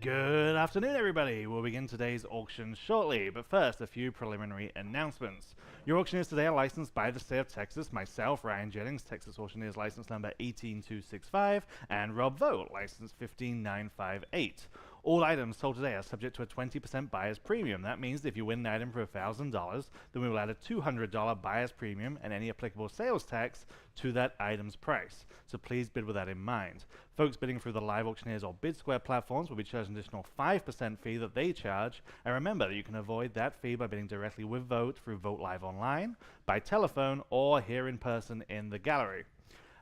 Good afternoon, everybody. We'll begin today's auction shortly, but first, a few preliminary announcements. Your auctioneers today are licensed by the state of Texas, myself, Ryan Jennings, Texas Auctioneers license number 18265, and Rob Vogt, license 15958. All items sold today are subject to a 20% buyer's premium. That means that if you win an item for $1,000, then we will add a $200 buyer's premium and any applicable sales tax to that item's price. So please bid with that in mind. Folks bidding through the live auctioneers or bid square platforms will be charged an additional 5% fee that they charge. And remember that you can avoid that fee by bidding directly with Vogt through Vogt Live Online, by telephone, or here in person in the gallery.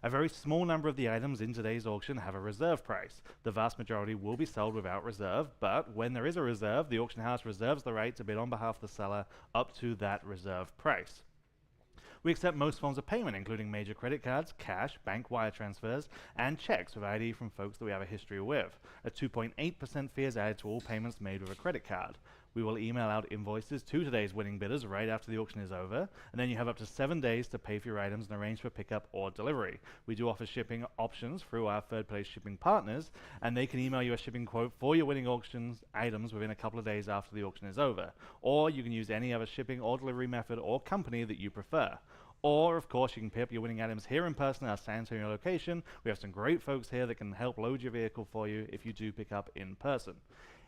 A very small number of the items in today's auction have a reserve price. The vast majority will be sold without reserve, but when there is a reserve, the auction house reserves the right to bid on behalf of the seller up to that reserve price. We accept most forms of payment, including major credit cards, cash, bank wire transfers, and checks with ID from folks that we have a history with. A 2.8% fee is added to all payments made with a credit card. We will email out invoices to today's winning bidders right after the auction is over, and then you have up to 7 days to pay for your items and arrange for pickup or delivery. We do offer shipping options through our third-party shipping partners, and they can email you a shipping quote for your winning auctions items within a couple of days after the auction is over. Or you can use any other shipping or delivery method or company that you prefer. Or, of course, you can pick up your winning items here in person at our San Antonio location. We have some great folks here that can help load your vehicle for you if you do pick up in person.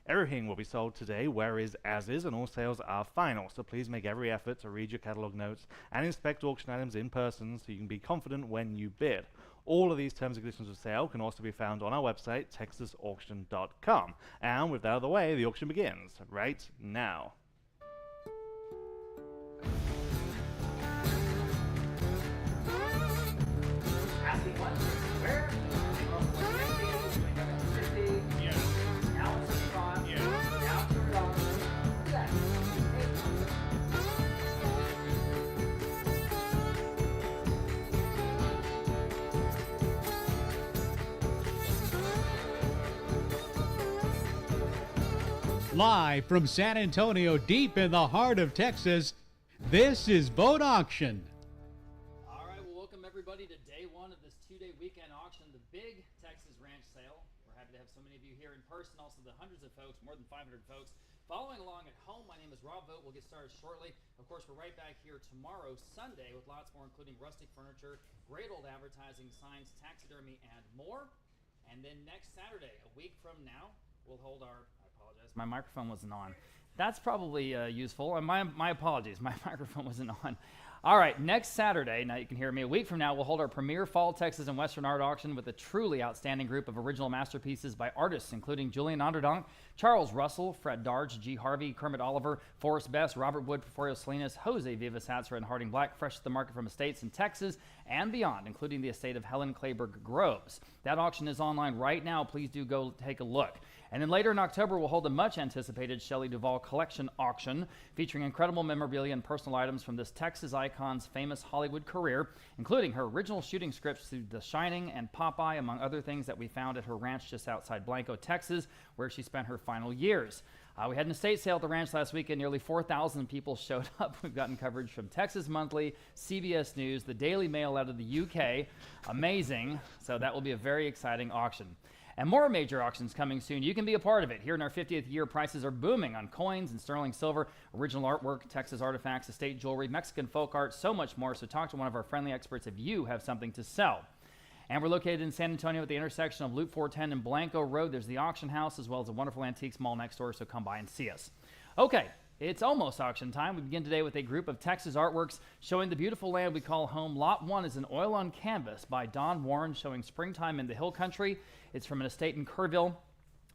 Everything will be sold today where is as is, and all sales are final, so please make every effort to read your catalog notes and inspect auction items in person so you can be confident when you bid. All of these terms and conditions of sale can also be found on our website, texasauction.com. And with that out of the way, the auction begins right now. Asking one, where? Live from San Antonio, deep in the heart of Texas, this is Vogt Auction. All right, well, welcome everybody to day one of this two-day weekend auction, the big Texas ranch sale. We're happy to have so many of you here in person, also the hundreds of folks, more than 500 folks, following along at home. My name is Rob Vogt. We'll get started shortly. Of course, we're right back here tomorrow, Sunday, with lots more, including rustic furniture, great old advertising, signs, taxidermy, and more. And then next Saturday, a week from now, we'll hold our... My microphone wasn't on. That's probably useful. And my apologies. My microphone wasn't on. All right, next Saturday, now you can hear me, a week from now, we'll hold our premier Fall, Texas, and Western art auction with a truly outstanding group of original masterpieces by artists, including Julian Onderdonk, Charles Russell, Fred Darge, G. Harvey, Kermit Oliver, Forrest Best, Robert Wood, Porforio Salinas, Jose Vivas Hatzra, and Harding Black, fresh to the market from estates in Texas and beyond, including the estate of Helen Clayburgh Groves. That auction is online right now. Please do go take a look. And then later in October, we'll hold a much-anticipated Shelley Duvall collection auction featuring incredible memorabilia and personal items from this Texas icon's famous Hollywood career, including her original shooting scripts to The Shining and Popeye, among other things that we found at her ranch just outside Blanco, Texas, where she spent her final years. We had an estate sale at the ranch last week, and nearly 4,000 people showed up. We've gotten coverage from Texas Monthly, CBS News, the Daily Mail out of the UK. Amazing. So that will be a very exciting auction. And more major auctions coming soon. You can be a part of it. Here in our 50th year, prices are booming on coins and sterling silver, original artwork, Texas artifacts, estate jewelry, Mexican folk art, so much more. So talk to one of our friendly experts if you have something to sell. And we're located in San Antonio at the intersection of Loop 410 and Blanco Road. There's the auction house as well as a wonderful antiques mall next door, so come by and see us. Okay, it's almost auction time. We begin today with a group of Texas artworks showing the beautiful land we call home. Lot 1 is an oil on canvas by Don Warren showing springtime in the hill country. It's from an estate in Kerrville.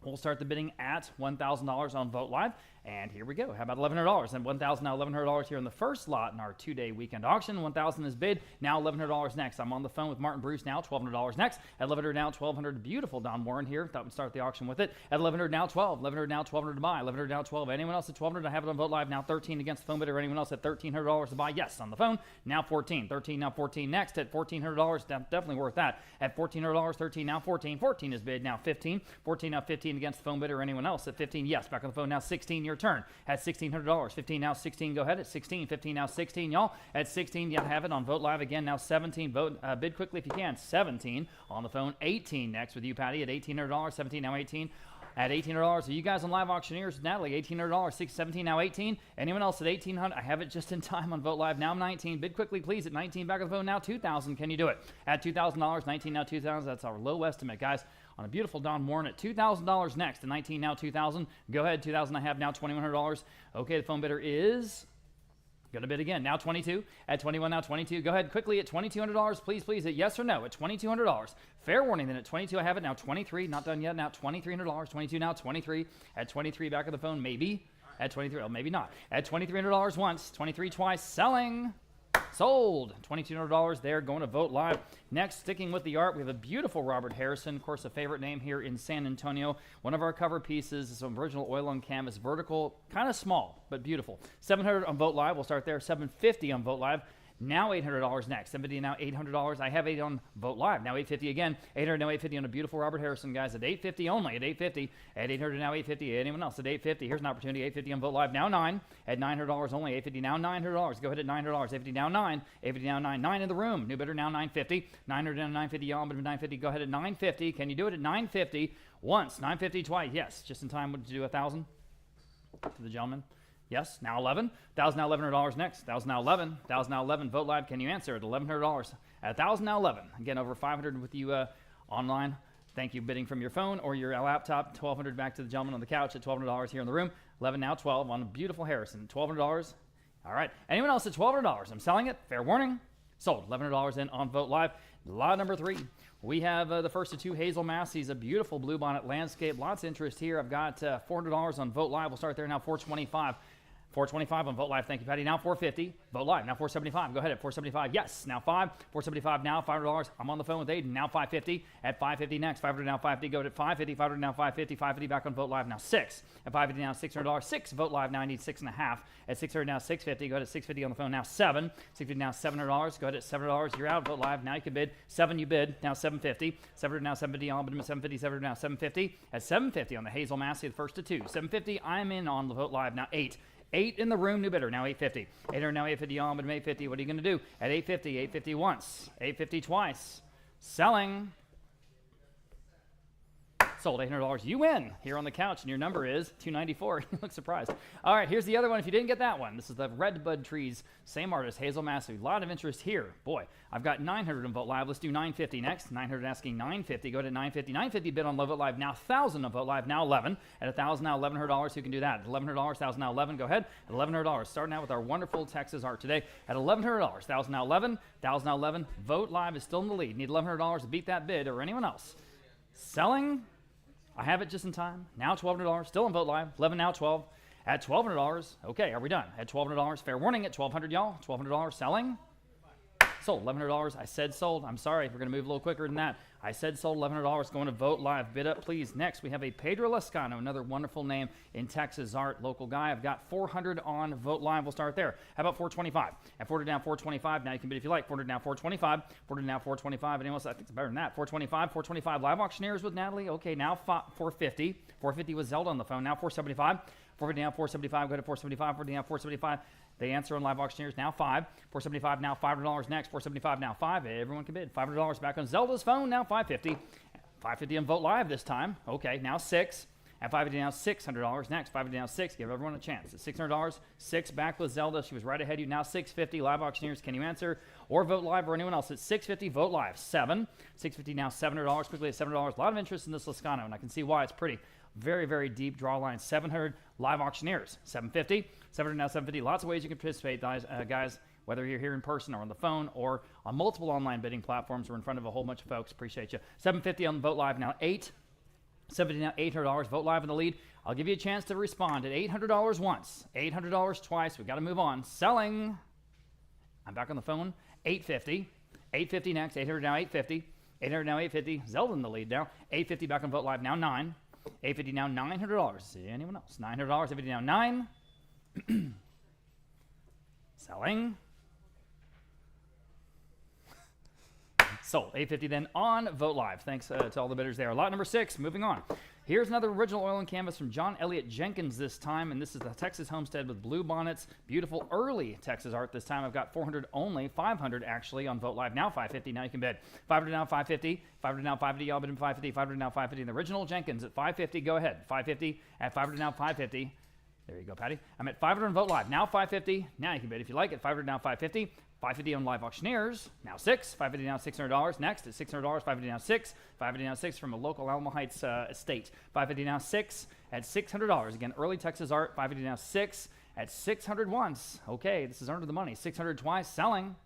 We'll start the bidding at $1,000 on Vogt Live. And here we go. How about $1,100? And $1,000 now, $1,100 here in the first lot in our two-day weekend auction. $1,000 is bid. Now $1,100 next. I'm on the phone with Martin Bruce now. $1,200 next. At $1,100 now, $1,200. Beautiful Don Warren here. Thought we'd start the auction with it. At $1,100 now, $12. $1,100 now, $1,200 to buy. $1,100 now, $12. Anyone else at $1,200? I have it on Vogt Live now. $13 against the phone bidder. Anyone else at $1,300 to buy? Yes, on the phone. Now $14. $13 now, $14 next. At $1,400, definitely worth that. At $1,400, $13 now, $14. $14 is bid now. $15. $14 now, $15 against the phone bidder. Anyone else at $15? Yes, back on the phone now. $16, your turn. At $1,600. 15 now, 16. Go ahead at 16. 15 now, 16. Y'all at 16. You have it on Vogt Live again now. 17. Vote bid quickly if you can. 17 on the phone. 18 next with you, Patty, at $1,800. 17 now, 18. at $1,800. So you guys on Live Auctioneers, Natalie, $1,800, 617, now 18. Anyone else at 1,800? I have it just in time on Vote Live. Now 19. Bid quickly, please. At 19, back of the phone. Now 2,000. Can you do it? At $2,000, 19 now 2,000. That's our low estimate, guys. On a beautiful Don Warren at $2,000 next. At 19 now 2,000. Go ahead. 2,000 I have now $2,100. Okay, the phone bidder is going to bid again. Now 22. At 21 now 22. Go ahead quickly at $2,200. Please, please. At yes or no at $2,200. Fair warning then at 22. I have it now 23. Not done yet. Now $2,300. 22 now 23. At 23 back of the phone. Maybe. At 23. Oh, maybe not. At $2,300 once. 23 twice. Selling. Sold. $2,200 there, going to Vote Live. Next, sticking with the art, we have a beautiful Robert Harrison, of course, a favorite name here in San Antonio. One of our cover pieces is some original oil on canvas, vertical, kind of small, but beautiful. $700 on Vote Live. We'll start there. $750 on Vote Live. Now $800 next. $750 now $800. I have 8 on Vote Live. Now $850 again. $800 now $850 on a beautiful Robert Harrison, guys. At $850 only. At $850. At $800 now $850. Anyone else at $850? Here's an opportunity. $850 on Vote Live. Now 9. At $900 only. $850 now $900. Go ahead at $900. $850 now 9. $850 now 9. 9 in the room. New bidder now $950. $900 now $950. Y'all bid $950. Go ahead at $950. Can you do it at $950 once? $950 twice. Yes. Just in time to do 1,000 to the gentleman. Yes, now 11. $1,000 now $1,100 next. $1,000 now 11. $1,000 now 11. Vote Live. Can you answer at $1,100? At $1,000 now 11. Again, over 500 with you online. Thank you, bidding from your phone or your laptop. $1,200 back to the gentleman on the couch at $1,200 here in the room. 11 now 12 on a beautiful Harrison. $1,200. All right. Anyone else at $1,200? I'm selling it. Fair warning. Sold. $1,100 in on Vote Live. Lot number 3. We have the first of 2 Hazel Massey's, a beautiful bluebonnet landscape. Lots of interest here. I've got $400 on Vote Live. We'll start there now. $425. $425 on Vote Live. Thank you, Patty. Now $450. Vote Live. Now $475. Go ahead at $475. Yes. Now $5. $475 now. $500. I'm on the phone with Aiden. Now $550. At $550 next. $500 now $550. Go ahead at $550. $500 now $550. $550 back on Vote Live. Now $6. At $550 now $600. 6. Vote Live. Now I need 6.5. At $600 now $650. Go ahead at $650 on the phone. Now 7. $650 now $700. Go ahead at $700. You're out. Vote Live. Now you can bid. 7 you bid. Now $750. $700 now $750. I'll bid him at $750. $700 now $750. At $750 on the Hazel Massey, the first of 2. $750. I'm in on the Vote Live. Now 8. 8 in the room, new bidder, now $850. $800 now $850 on, but $850. What are you going to do? At $850, $850 once, $850 twice. Selling. Sold. $800. You win here on the couch, and your number is 294. You look surprised. All right, here's the other one. If you didn't get that one, this is the Red Bud Trees, same artist, Hazel Massey. A lot of interest here. Boy, I've got 900 on Vote Live. Let's do 950 next. 900 asking 950. Go to 950. 950 bid on Vote Live. Now 1,000 on Vote Live. Now 11. At 1,000 now $1,100. Who can do that? At $1,100. 1,000 now 11. Go ahead. At $1,100. Starting out with our wonderful Texas art today. At $1,100. 1,000 now 11. 1,000 now 11. Vote Live is still in the lead. Need $1,100 to beat that bid or anyone else. Selling. I have it just in time. Now $1,200. Still on Vote Live. 11 now 12. At $1,200. Okay, are we done? At $1,200. Fair warning at $1,200, y'all. $1,200 selling. Sold. $1,100. I said sold. I'm sorry. We're going to move a little quicker than that. I said sold. $1,100 going to Vote Live. Bid up, please. Next, we have a Pedro Lazcano, another wonderful name in Texas art, local guy. I've got 400 on Vote Live. We'll start there. How about 425? At 400 now 425. Now you can bid if you like. 400 now 425. 400 now 425. Anyone else? I think it's better than that. 425. 425. Live auctioneers with Natalie. Okay, now 450. 450 with Zelda on the phone. Now 475. 450 now 475. Go to 475. 450 now 475. They answer on Live Auctioneers. Now 5. 475 now $500 next. 475 now 5. Everyone can bid. $500 back on Zelda's phone. Now 550. 550 on Vote Live this time. Okay, now 6. At 550 now $600 next. 550 now 6. Give everyone a chance. At $600. 6 back with Zelda. She was right ahead of you. Now 650. Live Auctioneers. Can you answer? Or Vote Live or anyone else. At 650. Vote Live. 7. 650 now $700. Quickly at $700. A lot of interest in this Lazcano, and I can see why. It's pretty. Very, very deep draw line. 700 Live Auctioneers. 750. 700 now 750. Lots of ways you can participate, guys, whether you're here in person or on the phone or on multiple online bidding platforms or in front of a whole bunch of folks. Appreciate you. 750 on Vote Live now 8. 750 now $800. Vote Live in the lead. I'll give you a chance to respond at $800 once, $800 twice. We've got to move on. Selling. I'm back on the phone. 850. 850 next. 800 now 850. 800 now 850. Zelda in the lead now. 850 back on Vote Live now 9. 850 now $900. See anyone else? $900. 850 now 9. Selling. Sold. 850 then on Vote Live. Thanks to all the bidders there. Lot number 6. Moving on. Here's another original oil and canvas from John Elliott Jenkins this time, and this is the Texas Homestead with blue bonnets. Beautiful early Texas art this time. I've got 400 only, 500 actually on Vogt Live. Now 550, now you can bid. 500 now 550, 500 now 550, y'all bid in 550, 500 now 550. And the original Jenkins at 550, go ahead. 550 at 500 now 550. There you go, Patty. I'm at 500 on Vogt Live. Now 550, now you can bid if you like it. 500 now 550. 550 on Live Auctioneers, now 6. 550 now $600. Next is $600. 550 now 6. 550 now 6 from a local Alamo Heights estate. 550 now 6 at $600. Again, early Texas art. 550 now 6 at 600 once. Okay, this is under the money. 600 twice, selling.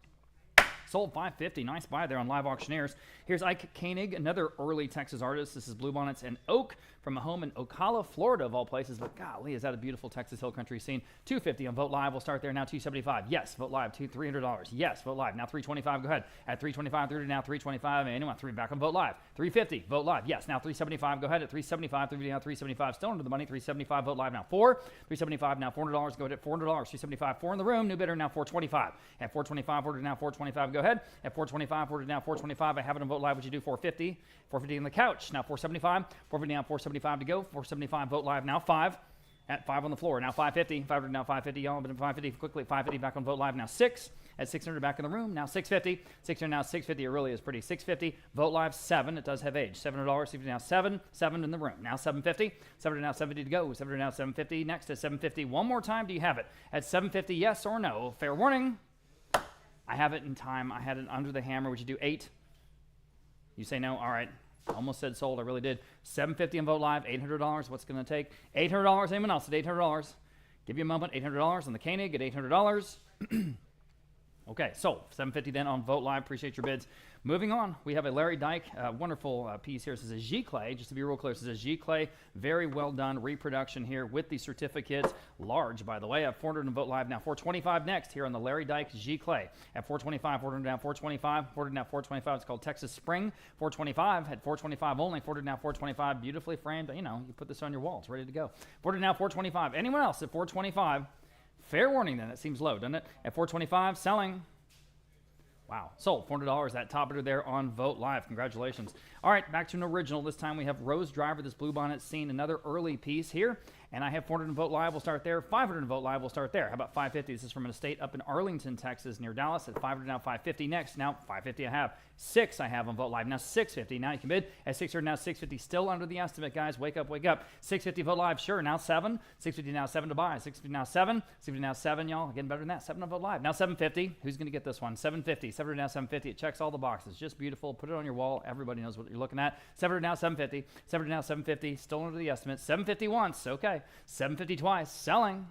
Sold 550. Nice buy there on Live Auctioneers. Here's Ike Koenig, another early Texas artist. This is Bluebonnets and Oak from a home in Ocala, Florida, of all places. But golly, is that a beautiful Texas Hill Country scene? 250 on Vogt Live. We'll start there now. 275. Yes, Vogt Live. $300. Yes, Vogt Live. Now 325. Go ahead. At 325, through to now 325. Anyone? Three back on Vogt Live. 350. Vogt Live. Yes, now 375. Go ahead at 375. 350 now 375. Still under the money. 375. Vogt Live now 4. 375 now $400. Go ahead at $400. 375. 4 in the room. New bidder now 425. At 425. Order now 425. Go ahead. At 425. Order now 425. I have it on Vogt Live. Would you do 450? 450 on the couch. Now 475. 450 now 475 to go. 475 Vogt Live now 5. At 5 on the floor. Now 550. 500 now 550. Y'all been 550 quickly. 550 back on Vogt Live now 6. At 600 back in the room. Now 650. 600 now 650. It really is pretty. 650. Vogt Live 7. It does have age. $700. 650 now 7. 7 in the room. Now 750. 700 now 750 to go. 700 now 750. Next is 750. One more time. Do you have it? At 750. Yes or no? Fair warning. I have it in time. I had it under the hammer. Would you do 8? You say no? All right. Almost said sold. I really did. 750 on Vogt Live. $800. What's going to take? $800. Anyone else at $800? Give you a moment. $800 on the Koenig at $800. Okay, so 750 then on Vogt Live. Appreciate your bids. Moving on, we have a Larry Dyke, wonderful piece here. This is a Giclée, just to be real clear. This is a Giclée, very well done reproduction here with the certificates. Large, by the way. At 400 on Vogt Live now. 425 next here on the Larry Dyke Giclée. At 425, ordered down 425. Ordered now 425. It's called Texas Spring. 425 at 425 only. Ordered now 425. Beautifully framed. You know, you put this on your wall. It's ready to go. Ordered now 425. Anyone else at 425? Fair warning then. It seems low, doesn't it? At 425, selling. Wow. Sold. $400. That top bidder there on Vogt Live. Congratulations. All right, back to an original. This time we have Rose Driver, this blue bonnet scene. Another early piece here. And I have 400 in Vogt Live. We'll start there. 500 in Vogt Live. We'll start there. How about 550? This is from an estate up in Arlington, Texas, near Dallas. At 500 now 550 next. Now 550 I have. 6 I have on Vogt Live. Now 650. Now you can bid. At 600 now 650. Still under the estimate, guys. Wake up, wake up. 650 Vogt Live. Sure. Now 7. 650 now 7 to buy. 650 now 7. 650 now 7, y'all. Getting better than that. 7 on Vogt Live. Now 750. Who's going to get this one? 750. 700 now 750. It checks all the boxes. Just beautiful. Put it on your wall. Everybody knows what you're looking at. 700 now 750. 700 now 750. Still under the estimate. 750 once. Okay. 750 twice. Selling.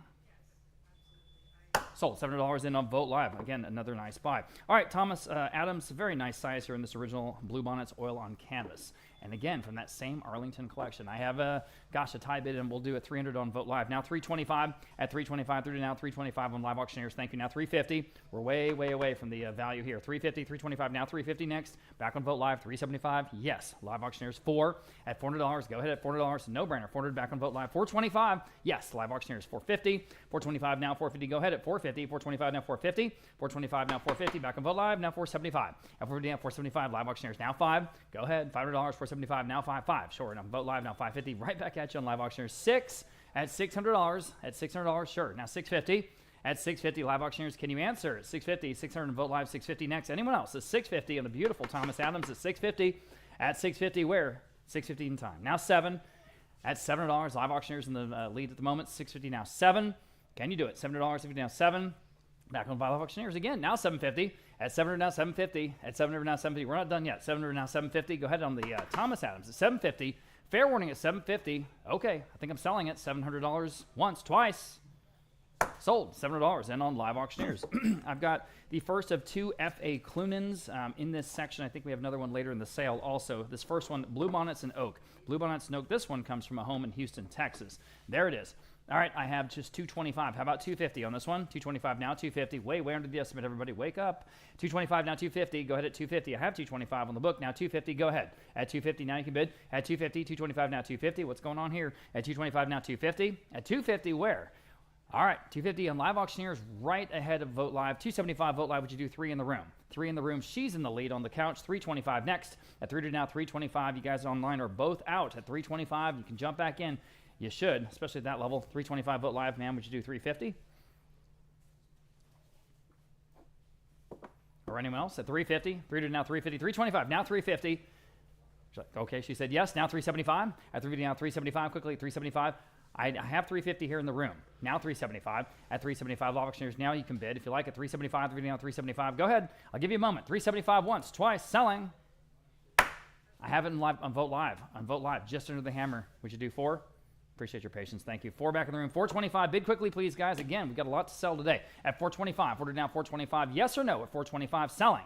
Sold. $700 in on Vogt Live. Again, another nice buy. All right, Thomas Adams, very nice size here in this original Blue Bonnets oil on canvas. And again, from that same Arlington collection. I have a tie bid, and we'll do it 300 on Vogt Live. Now 325 at 325 through to now 325 on Live Auctioneers. Thank you. Now 350. We're way, way away from the value here. 350, 325. Now 350 next. Back on Vogt Live. 375. Yes. Live Auctioneers 4 at $400. Go ahead at $400. No brainer. 400 back on Vogt Live. 425. Yes. Live Auctioneers 450. 425 now 450. Go ahead at 450. 425 now 450. 425 now 450. Back on Vogt Live. Now 475. At 450 now 475. Live Auctioneers now 5. Go ahead. $500. 475 now 5. Sure. Now Vogt Live now 550. Right back at you on Live Auctioneers. 6 at $600. At $600. Sure. Now 650. At 650 Live Auctioneers. Can you answer? 650. 600 and Vogt Live. 650 next. Anyone else? At 650 on the beautiful Thomas Adams at 650. At 650 where? 650 in time. Now 7 at $700. Live Auctioneers in the lead at the moment. 650 now 7. Can you do it? $7, 50 now 7. Back on Live Auctioneers again. Now 750. At 700 now 750. At 700 now 750. We're not done yet. 700 now 750. Go ahead on the Thomas Adams at 750. Fair warning at 750. Okay, I think I'm selling it. $700 once, twice. Sold. $700 and on Live Auctioneers. I've got the first of 2 F.A. Clunins in this section. I think we have another one later in the sale also. This first one, Blue Bonnets and Oak. Blue Bonnets and Oak. This one comes from a home in Houston, Texas. There it is. All right, I have just 225. How about 250 on this one? 225 now, 250. Way under the estimate, everybody. Wake up. 225 now, 250. Go ahead at 250. I have 225 on the book. Now 250. Go ahead. At 250 now you can bid. At 250, 225 now, 250. What's going on here? At 225 now, 250. At 250, where? All right, 250 on Live Auctioneers right ahead of Vote Live. 275 Vote Live, would you do 3 in the room? 3 in the room, she's in the lead on the couch. 325 next. At 3 to now, 325. You guys online are both out at 325. You can jump back in. You should, especially at that level. 325 Vote Live, ma'am, would you do 350? Or anyone else at 350? 3 to now, 350. 325, now 350. Okay, she said yes. Now 375. At 350 now, 375. Quickly, 375. I have 350 here in the room. Now 375. At 375, Live Auctioneers, now you can bid. If you like at 375, 350 now, 375. Go ahead. I'll give you a moment. 375 once, twice, selling. I have it on Vote Live. On Vote Live, just under the hammer. Would you do 4? Appreciate your patience. Thank you. 4 back in the room. 425. Bid quickly, please, guys. Again, we've got a lot to sell today. At 425. Order now 425. Yes or no at 425. Selling.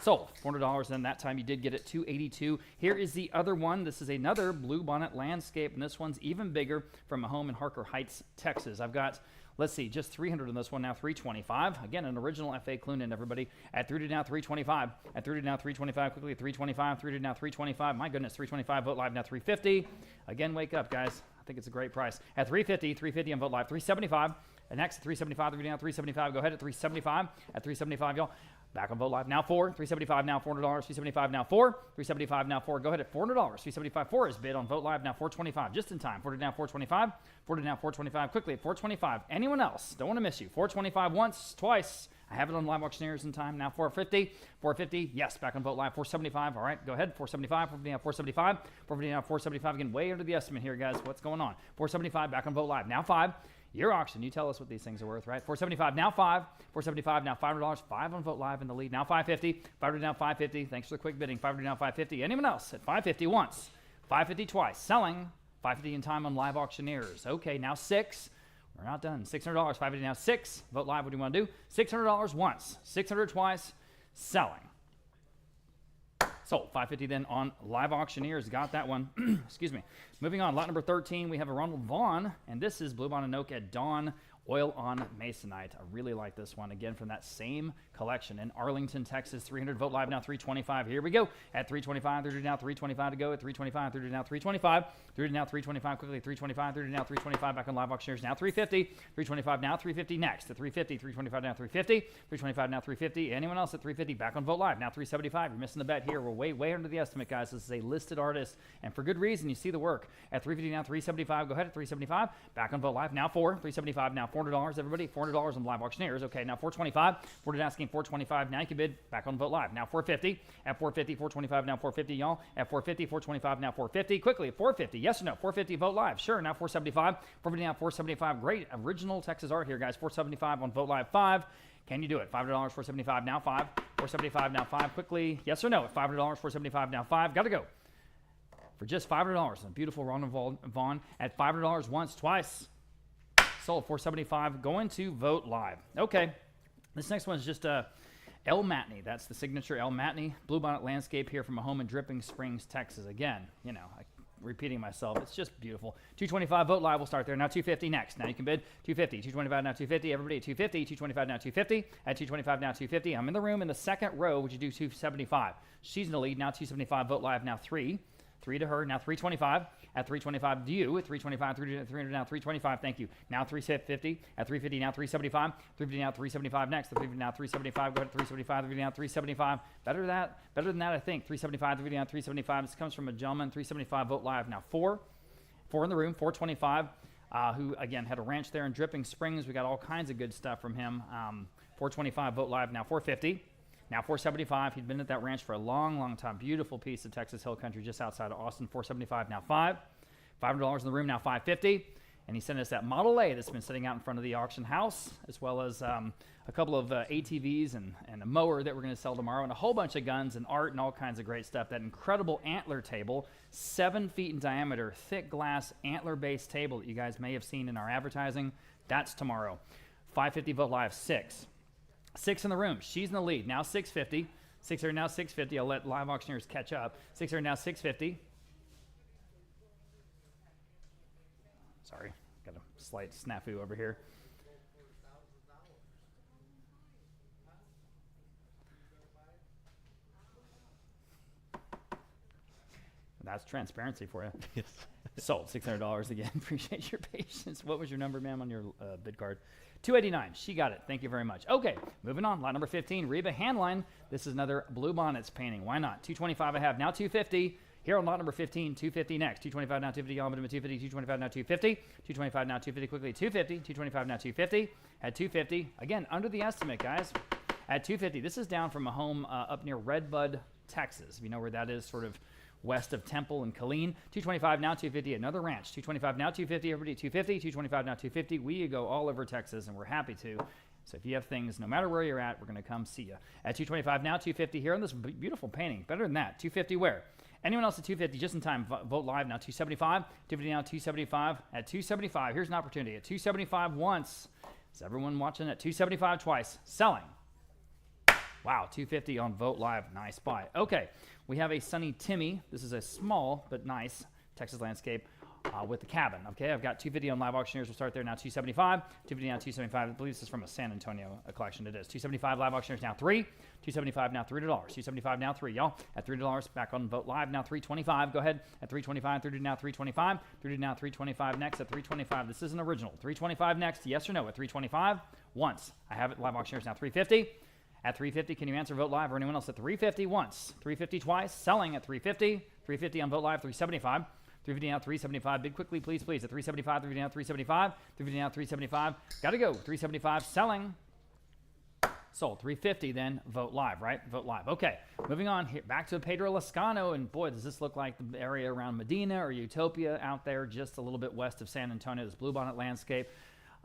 Sold. $400, and that time you did get it $282. Here is the other one. This is another Bluebonnet landscape, and this one's even bigger from a home in Harker Heights, Texas. I've got, let's see, just 300 on this one now, 325. Again, an original F.A. Clunan, everybody. At 3 to now, 325. At 3 to now, 325. Quickly, 325. 3 to now, 325. My goodness, 325. Vote Live now, 350. Again, wake up, guys. I think it's a great price. At 350, 350 on Vote Live, 375. And next, 375. 3 to now, 375. Go ahead at 375. At 375, y'all. Back on Vote Live now 4, 375 now $400, 375 now 4, 375 now 4. Go ahead at $400, 375 4 is bid on Vote Live now 425, just in time. 4 to now 425, 4 to now 425, quickly at 425. Anyone else? Don't want to miss you. 425 once, twice. I have it on Live Auctioneers in time now. 450, 450. Yes, back on Vote Live 475. All right, go ahead. 475, 450 now 475, 450 now 475. Again, way under the estimate here, guys. What's going on? 475 back on Vote Live now 5. Your auction, you tell us what these things are worth, right? 475 now 5, 475 now $500, 5 on Vote Live in the lead, now 550, 500 now 550, thanks for the quick bidding, 500 now 550, anyone else at 550 once, 550 twice, selling, 550 in time on Live Auctioneers, okay, now 6, we're not done, $600, 550 now 6, Vote Live, what do you want to do? $600 once, 600 twice, selling. Sold. 550 then on Live Auctioneers. Got that one. Excuse me. Moving on. Lot number 13, we have a Ronald Vaughn, and this is Bluebonnet Oak at Dawn Oil on Masonite. I really like this one. Again, from that same collection in Arlington, Texas. 300. Vote Live now 325. Here we go. At 325. 300 now 325 to go. At 325. 300 now 325. 300 now 325. Quickly. 325. 300 now 325. Back on Live Auctioneers. Now 350. 325 now 350. Next. At 350. 325 now 350. 325 now 350. Anyone else at 350? Back on Vote Live. Now 375. You're missing the bet here. We're way under the estimate, guys. This is a listed artist, and for good reason. You see the work. At 350 now 375. Go ahead at 375. Back on Vote Live. Now 4. 375 now $400. Everybody. $400 on Live Auctioneers. Okay, now 425. We're asking 425. Now you can bid. Back on Vote Live. Now 450. At 450. 425 now 450, y'all. At 450. 425 now 450. Quickly at 450. Yes or no? 450. Vote Live. Sure. Now 475. 450 now 475. Great original Texas art here, guys. 475 on Vote Live 5. Can you do it? $500, 475 now 5. 475 now 5. Quickly. Yes or no? At $500, 475 now 5. Got to go. For just $500. A beautiful Ronald Vaughn at $500 once, twice. Sold. 475. Going to Vote Live. Okay. This next one is just El Matney. That's the signature El Matney Bluebonnet landscape here from a home in Dripping Springs, Texas. Again, you know, repeating myself. It's just beautiful. 225. Vote Live. We'll start there. Now 250 next. Now you can bid 250. 225 now 250. Everybody at 250. 225 now 250. At 225 now 250. I'm in the room in the second row. Would you do 275? She's in the lead. Now 275. Vote Live. Now 3. 3 to her. Now 325. At 325 to you. At 325. 300 now 325. Thank you. Now 350. At 350 now 375. 350 now 375 next. 350 now 375. Go ahead at 375. 350 now 375. Better than that, I think. 375. 350 now 375. This comes from a gentleman. 375. Vote Live. Now 4. 4 in the room. 425. Who again had a ranch there in Dripping Springs. We got all kinds of good stuff from him. 425. Vote Live. Now 450. Now 475. He'd been at that ranch for a long time. Beautiful piece of Texas Hill Country just outside of Austin. 475. Now 5. $500 in the room. Now 550. And he sent us that Model A that's been sitting out in front of the auction house, as well as a couple of ATVs and a mower that we're going to sell tomorrow, and a whole bunch of guns and art and all kinds of great stuff. That incredible antler table, 7 feet in diameter, thick glass antler-based table that you guys may have seen in our advertising. That's tomorrow. 550. Vote Live. 6. 6 in the room. She's in the lead. Now 650. 600 now 650. I'll let Live Auctioneers catch up. 600 now 650. Sorry, got a slight snafu over here. That's transparency for you. Yes. Sold. $600 again. Appreciate your patience. What was your number, ma'am, on your bid card? 289. She got it. Thank you very much. Okay, moving on. Lot number 15, Reba Handline. This is another blue bonnets painting. Why not? 225 I have. Now 250. Here on lot number 15, 250 next. 225 now 250. Y'all, 250. 225 now 250. 225 now 250 quickly. 250. 225 now 250. At 250. Again, under the estimate, guys. At 250. This is down from a home up near Redbud, Texas. If you know where that is, sort of west of Temple and Killeen. 225 now 250, another ranch. 225 now 250, everybody 250. 225 now 250. We go all over Texas, and we're happy to. So if you have things, no matter where you're at, we're going to come see you. At 225 now 250 here on this beautiful painting. Better than that. 250 where? Anyone else at 250, just in time. Vote live now. 275. 250 now 275. At 275, here's an opportunity. At 275 once. Is everyone watching at 275 twice? Selling. Wow, 250 on Vote Live. Nice buy. Okay, we have a Sunny Timmy. This is a small but nice Texas landscape with the cabin. Okay, I've got 250 on Live Auctioneers. We'll start there now. 275. 250 now 275. I believe this is from a San Antonio collection. It is. 275 Live Auctioneers now 3. 275 now $3. 275 now 3. Y'all at $3 back on Vote Live now 325. Go ahead at 325. 30 now 325. 30 now 325 next at 325. This is an original. 325 next. Yes or no at 325? Once. I have it. Live Auctioneers now 350. At 350, can you answer Vote Live or anyone else at 350 once? 350 twice. Selling at 350. 350 on Vote Live. 375. 350 now 375. Bid quickly, please, please. At 375. 350 now 375. 350 now 375. Got to go. 375. Selling. Sold. 350 then. Vote Live, right? Vote Live. Okay. Moving on here. Back to Pedro Lazcano. And boy, does this look like the area around Medina or Utopia out there just a little bit west of San Antonio. This bluebonnet landscape.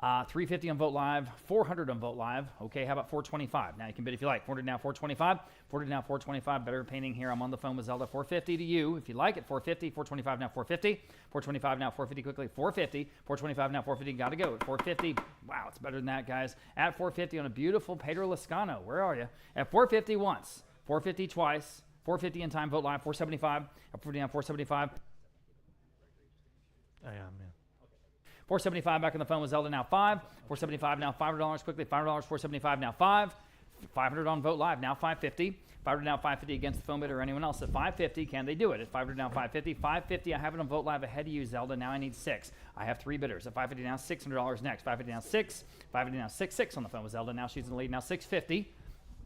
350 on Vote Live, 400 on Vote Live. Okay, how about 425? Now you can bid if you like. 400 now 425. 400 now 425. Better painting here. I'm on the phone with Zelda. 450 to you if you like it. 450. 425 now 450. 425 now 450 quickly. 450. 425 now 450. Got to go at 450. Wow, it's better than that, guys. At 450 on a beautiful Pedro Lazcano. Where are you? At 450 once. 450 twice. 450 in time. Vote Live. 475. At 450 now 475. I am, yeah. 475 back on the phone with Zelda now 5. 475 now $500 quickly. $500. 475 now 5. 500 on Vote Live now 550. 500 now 550 against the phone bidder or anyone else at 550. Can they do it? At 500 now 550. 550. I have it on Vote Live ahead of you, Zelda. Now I need 6. I have 3 bidders at 550 now $600 next. 550 now 6. 550 now 6 on the phone with Zelda. Now she's in the lead. Now 650.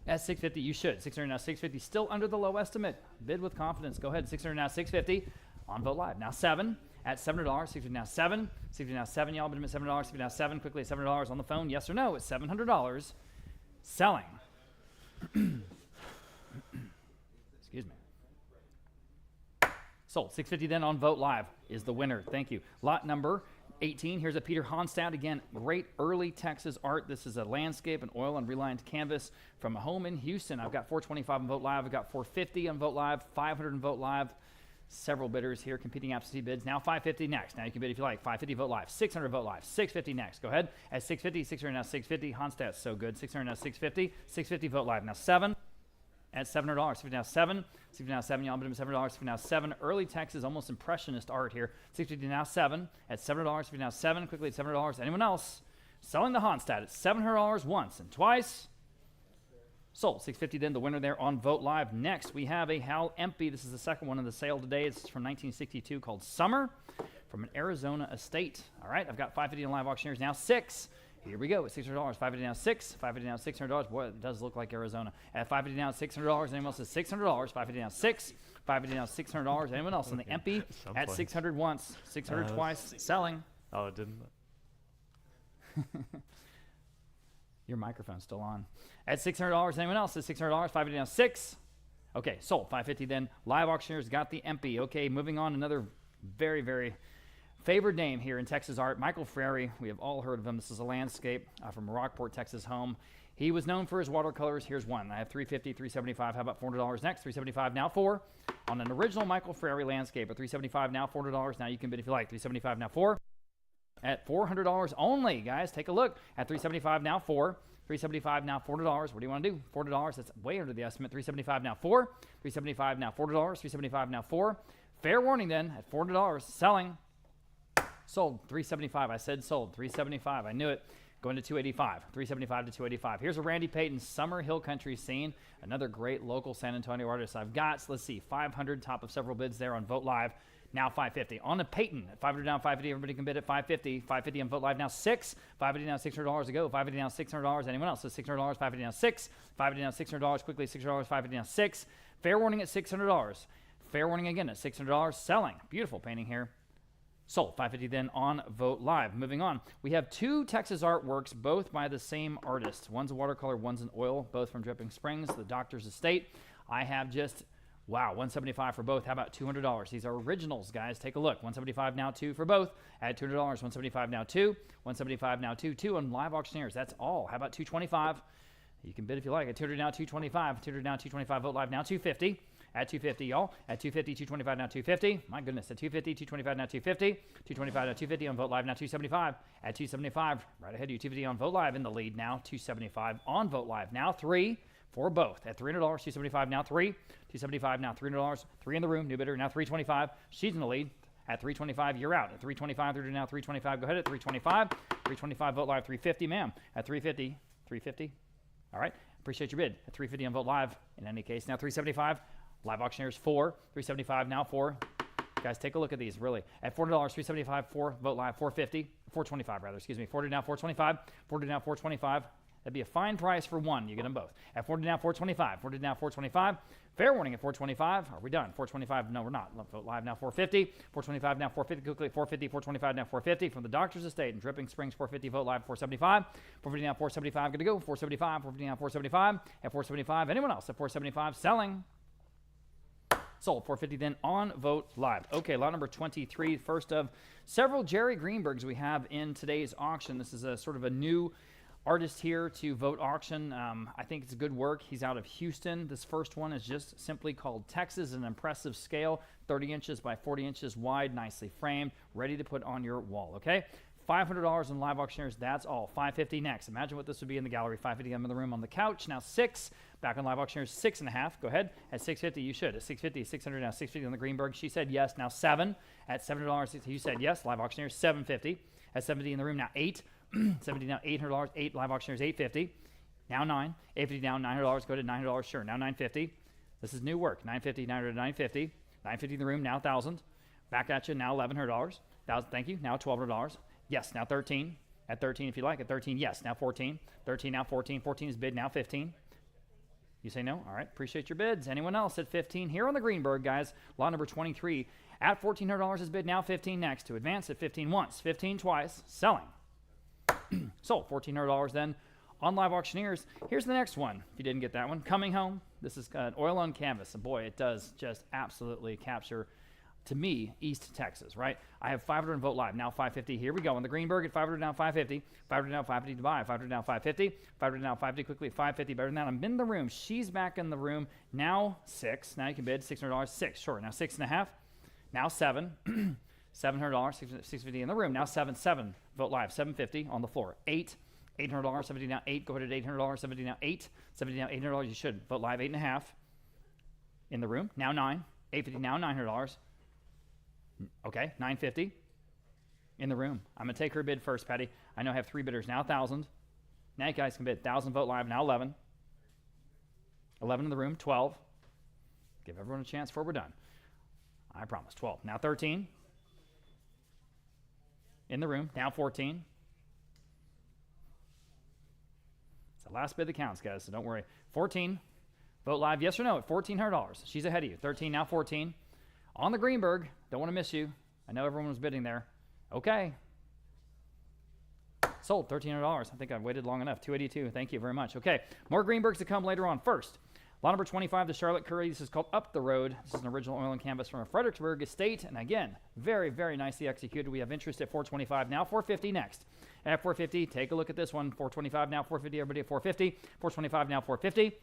At 650 you should. 600 now 650. Still under the low estimate. Bid with confidence. Go ahead. 600 now 650 on Vote Live. Now 7. At $700, 60 now 7, 60 now 7, y'all, but at $7, 60 now 7, quickly at $7 on the phone, yes or no, at $700, selling. Excuse me. Sold. 650 then on Vote Live is the winner. Thank you. Lot number 18. Here's a Peter Hohnstedt. Again, great early Texas art. This is a landscape, an oil and relined canvas from a home in Houston. I've got 425 on Vote Live. I've got 450 on Vote Live, 500 on Vote Live. Several bidders here competing absentee bids. Now 550 next. Now you can bid if you like. 550 Vote Live. 600 Vote Live. 650 next. Go ahead. At 650, 600 now 650. Hohnstedt's so good. 600 now 650. 650 Vote Live. Now 7. At $700. 50 now 7. 60 now 7. Y'all bid $7. 50 now 7. Early Texas, almost impressionist art here. 650 now 7. At $7. 50 now 7. Quickly at $7. Anyone else? Selling the Hohnstedt at $700 once and twice. Sold. 650 then the winner there on Vote Live. Next, we have a Hal Empey. This is the second one in the sale today. It's from 1962 called Summer from an Arizona estate. All right, I've got 550 on Live Auctioneers now 6. Here we go at $600. 550 now 6. 550 now $600. Boy, it does look like Arizona. At 550 now $600. Anyone else at $600? 550 now 6. 550 now $600. Anyone else on the Empey at 600 once, 600 twice, selling. Oh, it didn't. Your microphone's still on. At $600, anyone else at $600? 550 now 6. Okay, sold. 550 then. Live Auctioneers got the Empey. Okay, moving on. Another very, very favored name here in Texas art, Michael Frary. We have all heard of him. This is a landscape from Rockport, Texas home. He was known for his watercolors. Here's one. I have 350, 375. How about $400 next? 375 now 4. On an original Michael Frary landscape at 375 now $400. Now you can bid if you like. 375 now 4. At $400 only, guys. Take a look. At $375 now 4. $375 now $4. What do you want to do? $4. That's way under the estimate. $375 now 4. $375 now $4. $375 now 4. Fair warning then. At $4, selling. Sold. $375. I said sold. $375. I knew it. Going to $285. $375 to $285. Here's a Randy Peyton Summer Hill Country scene. Another great local San Antonio artist I've got. So let's see. $500, top of several bids there on Vote Live. now 550. On a Peyton, at 500 down, 550. Everybody can bid at 550. 550 on Vote Live now 6. 550 now, $600 to go. 550 now, $600. Anyone else? So $600. 550 now 6. 550 now, $600. Quickly, $600. 550 now 6. Fair warning at $600. Fair warning again at $600. Selling. Beautiful painting here. Sold. 550 then on Vote Live. Moving on, we have 2 Texas artworks, both by the same artist. One's a watercolor, one's an oil, both from Dripping Springs, the Doctor's Estate. I have just, wow, $175 for both. How about $200? These are originals, guys. Take a look. $175 now 2 for both. Add $200. $175 now 2. $175 now 2. 2 on Live Auctioneers. That's all. How about $225? You can bid if you like. At $200 now $225. $200 now $225. Vote Live now $250. At $250, y'all. At $250, $225 now $250. My goodness, at $250, $225 now $250. $225 now $250 on Vote Live now $275. At $275, right ahead of you, $250 on Vote Live in the lead now $275 on Vote Live now 3 for both. At $300, $275 now 3. $275 now $300. 3 in the room, new bidder now $325. She's in the lead. At $325, you're out. At $325, $300 now $325. Go ahead at $325. $325, Vote Live $350, ma'am. At $350, $350. All right, appreciate your bid. At $350 on Vote Live. In any case, now $375. Live Auctioneers 4, $375 now 4. Guys, take a look at these, really. At $400, $375, 4, Vote Live, $450, $425 rather, excuse me. $40 now, $425, $40 now, $425. That'd be a fine price for one. You get them both. At $40 now, $425, $40 now, $425. Fair warning at $425. Are we done? $425? No, we're not. Vote Live now, $450, $425 now, $450. Quickly, $450, $425 now, $450 from the Doctor's Estate in Dripping Springs. $450, Vote Live, $475. $450 now, $475. Good to go. $475, $450 now, $475. At $475. Anyone else at $475? Selling. Sold. $450 then on Vote Live. Okay, lot number 23, first of several Jerry Greenbergs we have in today's auction. This is a sort of a new artist here to Vote Auction. I think it's good work. He's out of Houston. This first one is just simply called Texas, an impressive scale, 30 inches by 40 inches wide, nicely framed, ready to put on your wall, okay? $500 in Live Auctioneers, that's all. $550 next. Imagine what this would be in the gallery. $550 I'm in the room on the couch. Now 6. Back on Live Auctioneers, 6.5. Go ahead. At $650, you should. At $650, $600 now. $650 on the Greenberg. She said yes. Now 7. At $700, you said yes. Live Auctioneers, $750. At $70 in the room, now 8. $70 now, $800. 8. Live Auctioneers, $850. Now 9. $850 down, $900. Go to $900. Sure. Now $950. This is new work. $950, $900, $950. $950 in the room, now $1,000. Back at you, now $1,100. $1,000. Thank you. Now $1,200. Yes, now 13. At 13 if you like. At 13, yes, now 14. 13 now 14. 14 is bid, now 15. You say no? All right, appreciate your bids. Anyone else at 15 here on the Greenberg, guys? Lot number 23. At $1,400 is bid, now 15 next. To advance at 15 once, 15 twice. Selling. Sold. $1,400 then on Live Auctioneers. Here's the next one, if you didn't get that one. Coming Home. This is oil on canvas. And boy, it does just absolutely capture, to me, East Texas, right? I have 500 in Vote Live, now 550. Here we go. On the Greenberg at 500 now 550. 500 now 550 to buy. 500 now 550. 500 now 550 quickly. 550 better than that. I'm in the room. She's back in the room. Now 6. Now you can bid $600. 6. Sure. Now 6.5. Now 7. $700. 650 in the room. Now 7. 7. Vote Live. 750 on the floor. 8. $800. 70 now 8. Go ahead at $800. 70 now 8. 70 now $800. You should. Vote Live 8.5. In the room. Now 9. 850 now $900. Okay, $950 in the room. I'm going to take her bid first, Patty. I know I have 3 bidders now, 1,000. Now you guys can bid 1,000 Vote Live, now 11. 11 in the room, 12. Give everyone a chance before we're done. I promise, 12. Now 13. In the room, now 14. It's the last bid that counts, guys, so don't worry. 14. Vote Live, yes or no, at $1,400. She's ahead of you. 13, now 14. On the Greenberg, don't want to miss you. I know everyone was bidding there. Okay. Sold, $1,300. I think I've waited long enough. $282, thank you very much. Okay, more Greenbergs to come later on. First, lot number 25, the Charlotte Curry. This is called Up the Road. This is an original oil and canvas from a Fredericksburg estate. And again, very, very nicely executed. We have interest at $425, now $450 next. At $450, take a look at this one. $425, now $450. Everybody at $450. $425, now $450.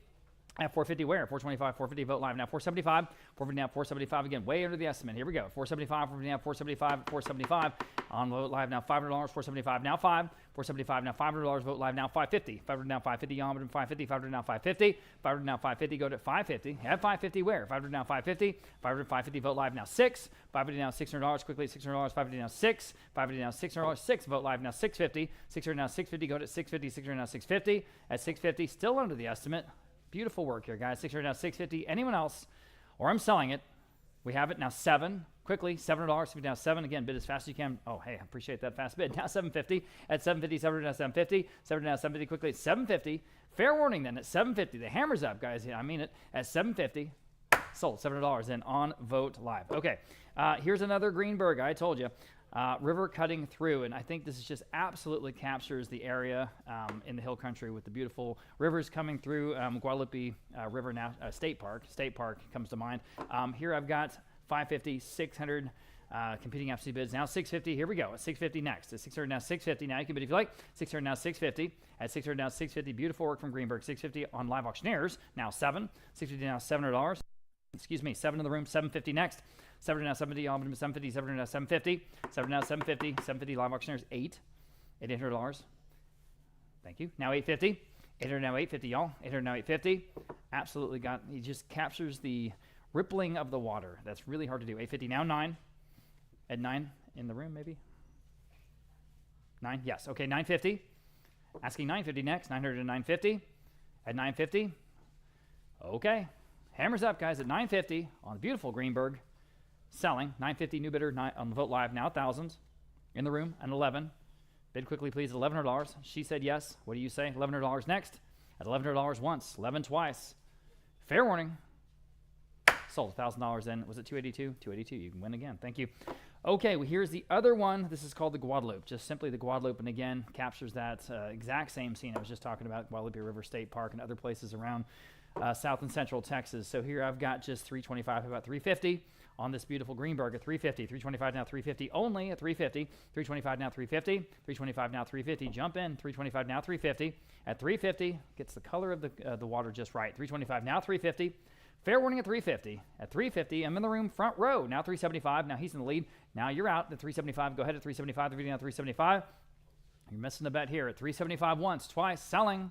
At $450 where? $425, $450, Vote Live now $475, $450 now $475 again, way under the estimate. Here we go. $475, $450 now $475, $475 on Vote Live now $500, $475 now $5, $475 now $500, Vote Live now $550, $500 now $550, Yamaha $550, $500 now $550, $500 now $550, go to $550. At $550 where? $500 now $550, $500 $550, Vote Live now $6, $550 now $600, quickly $600, $550 now $6, $550 now $600, $6, Vote Live now $650, $600 now $650, go to $650, $600 now $650, at $650, still under the estimate. Beautiful work here, guys. $600 now $650. Anyone else, or I'm selling it, We have it now 7. Quickly, $750 now 7. Again, bid as fast as you can. Oh, hey, I appreciate that fast bid. Now 750 at 750, 700 now 750, 700 now 750. Quickly, at 750. Fair warning then at 750. The hammer's up, guys. Yeah, I mean it. At 750, sold $700 in on Vogt Live. Okay, here's another Greenberg. I told you. River cutting through, and I think this is just absolutely captures the area in the hill country with the beautiful rivers coming through. Guadalupe River now, State Park comes to mind. Here I've got 550, 600 competing absolute bids. Now 650, here we go. At 650 next. At 600 now 650. Now you can bid if you like. 600 now 650. At 600 now 650. Beautiful work from Greenberg. 650 on Live Auctioneers. Now 7. 650 now $700. Excuse me, 7 in the room. 750 next. 700 now 750. All 750. 700 now 750. 700 now 750. 750 Live Auctioneers. 8. $800. Thank you. Now 850. 800 now 850, y'all. 800 now 850. Absolutely got. He just captures the rippling of the water. That's really hard to do. 850 now 9. At 9 in the room, maybe? 9, yes. Okay, 950. Asking 950 next. 900 to 950. At 950. Okay. Hammers up, guys, at 950 on the beautiful Greenberg. Selling. 950 new bidder on the Vogt Live. Now 1,000 in the room. And 11. Bid quickly, please. $1,100. She said yes. What do you say? $1,100 next. At $1,100 once. 11 twice. Fair warning. Sold $1,000 in. Was it 282? 282. You can win again. Thank you. Okay, well, here's the other one. This is called the Guadalupe. Just simply the Guadalupe, and again, captures that exact same scene I was just talking about, Guadalupe River State Park and other places around South and Central Texas. So here I've got just 325, about 350 on this beautiful Greenberg at 350. 325 now 350 only at 350. 325 now 350. 325 now 350. Jump in. 325 now 350. At 350, gets the color of the water just right. 325 now 350. Fair warning at 350. At 350, I'm in the room, front row. Now 375. Now he's in the lead. Now you're out at 375. Go ahead at 375. 350 now 375. You're missing the bet here at 375 once, twice, selling.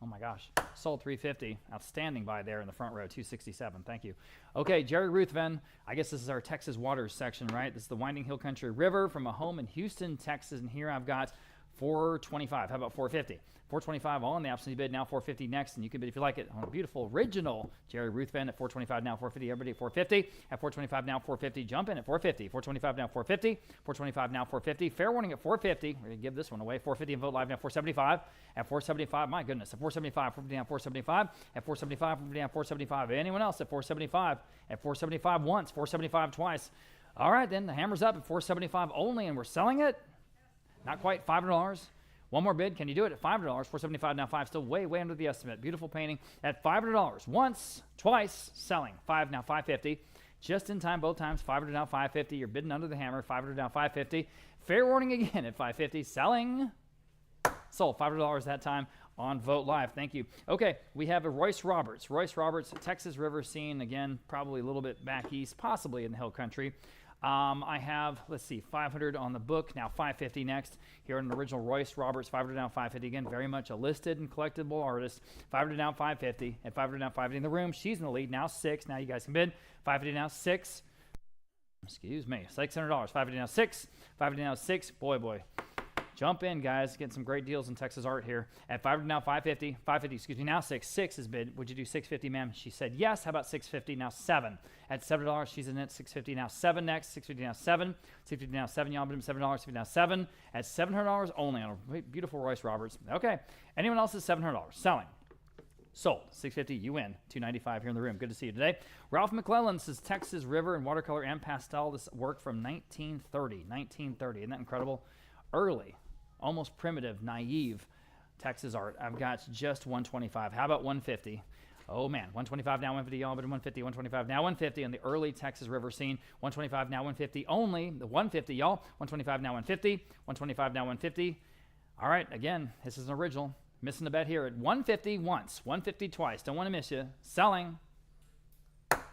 Oh my gosh, sold 350. Outstanding buy there in the front row, 267. Thank you. Okay, Jerry Ruthven. I guess this is our Texas waters section, right? This is the Winding Hill Country River from a home in Houston, Texas. And here I've got 425. How about 450? 425 all in the absolute bid. Now 450 next, and you can bid if you like it on a beautiful original Jerry Ruthven at 425 now 450. Everybody at 450. At 425 now 450. Jump in at 450. 425 now 450. 425 now 450. Fair warning at 450. We're gonna give this one away. 450 and Vogt Live now 475. At 475, my goodness. At 475, 450 down 475. At 475, 450 down 475. Anyone else at 475? At 475 once, 475 twice. All right, then the hammer's up at 475 only, and we're selling it. Not quite $500. One more bid. Can you do it at $500? 475 now 5. Still way under the estimate. Beautiful painting at $500. Once, twice, selling. 5 now 550. Just in time both times. 500 now 550. You're bidding under the hammer. 500 now 550. Fair warning again at 550. Selling. Sold $500 that time on Vogt Live. Thank you. Okay, we have a Royce Roberts. Royce Roberts, Texas River scene. Again, probably a little bit back east, possibly in the hill country. I have, let's see, 500 on the book, now 550 next. Here in an original Royce Roberts, 500 down 550. Again, very much a listed and collectible artist. 500 down 550, and 500 down 550 in the room. She's in the lead, now 6. Now you guys can bid. 550 now 6. Excuse me, $600. 550 now 6. 550 now 6. Boy. Jump in, guys. Getting some great deals in Texas art here. At 500 now 550. 550, excuse me, now 6. 6 is bid. Would you do 650, ma'am? She said yes. How about 650? Now 7. At $7, she's in it. 650 now 7 next. 650 now 7. 650 now 7. Y'all bid him $7. 650 now 7. At $700 only on a beautiful Royce Roberts. Okay. Anyone else is $700? Selling. Sold. 650, you win. 295 here in the room. Good to see you today. Ralph McClellan says Texas River in watercolor and pastel. This work from 1930. 1930. Isn't that incredible? Early. Almost primitive, naive Texas art. I've got just 125. How about 150? Oh, man. 125 now 150. Y'all, but 150. 125 now 150 on the early Texas River scene. 125 now 150 only. The 150, y'all. 125 now 150. 125 now 150. All right. Again, this is an original. Missing the bet here at 150 once. 150 twice. Don't want to miss you. Selling.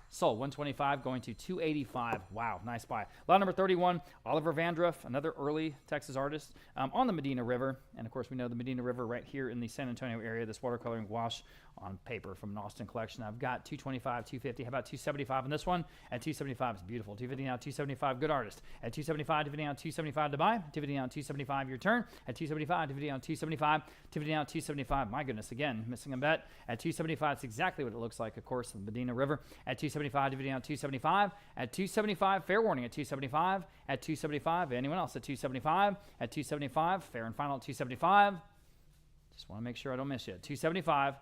Sold. 125 going to 285. Wow, nice buy. Lot number 31, Oliver Vandruff, another early Texas artist on the Medina River. And of course, we know the Medina River right here in the San Antonio area, this watercoloring wash on paper from an Austin collection. I've got 225, 250. How about 275 on this one? At 275 is beautiful. 250 now, 275. Good artist. At 275, 250 now, 275 to buy. 250 now, 275. Your turn. At 275, 250 now, 275. 250 now, 275. My goodness, again, missing a bet. At 275, it's exactly what it looks like, of course, in the Medina River. At 275, 250 now, 275. At 275, fair warning at 275. At 275, anyone else at 275? At 275, fair and final at 275. Just want to make sure I don't miss you. 275.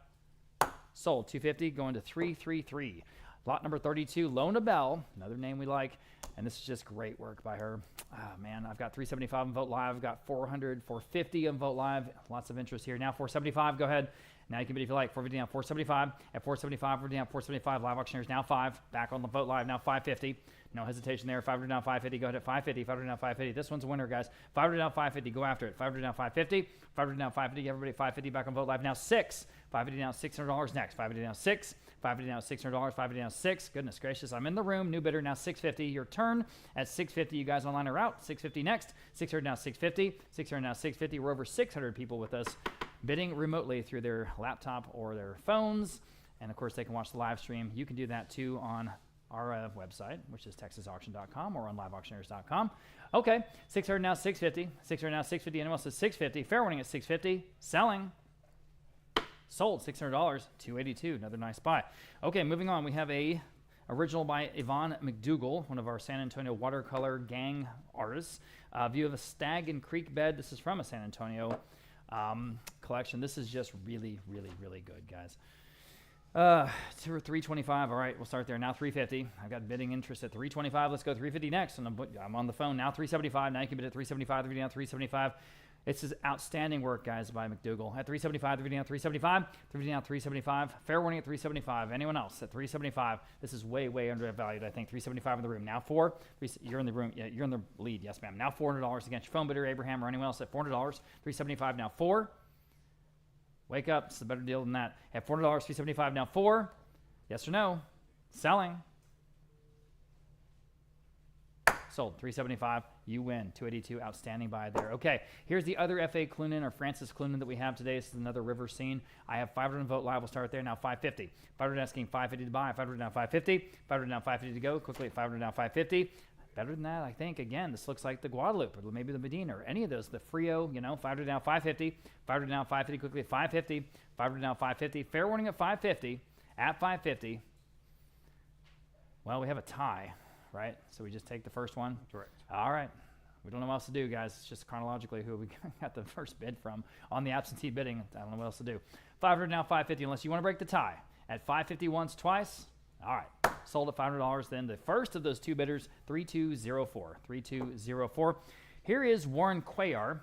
Sold. 250 going to 333. Lot number 32, Lona Bell, another name we like, and this is just great work by her. Oh, man, I've got 375 on Vote Live. I've got 400, 450 on Vote Live. Lots of interest here. Now 475, go ahead. Now you can bid if you like. 450 down, 475. At 475, we're down 475. Live auctioneers now 5. Back on the Vote Live now 550. No hesitation there. 500 down, 550. Go ahead at 550. 500 down, 550. This one's a winner, guys. 500 down, 550. Go after it. 500 down, 550. 500 down, 550. Everybody 550 back on Vote Live now 6. 550 down, $600 next. 550 down 6. 550 down, $600. 550 down 6. Goodness gracious, I'm in the room. New bidder now 650. Your turn at 650. You guys online are out. 650 next. 600 now 650. 600 now 650. We're over 600 people with us bidding remotely through their laptop or their phones. And of course, they can watch the live stream. You can do that too on our website, which is texasauction.com, or on liveauctioneers.com. Okay, 600 now 650. 600 now 650. Anyone else at 650? Fair warning at 650. Selling. Sold. $600. 282. Another nice buy. Okay, moving on. We have a original by Yvonne McDougall, one of our San Antonio watercolor gang artists. View of a stag and creek bed. This is from a San Antonio collection. This is just really, really, really good, guys. 325. All right, we'll start there. Now 350. I've got bidding interest at 325. Let's go 350 next. And I'm on the phone now. 375. Now you can bid at 375. 350 down 375. This is outstanding work, guys, by McDougall. At 375, 350 down 375. 350 down 375. Fair warning at 375. Anyone else at 375? This is way, way undervalued, I think. 375 in the room. Now 4. You're in the room. Yeah, you're in the lead. Yes, ma'am. Now $400 against your phone bidder, Abraham, or anyone else at $400. 375 now 4. Wake up. It's a better deal than that. At $400, 375 now 4. Yes or no? Selling. Sold. 375. You win. 282. Outstanding buy there. Okay. Here's the other F.A. Clunan or Francis Clunan that we have today. This is another river scene. I have 500 on Vote Live. We'll start there. Now 550. 500 asking 550 to buy. 500 down 550. 500 down 550 to go. Quickly at 500 down 550. Better than that, I think. Again, this looks like the Guadalupe or maybe the Medina or any of those. The Frio, 500 down 550. 500 down 550. Quickly at 550. 500 down 550. Fair warning at 550. At 550. Well, we have a tie, right? So we just take the first one? Correct. All right. We don't know what else to do, guys. It's just chronologically who we got the first bid from on the absentee bidding. I don't know what else to do. 500 now 550 unless you want to break the tie. At 550 once, twice. All right. Sold at $500. Then the first of those two bidders, 3204. 3204. Here is Warren Cuellar.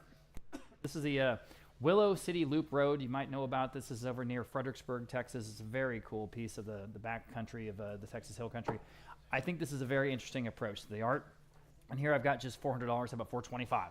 This is the Willow City Loop Road. You might know about this. This is over near Fredericksburg, Texas. It's a very cool piece of the back country of the Texas Hill Country. I think this is a very interesting approach to the art. And here I've got just $400. How about $425?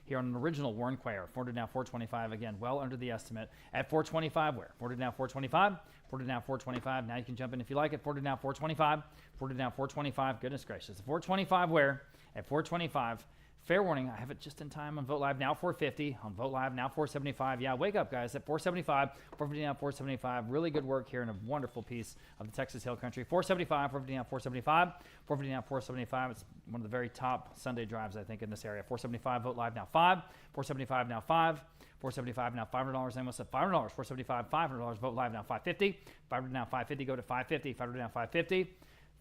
Here on an original Warren Cuellar. 400 now 425. Again, well under the estimate. At 425, where? 400 now 425. 400 now 425. Now you can jump in if you like it. 400 now 425. 400 now 425. Goodness gracious. 425 where? At 425. Fair warning, I have it just in time on Vote Live, now 450. On Vote Live, now 475. Yeah, wake up, guys, at 475. 450 now 475. Really good work here in a wonderful piece of the Texas Hill Country. 475, 450 now 475. 450 now 475. It's one of the very top Sunday drives, I think, in this area. 475, Vote Live, now 5. 475, now 5. 475, now $500. Almost at $500. 475, $500. Vote Live, now 550. 500 now 550. Go to 550. 500 now 550.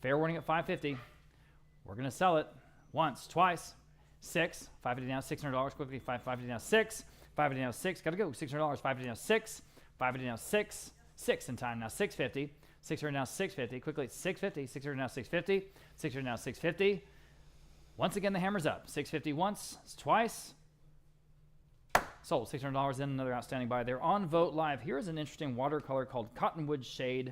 Fair warning at 550. We're going to sell it once, twice. 6, 550 down, $600 quickly, 550 down 6, 550 down 6, gotta go, $600, 550 down 6, 550 down 6, 6 in time now, 650, 600 now 650, quickly 650, 600 now 650, 600 now 650, once again the hammer's up, 650 once, twice, sold, $600 in, another outstanding buy there. On Vote Live, here's an interesting watercolor called Cottonwood Shade,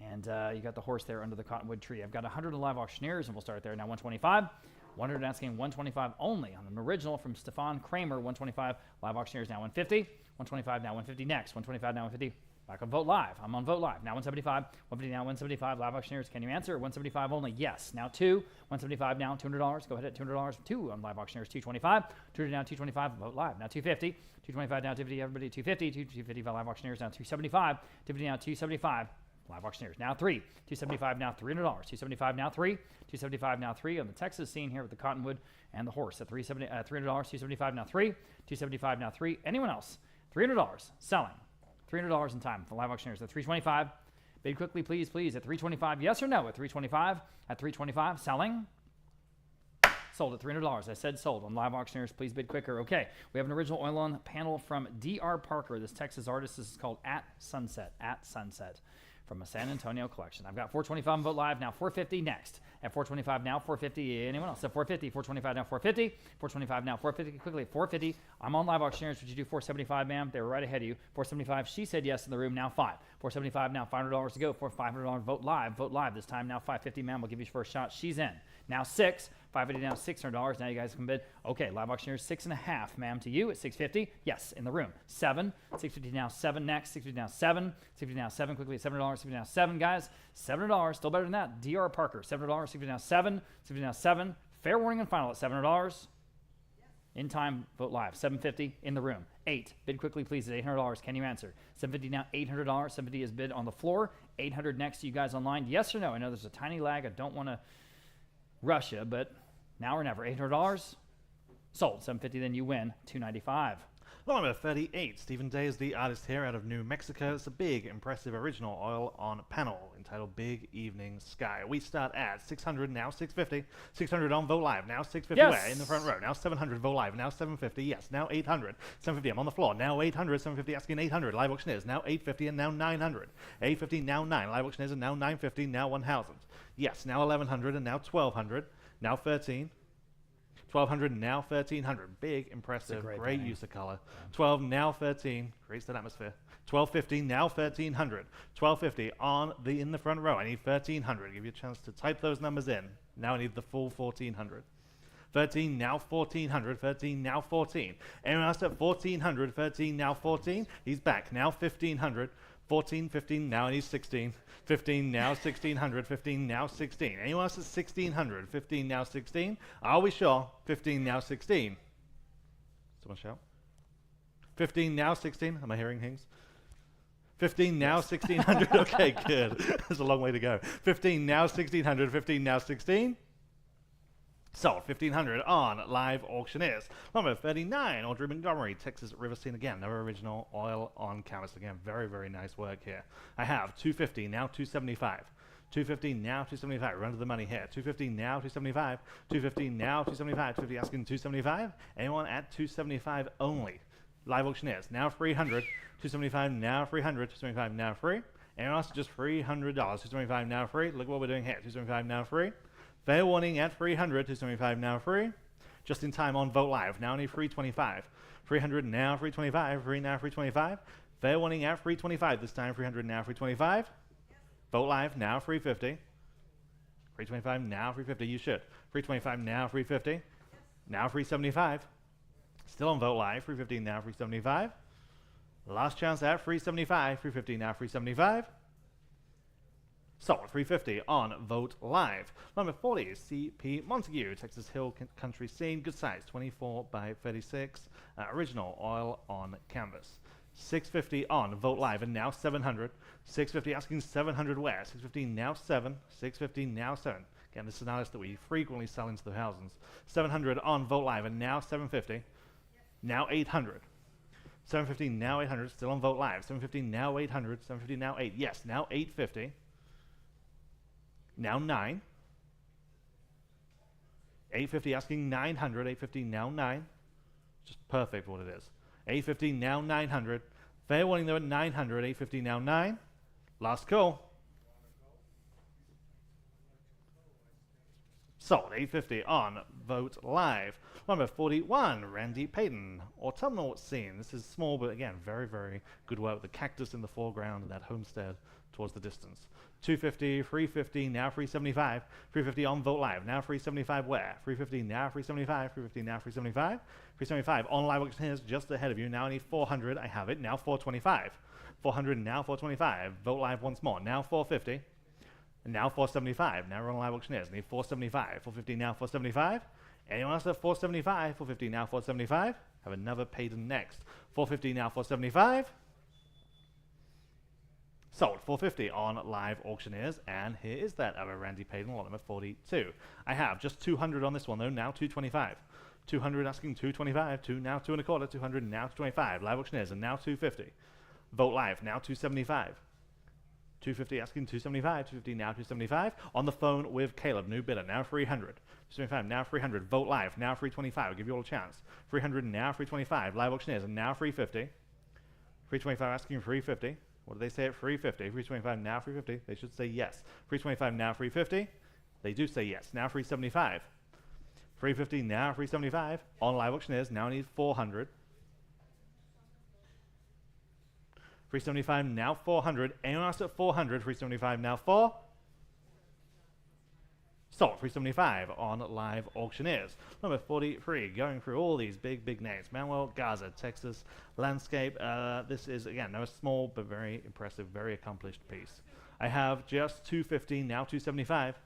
and you got the horse there under the cottonwood tree. I've got 100 live auctioneers, and we'll start there now, 125. 100 asking 125 only on an original from Stefan Kramer, 125. Live auctioneers now 150. 125 now 150 next. 125 now 150. Back on Vote Live. I'm on Vote Live. Now 175. 150 now 175. Live auctioneers, can you answer? 175 only. Yes. Now 2. 175 now. $200. Go ahead at $200. 2 on live auctioneers. 225. 200 now 225. Vote Live. Now 250. 225 now 250. Everybody 250. 250 live auctioneers now 275. 250 now 275. Live auctioneers now 3. 275 now $300. 275 now 3. 275 now 3 on the Texas scene here with the Cottonwood and the horse at $300. 275 now 3. 275 now 3. Anyone else? $300 selling. $300 in time for live auctioneers at 325. Bid quickly, please, please, at 325. Yes or no at 325? At 325, selling. Sold at $300. I said sold on live auctioneers. Please bid quicker. Okay, we have an original oil on panel from D.R. Parker. This Texas artist. This is called At Sunset. At Sunset. From a San Antonio collection. I've got 425 on Vote Live, now 450 next. At 425 now, 450. Anyone else? At 450, 425 now, 450. 425 now, 450. Quickly, 450. I'm on live auctioneers. Would you do 475, ma'am? They were right ahead of you. 475. She said yes in the room. Now 5. 475 now, $500 to go. For $500 Vote Live. Vote Live this time. Now 550, ma'am. We'll give you your first shot. She's in. Now 6. 550 now, $600. Now you guys can bid. Okay, live auctioneers, 6.5, ma'am, to you at 650. Yes, in the room. 7. 650 now, 7 next. 650 now, 7. 650 now, 7 quickly at $7. 650 now, 7, guys. $7. Still better than that. D.R. Parker, $7. 650 now, 7. 650 now, 7. Fair warning and final at $700. In time, Vote Live. 750 in the room. 8. Bid quickly, please, at $800. Can you answer? 750 now, $800. 750 is bid on the floor. 800 next to you guys online. Yes or no? I know there's a tiny lag. I don't want to rush you, but now or never. $800. Sold. 750, then you win. $295. Lot number 38. Stephen Day is the artist here out of New Mexico. It's a big, impressive original oil on panel entitled Big Evening Sky. We start at 600, now 650. 600 on Vote Live, now 650 yes. Where? In the front row. Now 700 Vote Live, now 750. Yes, now 800. 750, I'm on the floor. Now 800, 750 asking 800. Live auctioneers, now 850 and now 900. 850, now 9. Live auctioneers and now 950, now 1000. Yes, now 1100 and now 1200. Now 13. 1200 now 1300. Big, impressive, great use of color. 12 now 13. Creates that atmosphere. 1250 now 1300. 1250 on the in the front row. I need 1300. Give you a chance to type those numbers in. Now I need the full 1400. 13 now 1400. 13 now 14. Anyone else at 1400? 13 now 14. He's back. Now 1500. 14, 15, now I need 16. 15, now 1600. 15, now 16. Anyone else at 1600? 15, now 16. Are we sure? 15, now 16. Someone shout. 15, now 16. Am I hearing things? 15, now 1600. Okay, good. There's a long way to go. 15, now 1600. 15, now 16. Sold. 1500 on Live Auctioneers. Number 39, Audrey Montgomery, Texas River Scene again. Another original oil on canvas again. Very, very nice work here. I have 250, now 275. 250, now 275. Run to the money here. 250, now 275. 250, now 275. 250 asking 275. Anyone at 275 only? Live Auctioneers, now 300. 275, now 300. 275, now free. Anyone else? Just $300. 275, now free. Look what we're doing here. 275, now free. Fair warning at 300, 275 now free. Just in time on Vote Live, now only 325. 300 now 325, free now 325. Fair warning at 325, this time 300 now 325. Vote Live now 350. 325 now 350, you should. 325 now 350. Now 375. Still on Vote Live, 350 now 375. Last chance at 375, 350 now 375. Sold 350 on Vote Live. Number 40 is C.P. Montague, Texas Hill Country Scene. Good size, 24 by 36. Original oil on canvas. 650 on Vote Live and now 700. 650 asking 700 where? 650 now 7. 650 now 7. Again, this is an artist that we frequently sell into the thousands. 700 on Vote Live and now 750. Now 800. 750 now 800. Still on Vote Live. 750 now 800. 750 now 8. Yes, now 850. Now 9. 850 asking 900. 850 now 9. Just perfect for what it is. 850 now 900. Fair warning though at 900. 850 now 9. Last call. Sold. 850 on Vogt Live. Number 41, Randy Peyton. Autumnal Scene. This is small, but again, very, very good work. The cactus in the foreground and that homestead towards the distance. 250, 350, now 375. 350 on Vogt Live. Now 375 where? 350, now 375. 350, now 375. 375 on Live Auction Here's just ahead of you. Now I need 400. I have it. Now 425. 400, now 425. Vogt Live once more. Now 450. And now 475. Now we're on Live Auctioneers. Need 475. 450 now 475. Anyone else at 475? 450 now 475. Have another Peyton next. 450 now 475. Sold. 450 on Live Auctioneers. And here is that other Randy Peyton, lot number 42. I have just 200 on this one though. Now 225. 200 asking 225. Now 2 and a quarter. 200 now 225. Live Auctioneers and now 250. Vogt Live now 275. 250 asking 275, 250 now 275. On the phone with Caleb, new bidder, now 300. 275 now 300. Vogt Live now 325. I'll give you all a chance. 300 now 325. Live Auctioneers and now 350. 325 asking 350. What do they say at 350? 325 now 350. They should say yes. 325 now 350. They do say yes. Now 375. 350 now 375. On Live Auctioneers now need 400. 375 now 400. Anyone else at 400? 375 now 4. Sold. 375 on Live Auctioneers. Number 43, going through all these big names. Manuel Garza, Texas Landscape. This is, again, no small but very impressive, very accomplished piece. I have just 250, now 275.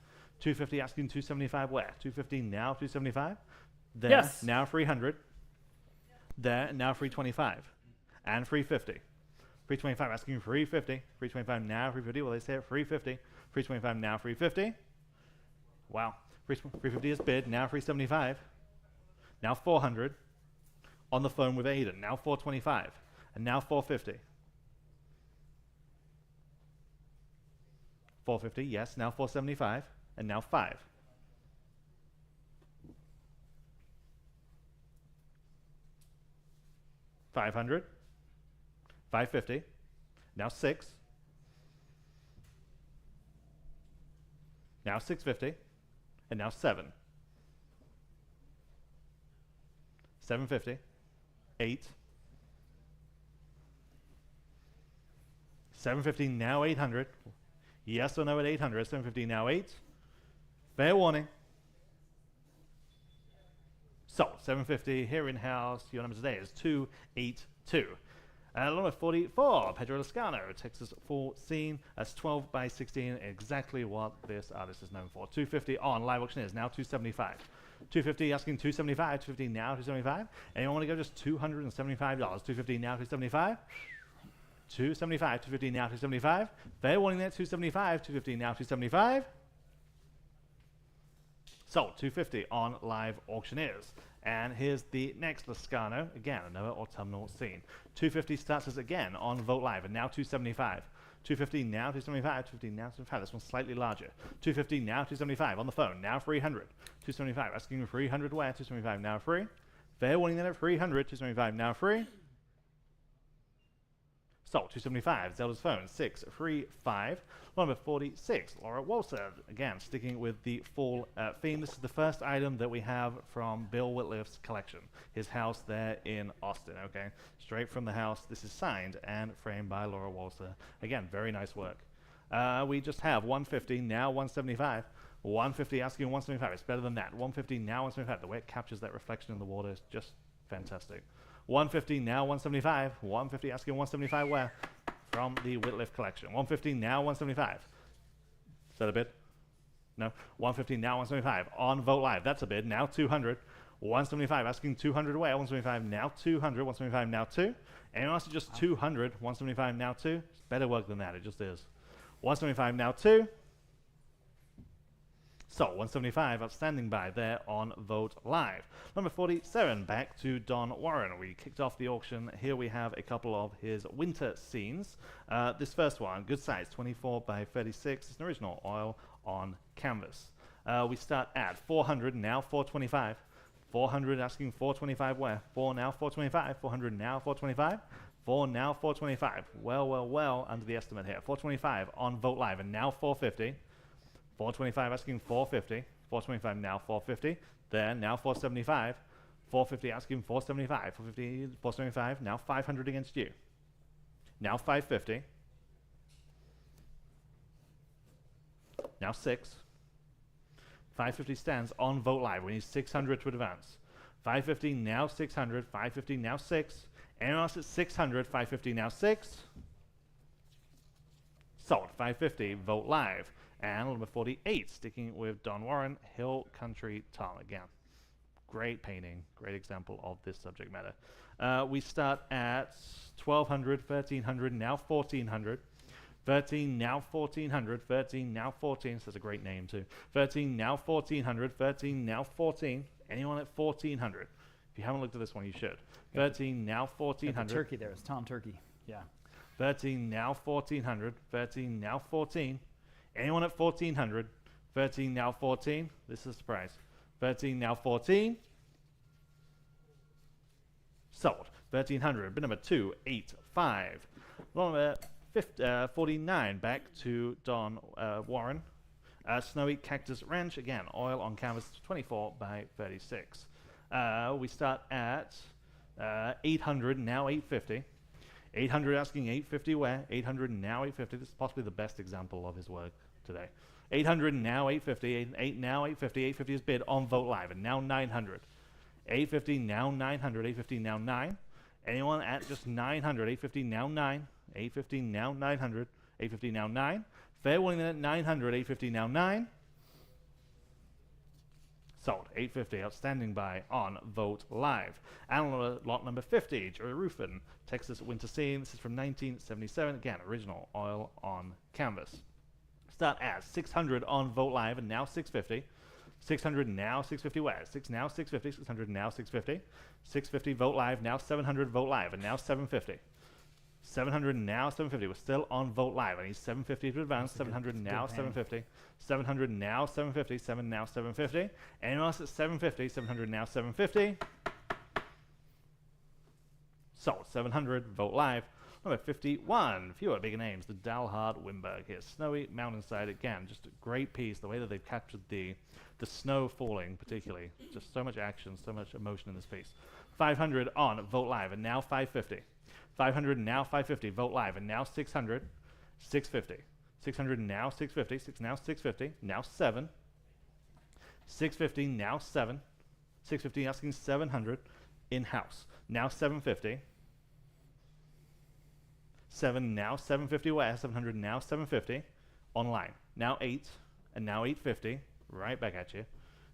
250 asking 275 where? 250 now 275. There, yes. Now 300. There, now 325. And 350. 325 asking 350. 325 now 350. Well, they say at 350. 325 now 350. Wow. 350 is bid. Now 375. Now 400. On the phone with Aiden. Now 425. And now 450. 450, yes. Now 475. And now 5. 500. 550. Now 6. Now 650. And now 7. 750. 8. 750 now 800. Yes or no at 800. 750 now 8. Fair warning. So 750 here in house. Your number today is 282. Number 44, Pedro Lazcano, Texas Full Scene. That's 12 by 16, exactly what this artist is known for. 250 on Live Auctioneers, now 275. 250 asking 275, 250 now 275. Anyone want to go just $275? 250 now 275. 275, 250 now 275. Fair warning there, 275, 250 now 275. Sold. 250 on Live Auctioneers. And here's the next Lazcano. Again, another autumnal scene. 250 starts us again on Vogt Live, and now 275. 250 now 275. 250 now 275. This one's slightly larger. 250 now 275 on the phone. Now 300. 275 asking 300 where? 275 now 3. Fair warning then at 300. 275 now 3. Sold. 275. Zelda's phone. 635. Number 46. Laura Walser. Again, sticking with the fall theme. This is the first item that we have from Bill Wittliff's collection. His house there in Austin. Okay, straight from the house. This is signed and framed by Laura Walser. Again, very nice work. We just have 150 now 175. 150 asking 175. It's better than that. 150 now 175. The way it captures that reflection in the water is just fantastic. 150 now 175. 150 asking 175 where? From the Wittliff collection. 150 now 175. Is that a bid? No. 150 now 175 on Vogt Live. That's a bid. Now 200. 175 asking 200 where? 175 now 200. 175 now 2. Anyone else just 200? 175 now 2. It's better work than that. It just is. 175 now 2. So 175 outstanding by there on Vogt Live. Number 47, back to Don Warren. We kicked off the auction. Here we have a couple of his winter scenes. This first one, good size, 24 by 36. It's an original oil on canvas. We start at 400, now 425. 400 asking 425 where? 4 now 425. 400 now 425. 4 now 425. Well, under the estimate here. 425 on Vogt Live, and now 450. 425 asking 450. 425 now 450. There, now 475. 450 asking 475. 450, 475, now 500 against you. Now 550. Now 6. 550 stands on Vogt Live. We need 600 to advance. 550 now 600. 550 now 6. Anyone else at 600? 550 now 6. Sold. 550 Vogt Live. And number 48, sticking with Don Warren, Hill Country Tom. Again, great painting, great example of this subject matter. We start at 1200, 1300, now 1400. 13, now 1400, 13, now 14, so that's a great name too. 13, now 1400, 13, now 14. Anyone at 1400? If you haven't looked at this one, you should. 13, now 1400. The turkey there is Tom Turkey, yeah. 13, now 1400, 13, now 14. Anyone at 1400? 13, now 14. This is a surprise. 13, now 14. Sold. 1300. Bid number 285. Number 49. Back to Don Warren. Snowy Cactus Ranch. Again, oil on canvas 24 by 36. We start at 800. Now 850. 800 asking 850 where? 800 now 850. This is possibly the best example of his work today. 800 now 850. 8 now 850. 850 is bid on Vogt Live. And now 900. 850 now 900. 850 now 9. Anyone at just 900? 850 now 9. 850 now 900. 850 now 9. Fair winning at 900. 850 now 9. Sold. 850. Outstanding buy on Vogt Live. And lot number 50. Jerry Ruffin, Texas Winter Scene. This is from 1977. Again, original oil on canvas. Start at 600 on Vogt Live and now 650. 600 now 650 where? 6 now 650. 600 now 650. 650 Vogt Live, now 700 Vogt Live, and now 750. 700 now 750. We're still on Vogt Live. I need 750 to advance. 700 now 750. 700 now 750. 7 now 750. Anyone else at 750? 700 now 750. Sold. 700 Vogt Live. Number 51. Fewer bigger names. The Dalhart Windberg here. Snowy mountainside again. Just a great piece. The way that they've captured the snow falling, particularly. Just so much action, so much emotion in this piece. 500 on Vogt Live, and now 550. 500 now 550. Vogt Live, and now 600. 650. 600 now 650. 6 now 650. Now 7. 650 now 7. 650 asking 700 in-house. Now 750. 7 now 750 where? 700 now 750. Online. Now 8. And now 850. Right back at you.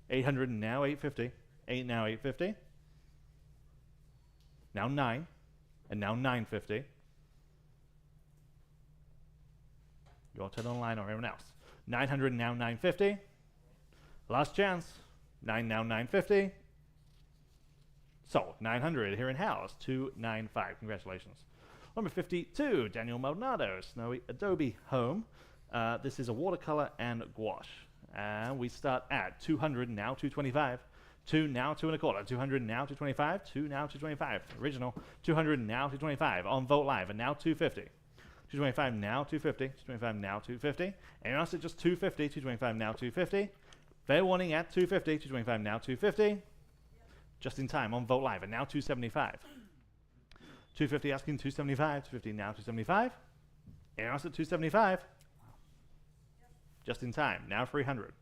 800 now 850. 8 now 850. Now 9. And now 950. Your turn online or everyone else. 900 now 950. Last chance. 9 now 950. Sold. 900 here in house. 295. Congratulations. Number 52, Daniel Maldonado, Snowy Adobe Home. This is a watercolor and gouache. And we start at 200 now 225. 2 now 2 1/4. 200 now 225. 2 now 225. Original. 200 now 225 on Vogt Live, and now 250. 225 now 250. 225 now 250. Anyone else at just 250? 225 now 250. Fair warning at 250. 225 now 250. Just in time on Vogt Live, and now 275. 250 asking 275. 250 now 275. Anyone else at 275? Just in time. Now 300.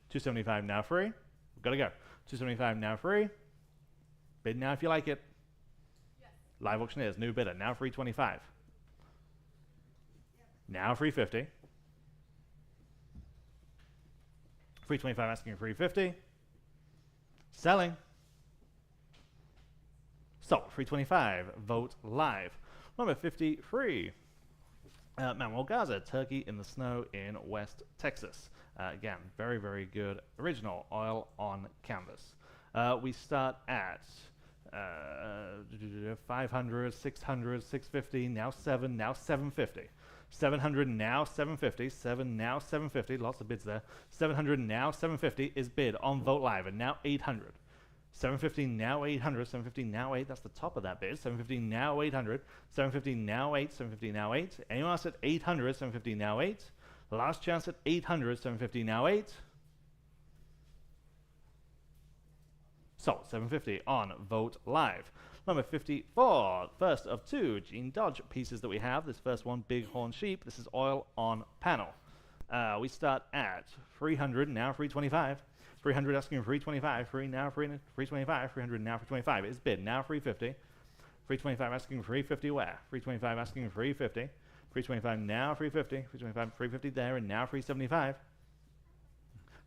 275 now free. We've got to go. 275 now free. Bid now if you like it. Yes. Live auctioneers, new bidder. Now 325. Yep. Now 350. 325 asking 350. Selling. Sold. 325. Vogt Live. Number 53. Manuel Garza, Turkey in the Snow in West Texas. Again, very, very good original oil on canvas. We start at 500, 600, 650, now 7, now 750. 700 now 750, 7 now 750, lots of bids there. 700 now 750 is bid on Vogt Live, and now 800. 750 now 800, 750 now 8, that's the top of that bid. 750 now 800, 750 now 8, 750 now 8. Anyone else at 800, 750 now 8. Last chance at 800, 750, now 8. Sold, 750 on Vogt Live. Number 54, first of two Gene Dodge pieces that we have. This first one, Bighorn Sheep. This is oil on panel. We start at 300, now 325. 300 asking 325, free now 325, 300 now 325. It's bid now 350. 325 asking 350 where? 325 asking 350. 325 now 350. 325 350 there and now 375.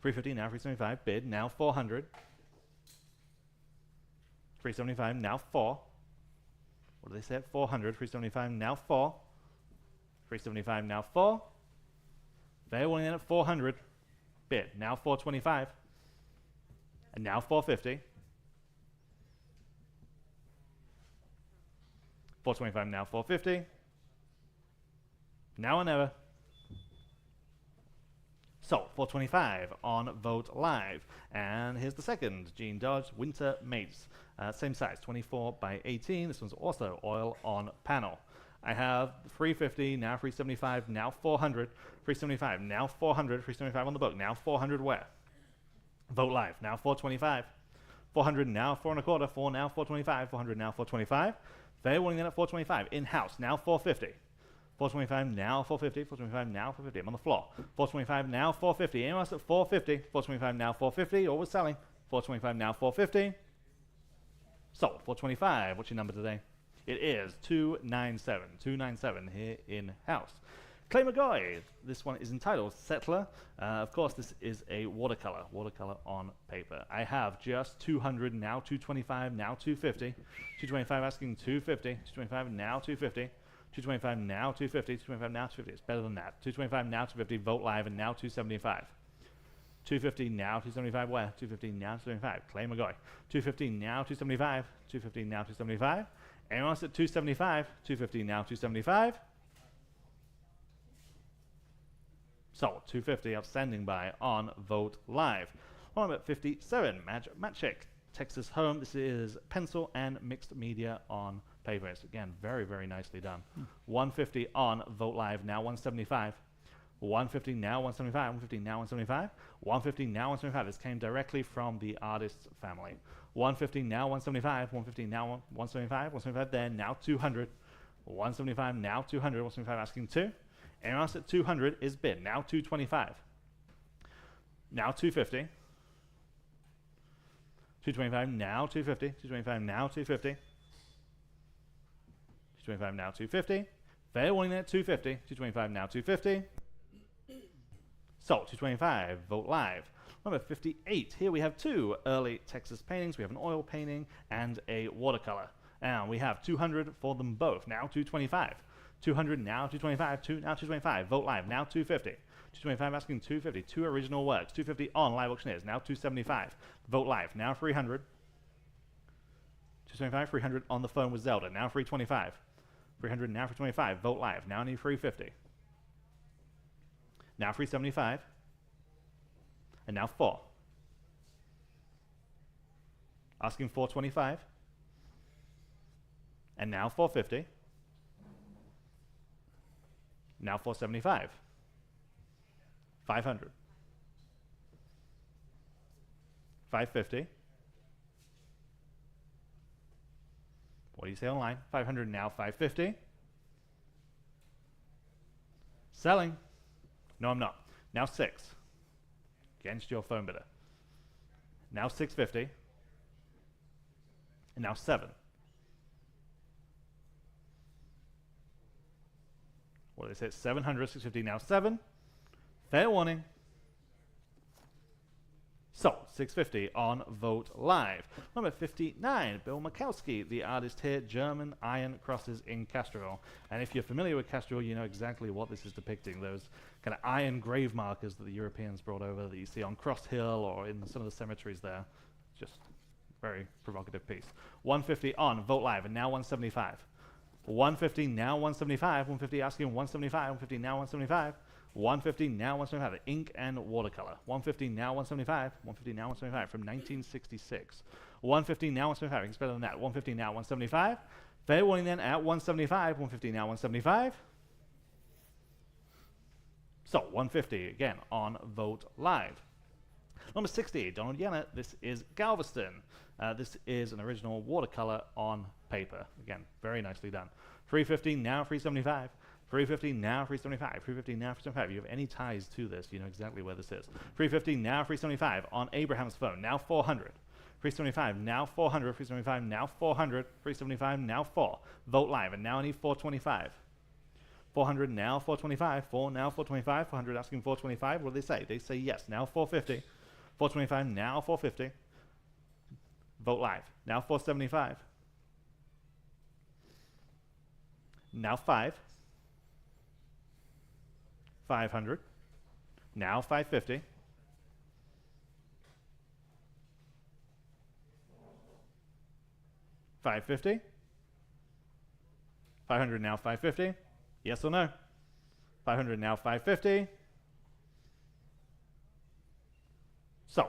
350 now 375. Bid now 400. 375 now 4. What do they say at 400? 375 now 4. 375 now 4. They're wanting in at 400. Bid now 425. And now 450. 425 now 450. Now or never. So 425 on Vogt Live. And here's the second Gene Dodge Winter Mates. Same size, 24 by 18. This one's also oil on panel. I have 350, now 375, now 400. 375, now 400. 375 on the book, now 400 where? Vogt Live, now 425. 400 now 4 and a quarter. 4 now 425. 400 now 425. They're wanting in at 425. In-house, now 450. 425 now 450. 425 now 450. I'm on the floor. 425 now 450. Anyone else at 450? 425 now 450. Always selling. 425 now 450. Sold. 425. What's your number today? It is 297. 297 here in-house. Clay McGoy. This one is entitled Settler. Of course, this is a watercolor on paper. I have just 200, now 225, now 250. 225 asking 250. 225 now 250. 225 now 250. 225 now 250. It's better than that. 225 now 250. Vogt Live and now 275. 250 now 275 where? 250 now 275. Clay McGoy. 250 now 275. 250 now 275. Anyone else at 275? 250 now 275. Sold. 250 outstanding buy on Vogt Live. On at 57, Matchek, Texas Home. This is pencil and mixed media on paper. It's again very, very nicely done. 150 on Vogt Live, now 175. 150 now 175. 150 now 175. 150 now 175. This came directly from the artist's family. 150 now 175. 150 now 175. 175 there, now 200. 175 now 200. 175 asking 2. Anyone else at 200 is bid. Now 225. Now 250. 225 now 250. 225 now 250. 225 now 250. Fair warning at 250. 225 now 250. Sold. 225. Vogt Live. Number 58. Here we have two early Texas paintings. We have an oil painting and a watercolor. And we have 200 for them both. Now 225. 200 now 225. Now 225. Vogt Live. Now 250. 225 asking 250. Two original works. 250 on Live Auctioneers. Now 275. Vogt Live. Now 300. 225. 300 on the phone with Zelda. Now 325. 300 now 325. Vogt Live. Now need 350. Now 375. And now 4. Asking 425. And now 450. Now 475. 500. 550. What do you say online? 500 now 550. Selling. No, I'm not. Now 6. Against your phone bidder. Now 650. And now 7. What did they say? 700, 650, now 7. Fair warning. Sold. 650 on Vogt Live. Number 59, Bill Makowski, the artist here, German iron crosses in Castroville. And if you're familiar with Castroville, you know exactly what this is depicting. Those kind of iron grave markers that the Europeans brought over that you see on Cross Hill or in some of the cemeteries there. Just very provocative piece. 150 on Vogt Live and now 175. 150 now 175. 150 asking 175. 150 now 175. 150 now 175. Ink and watercolor. 150 now 175. 150 now 175 from 1966. 150 now 175. It's better than that. 150 now 175. Fair warning then at 175. 150 now 175. So 150 again on Vogt Live. Number 60, Donald Yennett. This is Galveston. This is an original watercolor on paper. Again, very nicely done. 350 now, 375. 350 now, 375. 350 now, 375. You have any ties to this, you know exactly where this is. 350 now, 375 on Abraham's phone. Now 400. 375 now 400. 375 now 400. 375 now 4. Vote live, and now I need 425. 400 now 425. 4 now 425. 400 asking 425. What do they say? They say yes. Now 450. 425 now 450. Vote live. Now 475. Now 5. 500. Now 550. 550. 500 now 550. Yes or no? 500 now 550. Sold.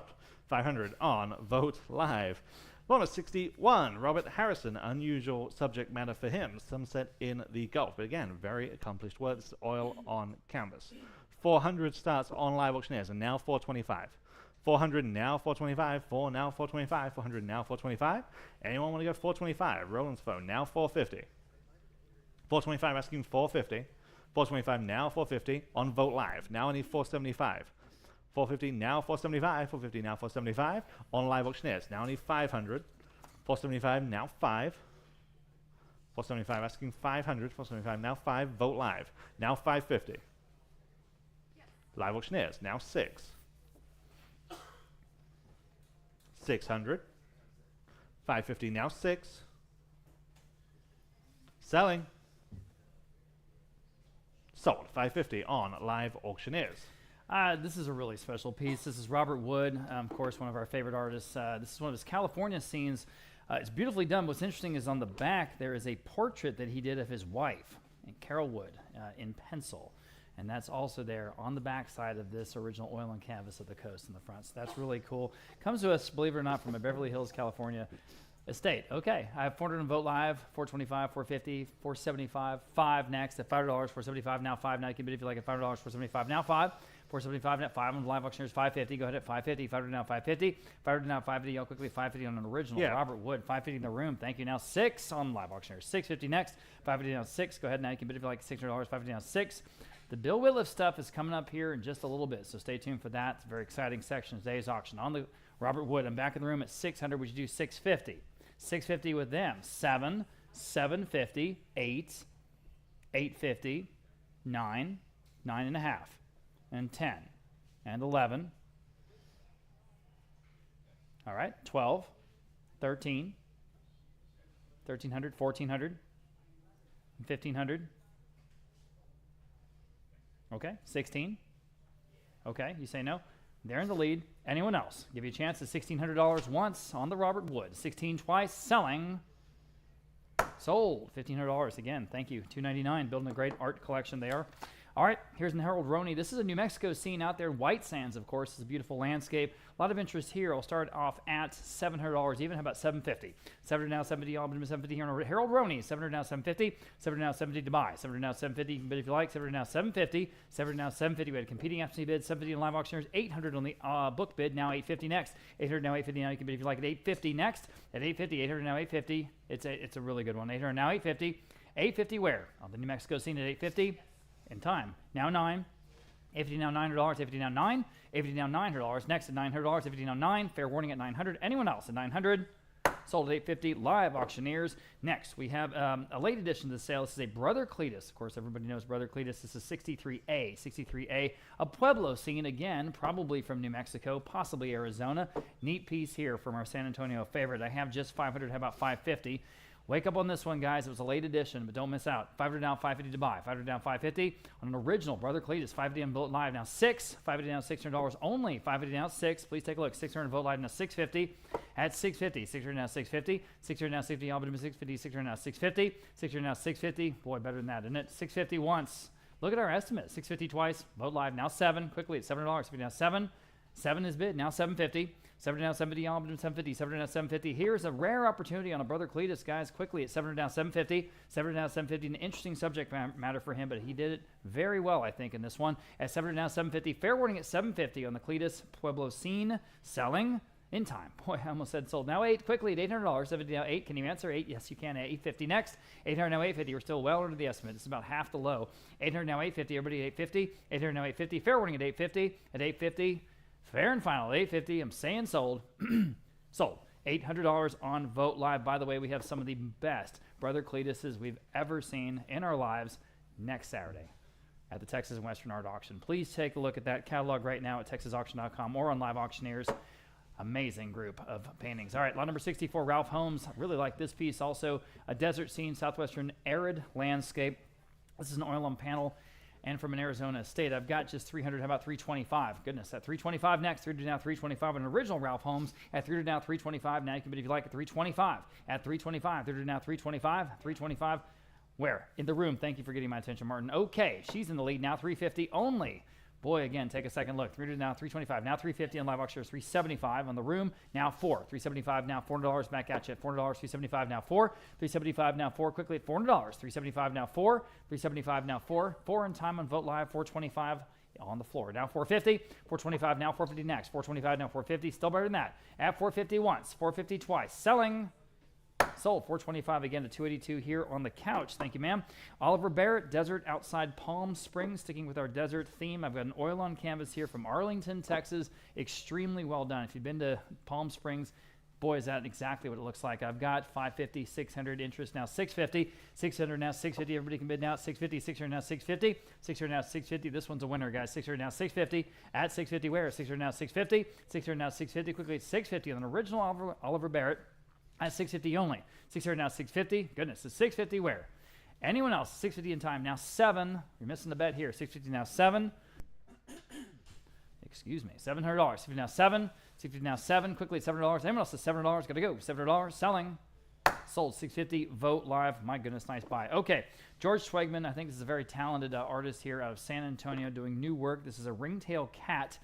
500 on Vote Live. Bonus 61, Robert Harrison. Unusual subject matter for him. Sunset in the Gulf. But again, very accomplished work. This is oil on canvas. 400 starts on Live Auctioneers, and now 425. 400 now 425. 4 now 425. 400 now 425. Anyone want to go 425? Roland's phone now 450. 425 asking 450. 425 now 450 on Vote Live. Now I need 475. 450 now 475. 450 now 475 on Live Auctioneers. Now I need 500. 475 now 5. 475 asking 500. 475 now 5. Vote Live. Now 550. Yes. Live Auctioneers. Now 6. 600. 550 now 6. Selling. Sold. 550 on Live Auctioneers. This is a really special piece. This is Robert Wood, of course, one of our favorite artists. This is one of his California scenes. It's beautifully done. What's interesting is on the back there is a portrait that he did of his wife, Carol Wood, in pencil. And that's also there on the back side of this original oil and canvas of the coast in the front. So that's really cool. Comes to us, believe it or not, from a Beverly Hills, California estate. Okay, I have 400 on Vote Live, 425, 450, 475, 5 next at $5, 475 now 5. Now you can bid if you like at $5, 475 now 5. 475 net 5 on the Live Auctioneers, 550. Go ahead at 550. 500 now 550. 500 now 550. Y'all quickly 550 on an original. Yeah. Robert Wood, 550 in the room. Thank you. Now 6 on Live Auctioneers. 650 next. 550 now 6. Go ahead now. You can bid if you like $600. 550 now 6. The Bill Wittliff stuff is coming up here in just a little bit, so stay tuned for that. It's a very exciting section of today's auction. On the Robert Wood, I'm back in the room at 600. Would you do 650? 650 with them. 7, 750, 8, 850, 9, 9.5, and 10. And 11. All right, 12, 13, 1300, 1400, 1500. Okay, 16. Okay, you say no. They're in the lead. Anyone else? Give you a chance at $1,600 once on the Robert Wood. 16 twice, selling. Sold. $1,500 again. Thank you. $299. Building a great art collection there. All right, here's an Harold Roney. This is a New Mexico scene out there. White Sands, of course, is a beautiful landscape. A lot of interest here. I'll start off at $700 even. How about $750? $700 now, $750. I'll bid $750 here on Harold Roney. $700 now, $750. $700 now, $750 to buy. $700 now, $750. You can bid if you like. $700 now, $750. $700 now, $750. We had a competing absentee bid. $750 on Live Auctioneers. $800 on the book bid. Now $850 next. $800 now, $850. Now you can bid if you like at $850 next. At $850. $800 now, $850. It's a really good one. $800 now, $850. $850 where? On the New Mexico scene at $850. In time. Now 9. $850 now $900. $850 now 9. $850 now $900. Next at $900. $850 now 9. Fair warning at $900. Anyone else at $900? Sold at $850. Live Auctioneers. Next, we have a late addition to the sale. This is a Brother Cletus. Of course, everybody knows Brother Cletus. This is 63A. 63A. A Pueblo scene, again, probably from New Mexico, possibly Arizona. Neat piece here from our San Antonio favorite. I have just 500. How about 550? Wake up on this one, guys. It was a late edition, but don't miss out. 500 down, 550 to buy. 500 down, 550 on an original Brother Cletus. 550 on Vote Live now 6. 550 down, $600 only. 550 down 6. Please take a look. 600 Vote Live now 650 at 650. 600 now 650. 600 now 650. I'll bid 650. 600 now 650. 600 now 650. Boy, better than that, isn't it? 650 once. Look at our estimate. 650 twice. Vote Live now 7. Quickly at $700. 650 now 7. 7 is bid, now 750. 7 now 750, all 750, 7 now 750. Here's a rare opportunity on a Brother Cletus, guys, quickly at 7 now 750. 7 now 750, an interesting subject matter for him, but he did it very well, I think, in this one. At 7 now 750, fair warning at 750 on the Cletus Pueblo Scene, selling in time. Boy, I almost said sold. Now 8, quickly at $800. 70 now 8. Can you answer 8? Yes, you can. At 850 next. 800 now 850. We're still well under the estimate. It's about half the low. 800 now 850. Everybody at 850. 800 now 850. Fair warning at 850. At 850. Fair and final at 850. I'm saying sold. Sold. $800 on Vogt Live. By the way, we have some of the best Brother Cletuses we've ever seen in our lives next Saturday at the Texas and Western Art Auction. Please take a look at that catalog right now at texasauction.com or on Live Auctioneers. Amazing group of paintings. All right, lot number 64, Ralph Holmes. I really like this piece. Also, a desert scene, southwestern arid landscape. This is an oil on panel and from an Arizona estate. I've got just 300. How about 325? Goodness, at 325 next. 300 now 325. An original Ralph Holmes at 300 now 325. Now you can bid if you like at 325. At 325. 300 now 325. 325. Where? In the room. Thank you for getting my attention, Martin. Okay, she's in the lead now. 350 only. Boy, again, take a second look. 300 now, 325. Now 350 on Live Auctioneers, 375 on the room. Now 4. 375 now, $400 back at you at $400. 375 now 4. 375 now 4. Quickly at $400. 375 now 4. 375 now 4. 4 in time on Vogt Live. 425 on the floor. Now 450. 425 now 450 next. 425 now 450. Still better than that. At 450 once. 450 twice. Selling. Sold. 425 again to 282 here on the couch. Thank you, ma'am. Oliver Barrett, Desert Outside Palm Springs. Sticking with our desert theme, I've got an oil on canvas here from Arlington, Texas. Extremely well done. If you've been to Palm Springs, boy, is that exactly what it looks like. I've got 550, 600 interest now 650, 600 now 650. Everybody can bid now at 650, 600 now 650, 600 now 650. This one's a winner, guys. 600 now 650 at 650. Where? 600 now 650, 600 now 650. Quickly at 650 on an original Oliver Barrett. At 650 only. 600 now 650. Goodness, it's 650 where? Anyone else? 650 in time. Now 7. You're missing the bet here. 650 now 7. Excuse me. $700. 650 now 7. 650 now 7. Quickly at $700. Anyone else at $700? Got to go. $700. Selling. Sold. 650. Vogt Live. My goodness, nice buy. Okay. George Schwegman. I think this is a very talented artist here out of San Antonio doing new work. This is a ringtail cat.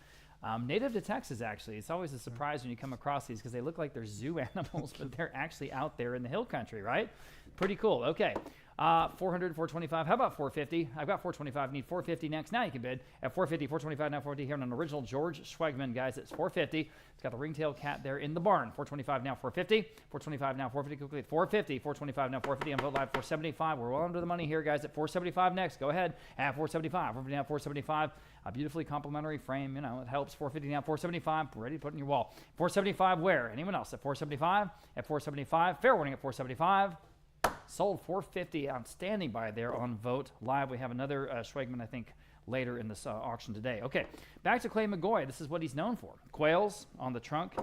Native to Texas, actually. It's always a surprise when you come across these because they look like they're zoo animals, but they're actually out there in the hill country, right? Pretty cool. Okay. 400, 425. How about 450? I've got 425. Need 450 next. Now you can bid at 450, 425, now 450 here on an original George Schwegman, guys. It's 450. It's got the ringtail cat there in the barn. 425 now 450. 425 now 450. Quickly at 450. 425 now 450 on Vogt Live. 475. We're well under the money here, guys. At 475 next. Go ahead at 475. 450 now 475. A beautifully complimentary frame. You know, it helps. 450 now 475. Ready to put in your wall. 475 where? Anyone else at 475? At 475. Fair warning at 475. Sold. 450. Outstanding buy there on Vogt Live. We have another Schwegman, I think, later in this auction today. Okay, back to Clay McGoy. This is what he's known for. Quails on the trunk.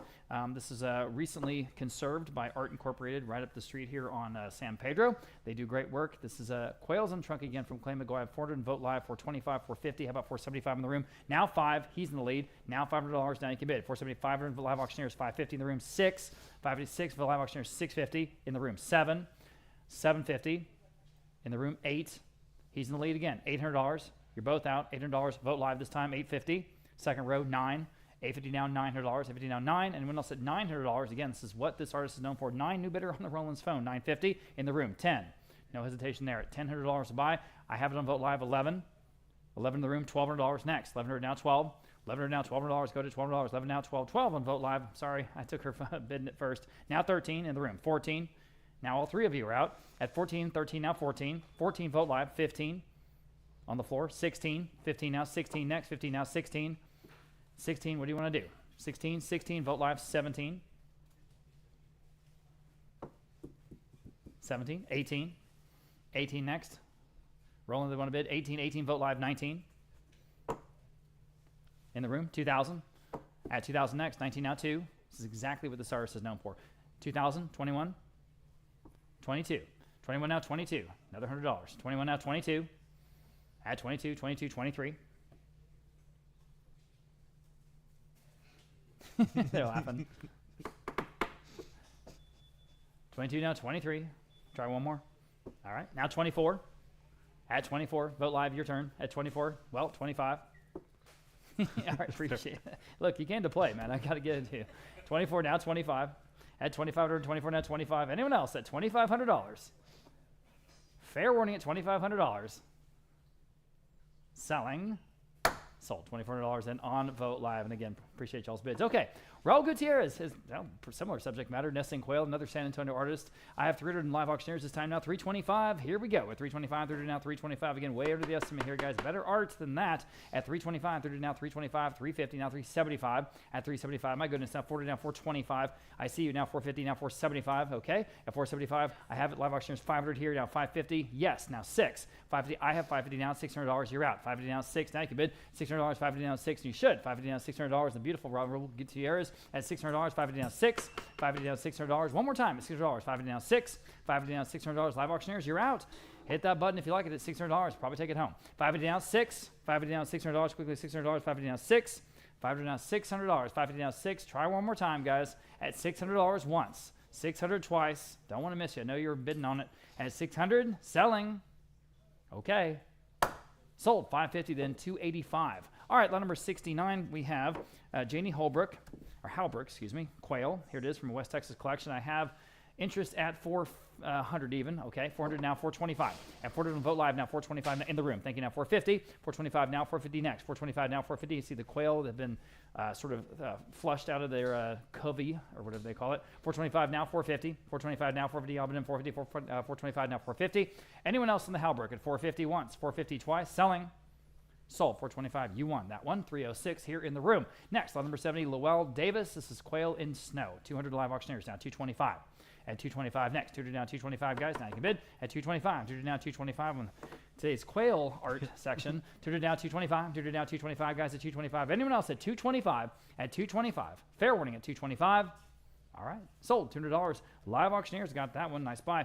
This is recently conserved by Art Incorporated right up the street here on San Pedro. They do great work. This is Quails on trunk again from Clay McGoy. 400 Vogt Live, 425, 450. How about 475 in the room? Now 5. He's in the lead. Now $500. Now you can bid. 475, 500 Live Auctioneers, 550 in the room. 6. 556 for Live Auctioneers, 650 in the room. 7. 750 in the room. 8. He's in the lead again. $800. You're both out. $800. Vogt Live this time. 850. Second row. 9. 850 now. $900. 850 now. 9. Anyone else at $900? Again, this is what this artist is known for. 9. New bidder on the Roland's phone. 950 in the room. 10. No hesitation there. At $1,000 to buy. I have it on Vogt Live. 11. 11 in the room. $1,200 next. 1100 now. 12. 1100 now. $1,200. Go to $1,200. 11 now. 12. 12 on Vogt Live. Sorry, I took her bidding it first. Now 13 in the room. 14. Now all 3 of you are out. At 14, 13 now 14. 14 Vogt Live. 15 on the floor. 16. 15 now. 16 next. 15 now. 16. 16, what do you want to do? 16, 16 Vogt Live. 17. 17. 18. 18 next. Roland, they want to bid. 18, 18 Vogt Live. 19. In the room. 2,000. At 2,000 next. 19 now 2. This is exactly what this artist is known for. 2,000. 21. 22. 21 now, 22. Another $100. 21 now, 22. Add 22, 22, 23. They're laughing. 22 now, 23. Try one more. All right. Now 24. Add 24. Vogt Live, your turn. At 24. Well, 25. All right, appreciate it. Look, you came to play, man. I got to get it to you. 24 now, 25. At 2,500, 24 now, 25. Anyone else at $2,500? Fair warning at $2,500. Selling. Sold. $2,400 and on Vote Live. And again, appreciate y'all's bids. Okay. Raul Gutierrez is similar subject matter. Nesting Quail, another San Antonio artist. I have 300 in live auctioneers this time now. 325. Here we go. At 325, 300 now, 325. Again, way under the estimate here, guys. Better art than that. At 325, 300 now, 325. 350 now, 375. At 375, my goodness, now 40 now, 425. I see you now, 450 now, 475. Okay. At 475, I have it live auctioneers 500 here now, 550. Yes. Now 6. 550. I have 550 now, $600. You're out. 550 now, 6. Now you can bid $600. 550 now, 6. And you should. 550 now, $600. The beautiful Raul Gutierrez at $600. 550 down 6. 550 down $600. One more time at $600. 550 down 6. 550 down $600. Live auctioneers, you're out. Hit that button if you like it at $600. Probably take it home. 550 down 6. 550 down $600. Quickly $600. 550 down 6. 550 down $600. 550 down 6. Try one more time, guys. At $600 once. 600 twice. Don't want to miss you. I know you're bidding on it. At 600, selling. Okay. Sold. 550, then 285. All right, lot number 69, we have Janie Halbrook, Quail. Here it is from a West Texas collection. I have interest at 400 even. Okay, 400 now, 425. At 400 on Vote Live now, 425 in the room. Thank you now, 450. 425 now, 450 next. 425 now, 450. You see the quail that have been flushed out of their covey, or whatever they call it. 425 now, 450. 425 now, 450. Albin 450. 425 now, 450. Anyone else in the Halbrook at 450 once, 450 twice, selling. Sold. 425. You won that one. 306 here in the room. Next, lot number 70, Lowell Davis. This is Quail in Snow. 200 live auctioneers now. 225. At 225 next. 200 down 225, guys. Now you can bid at 225. 200 down 225 on today's Quail art section. 200 down 225. 200 down 225, guys, at 225. Anyone else at 225? At 225. Fair warning at 225. All right. Sold. $200. Live auctioneers got that one. Nice buy.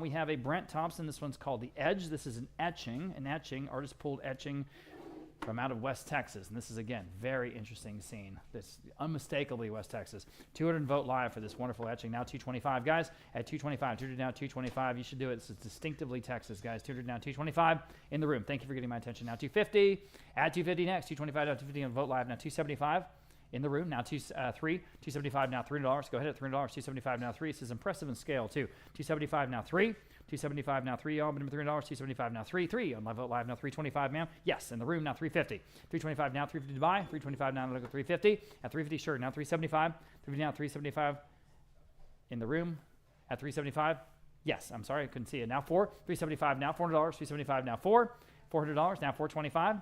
We have a Brent Thompson. This one's called The Edge. This is an etching. Artist pulled etching from out of West Texas. And this is, again, very interesting scene. This unmistakably West Texas. 200 Vote Live for this wonderful etching. Now 225, guys. At 225. 200 now 225. You should do it. This is distinctively Texas, guys. 200 now 225 in the room. Thank you for getting my attention. Now 250. At 250 next. 225 now 250 on Vote Live. Now 275. In the room, now 275 now $300. Go ahead at $300. 275 now 3. This is impressive in scale too. 275 now 3. 275 now 3. All but $300. 275 now 3. On my Vote Live now 325, ma'am. Yes, in the room now 350. 325 now 350 to buy. 325 now look at 350. At 350, sure. Now 375. 350 now 375. In the room at 375. Yes, I'm sorry, I couldn't see it. Now 4. 375 now $400. 375 now 4. $400 now 425.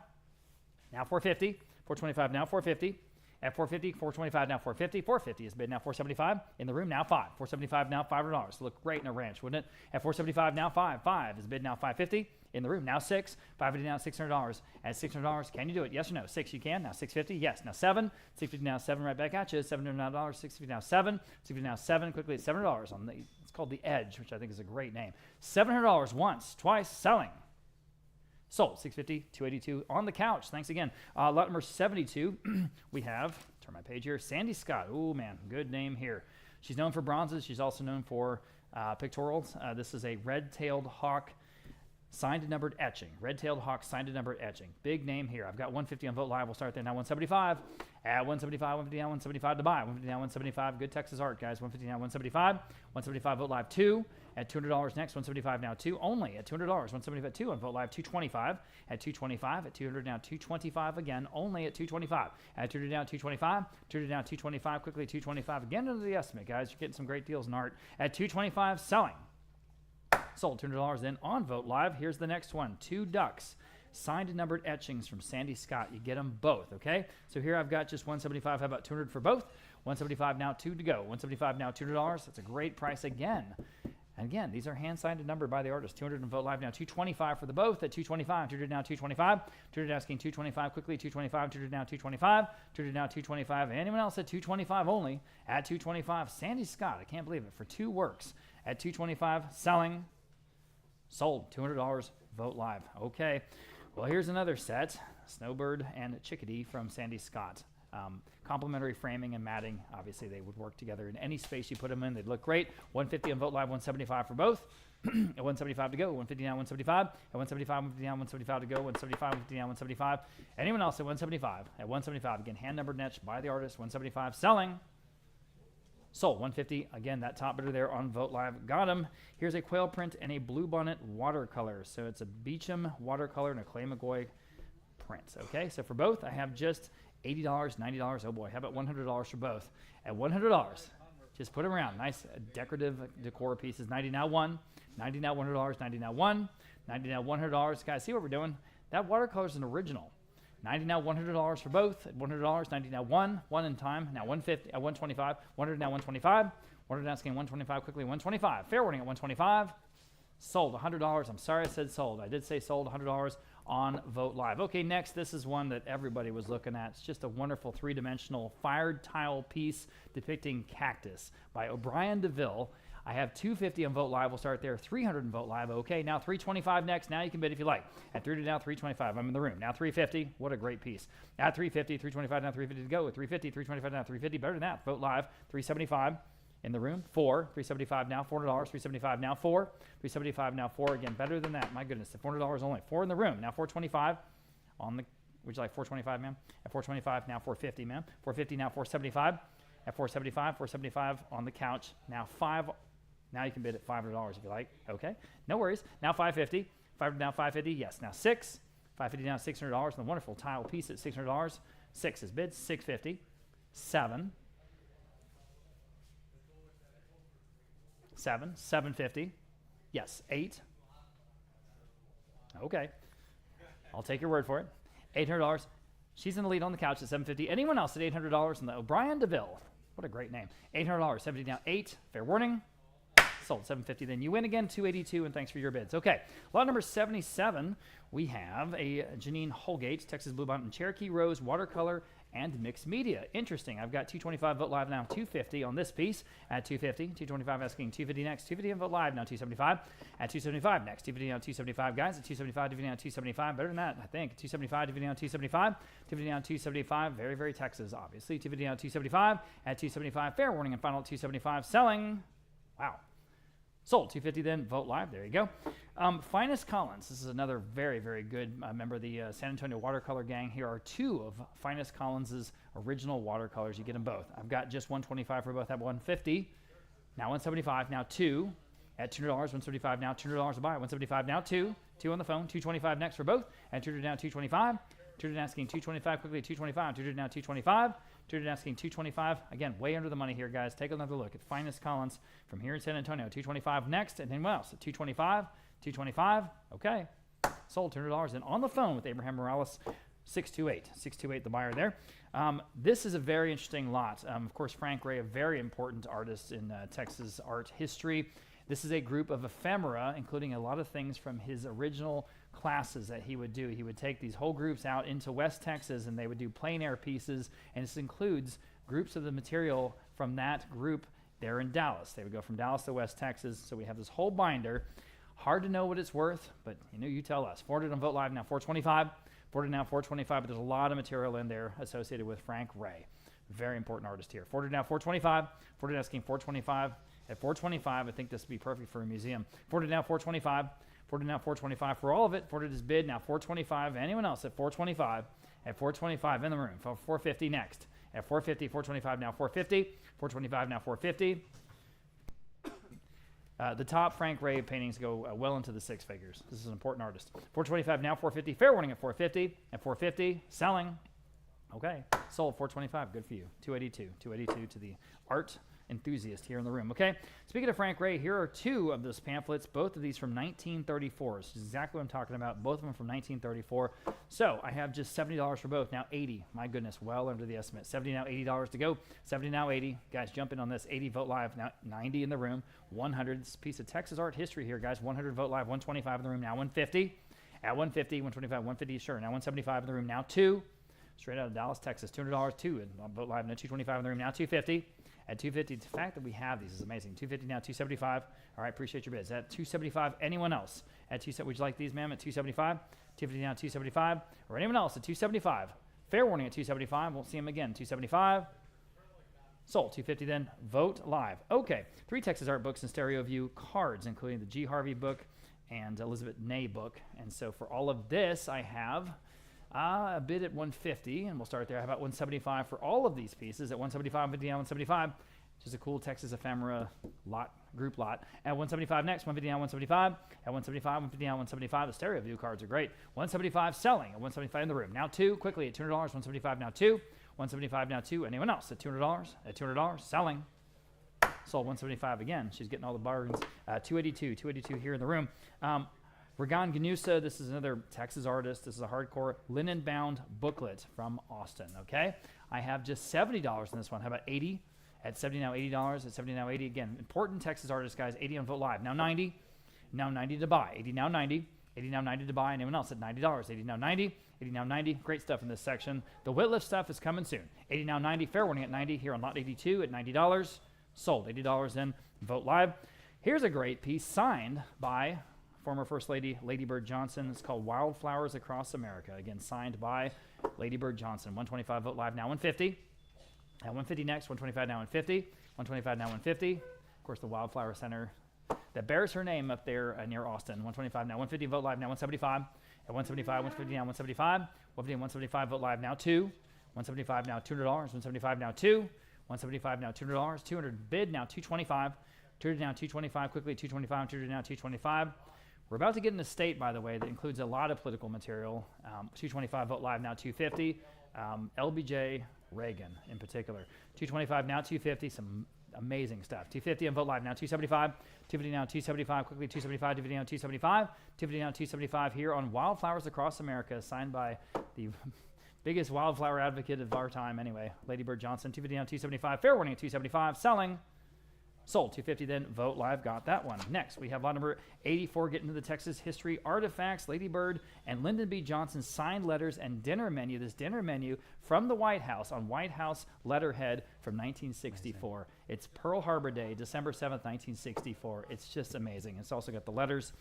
Now 450. 425 now 450. At 450, 425 now 450. 450 is bid now 475. In the room now 5. 475 now $500. Look great in a ranch, wouldn't it? At 475 now 5. 5 is bid now 550. In the room now 6. 550 now $600. At $600, can you do it? Yes or no? 6 you can. Now 650. Yes. Now 7. 650 now 7 right back at you. $700 now $650 now 7. 650 now 7. Quickly at $700 on the. It's called The Edge, which I think is a great name. $700 once, twice, selling. Sold. 650, 282 on the couch. Thanks again. Lot number 72, we have, turn my page here, Sandy Scott. Oh, man, good name here. She's known for bronzes. She's also known for pictorials. This is a red-tailed hawk signed and numbered etching. Red-tailed hawk signed and numbered etching. Big name here. I've got 150 on Vote Live. We'll start there. Now 175. At 175, 150 now 175 to buy. 150 now 175. Good Texas art, guys. 150 now 175. 175 Vote Live 2. At $200 next. 175 now 2. Only at $200. 175 2 on Vote Live 225. At 225. At 200 now 225 again. Only at 225. At 200 now 225. 200 now 225. Quickly 225 again under the estimate, guys. You're getting some great deals in art. At 225, selling. Sold. $200 then on Vote Live. Here's the next one. 2 ducks. Signed and numbered etchings from Sandy Scott. You get them both, okay? So here I've got just 175. How about 200 for both? 175 now, 2 to go. 175 now, $200. That's a great price again. And again, these are hand signed and numbered by the artist. 200 and Vote Live now, 225 for the both at 225. 200 now, 225. 200 asking 225 quickly. 225. 200 now, 225. 200 now, 225. Anyone else at 225 only? At 225, Sandy Scott. I can't believe it. For 2 works at 225, selling. Sold. $200. Vote Live. Okay. Well, here's another set. Snowbird and Chickadee from Sandy Scott. Complementary framing and matting, obviously they would work together in any space you put them in. They'd look great. 150 on Vogt Live, 175 for both. At 175 to go, 150 down, 175. At 175, 150 down, 175 to go, 175, 150 down, 175. Anyone else at 175? At 175, again, hand numbered niche by the artist, 175, selling. Sold, 150. Again, that top bidder there on Vogt Live got him. Here's a quail print and a bluebonnet watercolor. So it's a Beecham watercolor and a Clay McGoy print. Okay, so for both, I have just $80, $90. Oh boy, how about $100 for both? At $100, just put them around. Nice decorative decor pieces. 90 now one, 90 now $100, 90 now one, 90 now $100. Guys, see what we're doing? That watercolor is an original. 90 now $100 for both. At $100, 90 now one in time. Now 150 at 125. 100 now 125. 100 asking 125 quickly. 125. Fair warning at 125. Sold $100. I'm sorry I said sold. I did say sold $100 on Vogt Live. Okay, next, this is one that everybody was looking at. It's just a wonderful three-dimensional fired tile piece depicting cactus by O'Brien DeVille. I have 250 on Vogt Live. We'll start there. 300 on Vogt Live. Okay, now 325 next. Now you can bid if you like. At 3 to now 325. I'm in the room. Now 350. What a great piece. At 350, 325 now 350 to go. At 350, 325 now 350. Better than that. Vogt Live. 375 in the room. 4. 375 now. $400. 375 now. 4. 375 now. 4. Again, better than that. My goodness. At $400 only. 4 in the room. Now 425 on the. Would you like 425, ma'am? At 425 now 450, ma'am. 450 now 475. At 475, 475 on the couch. Now 5. Now you can bid at $500 if you like. Okay, no worries. Now 550. Now 550. Yes. Now 6. 550 now $600. And the wonderful tile piece at $600. 6 is bid. 650. 7. 7. 750. Yes. 8. Okay. I'll take your word for it. $800. She's in the lead on the couch at $750. Anyone else at $800? And the O'Brien DeVille. What a great name. $800. 70 now 8. Fair warning. Sold $750. Then you win again, $282, and thanks for your bids. Okay, lot number 77, we have a Janine Holgate, Texas Bluebonnet and Cherokee Rose watercolor and mixed media. Interesting. I've got 225 Vogt Live now, 250 on this piece at 250. 225 asking 250 next. 250 on Vogt Live now, 275 at 275 next. 250 now 275, guys. At 275, 250 now 275. Better than that, I think. 275, 250 now 275. 250 now 275. Very, very Texas, obviously. 250 now 275 at 275. Fair warning and final 275. Selling. Wow. Sold. 250 then. Vogt Live. There you go. Finest Collins. This is another very, very good member of the San Antonio watercolor gang. Here are 2 of Finest Collins's original watercolors. You get them both. I've got just 125 for both. I have 150. Now 175. Now 2 at $200. 175 now. $200 to buy. 175 now 2. 2 on the phone. 225 next for both. At 200 now 225. 200 asking 225 quickly. 225. 200 now 225. 200 asking 225. Again, way under the money here, guys. Take another look at Finest Collins from here in San Antonio. 225 next, and then what else? 225, 225. Okay, sold $200. And on the phone with Abraham Morales, 628. 628, the buyer there. This is a very interesting lot. Of course, Frank Ray, a very important artist in Texas art history. This is a group of ephemera, including a lot of things from his original classes that he would do. He would take these whole groups out into West Texas, and they would do plein air pieces, and this includes groups of the material from that group there in Dallas. They would go from Dallas to West Texas, so we have this whole binder. Hard to know what it's worth, but you tell us. 400 on Vogt Live now 425. 400 now 425, but there's a lot of material in there associated with Frank Ray. Very important artist here. 400 now 425. 400 asking 425. At 425, I think this would be perfect for a museum. 400 now 425. 400 now 425 for all of it. 400 is bid now 425. Anyone else at 425? At 425 in the room. 450 next. At 450, 425 now 450. 425 now 450. The top Frank Ray paintings go well into the 6 figures. This is an important artist. 425 now 450. Fair warning at 450. At 450, selling. Okay, sold 425. Good for you. 282. 282 to the art enthusiast here in the room. Okay, speaking of Frank Ray, here are 2 of those pamphlets, both of these from 1934. This is exactly what I'm talking about, both of them from 1934. So I have just $70 for both. Now 80. My goodness, well under the estimate. 70 now, $80 to go. 70 now, 80. Guys, jump in on this. 80 Vogt Live. Now 90 in the room. 100. This piece of Texas art history here, guys. 100 Vogt Live. 125 in the room. Now 150. At 150, 125, 150. Sure. Now 175 in the room. Now 2. Straight out of Dallas, Texas. $200, 2 in Vogt Live. Now 225 in the room. Now 250. At 250, the fact that we have these is amazing. 250 now, 275. All right, appreciate your bids. At 275, anyone else? At 270, would you like these, ma'am? At 275, 250 now, 275, or anyone else at 275? Fair warning at $275. Won't see him again. $275. Sold. $250 then. Vote live. Okay. 3 Texas art books and stereo view cards, including the G. Harvey book and Elizabeth Ney book. And so for all of this, I have a bid at $150, and we'll start there. How about $175 for all of these pieces at $175, $150 $175. Just a cool Texas ephemera group lot. At $175 next, $150 $175. At $175, $150 $175. The stereo view cards are great. $175 selling at $175 in the room. Now 2, quickly at $200, $175 now 2. $175 now 2. Anyone else at $200? At $200, selling. Sold $175 again. She's getting all the bargains. $282 here in the room. Regan Ganusa, this is another Texas artist. This is a hardcore linen-bound booklet from Austin, okay? I have just $70 in this one. How about 80? At $70 now $80. At $70 now 80. Again, important Texas artist, guys. 80 on Vote Live. Now 90. Now 90 to buy. 80 now 90. 80 now 90 to buy. Anyone else at $90? 80 now 90. 80 now 90. Great stuff in this section. The Wittliff stuff is coming soon. 80 now 90. Fair warning at 90 here on lot 82 at $90. Sold. $80 in Vote Live. Here's a great piece signed by former First Lady Lady Bird Johnson. It's called Wildflowers Across America. Again, signed by Lady Bird Johnson. $125 Vote Live now 150. At $150 next, $125 now $150. $125 now $150. Of course, the Wildflower Center that bears her name up there near Austin. $125 now $150. Vote Live now $175. At $175, $150 now $175. $150 $175. Vote Live now $2. $175 now $200. $175 now $2. $175 now $200. $200 bid now $225. $200 now $225. Quickly $225. $200 now $225. We're about to get an estate, by the way, that includes a lot of political material. $225 Vote Live now $250. LBJ Reagan in particular. $225 now $250. Some amazing stuff. $250 and Vote Live now $275. $250 now $275. Quickly $275. $250 now $275. $250 now $275 here on Wildflowers Across America, signed by the biggest wildflower advocate of our time anyway, Lady Bird Johnson. $250 now $275. Fair warning at $275. Selling. Sold. $250 then. Vote Live got that one. Next, we have lot number 84, getting to the Texas history artifacts. Lady Bird and Lyndon B. Johnson signed letters and dinner menu. This dinner menu from the White House on White House letterhead from 1964. Amazing. It's Pearl Harbor Day, December 7th, 1964. It's just amazing. It's also got the letters.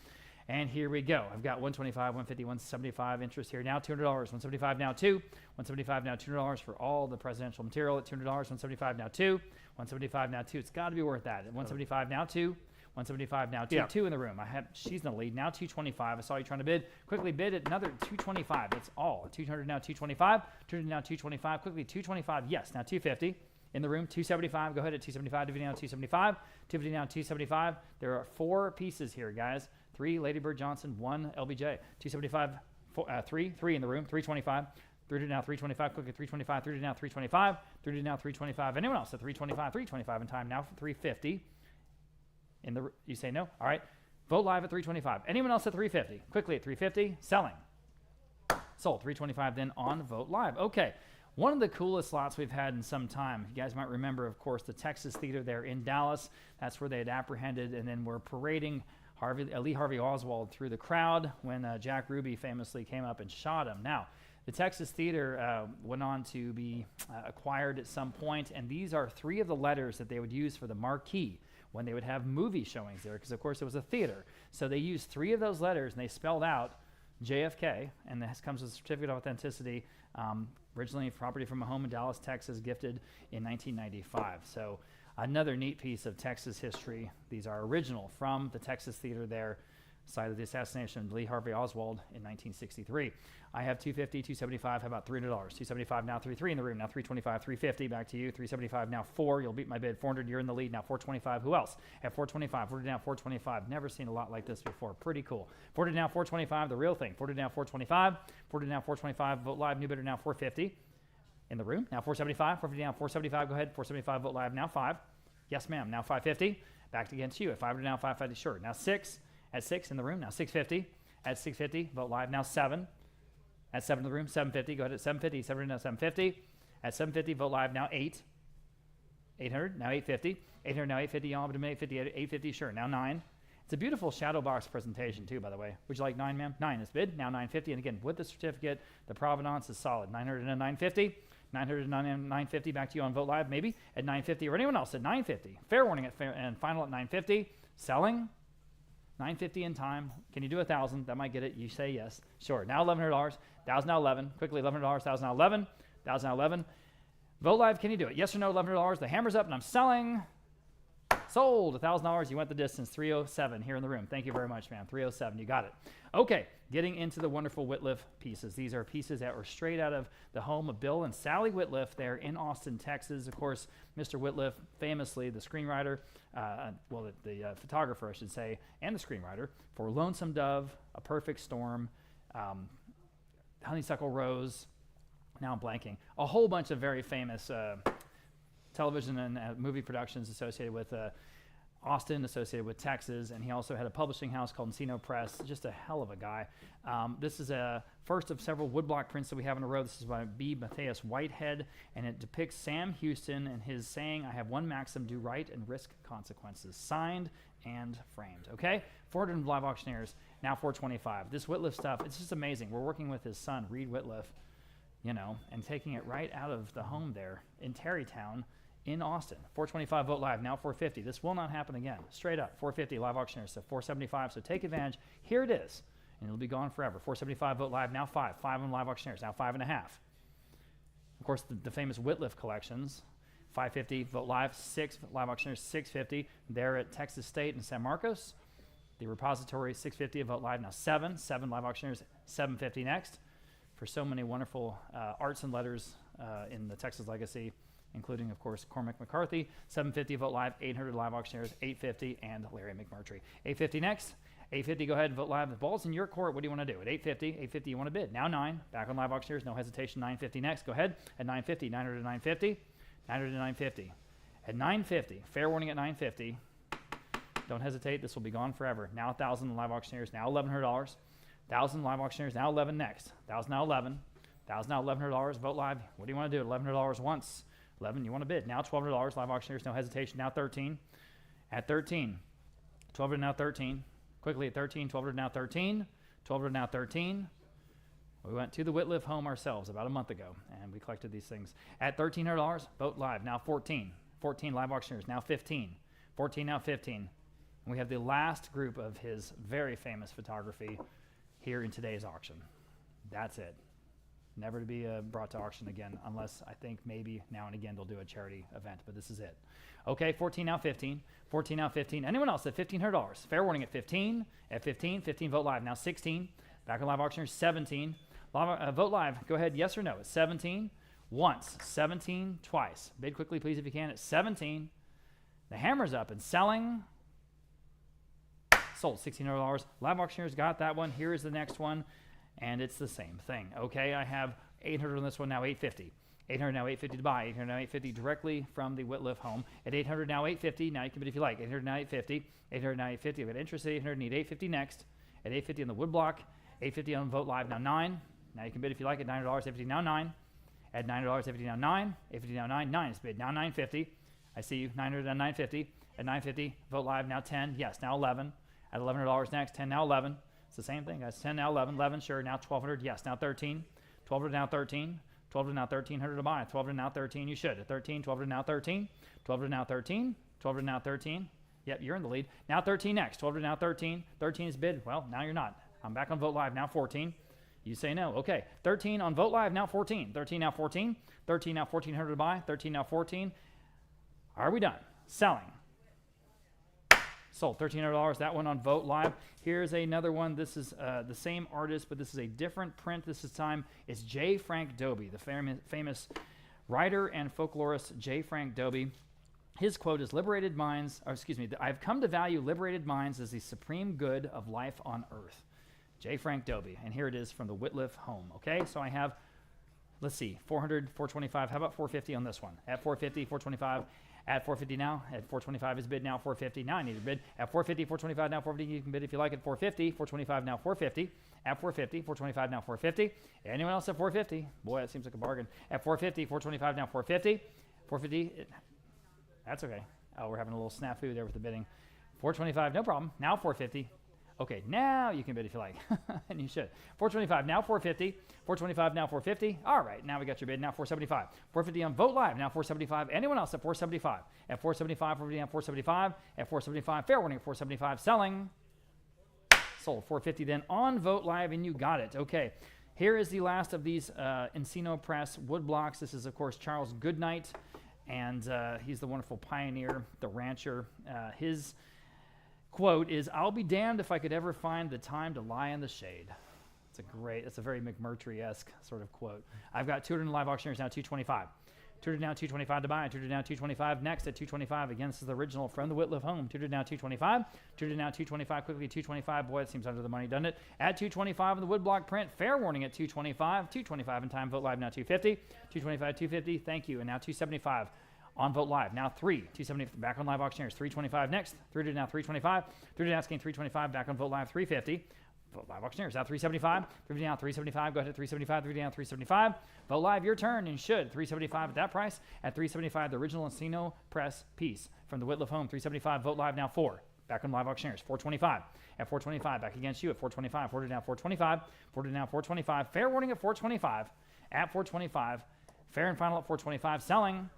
And here we go. I've got $125, $150, $175 interest here. Now $200, $175 now $2. $175 now $200 for all the presidential material at $200, $175 now $2. $175 now $2. It's got to be worth that. At $175 now $2. $175 now $2. Yeah. 2 in the room. She's in the lead. Now $225. I saw you trying to bid. Quickly bid at another $225. That's all. $200 now $225. $200 now $225. Quickly $225. Yes. Now $250. In the room, $275. Go ahead at $275. $250 now $275. $250 now $275. There are 4 pieces here, guys. 3 Lady Bird Johnson, 1 LBJ. $275. 3 in the room. $325. $300 now $325. Quickly $325. $300 now $325. $300 now $325. Anyone else at $325? $325 in time. Now for $350. You say no? All right. Vote Live at $325. Anyone else at $350? Quickly at $350. Selling. Sold. $325 then on Vote Live. Okay. One of the coolest slots we've had in some time. You guys might remember, of course, the Texas Theater there in Dallas. That's where they had apprehended and then were parading Lee Harvey Oswald through the crowd when Jack Ruby famously came up and shot him. Now, the Texas Theater went on to be acquired at some point, and these are 3 of the letters that they would use for the marquee when they would have movie showings there, because, of course, it was a theater. So they used 3 of those letters, and they spelled out JFK, and this comes with a certificate of authenticity, originally property from a home in Dallas, Texas, gifted in 1995. So another neat piece of Texas history. These are original from the Texas Theater there, site of the assassination of Lee Harvey Oswald in 1963. I have $250, $275. How about $300? $275 now, 3 in the room. Now $325, $350. Back to you. $375 now 4. You'll beat my bid. $400. You're in the lead now. $425. Who else? At $425. $400 now $425. Never seen a lot like this before. Pretty cool. $400 now $425. The real thing. $400 now $425. $400 now $425. Vote Live. New bidder now $450. In the room. Now $475. $450 now $475. Go ahead. $475. Vote Live now 5. Yes, ma'am. Now $550. Back against you. At $500 now $550. Sure. Now 6. At 6 in the room. Now $650. At $650. Vote Live now 7. At 7 in the room. $750. Go ahead at $750. $700 now $750. At $750. Vote Live now 8. $800. Now $850. $800 now $850. Y'all to $850. $850. Sure. Now 9. It's a beautiful shadow box presentation too, by the way. Would you like 9, ma'am? 9 is bid. Now $950. And again, with the certificate, the provenance is solid. $900 and $950. $900 and $950. Back to you on Vote Live, maybe at $950, or anyone else at $950. Fair warning and final at $950. Selling. $950 in time. Can you do 1,000? That might get it. You say yes. Sure. Now $1,100. 1,000 now 11. Quickly, $1,100, 1,000 now 11. 1,000 now 11. Vote live, can you do it? Yes or no, $1,100. The hammer's up and I'm selling. Sold. $1,000. You went the distance. 307 here in the room. Thank you very much, man. 307. You got it. Okay. Getting into the wonderful Wittliff pieces. These are pieces that were straight out of the home of Bill and Sally Wittliff. They're in Austin, Texas. Of course, Mr. Wittliff, famously the screenwriter, the photographer, I should say, and the screenwriter for Lonesome Dove, A Perfect Storm, Honeysuckle Rose. Now I'm blanking. A whole bunch of very famous television and movie productions associated with Austin, associated with Texas, and he also had a publishing house called Encino Press. Just a hell of a guy. This is a first of several woodblock prints that we have in a row. This is by B. Matthias Whitehead, and it depicts Sam Houston and his saying, "I have one maxim: do right and risk consequences." Signed and framed. Okay, 400 live auctioneers, now 425. This Wittliff stuff, it's just amazing. We're working with his son, Reed Wittliff, you know, and taking it right out of the home there in Terrytown in Austin. 425 vote live, now 450. This will not happen again. Straight up, 450 live auctioneers, so 475. So take advantage. Here it is, and it'll be gone forever. 475 vote live, now 5. 5 on live auctioneers, now 5.5. Of course, the famous Wittliff collections, 550 vote live, 6 live auctioneers, 650. There at Texas State in San Marcos. The repository, 650 vote live, now 7. 7 live auctioneers, 750 next. For so many wonderful arts and letters in the Texas legacy, including, of course, Cormac McCarthy, 750 vote live, 800 live auctioneers, 850, and Larry McMurtry. 850 next. 850, go ahead and vote live. The ball's in your court. What do you want to do? At 850, you want to bid. Now 9, back on live auctioneers, no hesitation. 950 next. Go ahead. At 950, 900 to 950, 900 to 950. At 950, fair warning at 950. Don't hesitate. This will be gone forever. Now 1,000 live auctioneers, now $1,100. 1,000 live auctioneers, now 11 next. 1,000 now 11. 1,000 now $1,100. Vote live. What do you want to do? $1,100 once. 11, you want to bid. Now $1,200. Live auctioneers, no hesitation. Now 13. At 13. 1,200 now 13. Quickly at 13. 1,200 now 13. 1,200 now 13. We went to the Wittliff home ourselves about a month ago, and we collected these things. At $1,300, vote live. Now 14. 14 live auctioneers, now 15. 14 now 15. And we have the last group of his very famous photography here in today's auction. That's it. Never to be brought to auction again, unless I think maybe now and again they'll do a charity event, but this is it. Okay, 14 now 15. 14 now 15. Anyone else at $1,500? Fair warning at 15. At 15, 15 vote live. Now 16. Back on live auctioneers, 17. Vote live. Go ahead, yes or no. At 17, once. 17, twice. Bid quickly, please, if you can. At 17, the hammer's up and selling. Sold $1,600. Live auctioneers got that one. Here is the next one, and it's the same thing. Okay, I have 800 on this one, now 850. 800 now 850 to buy. 800 now 850 directly from the Wittliff home. At 800 now 850. Now you can bid if you like. 800 now 850. 800 now 850. I've got interest at 800. Need 850 next. At 850 on the woodblock. 850 on vote live. Now 9. Now you can bid if you like. At $900. 850 now 9. At $900. 850 now 9. 850 now 9. 9 is bid. Now 950. I see you. 900 and 950. At 950. Vote live. Now 10. Yes. Now 11. At $1,100 next. 10 now 11. It's the same thing, guys. 10 now 11. 11 sure. Now 1,200. Yes. Now 13. 1,200 now 13. 1,200 now 1,300 to buy. 1,200 now 13. You should. At 13. 1,200 now 13. 1,200 now 13. 1,200 now 13. Yep, you're in the lead. Now 13 next. 1,200 now 13. 13 is bid. Well, now you're not. I'm back on Vote Live. Now 14. You say no. Okay. 13 on Vote Live. Now 14. 13 now 14. 13 now 1,400 to buy. 13 now 14. Are we done? Selling. Sold $1,300. That one on Vote Live. Here's another one. This is the same artist, but this is a different print. This time it's J. Frank Dobie, the famous writer and folklorist J. Frank Dobie. His quote is, I've come to value liberated minds as the supreme good of life on earth. J. Frank Dobie. And here it is from the Wittliff home. Okay, so I have, let's see, 400, 425. How about 450 on this one? At 450, 425. At 450 now, at 425 is bid now, 450. Now I need to bid. At 450, 425 now, 450. You can bid if you like at 450. 425 now, 450. At 450, 425 now, 450. Anyone else at 450? Boy, that seems like a bargain. At 450, 425 now, 450. 450, that's okay. Oh, we're having a little snafu there with the bidding. 425, no problem. Now 450. Okay, now you can bid if you like, and you should. 425, now 450. 425, now 450. All right, now we got your bid. Now 475. 450 on Vote Live. Now 475. Anyone else at 475? At 475, 450 on 475. At 475, fair warning at 475. Selling. Sold 450 then on Vote Live, and you got it. Okay, Here is the last of these Encino Press wood blocks. This is, of course, Charles Goodnight, and he's the wonderful pioneer, the rancher. His quote is, "I'll be damned if I could ever find the time to lie in the shade." It's a very McMurtry-esque sort of quote. I've got 200 live auctioneers now, 225. 200 now, 225 to buy. 200 now, 225 next at 225. Again, this is the original from the Wittliff home. 200 now, 225. 200 now, 225 quickly. 225. Boy, that seems under the money, doesn't it? At 225 in the woodblock print. Fair warning at 225. 225 in time. Vote live now, 250. 225, 250. Thank you. And now 275 on Vote Live. Now 270 back on live auctioneers. 325 next. 300 now, 325. 300 asking 325 back on Vote Live. 350. Vote Live auctioneers now 375. 350 down 375. Go ahead at 375. 350 down 375. Vote Live, your turn, and should 375 at that price. At 375, the original Encino Press piece from the Wittliff home. 375. Vote Live now 4. Back on live auctioneers. 425. At 425, back against you at 425. 400 down 425. 400 down 425. Fair warning at 425. At 425. Fair and final at 425. Selling.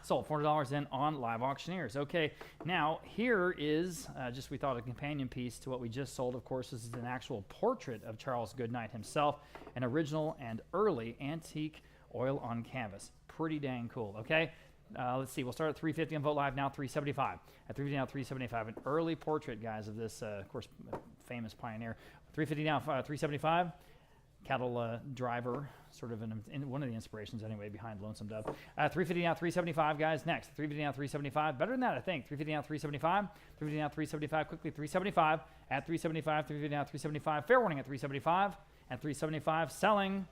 Sold $400 in on live auctioneers. Okay, now here is we thought a companion piece to what we just sold. Of course, this is an actual portrait of Charles Goodnight himself, an original and early antique oil on canvas. Pretty dang cool. Okay, let's see. We'll start at 350 on Vote Live now. 375 at 350 now. 375. An early portrait, guys, of this, of course, famous pioneer. 350 now. 375. Cattle driver, sort of one of the inspirations anyway behind Lonesome Dove. 350 now, 375, guys. Next, 350 now, 375. Better than that, I think. 350 now, 375. 350 now, 375. Quickly, 375. At 375, 350 now, 375. Fair warning at 375. At 375, selling.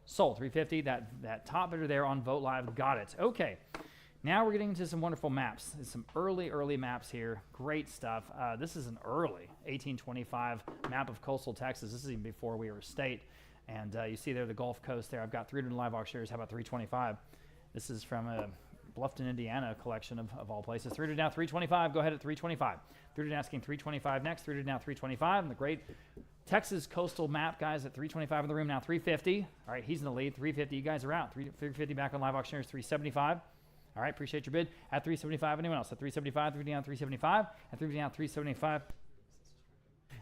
Sold. 350. That top bidder there on Vote Live got it. Okay. Now we're getting into some wonderful maps. There's some early maps here. Great stuff. This is an early 1825 map of coastal Texas. This is even before we were a state. And you see there the Gulf Coast there. I've got 300 live auctioneers. How about 325? This is from a Bluffton, Indiana collection of all places. 300 now, 325. Go ahead at 325. 300 asking 325 next. 300 now, 325. And the great Texas coastal map, guys, at 325 in the room now. 350. All right, he's in the lead. 350. You guys are out. 350 back on live auctioneers. 375. All right, appreciate your bid. At 375, anyone else? At 375, 350 down 375. At 350 down 375.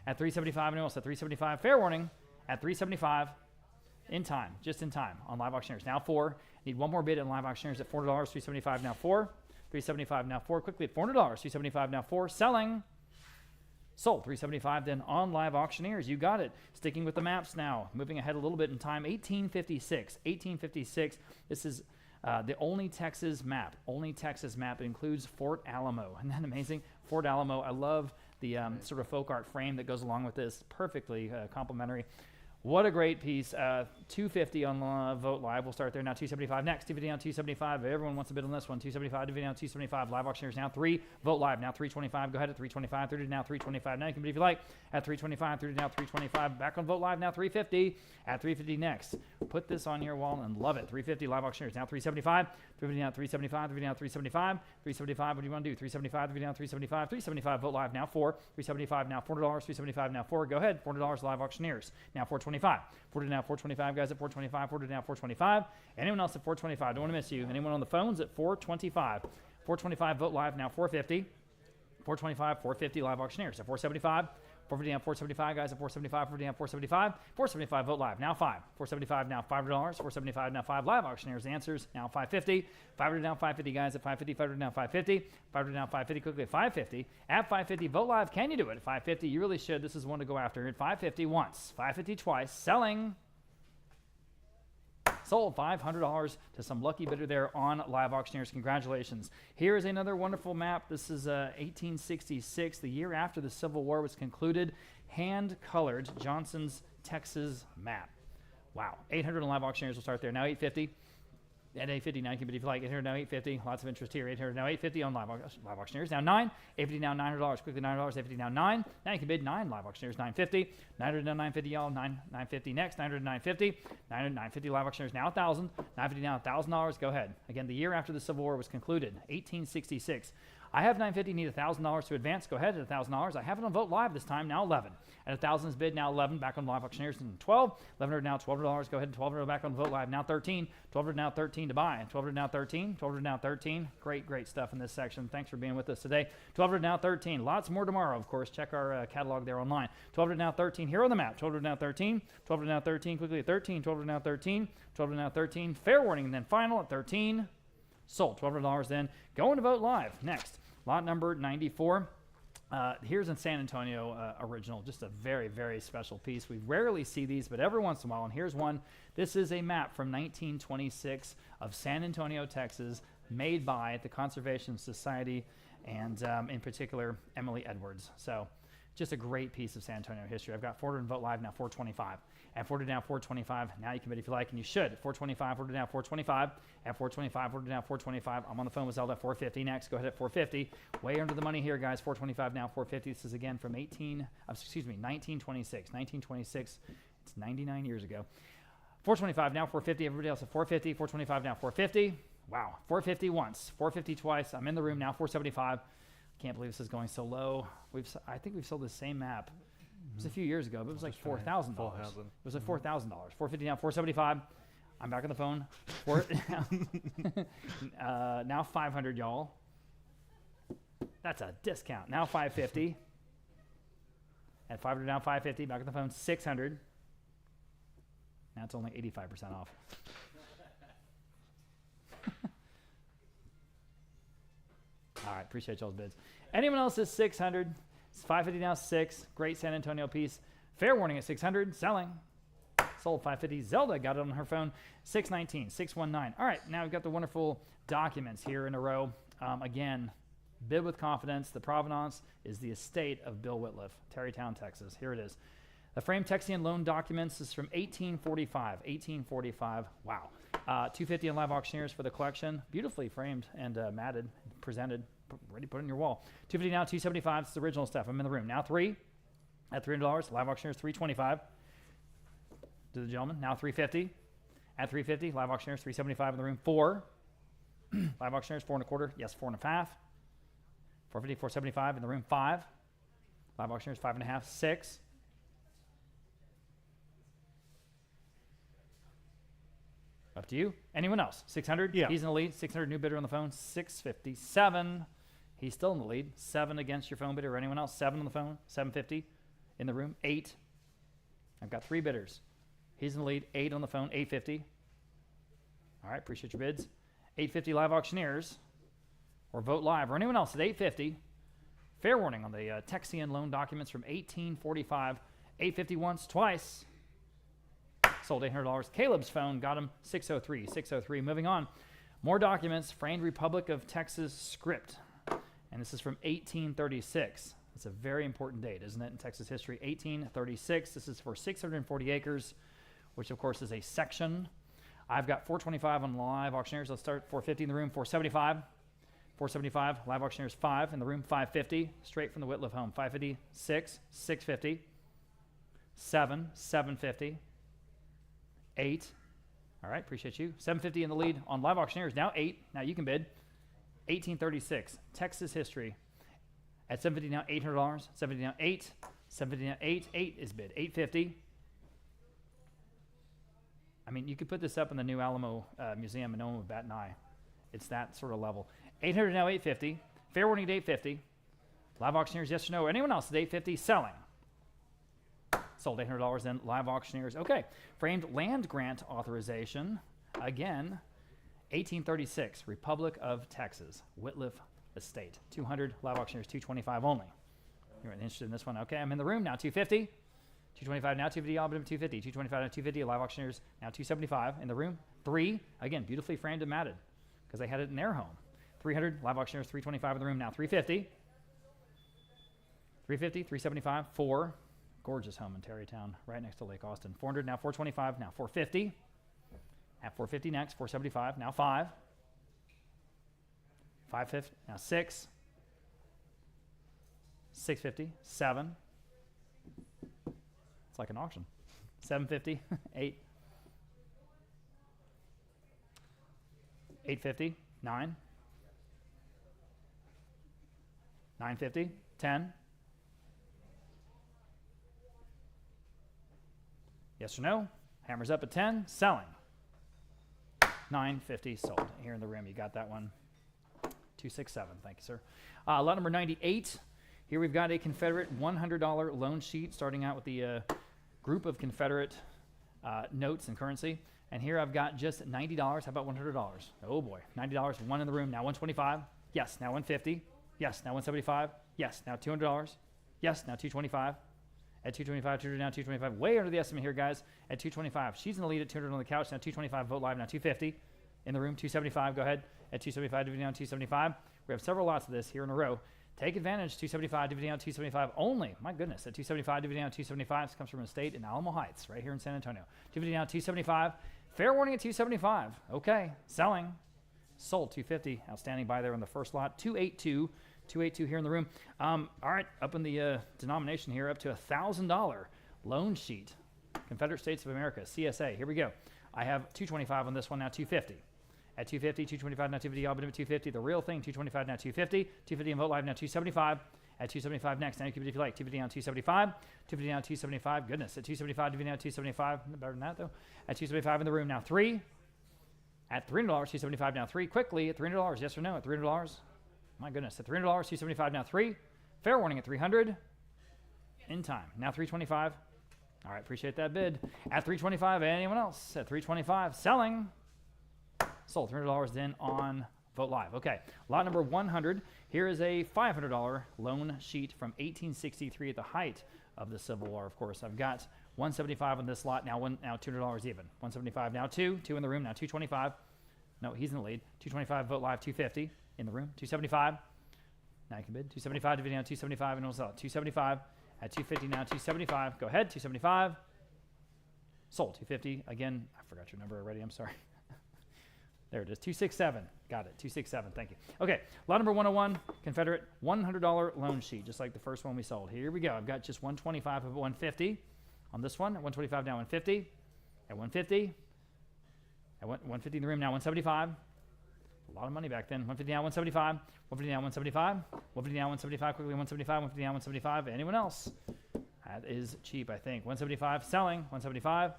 At 375, anyone else? At 375, fair warning. At 375, in time, just in time on live auctioneers. Now 4. Need one more bid on live auctioneers at $400. 375 now 4. 375 now 4. Quickly at $400. 375 now 4. Selling. Sold. 375 then on live auctioneers. You got it. Sticking with the maps now. Moving ahead a little bit in time. 1856. 1856. This is the only Texas map. Only Texas map. It includes Fort Alamo. Isn't that amazing? Fort Alamo. I love the sort of folk art frame that goes along with this. Perfectly complimentary. What a great piece. 250 on Vote Live. We'll start there now. 275 next. 250 down 275. Everyone wants a bid on this one. 275 down 275. Live auctioneers now 3. Vote Live now 325. Go ahead at 325. 30 now 325. Now you can bid if you like. At 325. 30 now 325. Back on Vote Live now 350. At 350 next. Put this on your wall and love it. 350 live auctioneers now 375. 350 down 375. 350 down 375. 375. What do you want to do? 375. 350 down 375. 375. Vote Live now 4. 375 now $400. 375 now 4. Go ahead. $400 live auctioneers. Now 425. 400 now 425, guys at 425. 400 now 425. Anyone else at 425? Don't want to miss you. Anyone on the phones at 425? 425 Vote Live now 450. 425, 450 live auctioneers at 475. 450 down 475, guys at 475. 450 down 475. 475 Vote Live now 5. 475 now $500. 475 now 5 live auctioneers. Answers now 550. 500 down 550, guys at 550. 500 down 550. 500 down 550 quickly at 550. At 550 Vote Live. Can you do it? At 550, you really should. This is one to go after. At 550 once. 550 twice. Selling. Sold $500 to some lucky bidder there on live auctioneers. Congratulations. Here is another wonderful map. This is 1866, the year after the Civil War was concluded. Hand-colored Johnson's Texas map. Wow. 800 on live auctioneers. We'll start there. Now 850. At 850, 9 can bid if you like. 800 now 850. Lots of interest here. 800 now 850 on live auctioneers. Now 9. 850 now $900. Quickly $900. 850 now 9. Now you can bid 9 live auctioneers. 950. 900 now 950, y'all. 950 next. 900 950. 900 950 live auctioneers. Now 1,000. 950 now $1,000. Go ahead. Again, the year after the Civil War was concluded. 1866. I have $950, need $1,000 to advance. Go ahead at $1,000. I have it on Vote Live this time, now 11. At 1,000 is bid, now 11. Back on Live Auctioneers, and 12. 1,100 now, $1,200. Go ahead, and $1,200 back on Vote Live, now 13. 1,200 now, 13 to buy. 1,200 now, 13. 1,200 now, 13. Great stuff in this section. Thanks for being with us today. 1,200 now, 13. Lots more tomorrow, of course. Check our catalog there online. 1,200 now, 13. Here on the map. 1,200 now, 13. 1,200 now, 13. Quickly at 13. 1,200 now, 13. 1,200 now, 13. Fair warning, and then final at 13. Sold. $1,200 then. Going to Vote Live. Next, lot number 94. Here's in San Antonio original, just a very special piece. We rarely see these, but every once in a while, and here's one. This is a map from 1926 of San Antonio, Texas, made by the Conservation Society and in particular Emily Edwards. So just a great piece of San Antonio history. I've got 400 in Vote Live, now 425. At 400 down, 425. Now you can bid if you like, and you should. At 425, 400 down, 425. At 425, 400 down, 425. I'm on the phone with Zelda at 450 next. Go ahead at 450. Way under the money here, guys. 425 now, 450. This is again from 1926. 1926. It's 99 years ago. 425 now, 450. Everybody else at 450. 425 now, 450. Wow. 450 once. 450 twice. I'm in the room now. 475. Can't believe this is going so low. I think we've sold the same map. It was a few years ago, but it was like $4,000. It was like $4,000. 450 now, 475. I'm back on the phone. Now 500, y'all. That's a discount. Now 550. At 500 now, 550. Back on the phone, 600. Now it's only 85% off. All right, appreciate y'all's bids. Anyone else is 600? It's 550 now, 6. Great San Antonio piece. Fair warning at 600. Selling. Sold 550. Zelda got it on her phone. 619, 619. All right, now we've got the wonderful documents here in a row. Again, bid with confidence. The provenance is the estate of Bill Wittliff, Terrytown, Texas. Here it is. The framed Texian loan documents is from 1845. 1845. Wow. 250 on Live Auctioneers for the collection. Beautifully framed and matted, presented. Ready to put it on your wall. 250 now, 275. It's the original stuff. I'm in the room. Now 3 at $300. Live Auctioneers 325. To the gentleman. Now 350. At 350. Live Auctioneers 375 in the room. 4. Live Auctioneers 4 1/4. Yes, 4 1/2. 450, 475 in the room. 5. Live Auctioneers 5 1/2. 6. Up to you. Anyone else? 600? Yeah. He's in the lead. 600, new bidder on the phone. 657. He's still in the lead. 7 against your phone bidder or anyone else. 7 on the phone. 750 in the room. 8. I've got 3 bidders. He's in the lead. 8 on the phone. 850. All right, appreciate your bids. 850 Live Auctioneers or Vote Live or anyone else at 850. Fair warning on the Texian loan documents from 1845. 850 once, twice. Sold $800. Caleb's phone got him 603. 603. Moving on. More documents. Framed Republic of Texas script. And this is from 1836. It's a very important date, isn't it, in Texas history? 1836. This is for 640 acres, which, of course, is a section. I've got 425 on Live Auctioneers. Let's start 450 in the room. 475. 475. Live Auctioneers 5 in the room. 550. Straight from the Wittliff home. 550. 6. 650. 7. 750. 8. All right, appreciate you. 750 in the lead on Live Auctioneers. Now 8. Now you can bid. 1836. Texas history. At 750 now, $800. 750 now, 8. 750 now, 8. 8 is bid. 850. I mean, you could put this up in the new Alamo Museum and no one would bat an eye. It's that sort of level. 800 now, 850. Fair warning at 850. Live Auctioneers, yes or no. Anyone else at 850? Selling. Sold $800 then. Live Auctioneers. Okay. Framed land grant authorization. Again, 1836. Republic of Texas. Wittliff Estate. 200. Live Auctioneers 225 only. You're interested in this one? Okay. I'm in the room now. 250. 225 now. 250. I'll bid 250. 225 now. 250. Live Auctioneers now. 275 in the room. 3. Again, beautifully framed and matted because they had it in their home. 300. Live Auctioneers 325 in the room now. 350. 350. 375. 4. Gorgeous home in Terrytown, right next to Lake Austin. 400 now, 425 now, 450. At 450 next, 475 now, 5. 550 now, 6. 650, 7. It's like an auction. 750, 8. 850, 9. 950. 10. Yes or no? Hammers up at 10. Selling. 950 sold. Here in the room, you got that one. 267. Thank you, sir. Lot number 98. Here we've got a Confederate $100 loan sheet, starting out with the group of Confederate notes and currency. And here I've got just $90. How about $100? Oh boy, $90. One in the room. Now 125. Yes. Now 150. Yes. Now 175. Yes. Now $200. Yes. Now 225. At 225, 200 now 225. Way under the estimate here, guys. At 225. She's in the lead at 200 on the couch. Now 225. Vote live. Now 250. In the room, 275. Go ahead. At 275, dividend down 275. We have several lots of this here in a row. Take advantage. 275, dividend down 275 only. My goodness. At 275, dividend down 275. This comes from a estate in Alamo Heights, right here in San Antonio. Dividend down 275. Fair warning at 275. Okay. Selling. Sold 250. Outstanding buy there on the first lot. 282. 282 here in the room. All right, up in the denomination here, up to $1,000 loan sheet. Confederate States of America, CSA. Here we go. I have 225 on this one, now 250. At 250, 225, now 250, all but at 250. The real thing, 225, now 250. 250 and vote live, now 275. At 275 next, now you can bid if you like. 250 down 275. 250 down 275. Goodness, at 275, 250 down 275. Better than that, though. At 275 in the room, now 3. At $300, 275 now 3. Quickly, at $300, yes or no? At $300? My goodness, at $300, 275 now 3. Fair warning at 300. In time. Now 325. All right, appreciate that bid. At 325, anyone else? At 325, selling. Sold $300 then on Vote Live. Okay, lot number 100. Here is a $500 loan sheet from 1863 at the height of the Civil War, of course. I've got 175 on this lot, now $200 even. 175 now 2 in the room, now 225. No, he's in the lead. 225, Vote Live, 250. In the room, 275. Now you can bid. 275, dividend down 275, and we'll sell it. 275 at 250 now, 275. Go ahead, 275. Sold, 250. Again, I forgot your number already. I'm sorry. There it is, 267. Got it, 267. Thank you. Okay, lot number 101, Confederate $100 loan sheet, just like the first one we sold. Here we go. I've got just 125 of 150 on this one. 125 now 150. At 150. At 150 in the room now 175. A lot of money back then. 150 now, 175. 150 now, 175. 150 now, 175. Quickly, 175. 150 now, 175. Anyone else? That is cheap, I think. 175. Selling. 175.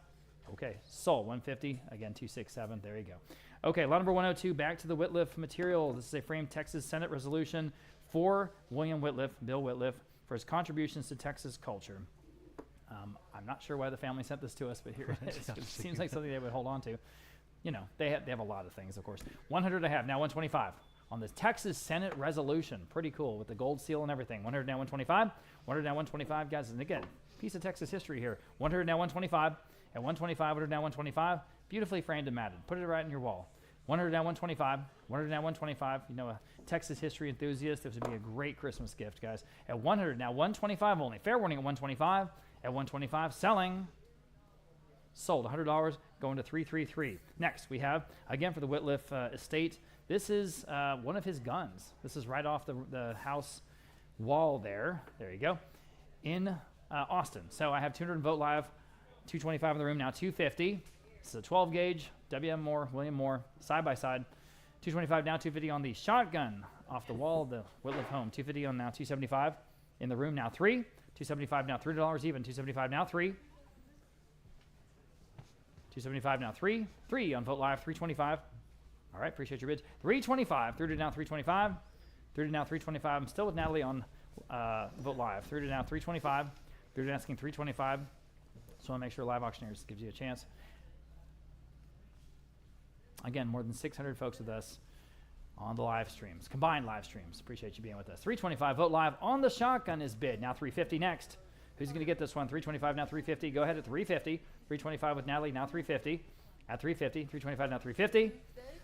Okay. Sold. 150. Again, 267. There you go. Okay. Lot number 102. Back to the Wittliff material. This is a framed Texas Senate resolution for William Wittliff, Bill Wittliff, for his contributions to Texas culture. I'm not sure why the family sent this to us, but here it is. It seems like something they would hold on to. You know, they have a lot of things, of course. 100 I have, now 125 on this Texas Senate resolution. Pretty cool with the gold seal and everything. 100 now 125. 100 now 125, guys. And again, piece of Texas history here. 100 now 125. At 125, 100 now 125. Beautifully framed and matted. Put it right in your wall. 100 now 125. 100 now 125. You know, a Texas history enthusiast, this would be a great Christmas gift, guys. At 100 now 125 only. Fair warning at 125. At 125, selling. Sold $100, going to 333. Next, we have, again, for the Wittliff estate, this is one of his guns. This is right off the house wall there. There you go. In Austin. So I have 200 Vote Live, 225 in the room, now 250. This is a 12 gauge, W.M. Moore, William Moore, side by side. 225 now, 250 on the shotgun off the wall of the Wittliff home. 250 on now, 275 in the room, now 3. 275 now, $3 even. 275 now, 3. 275 now 3. 3 on Vote Live, 325. All right, appreciate your bids. 325. 3 to now 325. 3 to now 325. I'm still with Natalie on Vote Live. 3 to now 325. 3 to asking 325. Just want to make sure Live Auctioneers gives you a chance. Again, more than 600 folks with us on the live streams, combined live streams. Appreciate you being with us. 325 Vote Live on the shotgun is bid. Now 350 next. Who's going to get this one? 325 now 350. Go ahead at 350. 325 with Natalie, now 350. At 350. 325 now 350.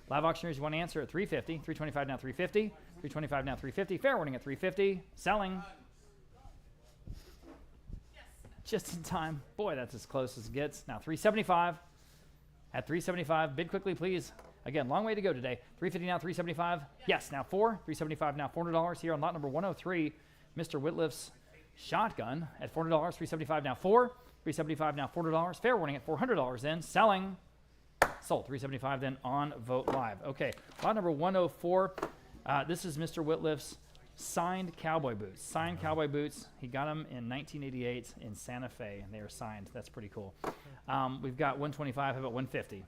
Live Auctioneers, you want to answer at 350. 325 now 350. 325 now 350. Fair warning at 350. Selling. Yes. Just in time. Boy, that's as close as it gets. Now 375. At 375. Bid quickly, please. Again, long way to go today. 350 now 375. Yes, now 4. 375 now $400 here on lot number 103. Mr. Wittliff's shotgun at $400. 375 now 4. 375 now $400. Fair warning at $400 then. Selling. Sold. 375 then on Vote Live. Okay, lot number 104. This is Mr. Wittliff's signed cowboy boots. Signed cowboy boots. He got them in 1988 in Santa Fe, and they are signed. That's pretty cool. We've got 125. How about 150?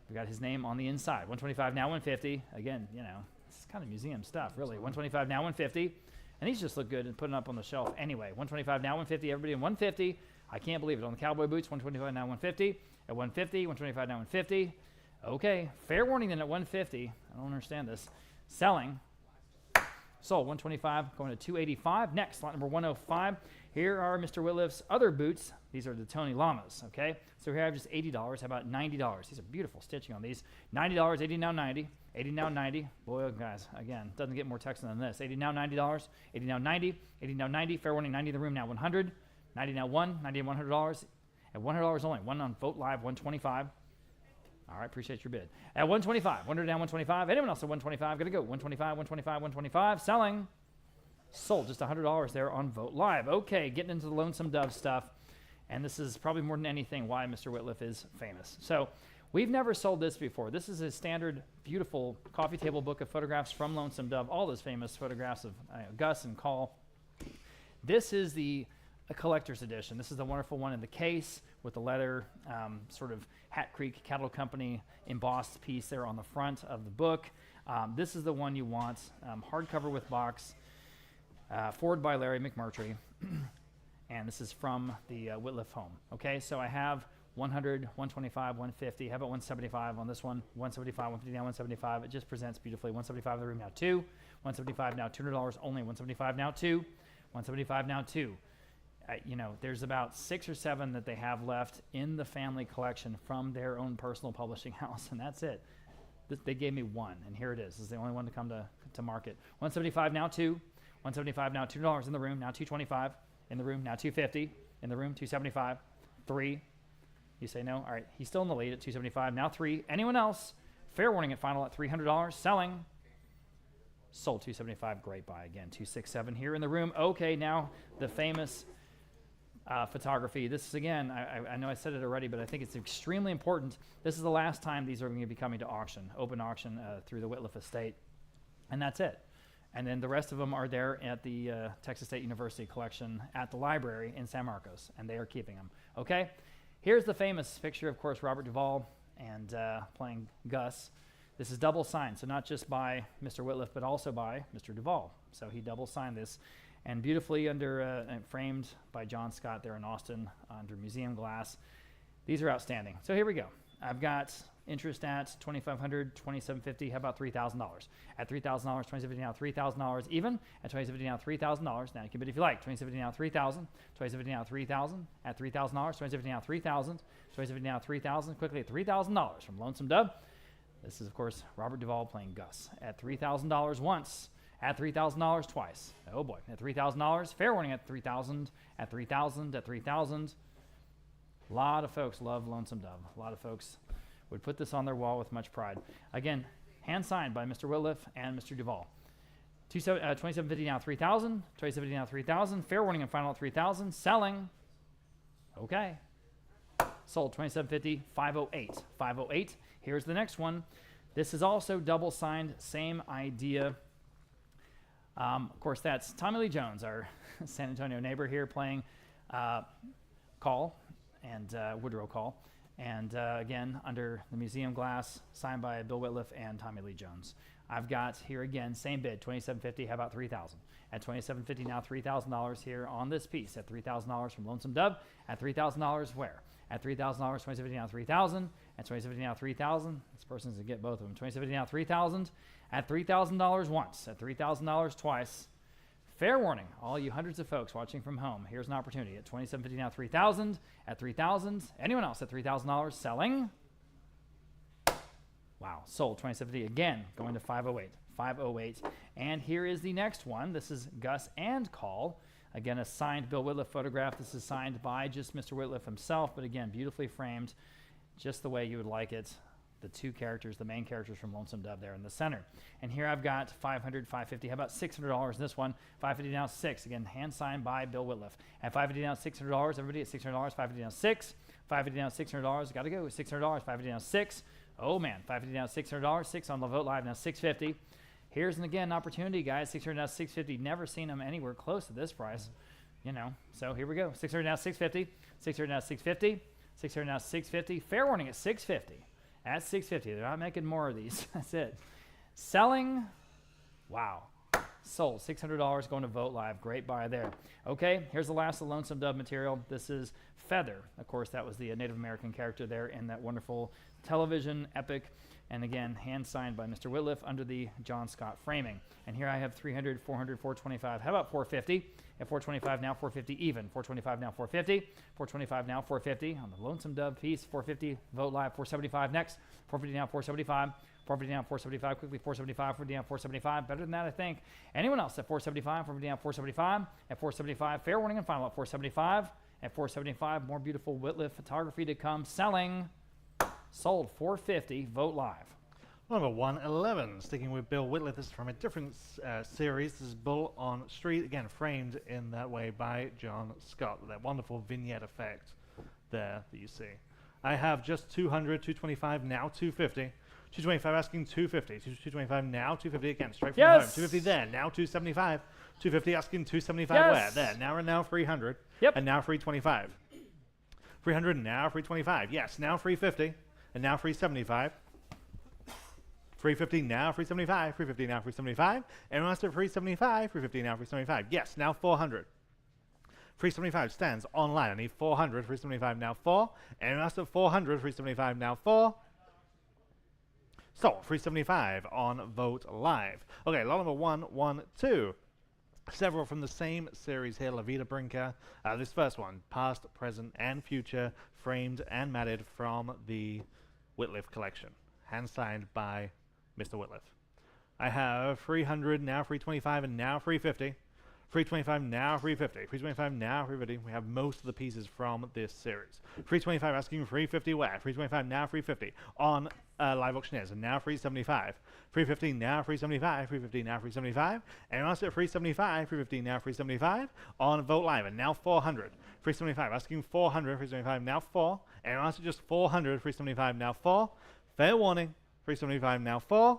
We got his name on the inside. 125 now 150. Again, you know, it's kind of museum stuff, really. 125 now 150. And these just look good and putting up on the shelf anyway. 125 now 150. Everybody in 150. I can't believe it. On the cowboy boots, 125 now 150. At 150, 125 now 150. Okay, fair warning then at 150. I don't understand this. Selling. Sold. 125 going to 285. Next, lot number 105. Here are Mr. Wittliff's other boots. These are the Tony Llamas, okay? So here I have just $80. How about $90? These are beautiful stitching on these. $90, 80 now 90. 80 now 90. Boy, guys, again, doesn't get more Texan than this. 80 now $90. 80 now 90. 80 now 90. Fair warning, 90 in the room now 100. 90 now 1. 90 and $100. At $100 only. One on Vogt Live, 125. All right, appreciate your bid. At 125, 100 down 125. Anyone else at 125? Gonna go 125, 125, 125. Selling. Sold. Just $100 there on Vogt Live. Okay, getting into the Lonesome Dove stuff. And this is probably more than anything why Mr. Wittliff is famous. So we've never sold this before. This is a standard, beautiful coffee table book of photographs from Lonesome Dove. All those famous photographs of Gus and Call. This is a collector's edition. This is the wonderful one in the case with the leather sort of Hat Creek Cattle Company embossed piece there on the front of the book. This is the one you want. Hardcover with box. Forward by Larry McMurtry. And this is from the Wittliff home. Okay, so I have 100, 125, 150. How about 175 on this one? 175, 150 now 175. It just presents beautifully. 175 in the room now 2. 175 now $200 only. 175 now 2. 175 now 2. You know, there's about 6 or 7 that they have left in the family collection from their own personal publishing house, and that's it. They gave me one, and here it is. This is the only one to come to market. 175 now 2. 175 now $2 in the room, now 225 in the room, now 250 in the room, 275, 3. You say no? All right, he's still in the lead at 275, now 3. Anyone else? Fair warning at final at $300. Selling. Sold 275. Great buy again. 267 here in the room. Okay, now the famous photography. This is, again, I know I said it already, but I think it's extremely important. This is the last time these are going to be coming to auction, open auction through the Wittliff estate. And that's it. And then the rest of them are there at the Texas State University collection at the library in San Marcos, and they are keeping them. Okay? Here's the famous picture, of course, Robert Duvall and playing Gus. This is double signed, so not just by Mr. Wittliff, but also by Mr. Duvall. So he double signed this. And beautifully framed by John Scott there in Austin under museum glass. These are outstanding. So here we go. I've got interest at $2,500, $2,750. How about $3,000? At $3,000, $2,750 now $3,000 even. At $2,750 now $3,000. Now you can bid if you like. $2,750 now $3,000. $2,750 now $3,000. At $3,000, $2,750 now $3,000. $2,750 now $3,000. Quickly at $3,000 from Lonesome Dove. This is, of course, Robert Duvall playing Gus. At $3,000 once. At $3,000 twice. Oh boy. At $3,000. Fair warning at $3,000. At $3,000. At $3,000. A lot of folks love Lonesome Dove. A lot of folks would put this on their wall with much pride. Again, hand signed by Mr. Wittliff and Mr. Duvall. $2,750 now $3,000. $2,750 now $3,000. Fair warning and final at $3,000. Selling. Okay. Sold $2,750. $508. $508. Here's the next one. This is also double signed. Same idea. Of course, that's Tommy Lee Jones, our San Antonio neighbor here, playing Call and Woodrow Call. And again, under the museum glass, signed by Bill Wittliff and Tommy Lee Jones. I've got here again, same bid, $2,750. How about $3,000? At $2,750 now, $3,000 here on this piece. At $3,000 from Lonesome Dove. At $3,000 where? At $3,000, $2,750 now $3,000. At $2,750 now $3,000. This person's gonna get both of them. $2,750 now $3,000. At $3,000 once. At $3,000 twice. Fair warning, all you hundreds of folks watching from home. Here's an opportunity. At $2,750 now $3,000. At $3,000. Anyone else at $3,000 selling? Wow, sold $2,750 again, going to $508. $508. And here is the next one. This is Gus and Call. Again, a signed Bill Wittliff photograph. This is signed by just Mr. Wittliff himself, but again, beautifully framed, just the way you would like it. The two characters, the main characters from Lonesome Dove there in the center. And here I've got $500, $550. How about $600 in this one? $550 now $6. Again, hand signed by Bill Wittliff. At $550 now $600. Everybody at $600. $550 now $6. $550 now $600. Got to go. $600. $550 now $6. Oh man, $550 now $600. $6 on the Vogt Live now $650. Here's an opportunity, guys. 600 now 650. Never seen them anywhere close to this price. You know, so here we go. 600 now 650. 600 now 650. 600 now 650. Fair warning at 650. At 650. They're not making more of these. That's it. Selling. Wow. Sold. $600 going to Vogt Live. Great buy there. Okay, here's the last of the Lonesome Dove material. This is Feather. Of course, that was the Native American character there in that wonderful television epic. And again, hand signed by Mr. Wittliff under the John Scott framing. And here I have 300, 400, 425. How about 450? At 425 now, 450 even. 425 now, 450. 425 now, 450 on the Lonesome Dove piece. 450 Vogt Live. 475 next. 450 now, 475. 450 down, 475, quickly 475, 450 down, 475. Better than that, I think. Anyone else at 475, 450 down, 475. At 475, fair warning and final at 475. At 475, more beautiful Wittliff photography to come. Selling, sold 450, Vogt Live. Number 111, sticking with Bill Wittliff. This is from a different series. This is Bull on Street, again framed in that way by John Scott. That wonderful vignette effect there that you see. I have just 200, 225, now 250. 225 asking 250. 225 now 250 again, straight from the home. 250 there, now 275. 250 asking 275 where? There, now 300. Yep. And now 325. 300 now 325. Yes, now 350. And now 375. 350 now 375. 350 now 375. And we're at 375. 350 now 375. Yes, now 400. 375 stands online. I need 400. 375 now 4. And we're at 400. 375 now 4. So, 375 on Vogt Live. Okay, lot number 112. Several from the same series here, La Vida Brinca. This first one, past, present, and future, framed and matted from the Wittliff collection. Hand signed by Mr. Wittliff. I have 300, now 325, and now 350. 325 now 350. 325 now 350. We have most of the pieces from this series. 325 asking 350 where? 325 now 350 on Live Auctioneers, and now 375. 350 now 375. 350 now 375. And also at 375. 350 now 375 on Vogt Live, and now 400. 375 asking 400. 375 now 4. And also just 400. 375 now 4. Fair warning. 375 now 4.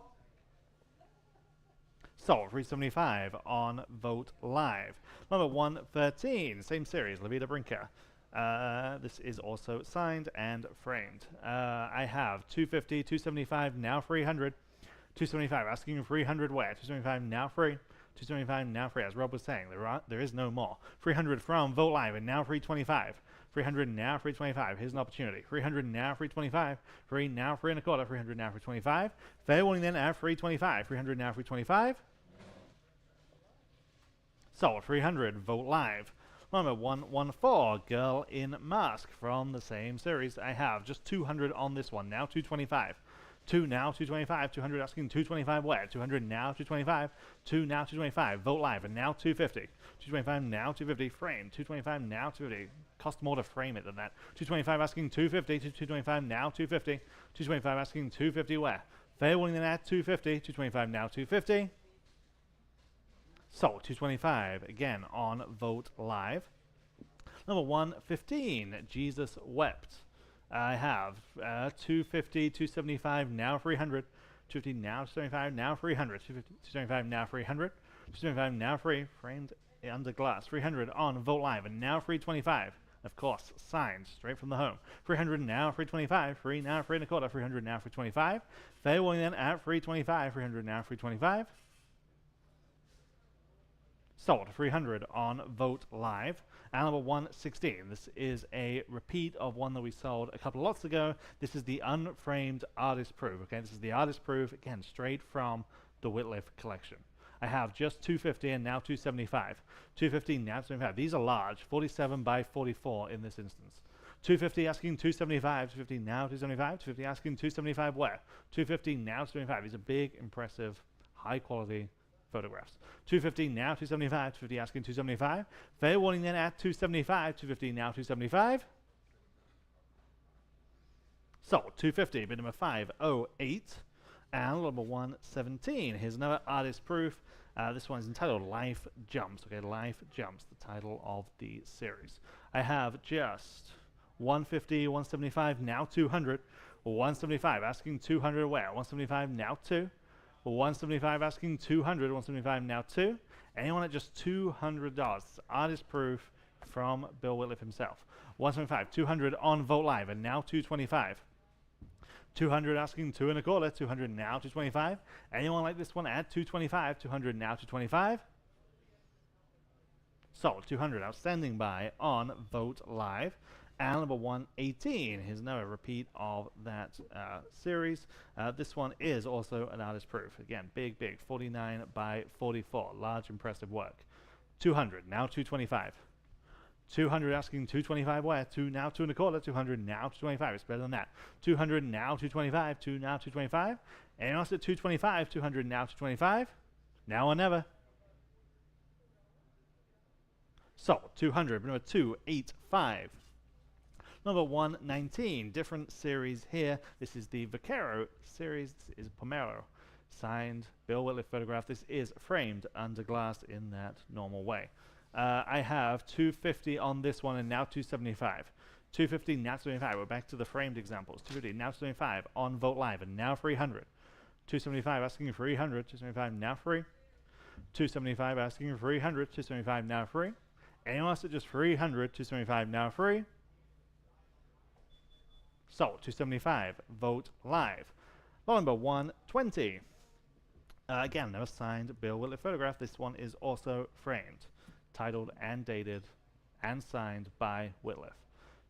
Sold 375 on Vogt Live. Number 113, same series, La Vida Brinca. This is also signed and framed. I have 250, 275, now 300. 275, asking 300 where? 275 now free. 275 now free. As Rob was saying, there is no more. 300 from Vogt Live, and now 325. 300 now 325. Here's an opportunity. 300 now 325. 3 now 3 and a quarter. 300 now 325. Fair warning then at 325. 300 now 325. Sold 300, Vogt Live. Number 114, Girl in Mask from the same series. I have just 200 on this one, now 225. 2 now 225, 200 asking 225 where? 200 now 225, 2 now 225, Vogt Live, and now 250. 225 now 250, frame, 225 now 250. Cost more to frame it than that. 225 asking 250, 225 now 250. 225 asking 250 where? Fair warning then at 250, 225 now 250. Sold 225 again on Vogt Live. Number 115, Jesus Wept. I have 250, 275, now 300. 250 now 275, now 300. 275 now 300. 275 now free, framed under glass. 300 on Vogt Live, and now 325. Of course, signed straight from the home. 300 now 325. 3 now 3 and a quarter. 300 now 325. Fair warning then at 325. 300 now 325. Sold 300 on Vogt Live. And number 116. This is a repeat of one that we sold a couple of lots ago. This is the unframed artist proof. Okay, this is the artist proof, again, straight from the Wittliff collection. I have just 250 and now 275. 250 now 275. These are large, 47 by 44 in this instance. 250 asking 275. 250 now 275. 250 asking 275 where? 250 now 275. These are big, impressive, high quality photographs. 250 now 275. 250 asking 275. Fair warning then at 275. 250 now 275. Sold 250, bid number 508. And number 117. Here's another artist proof. This one's entitled Life Jumps. Okay, Life Jumps, the title of the series. I have just 150, 175, now 200. 175 asking 200 where? 175 now 2. 175 asking 200. 175 now 2. Anyone at just $200? Artist proof from Bill Wittliff himself. 175, 200 on Vogt Live, and now 225. 200 asking 2 1/4. 200 now 225. Anyone like this one at 225? 200 now 225. Sold. 200 outstanding buy on Vogt Live. And number 118. Here's another repeat of that series. This one is also an artist proof. Again, big, 49 by 44. Large, impressive work. 200 now 225. 200 asking 225 where? 2 now 2 1/4. 200 now 225. It's better than that. 200 now 225. 2 now 225. And also at 225. 200 now 225. Now or never. So 200. Number 285. Number 119. Different series here. This is the Vaquero series. This is Pomero. Signed Bill Wittliff photograph. This is framed under glass in that normal way. I have 250 on this one and now 275. 250 now 275. We're back to the framed examples. 250 now 275 on Vogt Live and now 300. 275 asking 300. 275 now free. 275 asking 300. 275 now free. Anyone else at just 300. 275 now free. Sold. 275 Vogt Live. Lot number 120. Again, another signed Bill Wittliff photograph. This one is also framed, titled and dated and signed by Wittliff.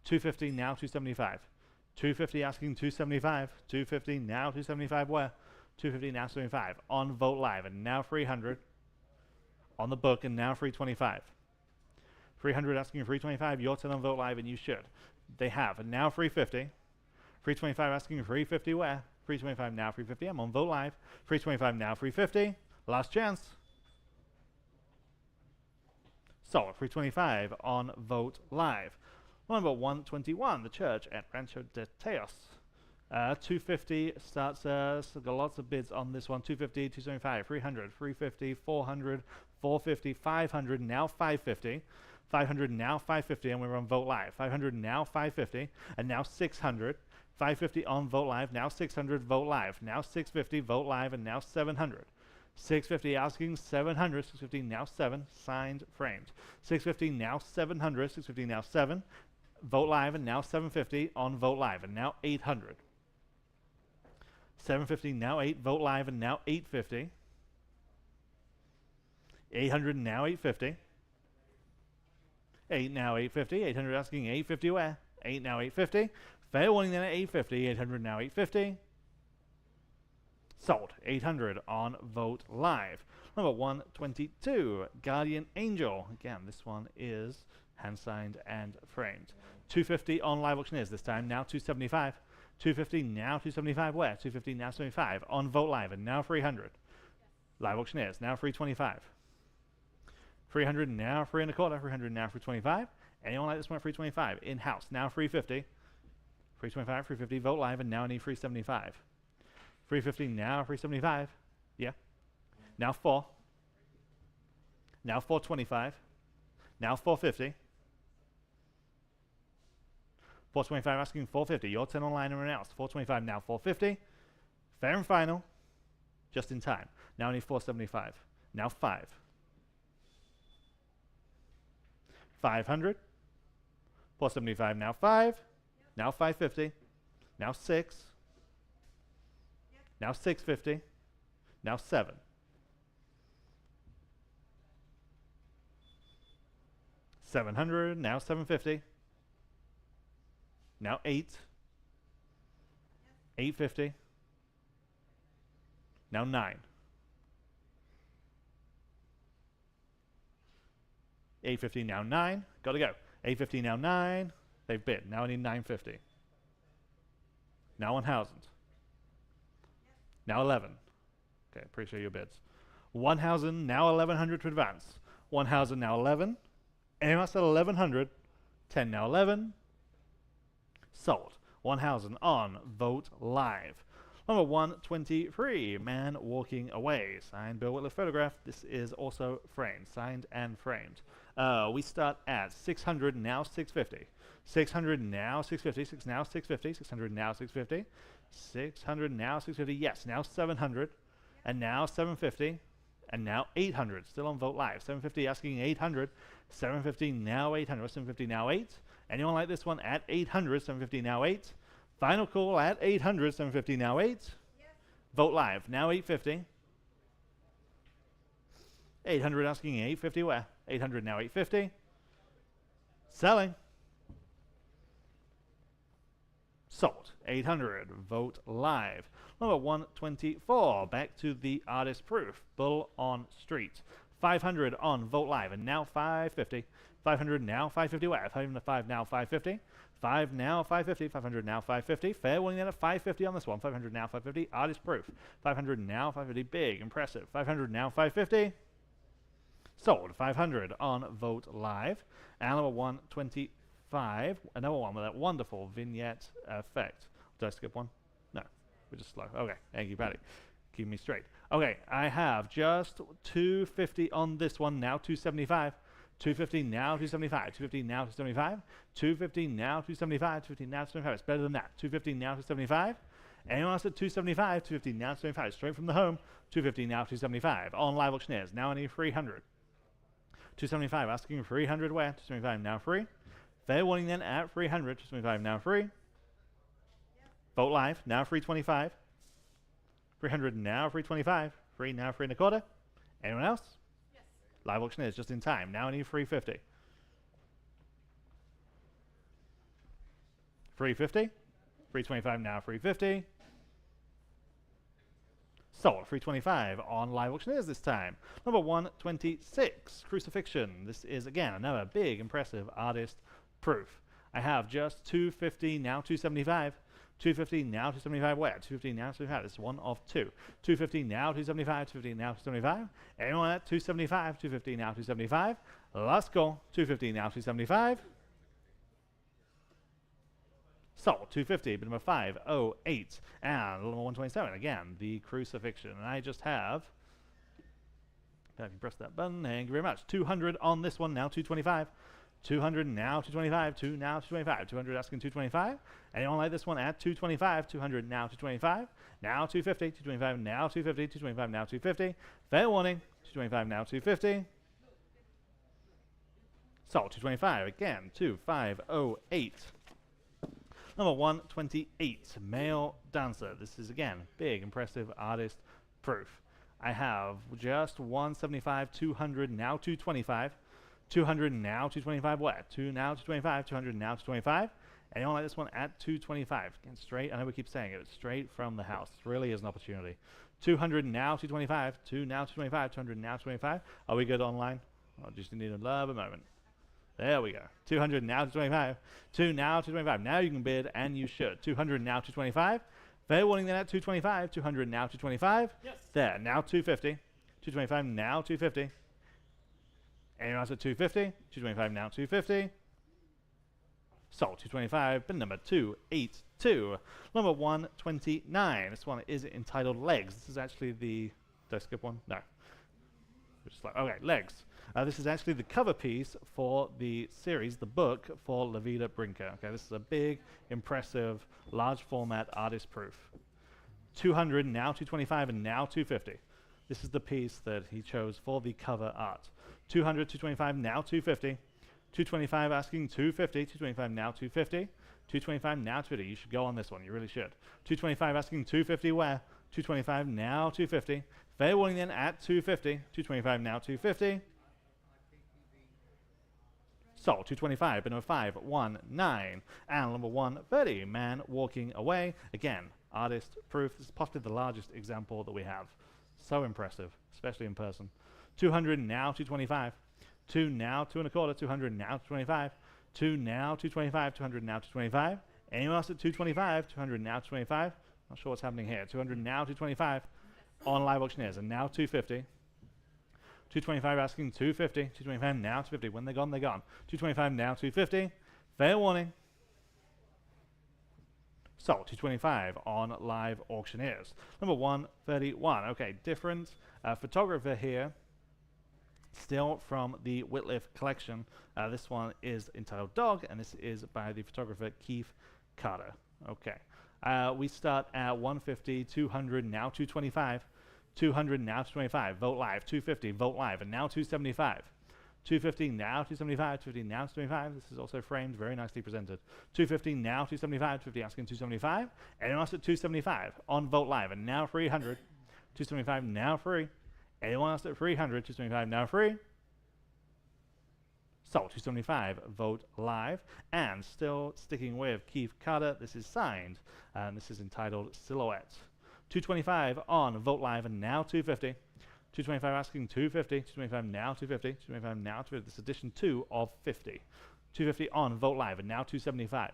250 now 275. 250 asking 275. 250 now 275 where? 250 now 75 on Vogt Live and now 300 on the book and now 325. 300 asking 325. Your turn on Vogt Live and you should. They have and now 350. 325 asking 350 where? 325 now 350. I'm on Vogt Live. 325 now 350. Last chance. So 325 on Vogt Live. Number 121, the church at Rancho de Teos. 250 starts, got lots of bids on this one. 250, 275, 300, 350, 400, 450, 500, now 550. 500 now 550, and we're on Vogt Live. 500 now 550, and now 600. 550 on Vogt Live, now 600 Vogt Live, now 650 Vogt Live, and now 700. 650 asking 700, 650 now 7, signed, framed. 650 now 700, 650 now 7, Vogt Live, and now 750 on Vogt Live, and now 800. 750 now 8, Vogt Live, and now 850. 800 now 850. 8 now 850, 800 asking 850 where? 8 now 850. Fair warning then at 850, 800 now 850. Sold. 800 on Vogt Live. Number 122, Guardian Angel. Again, this one is hand-signed and framed. 250 on Live Auctioneers this time, now 275. 250 now 275 where? 250 now 75 on Vogt Live and now 300. Live Auctioneers, now 325. 300 now 3 1/4, 300 now 325. Anyone like this one at 325? In-house, now 350. 325, 350, Vogt Live, and now I need 375. 350 now 375. Yeah. Now 4. Now 425. Now 450. 425 asking 450. Your 10 online and else. 425 now 450. Fair and final. Just in time. Now I need 475. Now 5. 500. 475 now 5. Now 550. Now 6. Now 650. Now 7. 700. Now 750. Now 8. 850. Now 9. 850 now 9. Gotta go. 850 now 9. They've bid. Now I need 950. Now 1,000. Now 11. Okay, appreciate your bids. 1,000 now 1,100 to advance. 1,000 now 11. Anyone else at 1,100? 10 now 11. Sold. 1,000 on Vogt Live. Number 123, Man Walking Away. Signed Bill Wittliff photograph. This is also framed. Signed and framed. We start at 600 now 650. 600 now 650. 6 now 650. 600 now 650. 600 now 650. Yes, now 700. and now 750, and now 800. Still on Vote Live. 750 asking 800. 750 now 800. 750 now 8. Anyone like this one at 800? 750 now 8. Final call at 800. 750 now 8. Yes. Vote Live now 850. 800 asking 850 where? 800 now 850. Selling. Sold. 800. Vote Live. Number 124. Back to the artist proof. Bull on Street. 500 on Vote Live. And now 550. 500 now 550 where? 5 now 550. 5 now 550. 500 now 550. Fair winning then at 550 on this one. 500 now 550. Artist proof. 500 now 550. Big. Impressive. 500 now 550. Sold. 500 on Vote Live. And number 125, another one with that wonderful vignette effect. Did I skip one? No, we're just slow. Okay, thank you, Patty. Keep me straight. Okay, I have just 250 on this one, now 275. 250 now 275. 250 now 275. 250 now 275. 250 now 275. It's better than that. 250 now 275. Anyone else at 275? 250 now 275. Straight from the home. 250 now 275. On Live Auctioneers, now only 300. 275 asking 300 where? 275 now free. Fair warning then at 300. 275 now free. Vote Live now 325. 300 now 325. Free now 325. Anyone else? Yes. Live Auctioneers just in time. Now only 350. 350. 325 now 350. Sold. 325 on Live Auctioneers this time. Number 126, Crucifixion. This is, again, another big, impressive artist proof. I have just 250, now 275. 250, now 275 where? 250, now 275. This is one of two. 250, now 275. 250, now 275. Anyone at 275? 250, now 275. Last call. 250, now 275. Sold. 250, bid number 508. And number 127, again, the Crucifixion. And I just have, if you press that button, thank you very much. 200 on this one, now 225. 200 now 225. 2 now 225. 200 asking 225. Anyone like this one at 225? 200 now 225. Now 250. 225 now 250. 225 now 250. Fair warning. 225 now 250. Sold. 225 again. 2508. Number 128, Male Dancer. This is, again, big, impressive artist proof. I have just 175, 200, now 225. 200, now 225, what? 2 now 225, 200, now 225. Anyone like this one at 225? Again, straight, I know we keep saying it, straight from the house. This really is an opportunity. 200, now 225. 2 now 225, 200, now 225. Are we good online? I just need a little moment. There we go. 200 now to 25. 2 now to 25. Now you can bid, and you should. 200 now to 25. Fair warning then at 225. 200 now to 25. Yes. There. Now 250. 225 now 250. Anyone else at 250? 225 now 250. Sold. 225. Bid number 282. Number 129. This one is entitled Legs. This is actually the... Did I skip one? No. Just like, okay, Legs. This is actually the cover piece for the series, the book for La Vida Brinca. Okay, this is a big, impressive, large format artist proof. 200, now 225, and now 250. This is the piece that he chose for the cover art. 200, 225, now 250. 225 asking 250. 225 now 250. 225 now 250. You should go on this one. You really should. 225 asking 250 where? 225 now 250. Fair warning then at 250. 225 now 250. Sold. 225, but number 519. And number 130, Man Walking Away. Again, artist proof. This is possibly the largest example that we have. So impressive, especially in person. 200 now 225. 2 now 2 1/4. 200 now 225. 2 now 225. 200 now 225. Anyone else at 225? 200 now 225. Not sure what's happening here. 200 now 225 on Live Auctioneers, and now 250. 225 asking 250. 225 now 250. When they're gone, they're gone. 225 now 250. Fair warning. Sold. 225 on Live Auctioneers. Number 131. Okay, different photographer here. Still from the Wittliff collection. This one is entitled Dog, and this is by the photographer Keith Carter. Okay. We start at 150, 200, now 225. 200, now 225, vote live. 250, vote live, and now 275. 250, now 275, 250, now 275. This is also framed, very nicely presented. 250, now 275, 250 asking 275. Anyone else at 275 on vote live, and now 300. 275, now free. Anyone else at 300, 275, now free. Sold. 275, vote live. And still sticking with Keith Carter, this is signed, and this is entitled Silhouette. 225 on vote live, and now 250. 225 asking 250, 225 now 250, 225 now 250. This edition 2 of 50. 250 on vote live, and now 275.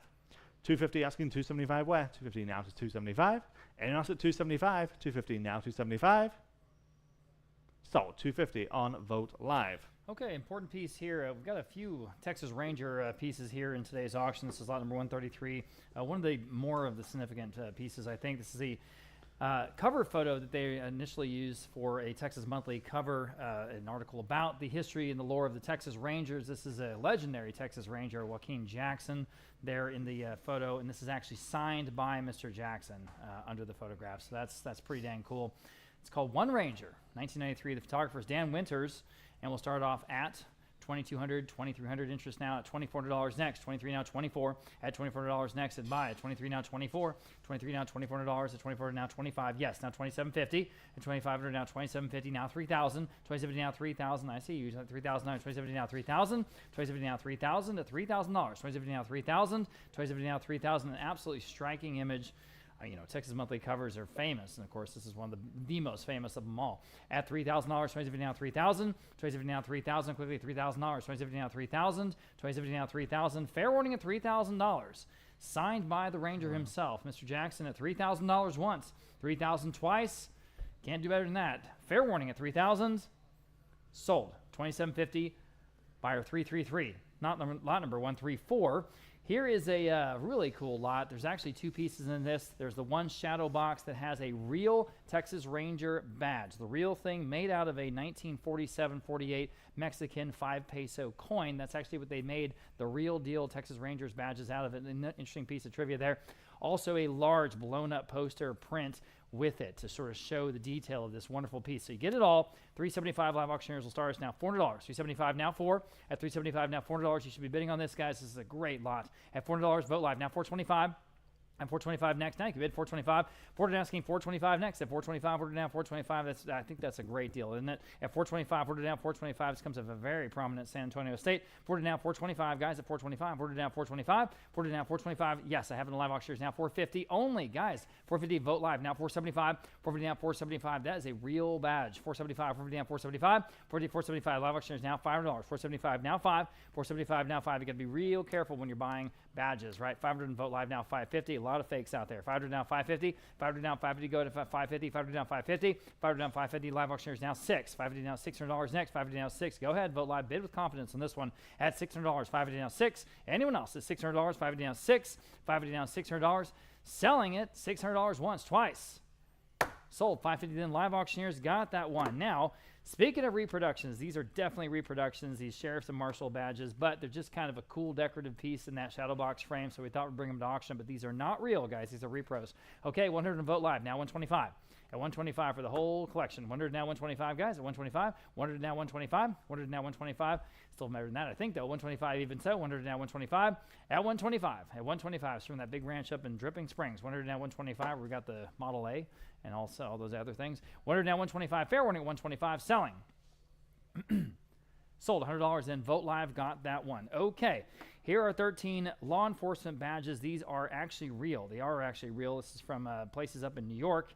250 asking 275 where? 250 now to 275. Anyone else at 275? 250 now 275. Sold. 250 on vote live. Okay, important piece here. We've got a few Texas Ranger pieces here in today's auction. This is lot number 133. One of the more of the significant pieces, I think. This is the cover photo that they initially used for a Texas Monthly cover, an article about the history and the lore of the Texas Rangers. This is a legendary Texas Ranger, Joaquin Jackson, there in the photo, and this is actually signed by Mr. Jackson under the photograph, so that's pretty dang cool. It's called One Ranger, 1993. The photographer is Dan Winters, and we'll start off at $2,200, $2,300 interest now at $2,400 next, $23 now 24 at $2,400 next at buy at $23 now 24, $23 now $2,400 at $24 now 25, yes, now $2,750 at $2,500 now $2,750 now $3,000, $2,750 now $3,000, I see you, $3,000 now $2,750 now $3,000, $2,750 now $3,000 at $3,000, $2,750 now $3,000, $2,750 now $3,000, an absolutely striking image. You know, Texas Monthly covers are famous, and of course, this is one of the most famous of them all. At $3,000, $2,750 now $3,000, $2,750 now $3,000, quickly $3,000, $2,750 now $3,000, $2,750 now $3,000, fair warning at $3,000. Signed by the Ranger himself, Mr. Jackson, at $3,000 once, $3,000 twice. Can't do better than that. Fair warning at $3,000. Sold. $2,750. Buyer 333. Lot number 134. Here is a really cool lot. There's actually two pieces in this. There's the one shadow box that has a real Texas Ranger badge. The real thing made out of a 1947-48 Mexican 5 peso coin. That's actually what they made the real deal Texas Rangers badges out of it. An interesting piece of trivia there. Also a large blown up poster print with it to sort of show the detail of this wonderful piece. So you get it all. $375 live auctioneers will start us now $400. $375 now $4. At $375 now $400. You should be bidding on this, guys. This is a great lot. At $400, vote live now $425. And $425 next. Now you can bid $425. Forward asking $425 next. At $425, order down $425. I think that's a great deal, isn't it? At $425, order down $425. This comes of a very prominent San Antonio State. Order down $425, guys. At $425, order down $425. Order down $425. Yes, I have in the live auctioneers now $450 only, guys. $450 vote live now $475. $450 down $475. That is a real badge. $475. $450 down $475. $475 live auctioneers now $500. $475 now $5. $475 now $5. You got to be real careful when you're buying badges, right? $500 and vote live now $550. A lot of fakes out there. $500 down $550. $500 down $550. Go to $550. $500 down $550. $500 down $550. Live auctioneers now $6. $550 down $600 next. $550 down $6. Go ahead, vote live. Bid with confidence on this one at $600. $550 down $6. Anyone else at $600? $550 down $6. $550 down $600. Selling it $600 once, twice. Sold. $550 then. Live auctioneers got that one. Now, speaking of reproductions, these are definitely reproductions, these sheriff's and marshal badges, but they're just kind of a cool decorative piece in that shadow box frame, so we thought we'd bring them to auction, but these are not real, guys. These are repros. Okay, 100 and vote live. Now 125. At 125 for the whole collection. 100 now 125, guys. At 125. 100 now 125. 100 now 125. Still better than that, I think, though. 125 even so. 100 now 125. At 125. At 125. It's from that big ranch up in Dripping Springs. 100 now 125. We got the Model A and also all those other things. 100 now 125. Fair warning at 125. Selling. Sold. $100. Then vote live. Got that one. Okay. Here are 13 law enforcement badges. These are actually real. They are actually real. This is from places up in New York.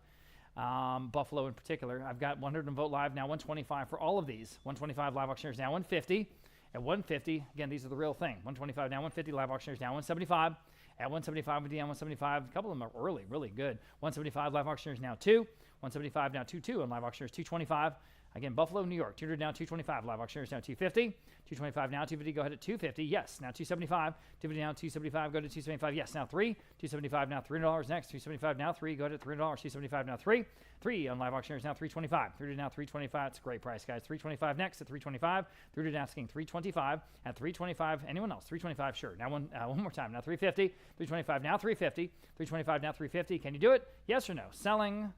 Buffalo in particular. I've got 100 and vote live now 125 for all of these. 125 live auctioneers now 150. At 150, again, these are the real thing. 125 now 150 live auctioneers now 175. At 175 with the 175, a couple of them are early, really good. 175 live auctioneers now 2. 175 now 2-2 and live auctioneers 225. Again, Buffalo, New York, 200 now 225. Live auctioneers now 250. 225 now 250. Go ahead at 250. Yes, now 275. 250 now 275. Go to 275. Yes, now 3. 275 now $300 next. 275 now 3. Go to $300. 275 now 3. 3 on live auctioneers now 325. 3 now 325. It's a great price, guys. 325 next at 325. 3 asking 325 at 325. Anyone else? 325. Sure. Now one more time. Now 350. 325 now 350. 325 now 350. Can you do it? Yes or no? Selling.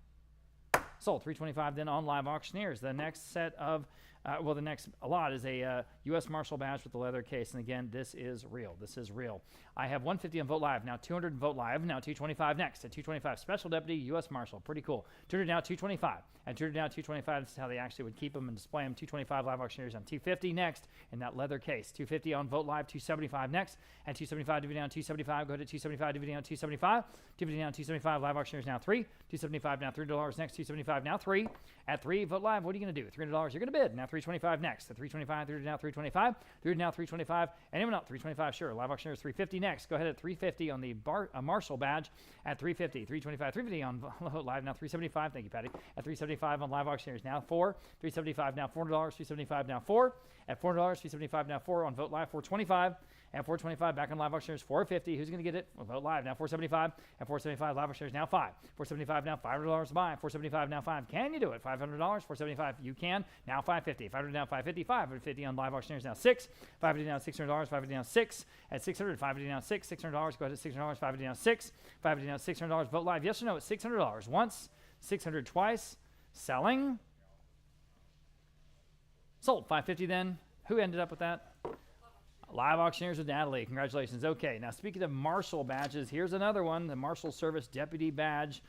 Sold. 325 then on Live Auctioneers. The next set of, the next lot is a U.S. Marshal badge with the leather case. And again, this is real. This is real. I have 150 on Vote Live. Now 200 on Vote Live. Now 225 next. At 225, Special Deputy U.S. Marshal. Pretty cool. 200 now 225. At 200 now 225, this is how they actually would keep them and display them. 225 Live Auctioneers on 250 next in that leather case. 250 on Vote Live. 275 next. At 275, DVD down 275. Go ahead to 275, DVD down 275. DVD down 275. Live Auctioneers now 3. 275 now $3 next. 275 now 3. At 3, Vote Live. What are you going to do? $300. You're going to bid. Now 325 next. At 325, 300 now 325. 300 now 325. Anyone else? 325. Sure. Live Auctioneers 350 next. Go ahead at 350 on the Marshall badge. At 350, 325, 350 on Vote Live. Now 375. Thank you, Patty. At 375 on Live Auctioneers now 4. 375 now $400. 375 now 4. At $400, 375 now 4 on Vote Live. 425. At 425, back on Live Auctioneers, 450. Who's going to get it? Well, Vote Live now 475. At 475, Live Auctioneers now 5. 475 now $500 to buy. 475 now 5. Can you do it? $500. 475, you can. Now 550. 500 now 550. 550 on Live Auctioneers now 6. 550 now $600. 550 now 6. At 600, 550 now 6. $600. Go ahead at $600. 550 now 6. 550 now $600. Vote Live. Yes or no? It's $600 once. 600 twice. Selling. Sold. 550 then. Who ended up with that? Live Auctioneers with Natalie. Congratulations. Okay, now speaking of Marshal badges, here's another one, the Marshal Service Deputy badge.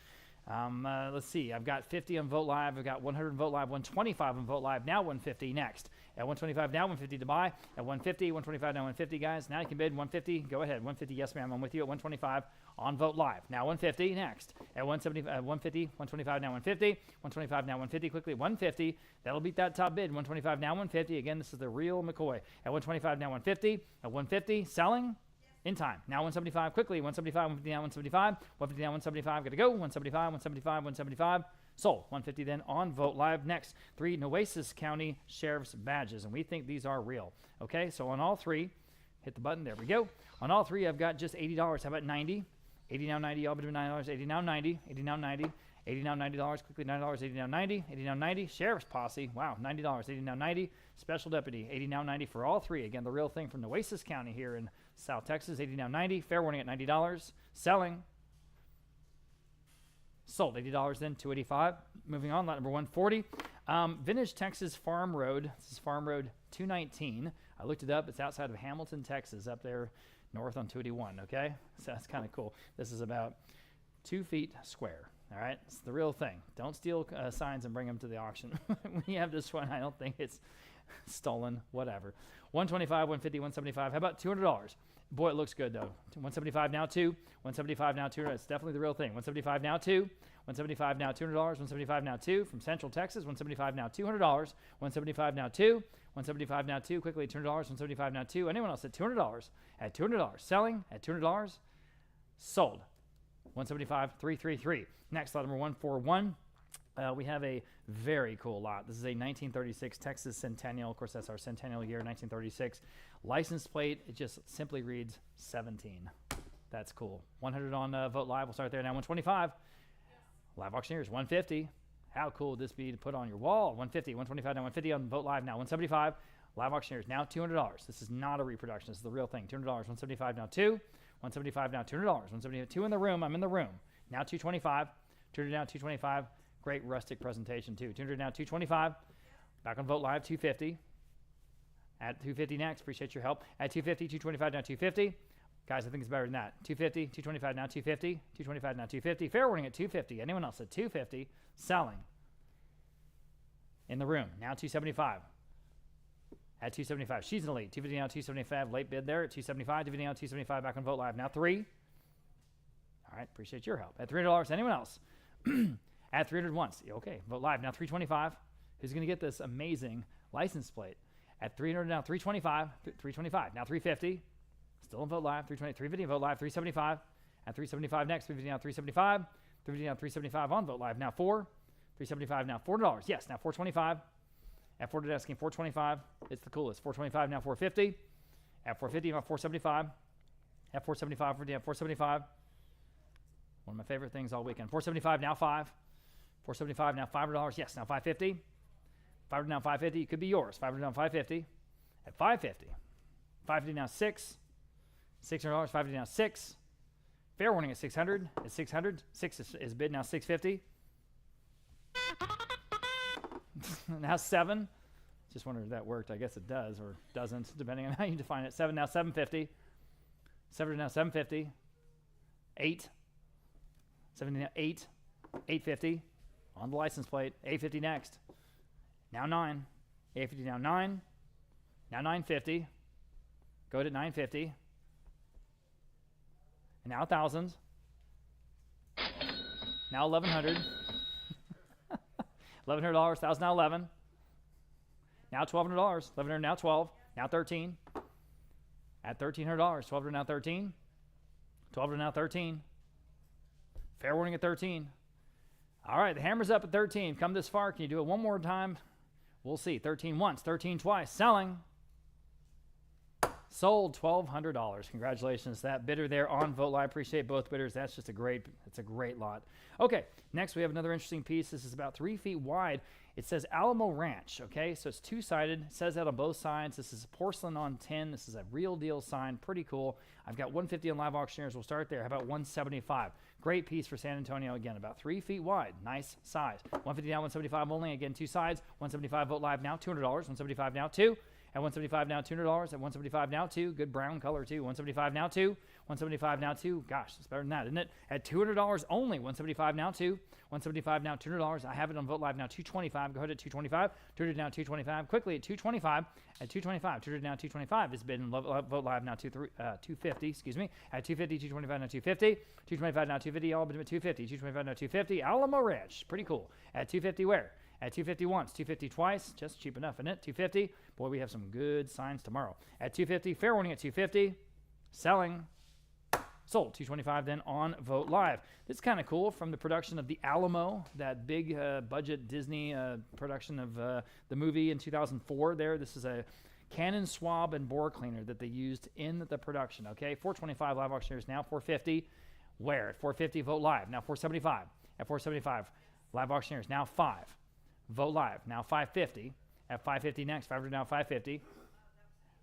Let's see. I've got 50 on Vote Live. I've got 100 on Vote Live, 125 on Vote Live, now 150 next. At 125, now 150 to buy. At 150, 125, now 150, guys. Now you can bid 150. Go ahead. 150, yes, ma'am. I'm with you at 125 on Vote Live. Now 150 next. At 170, 150, 125, now 150. 125, now 150. Quickly, 150. That'll beat that top bid. 125, now 150. Again, this is the real McCoy. At 125, now 150. At 150, selling. In time. Now 175 quickly. 175, 150 now 175. 150 now 175. Got to go. 175, 175, 175. Sold. 150 then on Vote Live. Next, 3 Nueces County Sheriff's badges. And we think these are real. Okay, so on all 3, hit the button. There we go. On all 3, I've got just $80. How about 90? 80 now 90. All but $9. 80 now 90. 80 now 90. 80 now $90. Quickly $9. 80 now 90. 80 now 90. Sheriff's Posse. Wow, $90. 80 now 90. Special Deputy. 80 now 90 for all 3. Again, the real thing from Nueces County here in South Texas. 80 now 90. Fair warning at $90. Selling. Sold. $80 then. 285. Moving on. Lot number 140. Vintage Texas Farm Road. This is Farm Road 219. I looked it up. It's outside of Hamilton, Texas, up there north on 281. Okay, so that's kind of cool. This is about 2 feet square. All right, it's the real thing. Don't steal signs and bring them to the auction. When you have this one, I don't think it's stolen. Whatever. 125, 150, 175. How about $200? Boy, it looks good though. 175 now 2. 175 now 2. It's definitely the real thing. 175 now 2. 175 now $200. 175 now 2 from Central Texas. 175 now $200. 175 now 2. 175 now 2. Quickly $200. 175 now 2. Anyone else at $200? At $200. Selling at $200. Sold. 175, 333. Next, lot number 141. We have a very cool lot. This is a 1936 Texas Centennial. Of course, that's our centennial year, 1936. License plate, it just simply reads 17. That's cool. 100 on Vote Live. We'll start there now. 125. Live Auctioneers, 150. How cool would this be to put on your wall? 150, 125, now 150 on Vote Live. Now 175. Live Auctioneers, now $200. This is not a reproduction. This is the real thing. $200. 175 now 2. 175 now $200. 172 in the room. I'm in the room. Now 225. 200 now 225. Great rustic presentation too. 200 now 225. Back on Vote Live 250. At 250 next. Appreciate your help. At 250, 225 now 250. Guys, I think it's better than that. 250, 225 now 250. 225 now 250. Fair warning at 250. Anyone else at 250? Selling. In the room. Now 275. At 275. She's in the lead. 250 now 275. Late bid there at 275. 250 now 275. Back on Vote Live. Now 3. All right. Appreciate your help. At $300. Anyone else? At 300 once. Okay. Vote Live. Now 325. Who's going to get this amazing license plate? At 300 now 325. 325. Now 350. Still in Vote Live. 320. 350. Vote Live. 375. At 375 next. 350 now 375. 350 now 375 on Vote Live. Now 4. 375 now $4. Yes. Now 425. At 400 asking 425. It's the coolest. 425 now 450. At 450 now 475. At 475 for at 475. One of my favorite things all weekend. 475 now 5. 475 now $5. Yes. Now 550. 500 now 550. It could be yours. 500 now 550. At 550. 550 now 6. $600. 550 now 6. Fair warning at 600. At 600. 6 is bid now 650. Now 7. Just wondered if that worked. I guess it does or doesn't, depending on how you define it. 7 now 750. 7 now 750. 8. 7 now 8. 850 on the license plate. 850 next. Now 9. 850 now 9. Now 950. Go to 950. And now 1,000. Now 1,100. $1,100. 1,000 now 11. Now $1,200. 1,100 now 12. Now 13. At $1,300. 1,200 now 13. 1,200 now 13. Fair warning at 13. All right, the hammer's up at 13. Come this far. Can you do it one more time? We'll see. 13 once, 13 twice. Selling. Sold $1,200. Congratulations to that bidder there on Vogt Live. Appreciate both bidders. That's just a great lot. Okay, next we have another interesting piece. This is about 3 feet wide. It says Alamo Ranch, okay? So it's two-sided. It says that on both sides. This is porcelain on tin. This is a real deal sign. Pretty cool. I've got 150 on Live Auctioneers. We'll start there. How about 175? Great piece for San Antonio. Again, about 3 feet wide. Nice size. 150 now, 175 only. Again, two sides. 175 Vogt Live now, $200. 175 now, 2. At 175 now, $200. At 175 now, 2. Good brown color, too. 175 now, 2. 175 now, 2. Gosh, it's better than that, isn't it? At $200 only. 175 now, 2. 175 now, $200. I have it on Vogt Live now, 225. Go ahead at 225. 200 now, 225. Quickly at 225. At 225. 200 now, 225. It's been Vogt Live now, 250. Excuse me. At 250, 225 now, 250. 225 now, 250. All but at 250. 225 now, 250. Alamo Ranch. Pretty cool. At 250 where? At 250 once, 250 twice, just cheap enough, isn't it? 250. Boy, we have some good signs tomorrow. At 250, fair warning at 250. Selling. Sold. 225 then on Vogt Live. This is kind of cool from the production of The Alamo, that big budget Disney production of the movie in 2004 there. This is a Cannon swab and bore cleaner that they used in the production, okay? 425 Live Auctioneers now, 450. Where? At 450 Vogt Live. Now 475. At 475 Live Auctioneers now 5. Vogt Live, now 550. At 550 next, 500 now 550.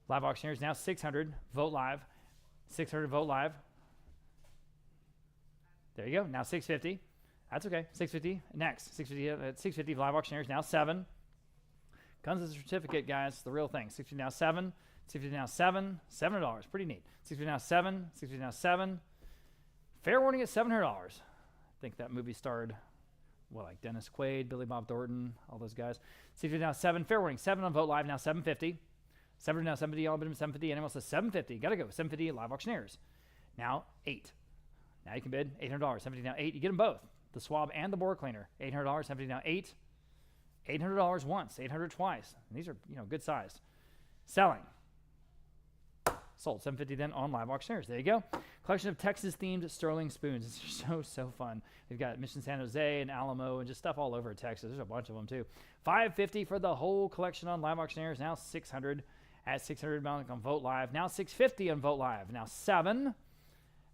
Live Auctioneers now 600. Vogt Live, 600 Vogt Live. There you go. Now 650. That's okay. 650 next. 650 at 650 Live Auctioneers now 7. Comes as a certificate, guys. The real thing. 650 now 7. 650 now 7. $700. Pretty neat. 650 now 7. 650 now 7. Fair warning at $700. I think that movie starred. Well, like Dennis Quaid, Billy Bob Thornton, all those guys. 650 now 7. Fair warning. 7 on Vogt Live now 750. 7 now 750. All but 750. Anyone else says 750. Got to go. 750 Live Auctioneers. Now 8. Now you can bid $800. 750 now 8. You get them both. The swab and the bore cleaner. $800. 750 now 8. $800 once. $800 twice. And these are, good sized. Selling. Sold. 750 then on Live Auctioneers. There you go. Collection of Texas-themed sterling spoons. It's so fun. We've got Mission San Jose and Alamo and just stuff all over Texas. There's a bunch of them, too. $550 for the whole collection on Live Auctioneers. Now $600 at $600 on Vogt Live. Now $650 on Vogt Live. Now 7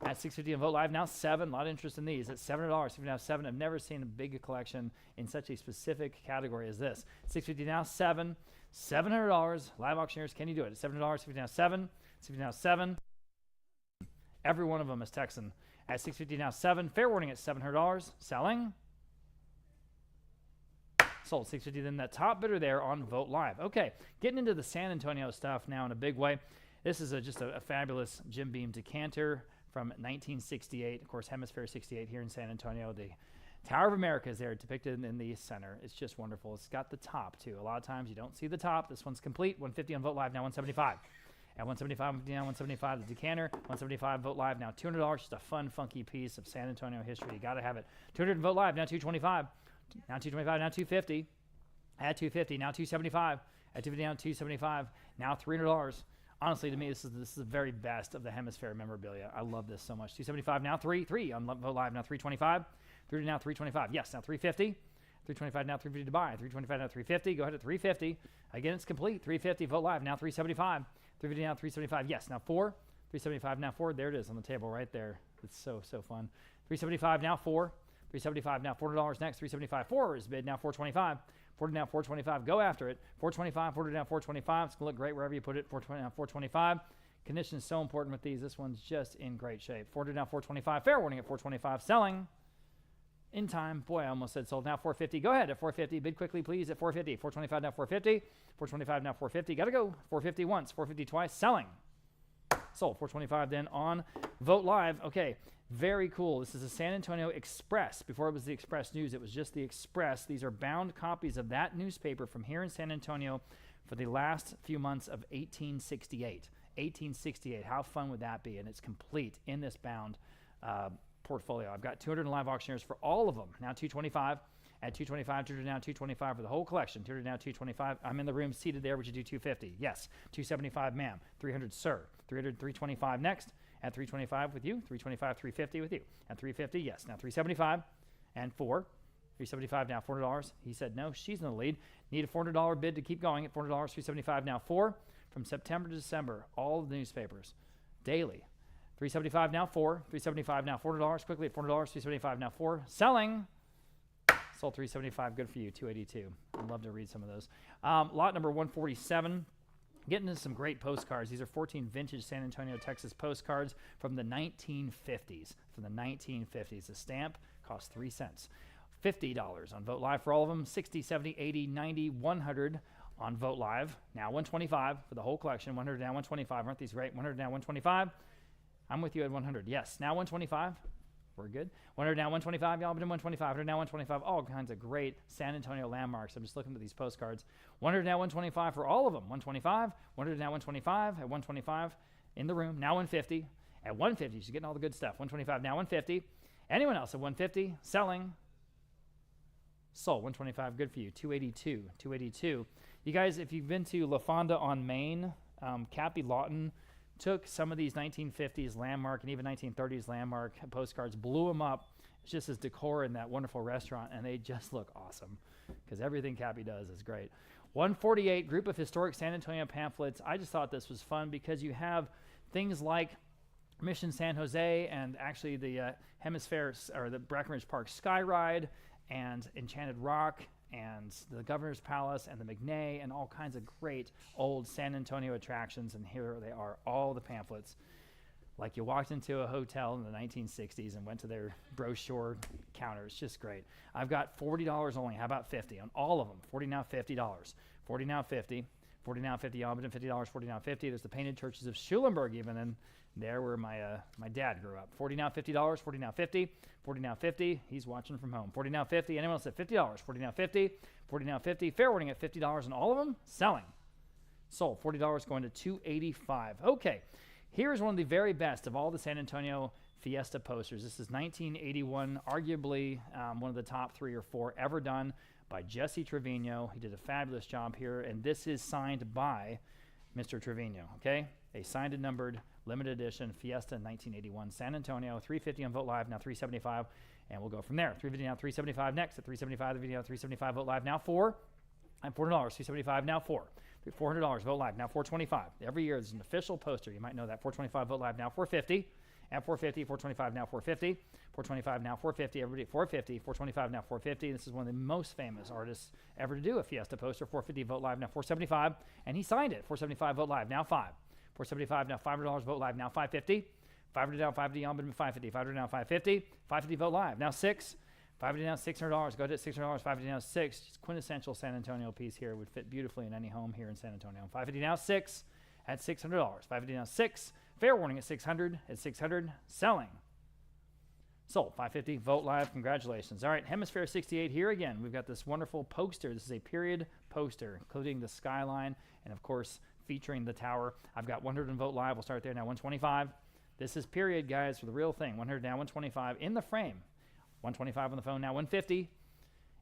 at $650 on Vogt Live. Now 7. A lot of interest in these. At $700. Now 7. I've never seen a big collection in such a specific category as this. $650 now 7. $700. Live Auctioneers. Can you do it? At $700. $650 now 7. $650 now 7. Every one of them is Texan. At $650 now 7. Fair warning at $700. Selling. Sold. $650 then that top bidder there on Vogt Live. Okay, getting into the San Antonio stuff now in a big way. This is just a fabulous Jim Beam decanter from 1968. Of course, Hemisphere 68 here in San Antonio. The Tower of America is there depicted in the center. It's just wonderful. It's got the top, too. A lot of times you don't see the top. This one's complete. 150 on Vogt Live, now 175. At 175, now 175, the decanter. 175 Vogt Live, now $200. Just a fun, funky piece of San Antonio history. You got to have it. 200 Vogt Live, now 225. Now 225, now 250. At 250, now 275. At 250, now 275. Now $300. Honestly, to me, this is the very best of the Hemisphere memorabilia. I love this so much. 275, now 3 on Vogt Live, now 325. 3 now 325. Yes, now 350. 325 now 350 to buy. 325 now 350. Go ahead at 350. Again, it's complete. 350 Vogt Live, now 375. 350 now 375. Yes, now 4. 375 now 4. There it is on the table right there. It's so fun. 375 now 4. 375 now $400 next. 375 4 is bid now 425. 40 now 425. Go after it. 425. 40 now 425. It's gonna look great wherever you put it. 420 now 425. Condition is so important with these. This one's just in great shape. 40 now 425. Fair warning at 425. Selling. in time. Boy, I almost said sold. Now 450. Go ahead at 450. Bid quickly, please, at 450. 425 now 450. 425 now 450. Got to go. 450 once, 450 twice. Selling. Sold. 425 then on Vote Live. Okay, very cool. This is a San Antonio Express. Before it was the Express News, it was just the Express. These are bound copies of that newspaper from here in San Antonio for the last few months of 1868. 1868. How fun would that be? And it's complete in this bound portfolio. I've got 200 live auctioneers for all of them. Now 225. At 225, 200 now 225 for the whole collection. 200 now 225. I'm in the room seated there. Would you do 250? Yes. 275, ma'am. 300, sir. 300, 325 next. At 325 with you. 325, 350 with you. At 350, yes. Now 375 and 4. 375 now $400. He said no. She's in the lead. Need a $400 bid to keep going at $400. 375 now 4. From September to December, all of the newspapers daily. 375 now 4. 375 now $400. Quickly at $400. 375 now 4. Selling. Sold 375. Good for you. 282. I'd love to read some of those. Lot number 147. Getting into some great postcards. These are 14 vintage San Antonio, Texas postcards from the 1950s. From the 1950s. The stamp costs 3 cents. $50 on Vote Live for all of them. 60, 70, 80, 90, 100 on Vote Live. Now 125 for the whole collection. 100 now 125. Aren't these great? 100 now 125. I'm with you at 100. Yes. Now 125. We're good. 100 now 125. Y'all been in 125. 100 now 125. All kinds of great San Antonio landmarks. I'm just looking at these postcards. 100 now 125 for all of them. 125. 100 now 125. At 125 in the room. Now 150. At 150. She's getting all the good stuff. 125 now 150. Anyone else at 150? Selling. Sold. 125. Good for you. 282. 282. You guys, if you've been to La Fonda on Main, Cappy Lawton took some of these 1950s landmark and even 1930s landmark postcards, blew them up. It's just as decor in that wonderful restaurant, and they just look awesome because everything Cappy does is great. 148, group of historic San Antonio pamphlets. I just thought this was fun because you have things like Mission San Jose and actually the Hemisphere or the Breckenridge Park Sky Ride and Enchanted Rock and the Governor's Palace and the McNay and all kinds of great old San Antonio attractions. And here they are, all the pamphlets. Like you walked into a hotel in the 1960s and went to their brochure counter. It's just great. I've got $40 only. How about 50 on all of them? 40 now, $50. 40 now, 50. 40 now, 50. Albion, $50. 40 now, 50. There's the painted churches of Schulenburg even, and there where my dad grew up. 40 now, $50. 40 now, 50. 40 now, 50. He's watching from home. 40 now, 50. Anyone else at $50? 40 now, 50. 40 now, 50. Fair warning at $50 on all of them. Selling. Sold. $40 going to $285. Okay. Here's one of the very best of all the San Antonio Fiesta posters. This is 1981, arguably one of the top 3 or 4 ever done by Jesse Trevino. He did a fabulous job here, and this is signed by Mr. Trevino, okay? A signed and numbered limited edition Fiesta 1981 San Antonio, 350 on Vote Live, now 375, and we'll go from there. 350 now 375 next, at 375 the video, 375 Vote Live, now 4. I'm $400, 375 now 4. $400 Vote Live, now 425. Every year there's an official poster. You might know that. 425 Vote Live, now 450. At 450, 425 now 450. 425 now 450. Everybody 450. 425 now 450. This is one of the most famous artists ever to do a Fiesta poster. 450 Vote Live, now 475. And he signed it. 475 Vote Live, now 5. 475 now $500 Vote Live, now 550. 500 down 550 on, but 550. 500 now 550. 550 Vote Live, now 6. 550 down $600. Go to $600. 550 down 6. Just quintessential San Antonio piece here. Would fit beautifully in any home here in San Antonio. 550 now 6 at $600. 550 now 6. Fair warning at 600. At 600. Selling. Sold. 550. Vote Live. Congratulations. All right. Hemisphere 68 here again. We've got this wonderful poster. This is a period poster, including the skyline and, of course, featuring the tower. I've got 100 in Vote Live. We'll start there now. 125. This is period, guys, for the real thing. 100 now 125 in the frame. 125 on the phone, now 150.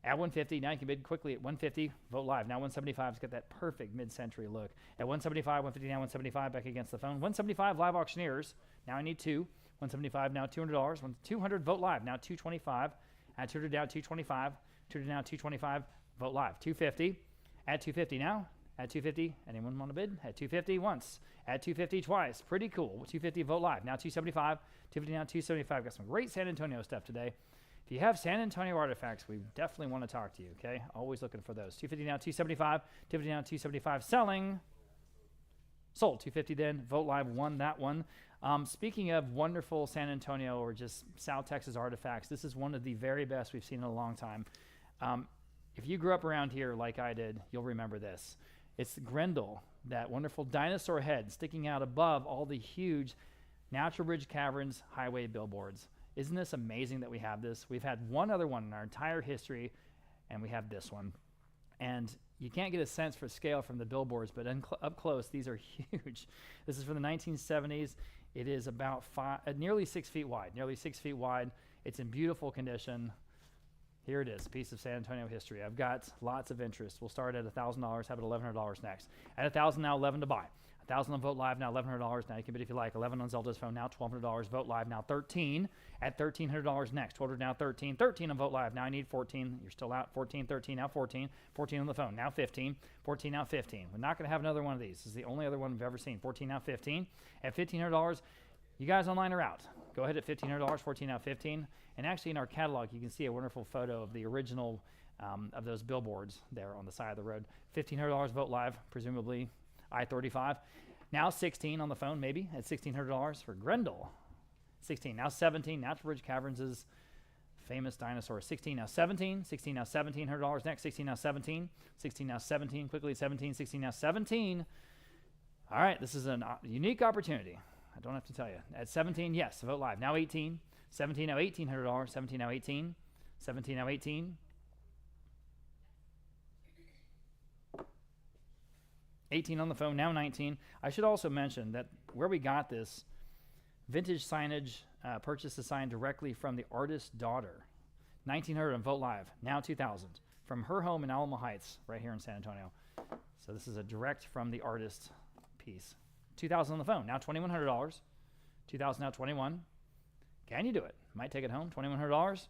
At 150, now you can bid quickly at 150. Vote Live, now 175. It's got that perfect mid-century look. At 175, 150, now 175, back against the phone. 175, live auctioneers. Now I need 2. 175, now $200. 200, Vote Live, now 225. At 200, down 225. 200, now 225. Vote Live, 250. At 250 now. At 250, anyone want to bid? At 250 once. At 250 twice. Pretty cool. 250, Vote Live, now 275. 250, now 275. Got some great San Antonio stuff today. If you have San Antonio artifacts, we definitely want to talk to you, okay? Always looking for those. 250 now, 275. 250 now, 275. Selling. Sold. 250 then. Vote Live won that one. Speaking of wonderful San Antonio or just South Texas artifacts, this is one of the very best we've seen in a long time. If you grew up around here like I did, you'll remember this. It's Grendel, that wonderful dinosaur head sticking out above all the huge Natural Bridge Caverns highway billboards. Isn't this amazing that we have this? We've had one other one in our entire history, and we have this one. And you can't get a sense for scale from the billboards, but up close, these are huge. This is from the 1970s. It is about nearly 6 feet wide, It's in beautiful condition. Here it is, a piece of San Antonio history. I've got lots of interest. We'll start at $1,000, have it $1,100 next. At $1,000 now, $11 to buy. $1,000 on Vote Live, now $1,100. Now you can bid if you like. $11 on Zelda's phone, now $1,200. Vote Live, now $13. At $1,300 next. $1,200 now $13. $13 on Vote Live, now I need $14. You're still out. $14, $13, now $14. $14 on the phone, now $15. $14 now $15. We're not going to have another one of these. This is the only other one we've ever seen. $14 now $15. At $1,500, you guys online are out. Go ahead at $1,500. $14 now $15. And actually in our catalog, you can see a wonderful photo of the original of those billboards there on the side of the road. $1,500 Vote Live, presumably I-35. Now 16 on the phone, maybe, at $1,600 for Grendel. 16, now 17. Natural Bridge Caverns' famous dinosaur. 16, now 17. 16, now $1,700 next. 16, now 17. 16, now 17. Quickly, 17. 16, now 17. All right, this is a unique opportunity. I don't have to tell you. At 17, yes, Vote Live. Now 18. 17, now $1,800. 17, now 18. 17, now 18. 18 on the phone, now 19. I should also mention that where we got this vintage signage, purchased the sign directly from the artist's daughter. 1900 on Vote Live, now 2000. From her home in Alamo Heights, right here in San Antonio. So this is a direct from the artist piece. 2000 on the phone, now $2,100. 2000 now 21. Can you do it? Might take it home, $2,100.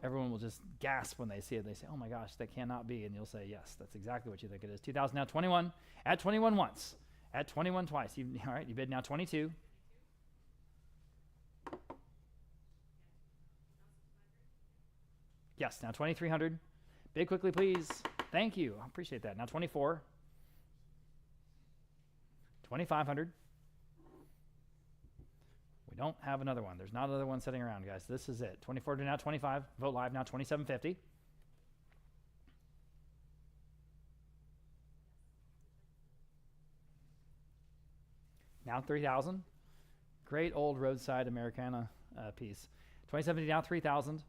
Everyone will just gasp when they see it. They say, oh my gosh, that cannot be. And you'll say, yes, that's exactly what you think it is. 2000 now 21. At 21 once. At 21 twice. All right, you bid now 22. Yes, now 2,300. Bid quickly, please. Thank you. I appreciate that. Now 24. 2,500. We don't have another one. There's not another one sitting around, guys. This is it. 24 to now 25. Vote Live now 2,750. Now 3,000. Great old roadside Americana piece. 2,750 now 3,000.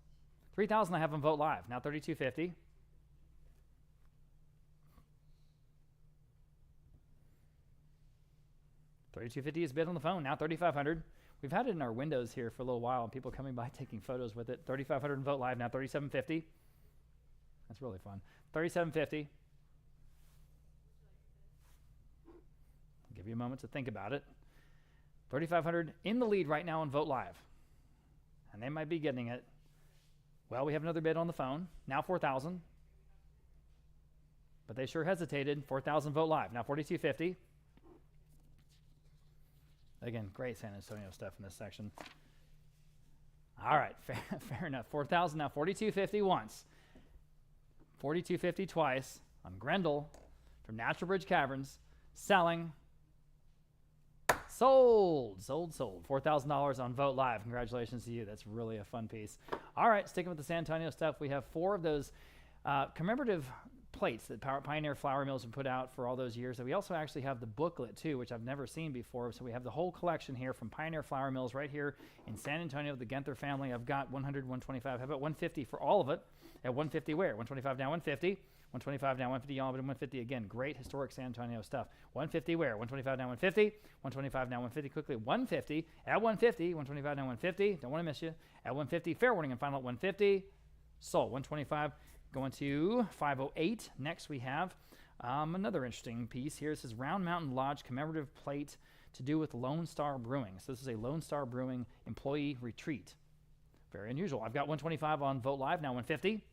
3,000 I have on Vote Live. Now 3,250. $3,250 is bid on the phone. Now 3,500. We've had it in our windows here for a little while, and people coming by taking photos with it. 3,500 and Vote Live. Now 3,750. That's really fun. 3,750. I'll give you a moment to think about it. 3,500 in the lead right now on Vote Live, and they might be getting it. Well, we have another bid on the phone. Now 4,000. But they sure hesitated. 4,000 Vote Live. Now 4,250. Again, great San Antonio stuff in this section. All right, fair enough. 4,000 now 4,250 once. 4,250 twice on Grendel from Natural Bridge Caverns. Selling. Sold. $4,000 on Vote Live. Congratulations to you. That's really a fun piece. All right, sticking with the San Antonio stuff, we have 4 of those commemorative plates that Pioneer Flour Mills have put out for all those years. And we also actually have the booklet too, which I've never seen before. So we have the whole collection here from Pioneer Flour Mills right here in San Antonio, the Genther family. I've got 100, 125. How about 150 for all of it? At 150 where? 125 now 150. 125 now 150. Y'all, but 150 again. Great historic San Antonio stuff. 150 where? 125 now 150. 125 now 150 quickly. 150 at 150. 125 now 150. Don't want to miss you. At 150. Fair warning and final at 150. Sold. 125. Going to 508. Next we have another interesting piece here. This is Round Mountain Lodge commemorative plate to do with Lone Star Brewing. So this is a Lone Star Brewing employee retreat. Very unusual. I've got 125 on Vote Live, now 150.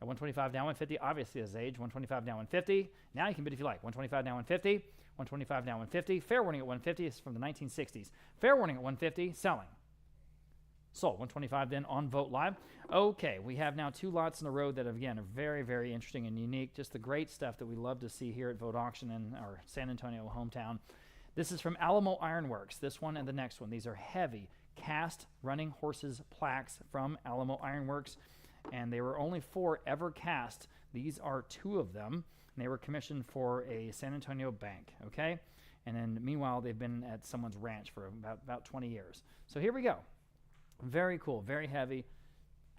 At 125 now 150, obviously his age. 125 now 150. Now you can bid if you like. 125 now 150. 125 now 150. Fair warning at 150. This is from the 1960s. Fair warning at 150. Selling. Sold. 125 then on Vote Live. Okay, we have now 2 lots in a row that, again, are very, very interesting and unique. Just the great stuff that we love to see here at Vote Auction in our San Antonio hometown. This is from Alamo Ironworks, this one and the next one. These are heavy cast running horses plaques from Alamo Ironworks, and they were only 4 ever cast. These are 2 of them, and they were commissioned for a San Antonio bank, okay? And then meanwhile, they've been at someone's ranch for about 20 years. So here we go. Very cool, very heavy.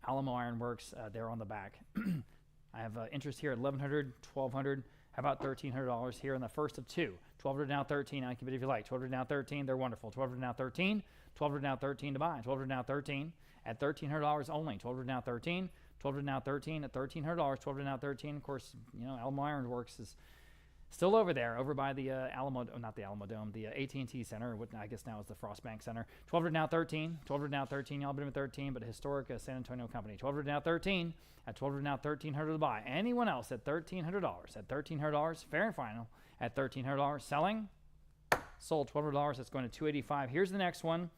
Alamo Ironworks, they're on the back. I have interest here at $1,100, $1,200. How about $1,300 here in the first of 2? $1,200 now, $13. I can bid if you like. $1,200 now, $13. They're wonderful. $1,200 now, $13. $1,200 now, $13 to buy. $1,200 now, $13 at $1,300 only. $1,200 now, $13. $1,200 now, $13 at $1,300. $1,200 now, $13. Of course, you know, Alamo Ironworks is still over there, over by the not the Alamo Dome, the AT&T Center, what I guess now is the Frost Bank Center. $1,200 now, $13. $1,200 now, $13. Y'all bid him at $13, but a historic San Antonio company. $1,200 now, $13. At $1,200 now, $1,300 to buy. Anyone else at $1,300? At $1,300, fair and final. At $1,300, selling. Sold $1,200. That's going to $285. Here's the next one.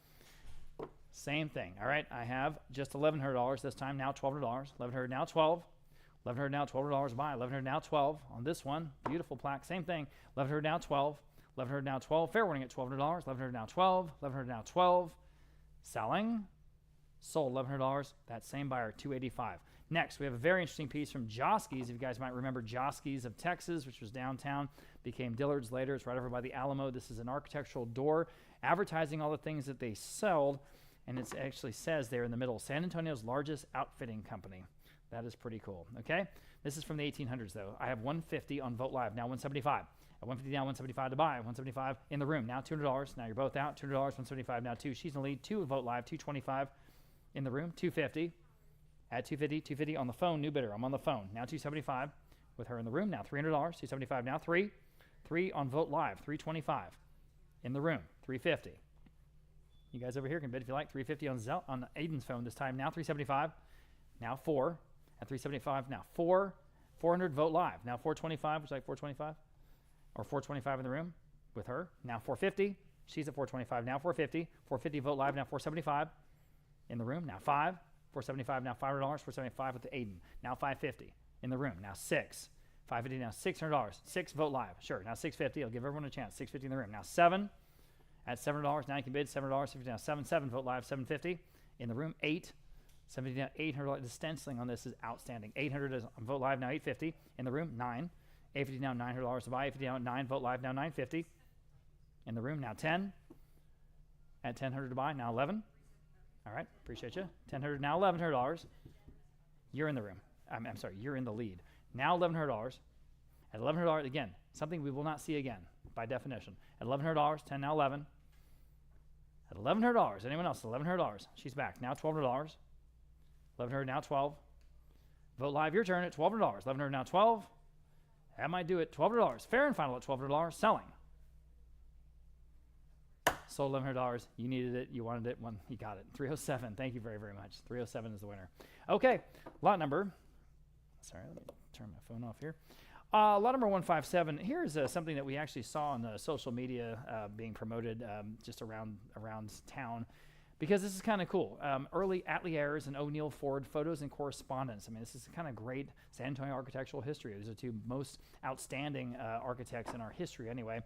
Same thing. All right, I have just $1,100 this time. Now $1,200. $1,100 now, $12. $1,100 now, $1,200 to buy. $1,100 now, $12 on this one. Beautiful plaque. Same thing. $1,100 now, $12. $1,100 now, $12. Fair warning at $1,200. $1,100 now, $12. $1,100 now, $12. Selling. Sold $1,100. That same buyer, $285. Next, we have a very interesting piece from Joski's. If you guys might remember Joski's of Texas, which was downtown, became Dillard's later. It's right over by the Alamo. This is an architectural door advertising all the things that they sold, and it actually says there in the middle, San Antonio's largest outfitting company. That is pretty cool, okay? This is from the 1800s, though. I have $150 on Vogt Live, now $175. At $150 now, $175 to buy. $175 in the room, now $200. Now you're both out, $200, $175 now 2. She's in the lead, 2 Vogt Live, $225 in the room, $250. At $250, $250 on the phone, new bidder. I'm on the phone. Now $275 with her in the room. Now $300, $275 now 3. 3 on Vogt Live, $325 in the room, $350. You guys over here can bid if you like. $350 on Aiden's phone this time. Now $375. Now 4 at $375. Now 4. 400 Vogt Live. Now $425. Would you like $425? Or $425 in the room with her. Now $450. She's at $425. Now $450. $450 Vogt Live. Now $475 in the room. Now 5. $475 now $500. $475 with the Aiden. Now $550 in the room. Now 6. $550 now $600. 6 Vogt Live. Sure. Now $650. I'll give everyone a chance. $650 in the room. Now 7 at $700. Now you can bid $700. Now 7 Vogt Live. $750 in the room. 8. $750 now $800. The stenciling on this is outstanding. $800 is on Vogt Live. Now $850 in the room. 9. $850 now $900 to buy. $850 now 9 Vogt Live. Now $950 in the room. Now 10 at $1000 to buy. Now 11. All right, appreciate you. $1,000 now $1,100. You're in the room. I'm sorry, you're in the lead. Now $1,100. At $1,100 again, something we will not see again by definition. At $1,100, 10 now 11. At $1,100, anyone else? $1,100. She's back. Now $1,200. $1,100 now 12. Vote Live, your turn at $1,200. $1,100 now 12. That might do it. $1,200. Fair and final at $1,200. Selling. Sold $1,100. You needed it. You wanted it. You got it. 307. Thank you very, very much. 307 is the winner. Okay. Lot number. Sorry, let me turn my phone off here. Lot number 157. Here's something that we actually saw on the social media being promoted just around town, because this is kind of cool. Early Ateliers and O'Neill Ford photos and correspondence. I mean, this is kind of great San Antonio architectural history. These are 2 most outstanding architects in our history anyway.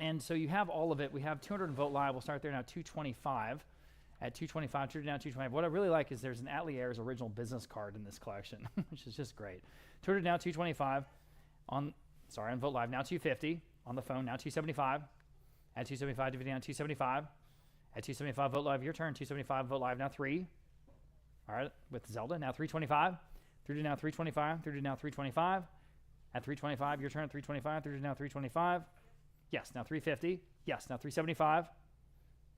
And so you have all of it. We have 200 Vogt Live. We'll start there now, 225. At 225, 200 now 225. What I really like is there's an Atelier's original business card in this collection, which is just great. 200 now 225 on Vogt Live. Now 250 on the phone. Now 275. At 275, 250 now 275. At 275 Vogt Live, your turn. 275 Vogt Live now 3. All right, with Zelda now 325. 300 now 325. 300 now 325. At 325, your turn. 325. 300 now 325. Yes, now 350. Yes, now 375.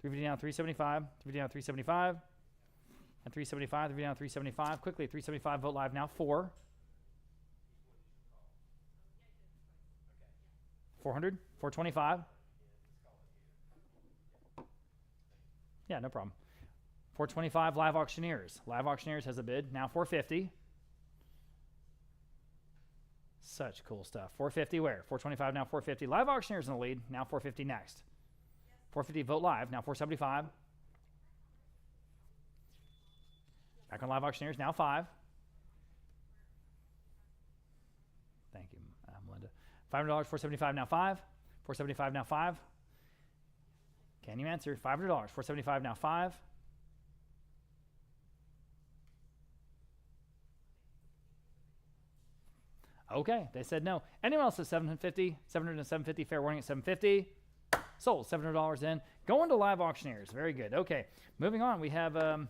350 now 375. 350 now 375. And 375. 350 now 375. Quickly, 375 Vogt Live now 4. 400. 425. Yeah, no problem. 425 Live Auctioneers. Live Auctioneers has a bid. Now 450. Such cool stuff. 450 where? 425 now 450. Live Auctioneers in the lead. Now 450 next. 450 Vote Live. Now 475. Back on Live Auctioneers. Now 5. Thank you, Melinda. $500. 475 now 5. 475 now 5. Can you answer? $500. 475 now 5. Okay, they said no. Anyone else at 750? 700 and 750. Fair warning at 750. Sold. $700 in. Going to live auctioneers. Very good. Okay, moving on. We have a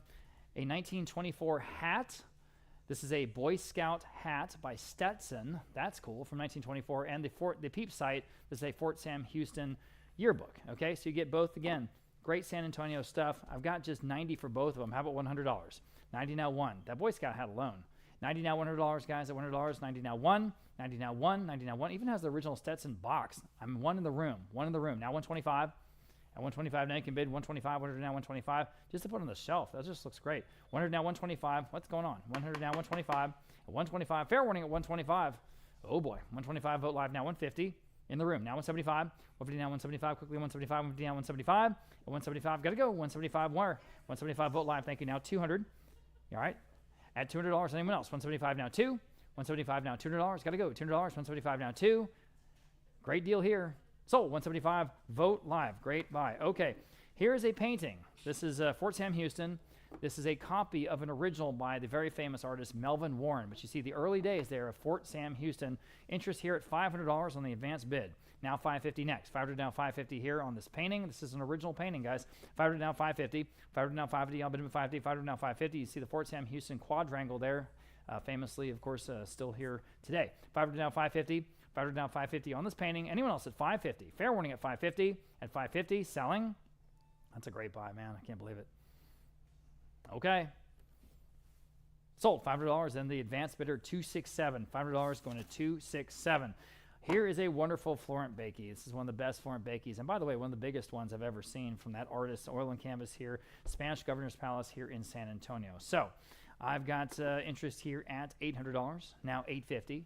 1924 hat. This is a Boy Scout hat by Stetson. That's cool, from 1924. And the Peep site, this is a Fort Sam Houston yearbook. Okay, so you get both. Again, great San Antonio stuff. I've got just 90 for both of them. How about $100? 90 now 1. That Boy Scout hat alone. 90 now $100, guys, at $100. 90 now 1. 90 now 1. 90 now 1. Even has the original Stetson box. I'm one in the room. One in the room. Now 125. At 125 now you can bid 125. 100 now 125. Just to put on the shelf. That just looks great. 100 now 125. What's going on? 100 now 125. At 125. Fair warning at 125. Oh boy. 125. Vote live now 150. In the room. Now 175. 150 now 175. Quickly 175. 150 now 175. At 175. Got to go. 175 where? 175 vote live. Thank you. Now 200. All right. At $200, anyone else? 175 now 2. 175 now $200. Got to go. $200. 175 now 2. Great deal here. Sold. 175. Vote live. Great buy. Okay. Here is a painting. This is Fort Sam Houston. This is a copy of an original by the very famous artist Melvin Warren. But you see the early days there of Fort Sam Houston. Interest here at $500 on the advanced bid. Now 550 next. 500 now 550 here on this painting. This is an original painting, guys. 500 now 550. 500 now 550. I'll bid him at 550. 500 now 550. You see the Fort Sam Houston quadrangle there. Famously, of course, still here today. 500 now 550. 500 now 550 on this painting. Anyone else at 550? Fair warning at 550. At 550, selling. That's a great buy, man. I can't believe it. Okay. Sold. $500. Then the advanced bidder 267. $500 going to 267. Here is a wonderful Florent Bakey. This is one of the best Florent Bakeys. And by the way, one of the biggest ones I've ever seen from that artist, oil and canvas here, Spanish Governor's Palace here in San Antonio. So I've got interest here at $800, now $850,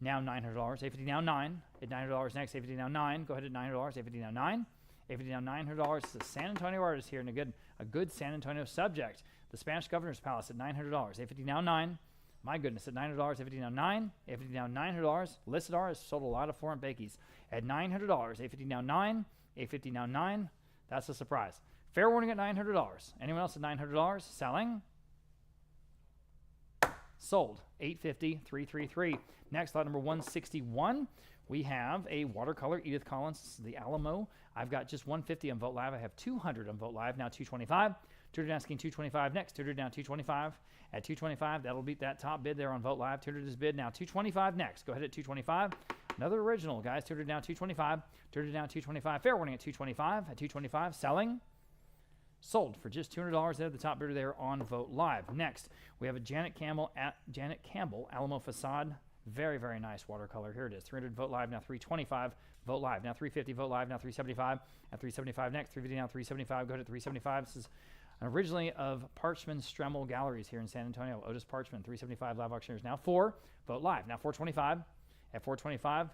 now $900, $850 now 9, at $900 next, $850 now 9, go ahead at $900, $850 now 9, $850 now $900. It's a San Antonio artist here and a good San Antonio subject. The Spanish Governor's Palace at $900, $850 now 9. My goodness, at $900, $850 now 9, $850 now $900. Listed artists sold a lot of Florent Bakeys. At $900, $850 now 9, $850 now 9. That's a surprise. Fair warning at $900. Anyone else at $900? Selling. Sold. $850, 333. Next, lot number 161. We have a watercolor Edith Collins, the Alamo. I've got just 150 on Vote Live. I have 200 on Vote Live. Now 225. 200 asking 225 next. 200 now 225. At 225, that'll beat that top bid there on Vote Live. 200 is bid now 225 next. Go ahead at 225. Another original, guys. 200 now 225. 200 now 225. Fair warning at 225. At 225, selling. Sold for just $200 there, the top bidder there on Vote Live. Next, we have a Janet Campbell Alamo Facade. Very, very nice watercolor. Here it is. 300 Vote Live, now 325. Vote Live, now 350. Vote Live, now 375. At 375 next. 350 now 375. Go ahead at 375. This is originally of Parchman Stremmel Galleries here in San Antonio. Otis Parchman, 375 live auctioneers. Now 4. Vote Live, now 425. At 425.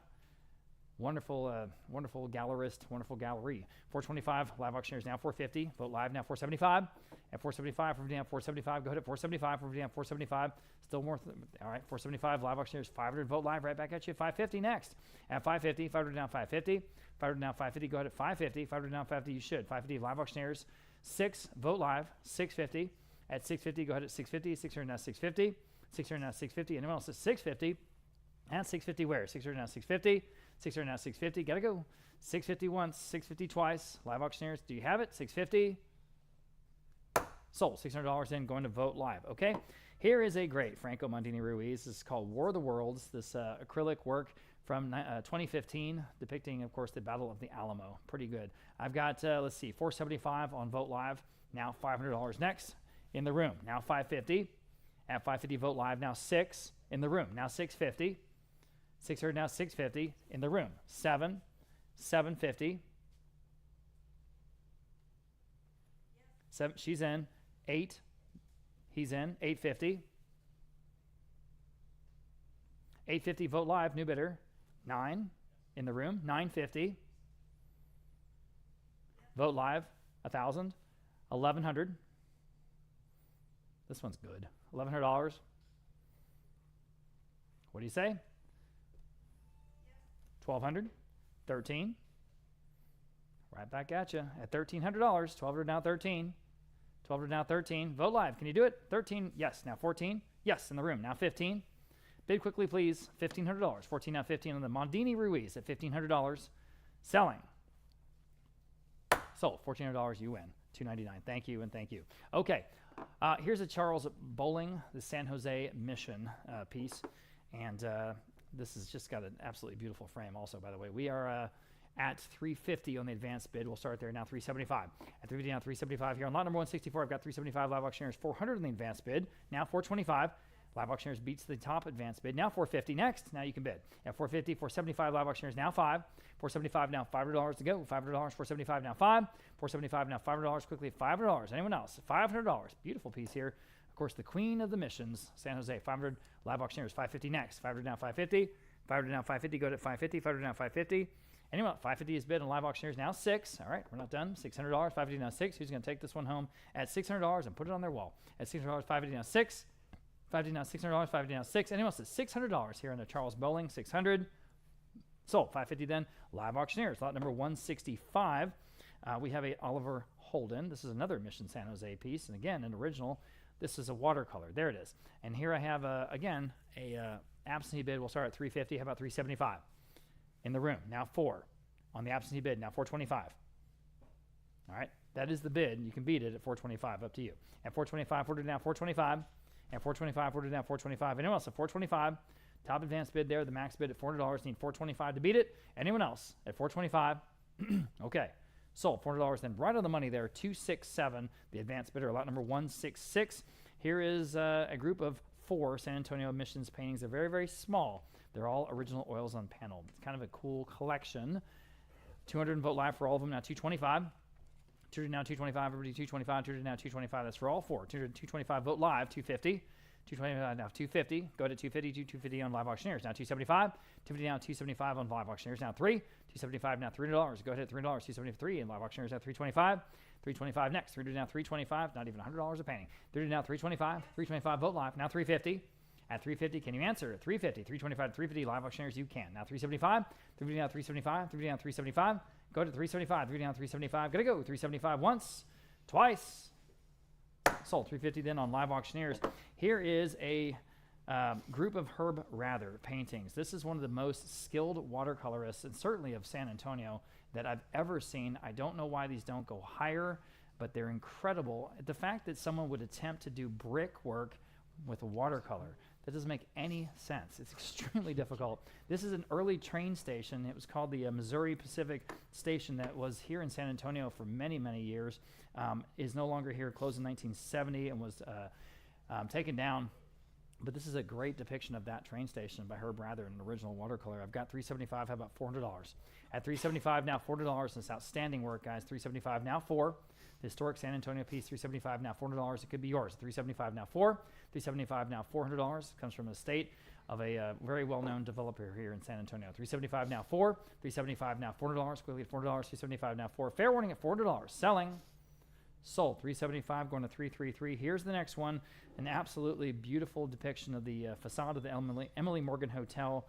Wonderful gallerist, wonderful gallery. 425 live auctioneers now 450. Vote Live now 475. At 475, 450 now 475. Go ahead at 475, 450 now 475. Still more. All right, 475 live auctioneers 500. Vote Live right back at you. 550 next. At 550, 500 now 550. 500 now 550. Go ahead at 550. 500 now 550. You should. 550 live auctioneers 6. Vote Live 650. At 650, go ahead at 650. 600 now 650. 600 now 650. Anyone else at 650? At 650 where? 600 now 650. 600 now 650. Gotta go. 650 once, 650 twice. Live auctioneers, do you have it? 650. Sold. $600 in, going to Vote Live. Okay. Here is a great Franco Mondini Ruiz. This is called War of the Worlds. This acrylic work from 2015, depicting, of course, the Battle of the Alamo. Pretty good. I've got, let's see, 475 on Vote Live. Now $500 next. In the room. Now 550. At 550, Vote Live. Now 6. In the room. Now 650. 600 now 650 in the room. 7, 750. 7, she's in. 8, he's in. 850. 850 Vote Live, new bidder. 9 in the room. 950. Vote Live, 1,000. 1,100. This one's good. $1,100. What do you say? 1,200, 13, Right back at you at $1,300. 1,200 now 13. 1,200 now 13. Vote live. Can you do it? 13. Yes. Now 14. Yes. In the room. Now 15. Bid quickly, please. $1,500. 14 now 15 on the Mondini Ruiz at $1,500. Selling. Sold. $1,400. You win. $299. Thank you and thank you. Okay. Here's a Charles Bowling, the San Jose Mission piece. And this has just got an absolutely beautiful frame also, by the way. We are at $350 on the advanced bid. We'll start there now, $375. At $350 now, $375 here on lot number 164. I've got $375 live auctioneers, $400 on the advanced bid. Now $425. Live auctioneers beats the top advanced bid. Now $450 next. Now you can bid. At $450, $475 live auctioneers now $5. $475 now $500 to go. $500. $475 now $5. $475 now $500 quickly. $500. Anyone else? $500. Beautiful piece here. Of course, the queen of the missions, San Jose. 500 live auctioneers. $550 next. $500 now $550. $500 now $550. Go to $550. $500 now $550. Anyone else? $550 is bid on live auctioneers now $6. All right, we're not done. $600. $550 now $6. Who's going to take this one home at $600 and put it on their wall? At $600. $550 now $6. $550 now $600. $550 now $6. Anyone else at $600 here on the Charles Bowling? $600. Sold. $550 then. Live auctioneers. Lot number 165. We have a Oliver Holden. This is another Mission San Jose piece. And again, an original. This is a watercolor. There it is. And here I have, again, a absentee bid. We'll start at $350. How about $375? In the room. Now 4. On the absentee bid. Now $425. All right. That is the bid. You can beat it at $425. Up to you. At $425, we're now $425. At $425, we're now $425. Anyone else at $425? Top advanced bid there. The max bid at $400. Need $425 to beat it. Anyone else at $425? Okay. Sold. $400. Then right on the money there. $267. The advanced bidder. Lot number 166. Here is a group of 4 San Antonio Missions paintings. They're very, very small. They're all original oils on panel. It's kind of a cool collection. 200 vote live for all of them. Now 225. 200 now 225. Everybody 225. 200 now 225. That's for all 4. 200, 225 vote live. 250. 225 now 250. Go to 250. 250 on live auctioneers. Now 275. 250 now 275 on live auctioneers. Now 3. 275 now $300. Go ahead at $300. 273 and live auctioneers now 325. 325 next. 300 now 325. Not even $100 a painting. 300 now 325. 325 vote live. Now 350. At 350, can you answer? At 350, 325 to 350, live auctioneers, you can. Now 375, 350 now 375, 350 now 375. Go to 375, 350 now 375. Gotta go. 375 once, twice. Sold. 350 then on live auctioneers. Here is a group of Herb Rather paintings. This is one of the most skilled watercolorists, and certainly of San Antonio, that I've ever seen. I don't know why these don't go higher, but they're incredible. The fact that someone would attempt to do brickwork with a watercolor, that doesn't make any sense. It's extremely difficult. This is an early train station. It was called the Missouri Pacific Station that was here in San Antonio for many, many years. Is no longer here, closed in 1970 and was taken down. But this is a great depiction of that train station by Herb Rather, an original watercolor. I've got $375. How about $400? At $375 now, $400. It's outstanding work, guys. $375 now, 4. The historic San Antonio piece, $375 now, $400. It could be yours. $375 now, 4. $375 now, $400. Comes from the state of a very well-known developer here in San Antonio. $375 now, 4. $375 now, $400. Quickly at $400. $375 now, 4. Fair warning at $400. Selling. Sold. $375 going to $333. Here's the next one. An absolutely beautiful depiction of the facade of the Emily Morgan Hotel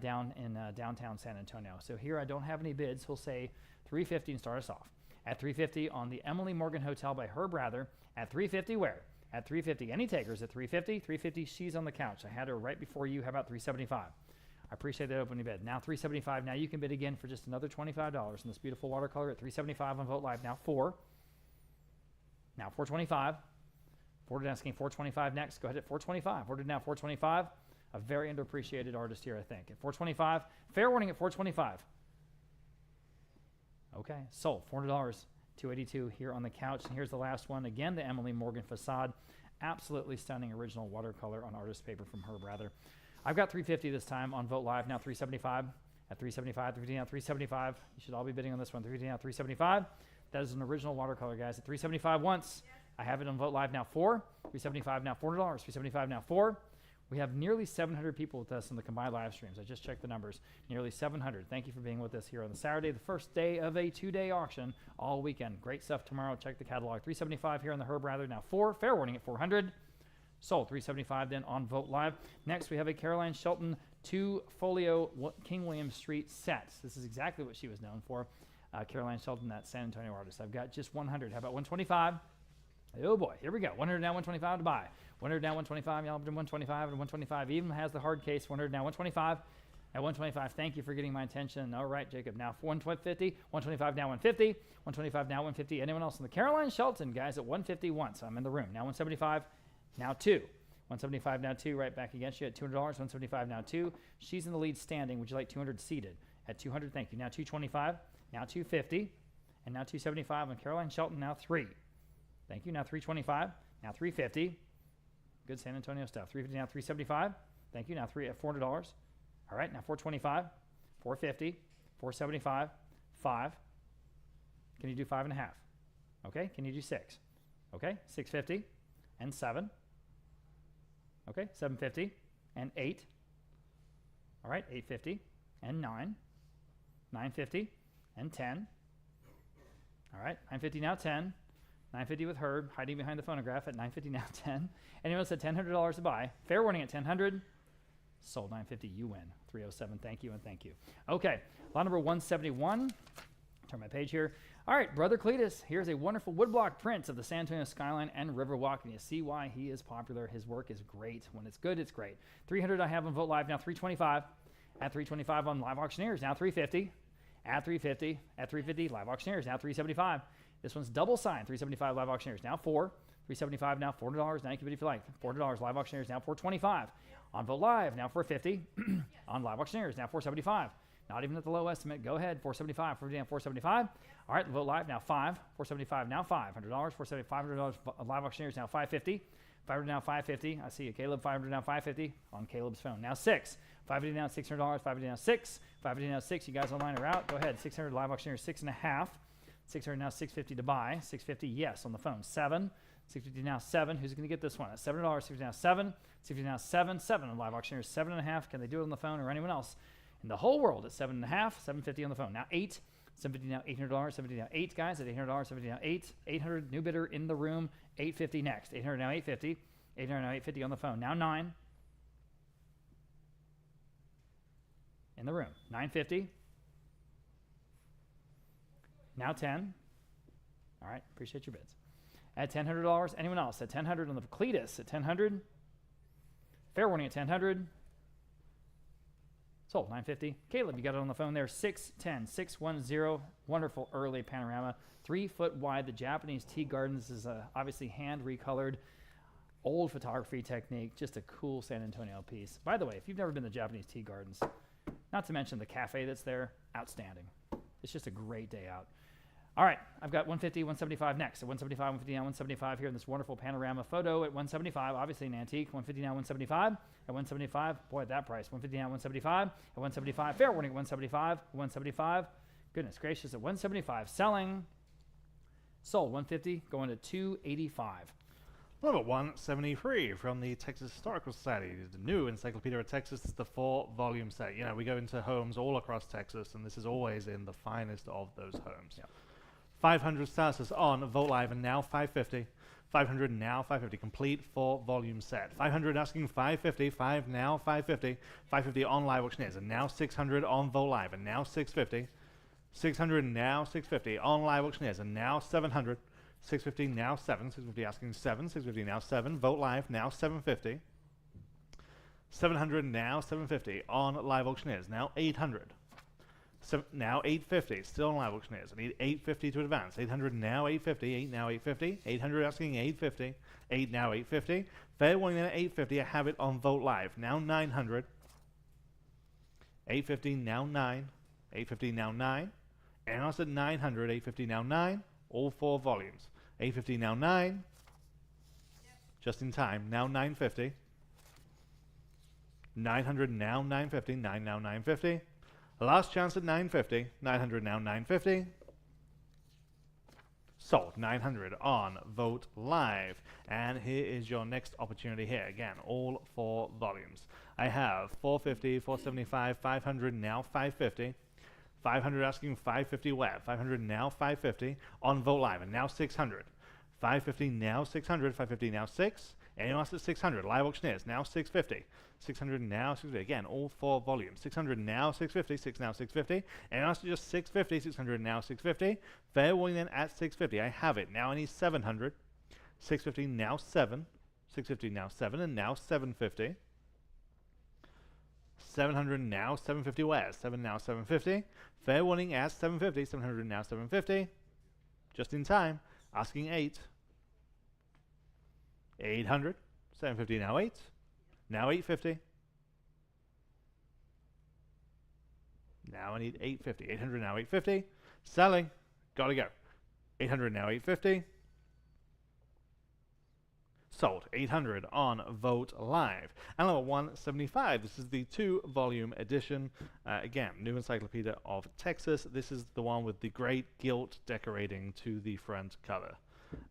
down in downtown San Antonio. So here I don't have any bids. He'll say $350 and start us off. At $350 on the Emily Morgan Hotel by Herb Rather. At $350 where? At $350. Any takers at $350? $350. She's on the couch. I had her right before you. How about $375? I appreciate that opening bid. Now $375. Now you can bid again for just another $25 in this beautiful watercolor at $375 on Vote Live. Now 4. Now $425. Forwarded asking $425 next. Go ahead at $425. Forwarded now $425. A very underappreciated artist here, I think. At $425. Fair warning at $425. Okay, sold. $400. $282 here on the couch. And here's the last one. Again, the Emily Morgan facade. Absolutely stunning original watercolor on artist paper from Herb Rather. I've got $350 this time on Vote Live. Now $375. At $375. $350 now $375. You should all be bidding on this one. $350 now $375. That is an original watercolor, guys. At $375 once. I have it on Vote Live now 4. $375 now $400. $375 now 4. We have nearly 700 people with us in the combined live streams. I just checked the numbers. Nearly 700. Thank you for being with us here on the Saturday, the first day of a 2-day auction all weekend. Great stuff tomorrow. Check the catalog. $375 here on the Herb Rather. Now 4. Fair warning at $400. Sold. $375 then on Vote Live. Next, we have a Caroline Shelton 2 folio King William Street set. This is exactly what she was known for. Caroline Shelton, that San Antonio artist. I've got just 100. How about 125? Oh boy, here we go. 100 now, 125 to buy. 100 now, 125. Y'all have 125 and 125. Even has the hard case. 100 now, 125. At 125, thank you for getting my attention. All right, Jacob. Now 150, 125 now, 150, 125 now, 150. Anyone else in the Caroline Shelton, guys, at 150 once. I'm in the room. Now 175, now 2. 175 now 2, right back against you at $200. 175 now 2. She's in the lead standing. Would you like 200 seated? At 200, thank you. Now 225, now 250, and now 275 on Caroline Shelton, now 3. Thank you. Now 325, now 350. Good San Antonio stuff. 350 now 375. Thank you. Now $400. All right, now 425, 450, 475, 5. Can you do 5.5? Okay, can you do 6? Okay, 650 and 7. Okay, 750 and 8. All right, 850 and 9. 950 and 10. All right, 950 now 10. 950 with Herb hiding behind the phonograph at 950 now 10. Anyone else at $100 to buy? Fair warning at 1,000. Sold 950. You win. 307. Thank you and thank you. Okay, lot number 171. Turn my page here. All right, Brother Cletus. Here's a wonderful woodblock print of the San Antonio skyline and Riverwalk, and you see why he is popular. His work is great. When it's good, it's great. 300 I have on Vote Live now. 325. At 325 on Live Auctioneers now. 350. At 350. At 350 Live Auctioneers now. 375. This one's double sign. 375 Live Auctioneers now 4. 375 now $400. Now you can bid if you like. $400 Live Auctioneers now 425. On Vote Live now 450. On Live Auctioneers now 475. Not even at the low estimate. Go ahead. 475. 475. All right. Vote Live now 5. 475 now $500. 475 $500 Live Auctioneers now 550. 500 now 550. I see you, Caleb. 500 now 550 on Caleb's phone. Now 6. 550 now $600. 550 now 6. 550 now 6. You guys online are out. Go ahead. 600 Live Auctioneers 6.5. 600 now 650 to buy. 650 yes on the phone. 7. 650 now 7. Who's going to get this one? At $7. 650 now 7. 650 now 7. 7 on Live Auctioneers 7.5. Can they do it on the phone or anyone else in the whole world at 7.5? 750 on the phone. Now 8. 750 now $800. 750 now 8 guys at $800. 750 now 8. 800 new bidder in the room. 850 next. 800 now 850. 800 now 850 on the phone. Now 9 in the room. 950. Now 10. All right, appreciate your bids. At $1,000, anyone else? At $1,000 on the Cletus at $1,000. Fair warning at $1,000. Sold 950. Caleb, you got it on the phone there. 610, 610. Wonderful early panorama. 3 foot wide. The Japanese tea gardens is obviously hand recolored. Old photography technique. Just a cool San Antonio piece. By the way, if you've never been to the Japanese tea gardens, not to mention the cafe that's there, outstanding. It's just a great day out. All right, I've got 150, 175 next. At 175, 150 now, 175 here in this wonderful panorama photo at 175, obviously an antique. 150 now, 175. At 175, boy, at that price. 150 now, 175. At 175, fair warning at 175. 175, goodness gracious, at 175. Selling, sold 150, going to 285. Number 173 from the Texas Historical Society. The new Encyclopedia of Texas is the 4-volume set. You know, we go into homes all across Texas, and this is always in the finest of those homes. Yep. 500 starters on Vote Live, and now 550. 500 now 550. Complete 4-volume set. 500 asking 550. 5 now 550. 550 on Live Auctioneers, and now 600 on Vote Live, and now 650. 600 now 650 on Live Auctioneers, and now 700. 650 now 7. 650 asking 7. 650 now 7. Vote Live now 750. 700 now 750 on Live Auctioneers, now 800. Now 850 still on Live Auctioneers. I need 850 to advance. 800 now 850. 8 now 850. 800 asking 850. 8 now 850. Fair warning at 850. I have it on Vote Live. Now 900. 850 now 9. 850 now 9. And also at 900. 850 now 9. All 4 volumes. 850 now 9. Just in time. Now 950. 900 now 950. 9 now 950. Last chance at 950. 900 now 950. Sold 900 on Vote Live. And here is your next opportunity here. Again, all 4 volumes. I have 450, 475, 500, now 550. 500 asking 550 web. 500 now 550 on Vote Live, and now 600. 550 now 600. 550 now 6. Anyone else at 600? Live auctioneers, now 650. 600 now 650. Again, all 4 volumes. 600 now 650. 6 now 650. Anyone else at just 650? 600 now 650. Fair warning then at 650. I have it. Now I need 700. 650 now 7. 650 now 7. And now 750. 700 now 750. Where? 7 now 750. Fair warning at 750. 700 now 750. Just in time. Asking 8. 800. 750 now 8. Now 850. Now I need 850. 800 now 850. Selling. Gotta go. 800 now 850. Sold. 800 on Vogt Live. And number 175. This is the 2-volume edition. Again, New Encyclopedia of Texas. This is the one with the great gilt decorating to the front cover.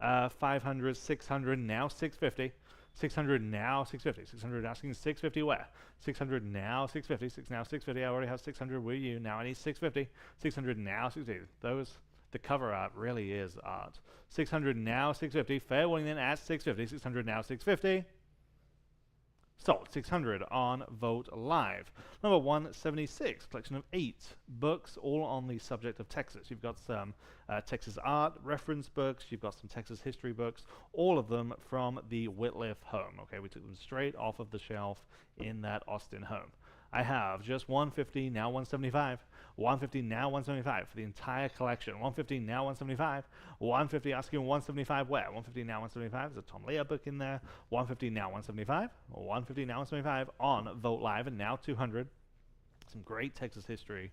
500, 600, now 650. 600 now 650. 600 asking 650 where? 600 now 650. 6 now 650. I already have 600 with you. Now I need 650. 600 now 650. The cover art really is art. 600 now 650. Fair warning then at 650. 600 now 650. Sold. 600 on Vogt Live. Number 176, collection of 8 books, all on the subject of Texas. You've got some Texas art reference books. You've got some Texas history books. All of them from the Wittliff home. Okay, we took them straight off of the shelf in that Austin home. I have just 150, now 175. 150, now 175 for the entire collection. 150, now 175. 150, asking 175 where? 150, now 175. There's a Tom Leah book in there. 150, now 175. 150, now 175 on Vogt Live, and now 200. Some great Texas history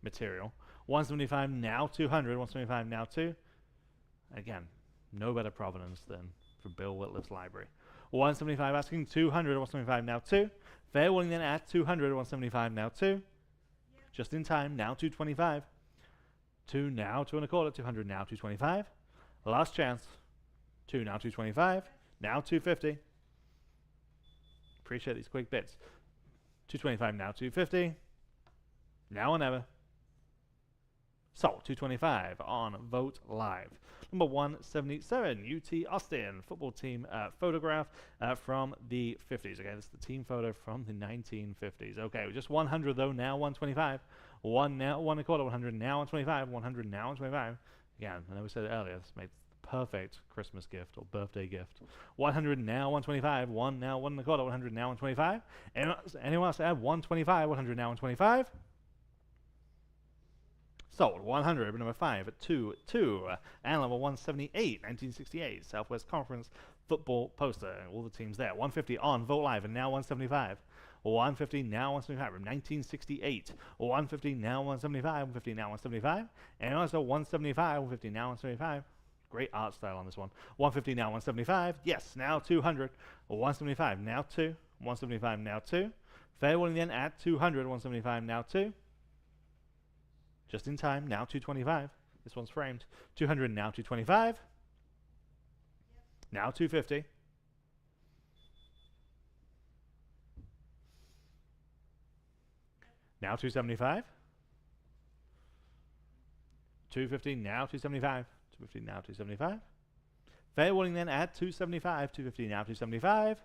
material. 175, now 200. 175, now 2. Again, no better provenance than for Bill Wittliff's library. 175, asking 200. 175, now 2. Fair warning then at 200. 175 now 2. Just in time, now 225. 2 now 2 1/4. 200 now 225. Last chance. 2 now 225. Now 250. Appreciate these quick bits. 225 now 250. Now or never. Sold. 225 on Vogt Live. Number 177, UT Austin football team photograph from the 50s. Okay, this is the team photo from the 1950s. Okay, just 100 though, now 125. 1 now 1 1/4. 100 now 125. 100 now 125. Again, I know we said it earlier, this makes the perfect Christmas gift or birthday gift. 100 now 125. 1 now 1 1/4. 100 now 125. Anyone else add 125? 100 now 125. Sold. 100, number 5 at 2, 2. And number 178, 1968, Southwest Conference football poster. All the teams there. 150 on Vogt Live, and now 175. 150, now 175 from 1968. 150, now 175. 150, now 175. And also 175, 150, now 175. Great art style on this one. 150, now 175. Yes, now 200. 175, now 2. 175, now 2. Fair warning then at 200. 175, now 2. Just in time, now 225. This one's framed. 200, now 225. Now 250. Now 275. 250, now 275. 250, now 275. Fair warning then at 275. 250, now 275.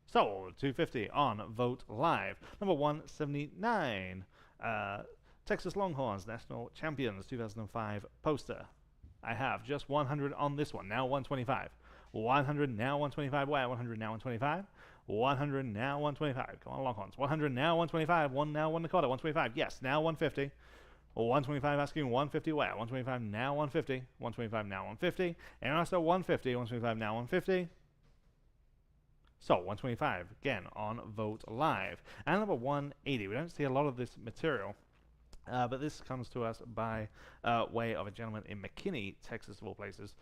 Sold. 250 on Vogt Live. Number 179. Texas Longhorns National Champions 2005 poster. I have just 100 on this one. Now 125. 100 now 125. Where? 100 now 125. 100 now 125. Come on, Longhorns. 100 now 125. 1 now 1 1/4. 125. Yes. Now 150. 125 asking 150. Where? 125 now 150. 125 now 150. And also 150. 125 now 150. So 125 again on Vogt Live. And number 180. We don't see a lot of this material. But this comes to us by way of a gentleman in McKinney, Texas, of all places.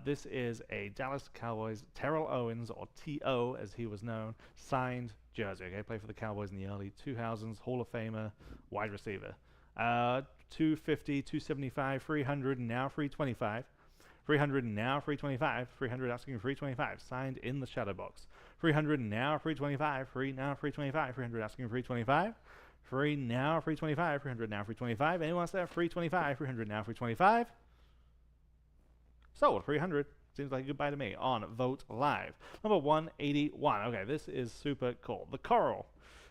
This is a Dallas Cowboys Terrell Owens, or T.O. as he was known, signed jersey. Okay, played for the Cowboys in the early 2000s, Hall of Famer, wide receiver. 250, 275, 300, and now 325. 300 and now 325. 300 asking 325. Signed in the shadow box. 300 and now 325. 3 now 325. 300 asking 325. 3 now 325. 300 now 325. Anyone else there? 325. 300 now 325. Sold. 300. Seems like a goodbye to me on Vote Live. Number 181. Okay, this is super cool. The Coral,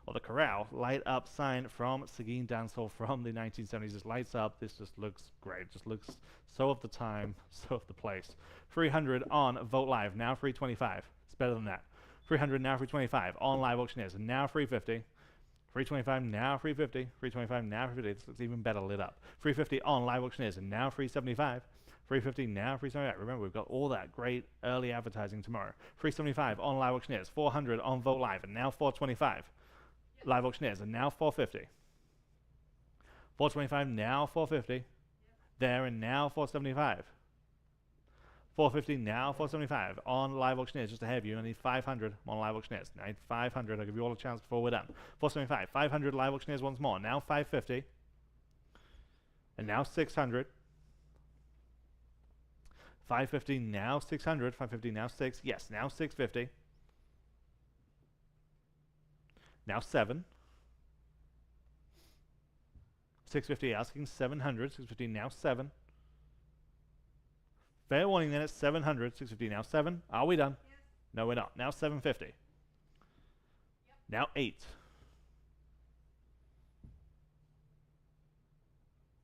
or the Corral, light up sign from Seguin Dancehall from the 1970s. Just lights up. This just looks great. Just looks so of the time, so of the place. 300 on Vote Live, now 325. It's better than that. 300 now 325 on Live Auctioneers, now 350. 325 now 350. 325 now 350. This looks even better lit up. 350 on Live Auctioneers, and now 375. 350 now 375. Remember, we've got all that great early advertising tomorrow. 375 on Live Auctioneers. 400 on Vote Live, and now 425. Live Auctioneers, and now 450. 425 now 450. There and now 475. 450 now 475 on Live Auctioneers. Just ahead of you, I need 500 on Live Auctioneers. Now 500. I'll give you all a chance before we're done. 475. 500 Live Auctioneers once more. Now 550. And now 600. 550 now 600. 550 now 6. Yes, now 650. Now 7. 650 asking 700. 650 now 7. Fair warning then, it's 700. 650 now 7. Are we done? Yes. No, we're not. Now 750. Yep. Now 8.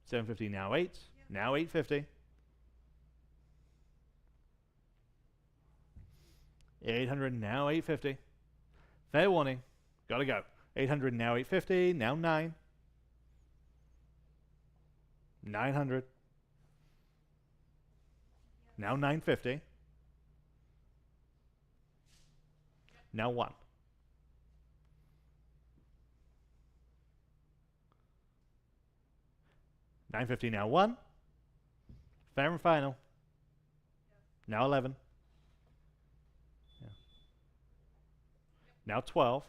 750 now 8. Yep. Now 850. 800 now 850. Fair warning. Gotta go. 800 now 850. Now 9. 900. Now 950. Now 1. 950 now 1. Fair and final. Now 11. Yeah. Now 12.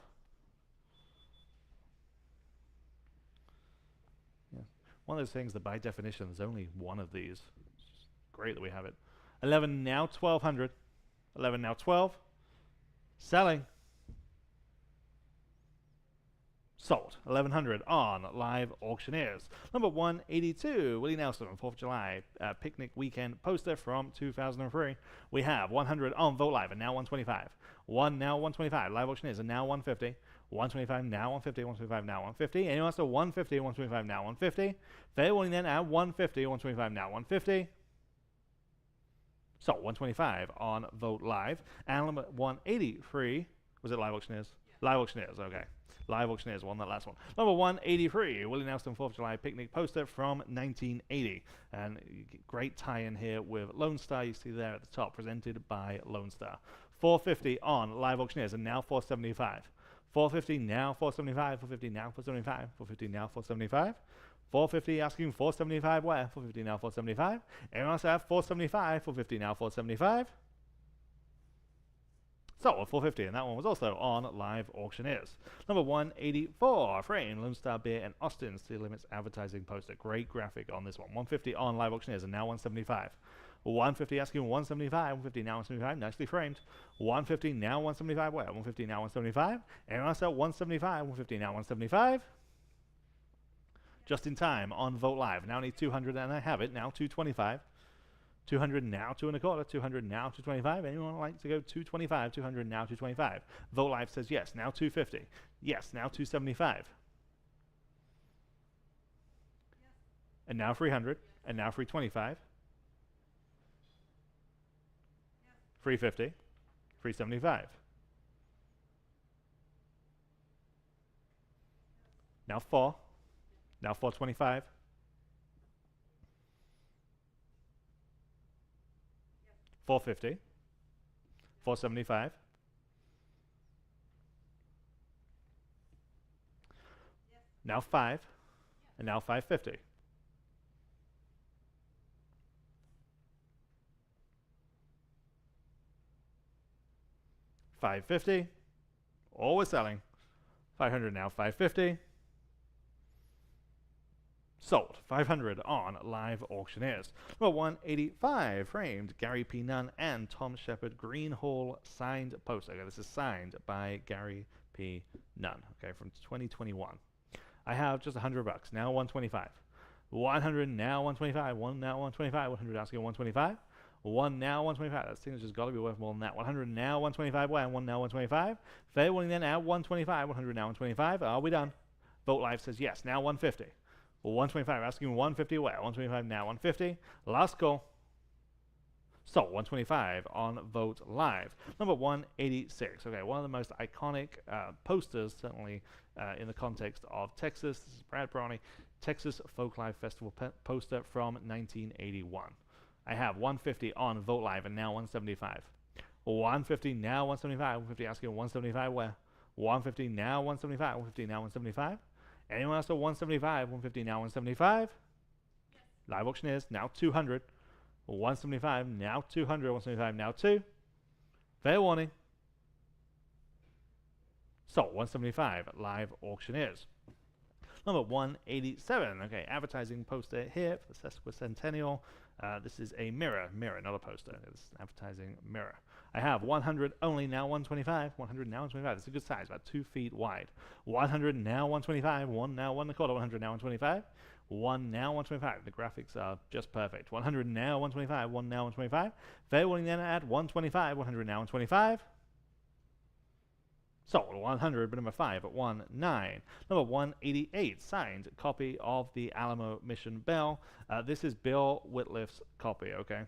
Yeah. One of those things that by definition there's only one of these. It's great that we have it. 11 now 1200. 11 now 12. Selling. Sold. 1100 on Live Auctioneers. Number 182, Willie Nelson, 4th of July picnic weekend poster from 2003. We have 100 on Vote Live and now 125. 1 now 125. Live Auctioneers and now 150. 125 now 150. 125 now 150. Anyone else to 150. 125 now 150. Fair warning then at 150. 125 now 150. So 125 on Vote Live. And number 183, was it Live Auctioneers? Yeah. Live Auctioneers, okay. Live Auctioneers won that last one. Number 183, Willie Nelson 4th of July picnic poster from 1980. And great tie-in here with Lone Star, you see there at the top, presented by Lone Star. 450 on Live Auctioneers and now 475. 450 now 475. 450 now 475. 450 now 475. 450 asking 475 where? 450 now 475. Anyone else have 475? 450 now 475. So, 450, and that one was also on Live Auctioneers. Number 184, Frame, Lone Star Beer and Austin City Limits advertising poster. Great graphic on this one. 150 on Live Auctioneers and now 175. 150 asking 175. 150 now 175. Nicely framed. 150 now 175 where? 150 now 175. Anyone else at 175? 150 now 175. Just in time on Vote Live. Now I need 200 and I have it. Now 225. 200 now 2 1/4. 200 now 225. Anyone like to go 225? 200 now 225. Vote Live says yes. Now 250. Yes. Now 275. Yes. And now 300. Yes. And now 325. Yes. 350. 375. Now 4. Now 425. 450. 475. Now 5. And now 550. $550. Always selling. 500 now 550. Sold. 500 on Live Auctioneers. Number 185, framed Gary P. Nunn and Tom Shepard Green Hall signed poster. Okay, this is signed by Gary P. Nunn, okay, from 2021. I have just $100. Now 125. 100 now 125. 1 now 125. 100 asking 125. 1 now, 125. That signature's got to be worth more than that. 100 now, 125 where? 1 now, 125. Fair warning then at 125. 100 now, 125. Are we done? Vote Live says yes. Now 150. 125. Asking 150 where? 125 now, 150. Last call. So 125 on Vote Live. Number 186. Okay, one of the most iconic posters, certainly in the context of Texas. This is Brad Brawny, Texas Folk Live Festival poster from 1981. I have 150 on Vote Live and now 175. 150 now 175. 150 asking 175 where? 150 now 175. 150 now 175. Anyone else at 175? 150 now 175. Live auctioneers now 200. 175 now 200. 175 now 2. Fair warning. So 175 live auctioneers. Number 187. Okay, advertising poster here for the sesquicentennial. This is a mirror, not a poster. It's an advertising mirror. I have 100 only, now 125. 100 now 125. It's a good size, about 2 feet wide. 100 now 125. 1 now 1 1/4. 100 now 125. 1 now 125. The graphics are just perfect. 100 now 125. 1 now 125. Fair warning then at 125. 100 now 125. Sold 100, but number 5 at 19. Number 188, signed copy of the Alamo Mission Bell. This is Bill Wittliff's copy, okay?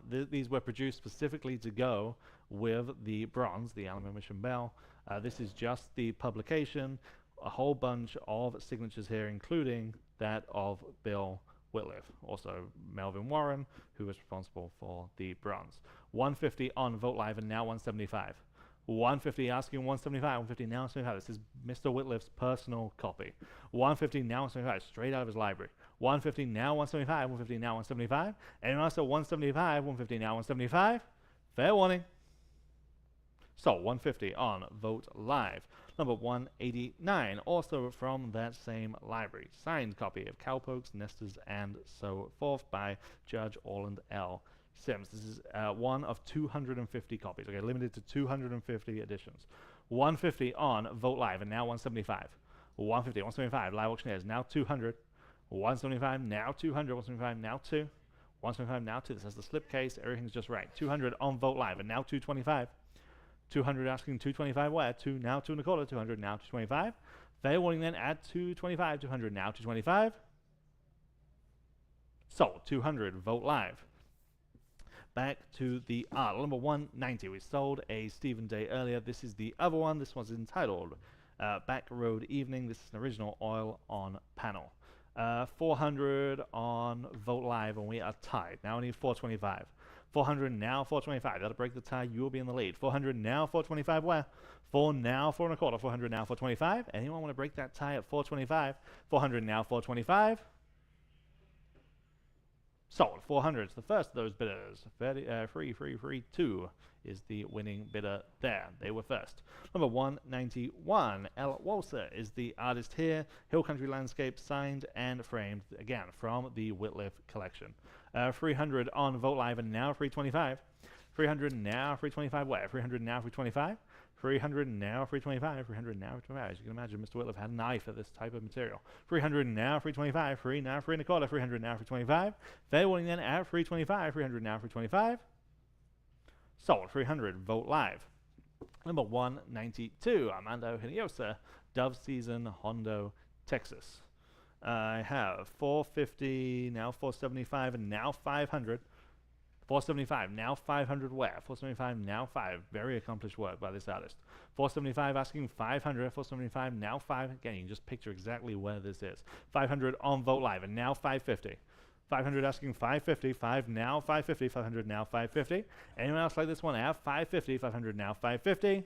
These were produced specifically to go with the bronze, the Alamo Mission Bell. This is just the publication, a whole bunch of signatures here, including that of Bill Wittliff. Also Melvin Warren, who was responsible for the bronze. 150 on Vote Live and now 175. 150 asking 175, 150 now 175. This is Mr. Wittliff's personal copy. 150 now 175, straight out of his library. 150 now 175, 150 now 175. And also 175, 150 now 175. Fair warning. So 150 on Vote Live. Number 189, also from that same library. Signed copy of Cowpokes, Nesters, and so forth by Judge Orland L. Sims. This is one of 250 copies. Okay, limited to 250 editions. 150 on Vote Live and now 175. 150, 175 live auctioneers now 200. 175 now 200. 175 now 2. 175 now 2. This has the slipcase. Everything's just right. 200 on Vote Live and now 225. 200 asking 225 where? 2 now 2 1/4. 200 now 225. Fair warning then at 225. 200 now 225. Sold 200 Vote Live. Back to the art. Number 190. We sold a Stephen Day earlier. This is the other one. This one's entitled Back Road Evening. This is an original oil on panel. 400 on Vote Live, and we are tied. Now I need 425. 400 now 425. That'll break the tie. You will be in the lead. 400 now 425. Where? 4 now 4 1/4. 400 now 425. Anyone want to break that tie at 425? 400 now 425. Sold 400. It's the first of those bidders. 3 is the winning bidder there. They were first. Number 191. L. Walser is the artist here. Hill Country Landscape, signed and framed, again, from the Wittliff collection. 300 on Vote Live and now 325. 300 now 325. Where? 300 now 325. 300 now 325. 300 now 325. As you can imagine, Mr. Wittliff had an eye for this type of material. 300 now 325. 3 now 3 1/4. 300 now 325. Fair warning then at 325. 300 now 325. Sold 300. Vote Live. Number 192. Armando Hinojosa, Dove Season, Hondo, Texas. I have 450, now 475, and now 500. 475, now 500 where? 475, now 5. Very accomplished work by this artist. 475 asking 500. 475, now 5. Again, you can just picture exactly where this is. 500 on Vote Live, and now 550. 500 asking 550. 5 now 550. 500 now 550. Anyone else like this one? I have 550. 500 now 550.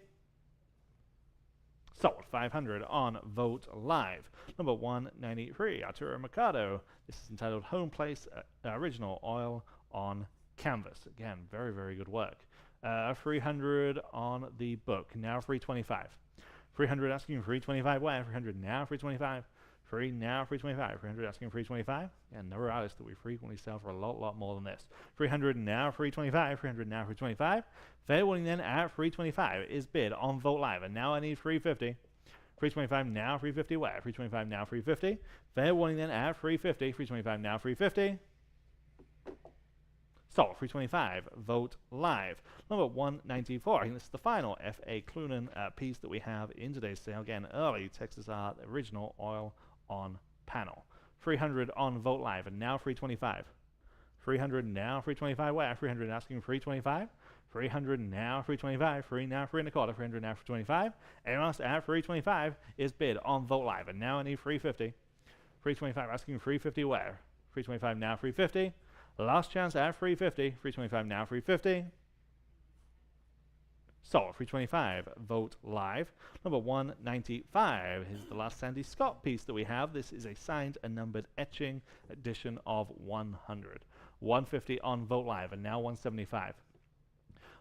Sold 500 on Vote Live. Number 193, Arturo Mercado. This is entitled Home Place, Original Oil on Canvas. Again, very, very good work. 300 on the book. Now 325. 300 asking 325 where? 300 now 325. 3 now 325. 300 asking 325. And another artist that we frequently sell for a lot more than this. 300 now 325. 300 now 325. Fair warning then at 325 is bid on Vote Live. And now I need 350. 325 now 350 where? 325 now 350. Fair warning then at 350. 325 now 350. Sold. 325. Vogt Live. Number 194. I think this is the final F.A. Clunan piece that we have in today's sale. Again, early Texas Art original oil on panel. 300 on Vogt Live, and now 325. 300 now, 325. Where? 300 asking 325. 300 now, 325. 3 now, 3 and a quarter. 300 now, 325. Anyone else at 325 is bid on Vogt Live, and now I need 350. 325 asking 350. Where? 325 now, 350. Last chance at 350. 325 now, 350. Sold. 325. Vogt Live. Number 195 is the last Sandy Scott piece that we have. This is a signed and numbered etching edition of 100. 150 on Vogt Live, and now 175.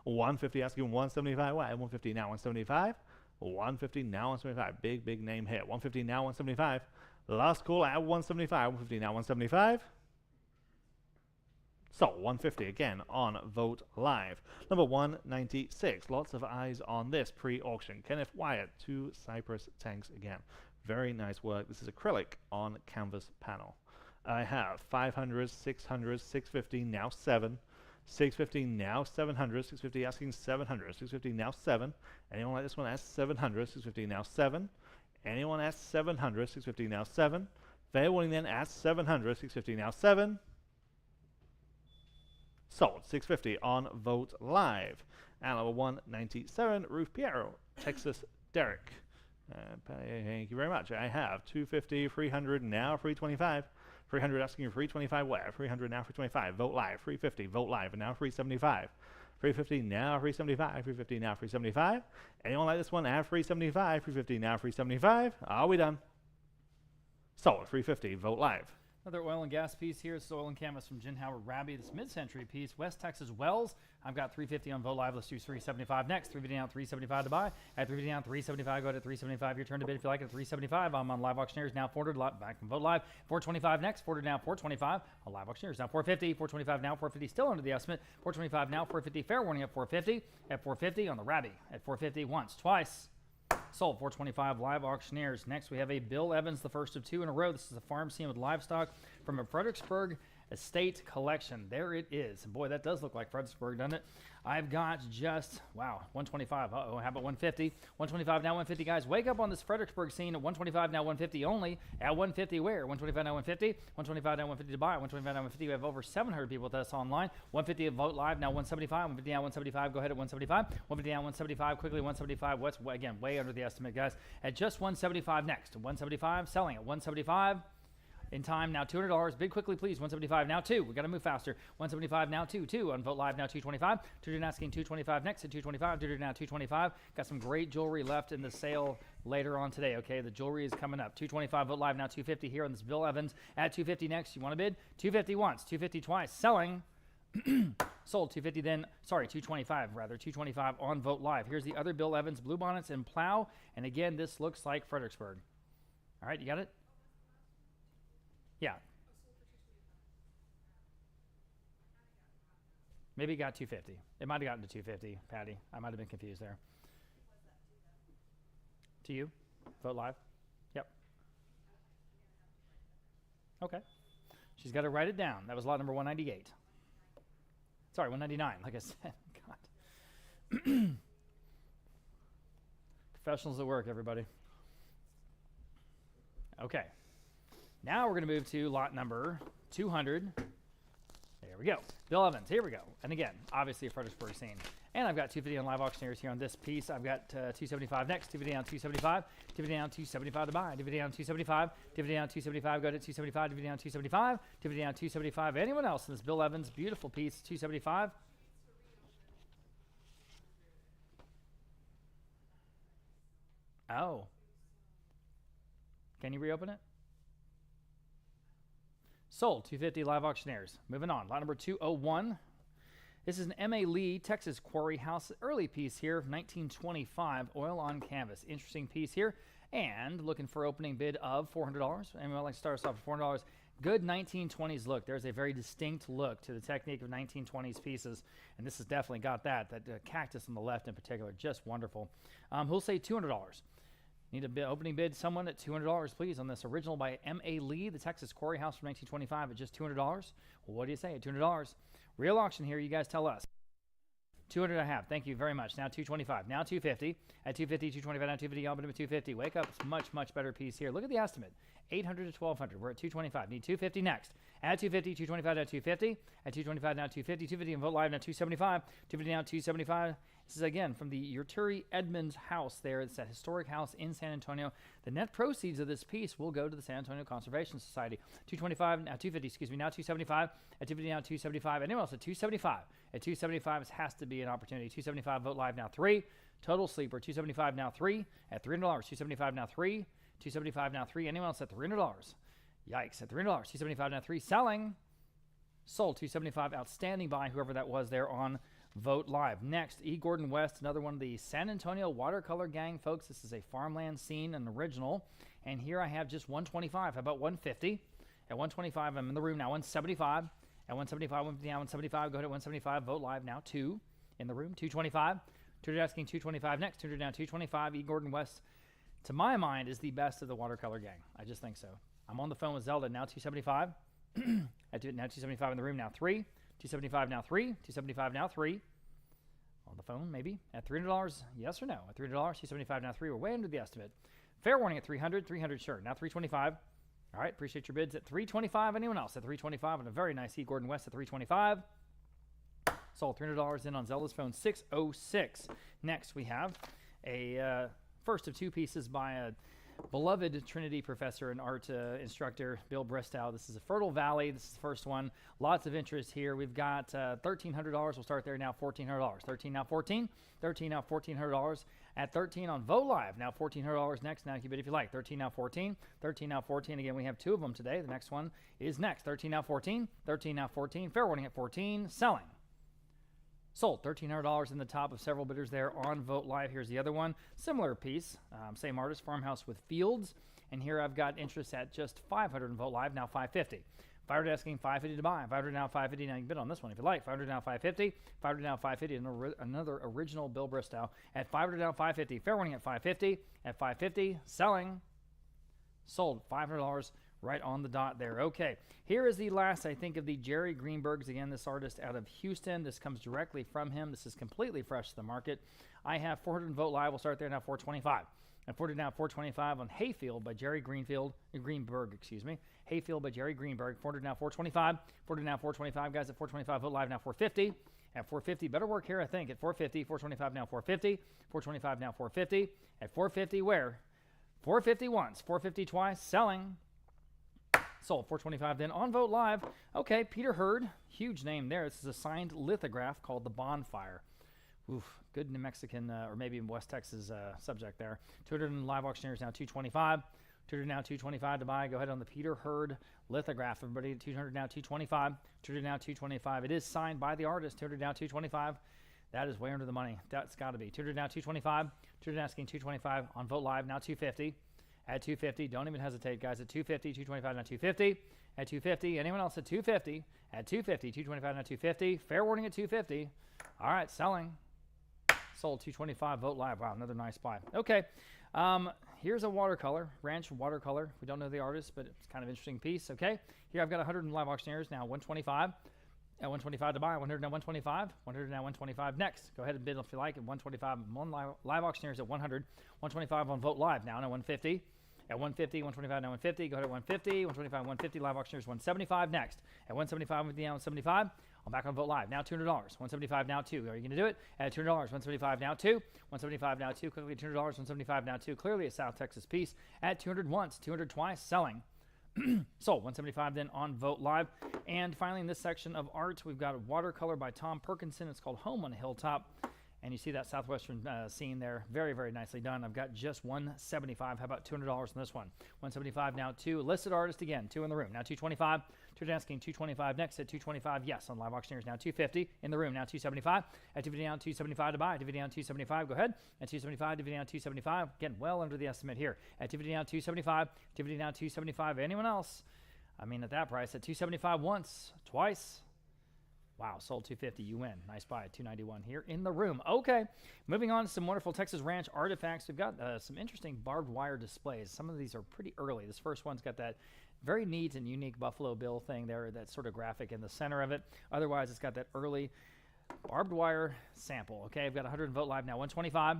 150 asking 175. Why? 150 now, 175. 150 now, 175. Big name hit. 150 now, 175. Last call at 175. 150 now, 175. So 150 again on Vogt Live. Number 196. Lots of eyes on this pre-auction. Kenneth Wyatt, 2 Cypress tanks again. Very nice work. This is acrylic on canvas panel. I have 500, 600, 650, now 7. 650 now 700. 650 asking 700. 650 now 7. Anyone like this one? Asks 700. 650 now 7. Anyone asks 700. 650 now 7. Fair warning then asks 700. 650 now 7. Sold. 650 on Vogt Live. And number 197, Ruth Piero, Texas Derrick. Thank you very much. I have 250, 300, now 325. 300 asking you 325 where? 300 now 325. Vogt Live. 350. Vogt Live. And now 375. 350 now 375. 350 now 375. Anyone like this one at 375? 350 now 375. Are we done? Sold. 350. Vogt Live. Another oil and gas piece here. This is oil and canvas from Jen Howard Raby. This mid-century piece, West Texas Wells. I've got 350 on Vogt Live. Let's do 375 next. 350 down, 375 to buy. At 350 down, 375. Go ahead at 375. Your turn to bid if you like it. At 375. I'm on Live Auctioneers now. 400 back from Vogt Live. 425 next. 400 now. 425 on Live Auctioneers now. 450. 425 now. 450 still under the estimate. 425 now. 450. Fair warning at 450. At 450 on the Raby. At 450 once, twice. Sold. 425 Live Auctioneers. Next we have a Bill Evans, the first of 2 in a row. This is a farm scene with livestock from a Fredericksburg estate collection. There it is. And boy, that does look like Fredericksburg, doesn't it? I've got just, wow, 125. Uh-oh, how about 150? 125 now 150, guys. Wake up on this Fredericksburg scene at 125 now 150 only. At 150 where? 125 now 150. 125 now 150 to buy. 125 now 150. We have over 700 people with us online. 150 at Vogt Live now 175. 150 now 175. Go ahead at 175. 150 now 175. Quickly 175. What's, again, way under the estimate, guys. At just 175 next. 175, selling at 175. In time now, $200. Bid quickly, please. 175 now 2. We got to move faster. 175 now 2. 2 on Vogt Live now 225. 200 asking 225 next at 225. 200 now 225. Got some great jewelry left in the sale later on today. Okay, the jewelry is coming up. 225 Vogt Live now 250 here on this Bill Evans at 250 next. You want to bid? 250 once, 250 twice. Selling. Sold. 250 then, sorry, 225 rather. 225 on Vogt Live. Here's the other Bill Evans blue bonnets and plow. And again, this looks like Fredericksburg. All right, you got it? Yeah. Maybe it got 250. It might have gotten to 250, Patty. I might have been confused there. To you? Vogt Live? Yep. Okay. She's got to write it down. That was lot number 198. Sorry, 199, like I said. God. Professionals at work, everybody. Okay. Now we're going to move to lot number 200. There we go. Bill Evans, here we go. And again, obviously a Fredericksburg scene. And I've got 250 on Live Auctioneers here on this piece. I've got 275 next, 250 down 275, 250 down 275 to buy, 250 down 275, 250 down 275, go to 275, 250 down 275, 250 down 275. Anyone else in this Bill Evans beautiful piece, 275? Oh. Can you reopen it? Sold. 250 Live Auctioneers. Moving on. Lot number 201. This is an M.A. Lee Texas Quarry House early piece here, 1925, oil on canvas. Interesting piece here. And looking for opening bid of $400. Anyone like to start us off at $400? Good 1920s look. There's a very distinct look to the technique of 1920s pieces. And this has definitely got that. That cactus on the left in particular, just wonderful. Who'll say $200? Need a opening bid, someone at $200, please, on this original by M.A. Lee, the Texas Quarry House from 1925 at just $200. Well, what do you say at $200? Real auction here. You guys tell us. 200 and a half. Thank you very much. Now 225. Now 250. At 250, 225. Now 250. All but 250. Wake up. It's much, much better piece here. Look at the estimate. 800 to 1200. We're at 225. Need 250 next. At 250, 225 now 250. At 225 now 250. 250 and Vote Live now 275. 250 now 275. This is again from the Yurturi Edmonds house there. It's that historic house in San Antonio. The net proceeds of this piece will go to the San Antonio Conservation Society. 225 now 250. Excuse me. Now 275. At 250 now 275. Anyone else at 275? At 275, this has to be an opportunity. 275 Vote Live now 3. Total sleeper 275 now 3. At $300. 275 now 3. 275 now 3. Anyone else at $300? Yikes. At $300. 275 now 3. Selling. Sold. 275. Outstanding buy, whoever that was there on Vote Live. Next, E. Gordon West, another one of the San Antonio Watercolor Gang, folks. This is a farmland scene, an original. And here I have just 125. How about 150? At 125, I'm in the room now. 175. At 175, 150 now 175. Go ahead at 175. Vote Live now 2 in the room. 225. 200 asking 225 next. 200 now 225. E. Gordon West, to my mind, is the best of the Watercolor Gang. I just think so. I'm on the phone with Zelda now 275. Now 275 in the room now 3. 275 now 3. 275 now 3. On the phone, maybe. At $300, yes or no? At $300, 275 now 3. We're way under the estimate. Fair warning at 300. 300, sure. Now 325. All right, appreciate your bids at 325. Anyone else at 325? And a very nice E. Gordon West at 325. Sold $300 in on Zelda's phone 606. Next, we have a first of two pieces by a beloved Trinity professor and art instructor, Bill Bristow. This is a Fertile Valley. This is the first one. Lots of interest here. We've got $1,300. We'll start there now. $1,400. 13 now 14. 13 now $1,400. At 13 on Vote Live. Now $1,400 next. Now you bid if you like. 13 now 14. 13 now 14. Again, we have two of them today. The next one is next. 13 now 14. 13 now 14. Fair warning at 14. Selling. Sold. $1,300 in the top of several bidders there on Vote Live. Here's the other one. Similar piece. Same artist. Farmhouse with Fields. And here I've got interest at just $500 in Vote Live. Now $550. 500 asking $550 to buy. 500 now $550. Now you can bid on this one if you like. 500 now $550. 500 now $550. Another original Bill Bristow at 500 now $550. Fair warning at $550. At $550. Selling. Sold. $500 right on the dot there. Okay. Here is the last, I think, of the Jerry Greenbergs. Again, this artist out of Houston. This comes directly from him. This is completely fresh to the market. I have 400 in Vote Live. We'll start there now. 425. And 400 now 425 on Hayfield by Jerry Greenberg, excuse me. Hayfield by Jerry Greenberg. 400 now 425. 400 now 425. Guys at 425. Vote Live now 450. At 450. Better work here, I think. At 450. 425 now 450. 425 now 450. At 450 where? 450 once. 450 twice. Selling. Sold. 425 then on Vote Live. Okay, Peter Hurd. Huge name there. This is a signed lithograph called The Bonfire. Oof, good New Mexican or maybe West Texas subject there. 200 in live auctioneers now 225. 200 now 225 to buy. Go ahead on the Peter Hurd lithograph. Everybody 200 now 225. 200 now 225. It is signed by the artist. 200 now 225. That is way under the money. That's got to be. 200 now 225. 200 asking 225 on Vote Live now 250. At 250, don't even hesitate, guys. At 250, 225 now 250. At 250, anyone else at 250? At 250, 225 now 250. Fair warning at 250. All right, selling. Sold 225. Vote Live. Wow, another nice buy. Okay, here's a watercolor, ranch watercolor. We don't know the artist, but it's kind of an interesting piece. Okay, here I've got 100 in live auctioneers now. 125. At 125 to buy. 100 now 125. 100 now 125 next. Go ahead and bid if you like at 125. On live auctioneers at 100. 125 on Vote Live now. Now 150. At 150, 125 now 150. Go ahead at 150. 125, 150. Live auctioneers 175 next. At 175 with the 175. I'm back on Vote Live. Now $200. 175 now 2. Are you going to do it? At $200. 175 now 2. 175 now 2. Quickly $200. 175 now 2. Clearly a South Texas piece. At 200 once. 200 twice. Selling. Sold. 175 then on Vote Live. And finally in this section of art, we've got a watercolor by Tom Perkinson. It's called Home on a Hilltop. And you see that southwestern scene there. Very, very nicely done. I've got just 175. How about $200 on this one? 175 now 2. Listed artist again. 2 in the room. Now 225. 2 asking 225 next at 225. Yes, on live auctioneers now 250. In the room now 275. At 250 down 275 to buy. At 250 down 275. Go ahead. At 275. 250 down 275. Again, well under the estimate here. At 250 down 275. 250 down 275. Anyone else? I mean, at that price, at 275 once, twice. Wow, sold 250. You win. Nice buy. 291 here in the room. Okay, moving on to some wonderful Texas Ranch artifacts. We've got some interesting barbed wire displays. Some of these are pretty early. This first one's got that very neat and unique Buffalo Bill thing there, that sort of graphic in the center of it. Otherwise, it's got that early barbed wire sample. Okay, I've got 100 Vote Live now 125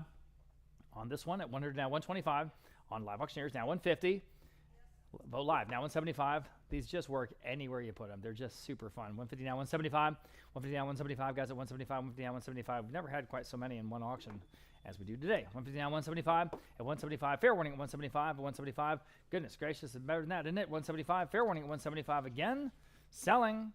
on this one. At 100 now 125 on Live Auctioneers now 150. Vote Live now 175. These just work anywhere you put them. They're just super fun. 150 now 175. 150 now 175. Guys at 175. 150 now 175. We've never had quite so many in one auction as we do today. 150 now 175. At 175. Fair warning at 175. At 175. Goodness gracious, it's better than that, isn't it? 175. Fair warning at 175 again. Selling.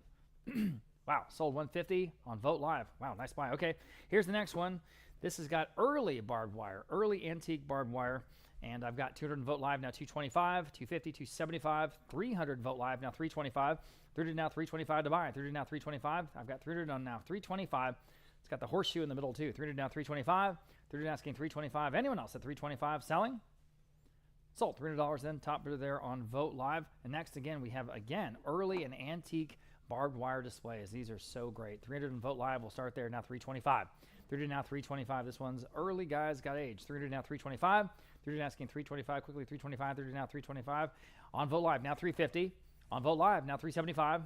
Wow, sold 150 on Vote Live. Wow, nice buy. Okay, here's the next one. This has got early barbed wire, early antique barbed wire. And I've got 200 Vote Live now 225, 250, 275, 300 Vote Live now 325, 300 now 325 to buy, 300 now 325. I've got 300 on now 325. It's got the horseshoe in the middle too. 300 now 325, 300 asking 325. Anyone else at 325 selling? Sold. $300 then, top bidder there on Vote Live. And next again, we have early and antique barbed wire displays. These are so great. 300 and Vote Live, we'll start there now 325. 300 now 325. This one's early, guys, got age. 300 now 325. 300 asking 325 quickly. 325. 300 now 325. On Vote Live now 350. On Vote Live now 375.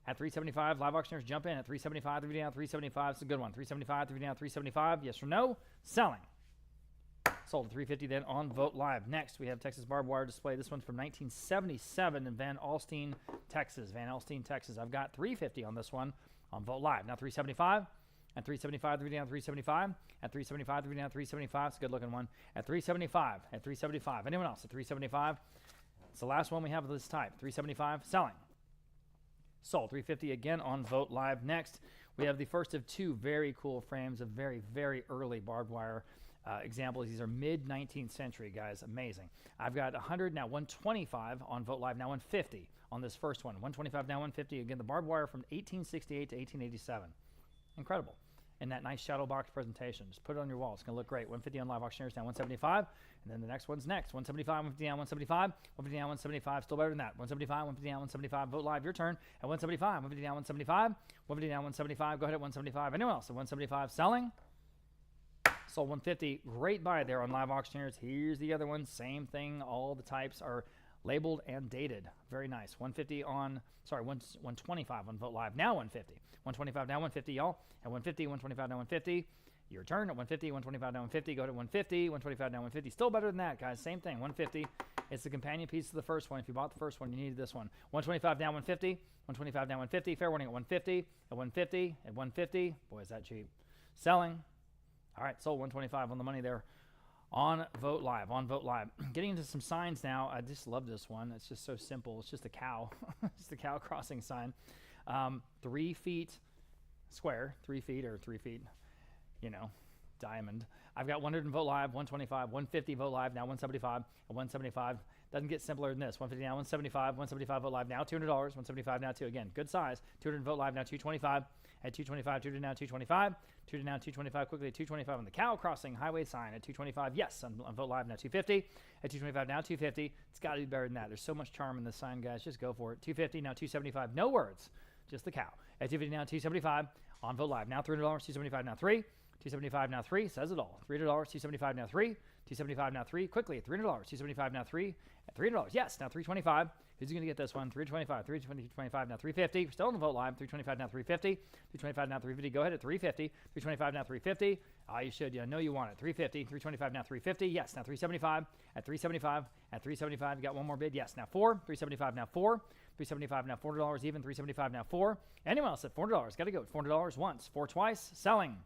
At 375, Live Auctioneers jump in at 375. 300 down 375. It's a good one. 375. 300 down 375. Yes or no? Selling. Sold at 350 then on Vote Live. Next, we have Texas barbed wire display. This one's from 1977 in Van Alstyne, Texas. Van Alstyne, Texas. I've got 350 on this one on Vote Live. Now 375. At 375, 3 down 375. At 375, 3 down 375. It's a good looking one. At 375. At 375. Anyone else at 375? It's the last one we have of this type. 375. Selling. Sold. 350 again on Vote Live. Next, we have the first of two very cool frames of very, very early barbed wire examples. These are mid-19th century, guys. Amazing. I've got 100 now 125 on Vote Live. Now 150 on this first one. 125 now 150. Again, the barbed wire from 1868 to 1887. Incredible. And that nice shadow box presentation. Just put it on your wall. It's going to look great. 150 on Live Auctioneers now 175. And then the next one's next. 175, 150 down 175. 150 down 175. Still better than that. 175, 150 down 175. Vote Live, your turn. At 175, 150 down 175. 150 down 175. Go ahead at 175. Anyone else at 175 selling? Sold 150. Great buy there on Live Auctioneers. Here's the other one. Same thing. All the types are labeled and dated. Very nice. 150 on, 125 on Vote Live. Now 150. 125 now 150, y'all. At 150, 125 now 150. Your turn at 150, 125 now 150. Go to 150, 125 now 150. Still better than that, guys. Same thing. 150. It's the companion piece to the first one. If you bought the first one, you needed this one. 125 down 150. 125 down 150. Fair warning at 150. At 150. At 150. Boy, is that cheap. Selling. All right, sold 125 on the money there on Vote Live. On Vote Live. Getting into some signs now. I just love this one. It's just so simple. It's just a cow. It's the cow crossing sign. 3 feet square, 3 feet or 3 feet, diamond. I've got 100 in Vote Live, 125, 150 Vote Live, now 175, and 175. Doesn't get simpler than this. 150 now 175, 175 Vote Live, now $200, 175 now 2. Again, good size. 200 Vote Live, now 225. At 225, 200 now 225. 200 now 225 quickly at 225 on the cow crossing highway sign at 225. Yes, on Vote Live now 250. At 225 now 250. It's got to be better than that. There's so much charm in this sign, guys. Just go for it. 250 now 275. No words. Just the cow. At 250 now 275 on Vote Live. Now $300, 275 now 3. 275 now 3. Says it all. $300, 275 now 3. 275 now 3. Quickly at $300, 275 now 3. At $300, yes, now 325. Who's going to get this one? 325, 325 now 350. We're still on the Vote Live. 325 now 350. 325 now 350. Go ahead at 350. 325 now 350. You should. You know you want it. 350. 325 now 350. Yes, now 375. At 375. At 375. You got one more bid. Yes, now 4. 375 now 4. 375 now $400 even. 375 now 4. Anyone else at $400? Got to go. $400 once. 4 twice. Selling.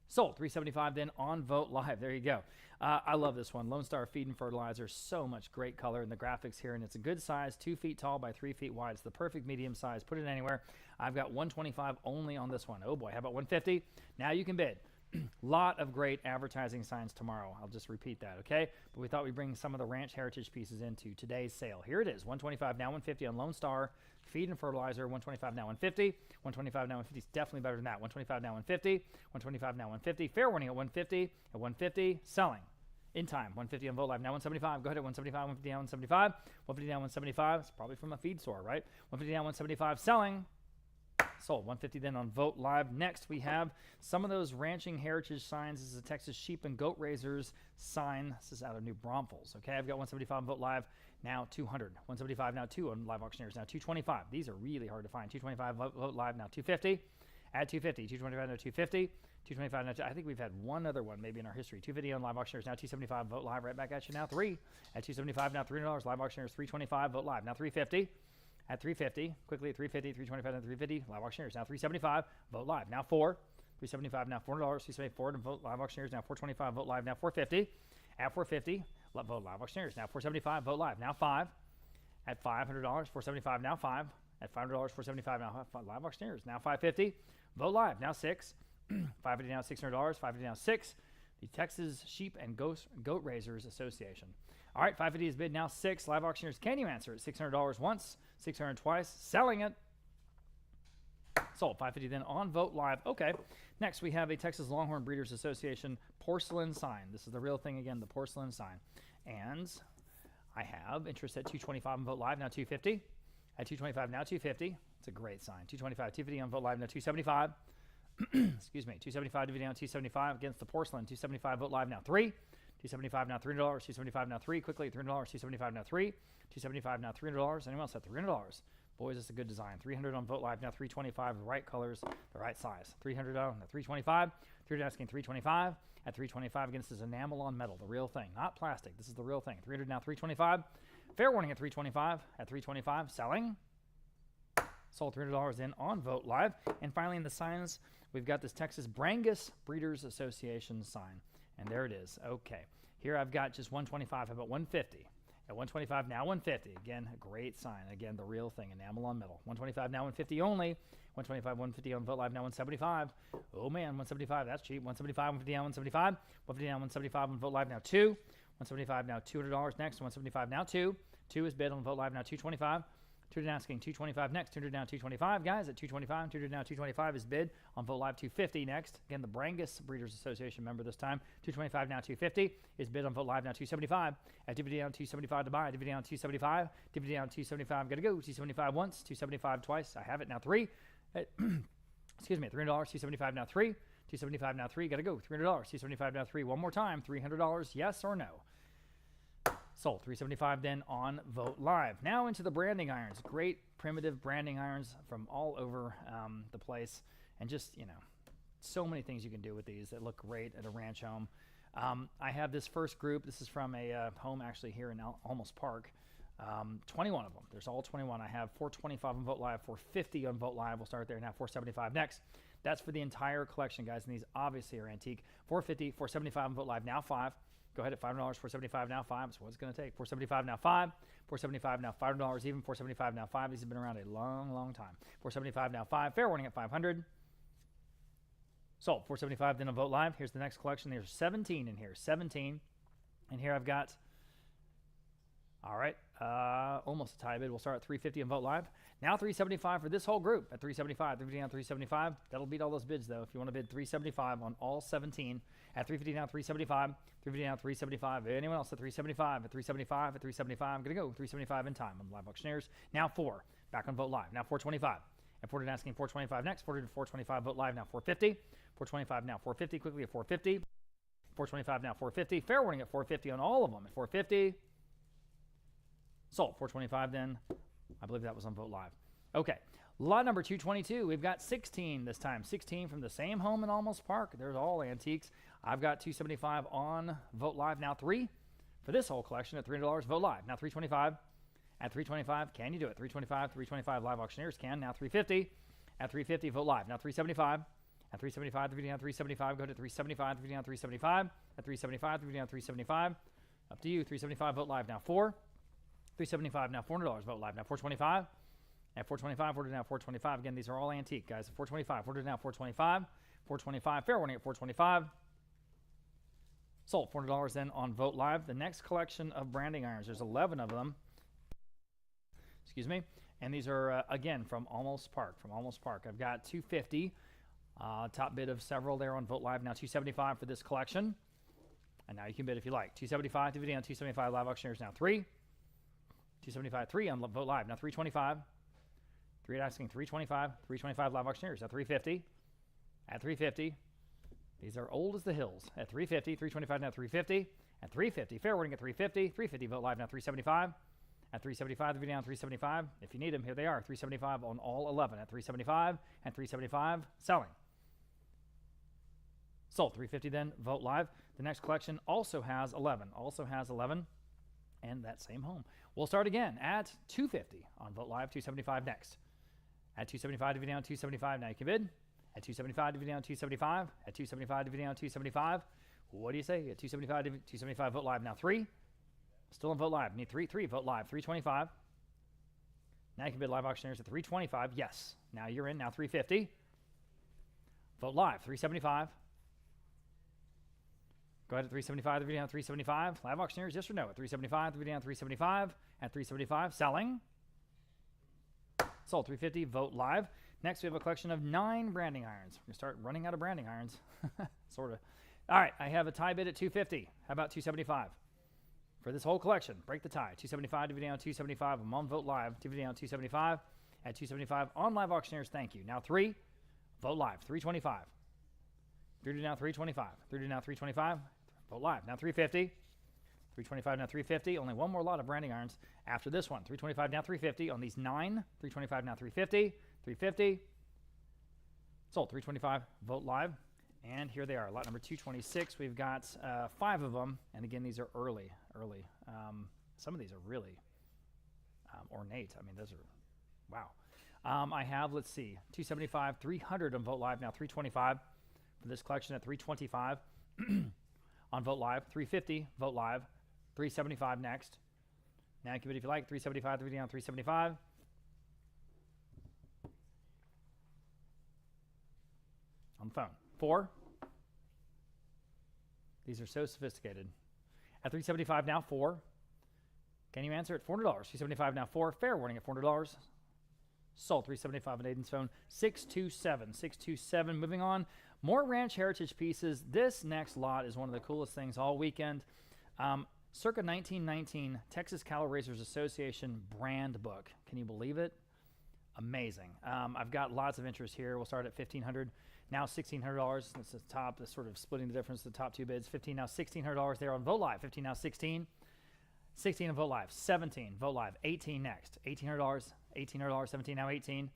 Sold. 375 then on Vote Live. There you go. I love this one. Lone Star Feed and Fertilizer. So much great color in the graphics here, and it's a good size, 2 feet tall by 3 feet wide. It's the perfect medium size. Put it anywhere. I've got 125 only on this one. Oh boy, how about 150? Now you can bid. Lot of great advertising signs tomorrow. I'll just repeat that, okay? But we thought we'd bring some of the ranch heritage pieces into today's sale. Here it is. 125 now 150 on Lone Star Feed and Fertilizer. 125 now 150. 125 now 150 is definitely better than that. 125 now 150. 125 now 150. Fair warning at 150. At 150, selling. In time. 150 on Vote Live. Now 175. Go ahead at 175. 150 down 175. 150 down 175. It's probably from a feed store, right? 150 down 175. Selling. Sold. 150 then on Vogt Live. Next, we have some of those ranching heritage signs. This is a Texas sheep and goat raisers sign. This is out of New Braunfels. Okay, I've got 175 on Vogt Live. Now 200. 175 now 2 on Live Auctioneers. Now 225. These are really hard to find. 225 Vogt Live now 250. Add 250. 225 now 250. 225 now. I think we've had one other one maybe in our history. 250 on Live Auctioneers. Now 275 Vogt Live. Right back at you now 3. At 275 now $300. Live Auctioneers 325 Vogt Live. Now 350. At 350, quickly at 350, 325 now 350, Live Auctioneers now 375, Vogt Live now 4, 375 now $400, 374 to Vogt Live Auctioneers now 425, Vogt Live now 450, at 450, Vogt Live Auctioneers now 475, Vogt Live now 5, at $500, 475 now 5, at $500, 475 now 5, Live Auctioneers now 550, Vogt Live now 6, 550 now $600, 550 now 6, the Texas Sheep and Goat Raisers Association. All right, 550 is bid now 6. Live Auctioneers, can you answer it? $600 once, $600 twice, selling it. Sold. 550 then on Vogt Live. Okay. Next, we have a Texas Longhorn Breeders Association porcelain sign. This is the real thing again, the porcelain sign. And I have interest at 225 on Vogt Live, now 250. At 225 now 250. It's a great sign. 225, 250 on Vogt Live, now 275. Excuse me, 275 DVD on 275 against the porcelain. 275 Vogt Live now 3. 275 now $300. 275 now 3. Quickly $300. 275 now 3. 275 now $300. Anyone else at $300? Boys, it's a good design. 300 on Vogt Live now 325. The right colors, the right size. 300 on the 325. 300 asking 325. At 325 against this enamel on metal, the real thing, not plastic. This is the real thing. 300 now 325. Fair warning at 325. At 325, selling. Sold $300 in on Vogt Live. And finally in the signs, we've got this Texas Brangus Breeders Association sign. And there it is. Okay. Here I've got just 125. How about 150? At 125 now 150. Again, a great sign. Again, the real thing. Enamel on metal. 125 now 150 only. 125, 150 on Vogt Live now 175. Oh man, 175. That's cheap. 175, 150 now 175. 150 now 175 on Vogt Live now 2. 175 now $200 next. 175 now 2. 2 is bid on Vogt Live now 225. 200 asking 225 next. 200 now 225. Guys at 225. 200 now 225 is bid on Vogt Live 250 next. Again, the Brangus Breeders Association member this time. 225 now 250 is bid on Vogt Live now 275. At DVD down 275 to buy. DVD down 275. DVD down 275. Got to go. 275 once. 275 twice. I have it now 3. Excuse me. $300. 275 now 3. 275 now 3. Got to go. $300. 275 now 3. One more time. $300. Yes or no? Sold. 375 then on Vogt Live. Now into the branding irons. Great primitive branding irons from all over the place. And just, you know, so many things you can do with these that look great at a ranch home. I have this first group. This is from a home actually here in Almost Park. 21 of them. There's all 21. I have 425 on Vogt Live, 450 on Vogt Live. We'll start there now. 475 next. That's for the entire collection, guys. And these obviously are antique. 450, 475 on Vogt Live, now 5. Go ahead at $500, 475 now 5. So what's it going to take? 475 now 5. 475 now $500 even. 475 now 5. These have been around a long, long time. 475 now 5. Fair warning at 500. Sold. 475 then on Vogt Live. Here's the next collection. There's 17 in here. 17. And here I've got, all right, almost a tie bid. We'll start at 350 on Vogt Live. Now 375 for this whole group at 375. 350 down 375. That'll beat all those bids though. If you want to bid 375 on all 17 at 350 down 375. 350 down 375. Anyone else at 375? At 375. At 375. I'm gonna go 375 in time on Live Auctioneers. Now 4. Back on Vogt Live. Now 425. At 400 asking 425 next. 400 to 425 Vogt Live now 450. 425 now 450. Quickly at 450. 425 now 450. Fair warning at 450 on all of them at 450. Sold. 425 then. I believe that was on Vogt Live. Okay. Lot number 222. We've got 16 this time. 16 from the same home in Almost Park. There's all antiques. I've got 275 on Vogt Live. Now 3 for this whole collection at $300. Vogt Live. Now 325. At 325, can you do it? 325, 325 Live Auctioneers can. Now 350. At 350, Vogt Live. Now 375. At 375, 350 down 375. Go to 375, 350 down 375. At 375, 350 down 375. Up to you. 375 Vogt Live. Now 4. 375 now $400 Vogt Live. Now 425. At 425, order now 425. Again, these are all antique, guys. 425, order now 425. 425, fair warning at 425. Sold. $400 then on Vogt Live. The next collection of branding irons, there's 11 of them. Excuse me. And these are, again, from Almost Park. From Almost Park. I've got 250. Top bid of several there on Vogt Live. Now 275 for this collection. And now you can bid if you like. 275, 250 on 275 Live Auctioneers. Now 3. 275, 3 on Vogt Live. Now 325. Three asking 325, 325 live auctioneers at 350. At 350. These are old as the hills. At 350, 325 now 350. At 350, fair warning at 350. 350 vote live now 375. At 375, the video down 375. If you need them, here they are. 375 on all 11 at 375 and 375 selling. Sold. 350 then vote live. The next collection also has 11. And that same home. We'll start again at 250 on vote live. 275 next. At 275 to down 275. Now you can bid. At 275 to down 275. At 275 to down 275. What do you say? At 275 to 275 vote live. Now 3. Still on vote live. Need 3 vote live. 325. Now you can bid live auctioneers at 325. Yes. Now you're in. Now 350. Vote live. 375. Go ahead at 375, the video down 375. Live auctioneers, yes or no? At 375, the video down 375. At 375, selling. Sold. 350, vote live. Next, we have a collection of 9 branding irons. We're going to start running out of branding irons. Sort of. All right, I have a tie bid at 250. How about 275? For this whole collection, break the tie. 275, the video down 275. I'm on vote live. DVD down 275. At 275 on live auctioneers, thank you. Now 3, vote live. 325. 3 to now 325. 3 to now 325. Vote live. Now 350. 325 now 350. Only one more lot of branding irons after this one. 325 now 350 on these 9. 325 now 350. 350. Sold. 325. Vote live. And here they are. Lot number 226. We've got 5 of them. And again, these are early. Some of these are really ornate. I mean, those are, wow. I have, let's see, 275, 300 on vote live. Now 325 for this collection at 325. On vote live, 350, vote live, 375 next. Now you can bid if you like, 375, 3 down, 375. On the phone. 4. These are so sophisticated. At 375 now, 4. Can you answer at $400? 375 now, 4. Fair warning at $400. Sold. 375 on Aiden's phone. 627. 627. Moving on. More ranch heritage pieces. This next lot is one of the coolest things all weekend. Circa 1919 Texas Cattle Raisers Association brand book. Can you believe it? Amazing. I've got lots of interest here. We'll start at $1,500. Now $1,600. That's the top. That's sort of splitting the difference. The top 2 bids. 15 now $1,600 there on vote live. 15 now 16. 16 on vote live. 17 vote live. 18 next. $1,800. $1,800. 17 now 18.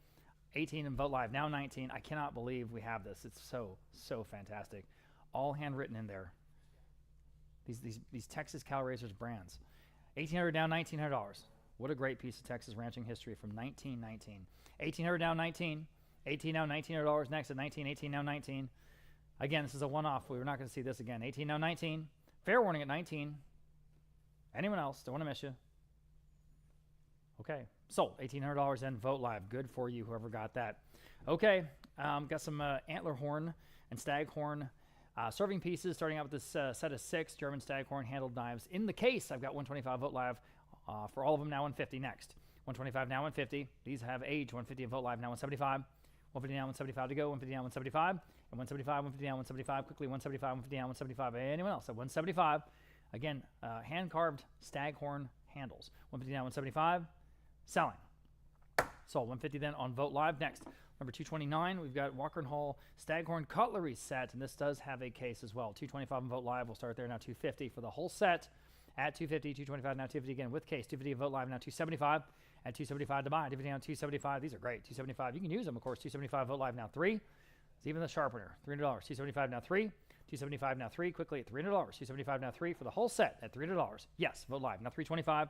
18 and vote live. Now 19. I cannot believe we have this. It's so fantastic. All handwritten in there. These Texas Cow Raisers brands. $1,800 down, $1,900. What a great piece of Texas ranching history from 1919. $1,800 down, 19. 18 now, $1,900 next at 19. 18 now, 19. Again, this is a one-off. We're not going to see this again. 18 now, 19. Fair warning at 19. Anyone else? Don't want to miss you. Okay. Sold. $1,800 and vote live. Good for you, whoever got that. Okay. Got some antler horn and staghorn serving pieces, starting out with this set of 6 German staghorn handled knives. In the case, I've got 125 vote live for all of them. Now 150 next. 125 now 150. These have age. 150 and vote live now 175. 150 down, 175 to go. 150 down, 175. And 175, 150 down, 175. Quickly, 175, 150 down, 175. Anyone else at 175? Again, hand-carved staghorn handles. 150 down, 175. Selling. Sold. 150 then on vote live. Next, number 229, we've got Walker & Hall Staghorn Cutlery set, and this does have a case as well. 225 on vote live. We'll start there now. 250 for the whole set. At 250, 225 now 250 again with case. 250 vote live now 275. At 275 to buy. 250 down 275. These are great. 275. You can use them, of course. 275 vote live now 3. It's even the sharpener. $300. 275 now 3. 275 now 3. Quickly at $300. 275 now 3 for the whole set at $300. Yes, vote live now 325.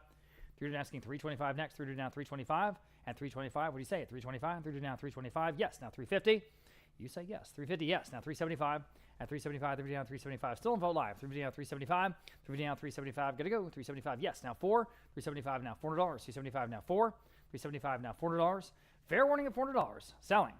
3 asking 325 next. 3 now 325. At 325, what do you say? At 325. 3 now 325. Yes, now 350. You say yes. 350. Yes, now 375. At 375, 3 down 375. Still on vote live. 3 down 375. 3 down 375. Gotta go. 375. Yes, now 4. 375 now $400. 375 now 4. 375 now $400. Fair warning at $400. Selling.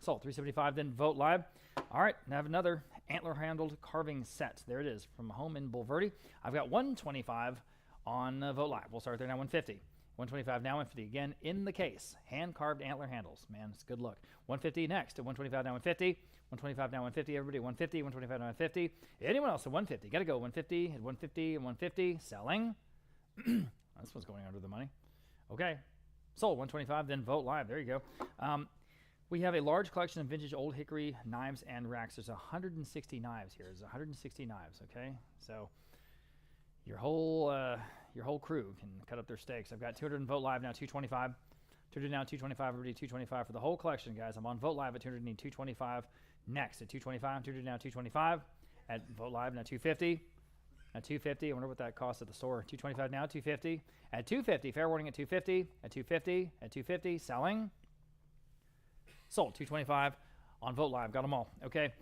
Sold. 375 then vote live. All right, now I have another antler handled carving set. There it is from home in Bulverde. I've got 125 on vote live. We'll start there now 150. 125 now 150 again in the case. Hand carved antler handles. Man, it's a good look. 150 next at 125 now 150. 125 now 150. Everybody 150. 125 now 150. Anyone else at 150? Got to go 150 at 150 and 150. Selling. This one's going under the money. Okay. Sold 125. Then vote live. There you go. We have a large collection of vintage old hickory knives and racks. There's 160 knives here. There's 160 knives. Okay, so your whole crew can cut up their steaks. I've got 200 and vote live now. 225. 200 now. 225. Everybody 225 for the whole collection, guys. I'm on vote live at 200. Need 225 next at 225. 200 now. 225 at vote live now. 250. At 250, I wonder what that costs at the store. 225 now, 250. At 250, fair warning at 250. At 250, at 250, selling. Sold, 225 on Vote Live. Got them all. Okay,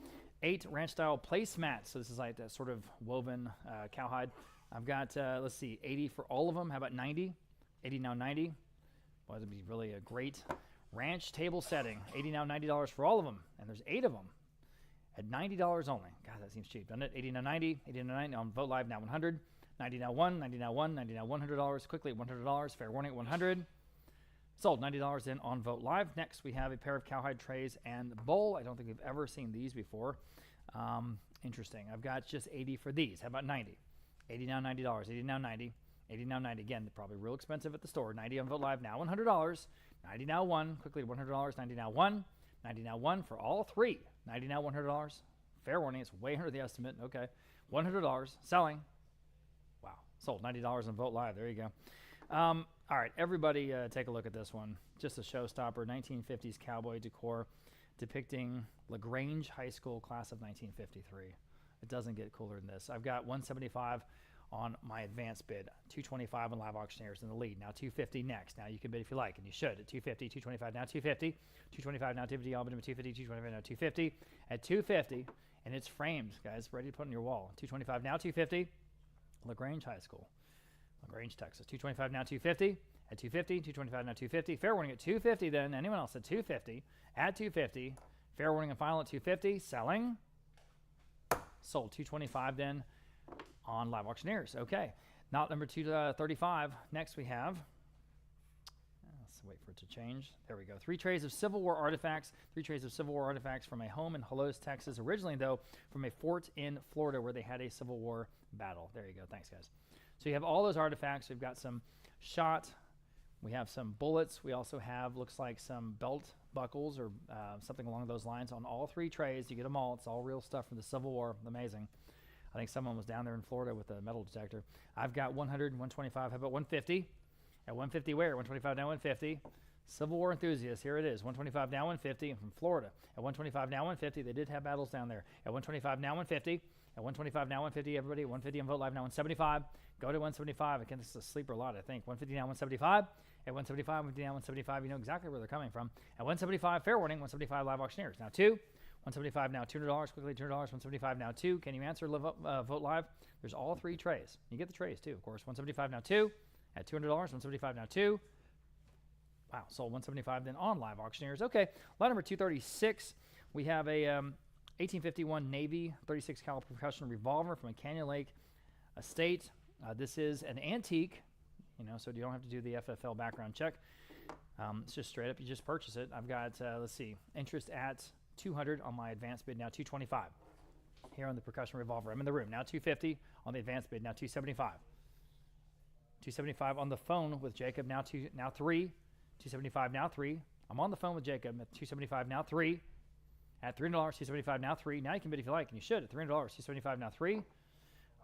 8 ranch-style placemats. So this is like that sort of woven cowhide. I've got, let's see, 80 for all of them. How about 90? 80 now, 90. Boy, that'd be really a great ranch table setting. 80 now, $90 for all of them. And there's 8 of them. At $90 only. God, that seems cheap, doesn't it? 80 now 90, 80 now 90 on Vote Live now 100, 90 now 1, 90 now 1, 90 now $100. Quickly $100. Fair warning at 100. Sold $90 in on Vote Live. Next, we have a pair of cowhide trays and bowl. I don't think we've ever seen these before. Interesting. I've got just 80 for these. How about 90? 80 now $90. 80 now 90. 80 now 90. Again, probably real expensive at the store. 90 on Vote Live now $100. 90 now 1. Quickly $100. 90 now 1. 90 now 1 for all 3. 90 now $100. Fair warning, it's way under the estimate. Okay. $100. Selling. Wow. Sold $90 on Vote Live. There you go. All right. Everybody take a look at this one. Just a showstopper. 1950s cowboy decor depicting LaGrange High School class of 1953. It doesn't get cooler than this. I've got 175 on my advanced bid, 225 on Live Auctioneers in the lead. Now 250 next. Now you can bid if you like, and you should at 250, 225 now 250, 225 now 250, all but 250, 225 now 250, at 250, and it's framed, guys, ready to put on your wall. 225 now 250, LaGrange High School, LaGrange, Texas. 225 now 250, at 250, 225 now 250, fair warning at 250 then, anyone else at 250, at 250, fair warning and final at 250, selling, sold 225 then, on Live Auctioneers. Okay. Not number 235. Next we have, let's wait for it to change. There we go. 3 trays of Civil War artifacts. 3 trays of Civil War artifacts from a home in Holos, Texas. Originally, though, from a fort in Florida where they had a Civil War battle. There you go. Thanks, guys. So you have all those artifacts. We've got some shot. We have some bullets. We also have, looks like, some belt buckles or something along those lines on all 3 trays. You get them all. It's all real stuff from the Civil War. Amazing. I think someone was down there in Florida with a metal detector. I've got 100 and 125. How about 150? At 150 where? 125 now 150. Civil War enthusiasts, here it is. 125 now 150. I'm from Florida. At 125 now 150. They did have battles down there. At 125 now 150. At 125 now 150. Everybody at 150 on Vote Live now 175. Go to 175. Again, this is a sleeper lot, I think. 150 now 175. At 175, 150 now 175. You know exactly where they're coming from. At 175, fair warning, 175 Live Auctioneers. Now 2. 175 now, $200, quickly $200, 175 now, 2. Can you answer Vote Live? There's all 3 trays. You get the trays too, of course. 175 now, 2. At $200, 175 now, 2. Wow, sold 175 then on Live Auctioneers. Okay, lot number 236. We have a 1851 Navy 36 caliber percussion revolver from a Canyon Lake estate. This is an antique, so you don't have to do the FFL background check. It's just straight up, you just purchase it. I've got, let's see, interest at 200 on my advanced bid, now 225 here on the percussion revolver. I'm in the room now. 250 on the advanced bid, now 275. 275 on the phone with Jacob, now 3. 275 now 3. I'm on the phone with Jacob at 275 now 3. At $300, 275 now 3. Now you can bid if you like, and you should at $300. 275 now 3.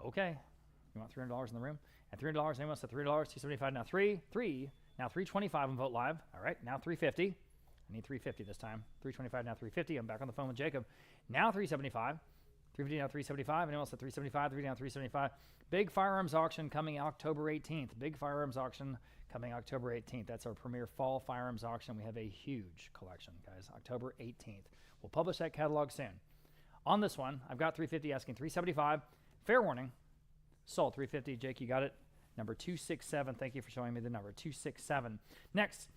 Okay, you want $300 in the room? At $300, anyone else at $300? 275 now 3. 3. Now 325 on Vote Live. All right, now 350. I need 350 this time. 325 now 350. I'm back on the phone with Jacob. Now 375. 350 now 375. Anyone else at 375? 3 now 375. Big firearms auction coming October 18th. Big firearms auction coming October 18th. That's our premier fall firearms auction. We have a huge collection, guys. October 18th. We'll publish that catalog soon. On this one, I've got 350 asking 375. Fair warning. Sold 350. Jake, you got it. Number 267. Thank you for showing me the number 267. Next,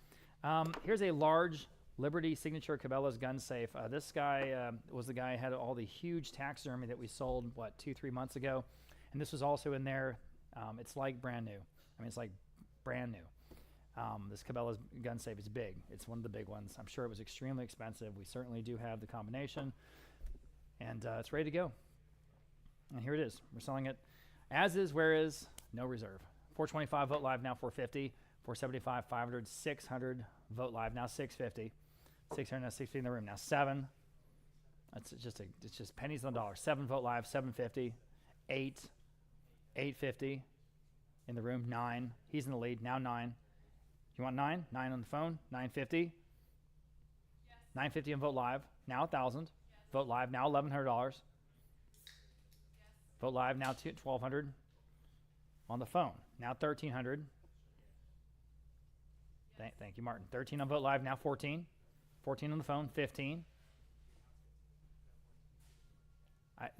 here's a large Liberty Signature Cabela's gun safe. This guy was the guy who had all the huge taxidermy that we sold, 2-3 months ago. And this was also in there. It's like brand new. It's like brand new. This Cabela's gun safe is big. It's one of the big ones. I'm sure it was extremely expensive. We certainly do have the combination. And it's ready to go. And here it is. We're selling it as is, where is, no reserve. 425, vote live now 450. 475, 500, 600, vote live now 650. 600 now 650 in the room now 7. It's just pennies on the dollar. 7, vote live 750. 8, 850 in the room. 9, he's in the lead now 9. You want 9? 9 on the phone. 950. Yes. 950 and vote live now 1,000. Yes. Vote live now $1,100. Yes. Vote live now 1,200 on the phone now 1,300. Thank you, Martin. 13 on vote live now 14. 14 on the phone 15.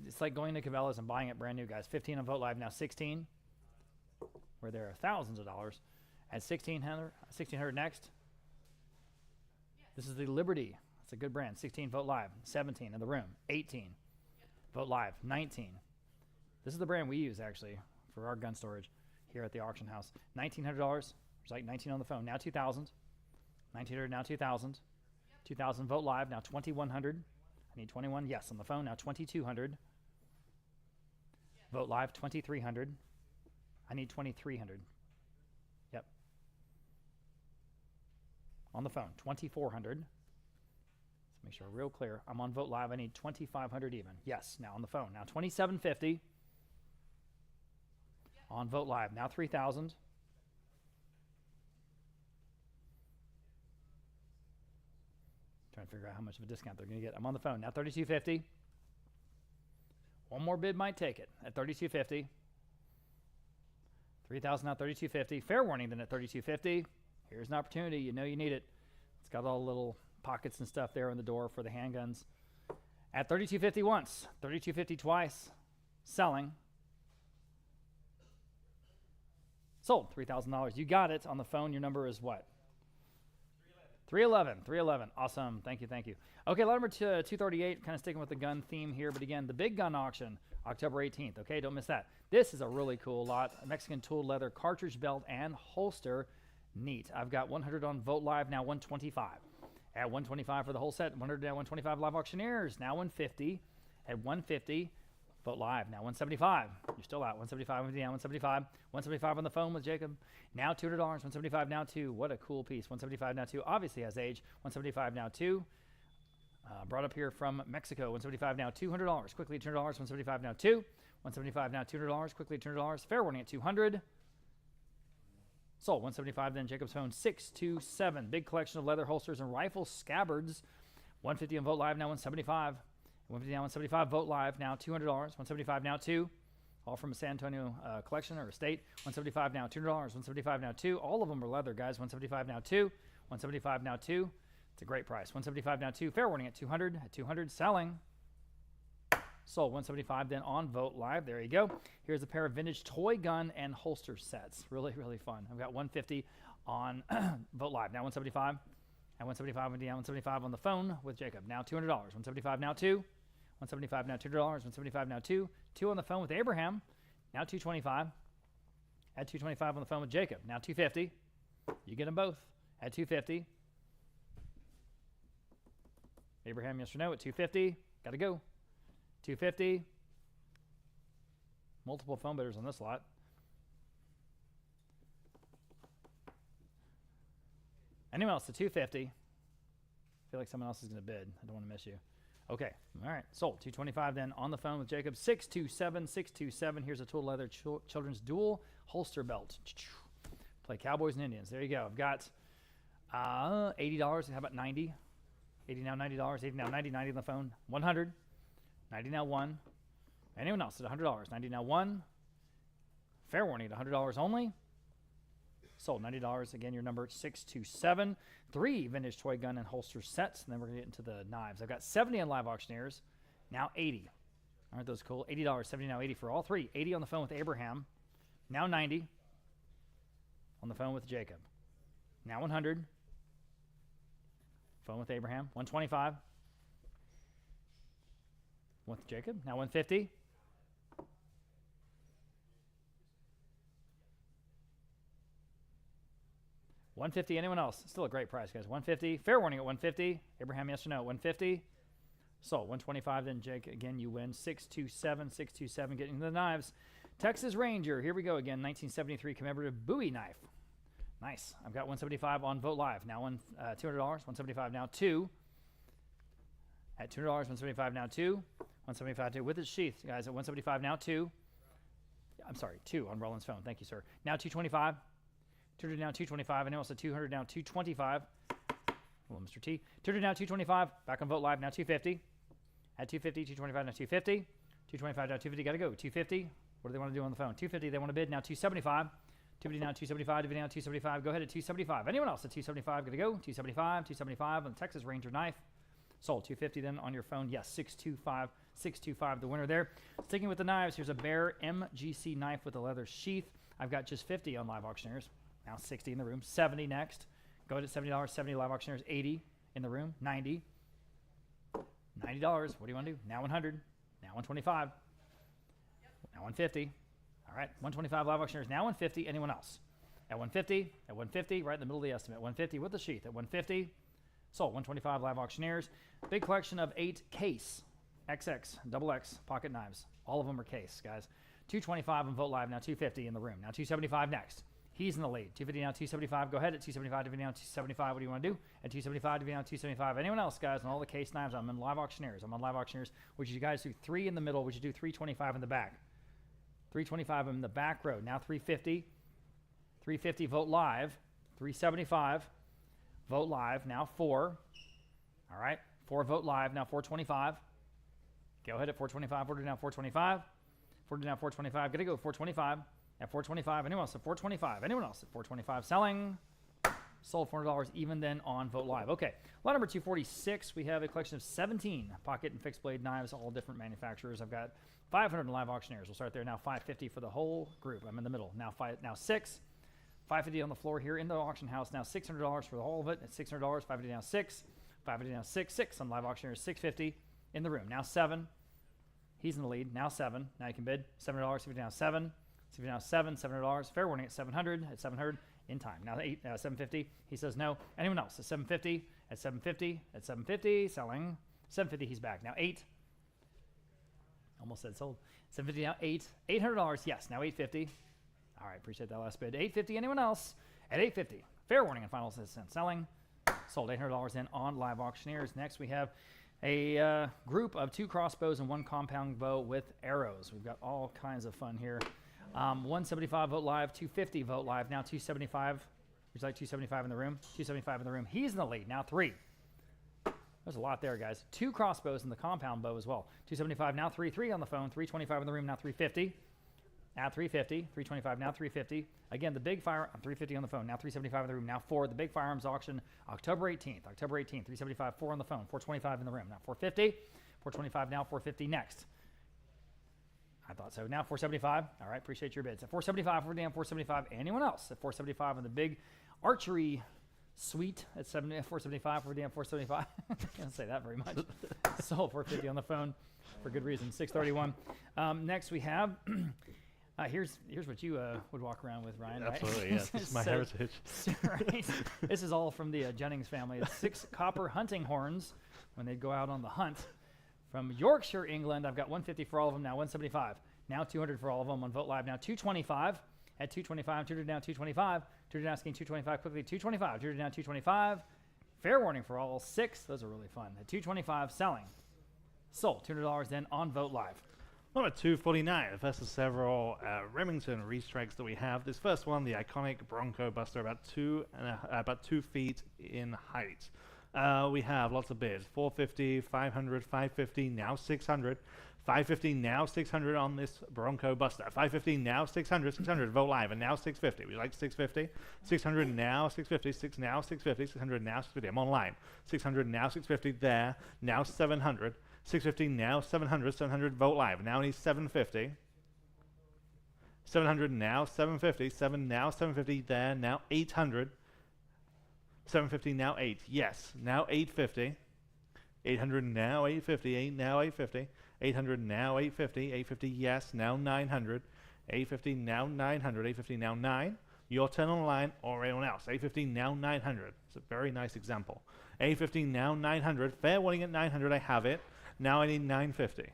It's like going to Cabela's and buying it brand new, guys. 15 on vote live now 16, where there are thousands of dollars. At 1,600 next. Yes. This is the Liberty. It's a good brand. 16, vote live. 17 in the room. 18, yep. Vote live. 19. This is the brand we use, actually, for our gun storage here at the auction house. $1,900. There's like 19 on the phone. Now 2,000. 1,900, now 2,000. Yep. 2,000, vote live. Now 2,100. I need 21. Yes, on the phone. Now 2,200. Yes. Vote live. 2,300. I need 2,300. Yep. On the phone, 2,400. Let's make sure real clear. I'm on vote live. I need 2,500 even. Yes, now on the phone. Now 2,750. Yep. On vote live. Now 3,000. Trying to figure out how much of a discount they're going to get. I'm on the phone. Now 3,250. One more bid might take it at 3,250. 3,000 now 3,250. Fair warning then at 3,250. Here's an opportunity. You know you need it. It's got all the little pockets and stuff there on the door for the handguns. At 3,250 once, 3,250 twice. Selling. Sold. $3,000. You got it on the phone. Your number is what? 311. 311. Awesome. Thank you. Thank you. Okay, lot number 238. Kind of sticking with the gun theme here, but again, the big gun auction, October 18th. Okay, don't miss that. This is a really cool lot. Mexican tooled leather cartridge belt and holster. Neat. I've got 100 on vote live, now 125. At 125 for the whole set. 100 now 125 live auctioneers, now 150. At 150, vote live, now 175. You're still out. 175 now 175. 175 on the phone with Jacob. Now $200. 175 now 2. What a cool piece. 175 now 2. Obviously has age. 175 now 2. Brought up here from Mexico. 175 now $200. Quickly $200. 175 now 2. 175 now $200. Quickly $200. Fair warning at 200. Sold. 175 then Jacob's phone 627. Big collection of leather holsters and rifle scabbards. 150 on vote live now 175. 150 now 175. Vote live now $200. 175 now 2. All from a San Antonio collection or estate. 175 now $200. 175 now 2. All of them are leather, guys. 175 now 2. 175 now 2. It's a great price. 175 now 2. Fair warning at 200. At 200 selling. Sold. 175 then on vote live. There you go. Here's a pair of vintage toy gun and holster sets. Really, really fun. I've got 150 on vote live. Now 175. At 175 now 175 on the phone with Jacob. Now $200. 175 now 2. 175 now $200. 175 now 2. 2 on the phone with Abraham. Now 225. At 225 on the phone with Jacob. Now 250. You get them both. At 250. Abraham, yes or no? At 250. Got to go. 250. Multiple phone bidders on this lot. Anyone else at 250? I feel like someone else is going to bid. I don't want to miss you. Okay. All right. Sold. 225 then on the phone with Jacob. 627. 627. Here's a tool leather children's dual holster belt. Play Cowboys and Indians. There you go. I've got $80. How about 90? 80 now $90. 80 now 90. 90 on the phone. 100. 90 now 1. Anyone else at $100? 90 now 1. Fair warning at $100 only. Sold. $90. Again, your number 627. 3 vintage toy gun and holster sets. And then we're going to get into the knives. I've got 70 on live auctioneers. Now 80. Aren't those cool? $80. 70 now 80 for all 3. 80 on the phone with Abraham. Now 90. On the phone with Jacob. Now 100. Phone with Abraham. 125. With Jacob. Now 150. $150. Anyone else? Still a great price, guys. 150. Fair warning at 150. Abraham, yes or no? 150. Sold. 125. Then Jake, again, you win. 627. 627. Getting the knives. Texas Ranger, here we go again, 1973 commemorative Bowie knife. Nice. I've got 175 on Vote Live. Now $200, 175 now 2. At $200, 175 now 2. 175 2 with its sheath, guys. At 175 now 2. I'm sorry, 2 on Roland's phone. Thank you, sir. Now 225. 200 now 225. Anyone else at 200 now 225. Hello, Mr. T. 200 now 225. Back on Vote Live now 250. At 250, 225 now 250. 225 now 250. Got to go. 250. What do they want to do on the phone? 250. They want to bid now 275. 250 now 275. 250 now 275. Go ahead at 275. Anyone else at 275? Got to go. 275. 275 on the Texas Ranger knife. Sold. 250 then on your phone. Yes, 625. 625 the winner there. Sticking with the knives, here's a Bear MGC knife with a leather sheath. I've got just 50 on Live Auctioneers. Now 60 in the room. 70 next. Go ahead at $70. 70 Live Auctioneers. 80 in the room. 90. $90. What do you want to do? Now 100. Now 125. Now 150. All right. 125 Live Auctioneers. Now 150. Anyone else? At 150. At 150. Right in the middle of the estimate. 150 with the sheath. At 150. Sold. 125 Live Auctioneers. Big collection of 8 case XX, XX pocket knives. All of them are case, guys. 225 on Vote Live. Now 250 in the room. Now 275 next. He's in the lead. 250 now 275. Go ahead at 275. 250 now 275. What do you want to do? At 275. 250 now 275. Anyone else, guys, on all the case knives? I'm in Live Auctioneers. I'm on Live Auctioneers. Would you guys do 3 in the middle? Would you do 325 in the back? 325 in the back row. Now 350. 350 Vote Live. 375. Vote Live. Now 4. All right. 4 Vote Live. Now 425. Go ahead at 425. 40 now 425. 40 now 425. Got to go 425. At 425. Anyone else at 425? Anyone else at 425? Selling. Sold $400 even then on Vote Live. Okay. Lot number 246. We have a collection of 17 pocket and fixed blade knives, all different manufacturers. I've got 500 in Live Auctioneers. We'll start there. Now 550 for the whole group. I'm in the middle. Now 6. 550 on the floor here in the auction house. Now $600 for the whole of it. At $600. 550 now 6. 550 now 6. 6 on Live Auctioneers. 650 in the room. Now 7. He's in the lead. Now 7. Now you can bid. $7. 50 now 7. 50 now 7. $700. Fair warning at 700. At 700 in time. Now 8. 750. He says no. Anyone else at 750? At 750. At 750. Selling. 750. He's back. Now 8. Almost said sold. 750 now 8. $800. Yes. Now 850. All right. Appreciate that last bid. 850. Anyone else? At 850. Fair warning and final cent. Selling. Sold. $800 in on Live Auctioneers. Next we have a group of 2 crossbows and 1 compound bow with arrows. We've got all kinds of fun here. 175 Vote Live, 250 Vote Live, now 275. Would you like 275 in the room? 275 in the room. He's in the lead. Now 3. There's a lot there, guys. 2 crossbows and the compound bow as well. 275 now 3. 3 on the phone. 325 in the room. Now 350. Now 350. 325 now 350. Again, the big fire. 350 on the phone. Now 375 in the room. Now 4. The big firearms auction October 18th. October 18th. 375. 4 on the phone. 425 in the room. Now 450. 425 now 450 next. I thought so. Now 475. All right. Appreciate your bids. At 475, we're down 475. Anyone else at 475 on the big archery suite at 475? We're down 475. I can't say that very much. Sold 450 on the phone for good reason. 631. Next we have. Here's what you would walk around with, Ryan. Absolutely, right? yes. This is my heritage. Right. This is all from the Jennings family. It's 6 copper hunting horns when they go out on the hunt. From Yorkshire, England, I've got 150 for all of them, now 175. Now 200 for all of them on Vote Live. Now 225. At 225, 200 now 225. 200 asking 225 quickly. 225. 200 now 225. Fair warning for all 6. Those are really fun. At 225, selling. Sold. $200 then on Vote Live. Number 249, the first of several Remington restrikes that we have. This first one, the iconic Bronco Buster, about 2 feet in height. We have lots of bids: 450, 500, 550, now 600, 550, now 600 on this Bronco Buster. 550, now 600, 600, Vote Live, and now 650. We like 650, 600 now 650, 6 now 650, 600 now 650. I'm online. 600 now 650 there, now 700, 650 now 700, 700 Vote Live. Now he's 750. 700 now 750, 7 now 750 there, now 800. 750 now 8. Yes. Now 850. 800 now 850. 8 now 850. 800 now 850. 850 yes. Now 900. 850 now 900. 850 now 9. Your turn on the line or anyone else. 850 now 900. It's a very nice example. 850 now 900. Fair warning at 900. I have it. Now I need 950.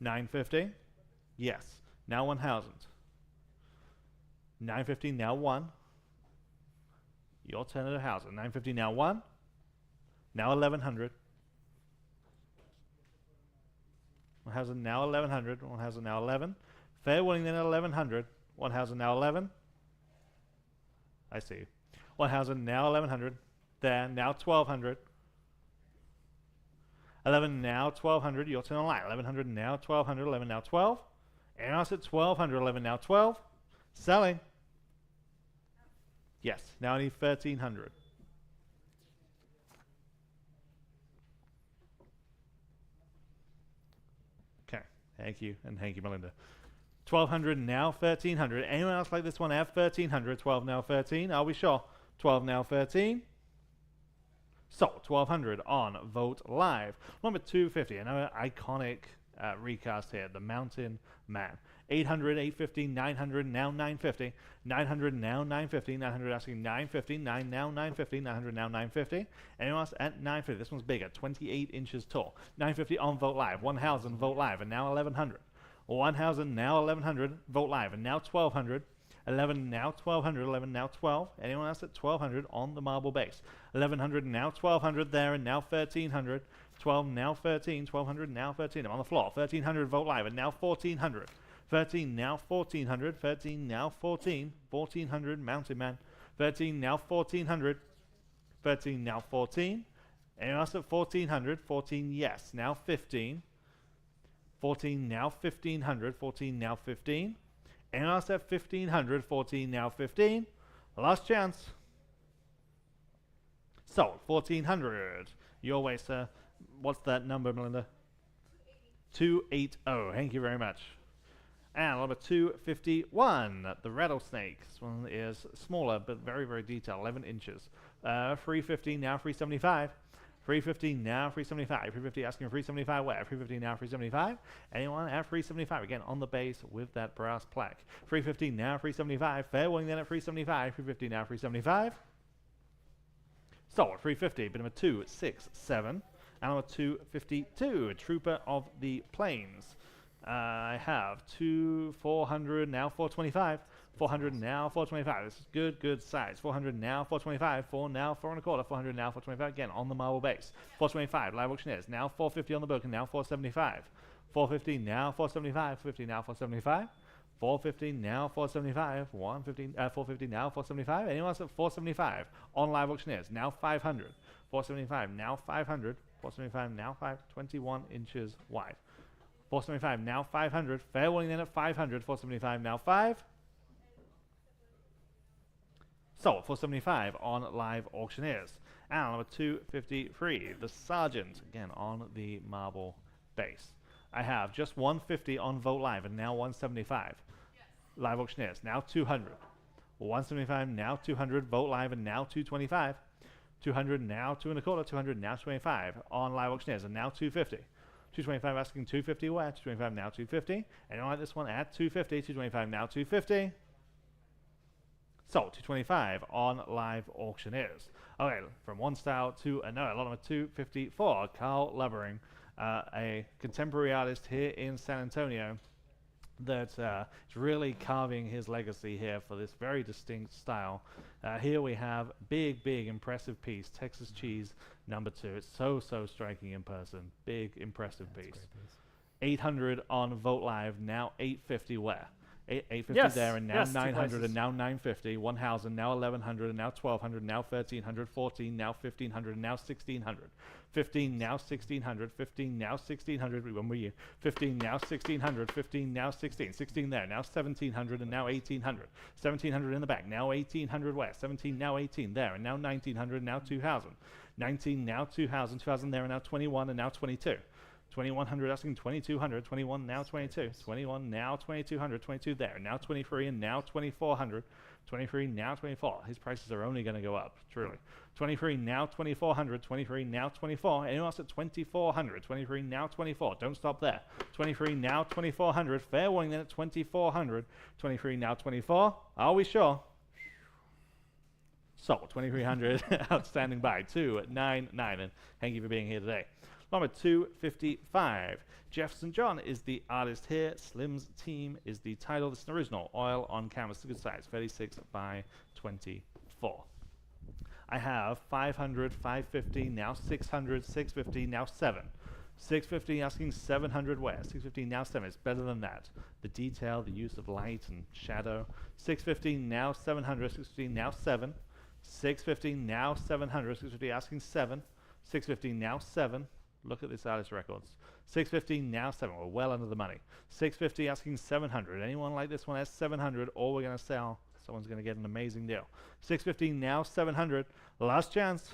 950. Yes. Now 1,000. 950. Now 1. Your turn at 1,000. 950. Now 1. Now 1,100. 1,000. Now 1,100. 1,000. Now 11. Fair warning then at 1,100. 1,000. Now 11. I see. 1,000. Now 1,100. There. Now 1,200. 11 now 1,200. Your turn on line. 1,100 now 1,200. 11 now 12. And else at 1,200. 11 now 12. Selling. Yes. Now I need 1,300. Okay. Thank you. And thank you, Melinda. 1,200 now 1,300. Anyone else like this one? Have 1,300. 12 now 13. Are we sure? 12 now 13. So, 1,200 on Vogt Live. Number 250, another iconic recast here, the Mountain Man. 800, 850, 900, now 950. 900, now 950. 900 asking 950. 9 now 950. 900 now 950. Anyone else at 950? This one's bigger, 28 inches tall. 950 on Vogt Live. 1,000 Vogt Live, and now 1,100. 1,000 now 1,100 Vogt Live, and now 1,200. 11 now 1,200, 11 now 12. Anyone else at 1,200 on the marble base? 1,100 now 1,200 there, and now 1,300. 12 now 13, 1,200 now 13. I'm on the floor. 1,300 Vogt Live, and now 1,400. 13 now 1,400. 13 now 14. 1,400 Mountain Man. 13 now 1,400. 13 now 14. Anyone else at 1,400? 14 yes. Now 15. 14 now 1,500. 14 now 15. And else at 1,500, 14 now 15. Last chance. So, 1,400. Your way, sir. What's that number, Melinda? 280. Thank you very much. And number 251, the rattlesnake. This one is smaller, but very, very detailed, 11 inches. 350, now 375. 350 now 375. 350 asking 375 where? 350 now 375. Anyone at 375 again on the base with that brass plaque. 350 now 375. Fair warning then at 375. 350 now 375. So at 350, bit number 267. And number 252, a Trooper of the Plains. I have 400 now 425. 400 now 425. This is good size. 400 now 425. 4 now 4 1/4. 400 now 425 again on the marble base. 425 live auctioneers. Now 450 on the book and now 475. 450 now 475. 450 now 475. 450 now 475. 450 now 475. Anyone else at 475 on live auctioneers? Now 500. 475 now 500. 475 now 521 inches wide. 475 now 500. Fair warning then at 500. 475 now 5. So, 475 on live auctioneers. And number 253, the Sergeant, again on the marble base. I have just 150 on Vogt Live and now 175. Yes. Live auctioneers, now 200. 175 now 200, Vogt Live and now 225. 200 now 2 1/4, 200 now 25 on live auctioneers and now 250. 225 asking 250 where? 225 now 250. And I like this one at 250, 225 now 250. So, 225 on live auctioneers. Okay, from one style to another. Lot number 254, Carl Lubbering, a contemporary artist here in San Antonio that is really carving his legacy here for this very distinct style. Here we have big, impressive piece, Texas Cheese number 2. It's so striking in person. Big, impressive piece. 800 on Vogt Live, now 850 where? 850 yes, there, and now yes, 900, and now 950, 1,000, now 1,100, and now 1,200, now 1,300, 14, now 1,500, and now 1,600, 15, now 1,600, 15, now 1,600, when were you? 15, now 1,600, 15, now 16, 16 there, now 1,700, and now 1,800, 1,700 in the back, now 1,800 where? 17, now 18 there, and now 1,900, now 2,000, 19, now 2,000, 2,000 there, and now 21, and now 22. 2,100 asking 2,200, 21 now 22, 21 now 2,200, 22 there, now 23 and now 2,400, 23 now 24. His prices are only going to go up, truly. 23 now 2,400, 23 now 24. Anyone else at 2,400, 23 now 24. Don't stop there. 23 now 2,400. Fair warning then at 2,400, 23 now 24. Are we sure? So 2,300 outstanding by 299, and thank you for being here today. Number 255. Jeff St. John is the artist here. Slim's Team is the title. This is an original oil on canvas. It's a good size, 36 by 24. I have 500, 550, now 600, 650, now 7. 650 asking 700 where? 650 now 7. It's better than that. The detail, the use of light and shadow. 650 now 700, 650 now 7. 650 now 700, 650 asking 7. 650 now 7. Look at this artist records. 650 now 7. We're well under the money. 650 asking 700. Anyone like this one has 700, or we're going to sell. Someone's going to get an amazing deal. 650 now 700. Last chance.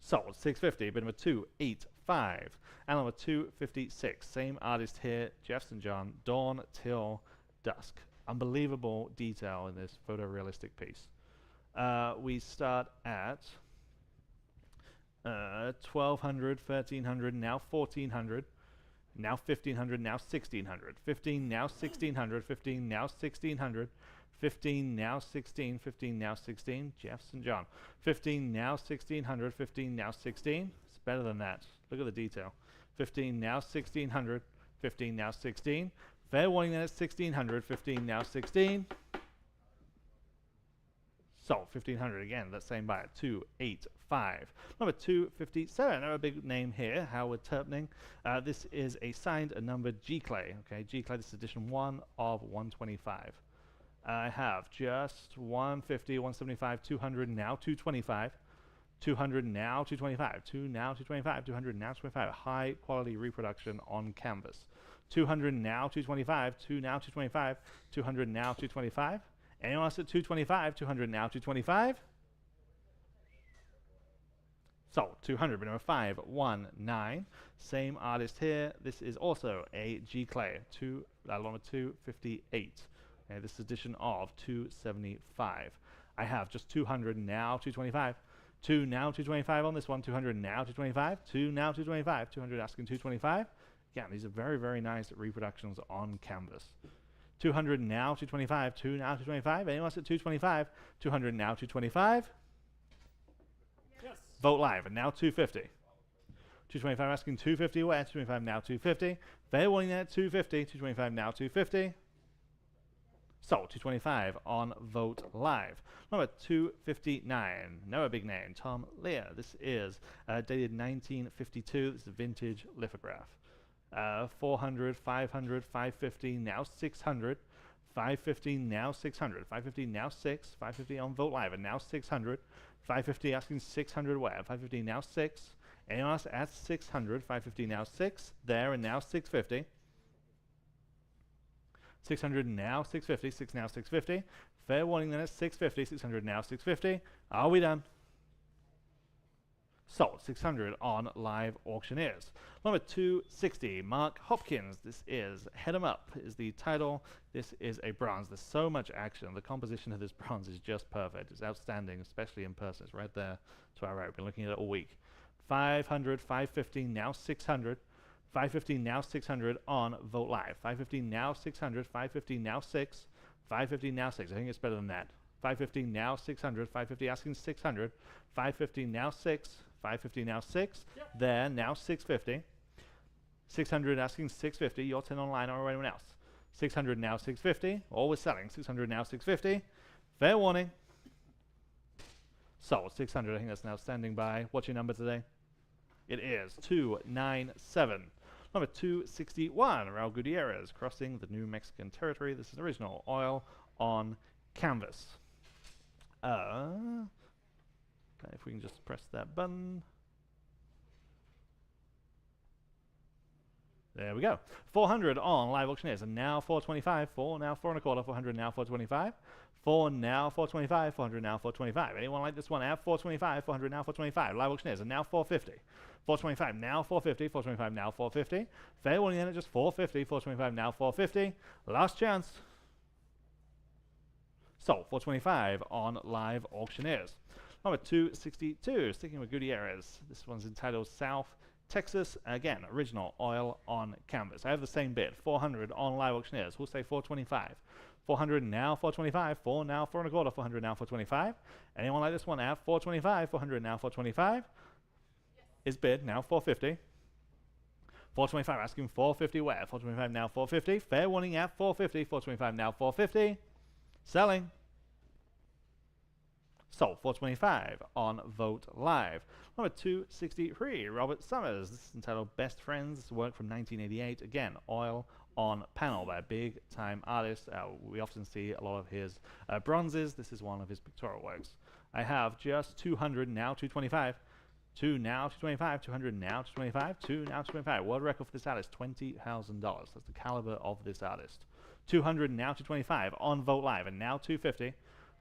Sold. 650. Bid number 285. And number 256. Same artist here. Jeff St. John. Dawn till dusk. Unbelievable detail in this photorealistic piece. We start at 1200, 1300, now 1400, now 1500, now 1600, 15 now 1600, 15 now 1600, 15 now 16, 15 now 16, Jeff St. John, 15 now 1600, 15 now 16, it's better than that, look at the detail, 15 now 1600, 15 now 16, fair warning that it's 1600, 15 now 16, sold. 1500 again, that same buyer, 285. Number 257, another big name here, Howard Turpning. This is a signed and numbered G-Clay. Okay, G-Clay, this is edition 1 of 125. I have just 150, 175, 200, now 225. 200 now 225, 2 now 225, 200 now 225. High quality reproduction on canvas. 200 now 225, 2 now 225, 200 now 225. Anyone else at 225, 200 now 225? Sold. 200, number 519. Same artist here. This is also a G-Clay, number 258. Okay, this is edition of 275. I have just 200 now 225. 2 now 225 on this one. 200 now 225. 2 now 225. 200 asking 225. Again, these are very, very nice reproductions on canvas. 200 now 225, 2 now 225. Anyone else at 225? 200 now 225. Yes. Vote live, and now 250. 225 asking 250 where? 225 now 250. Fair warning there at 250. 225 now 250. Sold. 225 on Vote Live. Number 259. No, a big name. Tom Lear. This is dated 1952. This is a vintage lithograph. 400, 500, 550, now 600, 550, now 600, 550, now 6, 550 on Vote Live, and now 600, 550 asking 600 where, 550 now 6, anyone else at 600, 550 now 6, there, and now 650, 600 now 650, 6 now 650, fair warning then at 650, 600 now 650, are we done? Sold. 600 on Live Auctioneers. Number 260, Mark Hopkins. This is Head 'em Up is the title. This is a bronze. There's so much action. The composition of this bronze is just perfect. It's outstanding, especially in person. It's right there to our right. We've been looking at it all week. 500, 550, now 600. 550, now 600 on Vote Live. 550, now 600. 550, now 6. 550, now 6. I think it's better than that. 550, now 600. 550 asking 600. 550, now 6. 550 now 6. Yep. There, now 650. 600 asking 650. Your 10 online or anyone else. 600 now 650. Always selling. 600 now 650. Fair warning. Sold. 600. I think that's now standing by. What's your number today? It is 297. Number 261. Raul Gutierrez crossing the New Mexican territory. This is original oil on canvas. If we can just press that button. There we go. 400 on Live Auctioneers, and now 425. 4 now 4 and a quarter. 400 now 425. 4 now 425. 400 now 425. Anyone like this one at 425? 400 now 425. Live Auctioneers, and now 450. 425 now 450. 425 now 450. Fair warning then at just 450. 425 now 450. Last chance. Sold. 425 on Live Auctioneers. Number 262, sticking with Gutierrez. This one's entitled South Texas. Again, original oil on canvas. I have the same bid. 400 on Live Auctioneers. We'll say 425. 400 now 425. 4 now 4 and a quarter. 400 now 425. Anyone like this one at 425? 400 now 425. is bid, now 450. 425 asking 450 where? 425 now 450. Fair warning at 450. 425 now 450. Selling. Sold. 425 on Vogt Live. Number 263, Robert Summers. This is entitled Best Friends. This work from 1988. Again, oil on panel by a big time artist. We often see a lot of his bronzes. This is one of his pictorial works. I have just 200 now 225. 2 now 225. 200 now 225. 2 now 225. World record for this artist, $20,000. That's the caliber of this artist. 200 now 225 on Vogt Live, and now 250.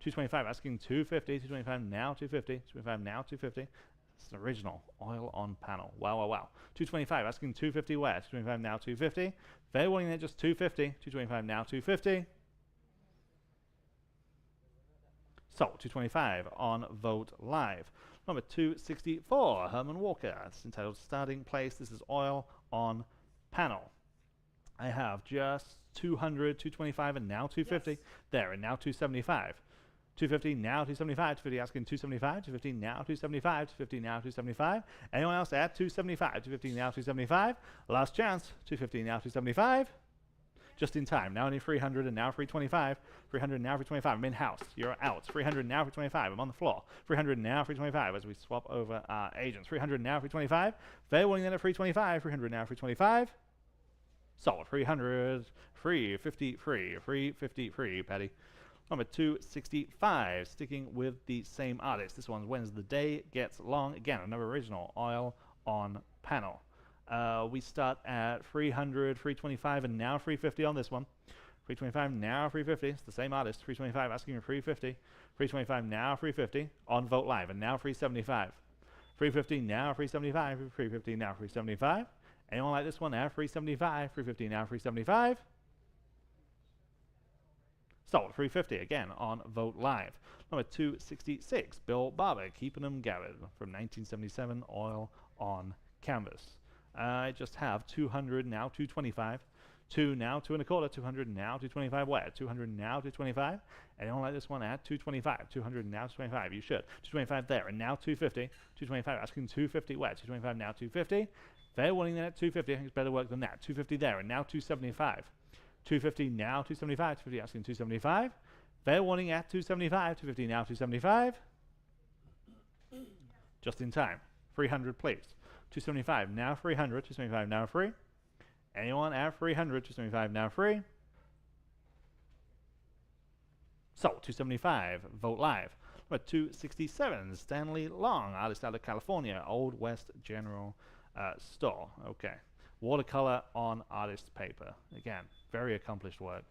225 asking 250. 225 now 250. 225 now 250. It's an original oil on panel. Wow, wow, wow. 225 asking 250 where? 225 now 250. Fair warning there, just 250. 225 now 250. Sold. 225 on Vogt Live. Number 264, Herman Walker. It's entitled Starting Place. This is oil on panel. I have just 200, 225, and now 250. Yes. There, and now 275. 250 now 275. 250 asking 275. 250 now 275. 250 now 275. Anyone else at 275? 250 now 275. Last chance. 250 now 275. Just in time. Now only 300 and now 325. 300 now 325. I'm in house. You're out. 300 now 325. I'm on the floor. 300 now 325 as we swap over our agents. 300 now 325. Fair warning then at 325. 300 now 325. Sold. 300. 353. 353, Patty. Number 265. Sticking with the same artist. This one's When the Day Gets Long. Again, another original. Oil on panel. We start at 300, 325, and now 350 on this one. 325, now 350. It's the same artist. 325 asking for 350. 325, now 350 on Vogt Live, and now 375. 350, now 375. 350, now 375. Anyone like this one? Now 375. 350, now 375. Sold. 350 again on Vogt Live. Number 266, Bill Barber, Keeping 'em Gathered from 1977, oil on canvas. I just have 200 now 225. 2 now 2 1/4. 200 now 225 where? 200 now 225. Anyone like this one at 225? 200 now 225. You should. 225 there, and now 250. 225 asking 250 where? 225 now 250. Fair warning then at 250. I think it's better work than that. 250 there, and now 275. 250 now 275. 250 asking 275. Fair warning at 275. 250 now 275. Just in time. 300 please. 275 now 300. 275 now free. Anyone at 300? 275 now free. Sold. 275 Vogt Live. Number 267 Stanley Long, artist out of California, Old West General Store. Okay. Watercolor on artist paper. Again, very accomplished work.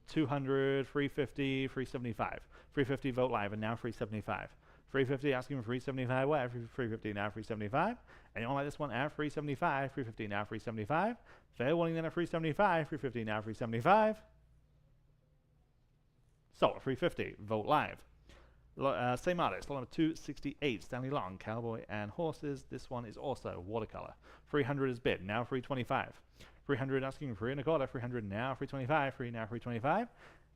200, 350, 375. 350 Vogt Live, and now 375. 350 asking for 375 where? 350 now 375. Anyone like this one at 375? 350 now 375. Fair warning then at 375. 350 now 375. Sold. 350 Vogt Live. Same artist, number 268 Stanley Long, Cowboy and Horses. This one is also watercolor. 300 is bid, now 325. 300 asking 3 1/4. 300 now 325. 3 now 325.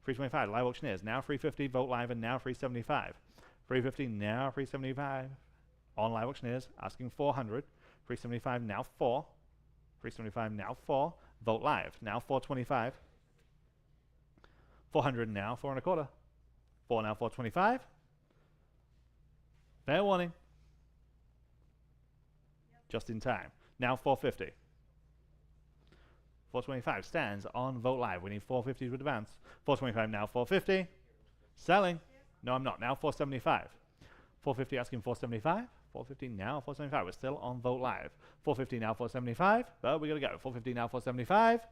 325 live auctioneers, now 350 Vogt Live, and now 375. 350 now 375 on live auctioneers, asking 400. 375 now 4. 375 now 4. Vogt Live now 425. 400 now 4 1/4. 4 now 425. Fair warning. Just in time. Now 450. 425 stands on Vogt Live. We need 450 to advance. 425 now 450. Selling. No, I'm not. Now 475. 450 asking 475. 450 now 475. We're still on Vogt Live. 450 now 475. But we gotta go. 450 now 475.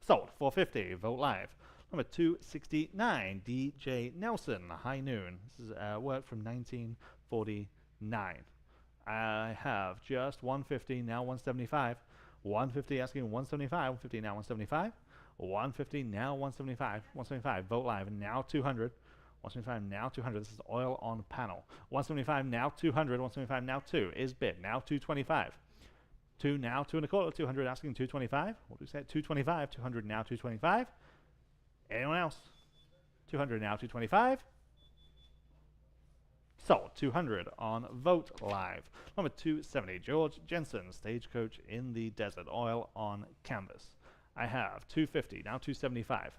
Sold. 450 Vogt Live. Number 269 DJ Nelson, High Noon. This is work from 1949. I have just 150 now 175. 150 asking 175. 150 now 175. 150 now 175. 175 Vogt Live, and now 200. 175 now 200. This is oil on panel. 175 now 200. 175 now 2 is bid. Now 225. 2 now 2 1/4. 200 asking 225. What do we say? 225. 200 now 225. Anyone else? 200 now 225. Sold. 200 on Vogt Live. Number 270, George Jensen, Stagecoach in the Desert, oil on canvas. I have 250, now 275.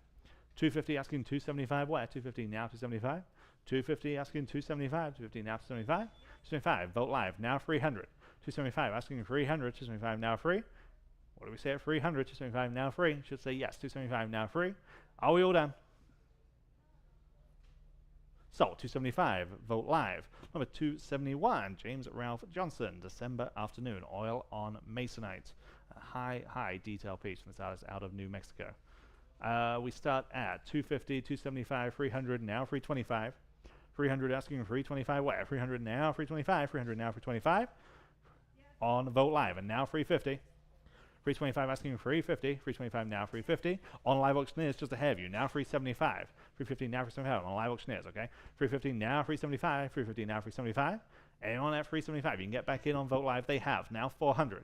250 asking 275 where? 250 now 275. 250 asking 275. 250 now 275. 275 Vogt Live now 300. 275 asking 300. 275 now free. What do we say at 300? 275 now free. Should say yes. 275 now free. Are we all done? Sold. 275 Vogt Live. Number 271 James Ralph Johnson, December Afternoon, oil on Masonite. A high detail piece from this artist out of New Mexico. We start at 250, 275, 300 now 325. 300 asking 325 where? 300 now 325. 300 now 325 on Vogt Live, and now 350. 325 asking 350. 325 now 350 on Live Auctioneers just ahead of you. Now 375. 350 now 375 on Live Auctioneers. Okay. 350 now 375. 350 now 375. Anyone at 375? You can get back in on Vogt Live. They have now 400.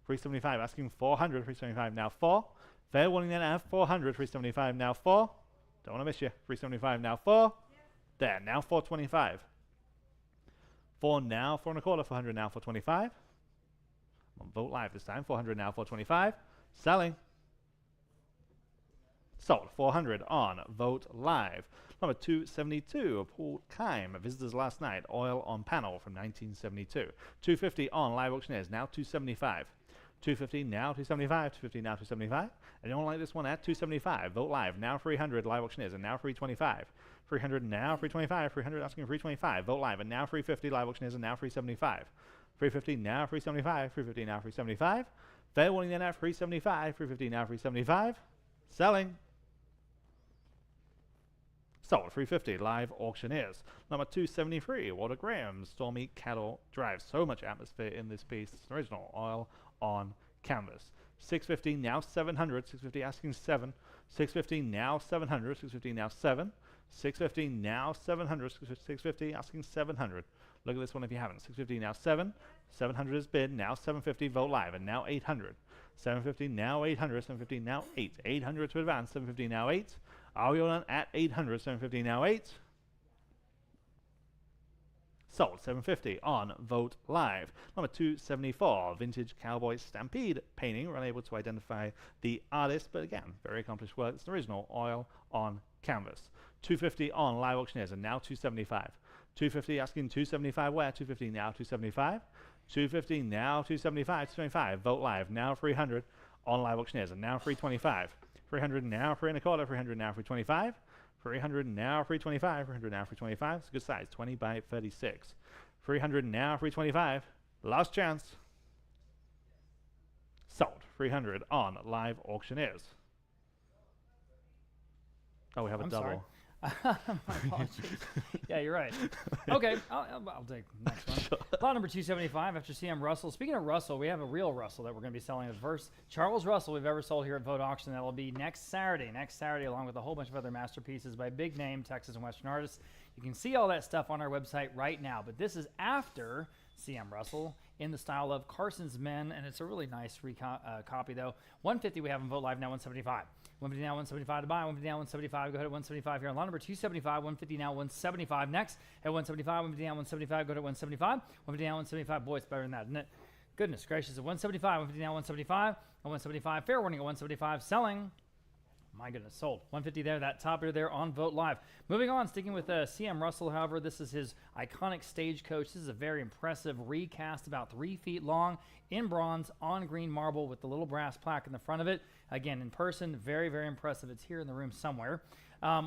375 asking 400. 375 now 4. Fair warning then at 400. 375 now 4. Don't want to miss you. 375 now 4. There. Now 425. 4 now 4 and a quarter. 400 now 425. On Vogt Live this time. 400 now 425. Selling. Sold. 400 on Vogt Live. Number 272, Paul Kime, Visitors Last Night, oil on panel from 1972. 250 on Live Auctioneers, now 275. 250 now 275. 250 now 275. Anyone like this one at 275? Vogt Live, now 300 Live Auctioneers, and now 325. 300 now 325. 300 asking 325. Vogt Live, and now 350 Live Auctioneers, and now 375. 350 now 375. 350 now 375. Fair warning then at 375. 350 now 375. Selling. Sold. 350 Live Auctioneers. Number 273, Walter Graham, Stormy Cattle Drive. So much atmosphere in this piece. It's an original oil on canvas. 650 now 700. 650 asking 7. 650 now 700. 650 now 7. 650 now 700. 650 asking 700. Look at this one if you haven't. 650 now 7. 700 is bid. Now 750 Vogt Live, and now 800. 750 now 800. 750 now 8. 800 to advance. 750 now 8. Are we all done at 800? 750 now 8. Sold. 750 on Vogt Live. Number 274, Vintage Cowboy Stampede painting. We're unable to identify the artist, but again, very accomplished work. It's an original oil on canvas. 250 on Live Auctioneers, and now 275. 250 asking 275 where? 250 now 275. 250 now 275. 275 Vogt Live, now 300 on Live Auctioneers, and now 325. 300 now 3 and a quarter. 300 now 325. 300 now 325. 300 now 325. It's a good size, 20 by 36. 300 now 325. Last chance. Sold. 300 on Live Auctioneers. Oh, we have a double. Sorry. My apologies. Yeah, you're right. Okay, I'll take the next one. Sure. Lot number 275 after CM Russell. Speaking of Russell, we have a real Russell that we're going to be selling. The first Charles Russell we've ever sold here at Vogt Auction. That will be next Saturday. Next Saturday, along with a whole bunch of other masterpieces by big name Texas and Western artists. You can see all that stuff on our website right now. But this is after CM Russell in the style of Carson's Men, and it's a really nice copy though. 150 we have in Vogt Live, now 175. 150 now 175 to buy. 150 now 175. Go ahead at 175 here on lot number 275. 150 now 175 next at 175. 150 now 175. Go ahead at 175. 150 now 175. Boy, it's better than that, isn't it? Goodness gracious. At 175. 150 now 175. At 175. Fair warning at 175. Selling. My goodness, sold. 150 there, that topper there on Vogt Live. Moving on, sticking with CM Russell, however, this is his iconic Stagecoach. This is a very impressive recast, about 3 feet long, in bronze, on green marble with the little brass plaque in the front of it. Again, in person, very, very impressive. It's here in the room somewhere.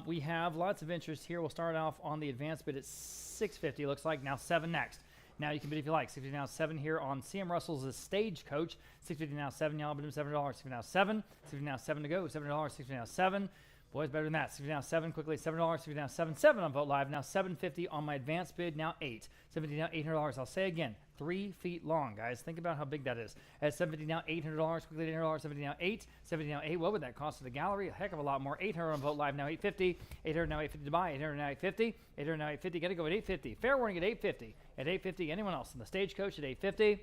We have lots of interest here. We'll start off on the advanced bid at $650, looks like. Now 7 next. Now you can bid if you like. 650 now 7 here on CM Russell's Stagecoach. 650 now 7. Y'all bid him $7. 650 now 7. 650 now 7 to go. $7. 650 now 7. Boys, better than that. 650 now 7 quickly. $7. 650 now 7. 7 on Vogt Live. Now 750 on my advanced bid. Now 8. 750 now $800. I'll say again, 3 feet long, guys. Think about how big that is. At 750 now $800 quickly. $800. 750 now 8. 750 now 8. What would that cost to the gallery? A heck of a lot more. 800 on Vogt Live. Now 850. 800 now 850 to buy. 800 now 850. 800 now 850. Got to go at 850. Fair warning at 850. At 850. Anyone else in the Stagecoach at 850?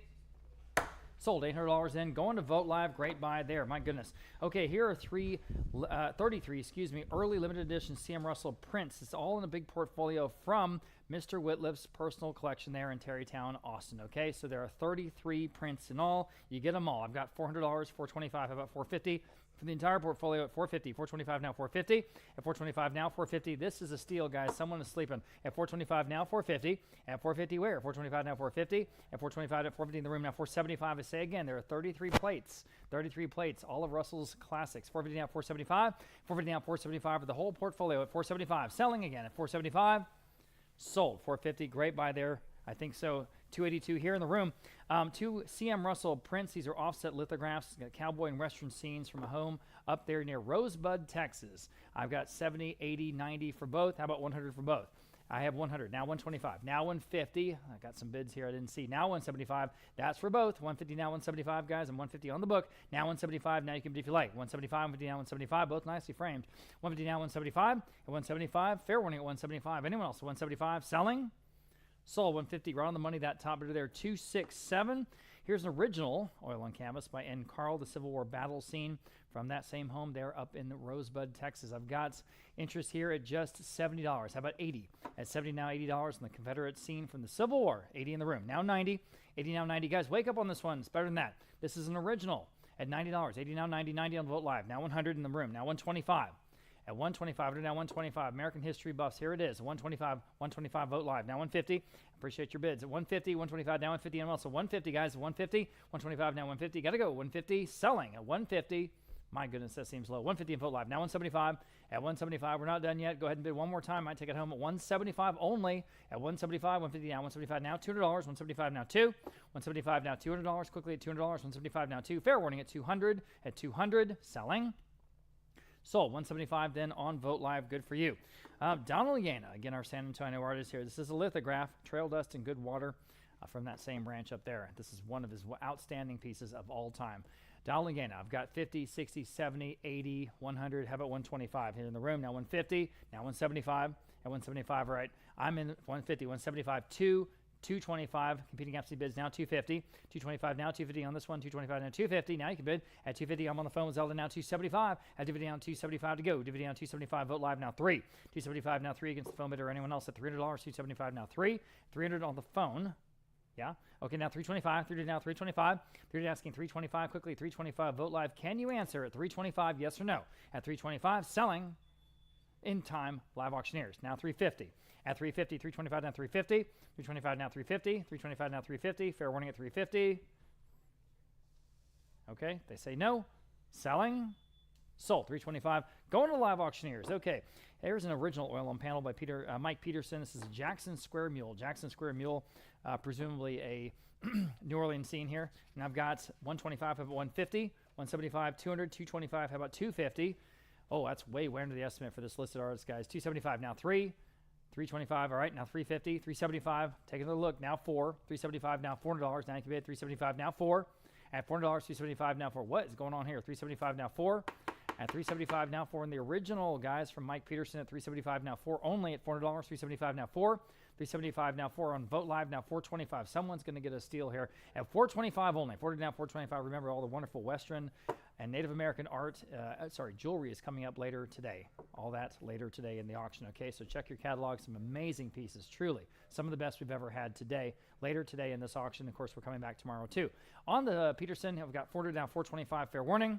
Sold. $800 in. Going to Vote Live. Great buy there. My goodness. Okay, here are 33 early limited edition C.M. Russell prints. It's all in a big portfolio from Mr. Wittliff's personal collection there in Terrytown, Austin. Okay, so there are 33 prints in all. You get them all. I've got $400, $425, how about $450? For the entire portfolio at $450, $425 now, $450, at $425 now, $450. This is a steal, guys. Someone is sleeping. At $425 now, $450, at $450 where? $425 now, $450, at $425 at $450 in the room now, $475. I say again, there are 33 plates, all of Russell's classics. $450 now, $475, $450 now, $475 for the whole portfolio at $475. Selling again at $475, sold. $450, great buy there. I think so. $282 here in the room. Two C.M. Russell prints. These are offset lithographs. Got cowboy and western scenes from a home up there near Rosebud, Texas. I've got 70, 80, 90 for both. How about 100 for both? I have 100. Now 125. Now 150. I got some bids here I didn't see. Now 175. That's for both. 150 now 175, guys, and 150 on the book. Now 175. Now you can bid if you like. 175, 150 now 175. Both nicely framed. 150 now 175. At 175. Fair warning at 175. Anyone else? 175. Selling. Sold. 150, right on the money. That top bidder there, 267. Here's an original oil on canvas by N. Carl, the Civil War battle scene from that same home there up in Rosebud, Texas. I've got interest here at just $70. How about 80? At 70 now, $80 in the Confederate scene from the Civil War. 80 in the room. Now 90. 80 now 90. Guys, wake up on this one. It's better than that. This is an original at $90. 80 now 90. 90 on Vote Live. Now 100 in the room. Now 125. At 125, now 125. American history buffs, here it is. 125 Vote Live. Now 150. Appreciate your bids. At 150, 125, now 150. And also 150, guys. 150, 125, now 150. Got to go. 150, selling at 150. My goodness, that seems low. 150 in Vote Live. Now 175. At 175, we're not done yet. Go ahead and bid one more time. Might take it home at 175 only. At 175, 150 now, 175 now, $200. 175 now, 2. 175 now, $200. Quickly at $200. 175 now, 2. Fair warning at 200. At 200, selling. Sold. 175 then on Vote Live. Good for you. Donald Yana, again, our San Antonio artist here. This is a lithograph, trail dust and good water from that same ranch up there. This is one of his outstanding pieces of all time. Donald Yana, I've got 50, 60, 70, 80, 100. How about 125 here in the room? Now 150, now 175. At 175, all right. I'm in 150, 175, 2. 225, competing absolute bids now 250, 225 now 250 on this one, 225 now 250. Now you can bid at 250. I'm on the phone with Zelda now 275. At 250 down 275 to go. 250 down 275. Vote Live now 3. 275 now 3 against the phone bidder or anyone else at $300. 275 now 3. 300 on the phone. Yeah. Okay. Now 325. 300 now 325. 300 asking 325 quickly. 325. Vote Live. Can you answer at 325? Yes or no? At 325, selling. In time, live auctioneers. Now 350. At 350, 325 now 350. 325 now 350. 325 now 350. Fair warning at 350. Okay, they say no. Selling. Sold. 325. Going to live auctioneers. Okay, there's an original oil on panel by Mike Peterson. This is a Jackson Square Mule. Jackson Square Mule, presumably a New Orleans scene here. And I've got 125 of 150, 175, 200, 225. How about 250? Oh, that's way under the estimate for this listed artist, guys. 275 now 3. 325, all right, now 350, 375, take another look, now 4, 375, now $400, now you can bid 375, now 4, at $400, 375, now 4, what is going on here, 375, now 4, at 375, now 4, in the original, guys, from Mike Peterson at 375, now 4, only at $400, 375, now 4, 375, now 4 on Vote Live, now 425, someone's going to get a steal here, at 425 only, 40 now 425, remember all the wonderful Western and Native American art, jewelry is coming up later today. All that later today in the auction, okay? So check your catalog. Some amazing pieces, truly. Some of the best we've ever had today. Later today in this auction. Of course, we're coming back tomorrow, too. On the Peterson, we've got 400 down, 425, fair warning.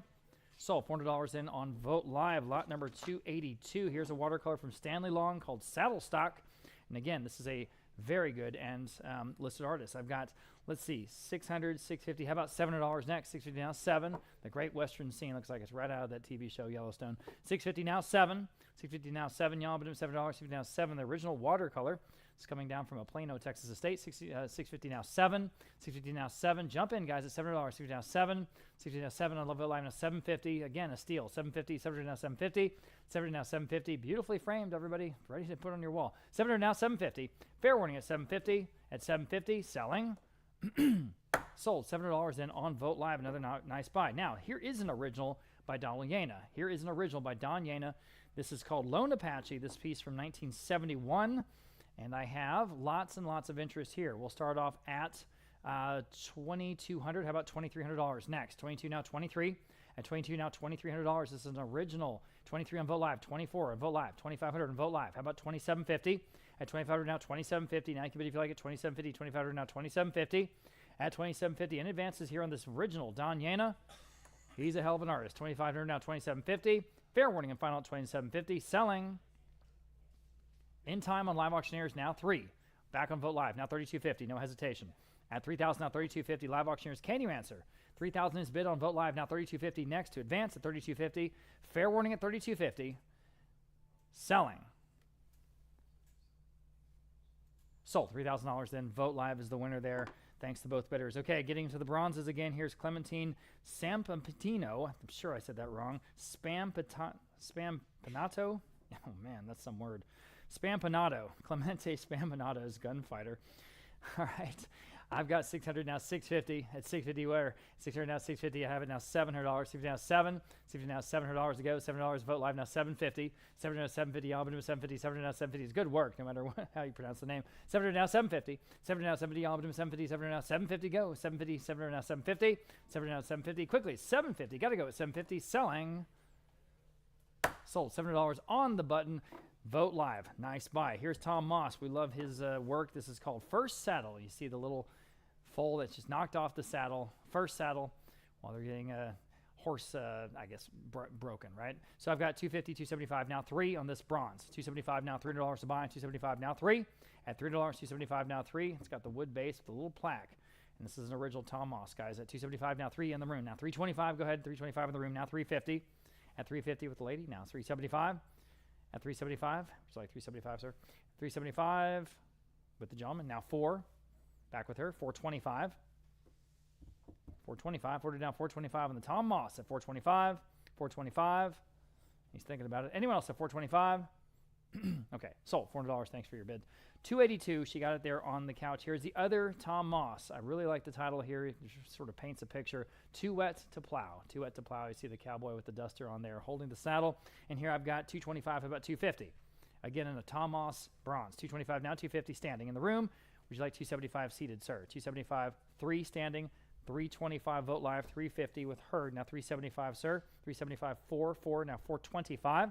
Sold $400 in on Vote Live, lot number 282. Here's a watercolor from Stanley Long called Saddle Stock. And again, this is a very good and listed artist. I've got, let's see, 600, 650. How about $700 next? 650 now 7. The Great Western Scene looks like it's right out of that TV show Yellowstone. 650 now 7. 650 now 7. Y'all, but $7. 650 now 7. The original watercolor is coming down from a Plano, Texas estate. 650 now 7. 650 now 7. Jump in, guys, at $7. 650 now 7. 650 now 7. I love it live now 750. Again, a steal. 750. 700 now 750. 700 now 750. Beautifully framed, everybody. Ready to put on your wall. 700 now 750. Fair warning at 750. At 750, selling. Sold. $700 in on Vote Live. Another nice buy. Now, here is an original by Donald Yana. Here is an original by Don Yana. This is called Lone Apache. This piece from 1971. And I have lots and lots of interest here. We'll start off at $2,200. How about $2,300 next? 22 now 23. At 22 now $2,300. This is an original. 23 on Vote Live. 24 on Vote Live. 2,500 on Vote Live. How about 2,750? At 2,500 now 2,750. Now you can bid if you like it. 2,750. 2,500 now 2,750. At 2,750 in advances here on this original Don Yana. He's a hell of an artist. 2,500 now 2,750. Fair warning and final at 2,750. Selling. In time on Live Auctioneers now 3. Back on Vote Live now 3,250. No hesitation. At 3,000 now 3,250. Live Auctioneers, can you answer? 3,000 is bid on Vote Live now 3,250. Next to advance at 3,250. Fair warning at 3,250. Selling. Sold. $3,000 then. Vote Live is the winner there. Thanks to both bidders. Okay, getting to the bronzes again. Here's Clementine Sampantino. I'm sure I said that wrong. Spampanato. Oh, man, that's some word. Spampanato. Clemente Spampanato's gunfighter. All right. I've got 600 now 650. At 650 where? 600 now 650. I have it now $700. 650 now 7. 650 now $700 to go. $7 Vote Live now 750. 700 now 750. Albany 750. 700 now 750 is good work no matter how you pronounce the name. 700 now 750. 700 now 750. Albany 750. 700 now 750 go. 750. 700 now 750. 700 now 750 quickly. 750. Got to go at 750. Selling. Sold. $700 on the button. Vote Live. Nice buy. Here's Tom Moss. We love his work. This is called First Saddle. You see the little foal that's just knocked off the saddle. First saddle while they're getting a horse, I guess, broken, right? So I've got 250, 275 now 3 on this bronze. 275 now $300 to buy. 275 now 3. At $3, 275 now 3. It's got the wood base with a little plaque. And this is an original Tom Moss, guys. At 275 now 3 in the room. Now 325, go ahead. 325 in the room. Now 350. At 350 with the lady. Now 375. At 375, sorry, 375, sir. 375 with the gentleman. Now 4. Back with her. 425. 425. 40 down. 425 on the Tom Moss at 425. 425. He's thinking about it. Anyone else at 425? Okay, sold. $400. Thanks for your bid. 282. She got it there on the couch. Here's the other Tom Moss. I really like the title here. It sort of paints a picture. Too Wet to Plow. Too Wet to Plow. You see the cowboy with the duster on there holding the saddle. And here I've got 225, about 250. Again, in a Tom Moss bronze. 225 now, 250 standing in the room. Would you like 275 seated, sir? 275, 3 standing. 325 Vote Live. 350 with her. Now 375, sir. 375, 4, now 425.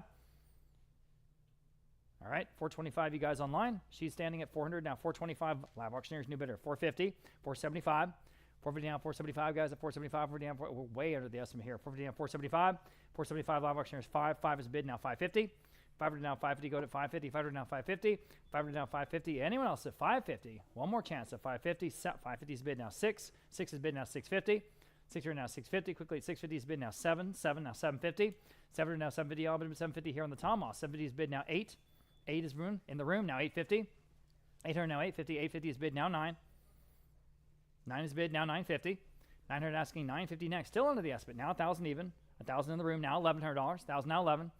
All right, 425, you guys online. She's standing at 400 now. 425, Live Auctioneers, new bidder. 450, 475, 450 now. 475, guys at 475. We're down. We're way under the estimate here. 450 now. 475, 475. Live Auctioneers 5 is bid now. 550, 500 now. 550. Go to 550. 500 now. 550, 500 now. 550. Anyone else at 550? One more chance at 550. 550 is bid now. 6 is bid now. 650. 600 now 650. Quickly at 650 is bid now 7 now 750. 700 now 750. All bid 750 here on the Tom Moss. 750 is bid now 8. 8 is in the room now. 850. 800 now 850. 850 is bid now 9. 9 is bid now 950. 900 asking 950 next. Still under the estimate. Now 1,000 even. 1,000 in the room now. $1,100. 1,000 now 11.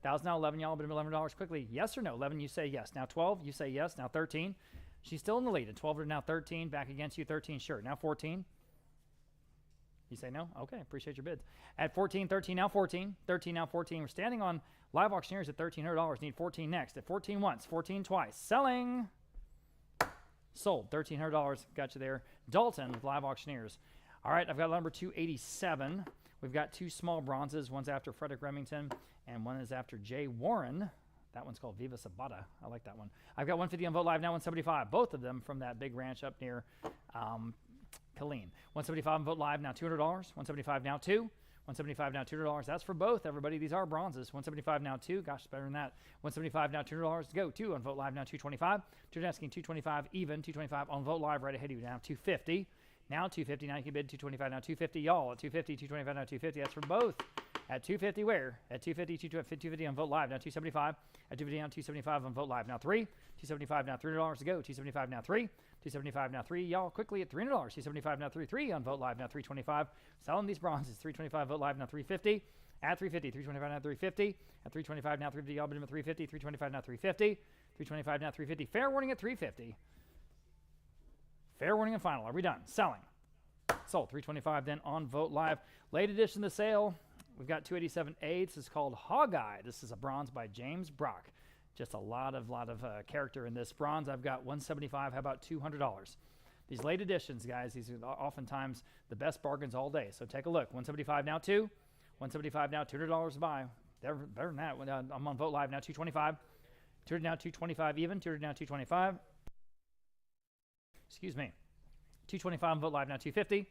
1,000 now 11. Y'all bid $1,100 quickly. Yes or no? 11 you say yes. Now 12 you say yes. Now 13. She's still in the lead. At 12 now 13. Back against you 13. Sure. Now 14. You say no? Okay, appreciate your bids. At 14, 13 now 14. 13 now 14. We're standing on Live Auctioneers at $1,300. Need 14 next. At 14 once, 14 twice. Selling. Sold. $1,300. Got you there. Dalton with Live Auctioneers. All right, I've got number 287. We've got 2 small bronzes. One's after Frederick Remington, and one is after Jay Warren. That one's called Viva Sabata. I like that one. I've got 150 on Vote Live now, 175. Both of them from that big ranch up near Killeen. 175 on Vote Live now, $200. 175 now 2. 175 now $200. That's for both, everybody. These are bronzes. 175 now 2. Gosh, better than that. 175 now $200 to go. 2 on Vote Live now 225. 2 asking 225 even. 225 on Vote Live right ahead of you now 250. Now 250. Now you can bid 225 now 250. Y'all at 250. 225 now 250. That's for both. At 250 where? At 250. 250 on Vote Live now 275. At 250 now 275 on Vote Live now 3. 275 now $300 to go. 275 now 3. 275 now 3. Y'all quickly at $300. 275 now 3 on Vote Live now 325. Selling these bronzes. 325 Vote Live now 350. At 350. 325 now 350. At 325 now 350. Y'all bid them at 350. 325 now 350. 325 now 350. Fair warning at 350. Fair warning and final. Are we done? Selling. Sold. 325 then on Vote Live. Late edition of the sale. We've got 287A. This is called Hog Eye. This is a bronze by James Brock. Just a lot of character in this bronze. I've got 175. How about $200? These late editions, guys, these are oftentimes the best bargains all day. So take a look. 175 now, 2. 175 now, $200 to buy. Better than that. I'm on Vogt Live now, 225. 200 now, 225 even. 200 now, 225. Excuse me. 225 on Vogt Live now, 250.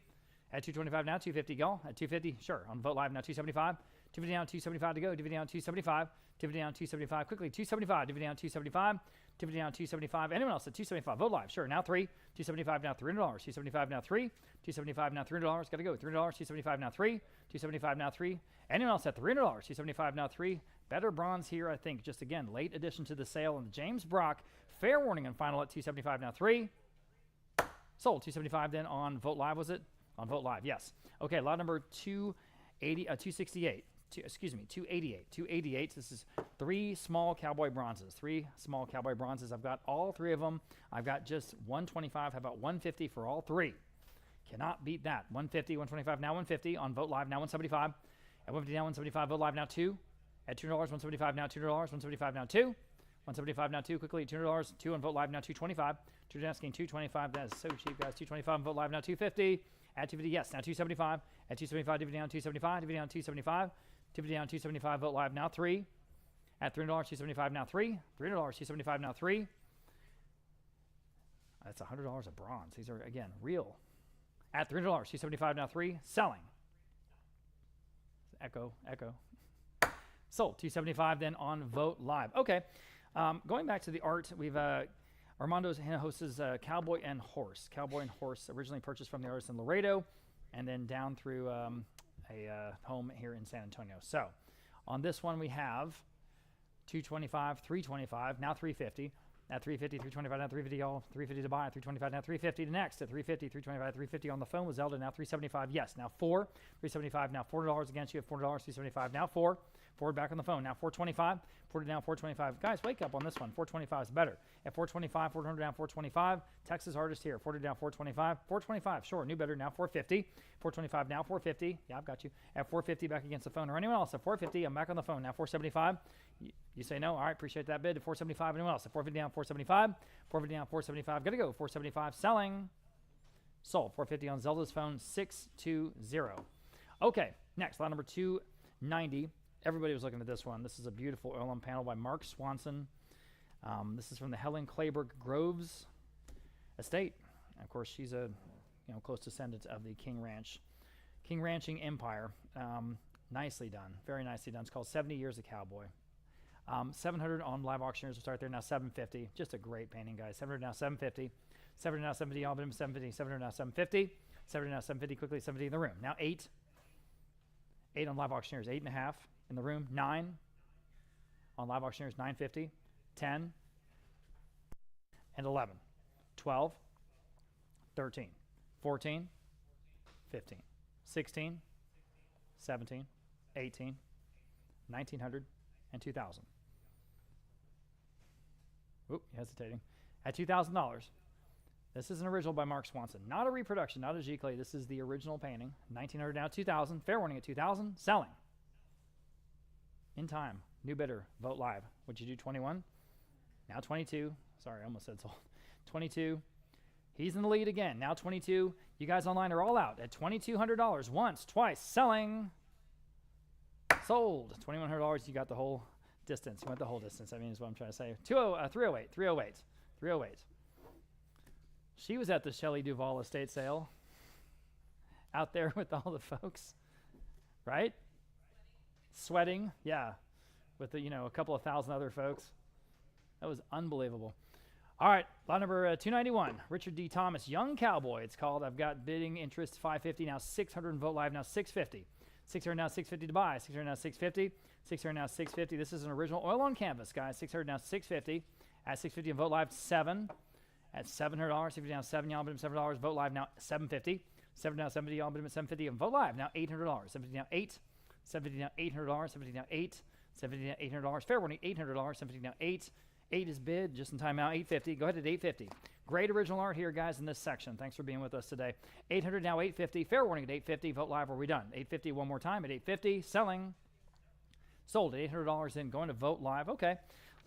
At 225 now, 250 go. At 250, sure. On Vogt Live now, 275. 250 down, 275 to go. 250 down, 275. 250 down, 275 quickly. 275. 250 down, 275. 250 down, 275. Anyone else at 275? Vogt Live, sure. Now 3. 275 now, $300. 275 now, 3. 275 now, $300. Got to go. $300. 275 now, 3. 275 now, 3. Anyone else at $300? 275 now, 3. Better bronze here, I think. Just again, late addition to the sale. And James Brock, fair warning and final at 275 now, 3. Sold. 275 then on Vogt Live, was it? On Vogt Live, yes. Okay, lot number 268. 288. 288. This is 3 small cowboy bronzes. 3 small cowboy bronzes. I've got all 3 of them. I've got just 125. How about 150 for all 3? Cannot beat that. 150, 125, now 150 on Vogt Live, now 175. At 150 now 175, Vogt Live now 2. At $200, 175 now $200, 175 now 2. 175 now 2 quickly. $200, 2 on Vogt Live now 225. 2 asking 225. That is so cheap, guys. 225 on Vogt Live now 250. At 250, yes, now 275. At 275, dividend down 275. Dividend down 275. Dividend down 275. Vogt Live now 3. At $300, 275 now 3. $300, 275 now 3. That's $100 of bronze. These are again real. At $300, 275 now 3. Selling. Echo. Sold. 275 then on Vogt Live. Okay. Going back to the art, we've Armando hosts Cowboy and Horse. Cowboy and Horse, originally purchased from the artist in Laredo, and then down through a home here in San Antonio. So on this one we have 225, 325, now 350. At 350, 325, now 350, all 350 to buy. At 325, now 350 to next. At 350, 325, 350 on the phone with Zelda, now 375. Yes, now 4. 375, now $400 against you at $400. 375, now 4. Forward back on the phone. Now 425. 40 down 425. Guys, wake up on this one. 425 is better. At 425, 400 down 425. Texas artist here. 40 down 425. 425, sure. New better now 450. 425 now 450. Yeah, I've got you. At 450 back against the phone. Or anyone else at 450. I'm back on the phone. Now 475. You say no. All right, appreciate that bid. At 475. Anyone else? At 450 down 475. 450 down 475. Got to go. 475 selling. Sold. 450 on Zelda's phone. 620. Okay, next. Lot number 290. Everybody was looking at this one. This is a beautiful oil on panel by Mark Swanson. This is from the Helen Clayburgh Groves estate. And of course, she's a close descendant of the King Ranching Empire. Nicely done, very nicely done. It's called 70 Years a Cowboy. 700 on live auctioneers. We'll start there now. 750. Just a great painting, guys. 700 now 750. 700 now 750. All but 750. 700 now 750. 700 now 750. Quickly 70 in the room. Now 8. 8 on live auctioneers. 8.5 in the room. 9 on live auctioneers. 950. 10 and 11. 12. 13. 14. 15. 16. 17. 18. 1900. And 2000. Oop, hesitating. At $2,000. This is an original by Mark Swanson. Not a reproduction, not a G-Clay. This is the original painting. 1900 now 2000. Fair warning at 2000. Selling. In time. New bidder. Vote live. Would you do 21? Now 22. Sorry, I almost said sold. 22. He's in the lead again. Now 22. You guys online are all out at $2,200. Once, twice. Selling. Sold. $2,100. You got the whole distance. You went the whole distance. I mean, is what I'm trying to say. 308. 308. 308. She was at the Shelley Duvall estate sale. Out there with all the folks. Right? Sweating. Yeah. With the, a couple of thousand other folks. That was unbelievable. All right. Lot number 291. Richard D. Thomas. Young Cowboy. It's called. I've got bidding interest 550. Now 600 and vote live. Now 650. 600 now 650 to buy. 600 now 650. 600 now 650. This is an original oil on canvas, guys. 600 now 650. At 650 and vote live 7. At $700. 50 now 7. Y'all bid him $7. Vote live now 750. 7 now 70. Y'all bid him at 750 and vote live now $800. 750 now 8. 750 now $800. 750 now 8. 750 now $800. Fair warning $800. 750 now 8. 8 is bid just in time now. 850. Go ahead at 850. Great original art here, guys, in this section. Thanks for being with us today. 800 now 850. Fair warning at 850. Vote live. Are we done? 850 one more time at 850. Selling. Sold at $800 in. Going to vote live. Okay.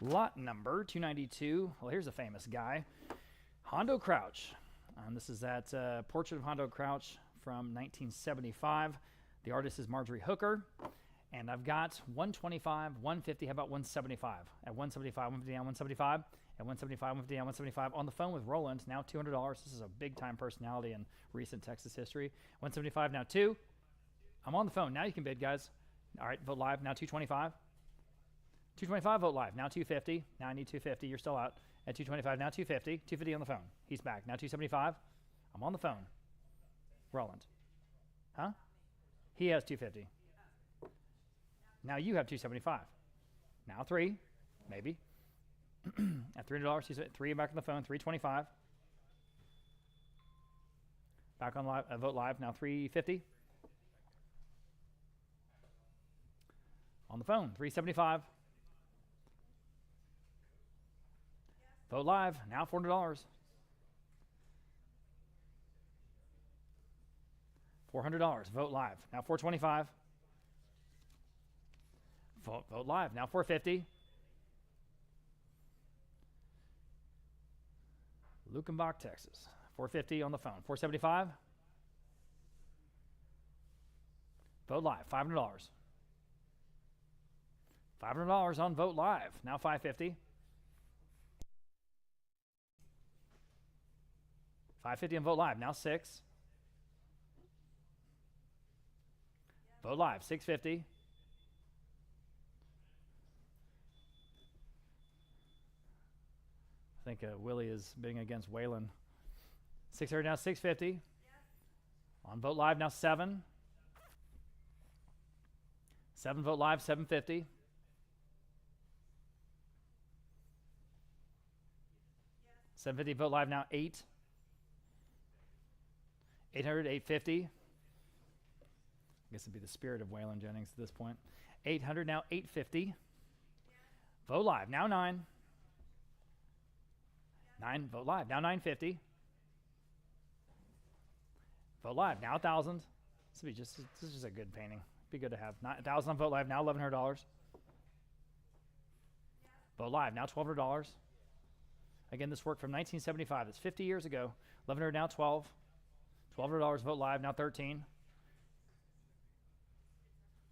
Lot number 292. Well, here's a famous guy. Hondo Crouch. This is that Portrait of Hondo Crouch from 1975. The artist is Marjorie Hooker. And I've got 125, 150. How about 175? At 175, 150 down, 175. At 175, 150 down, 175. On the phone with Roland, now $200. This is a big-time personality in recent Texas history. 175, now 2. I'm on the phone. Now you can bid, guys. All right, vote live. Now 225. 225, vote live. Now 250. Now I need 250. You're still out. At 225, now 250. 250 on the phone. He's back. Now 275. I'm on the phone. Roland. Huh? He has 250. Now you have 275. Now 3, maybe. At $300, he's at 3 back on the phone. 325. Back on live, vote live. Now 350. On the phone. 375. Vote live. Now $400. $400. Vote live. Now $425. Vote live. Now $450. Lukenbach, Texas. $450 on the phone. $475. Vote live. $500. $500 on vote live. Now $550. $550 on vote live. Now 6. Vote live. $650. I think Willie is bidding against Waylon. 600 now, 650. Yes. On vote live now 7. 7 vote live, 750. Yes. 750 vote live now 8. 800, 850. I guess it'd be the spirit of Waylon Jennings at this point. 800 now 850. Yes. Vote live now 9. 9, vote live. Now 950. Vote live. Now 1,000. This is just a good painting. Be good to have. 1,000 on vote live. Now $1,100. Vote live. Now $1,200. Again, this work from 1975. That's 50 years ago. 1,100 now 12. $1,200 vote live. Now 13.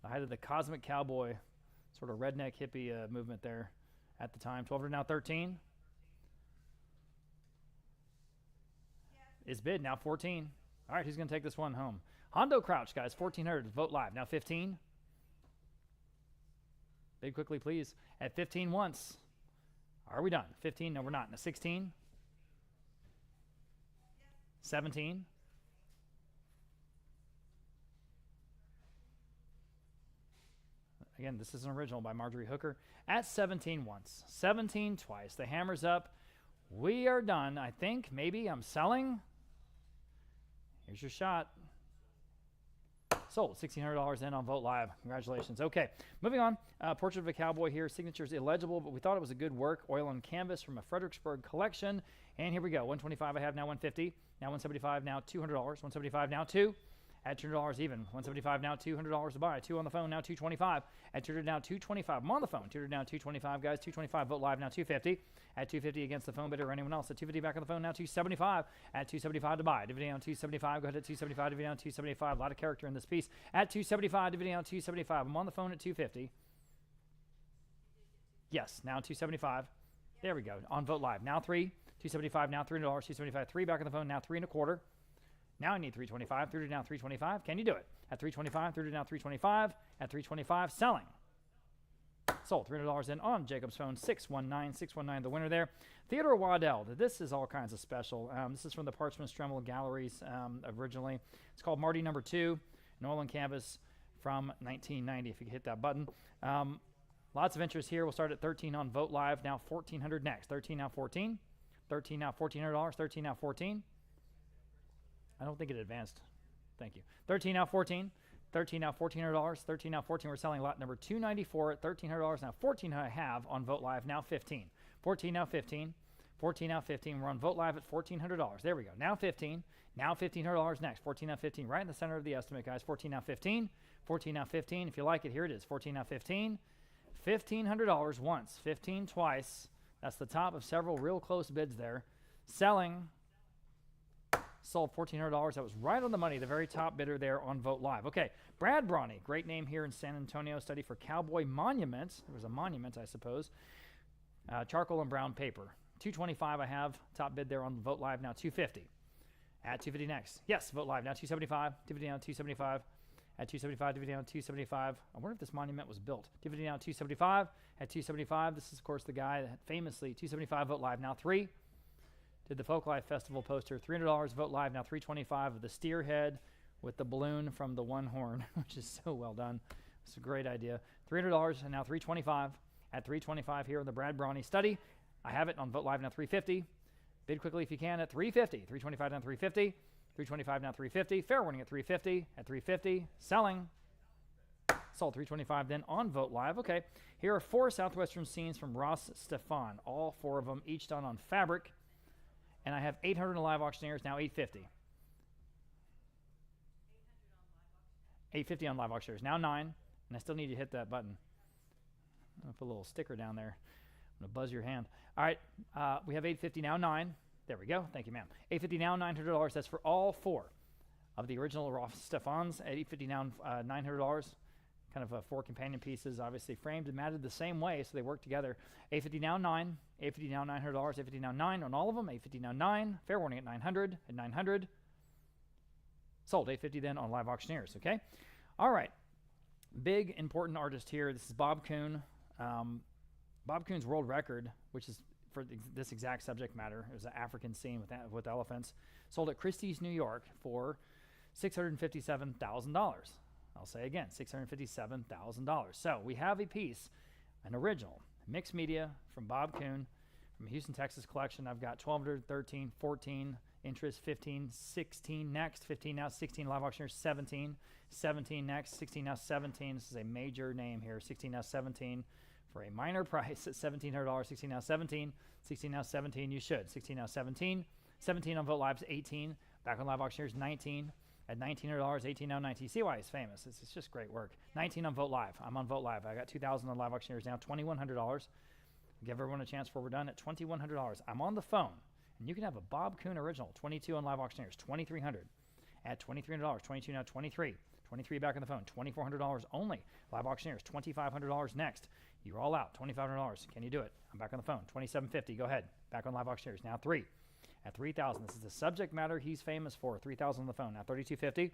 The height of the cosmic cowboy, sort of redneck hippie movement there at the time. 1,200 now 13. Is bid now 14. All right, who's going to take this one home? Hondo Crouch, guys, 1,400. Vote live. Now 15. Bid quickly, please. At 15 once. Are we done? 15? No, we're not. Now 16. 17. Again, this is an original by Marjorie Hooker. At 17 once. 17 twice. The hammer's up. We are done. I think maybe I'm selling. Here's your shot. Sold. $1,600 in on vote live. Congratulations. Okay, moving on. Portrait of a Cowboy here. Signature's illegible, but we thought it was a good work. Oil on canvas from a Fredericksburg collection. And here we go. 125 I have, now 150. Now 175, now $200. 175, now 2. At $200 even. 175 now, $200 to buy. 2 on the phone, now 225. At 200 now, 225. I'm on the phone. 200 now, 225, guys. 225, vote live now, 250. At 250 against the phone bidder or anyone else. At 250 back on the phone, now 275. At 275 to buy. Dividend on 275. Go ahead at 275. Dividend on 275. A lot of character in this piece. At 275. Dividend on 275. I'm on the phone at 250. Yes, now 275. There we go. On vote live. Now 3. 275 now, $300. 275. 3 back on the phone, now 3 1/4. Now I need 325. 3 to now 325. Can you do it? At 325. 3 to now 325. At 325. Selling. Sold. $300 in on Jacob's phone. 619. 619. The winner there. Theodore Waddell. This is all kinds of special. This is from the Parchment Stremel Galleries originally. It's called Marty No. 2. An oil and canvas from 1990. If you could hit that button. Lots of interest here. We'll start at 13 on Vote Live. Now 1,400 next. 13 now 14. 13 now $1,400. 13 now 14. I don't think it advanced. Thank you. 13 now 14. 13 now $1,400. 13 now 14. We're selling lot number 294 at $1,300. Now 14 I have on Vote Live. Now 15. 14 now 15. 14 now 15. We're on Vote Live at $1,400. There we go. Now 15. Now $1,500 next. 14 now 15. Right in the center of the estimate, guys. 14 now 15. 14 now 15. If you like it, here it is. 14 now 15. $1,500 once. 15 twice. That's the top of several real close bids there. Selling. Sold $1,400. That was right on the money, the very top bidder there on Vote Live. Okay, Brad Bronny, great name here in San Antonio, study for cowboy monuments. There was a monument, I suppose. Charcoal and brown paper. $225 I have, top bid there on Vote Live, now $250. At $250 next. Yes, Vote Live, now $275. $250 down, $275. At $275, $250 down, $275. I wonder if this monument was built. $250 down, $275. At $275, this is, of course, the guy that famously, $275, Vote Live, now $3. Did the Folk Life Festival poster, $300, Vote Live, now $325 of the steer head with the balloon from the one horn, which is so well done. It's a great idea. $300 and now $325. At $325 here in the Brad Bronny study. I have it on Vote Live, now $350. Bid quickly if you can at $350. $325 down $350. $325 now $350. Fair warning at $350. At $350. Selling. Sold $325 then on Vote Live. Okay, here are 4 Southwestern scenes from Ross Stefan. All 4 of them, each done on fabric. And I have 800 on live auctioneers, now $850. 850 on live auctioneers, now 9. And I still need you to hit that button. I'll put a little sticker down there. I'm going to buzz your hand. All right, we have 850 now 9. There we go. Thank you, ma'am. 850 now $900. That's for all 4 of the original Ross Stefans. At 850 now $900. Kind of 4 companion pieces, obviously framed and matted the same way, so they work together. 850 now 9. 850 now $900. 850 now 9 on all of them. 850 now 9. Fair warning at 900. At 900. Sold. 850 then on live auctioneers. Okay. All right. Big important artist here. This is Bob Kuhn. Bob Kuhn's world record, which is for this exact subject matter, it was an African scene with elephants, sold at Christie's, New York for $657,000. I'll say again, $657,000. So we have a piece, an original, mixed media from Bob Kuhn from Houston, Texas collection. I've got 1200, 13, 14, interest 15, 16 next, 15 now, 16 live auctioneers, 17, 17 next, 16 now, 17. This is a major name here, 16 now, 17 for a minor price at $1,700, 16 now, 17, 16 now, 17, you should, 16 now, 17, 17 on Vote Live's 18, back on live auctioneers, 19. At $1,900, 18 now 19. You see why he's famous. It's just great work. 19 on Vote Live. I'm on Vote Live. I got 2,000 on live auctioneers now. $2,100. Give everyone a chance before we're done at $2,100. I'm on the phone, and you can have a Bob Kuhn original. 22 on live auctioneers. $2,300. At $2,300. 22 now 23. 23 back on the phone. $2,400 only. Live auctioneers. $2,500 next. You're all out. $2,500. Can you do it? I'm back on the phone. $2,750. Go ahead. Back on live auctioneers. Now 3. At $3,000, this is the subject matter he's famous for. $3,000 on the phone. Now $3,250.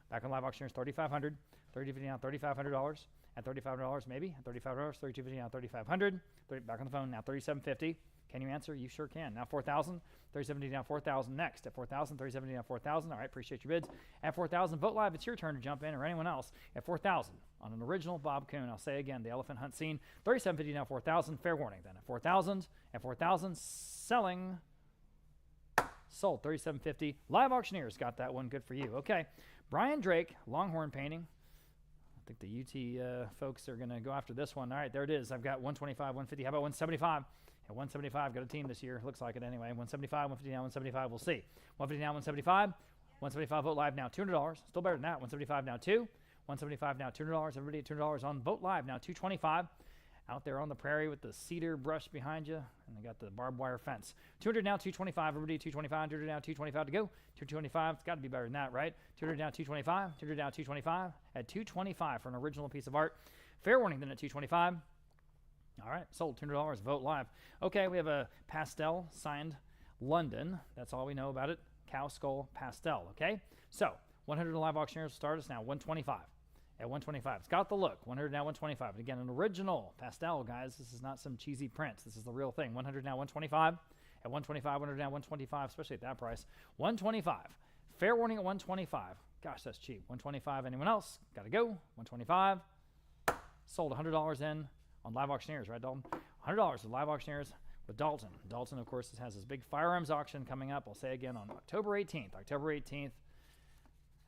Back on live auctioneers, $3,500. $3,250 now $3,500. At $3,500 maybe. At $3,500, $3,250 now $3,500. Back on the phone now $3,750. Can you answer? You sure can. Now $4,000. $3,750 now $4,000 next. At $4,000, $3,750 now $4,000. All right, appreciate your bids. At $4,000, Vote Live. It's your turn to jump in, or anyone else. At $4,000 on an original Bob Kuhn. I'll say again, the elephant hunt scene. $3,750 now $4,000. Fair warning then. At $4,000. At $4,000, selling. Sold $3,750. Live auctioneers got that one. Good for you. Okay. Brian Drake, Longhorn painting. I think the UT folks are going to go after this one. All right, there it is. I've got 125, 150. How about 175? At 175, got a team this year. Looks like it anyway. 175, 150 now, 175. We'll see. 150 now, 175. 175 Vote Live now $200. Still better than that. 175 now 2. 175 now $200. Everybody at $200 on Vote Live now $225. Out there on the prairie with the cedar brush behind you, and they got the barbed wire fence. 200 now, 225. Everybody, 225. 200 now, 225 to go. 225. It's got to be better than that, right? 200 now, 225. 200 now, 225. At 225 for an original piece of art. Fair warning then at 225. All right, sold $200. Vote Live. Okay, we have a pastel signed London. That's all we know about it. Cow skull pastel. Okay, so 100 live auctioneers start us now. 125. At 125. It's got the look. 100 now 125. And again, an original pastel, guys. This is not some cheesy prints. This is the real thing. 100 now 125. At 125, 100 now 125, especially at that price. 125. Fair warning at 125. Gosh, that's cheap. 125. Anyone else? Got to go. 125. Sold $100 in on live auctioneers, right, Dalton? $100 with live auctioneers with Dalton. Dalton, of course, has his big firearms auction coming up. I'll say again on October 18th. October 18th.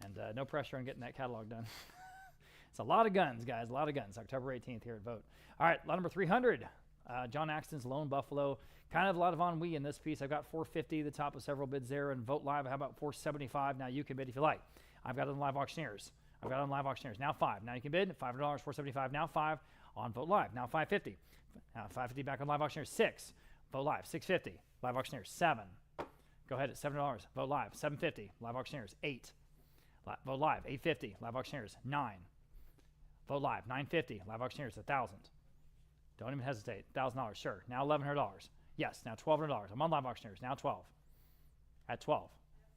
And no pressure on getting that catalog done. It's a lot of guns, guys, a lot of guns. October 18th here at Vote. All right, lot number 300. John Axton's Lone Buffalo. Kind of a lot of ennui in this piece. I've got 450, the top of several bids there. And Vote Live, how about 475? Now you can bid if you like. I've got it on live auctioneers. Now 5. Now you can bid. $500, 475. Now 5 on Vote Live. Now 550. Now 550 back on live auctioneers. 6. Vote Live. 650. Live auctioneers. 7. Go ahead at $7. Vote live. $7.50. Live auctioneers. $8. Vote live. $8.50. Live auctioneers. $9. Vote live. $9.50. Live auctioneers. $1,000. Don't even hesitate. $1,000. Sure. Now $1,100. Yes. Now $1,200. I'm on live auctioneers. Now 12. At 12.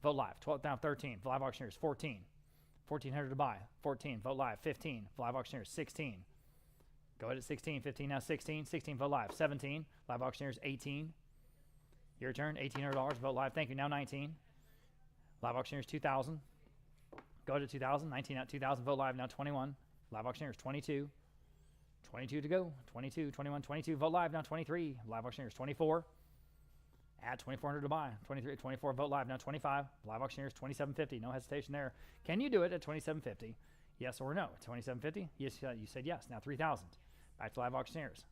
Vote live. 12 down. 13. Live auctioneers. 14. 1,400 to buy. 14. Vote live. 15. Live auctioneers. 16. Go ahead at 16. 15. Now 16. 16. Vote live. 17. Live auctioneers. 18. Your turn. $1,800. Vote live. Thank you. Now 19. Live auctioneers. 2,000. Go to 2,000. 19 out. 2,000. Vote live. Now 21. Live auctioneers. 22. 22 to go. 22. 21. 22. Vote live. Now 23. Live auctioneers. 24. Add 2,400 to buy. 23. 24. Vote live. Now 25. Live auctioneers. 27.50. No hesitation there. Can you do it at 27.50? Yes or no? 27.50? Yes. You said yes. Now 3,000. Back to live auctioneers.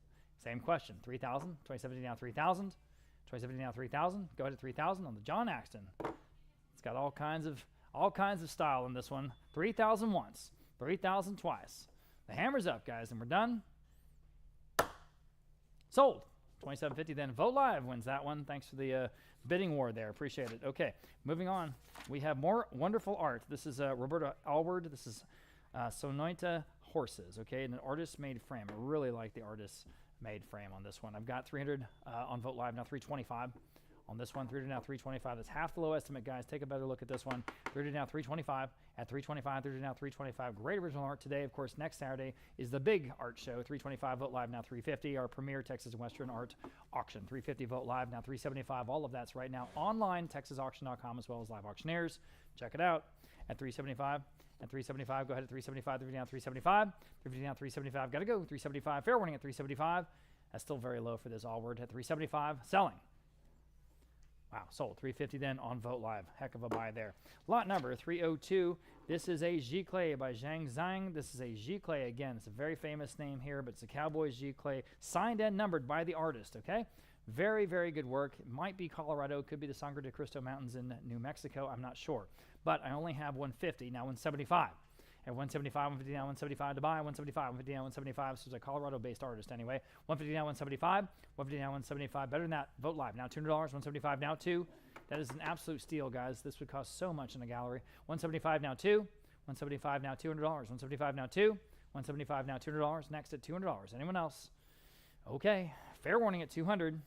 Same question. 3,000. 27.50 now 3,000. 27.50 now 3,000. Go ahead at 3,000 on the John Axton. It's got all kinds of style in this one. 3,000 once. 3,000 twice. The hammer's up, guys, and we're done. Sold. 27.50 then. Vote live wins that one. Thanks for the bidding war there. Appreciate it. Okay, moving on. We have more wonderful art. This is Roberta Alward. This is Sonoita Horses, okay, and an artist-made frame. I really like the artist-made frame on this one. I've got 300 on Vote Live, now 325 on this one. 300 now 325. That's half the low estimate, guys. Take a better look at this one. 300 now 325 at 325. 300 now 325. Great original art today. Of course, next Saturday is the big art show. 325. Vote Live now 350. Our premier Texas and Western art auction. 350. Vote Live now 375. All of that's right now online, texasauction.com, as well as live auctioneers. Check it out at 375. At 375, go ahead at 375, 350 down 375, 350 down 375, got to go, 375, fair warning at 375. That's still very low for this Allward at 375, selling. Wow, sold. 350 then on Vote Live. Heck of a buy there. Lot number 302. This is a Giclée by Zhang Zhang. This is a Giclée again. It's a very famous name here, but it's a Cowboy Giclée, signed and numbered by the artist, okay? Very, very good work. It might be Colorado, could be the Sangre de Cristo Mountains in New Mexico. I'm not sure. But I only have 150, now 175. At 175, 150 now 175 to buy, 175, 150 now 175. This is a Colorado-based artist anyway. 150 now 175, 150 now 175. Better than that, Vote Live. Now $200, 175 now 2. That is an absolute steal, guys. This would cost so much in a gallery. 175 now 2. 175 now $200. 175 now 2. 175 now $200. Next at $200. Anyone else? Okay. Fair warning at 200.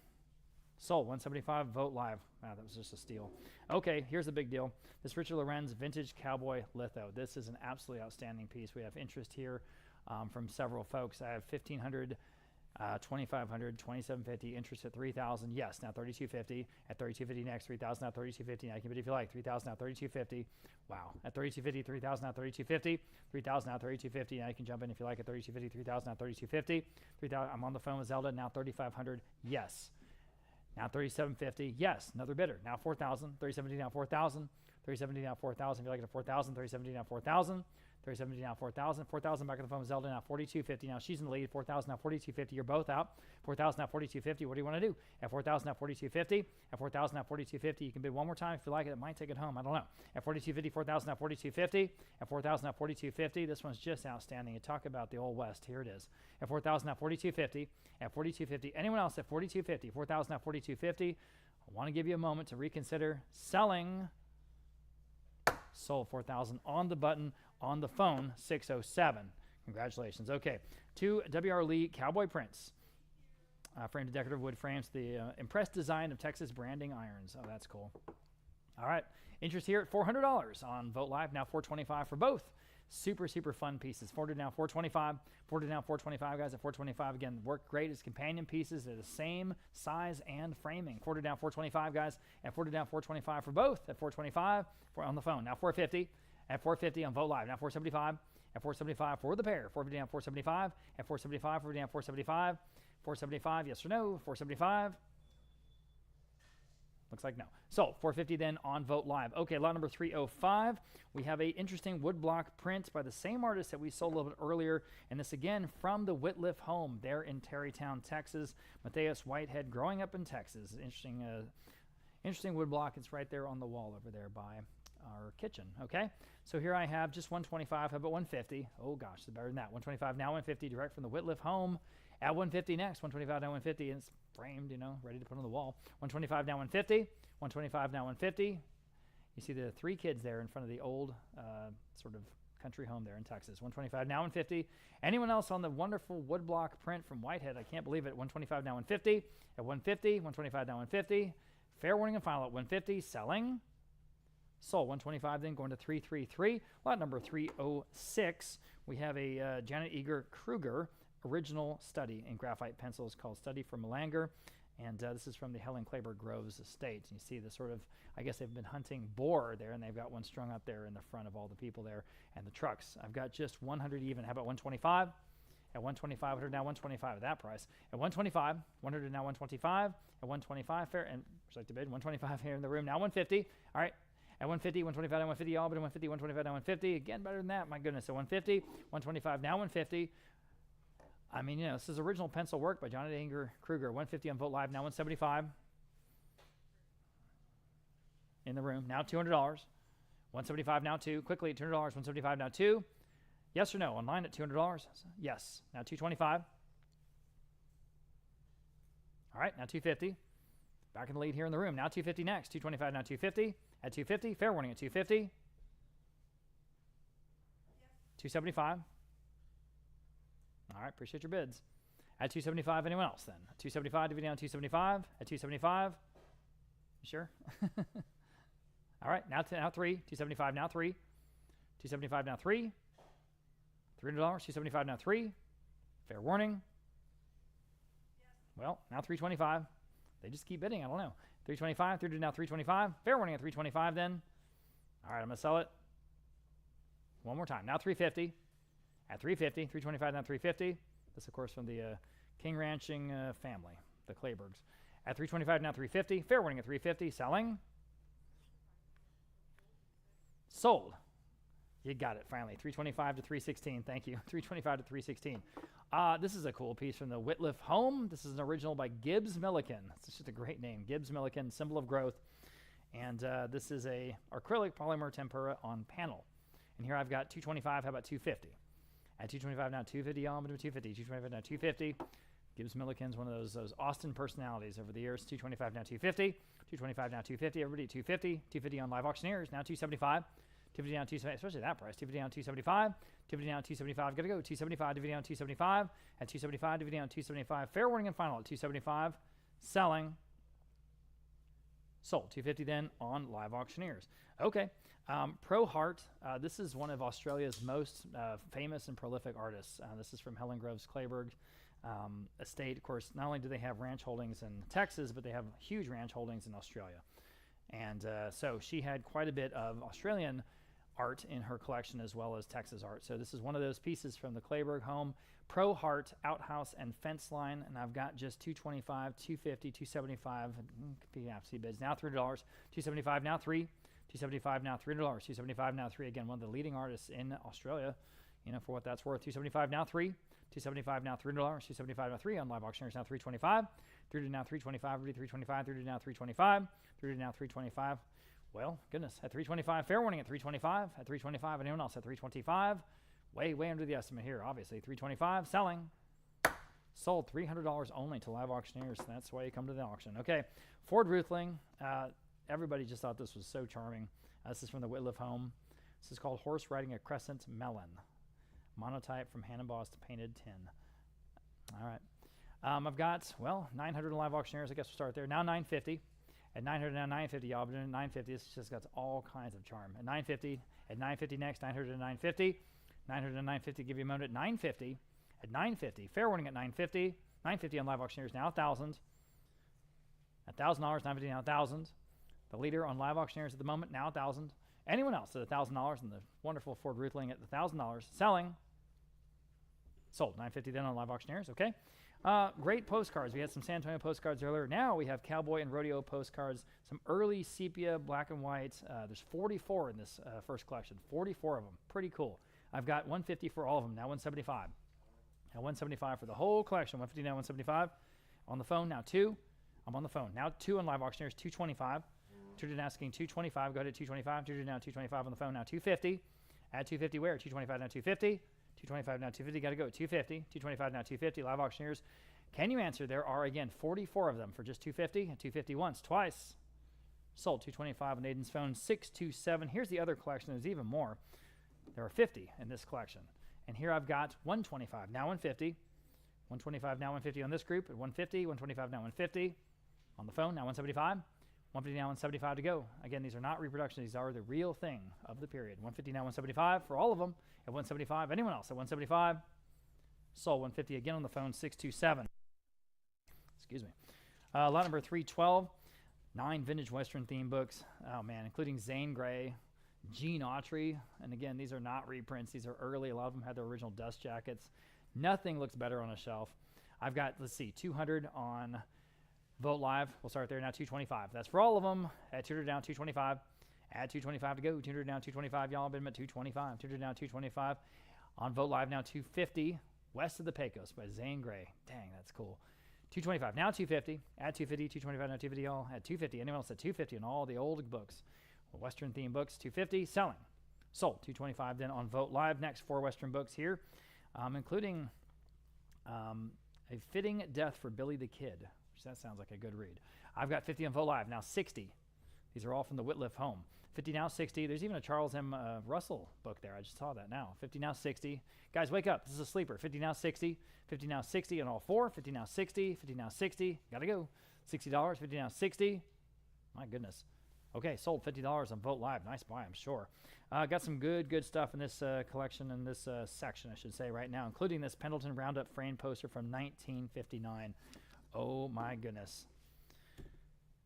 Sold. 175. Vote Live. Wow, that was just a steal. Okay, here's the big deal. This Richard Lorenz Vintage Cowboy Litho. This is an absolutely outstanding piece. We have interest here from several folks. I have 1,500, 2,500, 2,750. Interest at 3,000. Yes, now 3,250. At 3,250 next. 3,000 now 3,250. Now you can bid if you like. 3,000 now 3,250. Wow. At 3,250. 3,000 now 3,250. 3,000 now 3,250. Now you can jump in if you like at 3,250. 3,000 now 3,250. 3,000. I'm on the phone with Zelda. Now 3,500. Yes. Now 3,750. Yes, another bidder. Now 4,000. 3,750 now 4,000. 3,750 now 4,000. If you like it at 4,000. 3,750 now 4,000. 3,750 now 4,000. 4,000 back on the phone with Zelda. Now 4,250. Now she's in the lead. 4,000 now 4,250. You're both out. 4,000 now 4,250. What do you want to do? At 4,000 now 4,250. At 4,000 now 4,250. You can bid one more time if you like it. It might take it home. I don't know. At 4,250. 4,000 now 4,250. At 4,000 now 4,250. This one's just outstanding. You talk about the old West. Here it is. At 4,000 now 4,250. At 4,250. Anyone else at 4,250? 4,000 now 4,250. I want to give you a moment to reconsider selling. Sold. 4,000 on the button, on the phone, 607. Congratulations. Okay, 2 W.R. Lee Cowboy prints. Framed in decorative wood frames, the impressed design of Texas branding irons. Oh, that's cool. All right, interest here at $400 on Vote Live, now $425 for both. Super, super fun pieces. 400 now, 425. 400 now, 425, guys. At 425, again, work great as companion pieces. They're the same size and framing. 400 down, 425, guys. At 400 down, 425 for both. At 425, on the phone. Now 450. At 450 on Vote Live. Now 475. At 475 for the pair. 450 down, 475. At 475, 450 down, 475. 475, yes or no? 475. Looks like no. So 450 then on Vote Live. Okay, lot number 305. We have a interesting woodblock print by the same artist that we sold a little bit earlier. And this again from the Wittliff home there in Terrytown, Texas. Matthias Whitehead growing up in Texas. Interesting woodblock. It's right there on the wall over there by our kitchen. Okay, so here I have just 125. How about 150? Oh gosh, it's better than that. 125 now 150 direct from the Wittliff home At 150 next, 125 now 150, and it's framed, you know, ready to put on the wall. 125 now 150, 125 now 150. You see the 3 kids there in front of the old sort of country home there in Texas. 125 now 150. Anyone else on the wonderful woodblock print from Whitehead? I can't believe it. 125 now 150. At 150, 125 now 150. Fair warning and final at 150. Selling. Sold. 125 then going to 333. Lot number 306. We have a Janet Eager Kruger original study in graphite pencils called Study for Melanger. And this is from the Helen Claiborne Groves estate. You see the sort of, I guess they've been hunting boar there, and they've got one strung up there in the front of all the people there and the trucks. I've got just 100 even. How about 125? At 125, 100 now 125 at that price. At 125, 100 now 125. At 125, fair, and select the bid, 125 here in the room. Now 150. All right. At 150, 125 now 150, all but at 150, 125 now 150. Again, better than that. My goodness. At 150, 125 now 150. I mean, you know, this is original pencil work by Janet Eager Kruger. 150 on Vogt Live, now 175. In the room, now $200. 175 now 2. Quickly, $200. 175 now 2. Yes or no? Online at $200? Yes. Now 225. All right, now 250. Back in the lead here in the room. Now 250 next. 225 now 250. At 250, fair warning at 250. Yes. 275. All right, appreciate your bids. At 275, anyone else then? 275, dividend down 275. At 275, you sure? All right, now 3. 275 now 3. 275 now 3. $300. 275 now 3. Fair warning. Yes. Well, now 325. They just keep bidding. I don't know. 325. 300 now 325. Fair warning at 325 then. All right, I'm going to sell it one more time. Now 350. At 350, 325 now 350. This, of course, from the King Ranching family, the Claybergs. At 325 now 350. Fair warning at 350. Selling. Sold. You got it finally. 325 to 316. Thank you. 325 to 316. This is a cool piece from the Wittliff home. This is an original by Gibbs Milliken. It's just a great name. Gibbs Milliken, symbol of growth. And this is a acrylic polymer tempera on panel. And here I've got 225. How about 250? At 225 now 250 on, but 250. 225 now 250. Gibbs Milliken's one of those Austin personalities over the years. 225 now 250. 225 now 250. Everybody 250. 250 on live auctioneers. Now 275. 250 down 275, especially that price. 250 down 275. 250 down 275. Gotta go. 275. 250 down 275. At 275. 250 down 275. Fair warning and final at 275. Selling. Sold. 250 then on live auctioneers. Okay. Pro Hart. This is one of Australia's most famous and prolific artists. This is from Helen Groves Clayberg estate. Of course, not only do they have ranch holdings in Texas, but they have huge ranch holdings in Australia. And so she had quite a bit of Australian art in her collection as well as Texas art. So this is one of those pieces from the Clayberg home. Pro Hart outhouse and fence line. And I've got just 225, 250, 275. PFC bids. Now $300. 275 now 3. 275 now $300. 275 now 3. Again, one of the leading artists in Australia, you know, for what that's worth. 275 now 3. 275 now $300. 275 now 3 on live auctioneers now 325. 300 now 325. 325. 300 now 325. 300 now 325. Well, goodness, at 325, fair warning at 325. At 325, anyone else at 325? Way under the estimate here, obviously. 325, selling. Sold $300 only to live auctioneers. That's why you come to the auction. Okay, Ford Ruthling. Everybody just thought this was so charming. This is from the Wittliff home. This is called Horse Riding a Crescent Melon. Monotype from hand embossed painted tin. All right. I've got, well, 900 in live auctioneers. I guess we'll start there. Now 950. At 900 now 950. Y'all been at 950. This just got all kinds of charm. At 950. At 950 next. 900 and 950. 900 and 950. Give you a moment at 950. At 950. Fair warning at 950. 950 on live auctioneers. Now 1,000. At $1,000. 950 now 1,000. The leader on live auctioneers at the moment, now 1,000. Anyone else at $1,000 and the wonderful Ford Ruthling at $1,000. Selling. Sold. 950 then on live auctioneers. Okay. Great postcards. We had some San Antonio postcards earlier. Now we have cowboy and rodeo postcards. Some early sepia, black and white. There's 44 in this first collection. 44 of them. Pretty cool. I've got 150 for all of them. Now 175. Now 175 for the whole collection. 150 now 175. On the phone now 2. I'm on the phone. Now 2 on live auctioneers. 225. 200 asking 225. Go ahead at 225. 200 now 225 on the phone. Now 250. Add 250 where? 225 now 250. 225 now 250. Got to go. 250. 225 now 250. Live auctioneers. Can you answer? There are, again, 44 of them for just 250 and 250 once, twice. Sold. 225 on Aiden's phone. 627. Here's the other collection. There's even more. There are 50 in this collection. And here I've got 125, now 150. 125, now 150 on this group. At 150, 125, now 150. On the phone, now 175. 150, now 175 to go. Again, these are not reproductions. These are the real thing of the period. 150, now 175 for all of them. At 175, anyone else at 175? Sold. 150 again on the phone, 627. Excuse me. Lot number 312. 9 vintage Western theme books. Oh, man, including Zane Grey, Gene Autry. And again, these are not reprints. These are early. A lot of them had their original dust jackets. Nothing looks better on a shelf. I've got, let's see, 200 on Vogt Live. We'll start there now, 225. That's for all of them. Add 200 down, 225. Add 225 to go. 200 down, 225. Y'all have been at 225. 200 down, 225. On Vogt Live now, 250. West of the Pecos by Zane Grey. Dang, that's cool. 225 now 250. Add 250. 225 now 250. Y'all add 250. Anyone else at 250 on all the old books? Western theme books. 250. Selling. Sold. 225 then on Vogt Live. Next 4 Western books here, including A Fitting Death for Billy the Kid, which that sounds like a good read. I've got 50 on Vogt Live. Now 60. These are all from the Wittliff home. 50 now 60. There's even a Charles M. Russell book there. I just saw that now. 50 now 60. Guys, wake up. This is a sleeper. 50 now 60. 50 now 60 on all 4. 50 now 60. 50 now 60. Gotta go. $60. 50 now 60. My goodness. Okay, sold $50 on Vogt Live. Nice buy, I'm sure. Got some good stuff in this collection, in this section, I should say, right now, including this Pendleton Roundup frame poster from 1959. Oh, my goodness.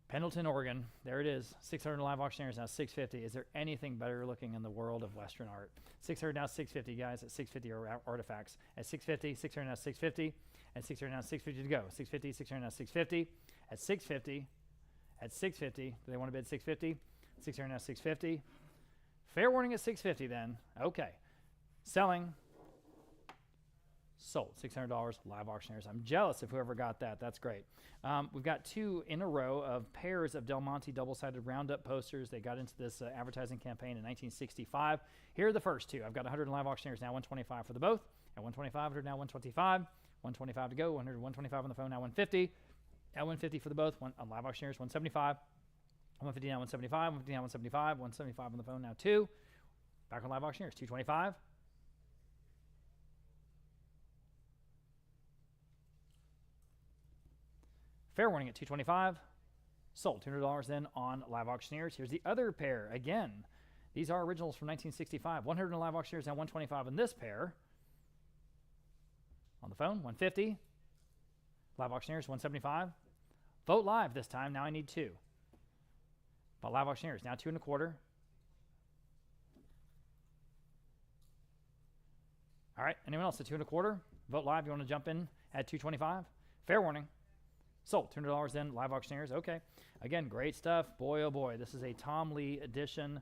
Pendleton, Oregon. There it is. 600 live auctioneers, now 650. Is there anything better looking in the world of Western art? 600 now 650, guys. At 650 are artifacts. At 650, 600 now 650. At 600 now 650 to go. 650, 600 now 650. At 650. At 650, do they want to bid 650? 600 now 650. Fair warning at 650 then. Okay. Selling. Sold. $600 live auctioneers. I'm jealous of whoever got that. That's great. We've got 2 in a row of pairs of Del Monte double-sided Roundup posters. They got into this advertising campaign in 1965. Here are the first 2. I've got 100 live auctioneers, now 125 for the both. At 125, 100 now 125. 125 to go. 100, 125 on the phone, now 150. At 150 for the both. On live auctioneers, 175. 150 now 175. 150 now 175. 175 on the phone, now 2. Back on live auctioneers, 225. Fair warning at 225. Sold. $200 then on live auctioneers. Here's the other pair. Again, these are originals from 1965. 100 on live auctioneers, now 125 on this pair. On the phone, 150. Live auctioneers, 175. Vote live this time. Now I need 2. But live auctioneers, now 2 1/4. All right. Anyone else at 2 1/4? Vote live. You want to jump in at 225? Fair warning. Sold. $200 then. Live auctioneers. Okay. Again, great stuff. Boy, oh boy. This is a Tom Lee edition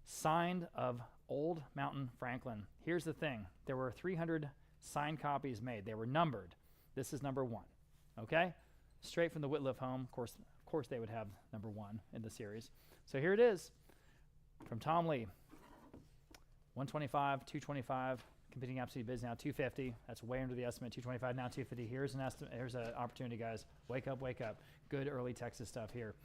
signed of Old Mountain Franklin. Here's the thing. There were 300 signed copies made. They were numbered. This is number 1. Okay? Straight from the Wittliff home. Of course they would have number 1 in the series. So here it is from Tom Lee. 125, 225. Competing absolute bids now 250. That's way under the estimate. 225 now 250. Here's an estimate. Here's an opportunity, guys. Wake up, wake up. Good early Texas stuff here.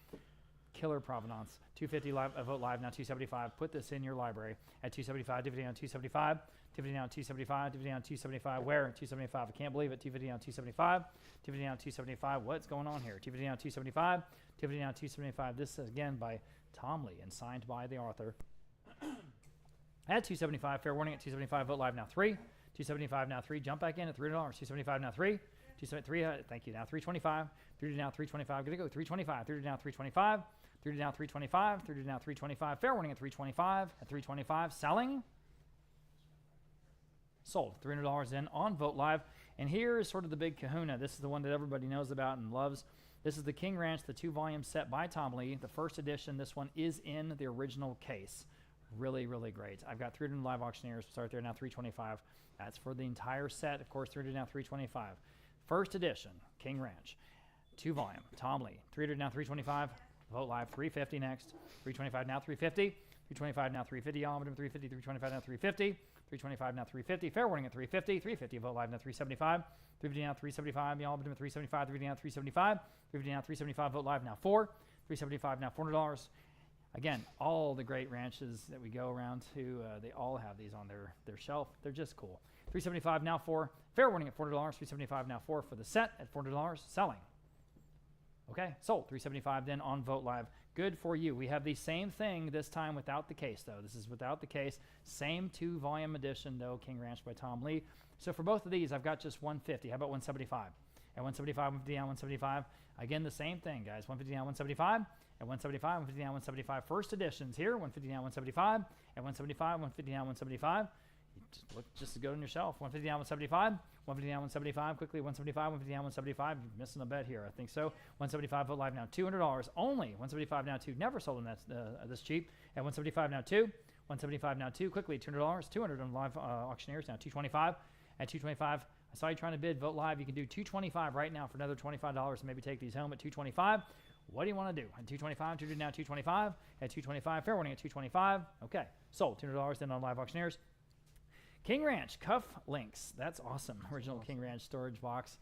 Killer provenance. 250 live. Vote live now 275. Put this in your library at 275. Dividend on 275. Dividend on 275. Dividend on 275. Where? 275. I can't believe it. Dividend on 275. Dividend on 275. What's going on here? Dividend on 275. Dividend on 275. This is again by Tom Lee and signed by the author. At 275, fair warning at 275, vote live now 3. 275 now 3, jump back in at $3. 275 now 3. 273, thank you, now 325. 3 to now 325, gonna go 325. 3 to now 325. 3 to now 325. 3 to now 325, fair warning at 325. At 325, selling. Sold. $300 in on Vote Live. And here is sort of the big kahuna. This is the one that everybody knows about and loves. This is the King Ranch, the 2-volume set by Tom Lee. The first edition, this one is in the original case. Really, really great. I've got 300 live auctioneers. Start there now, 325. That's for the entire set. Of course, 300 now, 325. First edition, King Ranch, 2-volume, Tom Lee. 300 now, 325. Vote live, 350 next. 325 now, 350. 325 now 350. Y'all bid 350. 325 now 350. 325 now 350. Fair warning at 350. 350 vote live now 375. 350 now 375. Y'all bid 375. 350 now 375. 350 now 375 vote live now 4. 375 now $400. Again, all the great ranches that we go around to, they all have these on their shelf. They're just cool. 375 now 4. Fair warning at $4. 375 now 4 for the set at $400. Selling. Okay, sold. 375 then on Vote Live. Good for you. We have the same thing this time without the case, though. This is without the case. Same 2-volume edition, though, King Ranch by Tom Lee. So for both of these, I've got just 150. How about 175? At 175, 150 down, 175. Again, the same thing, guys. 150 down, 175. At 175, 150 down, 175. First editions here. 150 down, 175. At 175, 150 down, 175. Just go on your shelf. 150 down, 175. 150 down, 175. Quickly, 175, 150 down, 175. You're missing a bet here. I think so. 175 Vote Live now, $200 only. 175 now 2. Never sold them this cheap. At 175 now 2. 175 now 2. Quickly, $200. 200 on live auctioneers now 225. At 225, I saw you trying to bid Vote Live. You can do 225 right now for another $25 and maybe take these home at 225. What do you want to do? At 225, 2 now 225. At 225, fair warning at 225. Okay, sold. $200 then on live auctioneers. King Ranch cuff links. That's awesome. Original King Ranch storage box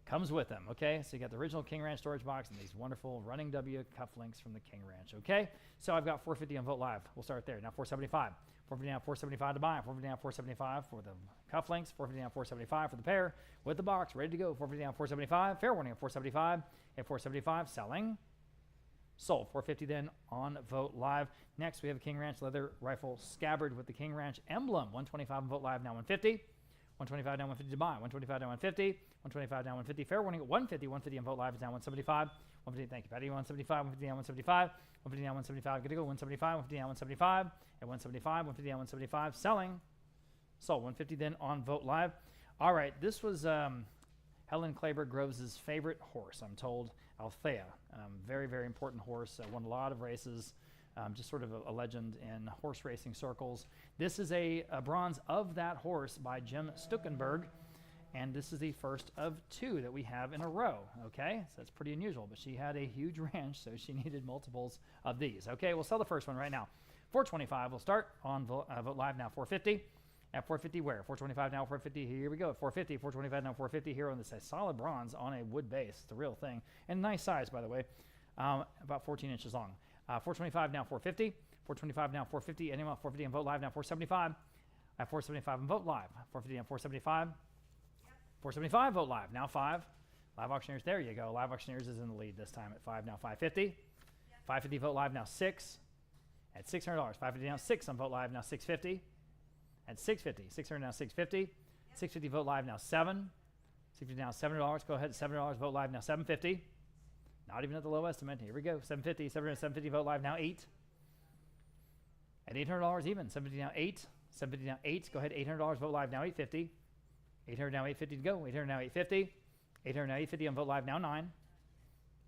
comes with them. Okay, so you got the original King Ranch storage box and these wonderful running W cuff links from the King Ranch. Okay, so I've got 450 on Vote Live. We'll start there. Now 475. 450 down, 475 to buy. 450 down, 475 for the cuff links. 450 down, 475 for the pair with the box ready to go. 450 down, 475. Fair warning at 475. At 475, selling. Sold. 450 then on Vote Live. Next, we have a King Ranch leather rifle scabbard with the King Ranch emblem. 125 on Vote Live, now 150. 125 down, 150 to buy. 125 down, 150. 125 down, 150. Fair warning at 150. 150 on Vote Live is down 175. 150, thank you, Patty. 175, 150 down, 175. 150 down, 175. Good to go. 175, 150 down, 175. At 175, 150 down, 175. Selling. Sold. 150 then on Vote Live. All right, this was Helen Claber Groves' favorite horse, I'm told. Althea. Very, very important horse. Won a lot of races. Just sort of a legend in horse racing circles. This is a bronze of that horse by Jim Stuckenberg. And this is the first of 2 that we have in a row. Okay, so that's pretty unusual. But she had a huge ranch, so she needed multiples of these. Okay, we'll sell the first one right now. 425. We'll start on Vote Live now. 450. At 450 where? 425 now, 450. Here we go. At 450, 425 now, 450 here on this solid bronze on a wood base. It's the real thing. And nice size, by the way. About 14 inches long. 425 now, 450. 425 now, 450. Anyone 450 and Vote Live now, 475. At 475 and Vote Live. 450 and 475. 475 Vote Live. Now 5. Live auctioneers. There you go. Live auctioneers is in the lead this time at 5. Now 550. 550 Vote Live now 6. At $600. 550 now 6 on Vote Live now 650. At 650, 600 now 650, 650 Vote Live now 7, 650 now $7. Go ahead, $7 Vote Live now 750. Not even at the low estimate. Here we go, 750, 750 Vote Live now 8. At $800 even, 750 now 8, 750 now 8. Go ahead, $800 Vote Live now 850, 800 now 850 to go, 800 now 850, 800 now 850 on Vote Live now 9,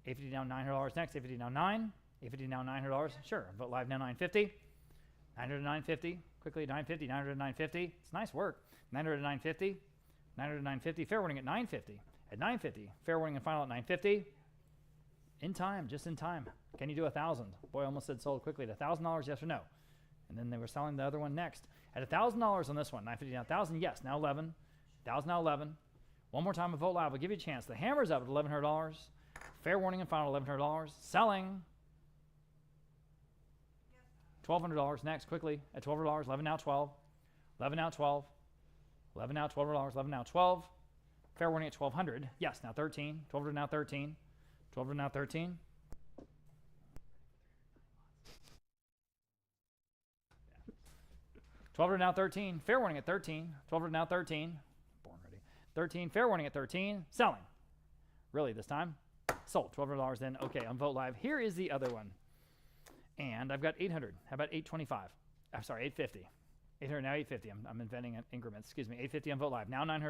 850 now $900 next, 850 now 9, 850 now $900. Sure, Vote Live now 950, 900 to 950. Quickly, 950, 900 to 950. It's nice work. 900 to 950, 900 to 950. Fair warning at 950. At 950, fair warning and final at 950. In time, just in time. Can you do 1,000? Boy, almost said sold quickly. At $1,000, yes or no? And then they were selling the other one next. At $1,000 on this one, 950 now 1,000, yes. Now 11. 1,000 now 11. One more time with Vote Live. We'll give you a chance. The hammer's up at $1,100. Fair warning and final $1,100. Selling. $1,200 next, quickly, at $1,200, 11 now 12, 11 now 12, 11 now $12, 11 now 12, fair warning at $1,200, yes, now 13, 1,200 now 13, 1,200 now 13, $1,200 now 13, fair warning at 13, 1,200 now 13, born ready, 13, fair warning at 13, selling, really this time, sold, $1,200 then, okay, on Vote Live, here is the other one. And I've got 800. How about 825? I'm sorry, 850. 800 now 850. I'm inventing increments. Excuse me. 850 on Vote Live. Now $900.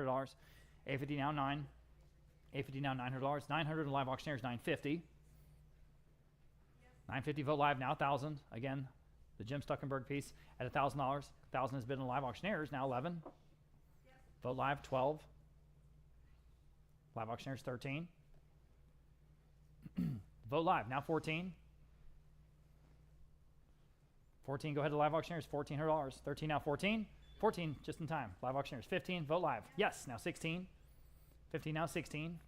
850 now 9. 850 now $900. 900 on live auctioneers 950. 950 Vote Live now 1,000. Again, the Jim Stuckenberg piece at $1,000. 1,000 has been on live auctioneers now 11. Vote Live 12. Live auctioneers 13. Vote Live now 14. 14, go ahead to live auctioneers, $1,400. 13 now, 14. 14, just in time. Live auctioneers, 15, vote live. Yes, now 16. 15 now, 16.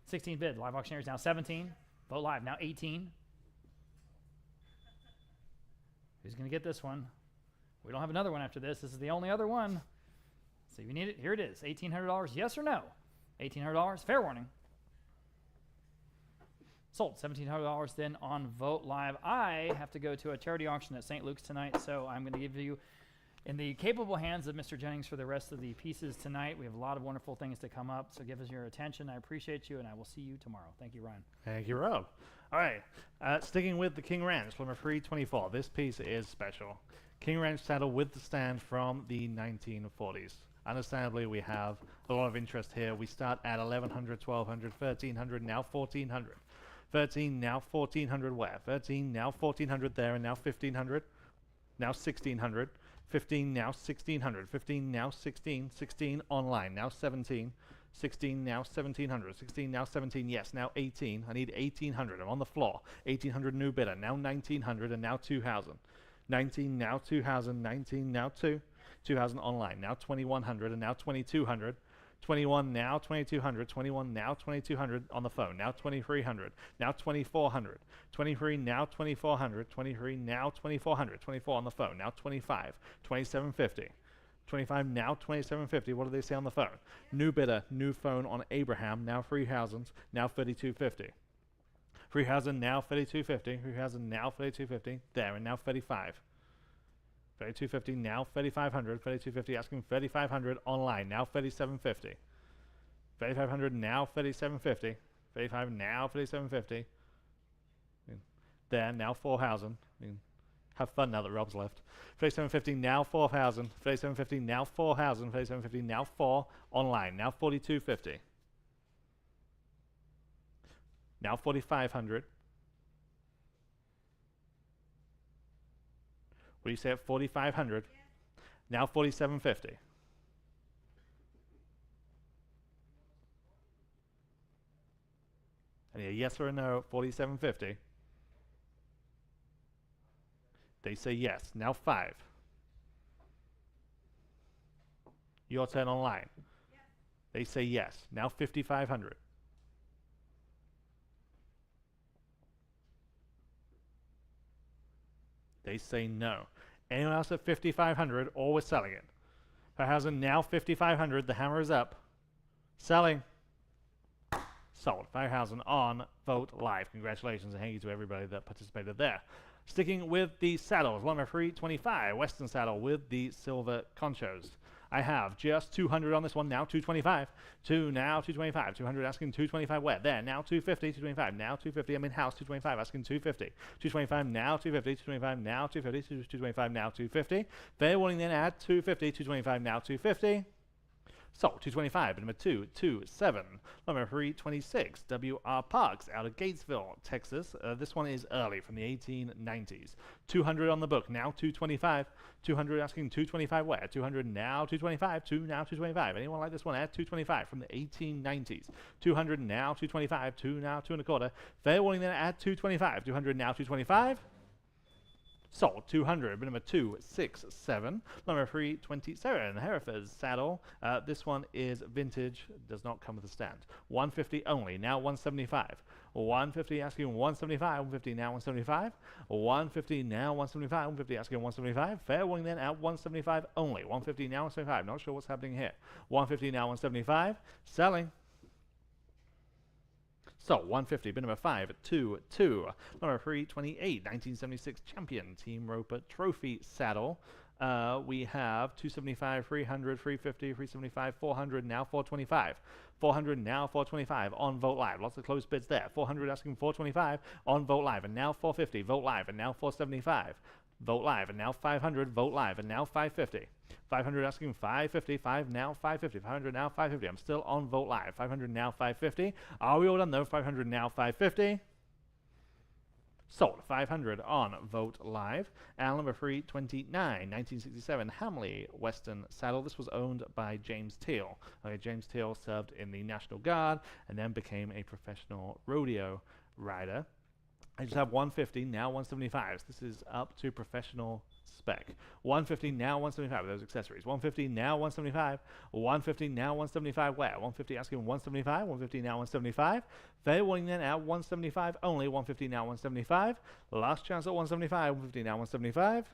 16 bid, live auctioneers now 17. Vote live, now 18. Who's going to get this one? We don't have another one after this. This is the only other one. So if you need it, here it is. $1,800, yes or no? $1,800, fair warning. Sold, $1,700 then on Vote Live. I have to go to a charity auction at St. Luke's tonight, so I'm going to give you in the capable hands of Mr. Jennings for the rest of the pieces tonight. We have a lot of wonderful things to come up, so give us your attention. I appreciate you, and I will see you tomorrow. Thank you, Ryan. Thank you, Rob. All right, sticking with the King Ranch, number 324. This piece is special. King Ranch saddle with the stand from the 1940s. Understandably, we have a lot of interest here. We start at 1,100, 1,200, 1,300, now 1,400. 13, now 1,400 where? 13, now 1,400 there, and now 1,500. Now 1,600. 15, now 1,600. 15, now 16. 16 online, now 17. 16, now 1,700. 16, now 17. Yes, now 18. I need 1,800. I'm on the floor. 1,800 new bidder. Now 1,900 and now 2,000. 19, now 2,000. 19, now 2. 2,000 online. Now 2,100 and now 2,200. 21, now 2,200. 21, now 2,200 on the phone. Now 2,300. Now 2,400. 23, now 2,400. 23, now 2,400. 24 on the phone. Now 25. 2,750. 25, now 2,750. What do they say on the phone? New bidder, new phone on Abraham. Now 3,000. Now 3,250. 3,000, now 3,250. 3,000, now 3,250. There, and now 35. 3,250, now 3,500. 3,250, asking 3,500 online. Now 3,750. 3,500, now 3,750. 3,500, now 3,750. There, now 4,000. Have fun now that Rob's left. 3,750, now 4,000. 3,750, now 4,000. 3,750, now 4. Online, now 4,250. Now 4,500. What do you say at 4,500? Yeah. Now 4,750. And a yes or a no at 4,750. They say yes. Now 5. Your turn online. Yes. They say yes. Now 5,500. They say no. Anyone else at 5,500, or we're selling it. 5,000, now 5,500. The hammer is up. Selling. Sold. 5,000 on Vote Live. Congratulations and thank you to everybody that participated there. Sticking with the saddles, number 325, Western saddle with the silver conchos. I have just 200 on this one, now 225. Now 225. 200 asking 225 where? There, now 250, 225, now 250. I'm in house, 225 asking 250. 225 now 250, 225 now 250, 225 now 250. Fair warning then at 250, 225 now 250. So, 225, number 227, number 326, W.R. Parks out of Gatesville, Texas. This one is early from the 1890s. 200 on the book, now 225. 200 asking 225 where? 200 now 225, 2 now 225. Anyone like this one at 225 from the 1890s? 200 now 225, 2 now 2 1/4. Fair warning then at 225. 200 now 225. Sold. 200, number 267, number 327, Hereford's saddle. This one is vintage, does not come with a stand. 150 only, now 175. 150 asking 175, 150 now 175. 150 now 175, 150 asking 175. Fair warning then at 175 only. 150 now 175. Not sure what's happening here. 150 now 175. Selling. So, 150, bid number 522, number 328, 1976 champion, Team Roper Trophy saddle. We have 275, 300, 350, 375, 400, now 425. 400, now 425 on Vote Live. Lots of close bids there. 400 asking 425 on Vote Live, and now 450. Vote Live, and now 475. Vote Live, and now 500. Vote Live, and now 550. 500 asking 550. 5 now 550. 500 now 550. I'm still on Vote Live. 500 now 550. Are we all done though? 500 now 550. Sold. 500 on Vote Live. And number 329, 1967 Hamley Western saddle. This was owned by James Teal. James Teal served in the National Guard and then became a professional rodeo rider. I just have 150, now 175. So this is up to professional spec. 150, now 175 with those accessories. 150, now 175. 150, now 175 where? 150 asking 175. 150, now 175. Fair warning then at 175 only. 150, now 175. Last chance at 175. 150, now 175.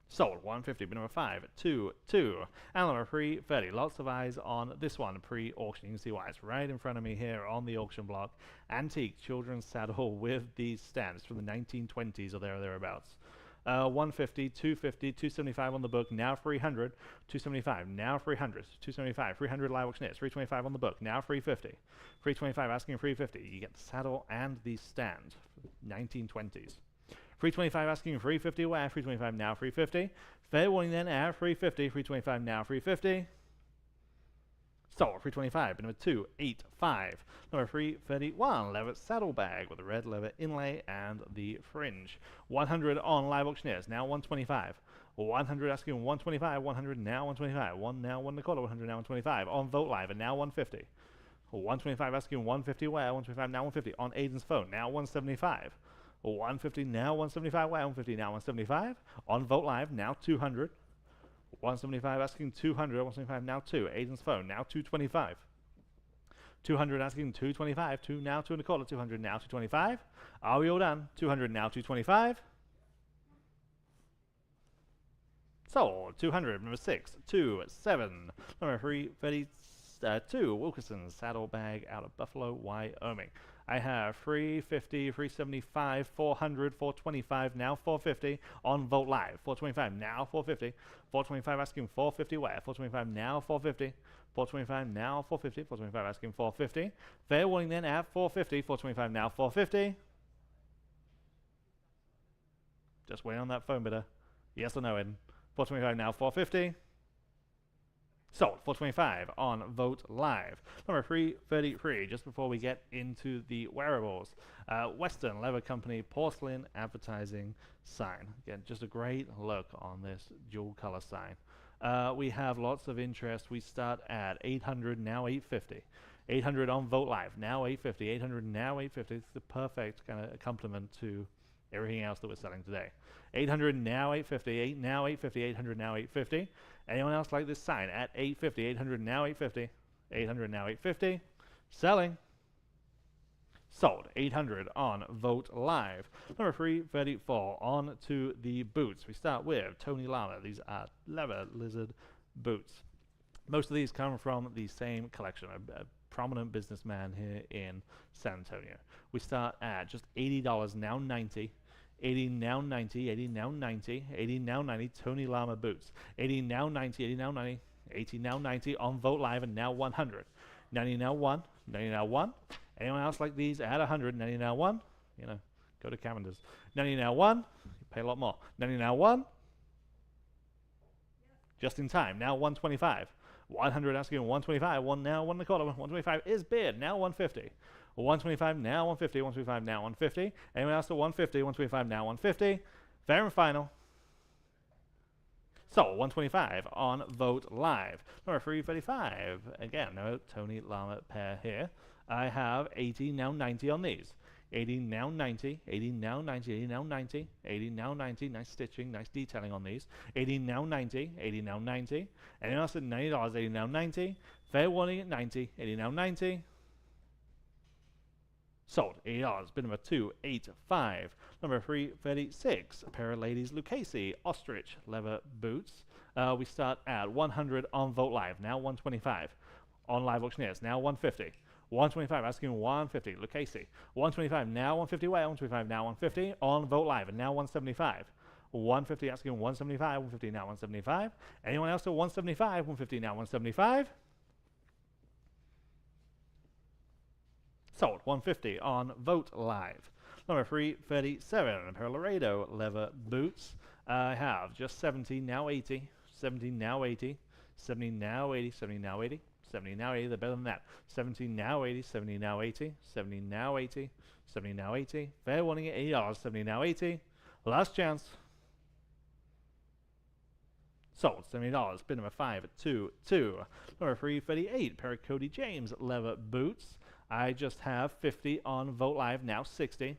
Sold. 150, bid number 5, 2, 2. And number 3, 30. Lots of eyes on this one pre-auction. You can see why it's right in front of me here on the auction block. Antique children's saddle with these stands from the 1920s or thereabouts. 150, 250, 275 on the book, now 300, 275, now 300, 275, 300 live auctioneers, 325 on the book, now 350, 325 asking 350. You get the saddle and the stand, 1920s. 325 asking 350 where? 325 now 350. Fair warning then at 350. 325 now 350. Sold. 325. Number 285. Number 331. Leather saddle bag with a red leather inlay and the fringe. 100 on live auctioneers. Now 125. 100 asking 125. 100 now 125. 1 now 1 1/4. 100 now 125. On Vogt Live and now 150. 125 asking 150 where? 125 now 150. On Aiden's phone. Now 175. 150 now 175 where? 150 now 175. On Vogt Live now 200. 175 asking 200. 175 now 2. Aiden's phone now 225. 200 asking 225. 2 now 2 1/4. 200 now 225. Are we all done? 200 now 225. Sold. 200. Number 6, 2, 7. Number 332. Wilkerson saddle bag out of Buffalo, Wyoming. I have 350, 375, 400, 425, now 450 on Vogt Live. 425, now 450. 425 asking 450 where? 425 now 450. 425 now 450. 425 asking 450. Fair warning then at 450. 425 now 450. Just wait on that phone bidder. Yes or no, Ed? 425 now 450. Sold. 425 on Vogt Live. Number 333, just before we get into the wearables. Western Leather Company porcelain advertising sign. Again, just a great look on this dual color sign. We have lots of interest. We start at 800, now 850. 800 on Vogt Live, now 850. 800 now 850. It's the perfect kind of complement to everything else that we're selling today. 800 now 850. 8 now 850. 800 now 850. Anyone else like this sign at 850? 800 now 850. 800 now 850. Selling. Sold. 800 on Vogt Live. Number 334 on to the boots. We start with Tony Lama. These are leather lizard boots. Most of these come from the same collection, a prominent businessman here in San Antonio. We start at just $80, now 90. 80 now 90, 80 now 90, 80 now 90, Tony Lama boots. 80 now 90, 80 now 90, 80 now 90 on Vogt Live and now 100. 90 now 1, 90 now 1. Anyone else like these at 100, 90 now 1? You know, go to Cavender's. 90 now 1, you pay a lot more. 90 now 1. Just in time, now 125. 100 asking 125, 1 now 1 1/4. 125 is bid, now 150. 125 now 150, 125 now 150. Anyone else to 150, 125 now 150. Fair and final. So 125 on Vogt Live. Number 335. Again, no Tony Lama pair here. I have 80 now 90 on these. 80 now 90, 80 now 90, 80 now 90, 80 now 90. Nice stitching, nice detailing on these. 80 now 90, 80 now 90. Anyone else at $90, 80 now 90. Fair warning at 90, 80 now 90. Sold. $80. Bid number 285. Number 336. A pair of ladies Lucchese ostrich leather boots. We start at 100 on Vogt Live. Now 125. On live auctioneers. Now 150. 125 asking 150. Lucchese. 125 now 150. Where? 125 now 150. On Vogt Live. And now 175. 150 asking 175. 150 now 175. Anyone else to 175? 150 now 175. Sold. 150 on Vogt Live. Number 337, a pair of Laredo leather boots. I have just 70, now 80, 70, now 80, 70, now 80, 70, now 80, 70, now 80, they're better than that. 70, now 80, 70, now 80, 70, now 80, 70, now 80. Fair warning at $80, 70, now 80. Last chance. Sold. $70. Bid number 5 at 2-2. Number 338, pair of Cody James leather boots. I just have 50 on Vote Live, now 60.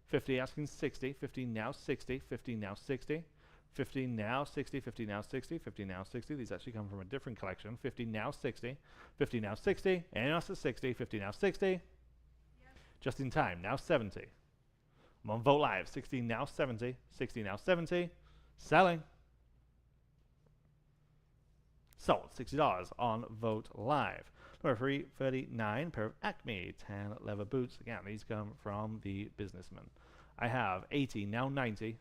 50 asking 60, 50 now 60, 50 now 60. 50 now 60, 50 now 60, 50 now 60. These actually come from a different collection. 50 now 60, 50 now 60, and else at 60, 50 now 60. Yep. Just in time, now 70. I'm on Vote Live, 60 now 70, 60 now 70. Selling. Sold, $60 on Vote Live. Number 339, pair of Acme tan leather boots. Again, these come from the businessman. I have 80, now 90.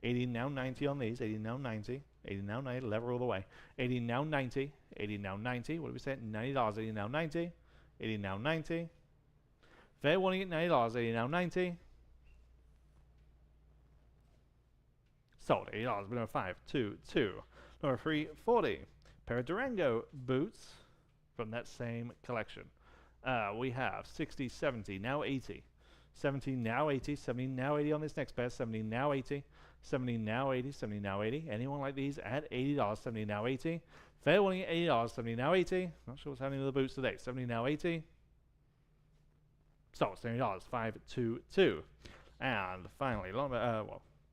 80 now 90 on these, 80 now 90, 80 now 90, lever all the way. 80 now 90, 80 now 90, what did we say? $90, 80 now 90, 80 now 90. Fair warning at $90, 80 now 90. Sold, $80, number 522. Number 340, pair of Durango boots from that same collection. We have 60, 70, now 80. 70 now 80, 70 now 80 on this next pair, 70 now 80. 70 now 80, 70 now 80. Anyone like these at $80, 70 now 80. Fair warning at $80, 70 now 80. Not sure what's happening with the boots today. 70 now 80. So $70, 522. And finally,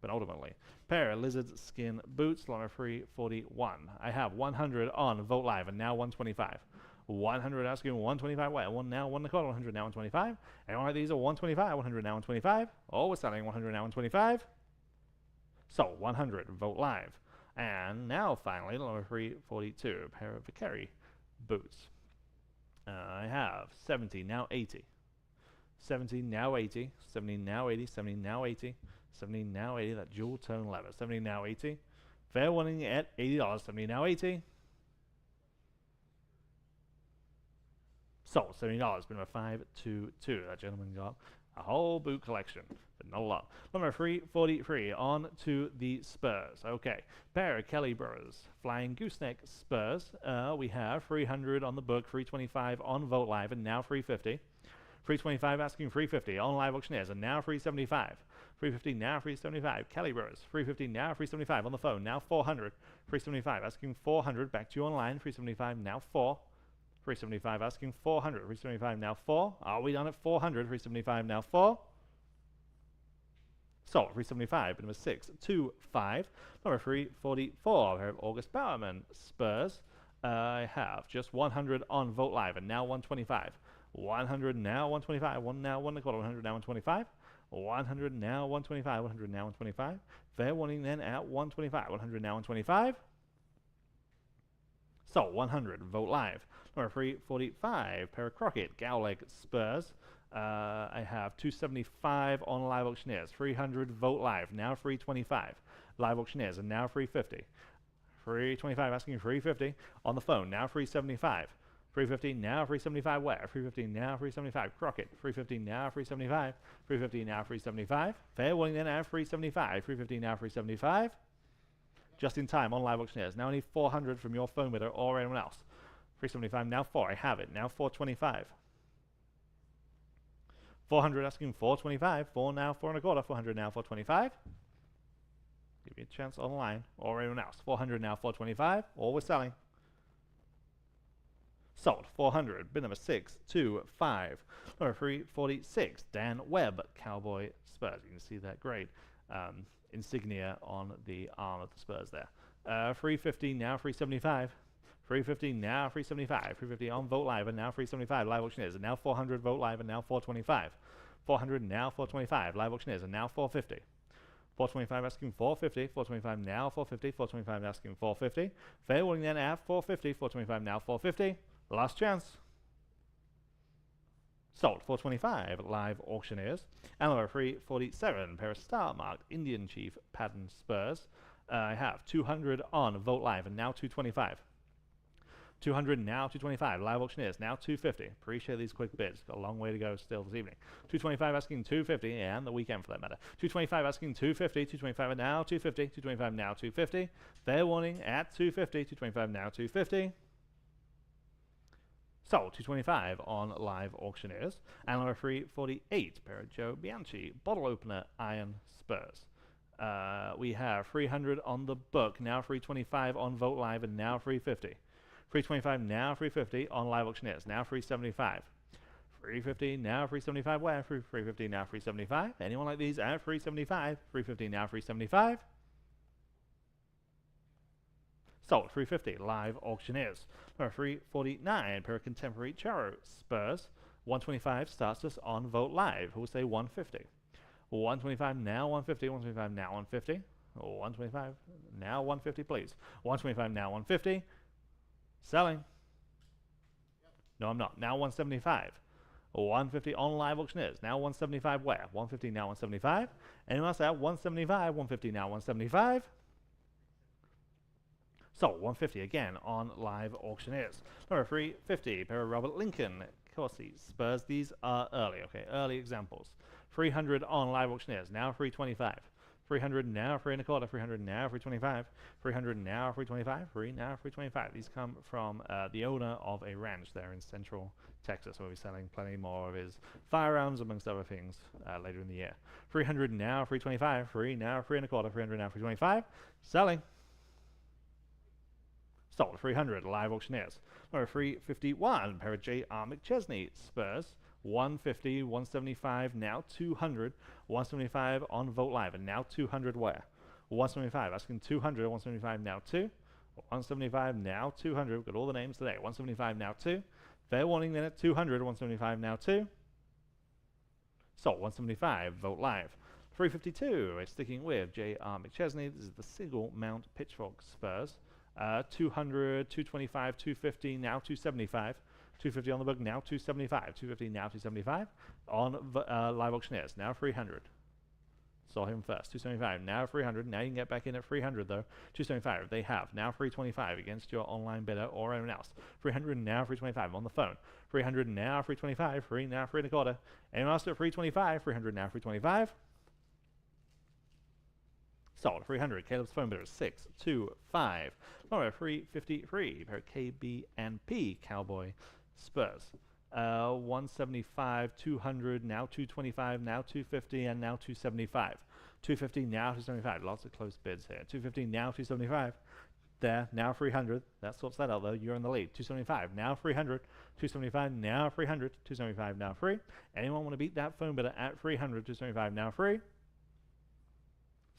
penultimately, pair of lizard skin boots, number 341. I have 100 on Vote Live and now 125. 100 asking 125. Wait, one now, 1 1/4, 100 now 125. Anyone like these are 125, 100 now 125. Oh, we're selling 100 now 125. So 100, Vote Live. And now finally, number 342, a pair of Vicari boots. I have 70, now 80. 70, now 80. 70, now 80. 70, now 80. 70, now 80, that jewel tone leather. 70, now 80. Fair warning at $80, 70, now 80. Sold, $70, been a 522. That gentleman got a whole boot collection, but not a lot. Number 343, on to the Spurs. Okay, pair of Kelly Brothers Flying Gooseneck Spurs. We have 300 on the book, 325 on Vote Live, and now 350. 325 asking 350 on Live Auctioneers, and now 375. 350 now 375. Kelly Brothers 350 now 375 on the phone, now 400. 375 asking 400. Back to you online. 375 now 4. 375 asking 400. 375 now 4. Are we done at 400? 375 now 4. So 375, number 625. Number 344, I have August Bowerman Spurs. I have just 100 on Vote Live and now 125. 100 now 125. 1 now 1 1/4. 100 now 125. 100 now 125. 100 now 125. Fair warning then at 125. 100 now 125. So 100, Vote Live. Number 345, pair of Crockett Gowleg Spurs. I have 275 on Live Auctioneers. 300, Vote Live, now 325. Live Auctioneers, and now 350. 325 asking 350 on the phone, now 375. 350 now 375 where? 350 now 375 Crockett. 350 now 375. 350 now 375. Fair warning then at 375. 350 now 375. Just in time on Live Auctioneers. Now I need 400 from your phone bidder or anyone else. 375 now 4. I have it. Now 425. 400 asking 425. 4 now 4 1/4. 400 now 425. Give me a chance online or anyone else. 400 now 425. Or we're selling. Sold. 400. Bid number 625. Number 346. Dan Webb Cowboy Spurs. You can see that great insignia on the arm of the Spurs there. 350 now 375. 350 now 375. 350 on Vote Live and now 375 Live Auctioneers and now 400 Vote Live and now 425. 400 now 425 Live Auctioneers and now 450. 425 asking 450. 425 now 450. 425 asking 450. Fair warning then at 450. 425 now 450. Last chance. Sold. 425 Live Auctioneers. And number 347, pair of Star Marked Indian Chief Pattern Spurs. I have 200 on Vote Live and now 225. 200 now 225. Live Auctioneers now 250. Appreciate these quick bids. Got a long way to go still this evening. 225 asking 250, and the weekend for that matter. 225 asking 250. 225 now 250. 225 now 250. Fair warning at 250. 225 now 250. Sold. 225 on Live Auctioneers. And number 348, pair of Joe Bianchi Bottle Opener Iron Spurs. We have 300 on the book, now 325 on Vote Live, and now 350. 325 now 350 on Live Auctioneers, now 375. 350, now 375 where? 350, now 375. Anyone like these at 375? 350, now 375. Sold, 350, live auctioneers. Number 349, pair of contemporary Charo Spurs. 125 starts us on Vote Live. Who will say 150? 125, now 150, 125, now 150. 125, now 150, please. 125, now 150. Selling. No, I'm not. Now 175. 150 on live auctioneers. Now 175 where? 150, now 175. Anyone else at 175? 150, now 175. So 150 again on live auctioneers. Number 350, pair of Robert Lincoln Corsi Spurs. These are early, okay, early examples. 300 on live auctioneers. Now 325. 300 now 3 1/4. 300 now 325. 300 now 325. 3 now 325. These come from the owner of a ranch there in Central Texas, where we're selling plenty more of his firearms, amongst other things, later in the year. 300 now 325. 3 now 3 1/4. 300 now 325. Selling. Sold. 300 live auctioneers. Number 351, pair of J.R. McChesney Spurs. 150, 175, now 200, 175 on Vote Live, and now 200 where? 175, asking 200, 175 now 2, 175 now 200, we've got all the names today, 175 now 2, fair warning then at 200, 175 now 2, sold, 175, Vote Live. 352, we're sticking with J.R. McChesney, this is the single mount Pitchfork Spurs, 200, 225, 250, now 275, 250 on the book, now 275. 250, now 275. On live auctioneers, now 300. Saw him first. 275, now 300. Now you can get back in at 300 though. 275, they have. Now 325 against your online bidder or anyone else. 300, now 325 on the phone. 300, now 325. 3, now 3 1/4. Anyone else at 325? 300, now 325. Sold. 300. Caleb's phone bidder 625. Number 353. Pair of KB&P Cowboy Spurs. 175, 200, now 225, now 250, and now 275. 250, now 275. Lots of close bids here. 250, now 275. There, now 300. That sorts that out though. You're in the lead. 275, now 300. 275, now 300. 275, now 3. Anyone want to beat that phone bidder at 300? 275, now 3.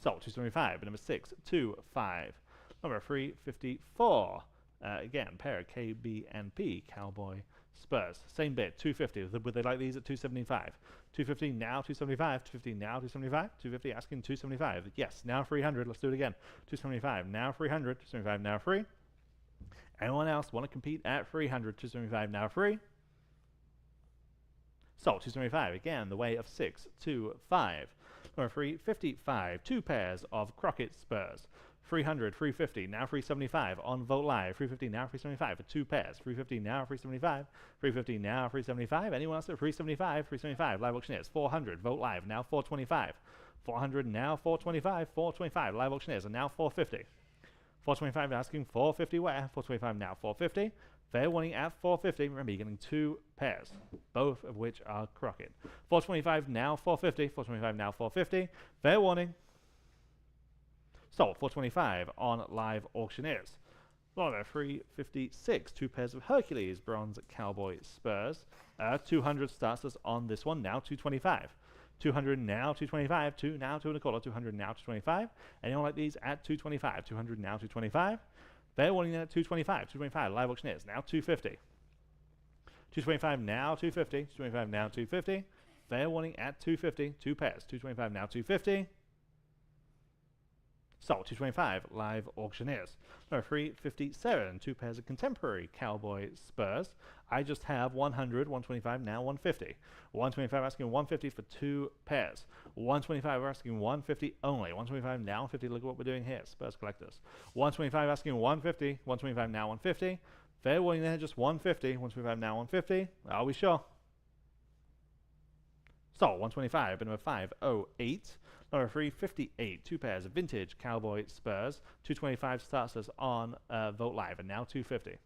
Sold. 275, number 625. Number 354. Again, pair of KB&P Cowboy Spurs. Same bid, 250. Would they like these at 275? 250, now 275. 250, now 275. 250, asking 275. Yes, now 300. Let's do it again. 275, now 300. 275, now 3. Anyone else want to compete at 300? 275, now 3. Sold. 275, again, the way of 625. Number 355, two pairs of Crockett Spurs. 300, 350, now 375 on Vote Live. 350, now 375 for two pairs. 350, now 375. 350, now 375. Anyone else at 375? 375, live auctioneers. 400, Vote Live, now 425. 400, now 425. 425, live auctioneers, and now 450. 425, asking 450 where? 425, now 450. Fair warning at 450. Remember, you're getting two pairs, both of which are Crockett. 425, now 450. 425, now 450. Fair warning. Sold. 425 on live auctioneers. Lotto 356, two pairs of Hercules Bronze Cowboy Spurs. 200 starts us on this one, now 225. 200 now 225. 2 now 2 1/4. 200 now 225. Anyone like these at 225? 200 now 225. Fair warning at 225. 225 live auctioneers, now 250. 225 now 250. 225 now 250. Fair warning at 250. Two pairs. 225 now 250. Sold. 225 live auctioneers. Number 357, two pairs of contemporary Cowboy Spurs. I just have 100, 125, now 150. 125 asking 150 for two pairs. 125 we're asking 150 only. 125 now 150. Look at what we're doing here, Spurs collectors. 125 asking 150. 125 now 150. Fair warning there, just 150. 125 now 150. Are we sure? Sold. 125, but number 508. Number 358, two pairs of vintage Cowboy Spurs. 225 starts us on Vote Live, and now 250.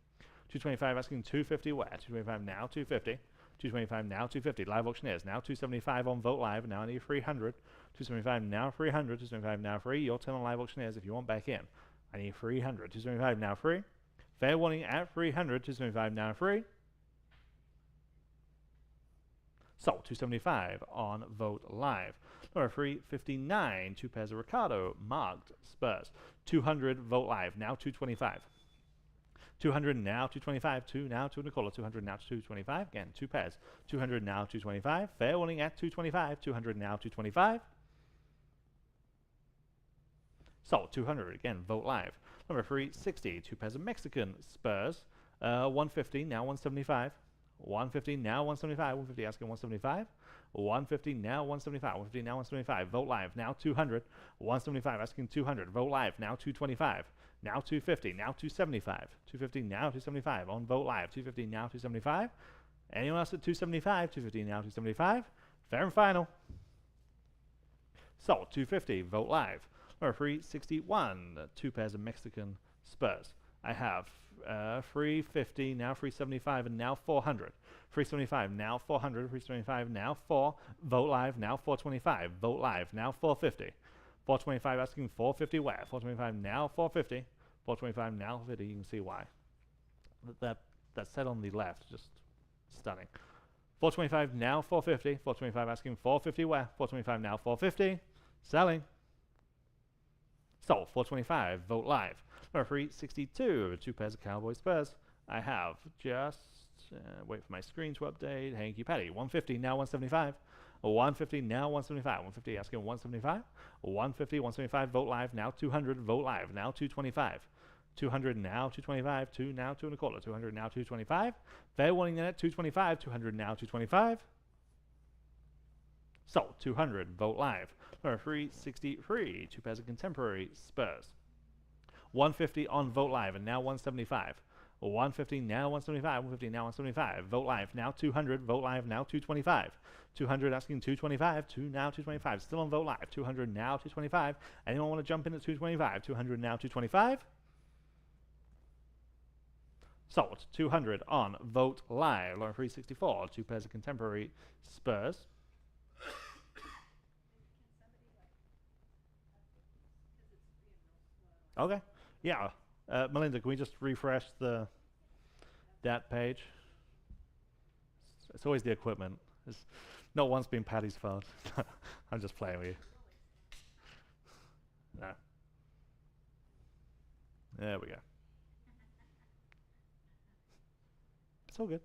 225 asking 250 where? 225 now 250. 225 now 250. Live auctioneers, now 275 on Vote Live, and now I need 300. 275 now 300. 275 now 3. Your turn on live auctioneers if you want back in. I need 300. 275 now 3. Fair warning at 300. 275 now 3. Sold. 275 on Vogt Live. Number 359, 2 pairs of Ricardo marked Spurs. 200 Vogt Live, now 225. 200 now 225, 2 now 2 and a quarter, 200 now 225, again 2 pairs. 200 now 225, fair warning at 225, 200 now 225. Sold. 200 again, Vogt Live. Number 360, 2 pairs of Mexican Spurs. 150 now 175. 150 now 175. 150 asking 175. 150 now 175. 150 now 175. Vogt Live now 200. 175 asking 200. Vogt Live now 225. Now 250. Now 275. 250 now 275 on Vogt Live. 250 now 275. Anyone else at 275? 250 now 275. Fair and final. Sold. 250 Vogt Live. Number 361, 2 pairs of Mexican Spurs. I have 350, now 375, and now 400. 375, now 400. 375, now 4. Vogt Live, now 425. Vogt Live, now 450. 425 asking 450 where? 425 now 450. 425 now 50. You can see why. That set on the left, just stunning. 425 now 450. 425 asking 450 where? 425 now 450. Selling. Sold. 425 Vogt Live. Number 362, 2 pairs of Cowboy Spurs. I have just wait for my screen to update. Hanky Patty. 150 now 175. 150 now 175. 150 asking 175. 150 175 Vogt Live now 200. Vogt Live now 225. 200 now 225. 2 now 2 and a quarter. 200 now 225. Fair warning then at 225. 200 now 225. Sold. 200 Vogt Live. Number 363, 2 pairs of Contemporary Spurs. 150 on Vogt Live and now 175. 150 now 175. 150 now 175. Vogt Live now 200. Vogt Live now 225. 200 asking 225. 2 now 225. Still on Vogt Live. 200 now 225. Anyone want to jump in at 225? 200 now 225. Sold. 200 on Vogt Live. Number 364, 2 pairs of Contemporary Spurs. Okay. Yeah. Melinda, can we just refresh that page? It's always the equipment. It's not once been Patty's fault. I'm just playing with you. No. There we go. It's all good.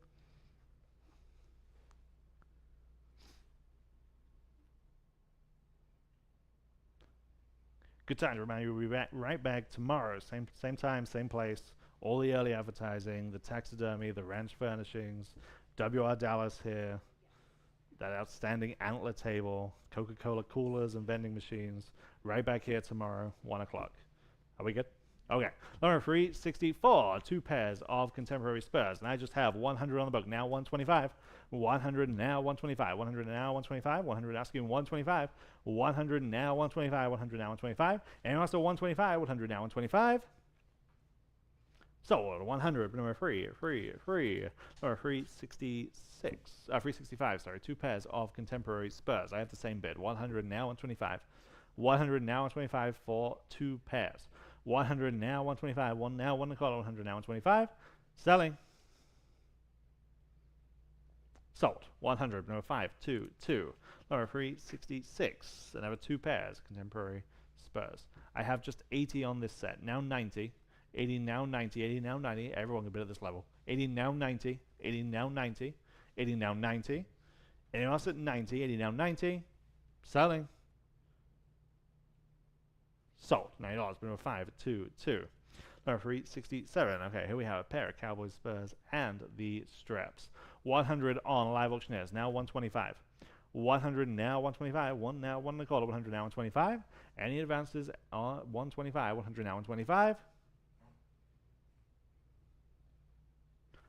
Good time to remind you, we'll be right back tomorrow, same time, same place. All the early advertising, the taxidermy, the ranch furnishings, WR Dallas here, that outstanding antler table, Coca-Cola coolers and vending machines. Right back here tomorrow, 1 o'clock. Are we good? Okay. Number 364, 2 pairs of Contemporary Spurs, and I just have 100 on the book. Now 125. 100 now 125. 100 now 125. 100 asking 125. 100 now 125. 100 now 125. And also 125. 100 now 125. Sold. 100. Number 3. Number 366. 365. Sorry. 2 pairs of Contemporary Spurs. I have the same bid. 100 now 125. 100 now 125 for 2 pairs. 100 now 125. 1 now 1 and a quarter. 100 now 125. Selling. Sold. 100. Number 522. Number 366. Another 2 pairs. Contemporary Spurs. I have just 80 on this set. Now 90. 80 now 90. 80 now 90. Everyone can bid at this level. 80 now 90. 80 now 90. 80 now 90. Anyone else at 90? 80 now 90. Selling. Sold. $90. Number 522. Number 367. Okay, here we have a pair of Cowboy Spurs and the straps. 100 on Live Auctioneers. Now 125. 100 now 125. 1 now 1 and a quarter. 100 now 125. Any advances on 125? 100 now 125.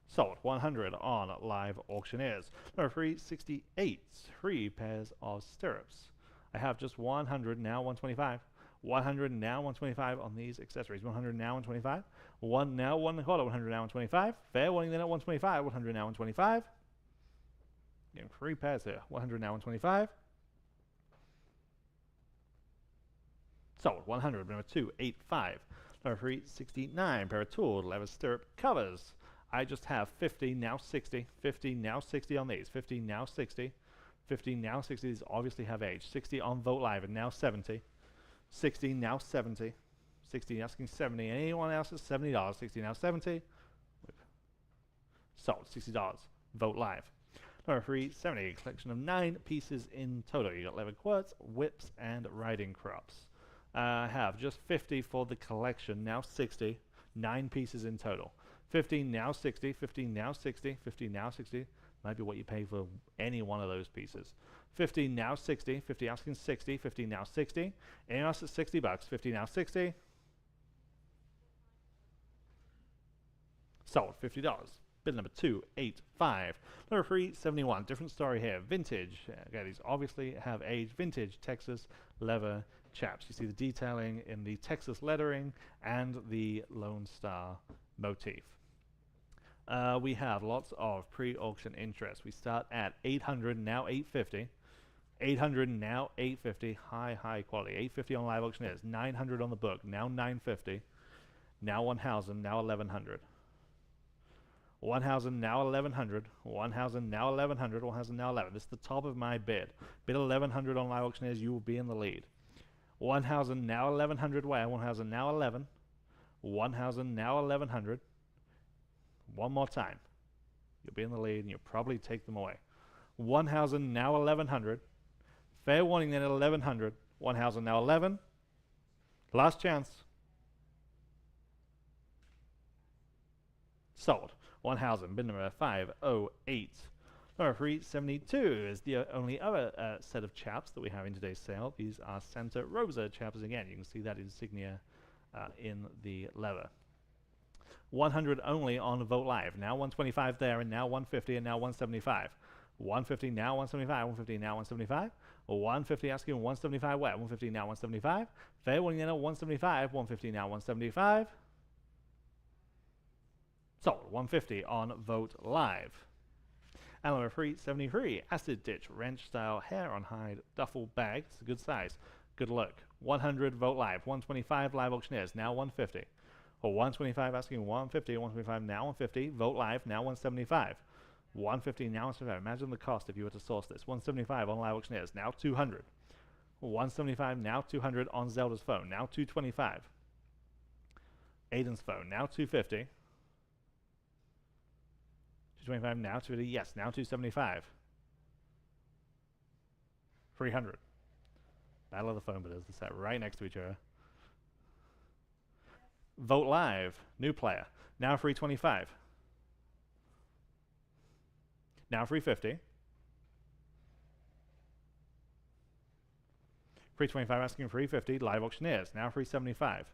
Sold. 100 on Live Auctioneers. Number 368. 3 pairs of stirrups. I have just 100 now 125. 100 now 125 on these accessories. 100 now 125. 1 now 1 and a quarter. 100 now 125. Fair warning then at 125. 100 now 125. Getting 3 pairs here. 100 now 125. Sold. 100. Number 285. Number 369. Pair of tooled leather stirrup covers. I just have 50 now 60. 50 now 60 on these. 50 now 60. 50, now 60. These obviously have age. 60 on Vogt Live, and now 70. 60, now 70. 60, asking 70. Anyone else is $70. 60, now 70. Sold, $60. Vogt Live. Number 370, a collection of 9 pieces in total. You got leather quirts, whips, and riding crops. I have just 50 for the collection, now 60. 9 pieces in total. 50, now 60. 50, now 60. 50, now 60. Might be what you pay for any one of those pieces. 50, now 60. 50, asking 60. 50, now 60. Anyone else at $60? 50, now 60. Sold, $50. Bid number 285. Number 371. Different story here. Vintage. Okay, these obviously have age. Vintage Texas leather chaps. You see the detailing in the Texas lettering and the Lone Star motif. We have lots of pre-auction interest. We start at 800, now 850. 800, now 850. High quality. 850 on live auctioneers. 900 on the book. Now 950. Now 1,000. Now 1,100. 1,000, now 1,100. 1,000, now 1,100. 1,000, now 11. This is the top of my bid. Bid 1,100 on live auctioneers, you will be in the lead. 1,000, now 1,100 where? 1,000, now 11. 1,000, now 1,100. One more time. You'll be in the lead and you'll probably take them away. 1,000, now 1,100. Fair warning then at 1,100. 1,000, now 11. Last chance. Sold. 1,000. Bid number 508. Number 372 is the only other set of chaps that we have in today's sale. These are Santa Rosa chaps again. You can see that insignia in the leather. 100 only on Vogt Live. Now 125 there, and now 150, and now 175. 150, now 175. 150, now 175. 150 asking 175 where? 150, now 175. Fair warning then at 175. 150, now 175. Sold. 150 on Vogt Live. And number 373, Acid Ditch Ranch Style Hair on Hide Duffel Bag. It's a good size. Good look. 100 Vogt Live. 125 live auctioneers. Now 150. Or 125 asking 150. 125 now 150. Vogt Live. Now 175. 150 now 175. Imagine the cost if you were to source this. 175 on live auctioneers. Now 200. 175 now 200 on Zelda's phone. Now 225. Aiden's phone. Now 250. 225 now 250. Yes, now 275. 300. Battle of the phone bidders. They're set right next to each other. Vogt Live. New player. Now 325. Now 350. 325 asking 350. Live auctioneers. Now 375.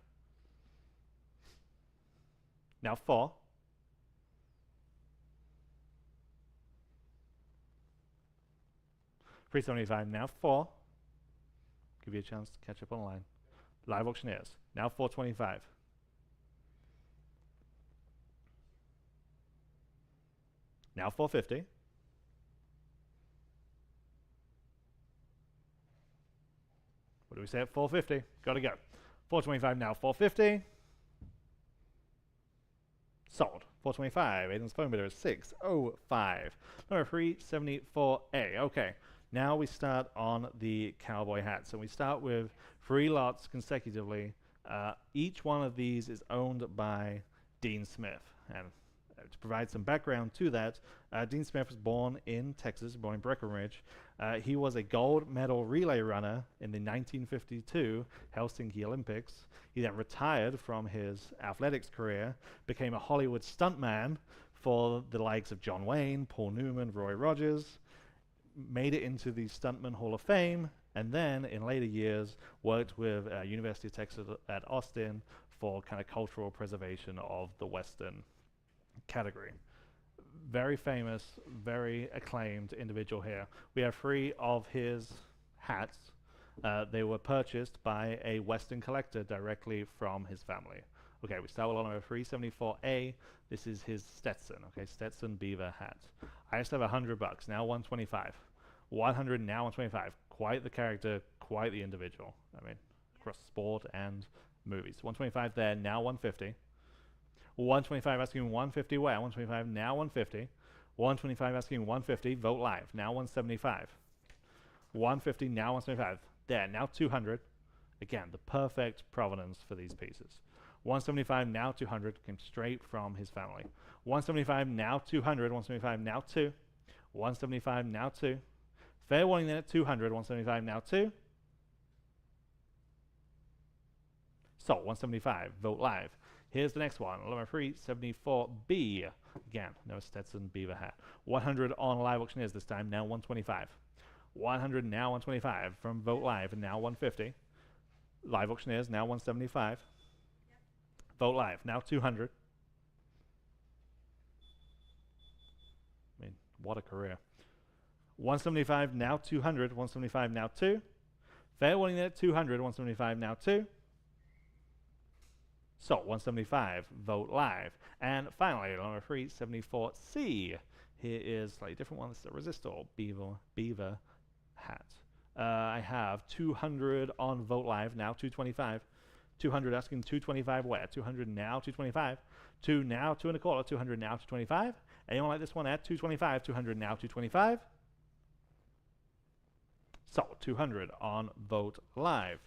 Now 4. 375 now 4. Give you a chance to catch up online. Live auctioneers. Now 425. Now 450. What do we say at 450? Gotta go. 425 now 450. Sold. 425. Aiden's phone bidder is 605. Number 374A. Okay. Now we start on the cowboy hats. And we start with 3 lots consecutively. Each one of these is owned by Dean Smith. And to provide some background to that, Dean Smith was born in Texas, born in Breckenridge. He was a gold medal relay runner in the 1952 Helsinki Olympics. He then retired from his athletics career, became a Hollywood stuntman for the likes of John Wayne, Paul Newman, Roy Rogers, made it into the Stuntman Hall of Fame, and then in later years worked with University of Texas at Austin for kind of cultural preservation of the Western category. Very famous, very acclaimed individual here. We have 3 of his hats. They were purchased by a Western collector directly from his family. Okay, we start with lot number 374A. This is his Stetson, okay, Stetson beaver hat. I just have $100, now 125. 100, now 125. Quite the character, quite the individual. I mean, across sport and movies. 125 there, now 150. 125 asking 150 where? 125 now 150. 125 asking 150. Vogt Live now 175. 150, now 175. There, now 200. Again, the perfect provenance for these pieces. 175, now 200, came straight from his family. 175, now 200, 175, now 2. 175, now 2. Fair warning then at 200, 175, now 2. So, 175, vote live. Here's the next one, number 374B. Again, no Stetson beaver hat. 100 on live auctioneers this time, now 125. 100 now 125 from Vote Live, and now 150. Live auctioneers now 175. Vote Live now 200. I mean, what a career. 175 now 200. 175 now 2. Fair warning there at 200. 175 now 2. So 175. Vote Live. And finally, number 374C. Here is a slightly different one. This is a resistor beaver hat. I have 200 on Vote Live, now 225. 200 asking 225 where? 200 now 225. 2 now 2 1/4. 200 now 225. Anyone like this one at 225? 200 now 225. So 200 on Vote Live.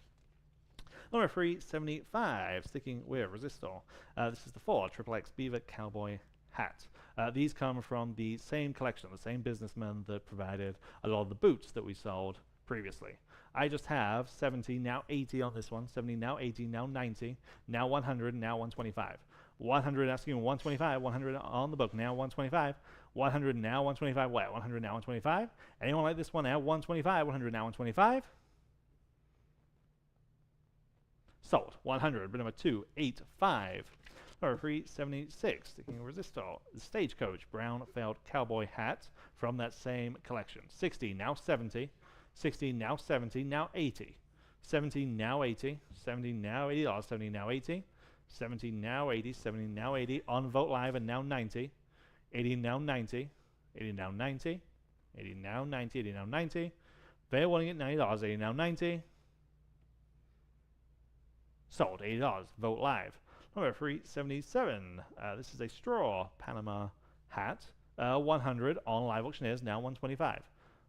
Number 375, sticking with resistor. This is the Ford XXX Beaver Cowboy hat. These come from the same collection, the same businessman that provided a lot of the boots that we sold previously. I just have 70, now 80 on this one. 70, now 80, now 90, now 100, now 125. 100 asking 125, 100 on the book, now 125. 100 now 125, where? 100 now 125. Anyone like this one now? 125, 100 now 125. Sold. 100, bid number 285. Number 376, sticking with resistor, the Stagecoach brown felt cowboy hat from that same collection. 60, now 70. 60, now 70, now 80. 70, now 80. 70, now $80. 70, now 80. 70, now 80. 70, now 80. On Vote Live, and now 90. 80, now 90. 80, now 90. 80, now 90. 80, now 90. Fair warning at $90. 80, now 90. Sold. $80. Vote Live. Number 377. This is a straw Panama hat. 100 on live auctioneers, now 125.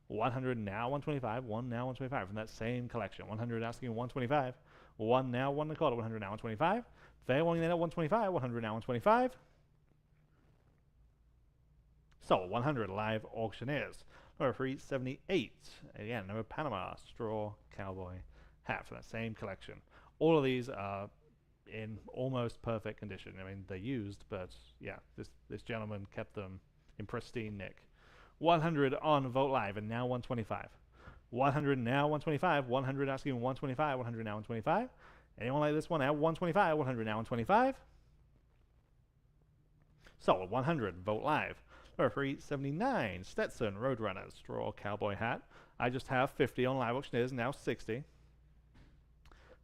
100 now 125. 1 now 125 from that same collection. 100 asking 125. 1 now 1 1/4. 100 now 125. Fair warning then at 125. 100 now 125. So 100 live auctioneers. Number 378. Again, number Panama straw cowboy hat from that same collection. All of these are in almost perfect condition. I mean, they're used, but yeah, this gentleman kept them in pristine nick. 100 on Vote Live, and now 125. 100 now 125. 100 asking 125. 100 now 125. Anyone like this one at 125? 100 now 125. So 100 Vote Live. Number 379 Stetson Roadrunners straw cowboy hat. I just have 50 on live auctioneers, now 60.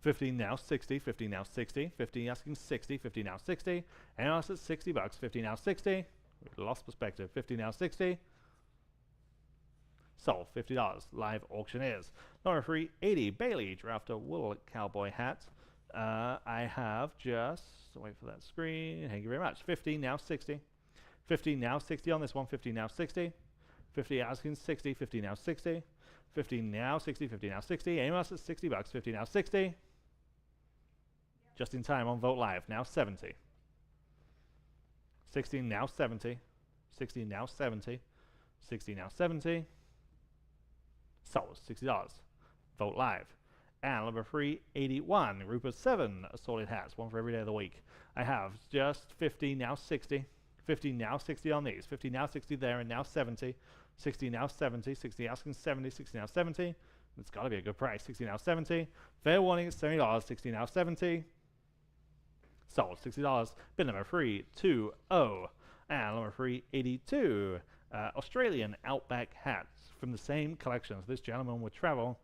50 now 60, 50 now 60, 50 asking 60, 50 now 60, and else at $60, 50 now 60, we lost perspective, 50 now 60, sold $50, live auctioneers. Number 380, Bailey Drafter Wool Cowboy Hat. I have just, wait for that screen, thank you very much, 50 now 60, 50 now 60 on this one, 50 now 60, 50 asking 60, 50 now 60, 50 now 60, 50 now 60, anyone else at $60, 50 now 60. Just in time on Vote Live, now 70. 60 now 70. 60 now 70. 60 now 70. Sold $60. Vote Live. And number 381, Rupert 7 assorted hats, one for every day of the week. I have just 50 now 60. 50 now 60 on these. 50 now 60 there, and now 70. 60 now 70. 60 asking 70. 60 now 70. It's got to be a good price. 60 now 70. Fair warning at $70. 60 now 70. Sold $60. Bid number 320. And number 382. Australian Outback hats from the same collections. This gentleman would travel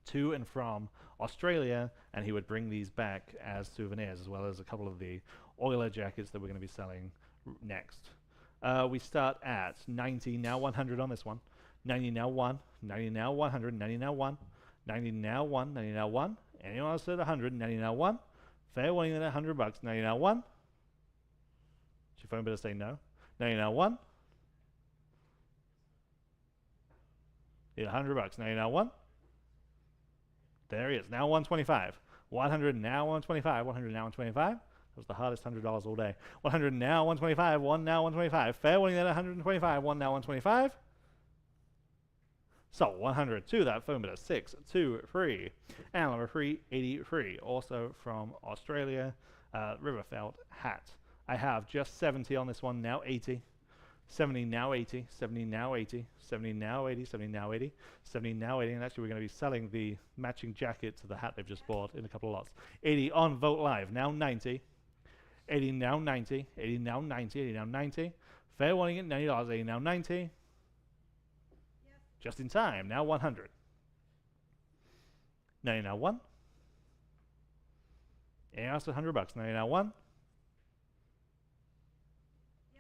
to and from Australia, and he would bring these back as souvenirs, as well as a couple of the oiler jackets that we're going to be selling next. We start at 90, now 100 on this one. 90 now 1, 90 now 100, 90 now 1, 90 now 1, 90 now 1. Anyone else at 100, 90 now 1. Fair warning at $100, 90 now 1. Is your phone better say no? 90 now 1. Need $100. Now you now one. There he is. Now 125. 100 now 125. 100 now 125. That was the hardest $100 all day. 100 now 125. 1 now 125. Fair warning at 125. 1 now 125. So 100 to that phone bidder. 6, 2, 3. And number 383. Also from Australia. Riverfelt hat. I have just 70 on this one. Now 80. 70 now 80, 70 now 80, 70 now 80, 70 now 80, 70 now 80, and actually we're going to be selling the matching jacket to the hat they've just bought in a couple of lots. 80 on Vogt Live, now 90, 80 now 90, 80 now 90, 80 now 90, fair warning at $90, 80 now 90, yep. Just in time, now 100, 90 now 1, and that's $100, 90 now 1,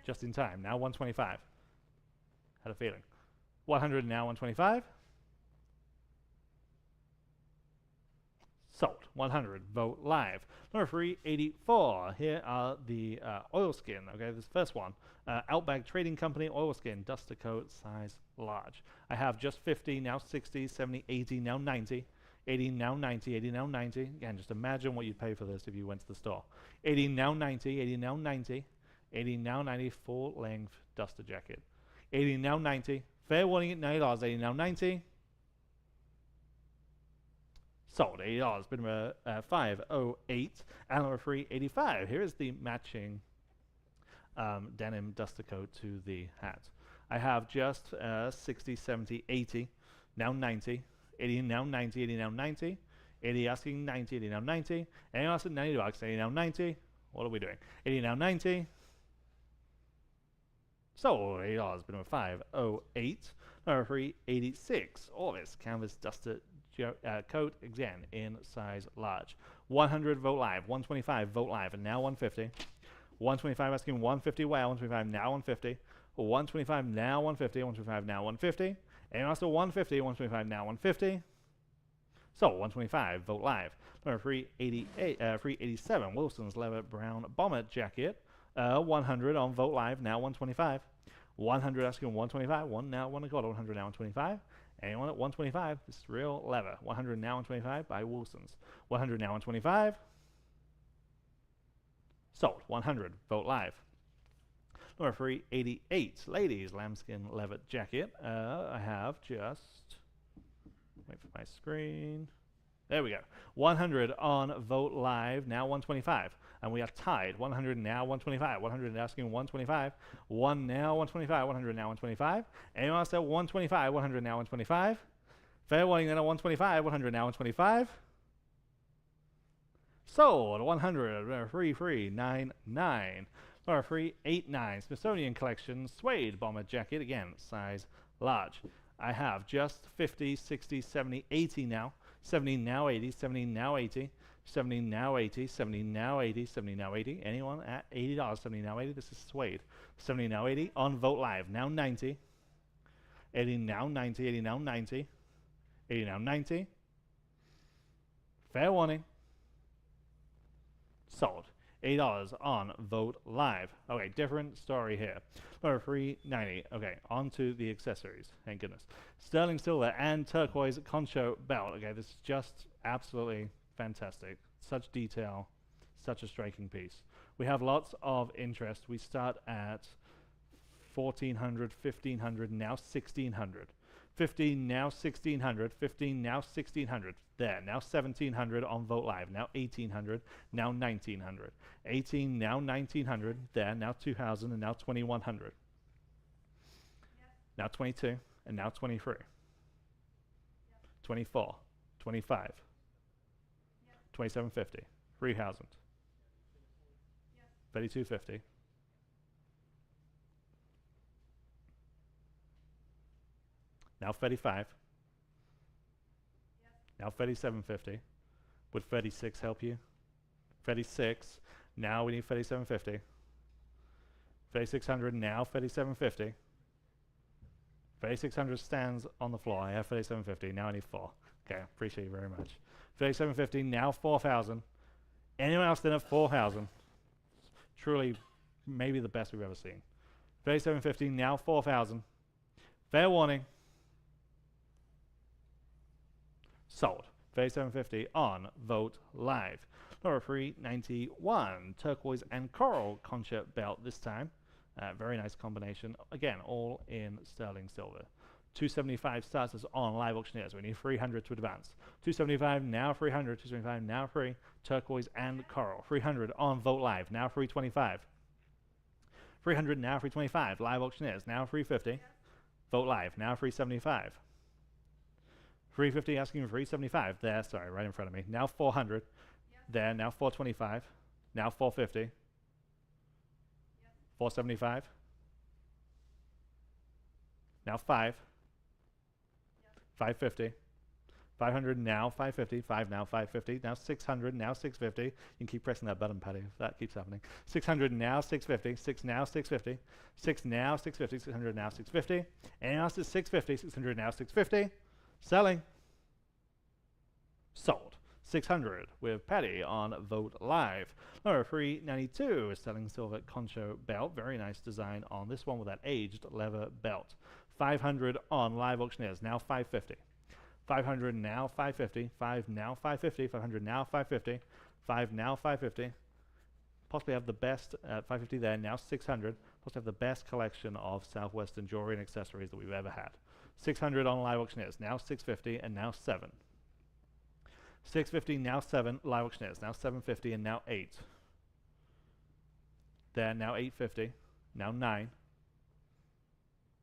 just in time. Now 125. Had a feeling. 100 now 125. Sold. 100. Vogt Live. Number 384. Here are the oilskin. Okay, this first one. Outback Trading Company oilskin. Duster coat size large. I have just 50, now 60, 70, 80, now 90. 80 now 90, 80 now 90. Again, just imagine what you'd pay for this if you went to the store. 80 now 90, 80 now 90. 80 now 90, full length duster jacket. 80 now 90, fair warning at $90, 80 now 90. Sold, $80, bid number 508, and number 385. Here is the matching denim duster coat to the hat. I have just 60, 70, 80, now 90, 80 now 90, 80 now 90, 80 asking 90, 80 now 90, and asking $90, 80 now 90. What are we doing? 80 now 90. So $80, bid number 508, number 386. All this canvas duster coat again in size large. 100 Vogt Live, 125 Vogt Live, and now 150. 125 asking 150 wow, 125 now 150. 125 now 150, 125 now 150, and also 150, 125 now 150. So 125 Vogt Live, number 388, 387 Wilson's leather brown bomber jacket. 100 on Vogt Live, now 125. 100 asking 125, 1 now, 1 $1, 100 now 125. Anyone at 125, this is real leather. 100 now 125 by Wilson's. 100 now 125. Sold. 100 Vogt Live. Number 388, ladies lambskin leather jacket. I have just, wait for my screen. There we go. 100 on Vogt Live, now 125. And we are tied. 100 now 125. 100 asking 125. 1 now 125. 100 now 125. Anyone else at 125? 100 now 125. Fair warning then at 125. 100 now 125. Sold. 100. 3399. Or 389. Smithsonian Collection suede bomber jacket. Again, size large. I have just 50, 60, 70, 80 now. 70 now 80, 70 now 80, 70 now 80, 70 now 80, 70 now 80. Anyone at $80, 70 now 80? This is suede. 70 now 80 on Vogt Live, now 90. 80 now 90, 80 now 90. 80 now 90. Fair warning. Sold. $8 on Vogt Live. Okay, different story here. Number 390. Okay, on to the accessories. Thank goodness. Sterling silver and turquoise concho belt. Okay, this is just absolutely fantastic. Such detail, such a striking piece. We have lots of interest. We start at 1400, 1500, now 1600. 15 now 1600, 15 now 1600. There, now 1700 on Vogt Live, now 1800, now 1900. 18 now 1900, there, now 2000, and now 2100. Yep. Now 22, and now 23. Yep. 24, 25. Yep. 2750, 3000. Yep. 3250. Now 35. Yep. Now 3750. Would 36 help you? 36. Now we need 3750. 3600. Now 3750. 3600 stands on the floor. I have 3750. Now I need 4. Okay, appreciate you very much. 3750. Now 4000. Anyone else then at 4000? Truly, maybe the best we've ever seen. 3750. Now 4000. Fair warning. Sold. 37.50 on Vogt Live. Number 391, turquoise and coral concha belt this time. Very nice combination. Again, all in sterling silver. 275 starts us on live auctioneers. We need 300 to advance. 275 now 300. 275 now free. Turquoise and coral. 300 on Vogt Live. Now 325. 300 now 325. Live auctioneers now 350. Vogt Live now 375. 350 asking for 375. There, sorry, right in front of me. Now 400. There, now 425. Now 450. 475. Now 5. 550. 500 now 550. 5 now 550. Now 600. Now 650. You can keep pressing that button, Patty, if that keeps happening. 600 now 650. 6 now 650. 6 now 650. 600 now 650. And else is 650. 600 now 650. Selling. Sold. 600 with Patty on Vogt Live. Number 392 is selling silver concho belt. Very nice design on this one with that aged leather belt. 500 on live auctioneers. Now 550. 500 now 550. 5 now 550. 500 now 550. 5 now 550. Possibly have the best at 550 there. Now 600. Possibly have the best collection of Southwestern jewelry and accessories that we've ever had. 600 on live auctioneers. Now 650 and now 7. 650 now 7 live auctioneers. Now 750 and now 8. There now 850. Now 9.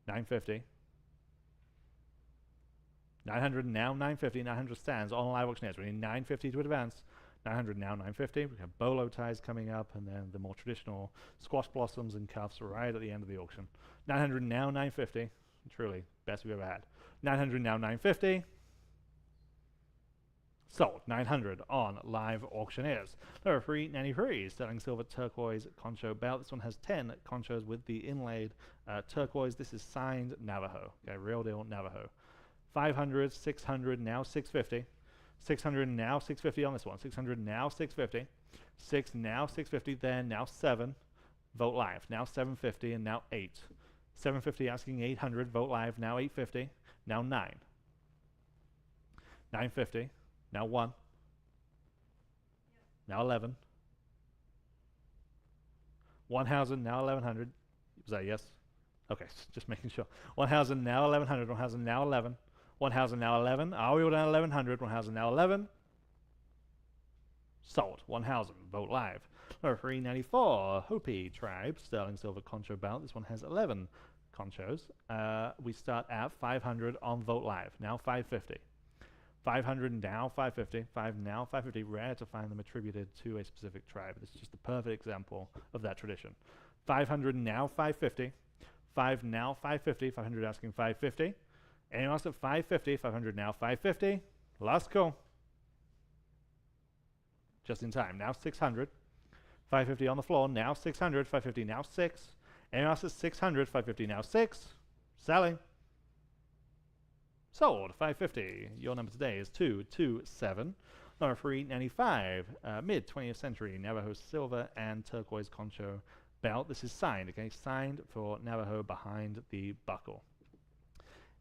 950. 900 now 950. 900 stands on live auctioneers. We need 950 to advance. 900 now 950. We have bolo ties coming up, and then the more traditional squash blossoms and cuffs right at the end of the auction. 900 now 950. Truly, best we've ever had. 900 now 950. Sold. 900 on live auctioneers. There are 393 selling silver turquoise concho belt. This one has 10 conchos with the inlaid turquoise. This is signed Navajo. Okay, real deal Navajo. 500, 600, now 650. 600 now 650 on this one. 600 now 650. 6 now 650. Then now 7. Vogt Live. Now 750 and now 8. 750 asking 800. Vogt Live. Now 850. Now 9. 950. Now 1. Now 11. 1,000. Now 1,100. Was that yes? Okay, just making sure. 1,000. Now 1,100. 1,000. Now 11. 1,000. Now 11. Are we all down 1,100? 1,000. Now 11. Sold. 1,000. Vogt Live. Number 394. Hopi Tribe. Sterling Silver Concho Belt. This one has 11 conchos. We start at 500 on Vogt Live. Now 550. 500 now 550. 5 now 550. Rare to find them attributed to a specific tribe. This is just the perfect example of that tradition. 500 now 550. 5 now 550. 500 asking 550. Anyone else at 550? 500 now 550. Last call. Just in time. Now 600. 550 on the floor. Now 600. 550 now 6. Anyone else at 600? 550 now 6. Selling. Sold. 550. Your number today is 227. Number 395. Mid 20th century Navajo silver and turquoise concho belt. This is signed. Okay, signed for Navajo behind the buckle.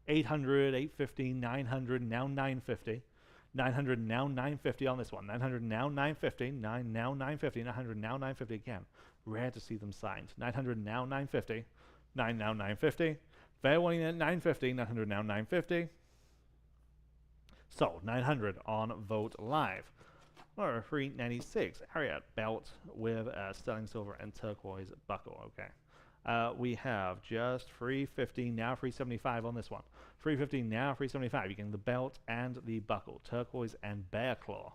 800, 850, 900, now 950. 900 now 950 on this one. 900 now 950. 9 now 950. 900 now 950 again. Rare to see them signed. 900 now 950. 9 now 950. Fair warning at 950. 900 now 950. Sold. 900 on Vogt Live. Or 396 Harriet belt with sterling silver and turquoise buckle. Okay. We have just 350 now 375 on this one. 350 now 375. You get the belt and the buckle, turquoise and bear claw.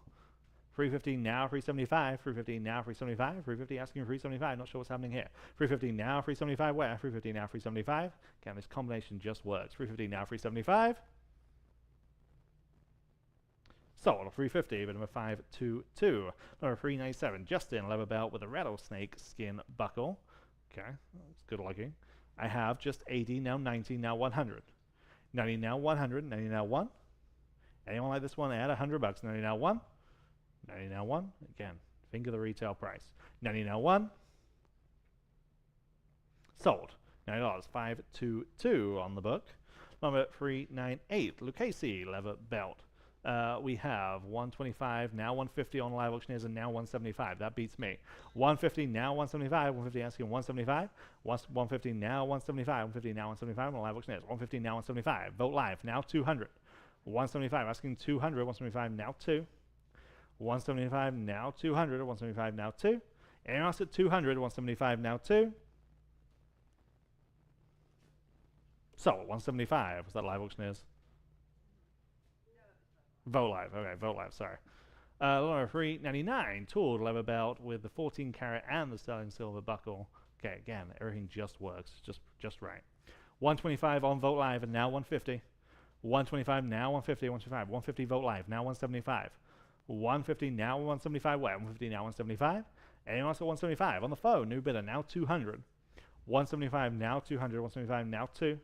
350 now 375. 350 now 375. 350 asking 375. Not sure what's happening here. 350 now 375. Where? 350 now 375. Again, this combination just works. 350 now 375. Sold. 350, but number 522. Number 397, Justin leather belt with a rattlesnake skin buckle. Okay, that's good looking. I have just 80, now 90, now 100. 90 now 100, 90 now 1. Anyone like this one? Add $100. 90 now 1. 90 now 1. Again, finger the retail price. 90 now 1. Sold. $90. 522 on the book. Number 398, Lucchese leather belt. We have 125, now 150 on live auctioneers, and now 175. That beats me. 150, now 175. 150 asking 175. 150, now 175. 150, now 175 on live auctioneers. 150, now 175. Vote live, now 200. 175 asking 200. 175, now 2. 175, now 200. 175, now 2. Anyone else at 200? 175, now 2. So, 175. Was that live auctioneers? Vote live. Okay, vote live. Sorry. Number 399, tooled leather belt with the 14 carat and the sterling silver buckle. Okay, again, everything just works, just right. 125 on vote live, and now 150. 125 now 150. 125. 150 vote live, now 175. 150 now 175. Wait, 150 now 175. Anyone else at 175 on the phone? New bidder now 200. 175 now 200. 175 now 2.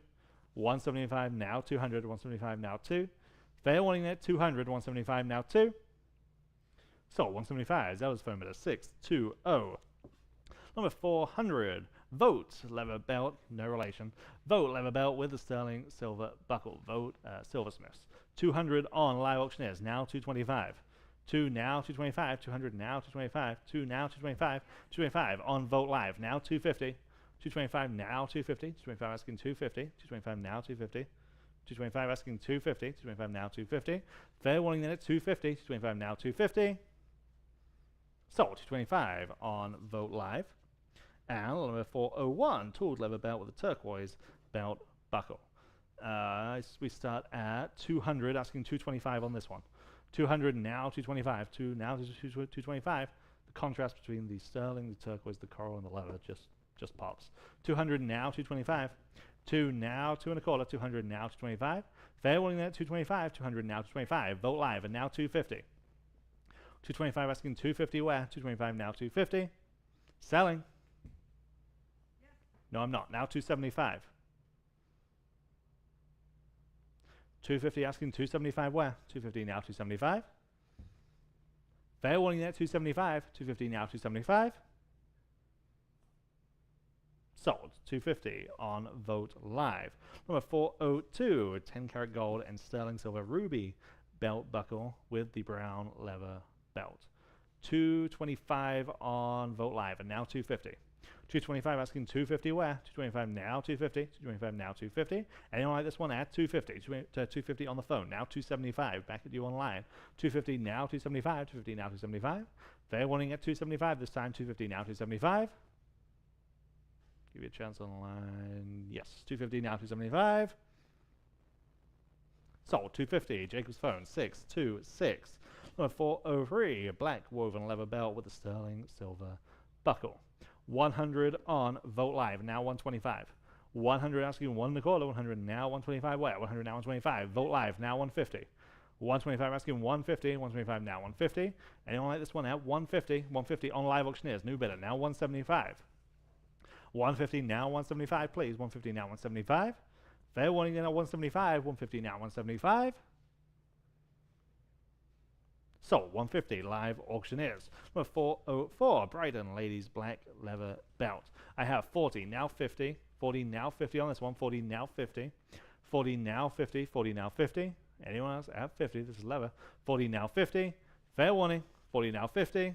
175 now 200. 175 now 2. Fair warning at 200, 175 now 2. So 175, that was phone bidder 620. Number 400, Vogt leather belt, no relation. Vogt leather belt with the sterling silver buckle. Vogt silversmiths. 200 on live auctioneers, now 225. 2 now 225, 200 now 225, 2 now 225, 225 on Vogt live, now 250. 225 now 250, 225 asking 250, 225 now 250. 225 asking 250, 225 now 250. Fair warning then at 250, 225 now 250. Sold 225 on Vote Live. And number 401, tooled leather belt with a turquoise belt buckle. We start at 200, asking 225 on this one. 200 now 225, 2 now 225. The contrast between the sterling, the turquoise, the coral, and the leather just pops. 200 now 225. 2 now 2 1/4, 200 now 225. Fair warning there at 225, 200 now 225. Vote live, and now 250. 225 asking 250 where? 225 now 250. Selling. Yes. No, I'm not. Now 275. 250 asking 275 where? 250 now 275. Fair warning there at 275. 250 now 275. Sold 250 on Vote Live. Number 402, 10 karat gold and sterling silver ruby belt buckle with the brown leather belt. 225 on Vote Live, and now 250. 225 asking 250 where? 225 now 250. 225 now 250. Anyone like this one at 250? 250 on the phone, now 275. Back at you online. 250 now 275. 250 now 275. Fair warning at 275 this time. 250 now 275. Give you a chance online. Yes, 250 now 275. Sold 250. Jacob's phone 626. Number 403, a black woven leather belt with a sterling silver buckle. 100 on Vote Live, now 125. 100 asking 1 1/4, 100 now 125 where? 100 now 125. Vote Live, now 150. 125 asking 150, 125 now 150. Anyone like this one at 150? 150 on live auctioneers, new bidder, now 175. 150 now 175, please. 150 now 175. Fair warning then at 175. 150 now 175. Sold 150 live auctioneers. Number 404, Brighton ladies black leather belt. I have 40 now 50. 40 now 50 on this one. 40 now 50. 40 now 50. 40 now 50. Anyone else at 50? This is leather. 40 now 50. Fair warning. 40 now 50.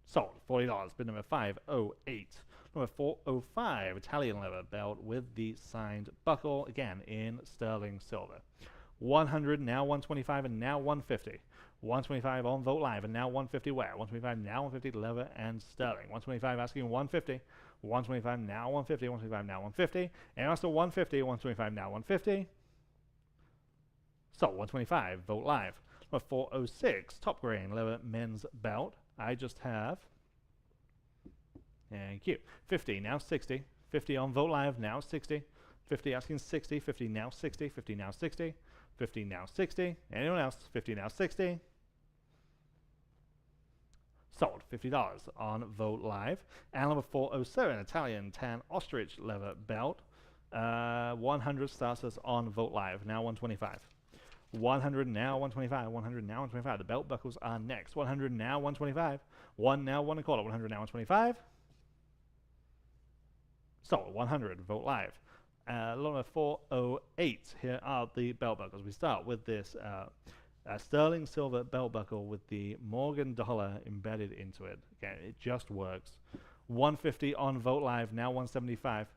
Sold $40. Bid number 508. Number 405, Italian leather belt with the signed buckle, again in sterling silver. 100 now 125 and now 150. 125 on Vote Live and now 150 where? 125 now 150 leather and sterling. 125 asking 150. 125 now 150. 125 now 150. And also 150. 125 now 150. So 125 Vote Live. Number 406, top grain leather men's belt. I just have, thank you, 50 now 60. 50 on Vote Live, now 60. 50 asking 60. 50 now 60. 50 now 60. 50 now 60. Anyone else? 50 now 60. Sold $50 on Vote Live. And number 407, Italian tan ostrich leather belt. 100 starts us on Vote Live, now 125. 100 now 125. 100 now 125. The belt buckles are next. 100 now 125. 1 now 1 1/4. 100 now 125. Sold 100. Vote Live. lot number 408. Here are the belt buckles. We start with this sterling silver belt buckle with the Morgan dollar embedded into it. Again, it just works. 150 on Vogt Live, now 175.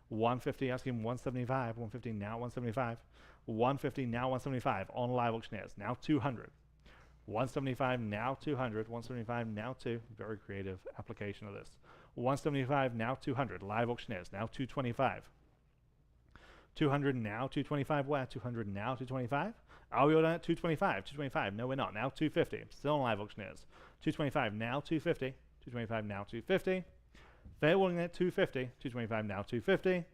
150, asking 175. 150, now 175. 150, now 175 on Live Auctioneers, now 200. 175, now 200. 175, now 2. Very creative application of this. 175, now 200. Live Auctioneers, now 225. 200, now 225. Where? 200, now 225. Are we all done at 225? 225. No, we're not. Now 250. Still on Live Auctioneers. 225, now 250. 225, now 250. Fair warning at 250. 225, now 250.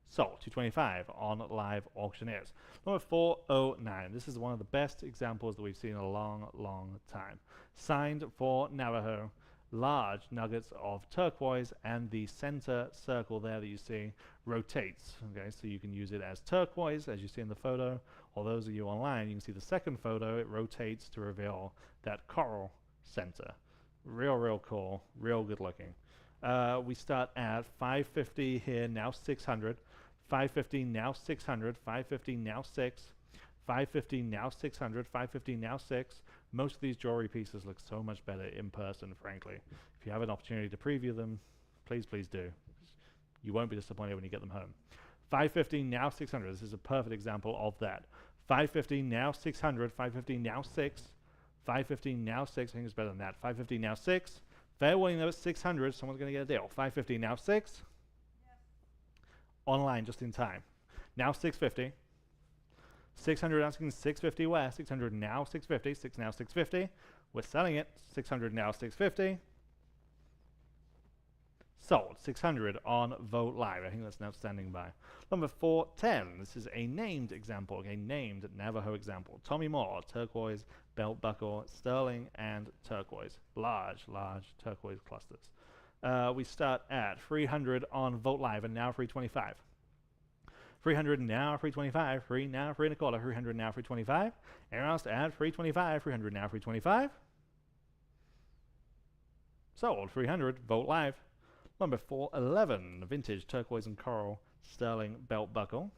Sold. 225 on Live Auctioneers. Number 409. This is one of the best examples that we've seen in a long, long time. Signed for Navajo. Large nuggets of turquoise, and the center circle there that you see rotates. Okay, so you can use it as turquoise, as you see in the photo, or those of you online, you can see the second photo, it rotates to reveal that coral center. Real cool, real good looking. We start at 550 here, now 600. 550, now 600. 550, now 6. 550, now 600. 550, now 6. Most of these jewelry pieces look so much better in person, frankly. If you have an opportunity to preview them, please do. You won't be disappointed when you get them home. 550, now 600. This is a perfect example of that. 550, now 600. 550, now 6. 550, now 6. I think it's better than that. 550, now 6. Fair warning though, it's 600. Someone's going to get a deal. 550, now 6. Yes. Online, just in time. Now 650. 600, asking 650 where? 600, now 650. 6 now 650. We're selling it. 600, now 650. Sold. 600 on Vogt Live. I think that's an outstanding buy. Number 410. This is a named example, a named Navajo example. Tommy Moore, turquoise belt buckle, sterling and turquoise. Large turquoise clusters. We start at 300 on Vogt Live, and now 325. 300 now 325. 3 now 3 and a quarter. 300 now 325. Anyone else to add? 325. 300 now 325. Sold. 300. Vogt Live. Number 411. Vintage turquoise and coral sterling belt buckle.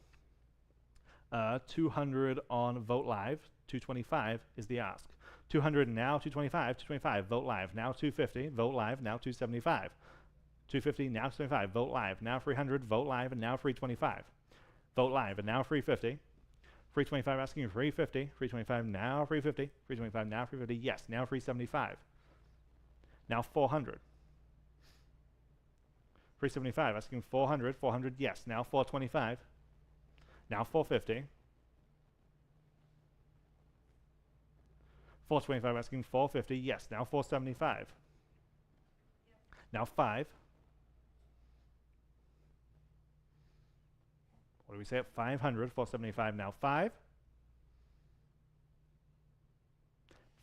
200 on Vogt Live. 225 is the ask. 200 now 225. 225. Vogt Live. Now 250. Vogt Live. Now 275. 250 now 225. Vogt Live. Now 300. Vogt Live, and now 325. Vogt Live, and now 350. 325 asking 350. 325 now 350. 325 now 350. Yes, now 375. Now 400. 375 asking 400. 400, yes, now 425. Now 450. 425 asking 450. Yes, now 475. Yep. Now 5. What do we say at 500? 475 now 5.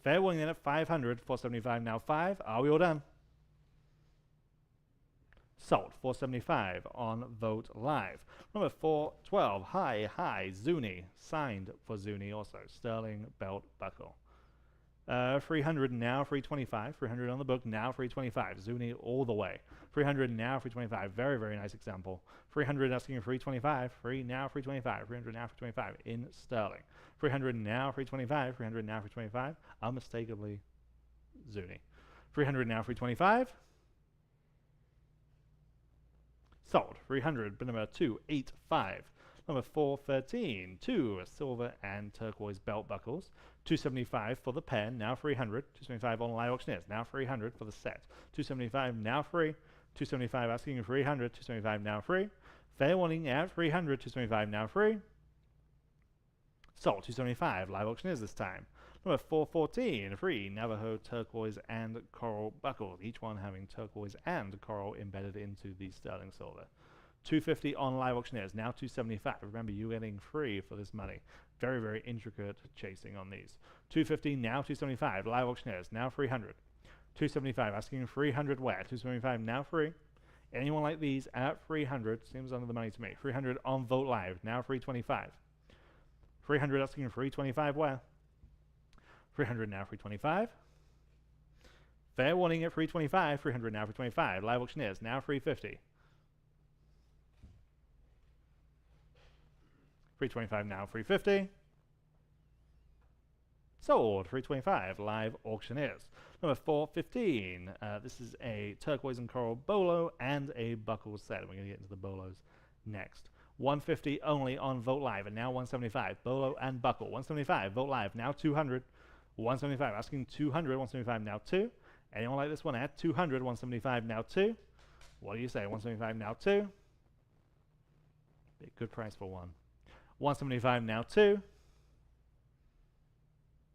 Fair warning then at 500. 475 now 5. Are we all done? Sold. 475 on Vogt Live. Number 412. Hi Zuni. Signed for Zuni also. Sterling belt buckle. 300 now 325. 300 on the book now 325. Zuni all the way. 300 now 325. Very nice example. 300 asking 325. 3 now 325. 300 now 325 in sterling. 300 now 325. 300 now 325. Unmistakably Zuni. 300 now 325. Sold. 300. But number 285. Number 413, 2 silver and turquoise belt buckles. 275 for the pair, now 300. 275 on Live Auctioneers, now 300 for the set. 275 now free. 275 asking 300. 275 now free. Fair warning at 300. 275 now free. Sold. 275 Live Auctioneers this time. Number 414, 3 Navajo turquoise and coral buckles, each one having turquoise and coral embedded into the sterling silver. 250 on Live Auctioneers, now 275. Remember, you're getting free for this money. Very intricate chasing on these. 250 now 275. Live Auctioneers, now 300. 275 asking 300 where? 275 now free. Anyone like these at 300 seems under the money to me. 300 on Vogt Live, now 325. 300 asking 325 where? 300 now 325. Fair warning at 325. 300 now 325. Live Auctioneers, now 350. 325 now, 350. Sold, 325, live auctioneers. Number 415, this is a turquoise and coral bolo and a buckle set. We're going to get into the bolos next. 150 only on Vogt Live, and now 175, bolo and buckle. 175, Vogt Live, now 200. 175, asking 200, 175 now 2. Anyone like this one at 200, 175 now 2? What do you say, 175 now 2? Good price for one. 175 now 2.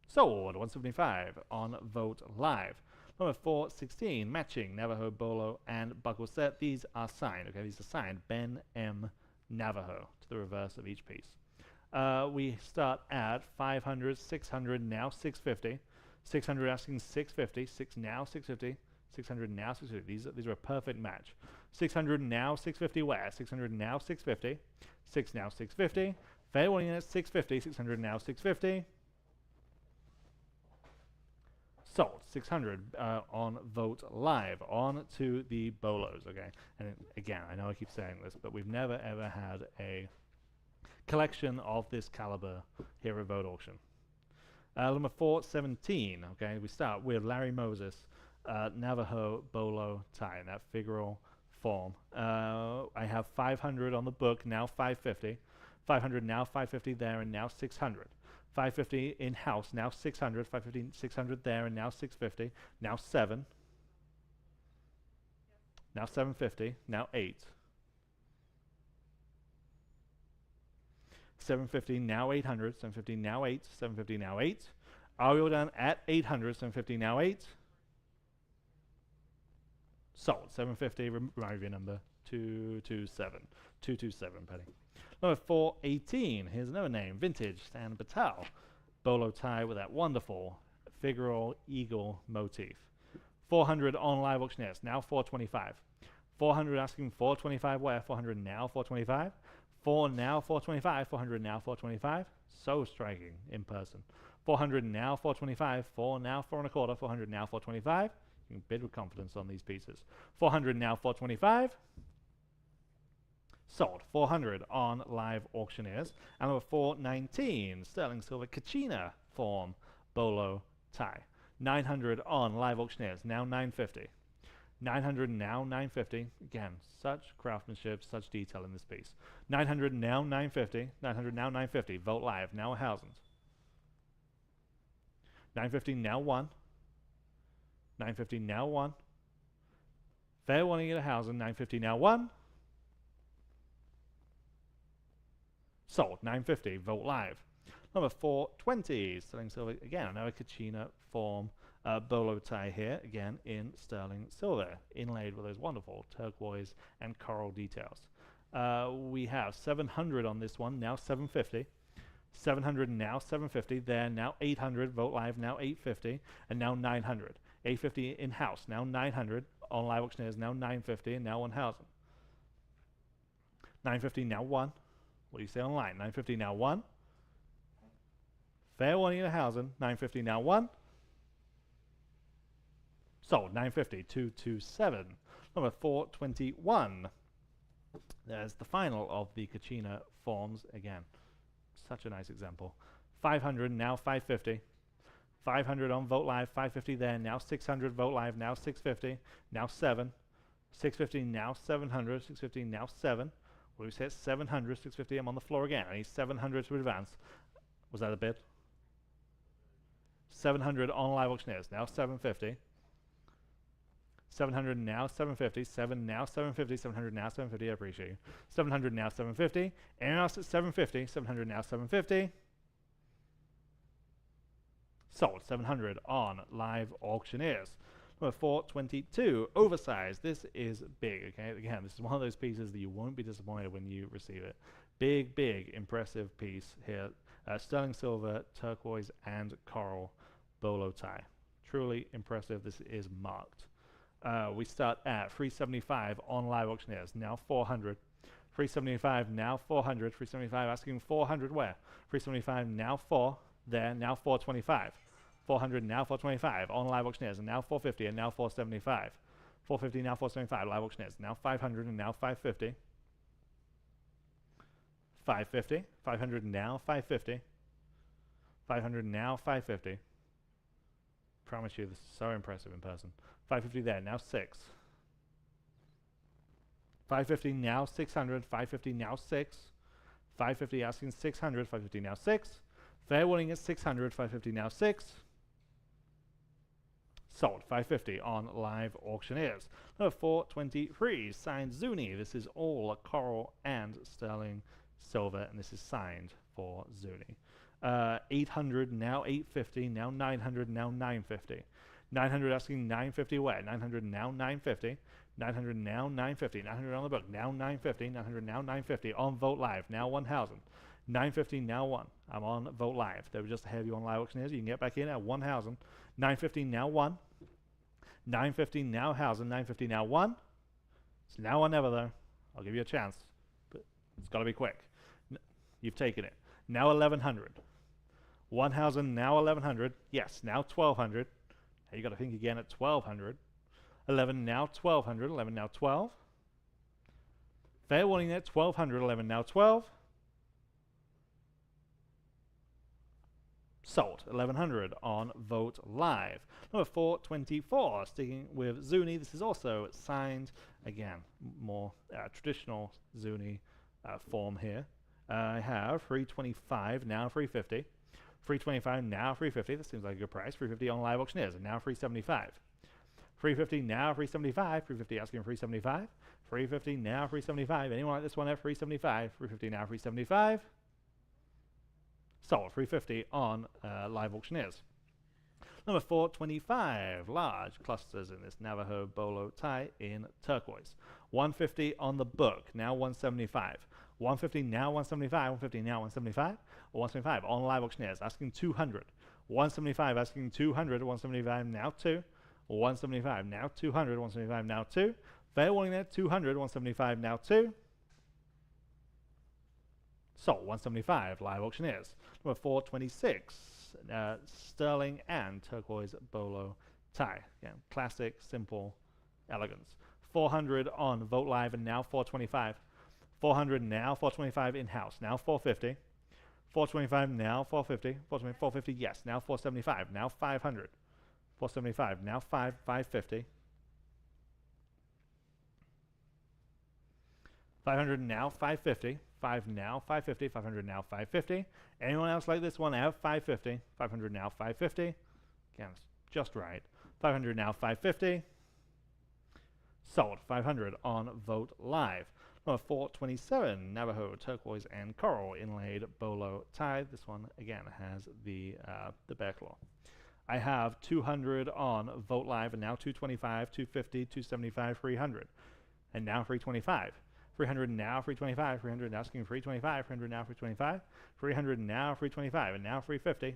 Sold, 175 on Vogt Live. Number 416, matching Navajo bolo and buckle set. These are signed, okay, these are signed Ben M. Navajo to the reverse of each piece. We start at 500, 600, now 650. 600 asking 650, 6 now 650, 600 now 650. These are a perfect match. 600 now 650 where? 600 now 650, 6 now 650. Fair warning at 650, 600 now 650. Sold, 600 on Vogt Live. On to the bolos, okay? And again, I know I keep saying this, but we've never ever had a collection of this caliber here at Vogt Auction. Number 417, okay? We start with Larry Moses, Navajo bolo tie in that figural form. I have 500 on the book, now 550. 500 now 550 there, and now 600. 550 in-house, now 600, 550, 600 there, and now 650, now 7, now 750, now 8, 750, now 800, 750, now 8, 750, now 8. Are we all done at 800, 750, now 8? Sold, 750, remind me of your number, 227, 227, Petty. Number 418, here's another name, Vintage Stan Batal. Bolo tie with that wonderful figural eagle motif. 400 on live auctioneers, now 425. 400 asking 425 where? 400 now 425. 4 now 425, 400 now 425. So striking in person. 400 now 425, 4 now 4 and a quarter, 400 now 425. You can bid with confidence on these pieces. 400 now 425. Sold, 400 on live auctioneers. And number 419, sterling silver Kachina form bolo tie. 900 on live auctioneers, now 950. 900 now 950. Again, such craftsmanship, such detail in this piece. 900 now 950. 900 now 950. Vogt Live, now 1,000. 950 now 1. 950 now 1. Fair warning at 1,000. 950 now 1. Sold, 950, Vogt Live. Number 420, sterling silver, again, another Kachina form bolo tie here, again in sterling silver, inlaid with those wonderful turquoise and coral details. We have 700 on this one, now 750. 700 now 750, there now 800, Vogt Live now 850, and now 900. 850 in-house, now 900, on live auctioneers now 950, and now 1,000. 950 now 1. What do you say online? 950 now 1. Fair warning at 1,000. 950 now 1. Sold, 950, 227. Number 421. There's the final of the Kachina forms. Again, such a nice example. 500, now 550. 500 on Vogt Live, 550 there, now 600, Vogt Live, now 650, now 7. 650, now 700, 650, now 7. What do we say? It's 700, 650, I'm on the floor again. I need 700 to advance. Was that a bid? 700 on live auctioneers, now 750. 700 now 750, 7 now 750, 700 now 750, I appreciate you. 700 now 750, and else at 750, 700 now 750. Sold, 700 on live auctioneers. Number 422, oversized. This is big, okay? Again, this is one of those pieces that you won't be disappointed when you receive it. Big, big, impressive piece here. Sterling silver, turquoise, and coral bolo tie. Truly impressive. This is marked. We start at 375 on live auctioneers, now 400. 375, now 400. 375 asking 400 where? 375, now 4, there, now 425. 400, now 425 on live auctioneers, and now 450, and now 475. 450, now 475, live auctioneers, now 500, and now 550. 550. 500 now, 550. 500 now, 550. Promise you, this is so impressive in person. 550 there, now 6. 550 now, 600. 550 now, 6. 550 asking 600. 550 now, 6. Fair warning at 600. 550 now, 6. Sold. 550 on Live Auctioneers. Number 423, signed Zuni. This is all coral and sterling silver, and this is signed for Zuni. 800 now, 850 now, 900 now, 950. 900 asking 950 where? 900 now, 950. 900 now, 950. 900 on the book now, 950. 900 now, 950 on Vote Live now, 1,000. 950 now 1. I'm on Vote Live. They were just ahead of you on Live Auctioneers. You can get back in at 1,000. 950 now 1. 950 now 1,000. 950 now 1. It's now or never though. I'll give you a chance, but it's got to be quick. You've taken it. Now 1,100. 1,000 now 1,100. Yes, now 1,200. Now you got to think again at 1,200. 11 now 1,200. 11 now 12. Fair warning there. 1,200. 11 now 12. Sold. 1,100 on Vote Live. Number 424, sticking with Zuni. This is also signed. Again, more traditional Zuni form here. I have 325 now 350. 325 now 350. This seems like a good price. 350 on Live Auctioneers, and now 375. 350 now 375. 350 asking 375. 350 now 375. Anyone like this one at 375? 350 now 375. Sold. 350 on Live Auctioneers. Number 425, large clusters in this Navajo bolo tie in turquoise. 150 on the book, now 175. 150 now 175. 150 now 175. 175 on Live Auctioneers, asking 200. 175 asking 200. 175 now 2. 175 now 200. 175 now 2. Fair warning there, 200. 175 now 2. Sold. 175 Live Auctioneers. Number 426, sterling and turquoise bolo tie. Again, classic, simple elegance. 400 on Vote Live, and now 425. 400 now 425 in-house. Now 450. 425 now 450. 450 yes. Now 475. Now 500. 475 now 550. 500 now 550. 5 now 550. 500 now 550. Anyone else like this one? I have 550. 500 now 550. Again, it's just right. 500 now 550. Sold. 500 on Vote Live. Number 427, Navajo turquoise and coral inlaid bolo tie. This one again has the bear claw. I have 200 on Vote Live, and now 225, 250, 275, 300, and now 325. 300 now 325. 300 asking 325. 300 now 325. 300 now 325, and now 350,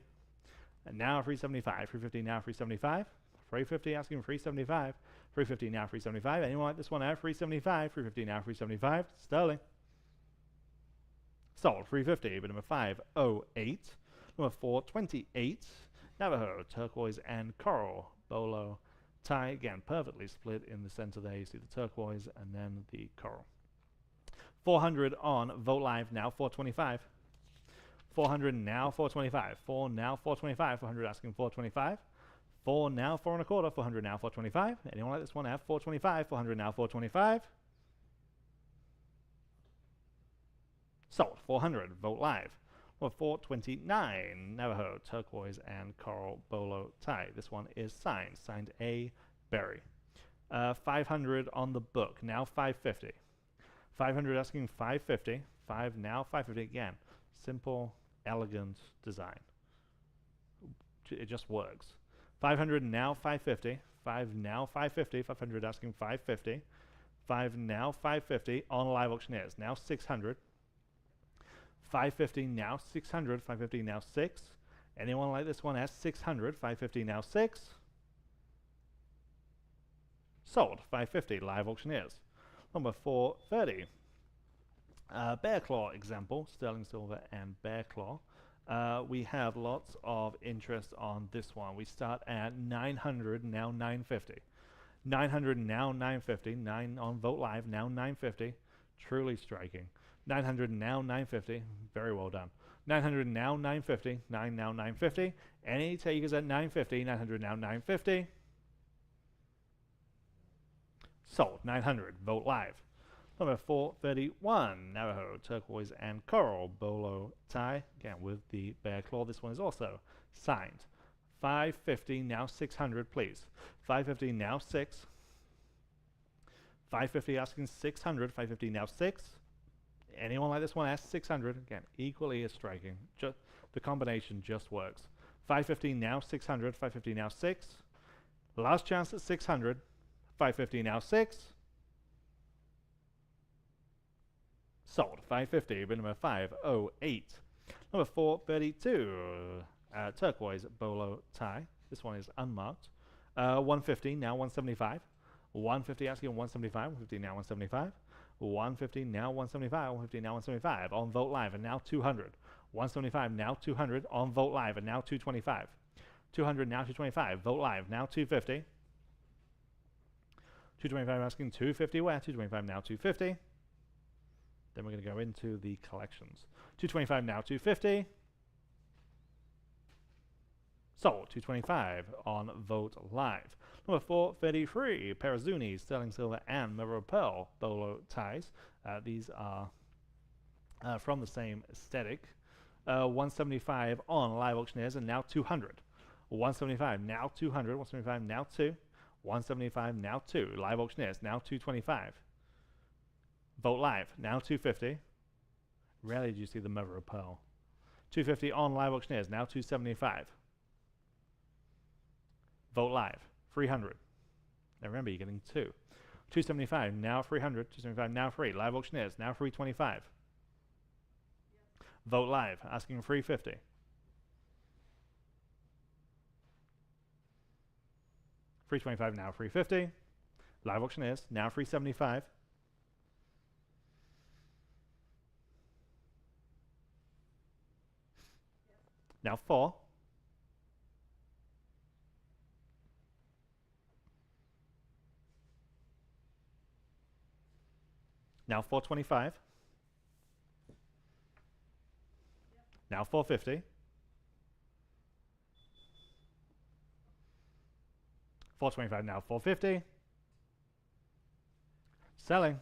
and now 375. 350 now 375. 350 asking 375. 350 now 375. Anyone like this one at 375? 350 now 375. Sterling. Sold. 350. But number 508. Number 428. Navajo turquoise and coral bolo tie. Again, perfectly split in the center there. You see the turquoise and then the coral. 400 on Vote Live. Now 425. 400 now 425. 4 now 425. 400 asking 425. 4 now 4 1/4. 400 now 425. Anyone like this one at 425? 400 now 425. Sold. 400. Vote Live. Or 429. Navajo turquoise and coral bolo tie. This one is signed. Signed A. Berry. 500 on the book. Now 550. 500 asking 550. 5 now 550 again. Simple, elegant design. It just works. 500 now 550. 5 now 550. 500 asking 550. 5 now 550 on Live Auctioneers. Now 600. 550 now 600. 550 now 6. Anyone like this one at 600? 550 now 6. Sold. 550 Live Auctioneers. Number 430. Bear claw example, sterling silver and bear claw. We have lots of interest on this one. We start at 900, now 950. 900 now 950. 9 on Vote Live, now 950. Truly striking. 900 now 950. Very well done. 900 now 950. 9 now 950. Any takers at 950. 900 now 950. Sold. 900. Vote live. Number 431, Navajo, turquoise and coral, bolo tie, again with the bear claw. This one is also signed. 550, now 600, please. 550, now 6. 550 asking 600, 550 now 6. Anyone like this one asks 600, again, equally as striking. The combination just works. 550 now 600, 550 now 6. Last chance at 600, 550 now 6. Sold. 550, bid number 508. Number 432, turquoise bolo tie. This one is unmarked. 150, now 175. 150 asking 175, 150 now 175. 150 now 175, 150 now 175 on Vote Live and now 200. 175 now 200 on Vote Live and now 225. 200 now 225, Vote Live now 250. 225 asking 250 where? 225 now 250. Then we're going to go into the collections. 225 now 250. Sold. 225 on Vote Live. Number 433, Perazuni, sterling silver and mother of pearl bolo ties. These are from the same aesthetic. 175 on live auctioneers and now 200. 175 now 200. 175 now 2. 175 now 2. Live auctioneers now 225. Vote live now 250. Rarely do you see the mother of pearl. 250 on live auctioneers now 275. Vote live 300. Now remember, you're getting 2. 275 now 300. 275 now 3. Live auctioneers now 325. Vote live asking 350. 325 now 350. Live auctioneers now 375. Now 4. Now 425. Now 450. 425 now 450. Selling.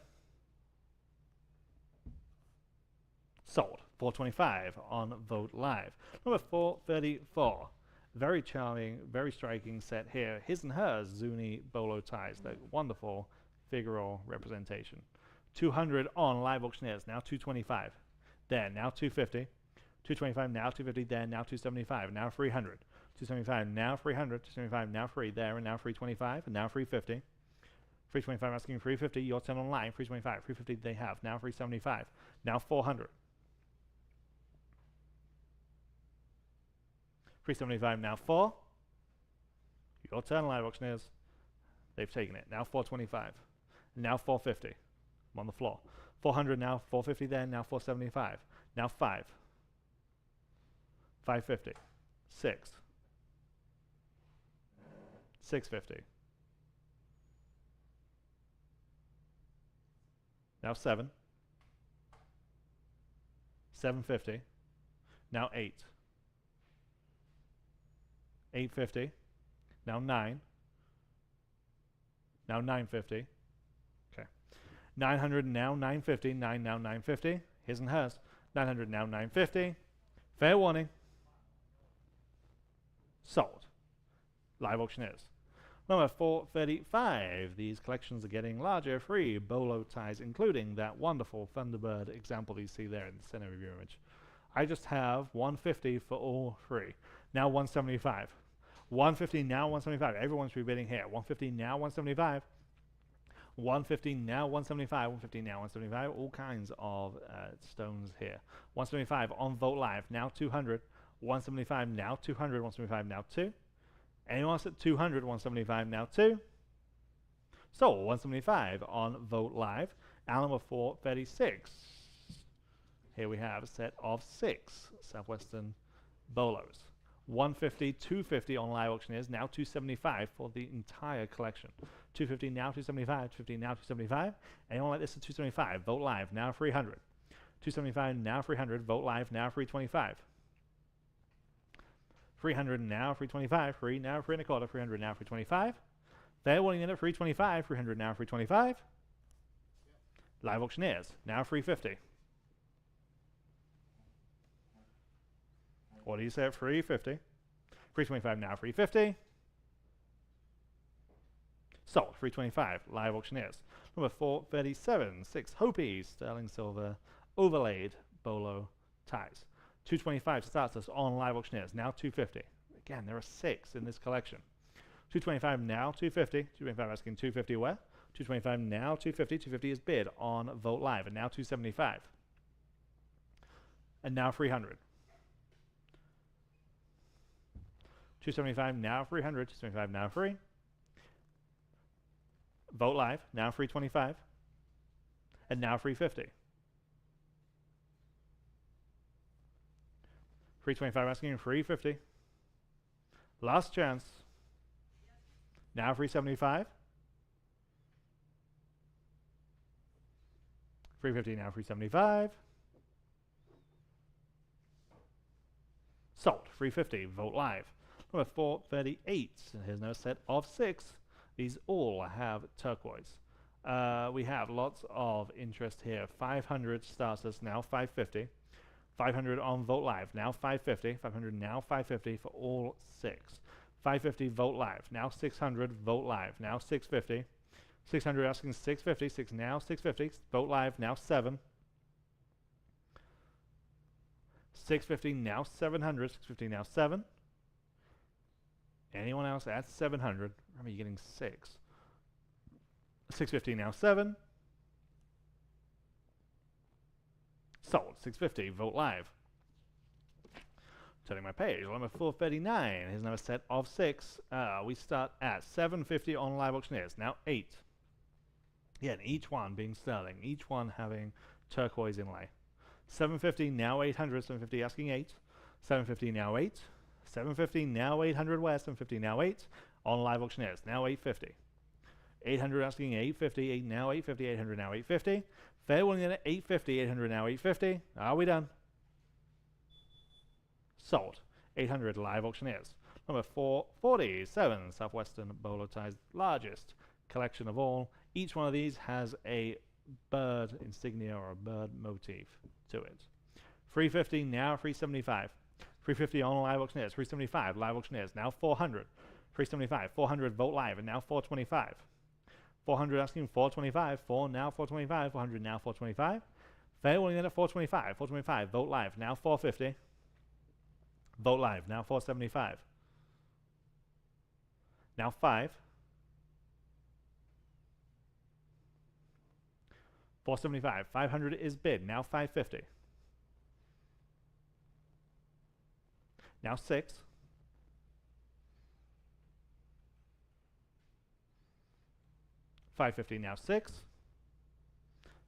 Sold. 425 on Vote Live. Number 434. Very charming, very striking set here. His and hers Zuni bolo ties. The wonderful figural representation. 200 on live auctioneers. Now 225. There. Now 250. 225 now 250. There. Now 275. Now 300. 275 now 300. 275 now 3. There. And now 325. And now 350. 325 asking 350. Your turn on line. 325. 350 they have. Now 375. Now 400. 375 now 4. Your turn, live auctioneers. They've taken it. Now 425. Now 450. I'm on the floor. 400 now, 450 there, now 475. Now 5. 550. 6. 650. Now 7. 750. Now 8. 850. Now 9. Now 950. Okay. 900 now 950. 9 now 950. His and hers. 900 now 950. Fair warning. Sold. Live auctioneers. Number 435. These collections are getting larger. 3 bolo ties, including that wonderful Thunderbird example you see there in the center of your image. I just have 150 for all 3. Now 175. 150 now 175. Everyone's rebidding here. 150 now 175. 150 now 175. 150 now 175. All kinds of stones here. 175 on Vote Live. Now 200. 175 now 200. 175 now 2. Anyone else at 200? 175 now 2. So 175 on Vote Live. Alamo 436. Here we have a set of 6 Southwestern bolos. 150, 250 on live auctioneers, now 275 for the entire collection. 250 now 275, 250 now 275. Anyone like this at 275? Vote Live, now 300. 275 now 300. Vote live now 325. 300 now 325. 3 now 3 and a quarter. 300 now 325. Fair warning in at 325. 300 now 325. Live auctioneers now 350. What do you say at 350? 325 now 350. Sold 325. Live auctioneers. Number 437. 6 Hopi sterling silver overlaid bolo ties. 225 starts us on live auctioneers. Now 250. Again, there are 6 in this collection. 225 now 250. 225 asking 250 where? 225 now 250. 250 is bid on Vote Live. And now 275. And now 300. 275 now 300. 275 now 3. Vote Live now 325. And now 350. 325 asking 350. Last chance. Now 375. 350 now 375. Sold 350. Vote Live. Number 438. And here's no set of 6. These all have turquoise. We have lots of interest here. 500 starts us now 550. 500 on Vote Live, now 550. 500 now 550 for all 6. 550 Vote Live, now 600 Vote Live, now 650. 600 asking 650. 6 now 650. Vote Live, now 7. 650 now 700. 650 now 7. Anyone else at 700? Remember, you're getting 6. 650 now 7. Sold 650. Vote Live. Turning my page. Number 439. Here's another set of 6. We start at 750 on live auctioneers. Now 8. Yeah, and each one being sterling. Each one having turquoise inlay. 750 now 800. 750 asking 8. 750 now 8. 750 now 800 where? 750 now 8 on live auctioneers. Now 850. 800 asking 850. 8 now 850. 800 now 850. Fair warning at 850. 800 now 850. Are we done? Sold. 800 live auctioneers. Number 447. Southwestern bolo ties. Largest collection of all. Each one of these has a bird insignia or a bird motif to it. 350 now 375. 350 on live auctioneers. 375 live auctioneers. Now 400. 375. 400 Vote Live. And now 425. 400 asking 425. 4 now 425. 400 now 425. Fair warning at 425. 425 Vote Live. Now 450. Vote Live. Now 475. Now 5. 475. 500 is bid. Now 550. Now 6. 550 now 6.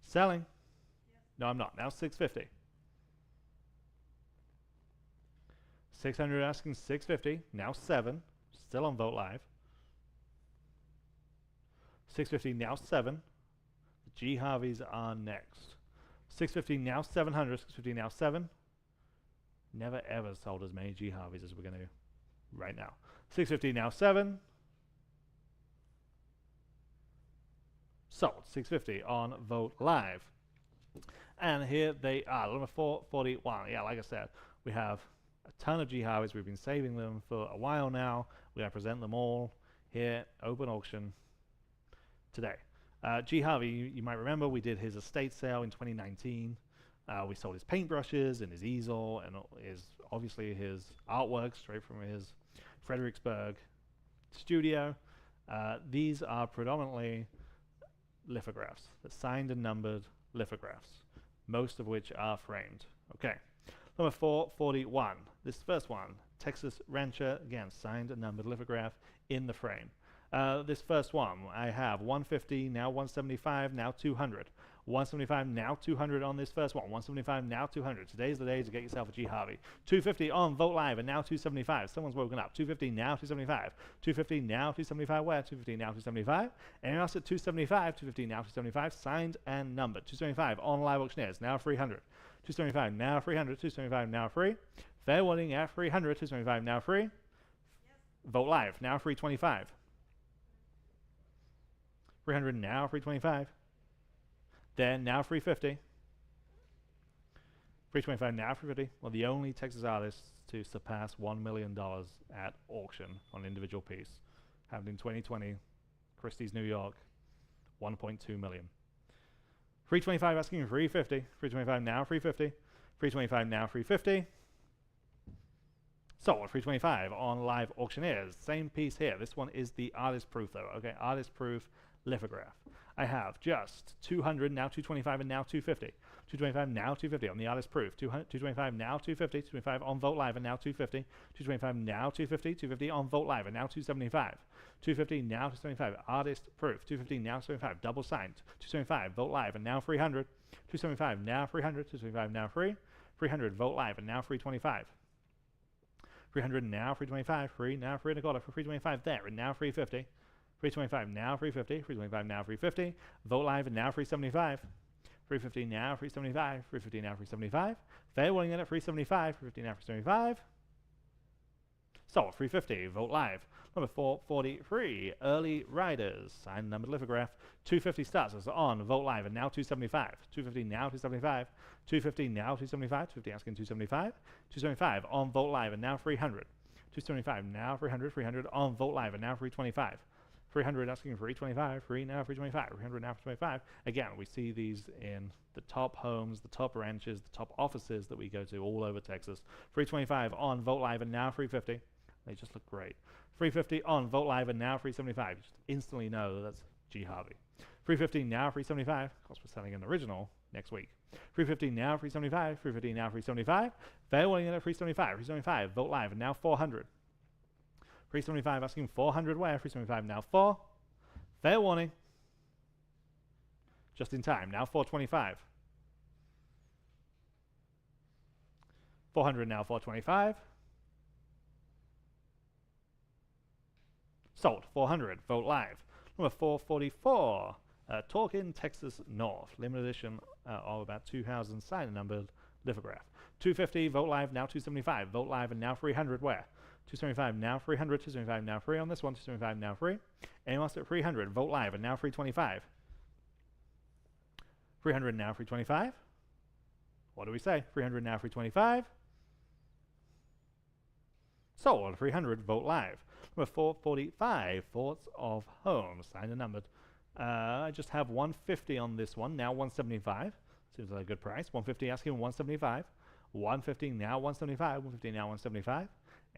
Selling. Yes. No, I'm not. Now 650. 600 asking 650. Now 7. Still on Vote Live. 650 now 7. The G Harveys are next. 650 now 700. 650 now 7. Never ever sold as many G Harveys as we're going to right now. 650 now 7. Sold 650 on Vote Live. And here they are, number 441. Yeah, like I said, we have a ton of G Harveys. We've been saving them for a while now. We're going to present them all here, open auction today. G Harvey, you might remember, we did his estate sale in 2019. We sold his paintbrushes and his easel and obviously his artwork straight from his Fredericksburg studio. These are predominantly lithographs, the signed and numbered lithographs, most of which are framed. Okay, number 441. This first one, Texas Rancher, again, signed and numbered lithograph in the frame. This first one, I have 150, now 175, now 200. 175, now 200 on this first one. 175, now 200. Today's the day to get yourself a G Harvey. 250 on Vote Live, and now 275. Someone's woken up. 250, now 275. 250, now 275 where? 250, now 275. Anyone else at 275? 250, now 275. Signed and numbered. 275 on live auctioneers, now 300. 275 now 300, 275 now free. Fair warning at 300, 275 now free. Vote live now 325. 300 now 325. Then now 350. 325 now 350. Well, the only Texas artist to surpass $1 million at auction on an individual piece happened in 2020. Christie's, New York, 1.2 million. 325 asking 350. 325 now 350. 325 now 350. Sold 325 on Live Auctioneers. Same piece here. This one is the artist proof though. Okay, artist proof lithograph. I have just 200 now 225 and now 250. 225 now 250 on the artist proof. 225 now 250. 225 on Vote Live and now 250. 225 now 250. 250 on Vote Live and now 275. 250 now 275 artist proof. 250 now 275 double signed. 275 Vote Live and now 300. 275 now 300. 275 now free. 300 Vote Live and now 325. 300 now 325 free now 3 1/4 for 325 there and now 350. 325 now 350. 325 now 350. Vote Live and now 375. 350 now 375. 350 now 375. Fair warning in at 375. 350 now 375. Sold 350. Vote Live. Number 443. Early Riders. Signed numbered lithograph. 250 starts us on Vote Live and now 275. 250 now 275. 250 now 275. 250 asking 275. 275 on Vote Live and now 300. 275 now 300. 300 on Vote Live and now 325. 300 asking for 325, free now 325, 300 now 325. Again, we see these in the top homes, the top ranches, the top offices that we go to all over Texas. 325 on Vote Live and now 350. They just look great. 350 on Vote Live and now 375. You just instantly know that that's G. Harvey. 350 now 375. Of course, we're selling an original next week. 350 now 375. 350 now 375. Fair warning at 375. 375 Vote Live and now 400. 375 asking 400 where? 375 now 4. Fair warning. Just in time. Now 425. 400 now 425. Sold. 400. Vote Live. Number 444. Talkin' Texas North. Limited edition of about 2,000 signed and numbered lithograph. 250. Vote Live now 275. Vote Live and now 300 where? 275 now 300, 275 now free on this one, 275 now free. Anyone else at 300, Vote Live and now 325. 300 now 325. What do we say? 300 now 325. Sold 300, Vote Live. Number 445, Thoughts of Home, signed and numbered. I just have 150 on this one, now 175. Seems like a good price. 150 asking 175. 150 now 175, 150 now 175.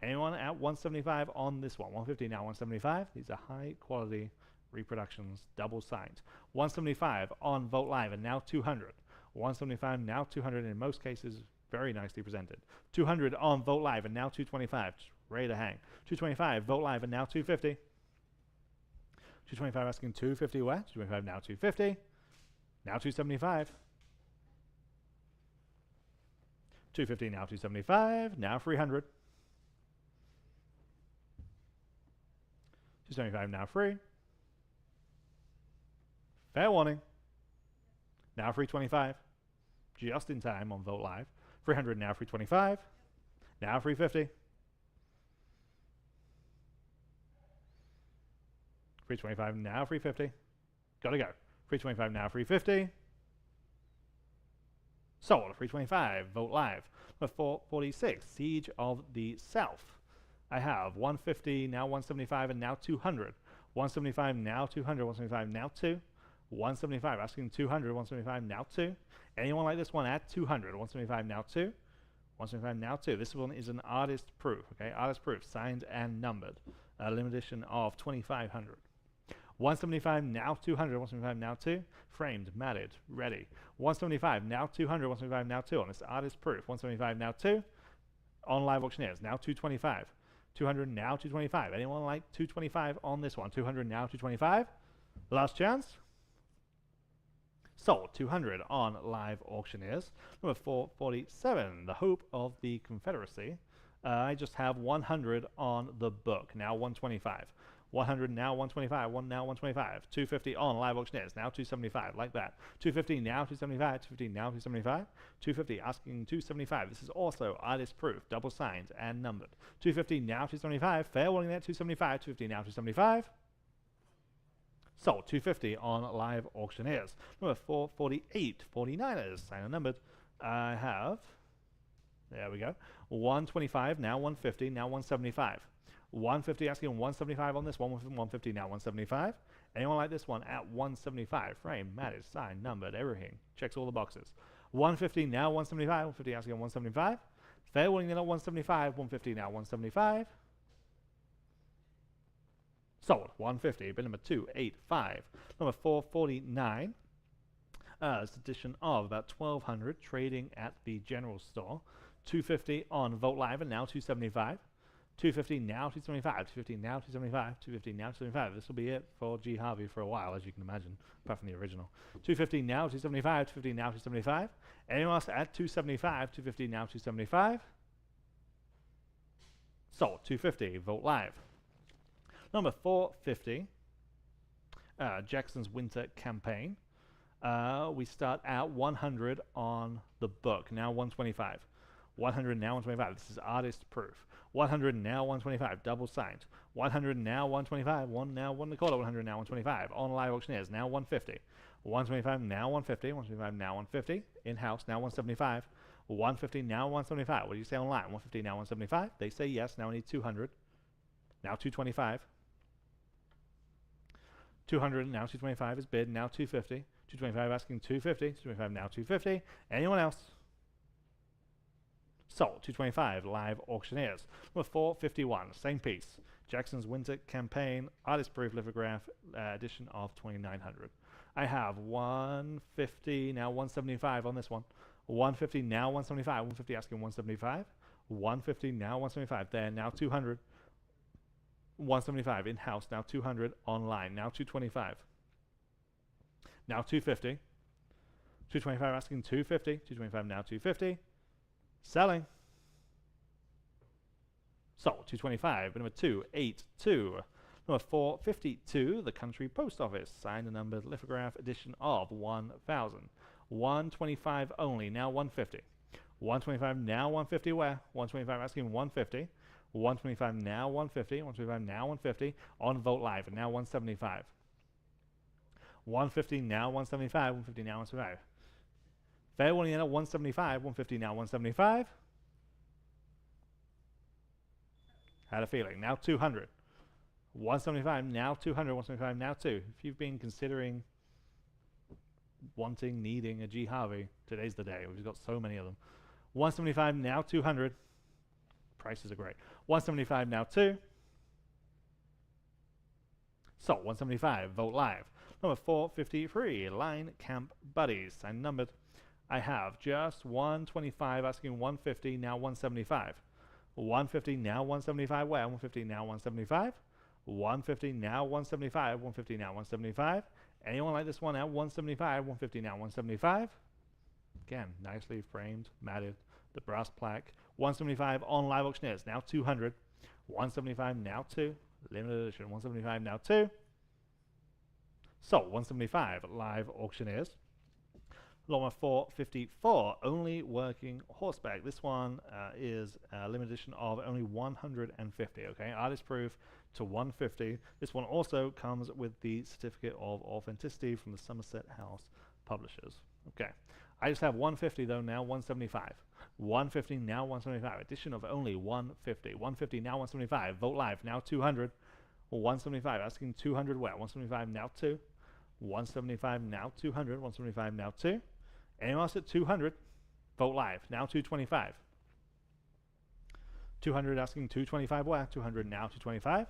Anyone at 175 on this one? 150 now 175. These are high quality reproductions, double signed. 175 on Vote Live and now 200. 175 now 200 in most cases, very nicely presented. 200 on Vote Live and now 225. Just ready to hang. 225 Vote Live and now 250. 225 asking 250 where? 225 now 250. Now 275. 250 now 275. Now 300. 275 now free. Fair warning. Now 325. Just in time on Vote Live. 300 now 325. Now 350. 325 now 350. Gotta go. 325 now 350. Sold. 325. Vote Live. Number 446. Siege of the South. I have 150, now 175, and now 200. 175, now 200, 175, now 2. 175, asking 200, 175, now 2. Anyone like this one at 200, 175, now 2. 175, now 2. This one is an artist proof, okay? Artist proof, signed and numbered. A limited edition of 2,500. 175, now 200, 175, now 2. Framed, matted, ready. 175, now 200, 175, now 2. On this artist proof, 175, now 2. On Live Auctioneers, now 225. 200 now 225. Anyone like 225 on this one? 200 now 225. Last chance. Sold. 200 on Live Auctioneers. Number 447. The Hope of the Confederacy. I just have 100 on the book. Now 125. 100 now 125, 1 now 125, 250 on live auctioneers, now 275, like that. 250 now 275, 250 now 275, 250 asking 275. This is also artist proof, double signed and numbered. 250 now 275, fair warning there, 275, 250 now 275. Sold. 250 on live auctioneers. Number 448, 49ers, signed and numbered. I have, there we go, 125, now 150, now 175. 150 asking 175 on this one, 150 now 175. Anyone like this one at 175? Frame, matted, signed, numbered, everything. Checks all the boxes. 150 now 175, 150 asking 175. Fair warning then at 175, 150 now 175. Sold. 150. Bid number 285. Number 449. It's edition of about 1200 trading at the general store. 250 on Vogt Live and now 275. 250 now 275. 250 now 275. 250 now 275. This will be it for G Harvey for a while, as you can imagine, apart from the original. 250 now 275. 250 now 275. Anyone else at 275? 250 now 275. Sold. 250. Vogt Live. Number 450. Jackson's Winter Campaign. We start at 100 on the book. Now 125. 100 now 125. This is artist proof. 100 now 125. Double signed. 100 now 125. 1 now 1 1/4. 100 now 125. On live auctioneers. Now 150. 125 now 150. 125 now 150. In-house now 175. 150 now 175. What do you say online? 150 now 175. They say yes. Now we need 200. Now 225. 200 now 225 is bid. Now 250. 225 asking 250. 225 now 250. Anyone else? Sold. 225 live auctioneers. Number 451. Same piece. Jackson's Winter Campaign artist proof lithograph edition of 2900. I have 150 now 175 on this one. 150 now 175. 150 asking 175. 150 now 175. There now 200. 175 in-house, now 200 online, now 225. Now 250. 225 asking 250. 225 now 250. Selling. Sold. 225. Number 282. Number 452. The Country Post Office. Signed and numbered lithograph edition of 1000. 125 only. Now 150. 125 now 150 where? 125 asking 150. 125 now 150. 125 now 150. On Vogt Live. And now 175. 150 now 175. 150 now 175. Fair warning in at 175. 150 now 175. Had a feeling. Now 200. 175 now 200. 175 now 2. If you've been considering wanting, needing a G Harvey, today's the day. We've got so many of them. 175 now 200. Prices are great. 175 now 2. So 175. Vogt Live. Number 453. Line Camp Buddies. Signed numbered. I have just 125 asking 150 now 175. 150 now 175 where? 150 now 175. 150 now 175. 150 now 175. Anyone like this one at 175? 150 now 175. Again, nicely framed, matted, the brass plaque. 175 on live auctioneers. Now 200. 175 now 2. Limited edition. 175 now 2. So 175 live auctioneers. Number 454, only working horseback. This one is a limited edition of only 150. Okay, artist proof to 150. This one also comes with the certificate of authenticity from the Somerset House publishers. Okay, I just have 150 though. Now 175. 150 now 175. Edition of only 150. 150 now 175. Vogt Live now 200. 175 asking 200 where? 175 now 2. 175 now 200. 175 now 2. Anyone else at 200? Vogt Live. Now 225. 200 asking 225 where? 200 now 225.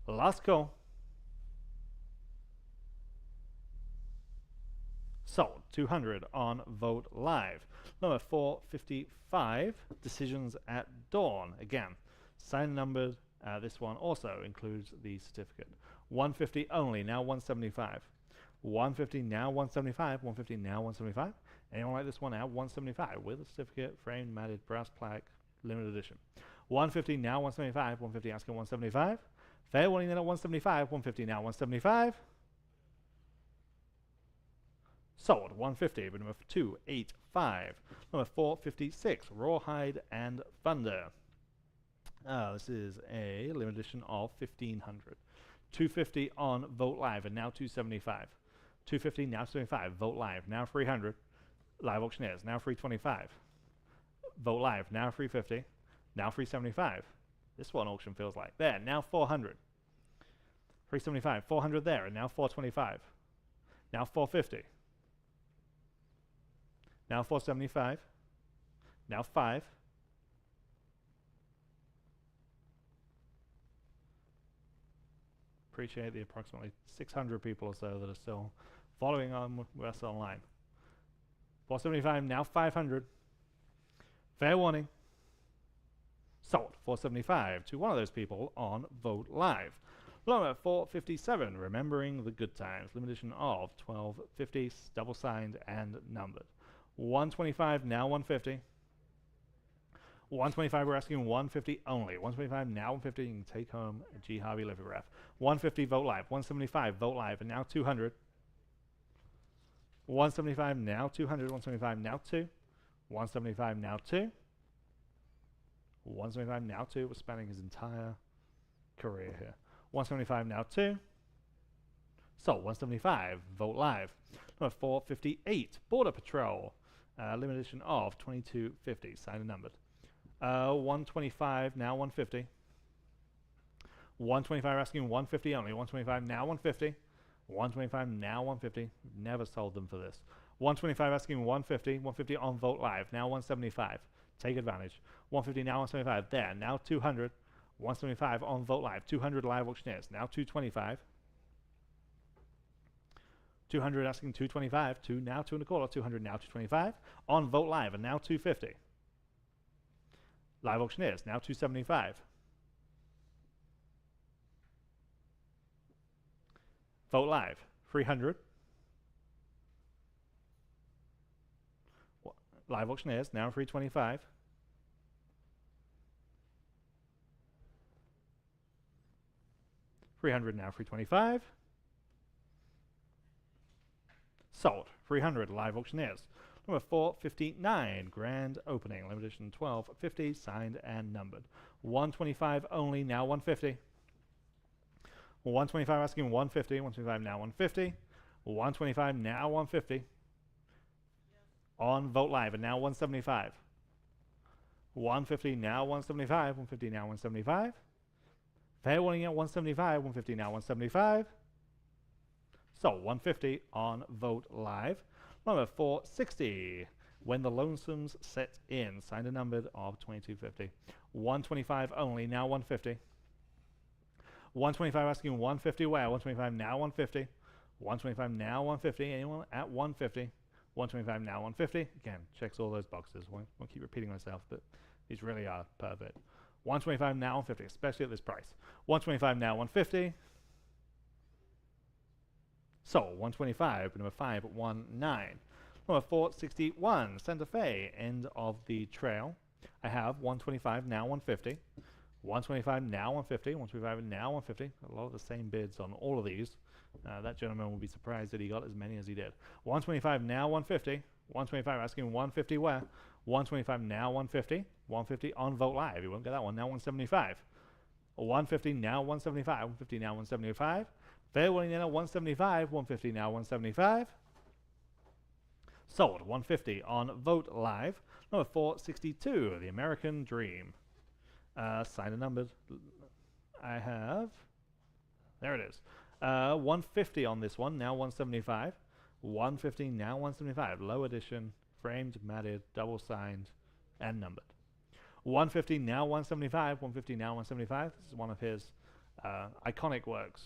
Last call. Sold. 200 on Vogt Live. Number 455. Decisions at Dawn. Again, signed numbered. This one also includes the certificate. 150 only. Now 175. 150 now 175. 150 now 175. Anyone like this one at 175 with a certificate, framed, matted, brass plaque, limited edition. 150 now 175. 150 asking 175. Fair warning then at 175, 150 now 175. Sold, 150, but number 285. Number 456, Rawhide and Thunder. This is a limited edition of 1500. 250 on Vogt Live, and now 275. 250, now 75. Vogt Live, now 300. Live auctioneers, now 325. Vogt Live, now 350. Now 375. This one auction feels like. There, now 400. 375, 400 there, and now 425. Now 450. Now 475. Now 5. Appreciate the approximately 600 people or so that are still following on with us online. 475, now 500. Fair warning. Sold, 475 to one of those people on Vogt Live. Lower at 457, Remembering the Good Times, limited edition of 1250, double signed and numbered. 125, now 150. 125, we're asking 150 only. 125, now 150, you can take home a G. Harvey lithograph. 150, Vogt Live. 175, Vogt Live, and now 200. 175, now 200. 175, now 2. 175, now 2. 175, now 2. We're spanning his entire career here. 175, now 2. So, 175, Vogt Live. Number 458, Border Patrol. Limited edition of 2250, signed and numbered. 125, now 150. 125, asking 150 only. 125, now 150. 125, now 150. Never sold them for this. 125, asking 150. 150 on Vogt Live, now 175. Take advantage. 150, now 175. There, now 200. 175 on Vogt Live. 200 live auctioneers, now 225. 200 asking 225. Now 225. 200 now 225. On Vogt Live, and now 250. Live auctioneers, now 275. Vogt Live, 300. Live auctioneers, now 325. $300 now 325. Sold, 300 live auctioneers. Number 459, grand opening, limited edition 1250, signed and numbered. 125 only, now 150. 125 asking 150, 125 now 150. 125 now 150. On Vogt Live, and now 175. 150 now 175, 150 now 175. Fair warning at 175, 150 now 175. So 150 on Vogt Live. Number 460, When the Lonesomes Set In, signed and numbered of 2250. 125 only, now 150. 125 asking 150 where? 125 now 150. 125 now 150. Anyone at 150? 125 now 150. Again, checks all those boxes. Won't keep repeating myself, but these really are perfect. 125 now 150, especially at this price. 125 now 150. So 125, number 519. Number 461, Santa Fe, end of the trail. I have 125 now 150. 125 now 150. 125 now 150. A lot of the same bids on all of these. That gentleman will be surprised that he got as many as he did. 125 now 150. 125 asking 150 where? 125 now 150. 150 on Vogt Live. You won't get that one. Now 175. 150 now 175. 150 now 175. Fair warning now 175. 150 now 175. Sold 150 on Vogt Live. Number 462, The American Dream. Signed and numbered. I have. There it is. 150 on this one. Now 175. 150 now 175. Low edition, framed, matted, double signed, and numbered. 150 now 175. 150 now 175. This is one of his iconic works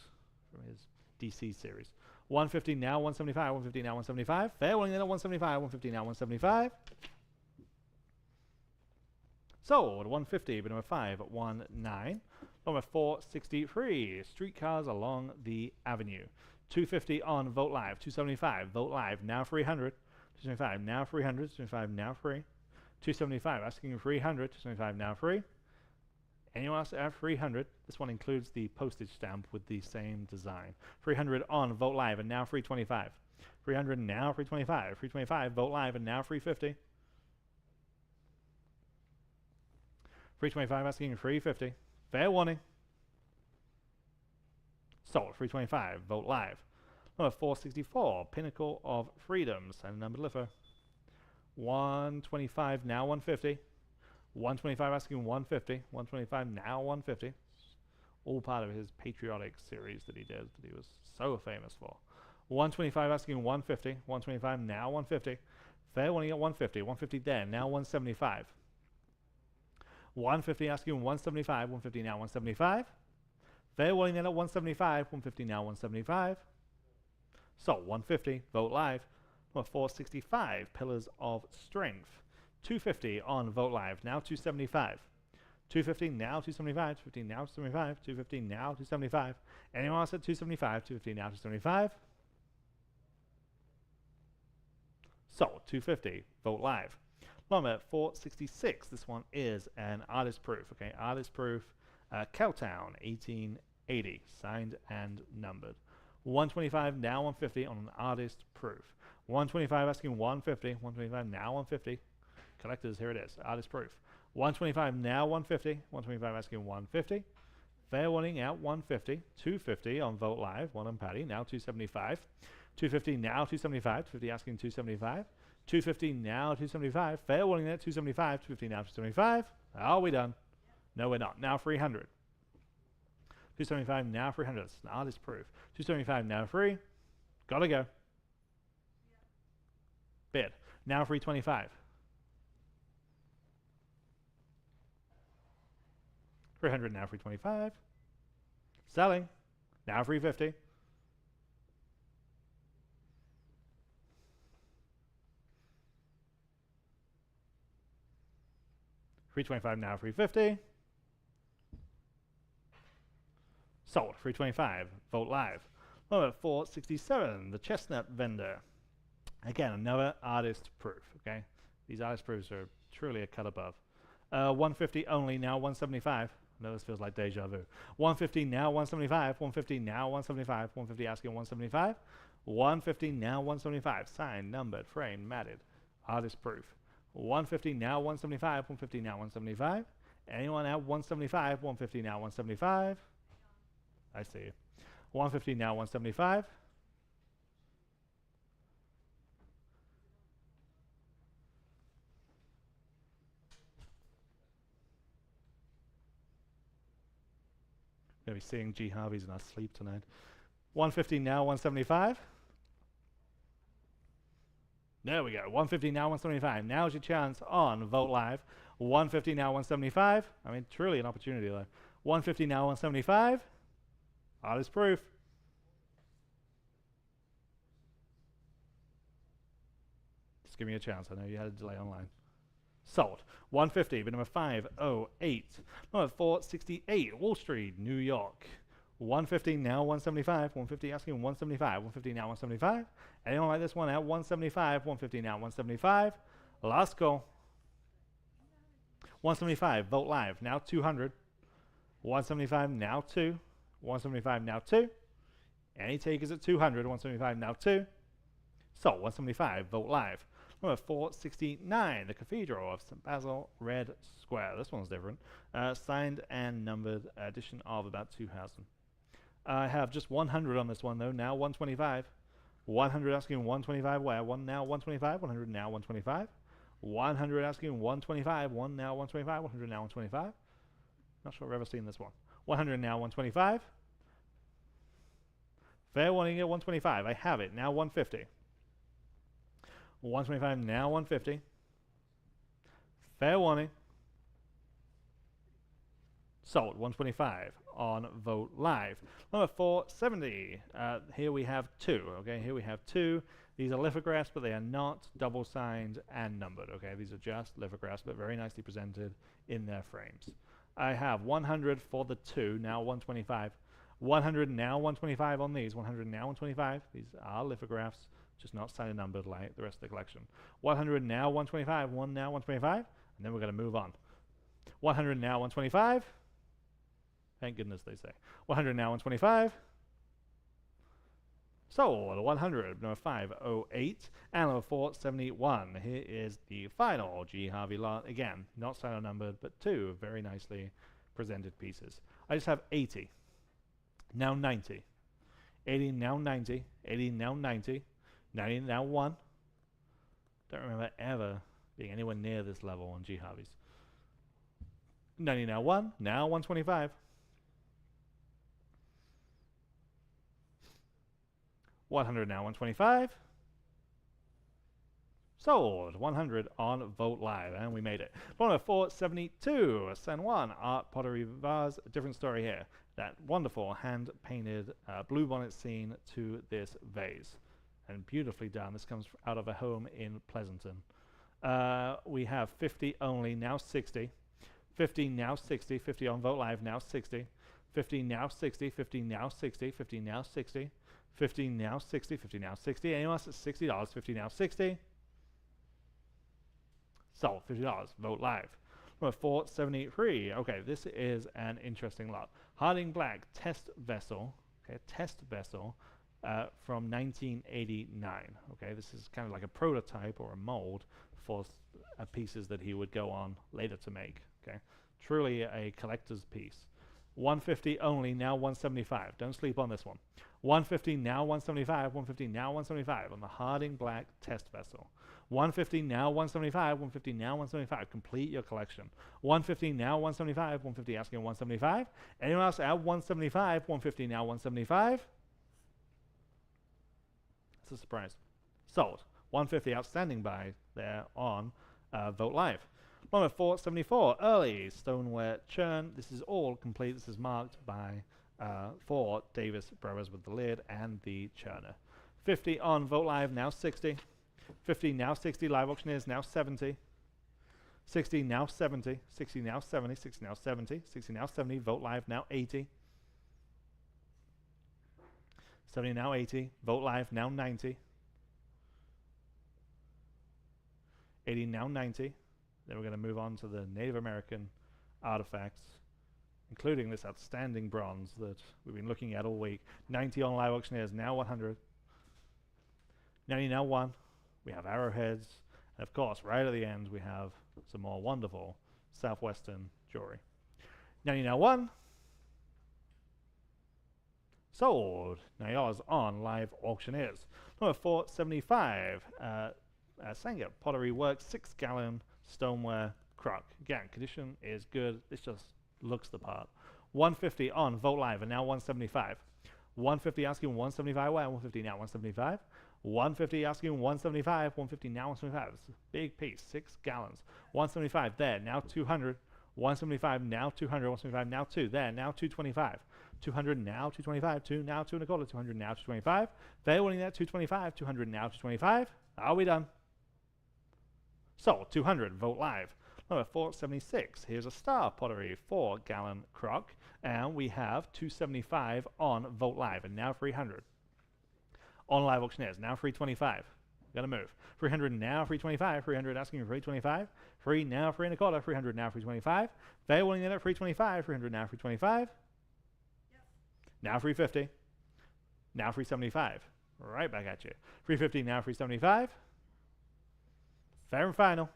from his DC series. 150 now 175. 150 now 175. Fair warning then at 175. 150 now 175. Sold 150, but number 519. Number 463, Streetcars Along the Avenue. 250 on Vogt Live. 275 Vogt Live, now 300. 275 now 300. 275 now free. 275 asking 300. 275 now free. Anyone else at 300? This one includes the postage stamp with the same design. 300 on Vogt Live and now 325. 300 now 325. 325 Vogt Live and now 350. 325 asking 350. Fair warning. Sold. 325 Vogt Live. Number 464 Pinnacle of Freedom. Sign a number lifer. 125 now 150. 125 asking 150. 125 now 150. All part of his patriotic series that he did that he was so famous for. 125 asking 150. 125 now 150. Fair warning at 150. 150 there. Now 175. 150 asking 175. 150 now 175. Fair warning then at 175. 150 now 175. So 150 Vogt Live. Number 465 Pillars of Strength. 250 on Vogt Live. Now 275. 250 now 275. 250 now 275. 250 now 275. Anyone else at 275? 250 now 275. So 250 Vogt Live. Number 466. This one is an artist proof. Okay, artist proof. Cowtown 1880. Signed and numbered. 125 now 150 on an artist proof. 125 asking 150. 125 now 150. Collectors, here it is. Artist proof. 125 now 150. 125 asking 150. Fair warning out 150. 250 on Vogt Live. One on Patty. Now 275. 250 now 275. 250 asking 275. 250 now 275. Fair warning at 275. 250 now 275. Are we done? No, we're not. Now 300. 275 now 300. It's an artist proof. 275 now free. Gotta go. Bid. Now 325. 300 now 325. Selling. Now 350. 325 now 350. Sold. 325. Vogt Live. Number 467. The Chestnut Vendor. Again, another artist proof. Okay, these artist proofs are truly a cut above. 150 only. Now 175. I know this feels like deja vu. 150 now 175. 150 now 175. 150 asking 175. 150 now 175. Signed, numbered, framed, matted. Artist proof. 150 now 175. 150 now 175. Anyone at 175? 150 now 175. I see you. 150 now 175. Going to be seeing G. Harveys in our sleep tonight. 150 now 175. There we go. 150 now 175. Now's your chance on Vogt Live. 150 now 175. I mean, truly an opportunity though. 150 now 175. Artist proof. Just give me a chance. I know you had a delay online. Sold. 150, bid number 508. Number 468, Wall Street, New York. 150 now 175. 150 asking 175. 150 now 175. Anyone like this one at 175? 150 now 175. Last call. 175, Vogt Live, now 200. 175 now 2. 175 now 2. Any takers at 200. 175 now 2. So 175, Vogt Live. Number 469, the Cathedral of St. Basil, Red Square. This one's different. Signed and numbered, edition of about 2000. I have just 100 on this one though. Now 125. 100 asking 125 where? One now 125. 100 now 125. 100 asking 125. One now 125. 100 now 125. Not sure I've ever seen this one. 100 now 125. Fair warning at 125. I have it. Now 150. 125 now 150. Fair warning. Sold. 125 on Vogt Live. Number 470. Here we have two. Okay, here we have two. These are lithographs, but they are not double signed and numbered. Okay, these are just lithographs, but very nicely presented in their frames. I have 100 for the two. Now 125. 100 now 125 on these. 100 now 125. These are lithographs, just not signed and numbered like the rest of the collection. 100 now 125. One now 125. And then we're going to move on. 100 now 125. Thank goodness, they say. 100 now, 125. Sold. 100, number 508, and number 471. Here is the final G. Harvey lot. Again, not serial numbered, but two very nicely presented pieces. I just have 80, now 90, 80, now 90, 80, now 90, 90, now 1. Don't remember ever being anywhere near this level on G. Harvey's. 90, now 1, now 125. 100 now, 125. Sold. 100 on Vogt Live, and we made it. Number 472, San Juan Art Pottery Vase. A different story here. That wonderful hand-painted blue bonnet scene to this vase. And beautifully done. This comes out of a home in Pleasanton. We have 50 only, now 60. 50 now 60. 50 on Vogt Live, now 60. 50 now 60. 50 now 60. 50 now 60. 50 now 60, 50 now 60. Anyone else at $60? 50 now 60. Sold. $50. Vogt Live. Number 473. Okay, this is an interesting lot. Harding Black test vessel. Okay, test vessel from 1989. Okay, this is kind of like a prototype or a mold for pieces that he would go on later to make. Okay, truly a collector's piece. 150 only, now 175. Don't sleep on this one. 150 now 175, 150 now 175 on the Harding Black test vessel. 150 now 175, 150 now 175. Complete your collection. 150 now 175, 150 asking 175. Anyone else at 175, 150 now 175. It's a surprise. Sold. 150 outstanding buy there on Vogt Live. Number 474, early stoneware churn. This is all complete. This is marked by for Davis Brothers with the lid and the churner. 50 on Vogt Live, now 60. 50 now 60, live auctioneers now 70. 60 now 70, 60 now 70, 60 now 70, 60 now 70, Vogt Live now 80. 70 now 80, Vogt Live now 90. 80 now 90. Then we're going to move on to the Native American artifacts, including this outstanding bronze that we've been looking at all week. 90 on live auctioneers, now 100. 90 now 1. We have arrowheads. And of course, right at the end, we have some more wonderful Southwestern jewelry. 90 now 1. Sold. $90 on live auctioneers. Number 475. Sanger Pottery Works 6-gallon stoneware crock. Again, condition is good. This just looks the part. 150 on Vogt Live, and now 175. 150 asking 175. Where? 150 now 175. 150 asking 175. 150 now 175. It's a big piece. 6 gallons. 175 there. Now 200. 175 now 200. 175 now 2 there. Now 225. 200 now 225. 2 now 2 1/4. 200 now 225. They're winning that 225. 200 now 225. Are we done? So 200 Vogt Live. Number 476. Here's a Star Pottery 4-gallon crock, and we have 275 on Vogt Live, and now 300 on live auctioneers. Now 325. Gotta move. 300 now 325. 300 asking for 325. 3 now 3 1/4. 300 now 325. They're winning it at 325. 300 now 325. Yep. Now 350. Now 375. Right back at you. 350 now 375. Fair and final.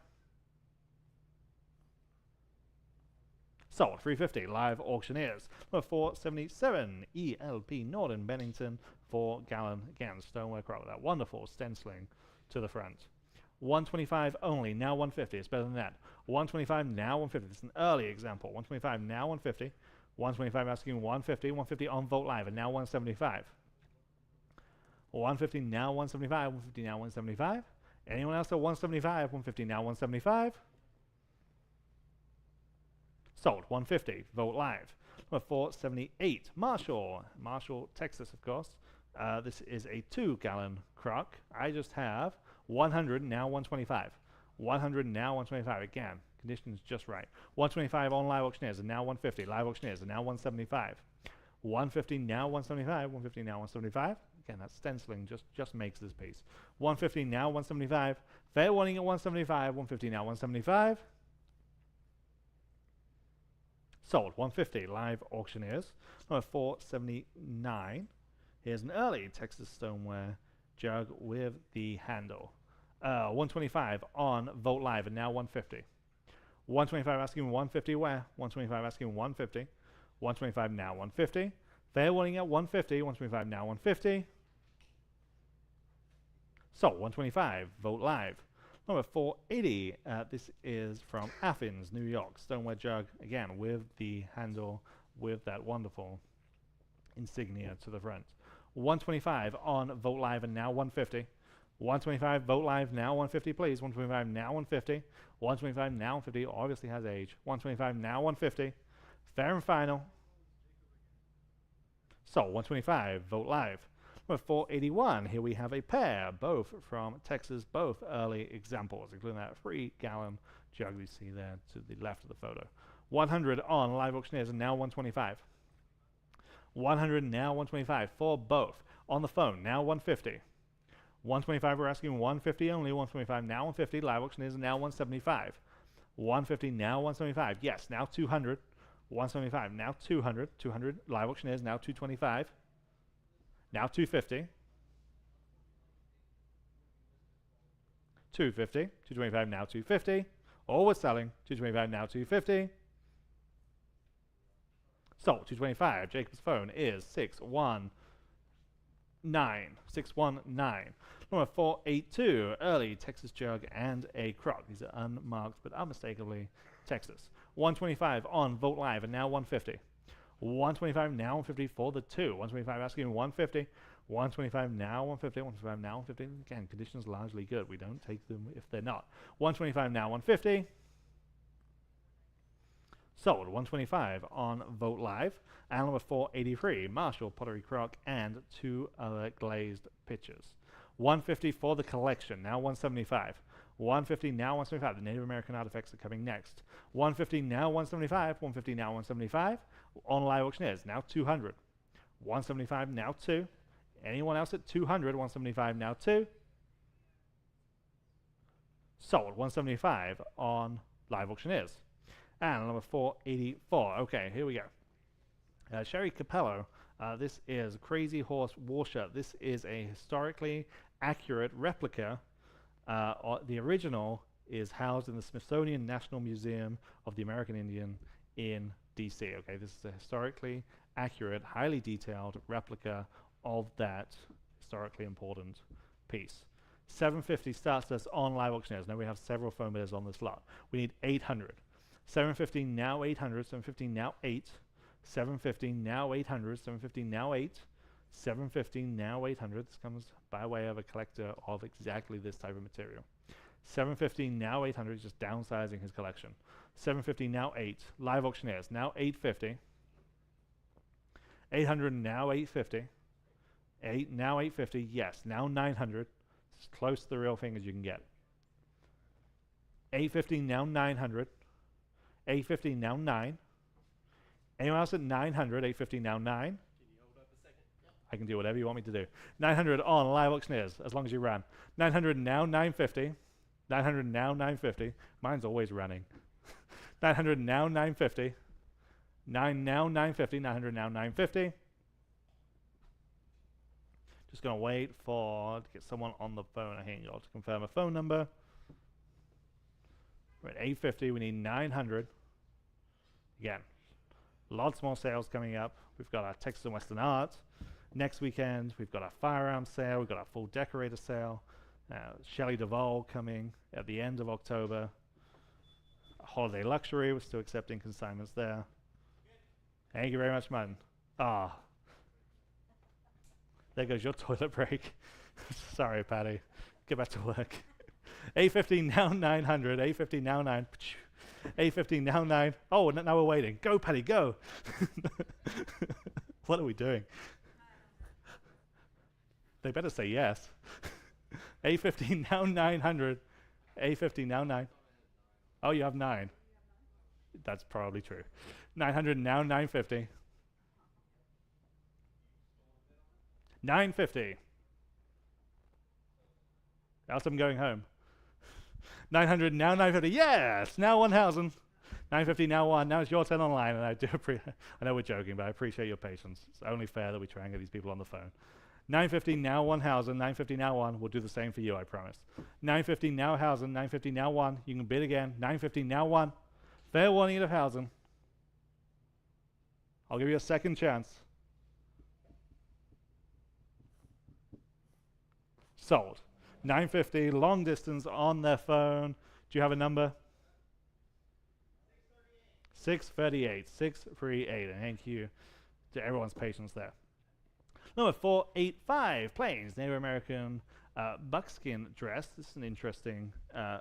Sold. 350 live auctioneers. Number 477 ELP Northern Bennington 4-gallon, again stoneware crock with that wonderful stenciling to the front. 125 only, now 150. It's better than that. 125 now 150. This is an early example. 125 now 150. 125 asking 150. 150 on Vogt Live, and now 175. 150 now 175. 150 now 175. Anyone else at 175? 150 now 175. Sold. 150. Vogt Live. Number 478. Marshall, Texas, of course. This is a 2-gallon crock. I just have 100 now 125. 100 now 125. Again, conditions just right. 125 on live auctioneers, and now 150. Live auctioneers, and now 175. 150 now 175. 150 now 175. Again, that stenciling just makes this piece. 150 now 175. Fair warning at 175. 150 now 175. Sold 150. Live auctioneers. Number 479. Here's an early Texas stoneware jug with the handle. 125 on Vogt Live and now 150. 125 asking 150 where? 125 asking 150. 125 now 150. Fair warning at 150. 125 now 150. So 125 Vogt Live. Number 480. This is from Athens, New York. Stoneware jug again with the handle with that wonderful insignia to the front. 125 on Vogt Live and now 150. 125 Vogt Live now 150 please. 125 now 150. 125 now 150 obviously has age. 125 now 150. Fair and final. So 125 Vogt Live. Number 481. Here we have a pair, both from Texas, both early examples, including that 3-gallon jug you see there to the left of the photo. 100 on Live Auctioneers and now 125. 100 now 125 for both. On the phone now 150. 125 we're asking 150 only. 125 now 150. Live Auctioneers and now 175. 150 now 175. Yes, now 200. 175 now 200. 200 Live Auctioneers now 225. Now 250. 250. 225 now 250. All we're selling. 225 now 250. So 225. Jacob's phone is 619. 619. Number 482. Early Texas jug and a crock. These are unmarked but unmistakably Texas. 125 on Vogt Live and now 150. 125 now 150 for the 2. 125 asking 150. 125 now 150. 125 now 150. Again, conditions largely good. We don't take them if they're not. 125 now 150. Sold 125 on Vogt Live. And number 483, Marshall Pottery Crock and 2 other glazed pitchers. 150 for the collection, now 175. 150 now 175. The Native American artifacts are coming next. 150 now 175. 150 now 175. On Live Auctioneers, now 200. 175 now 2. Anyone else at 200? 175 now 2. Sold 175 on Live Auctioneers. And number 484. Okay, here we go. Sherry Capello. This is Crazy Horse Warshirt. This is a historically accurate replica. The original is housed in the Smithsonian National Museum of the American Indian in DC. Okay, this is a historically accurate, highly detailed replica of that historically important piece. 750 starts us on Live Auctioneers. Now we have several phone bidders on this lot. We need 800. 750 now 800. 750 now 8. 750 now 800. 750 now 8. 750 now 800. This comes by way of a collector of exactly this type of material. 750 now 800. Just downsizing his collection. 750 now 8. Live Auctioneers now 850. 800 now 850. 8 now 850. Yes, now 900. As close to the real thing as you can get. 850 now 900. 850 now 9. Anyone else at 900? 850 now 9. Can you hold up a second? Yep. I can do whatever you want me to do. 900 on Live Auctioneers, as long as you run. 900 now 950. 900 now 950. Mine's always running. 900 now 950. 9 now 950. 900 now 950. Just going to wait to get someone on the phone. I think I'll to confirm a phone number. We're at 850. We need 900. Again, lots more sales coming up. We've got our Texas and Western Art next weekend. We've got our firearm sale. We've got our full decorator sale. Shelley Duvall coming at the end of October. Holiday Luxury. We're still accepting consignments there. Thank you very much, Martin. There goes your toilet break. Sorry, Patty. Get back to work. 850 now 900. 850 now 9. 850 now 9. Oh, now we're waiting. Go, Patty, go. What are we doing? They better say yes. 850 now 900. 850 now 9. Oh, you have 9. That's probably true. 900 now 950. 950. Else I'm going home. 900 now 950. Yes, now 1,000. 950 now one. Now it's your turn online, and I do I know we're joking, but I appreciate your patience. It's only fair that we try and get these people on the phone. 950 now one Hausen. 950 now one. We'll do the same for you, I promise. 950 now Hausen. 950 now one. You can bid again. 950 now one. Fair warning of Hausen. I'll give you a second chance. Sold. 950, long distance on their phone. Do you have a number? 638. 638. And thank you to everyone's patience there. Number 485, Plains, Native American buckskin dress. This is an interesting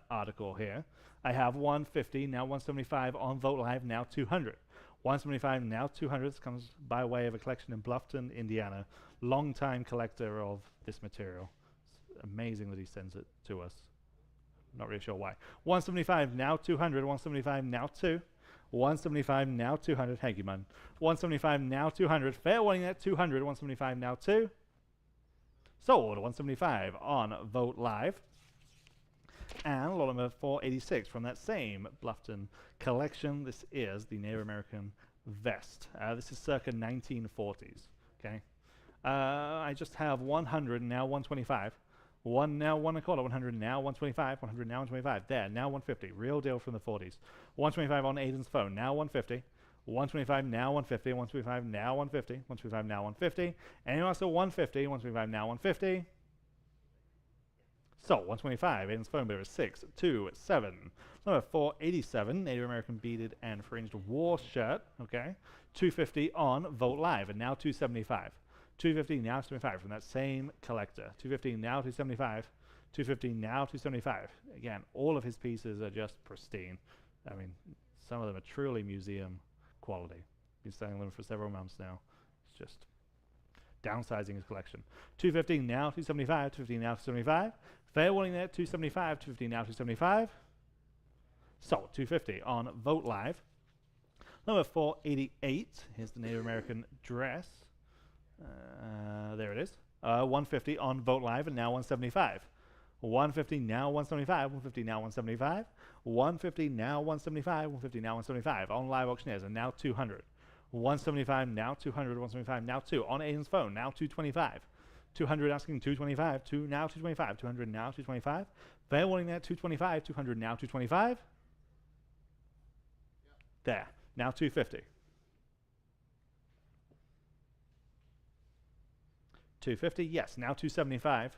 article here. I have 150, now 175 on Vogt Live, now 200. 175, now 200. This comes by way of a collection in Bluffton, Indiana. Long-time collector of this material. It's amazing that he sends it to us. Not really sure why. 175, now 200. 175, now 2. 175, now 200. Thank you, man. 175, now 200. Fair warning at 200. 175, now 2. Sold. 175 on Vogt Live. And lot number 486 from that same Bluffton collection. This is the Native American vest. This is circa 1940s. Okay. I just have 100 now 125. 1 now 1 1/4. 100 now 125. 100 now 125. There. Now 150. Real deal from the 40s. 125 on Aiden's phone. Now 150. 125 now 150. 125 now 150. 125 now 150. Anyone else at 150? 125 now 150. So 125, Aiden's phone bidder is 627. Number 487, Native American beaded and fringed war shirt. Okay, 250 on Vogt Live, and now 275. 250 now 275 from that same collector. 250 now 275. 250 now 275. Again, all of his pieces are just pristine. I mean, some of them are truly museum quality. Been selling them for several months now. It's just downsizing his collection. 250 now 275. 250 now 275. Fair warning there, 275, 250 now 275. So 250 on Vogt Live. Number 488, here's the Native American dress. There it is. 150 on Vogt Live, and now 175. 150 now 175, 150 now 175. 150 now 175, 150 now 175. On Live Auctioneers, and now 200. 175 now 200, 175 now 2. On Aiden's phone, now 225. 200 asking 225, 2 now 225, 200 now 225. Fair warning there, 225, 200 now 225. Yep. There, now 250. 250, yes, now 275.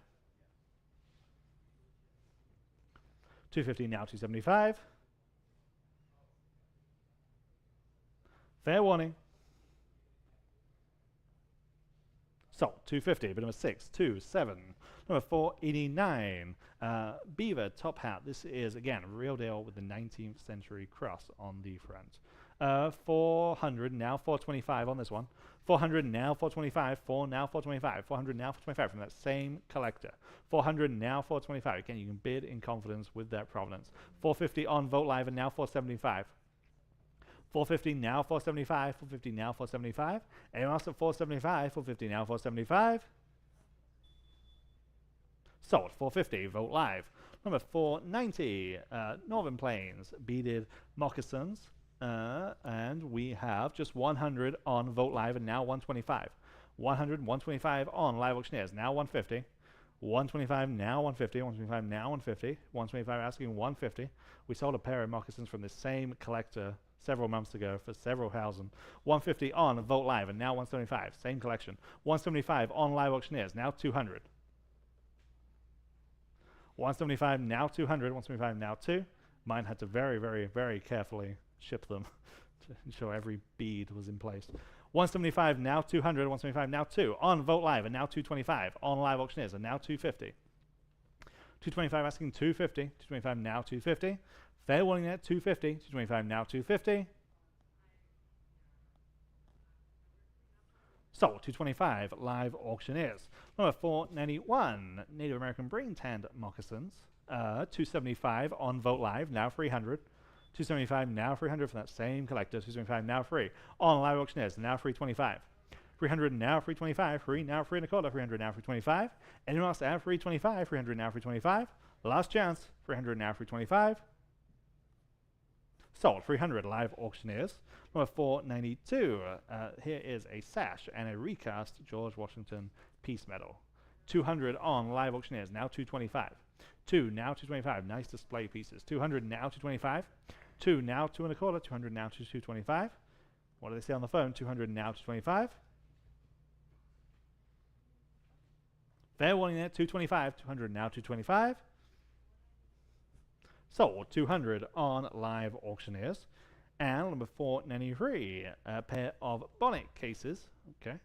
250 now 275. Fair warning. So, 250, bid number 627. Number 489, Beaver top hat. This is, again, a real deal with the 19th century cross on the front. 400, now 425 on this one. 400, now 425. 4 now 425. 400, now 425 from that same collector. 400, now 425. Again, you can bid in confidence with that provenance. 450 on Vogt Live, and now 475. 450 now 475, 450 now 475. Anyone else at 475, 450 now 475. Sold, 450, Vogt Live. Number 490, Northern Plains beaded moccasins. And we have just 100 on Vogt Live, and now 125. 100, 125 on Live Auctioneers, now 150. 125 now 150, 125 now 150. 125 asking 150. We sold a pair of moccasins from the same collector several months ago for several thousand. 150 on Vogt Live, and now 175. Same collection. 175 on Live Auctioneers, now 200. 175 now 200. 175 now 2. Mine had to very, very, very carefully ship them to ensure every bead was in place. 175 now 200. 175 now 2 on Vogt Live, and now 225 on Live Auctioneers, and now 250. 225 asking 250. 225 now 250. Fair warning at 250. 225 now 250. So 225 Live Auctioneers. Number 491, Native American brain tanned moccasins. 275 on Vogt Live, now 300. 275 now 300 from that same collector. 275 now free on Live Auctioneers, now 325. 300 now 325. 3 now 3 1/4. 300 now 325. Anyone else at 325? 300 now 325. Last chance. 300 now 325. Sold. 300 live auctioneers. Number 492. Here is a sash and a recast George Washington Peace Medal. 200 on live auctioneers. Now 225. 2 now 225. Nice display pieces. 200 now 225. 2 now 2 1/4. 200 now to 225. What do they say on the phone? 200 now 225. Fair warning there. 225. 200 now 225. Sold. 200 on live auctioneers. And number 493, a pair of bonnet cases. Okay.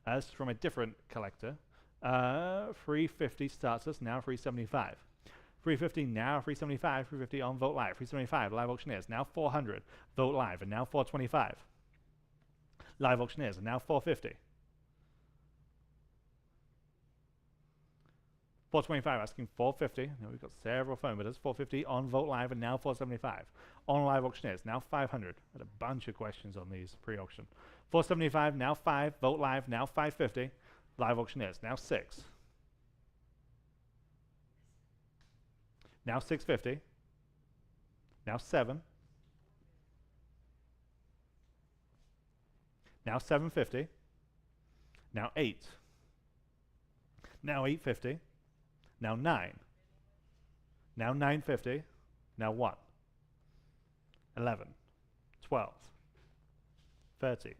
This is from a different collector. 350 starts us, now 375. 350 now 375. 350 on Vogt Live. 375 live auctioneers, now 400. Vogt Live, and now 425. Live auctioneers, and now 450. 425 asking 450. Now we've got several phone bidders. 450 on Vogt Live, and now 475. On live auctioneers, now 500. Had a bunch of questions on these pre-auction. 475 now 5. Vogt Live, now 550. Live auctioneers, now 6. Now 650. Now 7. Now 750. Now 8. Now 850. Now 9. Now 950. Now 1. 11. 12. 13.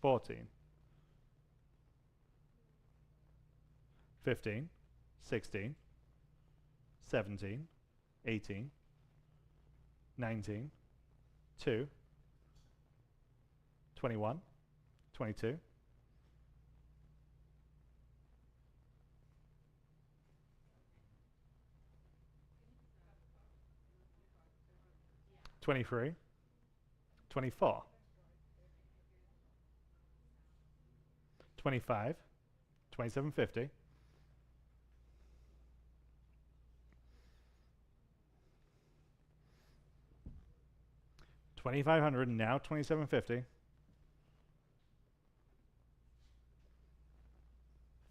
14. 15. 16. 17. 18. 19. 2. 21. 22. 23, 24, 25, 2750, 2500, now 2750.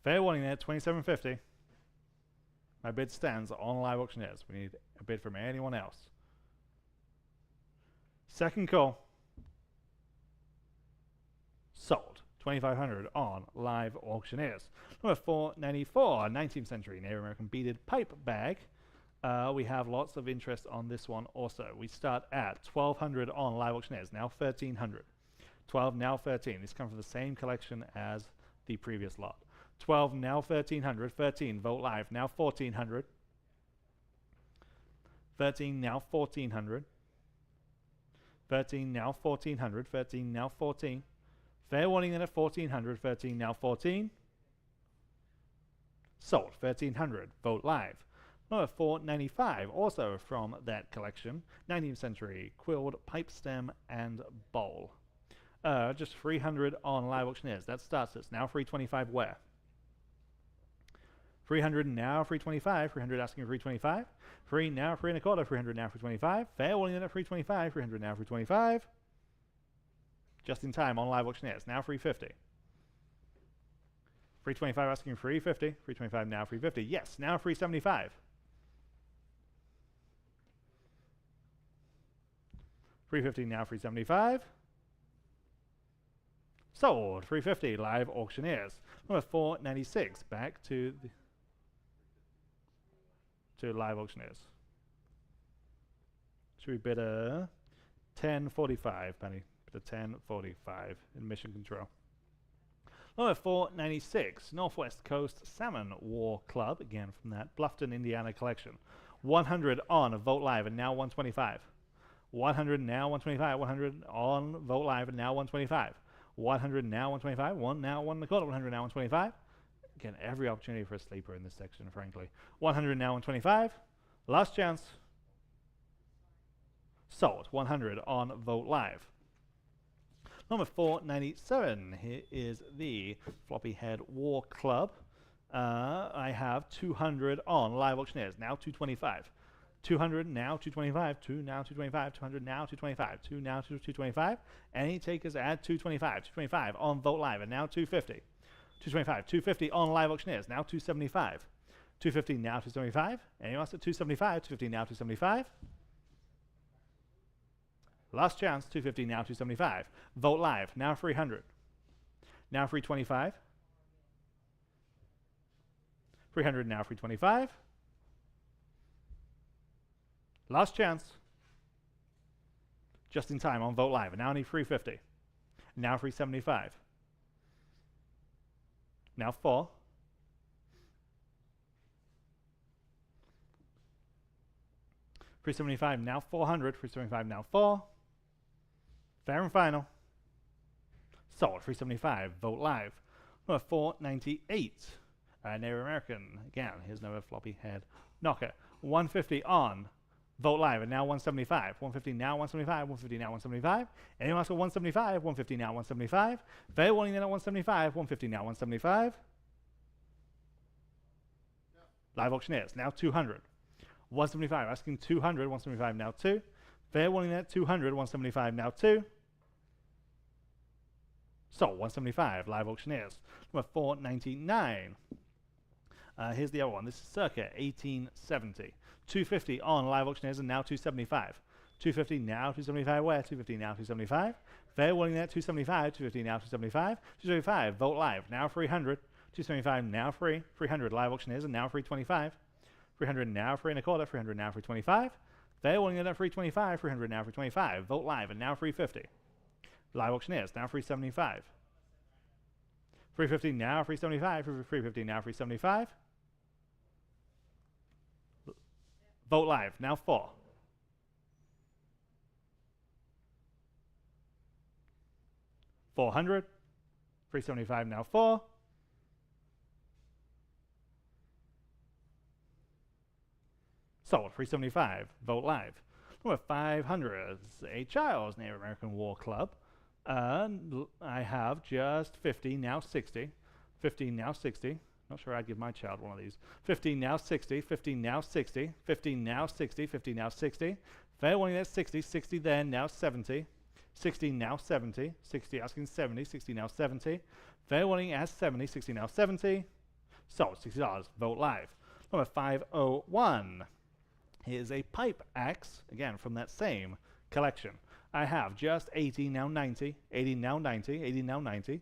Fair warning there, 2750. My bid stands on live auctioneers. We need a bid from anyone else. Second call. Sold. 2500 on live auctioneers. Number 494, 19th century Native American beaded pipe bag. We have lots of interest on this one also. We start at 1200 on live auctioneers, now 1300. 12 now 13. These come from the same collection as the previous lot. 12 now 1300. 13 Vogt Live, now 1400. 13 now 1400. 13 now 1400. 13 now 14. Fair warning then at 1400. 13 now 14. Sold. 1300 Vogt Live. Number 495, also from that collection, 19th century quilled pipe stem and bowl. Just 300 on live auctioneers. That starts us now 325 where? 300 now 325. 300 asking 325. 3 now 3 1/4. 300 now 325. Fair warning at 325. 300 now 325. Just in time on live auctioneers. Now 350. 325 asking 350. 325 now 350. Yes, now 375. 350 now 375. Sold. 350 live auctioneers. Number 496 back to live auctioneers. Should we bid a 1045, Penny? Bid a 1045 in mission control. Number 496 Northwest Coast Salmon War Club, again from that Bluffton, Indiana collection. 100 on Vogt Live and now 125. 100 now 125. 100 on Vogt Live and now 125. 100 now 125. 1 now 1 1/4. 100 now 125. Again, every opportunity for a sleeper in this section, frankly. 100 now 125. Last chance. Sold. 100 on Vogt Live. Number 497. Here is the Floppy Head War Club. I have 200 on live auctioneers. Now 225. 200 now 225. 2 now 225. 200 now 225. 2 now 225. Any takers add 225. 225 on Vogt Live and now 250. 225. 250 on live auctioneers. Now 275. 250 now 275. Anyone else at 275? 250 now 275. Last chance, 250, now 275. Vote live, now 300. Now 325. 300, now 325. Last chance. Just in time on Vote Live. Now I need 350. Now 375. Now 4. $375, now 400. $375, now 4. Fair and final. Sold. $375. Vote live. Number 498. Native American. Again, here's another floppy head knocker. 150 on Vote Live, and now 175. 150 now 175. 150 now 175. Anyone else at 175? 150 now 175. Fair warning then at 175. 150 now 175. Live auctioneers now 200. 175 asking 200. 175 now 2. Fair warning then at 200. 175 now 2. So 175 live auctioneers. Number 499. Here's the other one. This is circa 1870. 250 on live auctioneers, and now 275. 250 now 275. Where? 250 now 275. Fair warning there 275. 250 now 275. 275 vote live now 300. 275 now free. 300 live auctioneers, and now 325. 300 now 3 and a quarter. 300 now 325. Fair warning there 325. 300 now 325. Vote live, and now 350. Live auctioneers now 375. 350 now 375. 350 now 375. Vote live now 4. $400. 375 now 4. Sold. 375. Vote live. Number 500 is a Child's Native American War Club. I have just 50 now 60. 15 now 60. Not sure I'd give my child one of these. 15 now 60. 15 now 60. 15 now 60. 15 now 60. Fair warning that's 60. 60 then now 70. 60 now 70. 60 asking 70. 60 now 70. Fair warning as 70. 60 now 70. So $60. Vote live. Number 501 is a pipe axe, again from that same collection. I have just 80 now 90. 80 now 90. 80 now 90.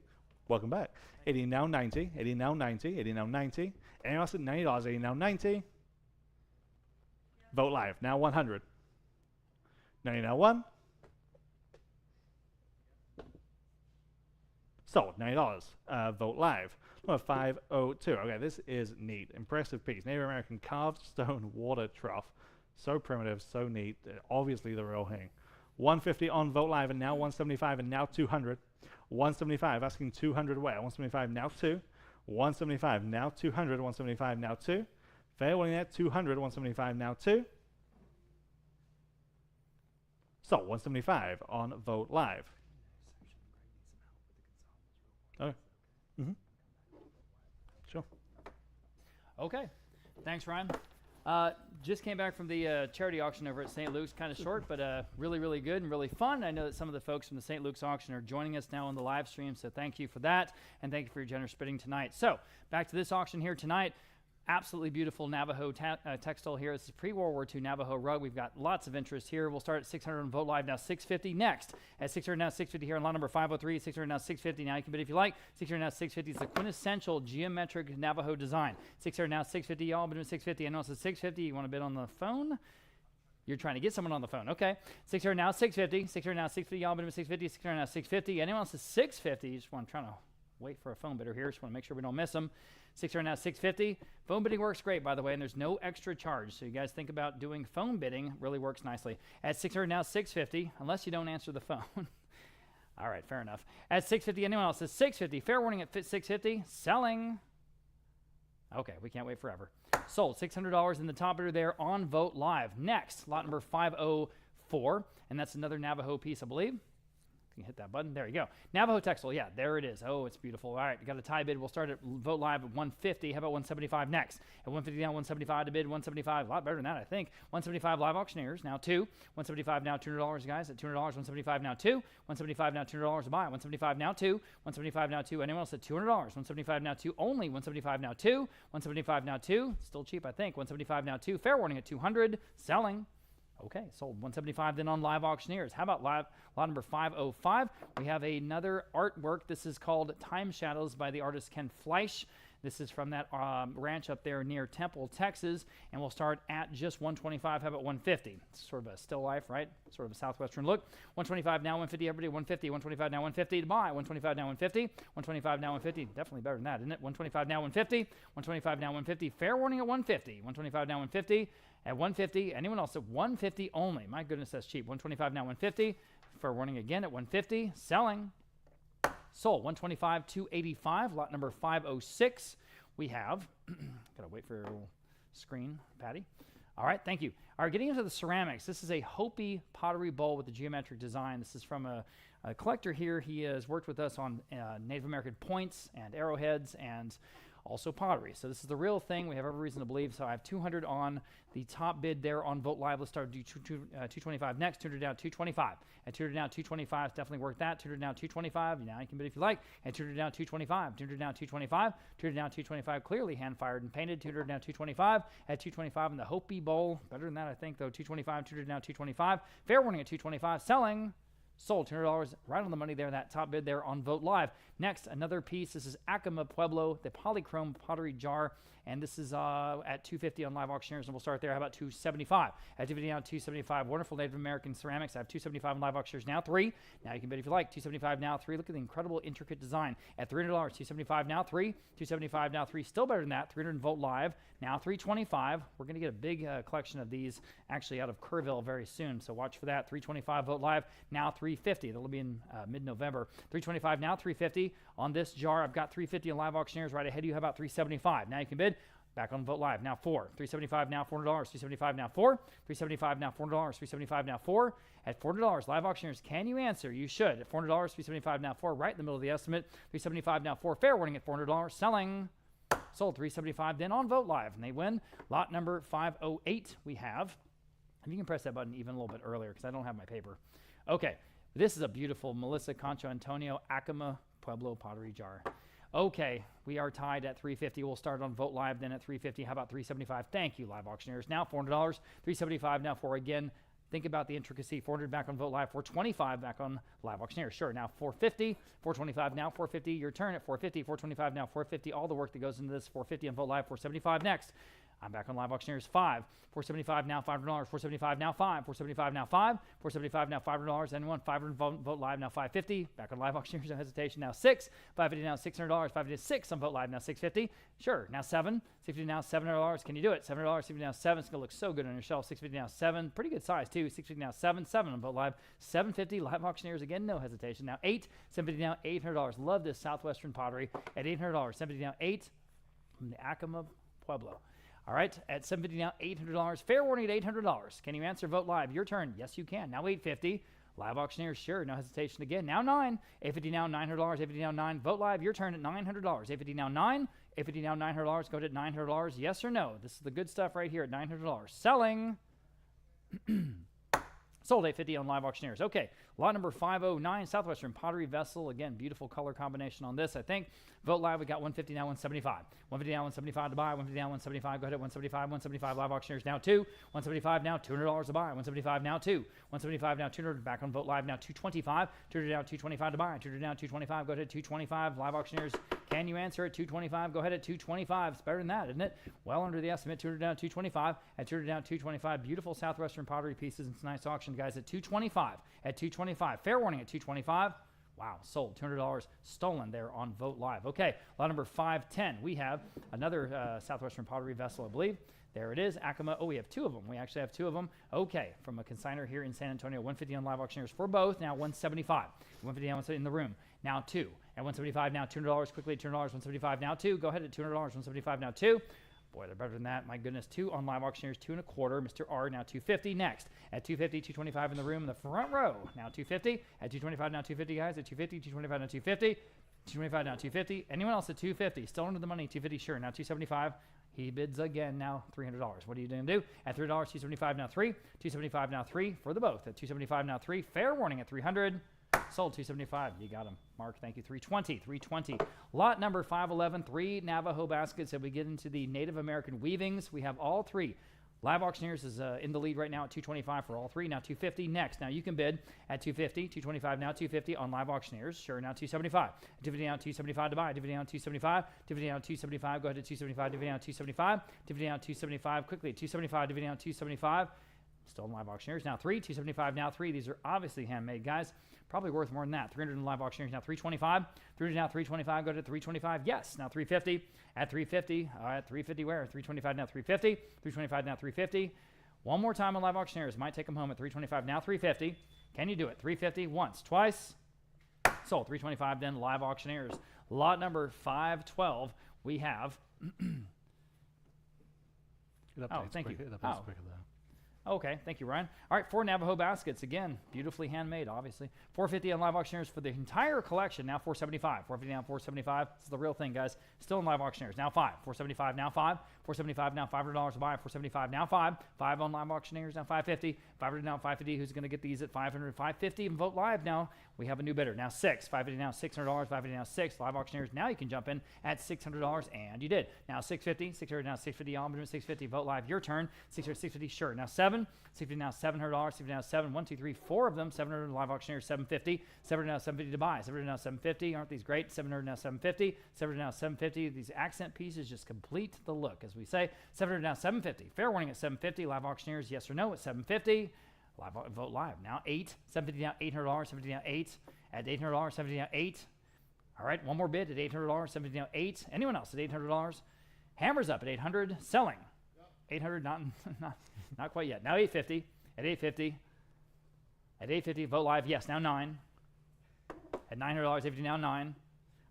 Welcome back. 80 now 90. 80 now 90. 80 now 90. Anyone else at $90? 80 now 90. Vote live. Now 100. 90 now 1. Sold. $90. Vote live. Number 502. Okay, this is neat. Impressive piece. Native American carved stone water trough. So primitive, so neat. Obviously the real thing. 150 on Vote Live, and now 175, and now 200. 175 asking 200 where? 175 now 2. 175 now 200. 175 now 2. Fair warning at 200. 175 now 2. So 175 on Vote Live. Okay. Sure. Okay. Thanks, Ryan. Just came back from the charity auction over at St. Luke's. Kind of short, but really, really good and really fun. I know that some of the folks from the St. Luke's auction are joining us now on the live stream, so thank you for that, and thank you for your generous bidding tonight. So, back to this auction here tonight. Absolutely beautiful Navajo textile here. This is pre-World War II Navajo rug. We've got lots of interest here. We'll start at 600 on Vote Live, now 650. Next, at 600 now 650 here on lot number 503. 600 now 650. Now you can bid if you like. 600 now 650 is the quintessential geometric Navajo design. 600 now 650. Y'all bid at 650. I know it's a 650. You want to bid on the phone? You're trying to get someone on the phone. Okay. 600 now 650. 600 now 650. Y'all bid at 650. 600 now 650. Anyone else is 650? You just want to try to wait for a phone bidder here. Just want to make sure we don't miss them. 600 now 650. Phone bidding works great, by the way, and there's no extra charge. So you guys think about doing phone bidding. Really works nicely. At 600 now 650, unless you don't answer the phone. All right, fair enough. At 650, anyone else is 650. Fair warning at 650. Selling. Okay, we can't wait forever. Sold. $600 in the top bidder there on Vote Live. Next, lot number 504, and that's another Navajo piece, I believe. You can hit that button. There you go. Navajo textile. Yeah, there it is. Oh, it's beautiful. All right, we got a tie bid. We'll start at Vote Live at 150. How about 175 next? At 150 now, 175 to bid. 175. A lot better than that, I think. 175 live auctioneers. Now 2. 175 now $200, guys. At $200, 175 now 2. 175 now $200 to buy. 175 now 2. 175 now 2. Anyone else at $200? 175 now 2 only. 175 now 2. 175 now 2. Still cheap, I think. 175 now 2. Fair warning at 200. Selling. Okay, sold 175 then on Live Auctioneers. How about lot number 505? We have another artwork. This is called Time Shadows by the artist Ken Fleisch. This is from that ranch up there near Temple, Texas, and we'll start at just 125. How about 150? It's sort of a still life, right? Sort of a southwestern look. 125 now, 150, everybody, 150. 125 now, 150 to buy. 125 now, 150. 125 now, 150. Definitely better than that, isn't it? 125 now, 150. 125 now, 150. Fair warning at 150. 125 now, 150. At 150. Anyone else at 150 only? My goodness, that's cheap. 125 now, 150. Fair warning again at 150. Selling. Sold 125 285, lot number 506. We have gotta wait for your little screen, Patty. All right, thank you. All right, getting into the ceramics. This is a Hopi pottery bowl with a geometric design. This is from a collector here. He has worked with us on Native American points and arrowheads and also pottery. So this is the real thing. We have every reason to believe. So I have 200 on the top bid there on Vogt Live. Let's start 225 next. 200 down, 225. At 200 down, 225. Definitely worth that. 200 down, 225. Now you can bid if you like. At 200 down, 225. 200 down, 225. 200 down, 225. Clearly hand fired and painted. 200 down, 225. At 225 in the Hopi bowl. Better than that, I think, though. 225. 200 down, 225. Fair warning at 225. Selling. Sold $200 right on the money there, that top bid there on Vogt Live. Next, another piece. This is Acoma Pueblo, the polychrome pottery jar, and this is at $250 on Live Auctioneers, and we'll start there. How about $275? At $250 now, $275. Wonderful Native American ceramics. I have $275 on Live Auctioneers now, 3. Now you can bid if you like. $275 now, 3. Look at the incredible intricate design. At $300, $275 now, 3. $275 now, 3. Still better than that. $300 in Vogt Live. Now $325. We're going to get a big collection of these actually out of Kerrville very soon, so watch for that. $325 Vogt Live. Now $350. That'll be in mid-November. $325 now, $350 on this jar. I've got $350 on Live Auctioneers right ahead of you. How about $375? Now you can bid. Back on Vogt Live. Now 4. $375 now, $400. $375 now, 4. $375 now, $400. $375 now, 4. At $400, Live Auctioneers, can you answer? You should. At $400, $375 now, 4. Right in the middle of the estimate. $375 now, 4. Fair warning at $400. Selling. Sold $375 then on Vogt Live. And they win lot number 508 we have. And you can press that button even a little bit earlier because I don't have my paper. Okay. This is a beautiful Melissa Concho Antonio Acoma Pueblo pottery jar. Okay, we are tied at $350. We'll start on Vogt Live then at $350. How about $375? Thank you, Live Auctioneers. Now $400. $375 now, 4 again. Think about the intricacy. $400 back on Vogt Live. $425 back on Live Auctioneers. Sure. Now $450. $425 now. $450. Your turn at $450. $425 now. $450. All the work that goes into this. $450 on Vogt Live. $475 next. I'm back on Live Auctioneers. 5. $475 now, $500. $475 now, 5. $475 now, 5. $475 now, $500. Anyone? $500 Vogt Live now, $550. Back on Live Auctioneers, no hesitation. Now 6. $550 now, $600. $550 6 on Vogt Live now, $650. Sure. Now 7. $650 now, $700. Can you do it? $700. $650 now, 7. It's gonna look so good on your shelf. $650 now, 7. Pretty good size too. $650 now, 7. 7 on Vogt Live. $750. Live Auctioneers again, no hesitation. Now 8. $750 now, $800. Love this Southwestern pottery at $800. $750 now, 8 from the Acoma Pueblo. All right, at $750 now, $800. Fair warning at $800. Can you answer Vogt Live? Your turn. Yes, you can. Now $850. Live Auctioneers, sure, no hesitation again. Now 9. $850 now, $900. $850 now, 9. Vogt Live, your turn at $900. $850 now, 9. $850 now, $900. Go to $900. Yes or no? This is the good stuff right here at $900. Selling. Sold $850 on Live Auctioneers. Okay, lot number 509, Southwestern Pottery Vessel. Again, beautiful color combination on this, I think. Vogt Live, we got $150 now, $175. $150 now, $175 to buy. $150 now, $175. Go ahead at $175. $175 Live Auctioneers now 2. $175 now, $200 to buy. $175 now 2. $175 now, $200 back on Vogt Live now $225. $200 now, $225 to buy. $200 now, $225. Go ahead at $225. Live Auctioneers, can you answer at $225? Go ahead at $225. It's better than that, isn't it? Well under the estimate. $200 down, $225. At $200 down, $225. Beautiful Southwestern pottery pieces. It's a nice auction, guys. At $225. At $225. Fair warning at $225. Wow, sold. $200 stolen there on Vogt Live. Okay, lot number 510. We have another Southwestern pottery vessel, I believe. There it is, Acoma. Oh, we have 2 of them. We actually have 2 of them. Okay, from a consignor here in San Antonio. $150 on Live Auctioneers for both. Now $175. $150 now in the room. Now 2. At $175 now, $200 quickly. $200, $175 now 2. Go ahead at $200, $175 now 2. Boy, they're better than that. My goodness, 2 on Live Auctioneers, 2 1/4. Mr. R now $250 next. At $250, $225 in the room in the front row. Now $250. At $225 now $250, guys. At $250, $225 now $250. $225 now $250. Anyone else at $250? Still under the money. $250, sure. Now $275. He bids again now $300. What are you going to do? At $300, $275 now 3. $275 now 3 for the both. At $275 now 3. Fair warning at $300. Sold $275. You got him. Mark, thank you. $320. $320. Lot number 511. 3 Navajo baskets. As we get into the Native American weavings, we have all 3. Live auctioneers is in the lead right now at 225 for all three. Now 250 next. Now you can bid at 250, 225, now 250 on live auctioneers. Sure, now 275. 250 now 275 to buy. 250 now 275. 250 now 275. Go ahead to 275. 250 now 275. 250 now 275. Quickly 275. 250 now 275. Still in live auctioneers. Now 275 now 3. These are obviously handmade, guys. Probably worth more than that. 300 in live auctioneers. Now 325. 300 now 325. Go to 325. Yes. Now 350. At 350. At 350 where? 325 now 350. 325 now 350. One more time on live auctioneers. Might take them home at 325 now 350. Can you do it? 350 once, twice. Sold. 325 then live auctioneers. Lot number 512. We have. Oh, thank you. Oh. Okay, thank you, Ryan. All right, 4 Navajo baskets. Again, beautifully handmade, obviously. 450 on live auctioneers for the entire collection. Now 475. 450 now 475. This is the real thing, guys. Still in live auctioneers. Now 5. 475 now 5. 475 now $500 to buy. 475 now 5. 5 on live auctioneers. Now 550. 500 now 550. Who's going to get these at 500? 550 and vote live now. We have a new bidder. Now 6. 550 now $600. 550 now 6. Live auctioneers. Now you can jump in at $600, and you did. Now 650. 600 now 650. On 650. Vote live. Your turn. 600 650. Sure. Now 7. 650 now $700. 650 now 7. 1, 2, 3, 4 of them. 700 live auctioneers. 750. 700 now 750 to buy. 700 now 750. Aren't these great? 700 now 750. 700 now 750. These accent pieces just complete the look, as we say. 700 now 750. Fair warning at 750. Live auctioneers. Yes or no at 750. Live vote live. Now 8. 750 now $800. 750 now 8. At $800. 750 now 8. All right, one more bid at $800. 750 now 8. Anyone else at $800? Hammers up at 800. Selling. 800. Not quite yet. Now 850. At 850. At 850. Vote live. Yes. Now 9. At $900. 850 now 9.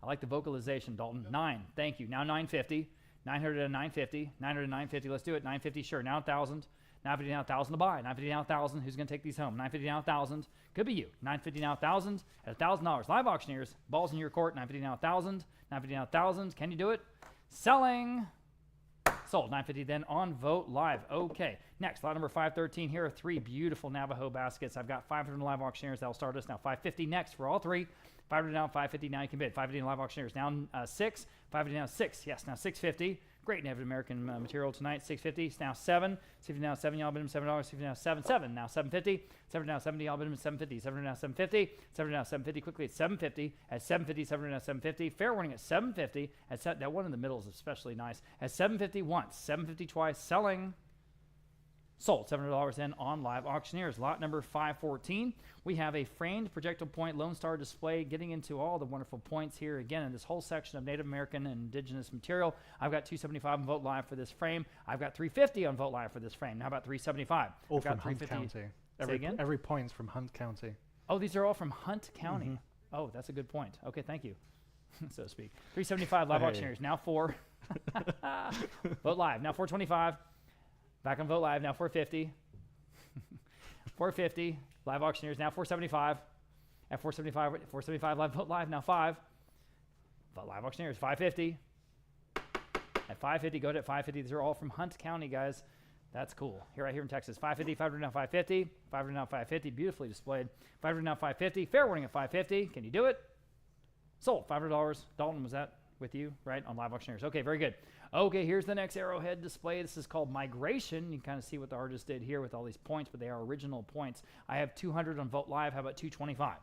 I like the vocalization, Dalton. 9. Thank you. Now 950. 900 at 950. 900 at 950. Let's do it. 950. Sure. Now 1,000. 950 now 1,000 to buy. 950 now 1,000. Who's going to take these home? 950 now 1,000. Could be you. 950 now 1,000 at $1,000. Live auctioneers. Balls in your court. 950 now 1,000. 950 now 1,000. Can you do it? Selling. Sold. 950 then on vote live. Okay. Next, lot number 513. Here are 3 beautiful Navajo baskets. I've got 500 live auctioneers. That'll start us now. 550 next for all 3. 500 now, 550 now you can bid. 550 live auctioneers. Now 6. 550 now 6. Yes, now 650. Great Native American material tonight. 650. Now 7. 650 now 7. Y'all bid him $7. 650 now 7. 7 now 750. 7 now 70. Y'all bid him 750. 7 now 750. 7 now 750. Quickly at 750. At 750. 7 now 750. Fair warning at 750. At that one in the middle is especially nice. At 750 once. 750 twice. Selling. Sold. $700 in on live auctioneers. Lot number 514. We have a framed projectile point Lone Star display, getting into all the wonderful points here. Again, in this whole section of Native American and indigenous material, I've got 275 on vote live for this frame. I've got 350 on vote live for this frame. How about 375? All from Hunt County. Every point's from Hunt County. Oh, these are all from Hunt County. Mm-hmm. Oh, that's a good point. Okay, thank you, so to speak. 375 live auctioneers. Now 4. Vote live. Now 425. Back on vote live. Now 450. 450. Live auctioneers. Now 475. At 475 live vote live. Now 5. Vote live auctioneers. 550. At 550. Go to 550. These are all from Hunt County, guys. That's cool. Right here in Texas. 550. 500 now 550. 500 now 550. Beautifully displayed. 500 now 550. Fair warning at 550. Can you do it? Sold. $500. Dalton, was that with you, right? On live auctioneers. Okay, very good. Okay, here's the next arrowhead display. This is called Migration. You can kind of see what the artist did here with all these points, but they are original points. I have 200 on vote live. How about 225?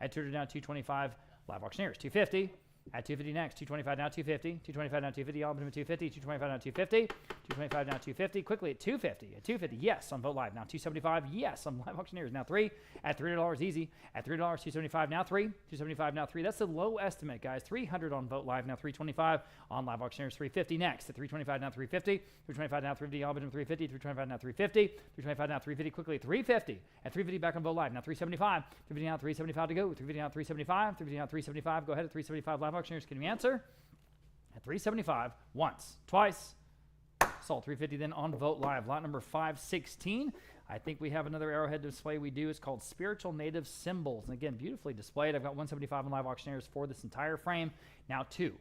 At 200 now, 225 live auctioneers. 250. At 250 next. 225 now, 250. 225 now, 250. All minimum 250. 225 now, 250. 225 now, 250. Quickly at 250. At 250, yes, on vote live. Now 275, yes, on live auctioneers. Now 3. At $300, easy. At $3, 275 now 3. 275 now 3. That's the low estimate, guys. 300 on vote live. Now 325 on live auctioneers. 350 next. At 325 now 350. 325 now 350. All minimum 350. 325 now 350. 325 now 350. Quickly at 350. At 350 back on vote live. Now 375. 350 now 375 to go. 350 now 375. 350 now 375. Go ahead at 375 live auctioneers. Can you answer? At 375 once, twice. Sold. 350 then on vote live. Lot number 516. I think we have another arrowhead display we do. It's called Spiritual Native Symbols. And again, beautifully displayed. I've got 175 on live auctioneers for this entire frame. Now 2.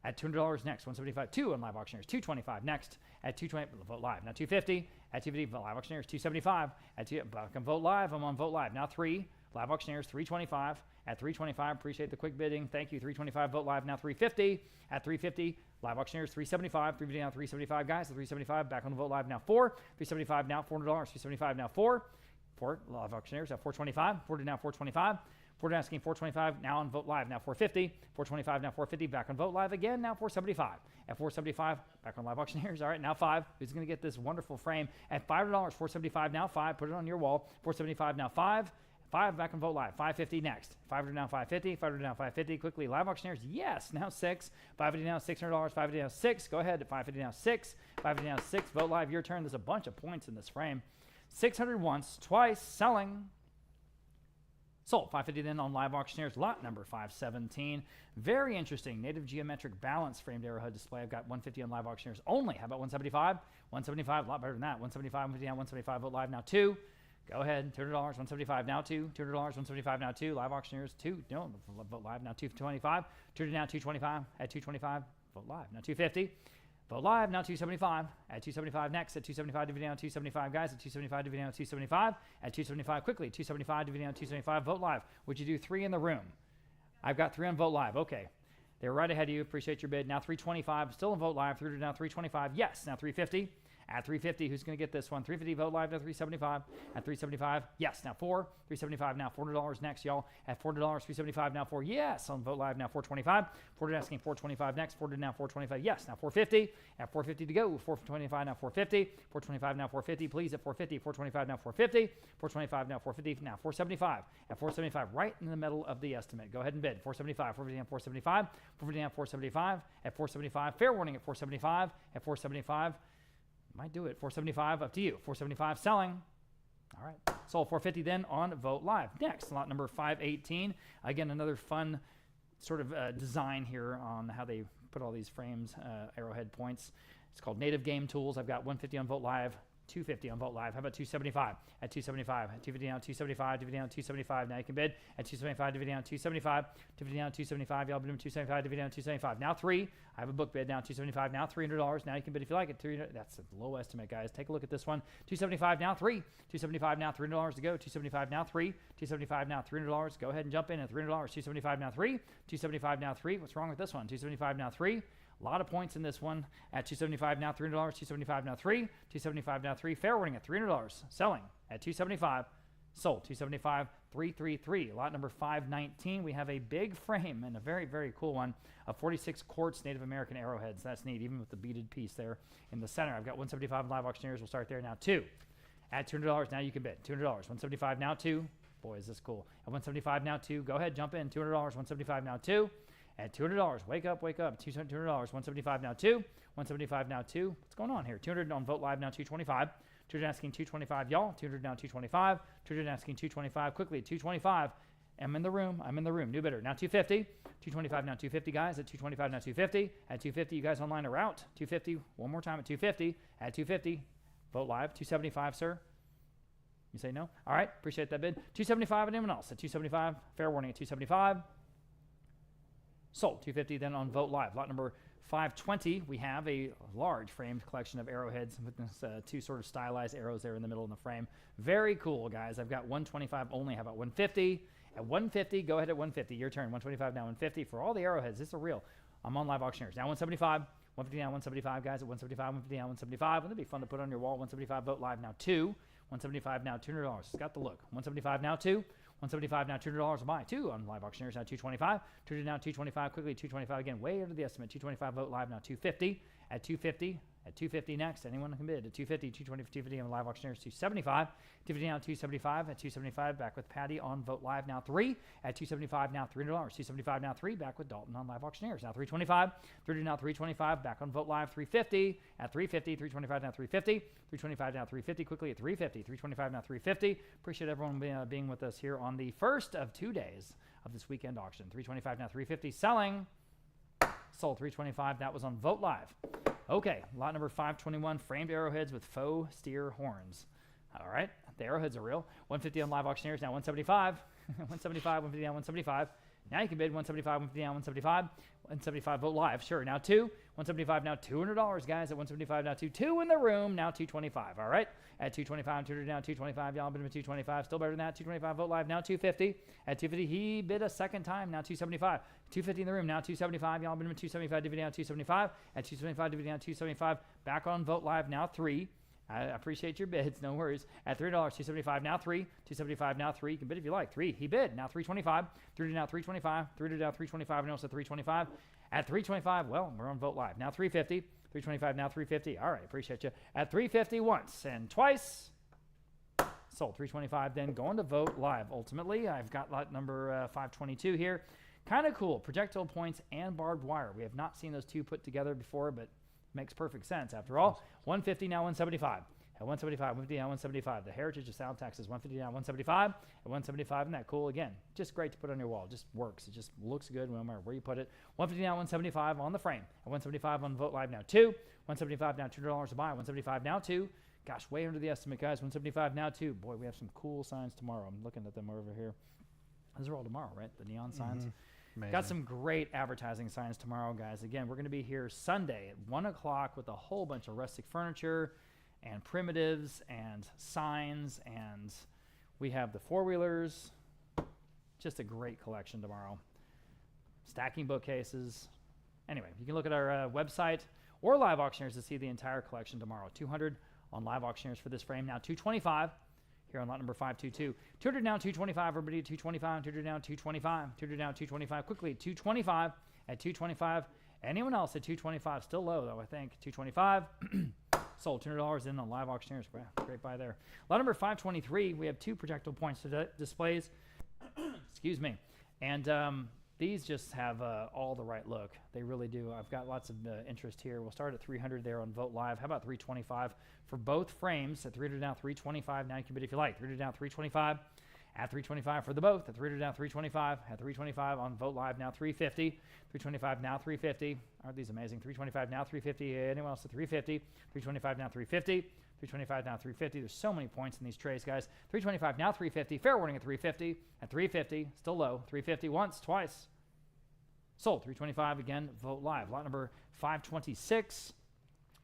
At $200 next. 175. 2 on live auctioneers. 225 next. At 220, vote live. Now 250. At 250, vote live auctioneers. 275. At 2, back on vote live. I'm on vote live. Now 3. Live auctioneers 325 at 325. Appreciate the quick bidding. Thank you. 325 vote live now 350 at 350. Live auctioneers 375. 350 now 375 guys. 375 back on the vote live now 4. 375 now $400. 375 now 4. Live auctioneers at 425. 40 now 425. 40 asking 425 now on vote live now 450. 425 now 450 back on vote live again now 475. At 475 back on live auctioneers. All right, now 5. Who's going to get this wonderful frame at $5? 475 now 5. Put it on your wall. 475 now 5. 5 back on vote live. 550 next. 500 now 550. 500 now 550. Quickly live auctioneers. Yes, now 6. 550 now $600. 550 now 6. Go ahead. 550 now 6. 550 now 6. Vote live. Your turn. There's a bunch of points in this frame. 600 once, twice. Selling. Sold. 550 then on live auctioneers. Lot number 517. Very interesting. Native geometric balance framed arrowhead display. I've got 150 on live auctioneers only. How about 175? 175. A lot better than that. 175. 150 now 175. Vote live now 2. Go ahead, $200, 175 now 2, $200, 175 now 2, live auctioneers 2, no, vote live now 225, 2 now 225, at 225, vote live now 250, vote live now 275, at 275 next, at 275 dividend down 275 guys, at 275 dividend down 275, at 275 quickly, 275 dividend down 275, vote live. Would you do 3 in the room? I've got 3 on vote live, okay. They're right ahead of you, appreciate your bid. Now 325, still on vote live, 3 now 325, yes, now 350. At 350, who's going to get this one? 350, vote live now 375. At 375, yes, now 4. 375 now $400 next, y'all. At $400, 375 now 4. Yes, on vote live now 425. 4 asking 425 next. 4 now 425. Yes, now 450. At 450 to go. 425 now 450. 425 now 450. Please at 450. 425 now 450. 425 now 450. Now 475. At 475, right in the middle of the estimate. Go ahead and bid. 475. 450 now 475. 450 now 475. At 475, fair warning at 475. At 475. Might do it. 475 up to you. 475 selling. All right. Sold 450 then on vote live. Next, lot number 518. Again, another fun sort of design here on how they put all these frames, arrowhead points. It's called Native Game Tools. I've got 150 on vote live. 250 on vote live. How about 275? At 275. At 250 down 275. Dividend down 275. Now you can bid. At 275. Dividend down 275. Dividend down 275. Y'all bid them 275. Dividend down 275. Now 3. I have a book bid. Now 275. Now $300. Now you can bid if you like it. $300. That's a low estimate, guys. Take a look at this one. 275 now 3. 275 now $300 to go. 275 now 3. 275 now $300. Go ahead and jump in at $300. 275 now 3. 275 now 3. What's wrong with this one? 275 now 3. A lot of points in this one. At 275 now $300, 275 now 3, 275 now 3. Fair warning at $300. Selling at 275. Sold 275, 333. Lot number 519. We have a big frame and a very, very cool one of 46 quartz Native American arrowheads. That's neat, even with the beaded piece there in the center. I've got 175 live auctioneers. We'll start there now. 2. At $200 now you can bid. $200. 175 now 2. Boy, is this cool. At 175 now 2. Go ahead, jump in. $200. 175 now 2. At $200, wake up, $200, 175 now 2, 175 now 2. What's going on here? 200 on vote live now 225. 200 asking 225, y'all. 200 now 225. 200 asking 225. Quickly, 225. I'm in the room. New bidder. Now 250. 225 now 250, guys. At 225 now 250. At 250, you guys online are out. 250. One more time at 250. At 250. Vote live. 275, sir. You say no? All right. Appreciate that bid. 275 and anyone else? At 275. Fair warning at 275. Sold 250 then on vote live. Lot number 520, we have a large framed collection of arrowheads with this, 2 sort of stylized arrows there in the middle of the frame. Very cool, guys. I've got 125 only. How about 150? At 150, go ahead at 150. Your turn. 125 now 150 for all the arrowheads. This is real. I'm on live auctioneers. Now 175. 150 now 175, guys. At 175, 150 now 175. Wouldn't it be fun to put on your wall? 175 vote live now 2. 175 now $200. It's got the look. 175 now 2. 175 now $200 buy 2 on live auctioneers now 225. 200 now 225 quickly 225 again way under the estimate. 225 vote live now 250 at 250. At 250 next, anyone can bid. At 250, 220, 250 on live auctioneers 275. 250 now 275. At 275 back with Patty on vote live now 3. At 275 now $300. 275 now 3 back with Dalton on live auctioneers now 325. 30 now 325 back on vote live 350. At 350, 325 now 350. 325 now 350 quickly at 350. 325 now 350. Appreciate everyone being with us here on the first of 2 days of this weekend auction. 325 now 350 selling. Sold 325. That was on vote live. Okay, lot number 521, framed arrowheads with faux steer horns. All right, the arrowheads are real. 150 on live auctioneers, now 175. 175, 150 down, 175. Now you can bid 175, 150 down, 175, 175 vote live. Sure. Now 2, 175 now $200, guys. At 175 now 2 in the room. Now 225. All right. At 225, 200 down, 225. Y'all bid him at 225. Still better than that. 225 vote live. Now 250. At 250, he bid a second time. Now 275. 250 in the room. Now 275. Y'all bid him at 275. Divvy down 275. At 275, divvy down 275. Back on vote live. Now 3. I appreciate your bids. No worries. At $3, 275 now 3. 275 now 3. You can bid if you like. 3. He bid. Now 325. 3 to now 325. 3 to now 325. And also 325. At 325, well, we're on vote live. Now 350. 325 now 350. All right. Appreciate you. At 350 once and twice. Sold. 325. Then going to vote live. Ultimately, I've got lot number 522 here. Kind of cool. Projectile points and barbed wire. We have not seen those two put together before, but makes perfect sense after all. 150 now 175. At 175, 150 now 175. The heritage of South Texas. 150 now 175. At 175, isn't that cool? Again, just great to put on your wall. Just works. It just looks good no matter where you put it. 150 now 175 on the frame. At 175 on vote live now 2. 175 now $200 to buy. 175 now 2. Gosh, way under the estimate, guys. 175 now 2. Boy, we have some cool signs tomorrow. I'm looking at them over here. Those are all tomorrow, right? The neon signs. Amazing. Got some great advertising signs tomorrow, guys. Again, we're going to be here Sunday at 1 o'clock with a whole bunch of rustic furniture and primitives and signs, and we have the four-wheelers. Just a great collection tomorrow. Stacking bookcases. Anyway, you can look at our website or Live Auctioneers to see the entire collection tomorrow. 200 on Live Auctioneers for this frame. Now 225. Here on lot number 522. 200 down, 225. Everybody at 225. 200 down, 225. 200 down, 225. Quickly, 225 at 225. Anyone else at 225? Still low, though, I think. 225. Sold $200 in on Live Auctioneers. Wow, great buy there. Lot number 523. We have 2 projectile points displays. Excuse me. And these just have all the right look. They really do. I've got lots of interest here. We'll start at 300 there on Vote Live. How about 325 for both frames? At 300 down, 325. Now you can bid if you like. 300 down, 325. At 325 for the both. At 300 down, 325. At 325 on Vote Live now 350. 325 now 350. Aren't these amazing? 325 now 350. Anyone else at 350? 325 now 350. 325 now 350. There's so many points in these trays, guys. 325 now 350. Fair warning at 350. At 350, still low. 350 once, twice. Sold. 325 again. Vote Live. Lot number 526.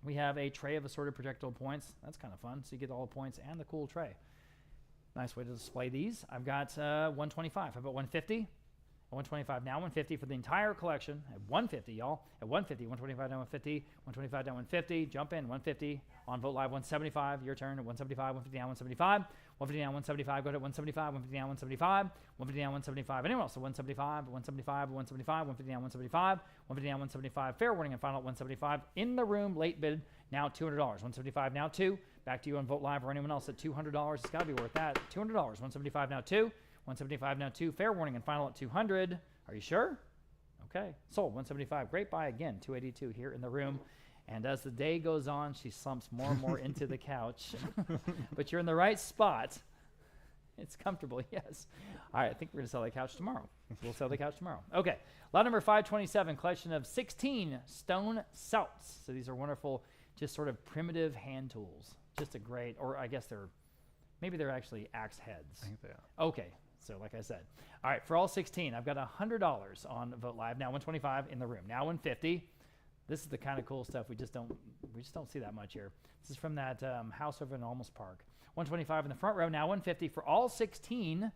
We have a tray of assorted projectile points. That's kind of fun. So you get all the points and the cool tray. Nice way to display these. I've got 125. How about 150? 125 now 150 for the entire collection. At 150, y'all. At 150, 125 down 150, 125 down 150. Jump in 150 on Vote Live 175. Your turn at 175, 150 down 175, 150 down 175. Go to 175, 150 down 175, 150 down 175. Anyone else at 175, 175, 175, 150 down 175, 150 down 175. Fair warning and final at 175. In the room, late bid now $200. 175 now 2. Back to you on Vote Live or anyone else at $200. It's got to be worth that. $200. 175 now 2. 175 now 2. Fair warning and final at 200. Are you sure? Okay. Sold. 175. Great buy again. 282 here in the room. And as the day goes on, she slumps more and more into the couch. But you're in the right spot. It's comfortable, yes. All right, I think we're going to sell that couch tomorrow. We'll sell the couch tomorrow. Okay. Lot number 527, collection of 16 stone celts. So these are wonderful, just sort of primitive hand tools. Just a great, or I guess maybe they're actually axe heads. I think they are. Okay. So like I said, all right, for all 16, I've got $100 on Vote Live. Now 125 in the room. Now 150. This is the kind of cool stuff we just don't see that much here. This is from that house over in Almus Park. 125 in the front row. Now 150 for all 16.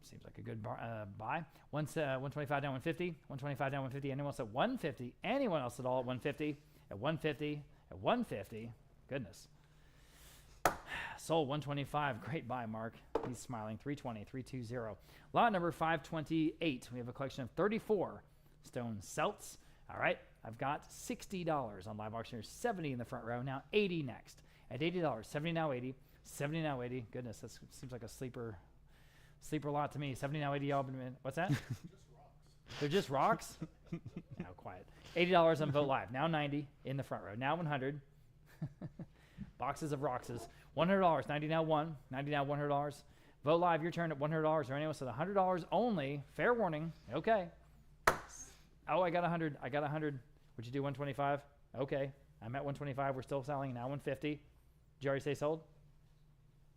Seems like a good buy. 125 down 150. 125 down 150. Anyone else at 150? Anyone else at all at 150? At 150? At 150? Goodness. Sold 125. Great buy, Mark. He's smiling. 320, 320. Lot number 528. We have a collection of 34 stone celts. All right. I've got $60 on Live Auctioneers. 70 in the front row. Now 80 next. At $80. 70 now 80. 70 now 80. Goodness, that seems like a sleeper lot to me. 70 now 80. Y'all been what's that? Just rocks. They're just rocks? Now quiet. $80 on Vote Live. Now 90 in the front row. Now 100. Boxes of Roxes. $100. 90 now 1. 90 now $100. Vote Live, your turn at $100. Or anyone else at $100 only. Fair warning. Okay. Oh, I got 100. I got 100. Would you do 125? Okay. I'm at 125. We're still selling. Now 150. Did you already say sold?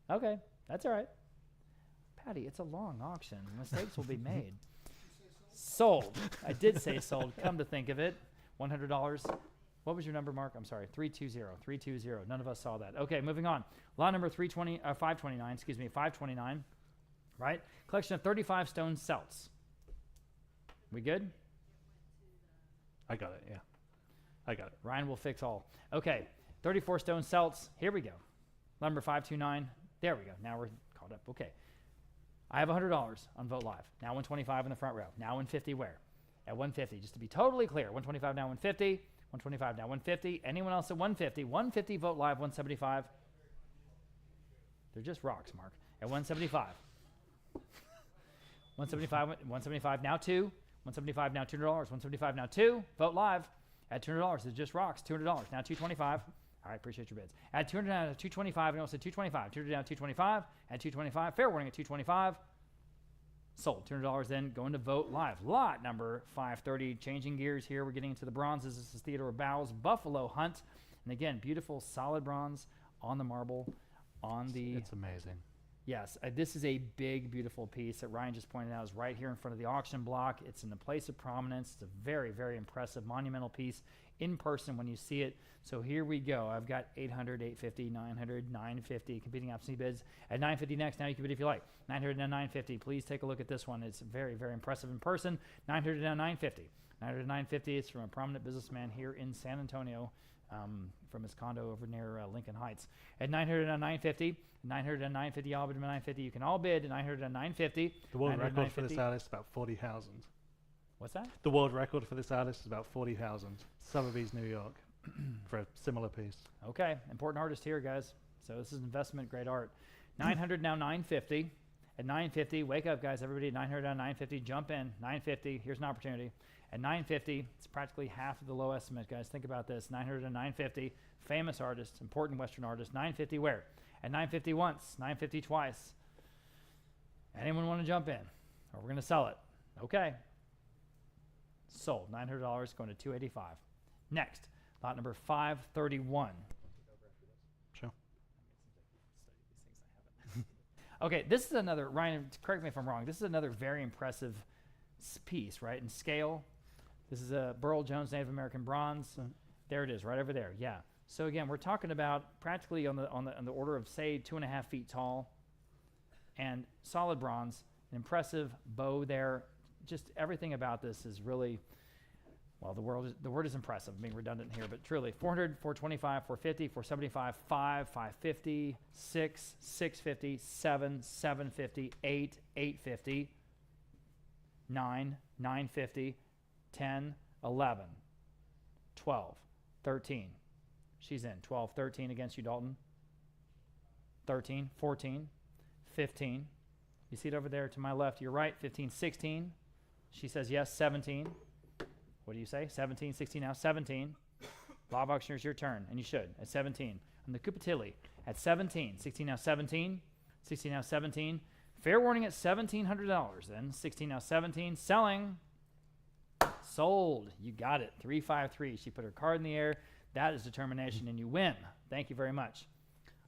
Okay. That's all right. Patty, it's a long auction. Mistakes will be made. Sold. I did say sold. Come to think of it. $100. What was your number, Mark? I'm sorry. 320. 320. None of us saw that. Okay, moving on. Lot number 529. Excuse me, 529. Right? Collection of 35 stone celts. We good? I got it, yeah. I got it. Ryan will fix all. Okay, 34 stone celts. Here we go. Number 529. There we go. Now we're caught up. Okay. I have $100 on Vote Live. Now 125 in the front row. Now 150 where? At 150. Just to be totally clear. 125 now 150. 125 now 150. Anyone else at 150? 150 Vote Live. 175. They're just rocks, Mark. At 175. 175 now 2. 175 now $200. 175 now 2. Vote Live. At $200. It's just rocks. $200. Now 225. All right, appreciate your bids. At 200 now 225. And also 225. 200 now 225. At 225. Fair warning at 225. Sold. $200 then going to Vote Live. Lot number 530. Changing gears here. We're getting into the bronzes. This is Theodore Bowes Buffalo Hunt. And again, beautiful solid bronze on the marble. It's amazing. Yes, this is a big, beautiful piece that Ryan just pointed out is right here in front of the auction block. It's in the place of prominence. It's a very, very impressive, monumental piece in person when you see it. So here we go. I've got 800, 850, 900, 950 competing absentee bids. At 950 next, now you can bid if you like. 900 now 950. Please take a look at this one. It's very, very impressive in person. 900 now 950. 900 to 950 is from a prominent businessman here in San Antonio. From his condo over near Lincoln Heights. At 900 and 950, 900 and 950, all bid at 950. You can all bid at 900 and 950. The world record for this artist is about 40,000. What's that? The world record for this artist is about 40,000. Sotheby's, New York, for a similar piece. Okay, important artist here, guys. So this is investment grade art. 900 now 950. At 950, wake up, guys. Everybody at 900 now 950, jump in. 950, here's an opportunity. At 950, it's practically half of the low estimate, guys. Think about this. 900 to 950, famous artist, important Western artist. 950 where? At 950 once, 950 twice. Anyone want to jump in? Or we're going to sell it. Okay. Sold. $900 going to 285. Next, lot number 531. Sure. Okay, this is another, Ryan, correct me if I'm wrong, this is another very impressive piece, right, in scale. This is a Burl Jones Native American bronze. There it is, right over there. Yeah. So again, we're talking about practically on the order of say 2.5 feet tall, and solid bronze. An impressive bow there. Just everything about this is really, well, the word is impressive. I'm being redundant here, but truly 400, 425, 450, 475, 5, 550, 6, 650, 7, 750, 8, 850, 9, 950. 10, 11, 12, 13. She's in. 12, 13 against you, Dalton. 13, 14, 15. You see it over there to my left, your right. 15, 16. She says yes, 17. What do you say? 17, 16 now, 17. Bob Auctioneers, your turn, and you should, at 17. On the Cupatilli, at 17. 16 now, 17. 16 now, 17. Fair warning at $1,700 then. 16 now, 17. Selling. Sold. You got it. 353. She put her card in the air. That is determination, and you win. Thank you very much.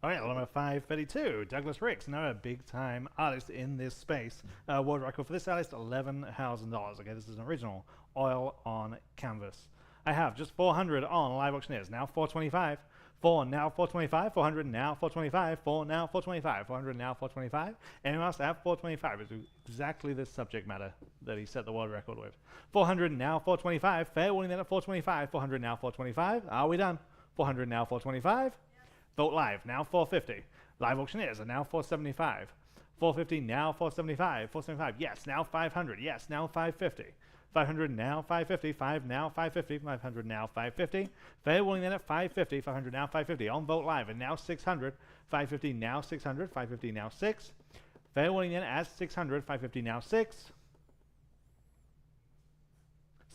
All right, number 532, Douglas Ricks, another big-time artist in this space. World record for this artist, $11,000. Okay, this is an original oil on canvas. I have just 400 on Live Auctioneers. Now 425. 4 now 425. 400 now 425. 4 now 425. 400 now 425. Anyone else have 425? It's exactly this subject matter that he set the world record with. 400 now 425. Fair warning then at 425. 400 now 425. Are we done? 400 now 425. Vote Live now 450. Live Auctioneers are now 475. 450 now 475. 475. Yes. Now 500. Yes. Now 550. 500 now 550. 5 now 550. 500 now 550. Fair warning then at 550. 500 now 550 on Vote Live and now 600. 550 now 600. 550 now 6. Fair warning then as 600. 550 now 6.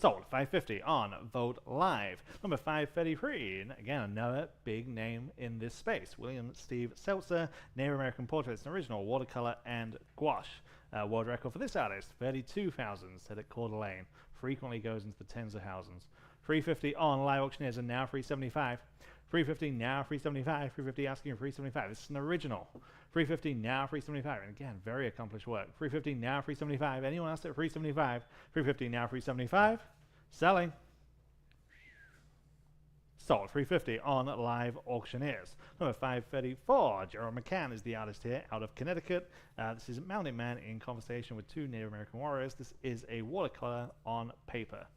Sold 550 on Vote Live. Number 533, and again another big name in this space. William Steve Seltzer, Native American Portraits, an original watercolor and gouache. World record for this artist, 32,000, set at Coeur d'Alene. Frequently goes into the tens of thousands. 350 on Live Auctioneers and now 375. 350 now, 375, 350 asking 375. This is an original. 350 now, 375. And again, very accomplished work. 350 now, 375. Anyone else at 375? 350 now, 375. Selling. Sold. 350 on Live Auctioneers. Number 534. Gerald McCann is the artist here out of Connecticut. This is Mountain Man in conversation with two Native American warriors. This is a watercolor on paper.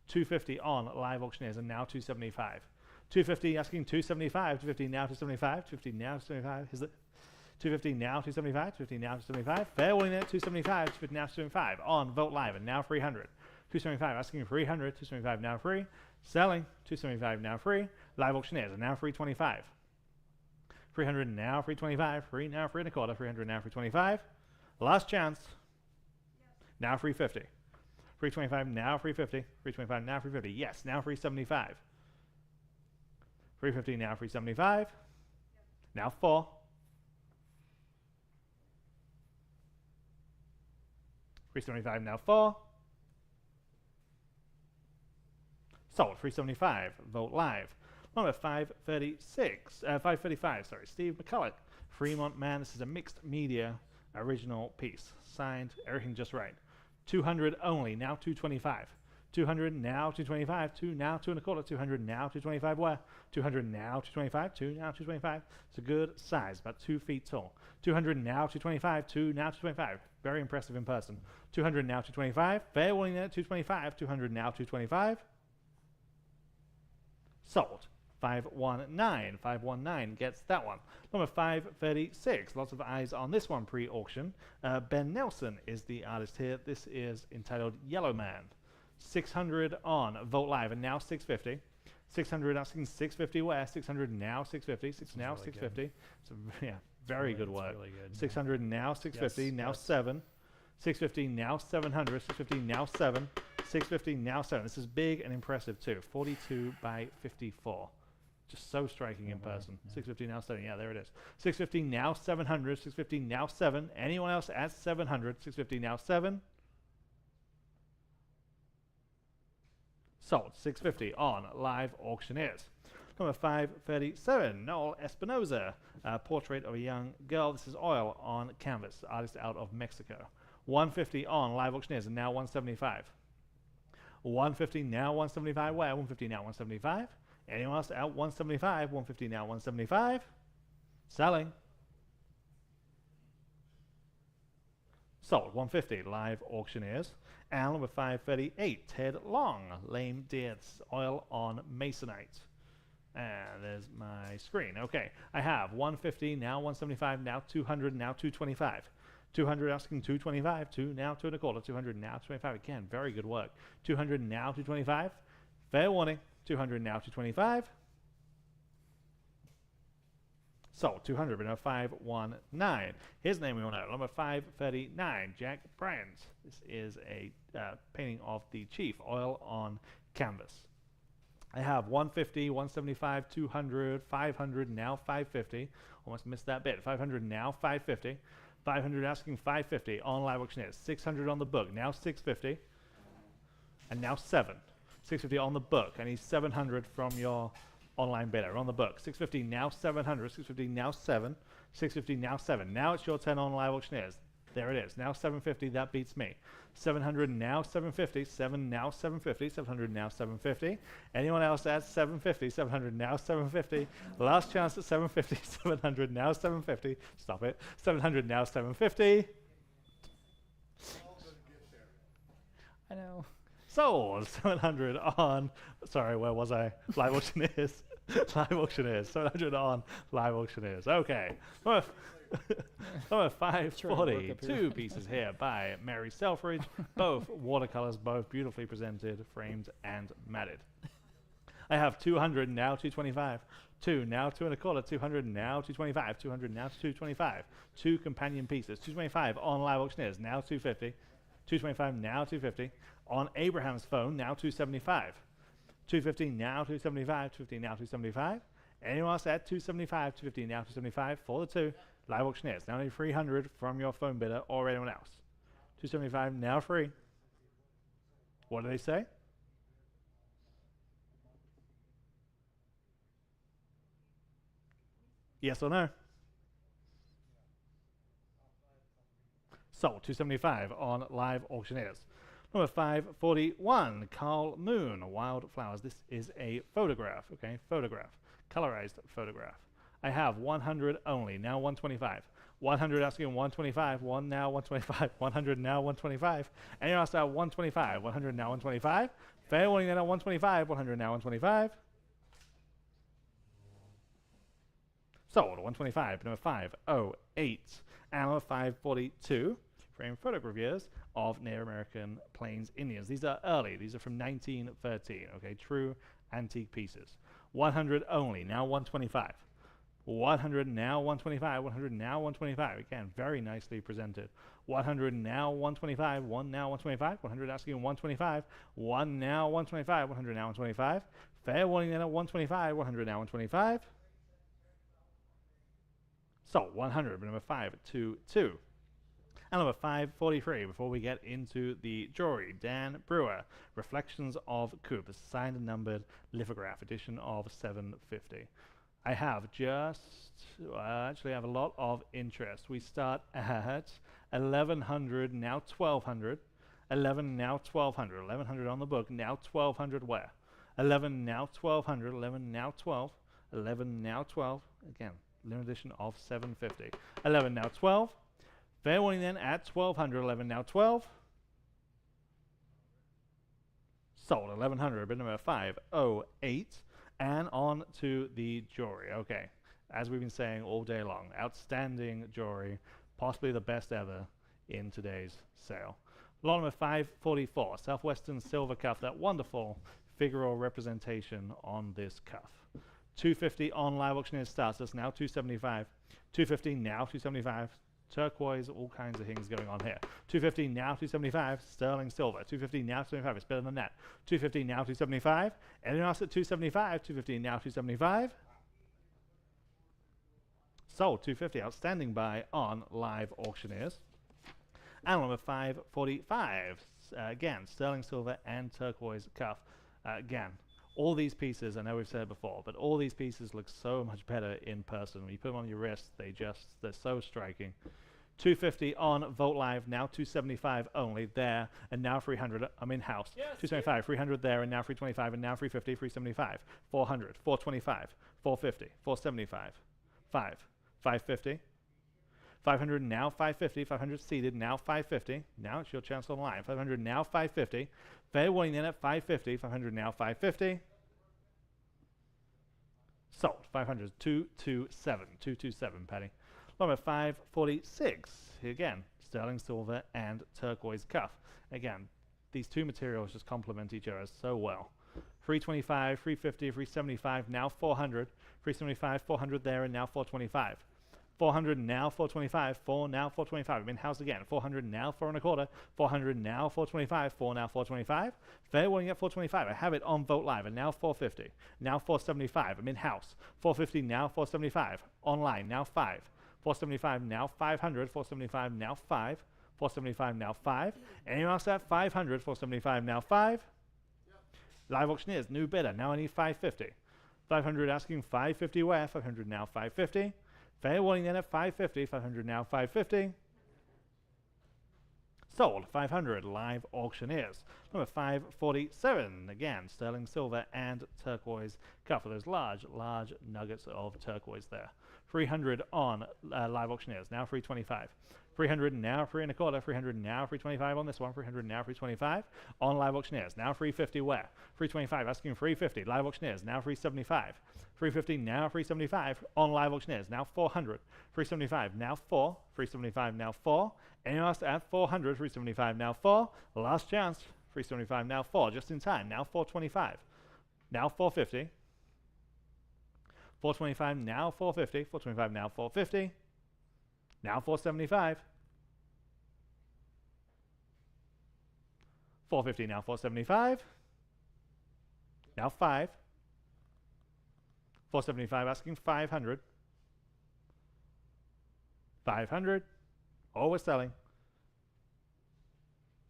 250 on Live Auctioneers and now 275. 250 asking 275. 250 now 275. 250 now 275. Is it 250 now 275? 250 now 275. Fair warning at 275. 250 now 275 on Vogt Live and now 300. 275 asking 300. 275 now free. Selling. 275 now free. Live Auctioneers and now 325. 300 now 325. Free now 3 1/4. 300 now 325. Last chance. Now 350. 325 now 350. 325 now 350. Yes, now 375. 350 now 375. Now 4. 375 now 4. Sold. 375. Vote live. Number 535. Sorry, Steve McCulloch. Fremont Man. This is a mixed media original piece. Signed. Everything just right. 200 only. Now 225. 200 now 225. 2 now 2 1/4. 200 now 225. Where? 200 now 225. 2 now 225. It's a good size, about 2 feet tall. 200 now 225. 2 now 225. Very impressive in person. 200 now 225. Fair warning there 225. 200 now 225. Sold. 519. 519 gets that one. Number 536. Lots of eyes on this one pre-auction. Ben Nelson is the artist here. This is entitled Yellow Man. 600 on Vote Live and now 650. 600 asking 650 where? 600 now 650. 6 now really 650. So yeah, very good work. Really good. 600 now 650. Yes, now yes. 7. 650 now 700. 650 now 7. 650 now 7. This is big and impressive too. 42 by 54. Just so striking in person. Yeah. 650 now 7. Yeah, there it is. 650 now 700. 650 now 7. Anyone else at 700? 650 now 7. Sold. 650 on Live Auctioneers. Number 537. Noel Espinoza. Portrait of a young girl. This is oil on canvas. Artist out of Mexico. 150 on Live Auctioneers and now 175. 150 now 175. Where? 150 now 175. Anyone else out 175? 150 now 175. Selling. Sold. 150 Live Auctioneers. And number 538, Ted Long, Lame Deer. This is oil on Masonite. And there's my screen. Okay, I have 150 now 175, now 200, now 225. 200 asking 225, 2 now 2 1/4, 200 now 25. Again, very good work. 200 now 225. Fair warning. 200 now 225. Sold. 200, but now 519. His name we want to know. Number 539, Jack Brandt. This is a painting of the Chief, oil on canvas. I have 150, 175, 200, 500, now 550. Almost missed that bit. 500 now 550. 500 asking 550 on Live Auctioneers. 600 on the book, now 650. And now 7. 650 on the book. I need 700 from your online bidder on the book. 650 now 700. 650 now 7. 650 now 7. Now it's your turn on Live Auctioneers. There it is. Now 750. That beats me. 700 now 750. 7 now 750. 700 now 750. Anyone else at 750? 700 now 750. Last chance at 750. 700 now 750. Stop it. 700 now 750. I know. Sold. 700 on, sorry, where was I? Live Auctioneers. Live Auctioneers. 700 on Live Auctioneers. Okay. Number 540. 2 pieces here by Mary Selfridge. Both watercolors, both beautifully presented, framed, and matted. I have 200 now 225. 2 now 2 1/4. 200 now 225. 200 now 225. 2 companion pieces. 225 on Live Auctioneers. Now 250. 225 now 250. On Abraham's phone, now 275. 250 now 275. 250 now 275. Anyone else at 275? 250 now 275 for the 2. Live Auctioneers. Now only 300 from your phone bidder or anyone else. 275 now free. What do they say? Yes or no? Sold. 275 on Live Auctioneers. Number 541, Carl Moon, Wildflowers. This is a photograph, okay? Photograph. Colorized photograph. I have 100 only, now 125. 100 asking 125, 1 now 125, 100 now 125. And you're asked at 125, 100 now 125. Fair warning then at 125, 100 now 125. Sold. 125, number 508. And number 542, frame photographs of Native American Plains Indians. These are early. These are from 1913, okay? True antique pieces. 100 only, now 125. 100 now 125, 100 now 125. Again, very nicely presented. 100 now 125, 1 now 125, 100 asking 125, 1 now 125, 100 now 125. Fair warning then at 125, 100 now 125. So 100, number 522. And number 543, before we get into the jewelry, Dan Brewer, Reflections of Coop, a signed and numbered lithograph, edition of 750. I have actually have a lot of interest. We start at 1100, now 1200. 11 now 1200. 1100 on the book, now 1200 where? 11 now 1200. 11 now 12. 11 now 12. Again, limited edition of 750. 11 now 12. Fair warning then at 1200. 11 now 12. Sold. 1100, bid number 508. And on to the jewelry. Okay, as we've been saying all day long, outstanding jewelry, possibly the best ever in today's sale. Lot number 544, Southwestern silver cuff, that wonderful figural representation on this cuff. 250 on Live Auctioneers starts us now 275. 250 now 275. Turquoise, all kinds of things going on here. 250 now 275, sterling silver. 250 now 275, it's better than that. 250 now 275. Anyone else at 275? 250 now 275. Sold. 250, outstanding buy on Live Auctioneers. And number 545, again, sterling silver and turquoise cuff. Again, all these pieces, I know we've said it before, but all these pieces look so much better in person. When you put them on your wrist, they're so striking. 250 on Vogt Live, now 275 only there, and now 300. I'm in house. Yes, 275, 300 there, and now 325, and now 350, 375, 400, 425, 450, 475, 550, 500 now 550, 500 seated, now 550. Now it's your chance on line. 500 now 550. Fair warning then at 550, 500 now 550. Sold. 500, 227, 227, Patty. Number 546, again, sterling silver and turquoise cuff. Again, these two materials just complement each other so well. 325, 350, 375, now 400. 375, 400 there, and now 425. 400 now 425, 4 now 425. I'm in house again. 400 now 4 1/4. 400 now 425, 4 now 425. Fair warning at 425. I have it on Vogt Live, and now 450. Now 475. I'm in house. 450 now 475. Online now 5. 475 now 500. 475 now 5. 475 now 5. Anyone else at 500? 475 now 5. Yep. Live Auctioneers, new bidder. Now I need 550. 500 asking 550 where? 500 now 550. Fair warning then at 550. 500 now 550. Sold. 500 Live Auctioneers. Number 547. Again, sterling silver and turquoise cuff. Those large nuggets of turquoise there. 300 on Live Auctioneers. Now 325. 300 now 3 1/4. 300 now 325 on this one. 300 now 325 on Live Auctioneers. Now 350 where? 325 asking 350. Live Auctioneers now 375. 350 now 375 on Live Auctioneers. Now 400. 375 now 4. 375 now 4. Anyone else at 400? 375 now 4. Last chance. 375 now 4. Just in time. Now 425. Now 450. 425 now 450. 425 now 450. Now 475. 450 now 475. Now 5. 475 asking 500. 500. Oh, we're selling.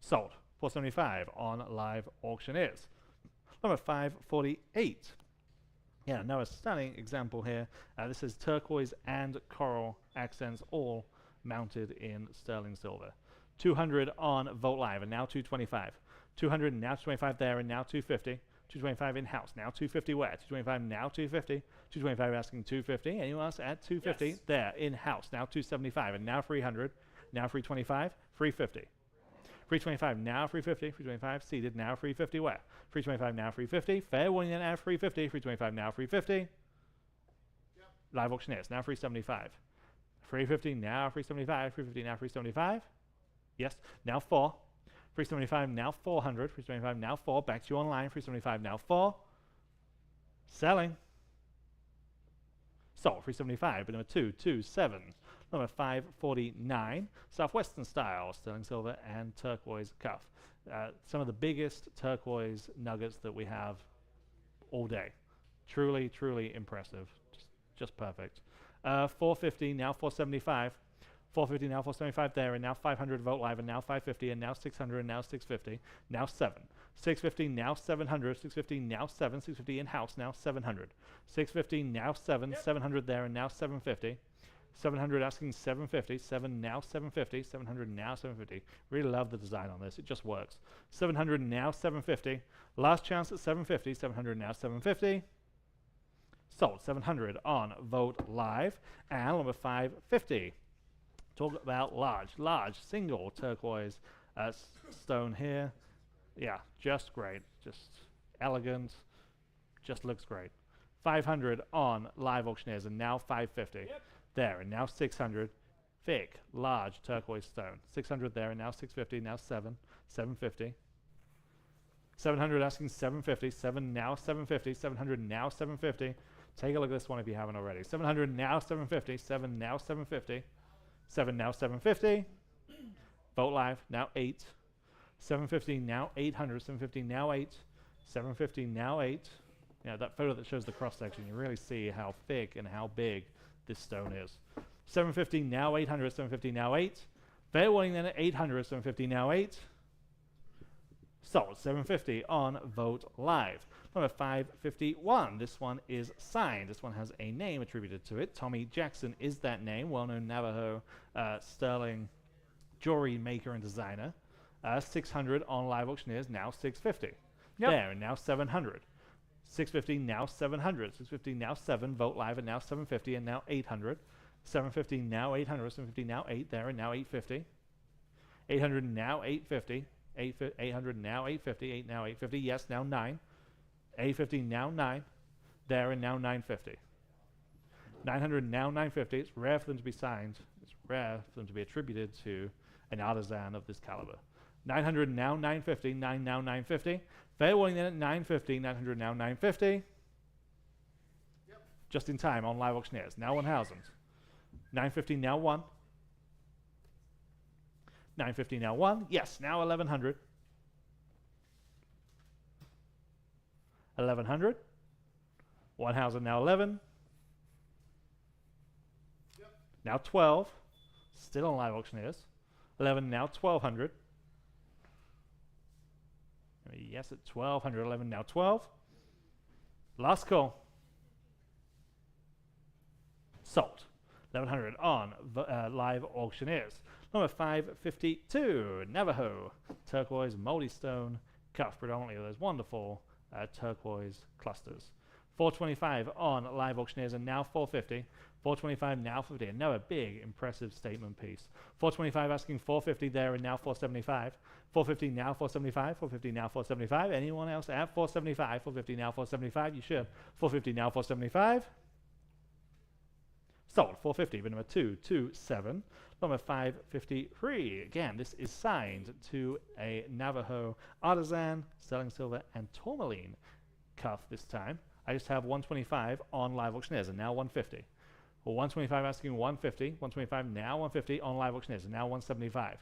Sold. 475 on Live Auctioneers. Number 548. Yeah, another stunning example here. This is turquoise and coral accents, all mounted in sterling silver. 200 on Vogt Live, and now 225. 200 and now 225 there, and now 250. 225 in-house, now 250 where? 225 now 250. 225 asking 250. Anyone else at 250? Yes. There, in-house, now 275, and now 300. Now 325, 350. 325 now 350. 325 seated, now 350 where? 325 now 350. Fair warning then at 350. 325 now 350. Yep. Live auctioneers, now 375. 350 now 375. 350 now 375. Yes, now 4. 375 now 400. 375 now 4. Back to you online. 375 now 4. Selling. Sold. 375. But number 227. Number 549. Southwestern style. Sterling silver and turquoise cuff. Some of the biggest turquoise nuggets that we have all day. Truly, truly impressive. Just perfect. 450 now 475. 450 now 475 there, and now 500 Vogt Live, and now 550, and now 600, and now 650, now 7. 650 now 700, 650 now 7, 650 in-house, now 700. 650 now 7, yep. 700 there, and now 750. 700 asking 750, 7 now 750, 700 now 750. Really love the design on this, it just works. 700 now 750, last chance at 750, 700 now 750. Sold. 700 on Vogt Live, and number 550. Talk about large single turquoise stone here. Yeah, just great, just elegant, just looks great. 500 on Live Auctioneers, and now 550. Yep. There, and now 600. Thick, large turquoise stone. 600 there, and now 650, now 7, 750. 700 asking 750, 7 now 750, 700 now 750. Take a look at this one if you haven't already. 700 now 750, 7 now 750. 7 now 750. Vogt Live now 8. 750 now 800. 750 now 8. 750 now 8. Yeah, that photo that shows the cross section, you really see how thick and how big this stone is. 750 now 800. 750 now 8. Fair warning then at 800. 750 now 8. Sold. 750 on Vogt Live. Number 551. This one is signed. This one has a name attributed to it. Tommy Jackson is that name. Well-known Navajo sterling jewelry maker and designer. 600 on Live Auctioneers. Now 650. Yep. There, and now 700. 650 now 700. 650 now 7. Vogt Live, and now 750, and now 800. 750 now 800. 750 now 8. There, and now 850. 800 now 850. 800 now 850. 8 now 850. Yes, now 9. 850 now 9, there, and now 950. 900 now 950. It's rare for them to be signed. It's rare for them to be attributed to an artisan of this caliber. 900 now 950, 9 now 950. Fair warning then at 950, 900 now 950. Yep. Just in time on Live Auctioneers. Now 1000. 950 now 1. 950 now 1. Yes, now 1100. 1100. 1000 now 11. Yep. Now 12. Still on Live Auctioneers. 11 now 1200. Yes, at 1200. 11 now 12. Last call. Sold. 1100 on Live Auctioneers. Number 552. Navajo. Turquoise moldy stone cuff, predominantly with those wonderful turquoise clusters. 425 on Live Auctioneers, and now 450. 425 now 50. Another big, impressive statement piece. 425 asking 450 there, and now 475. 450 now 475. 450 now 475. Anyone else at 475? 450 now 475. You should. 450 now 475. Sold. 450. But number 227. Number 553. Again, this is signed to a Navajo artisan, sterling silver and tourmaline cuff this time. I just have 125 on Live Auctioneers, and now 150. Well, 125 asking 150. 125 now 150 on Live Auctioneers, and now 175.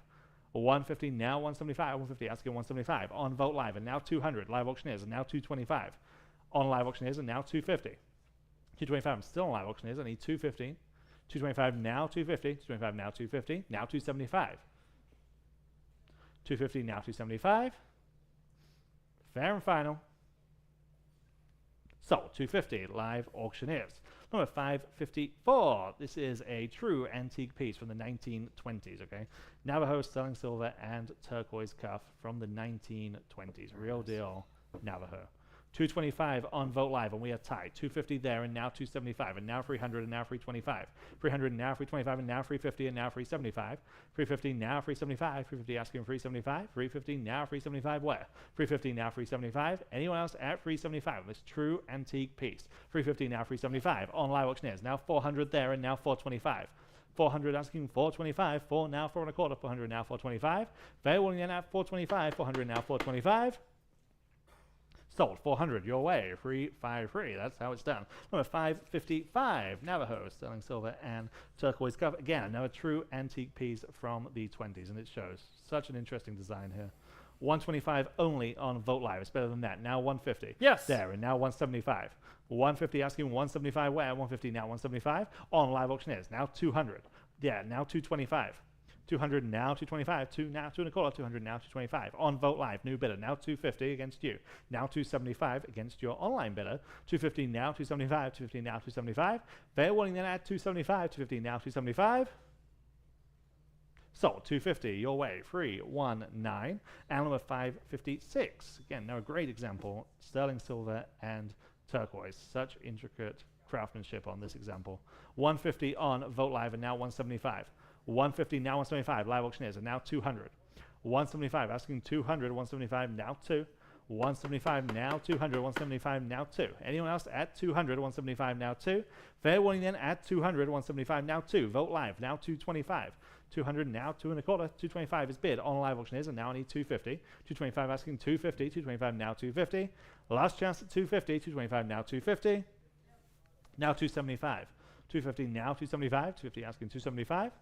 150 now 175. 150 asking 175 on Vogt Live, and now 200. Live Auctioneers, and now 225 on Live Auctioneers, and now 250. 225. I'm still on Live Auctioneers. I need 250. 225 now 250. 225 now 250. Now 275. 250 now 275. Fair and final. Sold. 250. Live auctioneers. Number 554. This is a true antique piece from the 1920s, okay? Navajo sterling silver and turquoise cuff from the 1920s. Real deal Navajo. 225 on Vote Live, and we are tied. 250 there, and now 275, and now 300, and now 325. 300, and now 325, and now 350, and now 375. 350, now 375. 350 asking 375. 350, now 375 where? 350, now 375. Anyone else at 375? This true antique piece. 350, now 375 on Live Auctioneers. Now 400 there, and now 425. 400 asking 425. 4 now 4 and a quarter. 400 now 425. Very willing in at 425. 400 now 425. Sold. 400 your way. 353. That's how it's done. Number 555. Navajo sterling silver and turquoise cuff. Again, another true antique piece from the 20s, and it shows such an interesting design here. 125 only on Vote Live. It's better than that. Now 150. Yes. There, and now 175. 150 asking 175 where? 150 now 175 on Live Auctioneers. Now 200. Yeah, now 225. 200 now 225, 2 now 2 and a quarter, 200 now 225 on Vote Live, new bidder now 250 against you, now 275 against your online bidder, 250 now 275, 250 now 275, fair warning then at 275, 250 now 275. Sold. 250 your way. 319 and number 556. Again, now a great example. Sterling silver and turquoise. Such intricate craftsmanship on this example. 150 on Vote Live and now 175. 150 now 175. Live Auctioneers and now 200. 175 asking 200. 175 now 2. 175 now 200. 175 now 2. Anyone else at 200? 175 now 2. Fair warning then at 200. 175 now 2. Vote Live now 225. 200 now 2 and a quarter. 225 is bid on Live Auctioneers and now I need 250. 225 asking 250. 225 now 250. Last chance at 250. 225 now 250. Now 275. 250 now 275. 250 asking 275.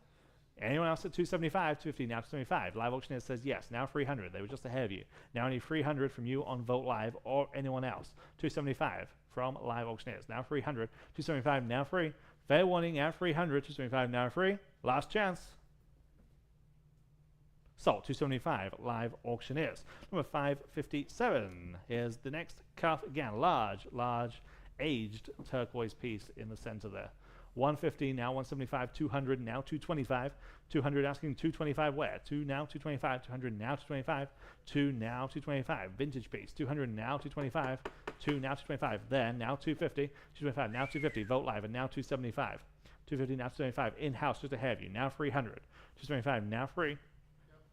Anyone else at 275, 250, now 275. Live Auctioneer says yes, now 300. They were just ahead of you. Now I need 300 from you on Vote Live or anyone else. 275 from Live Auctioneers, now 300. 275, now free. Fair warning, now 300. 275, now free. Last chance. Sold. 275, Live Auctioneers. Number 557. Here's the next cuff. Again, large, aged turquoise piece in the center there. 150 now 175, 200 now 225, 200 asking 225 where? 2 now 225, 200 now 225, 2 now 225, vintage piece, 200 now 225, 2 now 225, there now 250, 225 now 250, Vote Live and now 275, 250 now 275, in-house just ahead of you, now 300, 225 now free,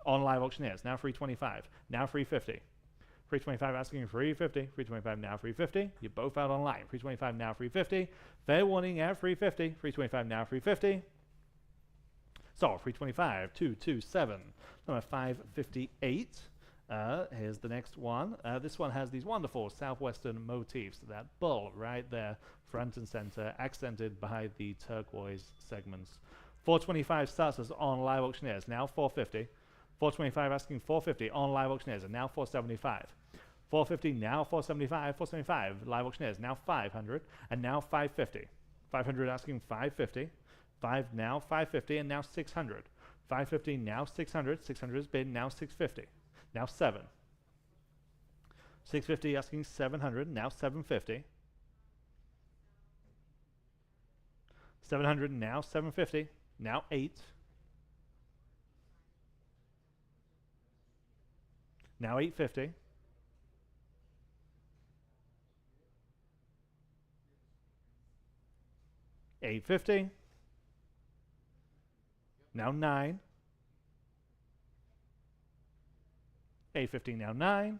on Live Auctioneers, now 325, now 350. 325 asking 350, 325 now 350. You're both out online. 325 now 350. Fair warning at 350. 325 now 350. So 325, 227. Number 558. Here's the next one. This one has these wonderful southwestern motifs. That bull right there, front and center, accented by the turquoise segments. 425 starts us on Live Auctioneers. Now 450. 425 asking 450 on Live Auctioneers and now 475. 450 now 475. 475 Live Auctioneers now 500 and now 550. 500 asking 550. 5 now 550 and now 600. 550 now 600. 600 is bid now 650. Now 7. 650 asking 700 now 750. 700 now 750. Now 8. Now 850. $850. Now 9. $850 now 9.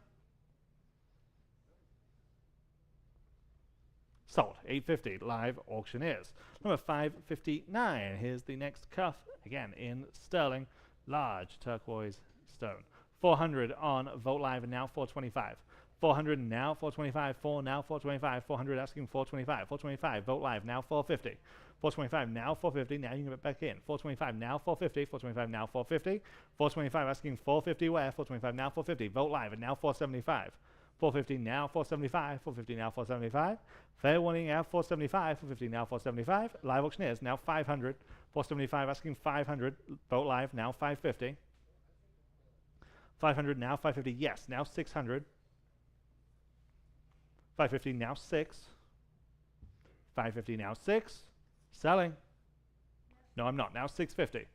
Sold. $850 Live Auctioneers. Number 559. Here's the next cuff. Again in sterling. Large turquoise stone. 400 on Vote Live and now 425. 400 now 425. 4 now 425. 400 asking 425. 425 Vote Live now 450. 425 now 450. Now you can get back in. 425 now 450. 425 now 450. 425 asking 450 where? 425 now 450. Vote Live and now 475. 450 now 475. 450 now 475. Fair warning now 475. 450 now 475. Live Auctioneers now 500. 475 asking 500. Vote Live now 550. 500 now 550. Yes, now 600. 550 now 6. 550 now 6. Selling. No, I'm not. Now 650.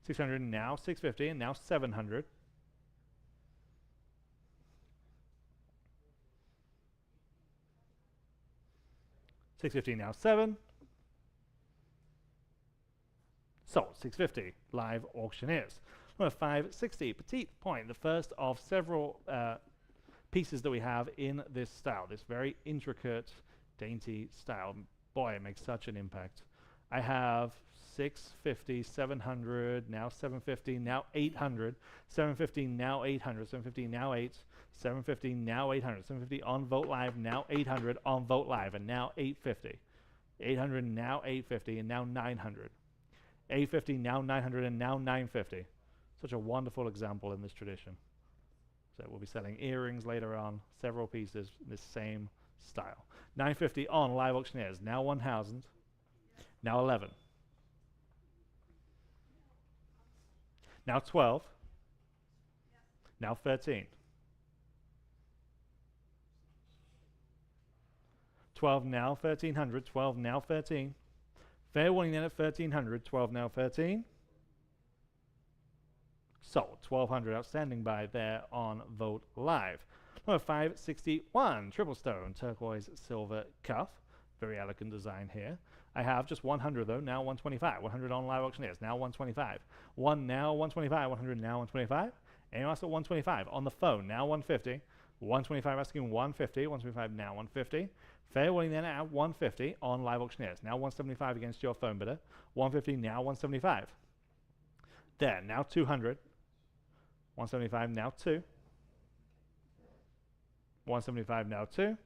600 now 650 and now 700. 650 now 7. Sold 650. Live auctioneers. Number 560 Petite Point, the first of several pieces that we have in this style, this very intricate, dainty style. Boy, it makes such an impact. I have 650, 700, now 750, now 800, 750, now 800, 750, now 8, 750, now 800, 750 on Vogt Live, now 800 on Vogt Live, and now 850. 800, now 850, and now 900. 850, now 900, and now 950. Such a wonderful example in this tradition. So we'll be selling earrings later on, several pieces in this same style. 950 on Live Auctioneers, now 1,000, now 11. Now 12. Now 13. 12 now 1300. 12 now 13. Fair warning then at 1300. 12 now 13. Sold. 1200 outstanding buy there on Vogt Live. Number 561 Triple Stone Turquoise Silver Cuff. Very elegant design here. I have just 100 though, now 125. 100 on Live Auctioneers, now 125. 1 now 125, 100 now 125. Anyone else at 125? On the phone, now 150. 125 asking 150, 125 now 150. Fair warning then at 150 on Live Auctioneers, now 175 against your phone bidder. 150 now 175. There, now 200. 175 now 2. 175 now 2.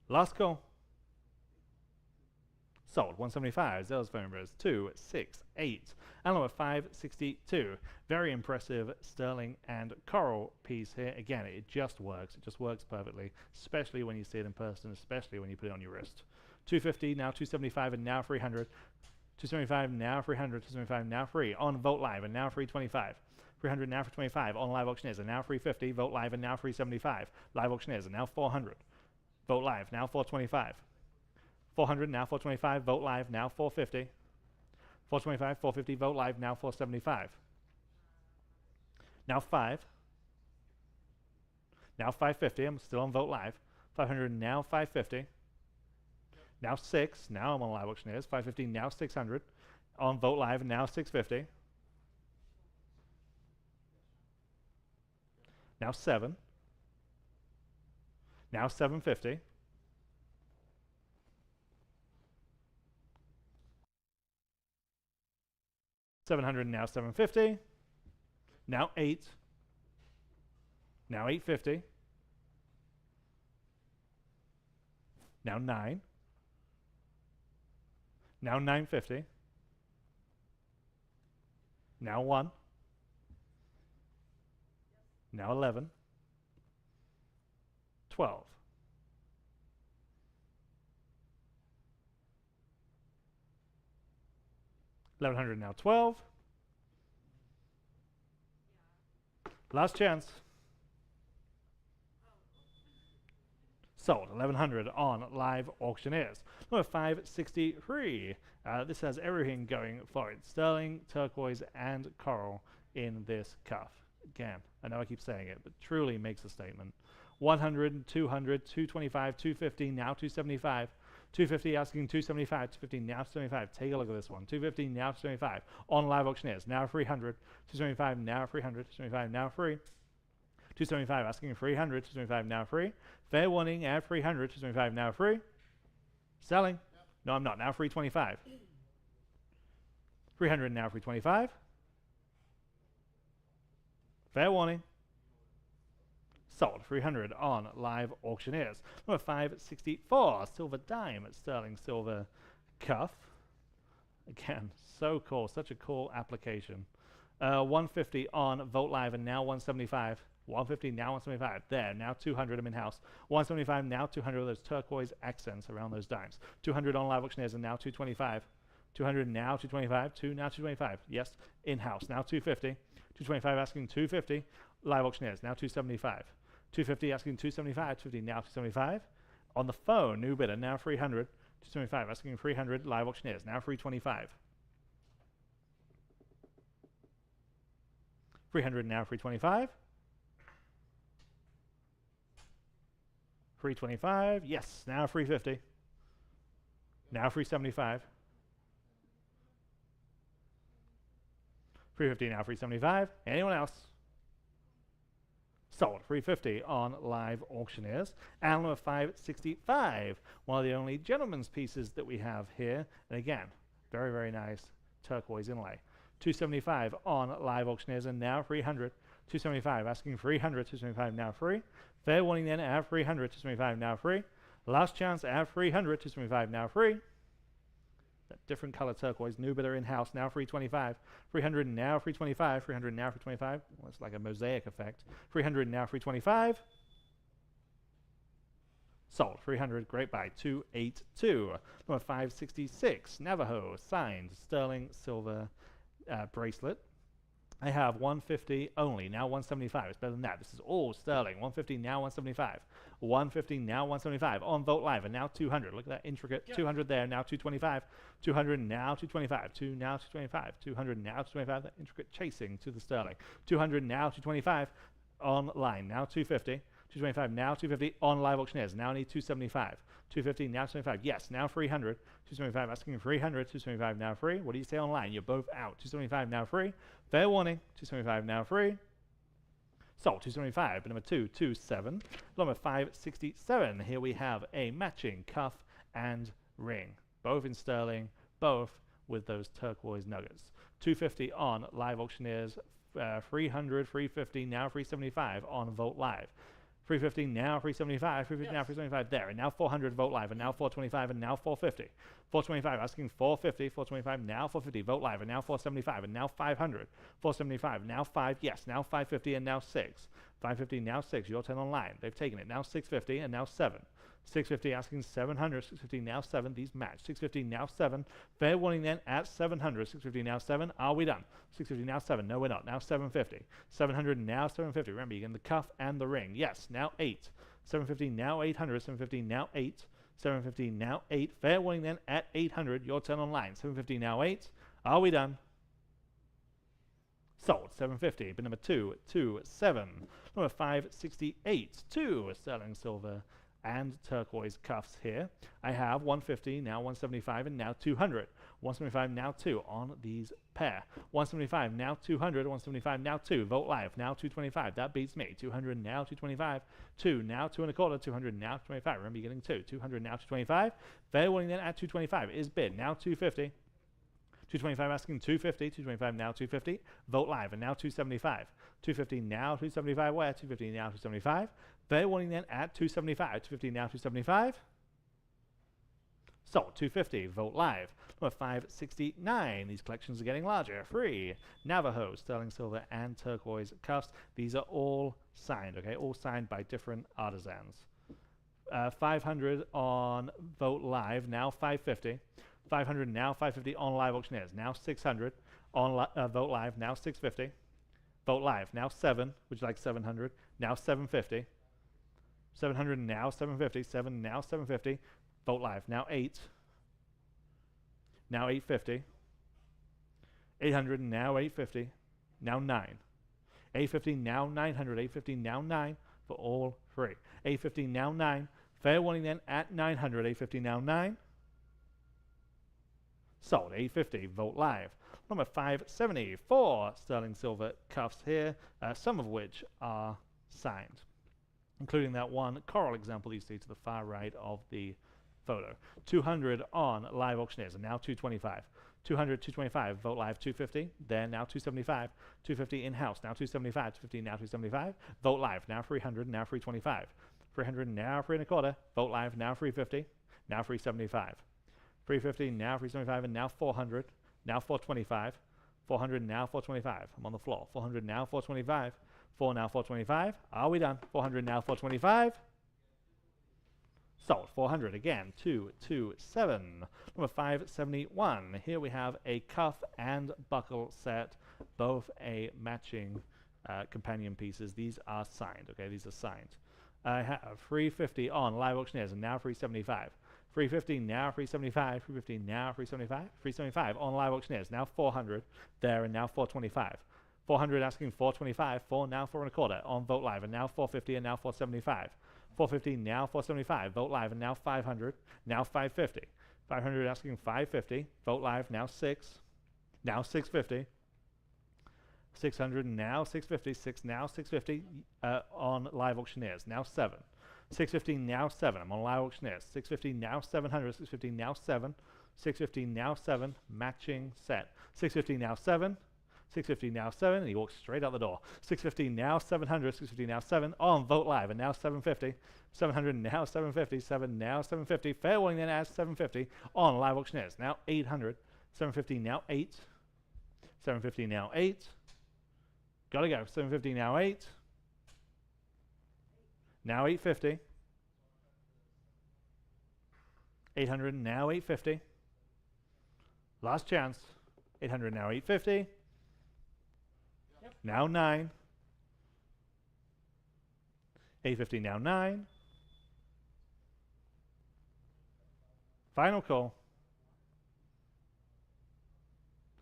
Last call. Sold. 175. Those phone numbers 268. And number 562. Very impressive sterling and coral piece here. Again, it just works. It just works perfectly, especially when you see it in person, especially when you put it on your wrist. 250, now 275, and now 300. 275, now 300. 275, now free on Vogt Live, and now 325. 300 now for 25 on Live Auctioneers, and now 350. Vogt Live, and now 375. Live Auctioneers, and now 400. Vogt Live, now 425. 400, now 425, Vogt Live, now 450. 425, 450, Vogt Live, now 475. Now 5. Now 550, I'm still on Vogt Live. 500, now 550. Now 6, now I'm on Live Auctioneers. 550, now 600. On Vogt Live, now 650. Now 7. Now 750. 700, now 750. Now 8. Now 850. Now 9. Now 950. Now 1. Now 11. 12. 1100 now 12. Last chance. Sold. 1100 on Live Auctioneers. Number 563. This has everything going for it. Sterling, turquoise, and coral in this cuff. Again, I know I keep saying it, but truly makes a statement. 100, 200, 225, 250, now 275. 250 asking 275, 250 now 275. Take a look at this one. 250 now 275 on Live Auctioneers, now 300. 275 now 300. 275 now free. 275 asking 300. 275 now free. Fair warning at 300. 275 now free. Selling. Yep. No, I'm not. Now 325. 300 now 325. Fair warning. Sold. 300 on Live Auctioneers. Number 564, Silver Dime Sterling Silver Cuff. Again, so cool. Such a cool application. 150 on Vogt Live, and now 175. 150 now 175. There, now 200. I'm in house. 175 now 200. Those turquoise accents around those dimes. 200 on Live Auctioneers, and now 225. 200 now 225. 2 now 225. Yes, in house. Now 250. 225 asking 250. Live Auctioneers, now 275. 250 asking 275, 250 now 275. On the phone, new bidder, now 300, 275, asking 300, live auctioneers, now 325. 300 now 325. 325, yes, now 350. Now 375. 350 now 375. Anyone else? Sold 350 on live auctioneers. And number 565, one of the only gentleman's pieces that we have here. And again, very, very nice turquoise inlay. 275 on live auctioneers, and now 300. 275 asking 300. 275 now free. Fair warning then at 300. 275 now free. Last chance at 300. 275 now free. That different color turquoise, new bidder in house, now 325. 300 now 325. 300 now 325. Well, it's like a mosaic effect. 300 now 325. Sold 300. Great buy. 282. Number 566. Navajo signed sterling silver bracelet. I have 150 only, now 175. It's better than that. This is all sterling. 150 now 175. 150 now 175 on Vogt Live, and now 200. Look at that intricate 200 there, now 225. 200 now 225. 2 now 225. 200 now 225. That intricate chasing to the sterling. 200 now 225 online, now 250. 225 now 250 on live auctioneers. Now need 275. 250 now 275. Yes, now 300. 275 asking 300. 275 now free. What do you say online? You're both out. 275 now free. Fair warning. 275 now free. Sold 275. But number 227. Number 567. Here we have a matching cuff and ring. Both in sterling. Both with those turquoise nuggets. 250 on live auctioneers. 300, 350, now 375 on Vogt Live. 350 now 375, 350 now 375 there, and now 400 Vogt Live, and now 425, and now 450. 425 asking 450, 425 now 450 Vogt Live, and now 475, and now 500. 475 now 5, yes, now 550, and now 6. 550 now 6, your turn online. They've taken it. Now 650 and now 7. 650 asking 700, 650 now 7, these match. 650 now 7, fair warning then at 700, 650 now 7, are we done? 650 now 7, no we're not, now 750. 700 now 750, remember you get the cuff and the ring, yes, now 8. 750 now 800, 750 now 8, 750 now 8, fair warning then at 800, your turn online. 750 now 8, are we done? Sold 750, but number 227, number 568, 2 sterling silver and turquoise cuffs here. I have 150, now 175, and now 200. 175, now 2 on these pair. 175, now 200, 175, now 2. Vogt Live, now 225. That beats me. 200, now 225. 2, now 2 1/4. 200, now 225. Remember, you're getting 2. 200, now 225. Fair warning then at 225 is bid. Now 250. 225 asking 250. 225 now 250. Vogt Live, and now 275. 250 now 275. Where? 250 now 275. Fair warning then at 275. 250 now 275. Sold 250. Vogt Live. Number 569. These collections are getting larger. 3 Navajo sterling silver and turquoise cuffs. These are all signed. Okay, all signed by different artisans. 500 on Vogt Live. Now 550. 500 now 550 on live auctioneers. Now 600 on Vogt Live. Now 650. Vogt Live. Now 7. Would you like 700? Now 750. 700 now 750. 7 now 750. Vogt Live. Now 8. Now 850. 800 now 850. Now 9. 850 now 900. 850 now 9 for all 3. 850 now 9. Fair warning then at 900. 850 now 9. Sold 850. Vogt Live. Number 574 sterling silver cuffs here, some of which are signed, including that one coral example you see to the far right of the photo. 200 on live auctioneers, and now 225. 200, 225, Vogt Live 250, then now 275. 250 in-house, now 275. 250 now 275. Vogt Live, now 300, now 325. 300 now 3 1/4. Vogt Live, now 350, now 375. 350, now 375, and now 400, now 425. 400 now 425. I'm on the floor. 400 now 425. 4 now 425. Are we done? 400 now 425. Sold 400 again. 227. Number 571. Here we have a cuff and buckle set, both a matching companion pieces. These are signed. Okay, these are signed. I have 350 on live auctioneers and now 375. 350 now 375. 350 now 375. 375 on live auctioneers now 400 there and now 425. 400 asking 425. 4 now 4 and a quarter on Vogt Live and now 450 and now 475. 450 now 475. Vogt Live and now 500. Now 550. 500 asking 550. Vogt Live now 6. Now 650. 600 now 650. 6 now 650 on live auctioneers. Now 7. 650 now 7. I'm on live auctioneers. 650 now 700. 650 now 7. 650 now 7. Matching set. 650 now 7. 650 now 7. And he walks straight out the door. 650 now 700. 650 now 7 on Vogt Live and now 750. 700 now 750. 7 now 750. Fair warning then as 750 on live auctioneers. Now 800. 750 now 8. 750 now 8. Gotta go. 750 now 8. Now 850. 800 now 850. Last chance. 800 now 850. Yep. Now 9. 850 now 9. Final call.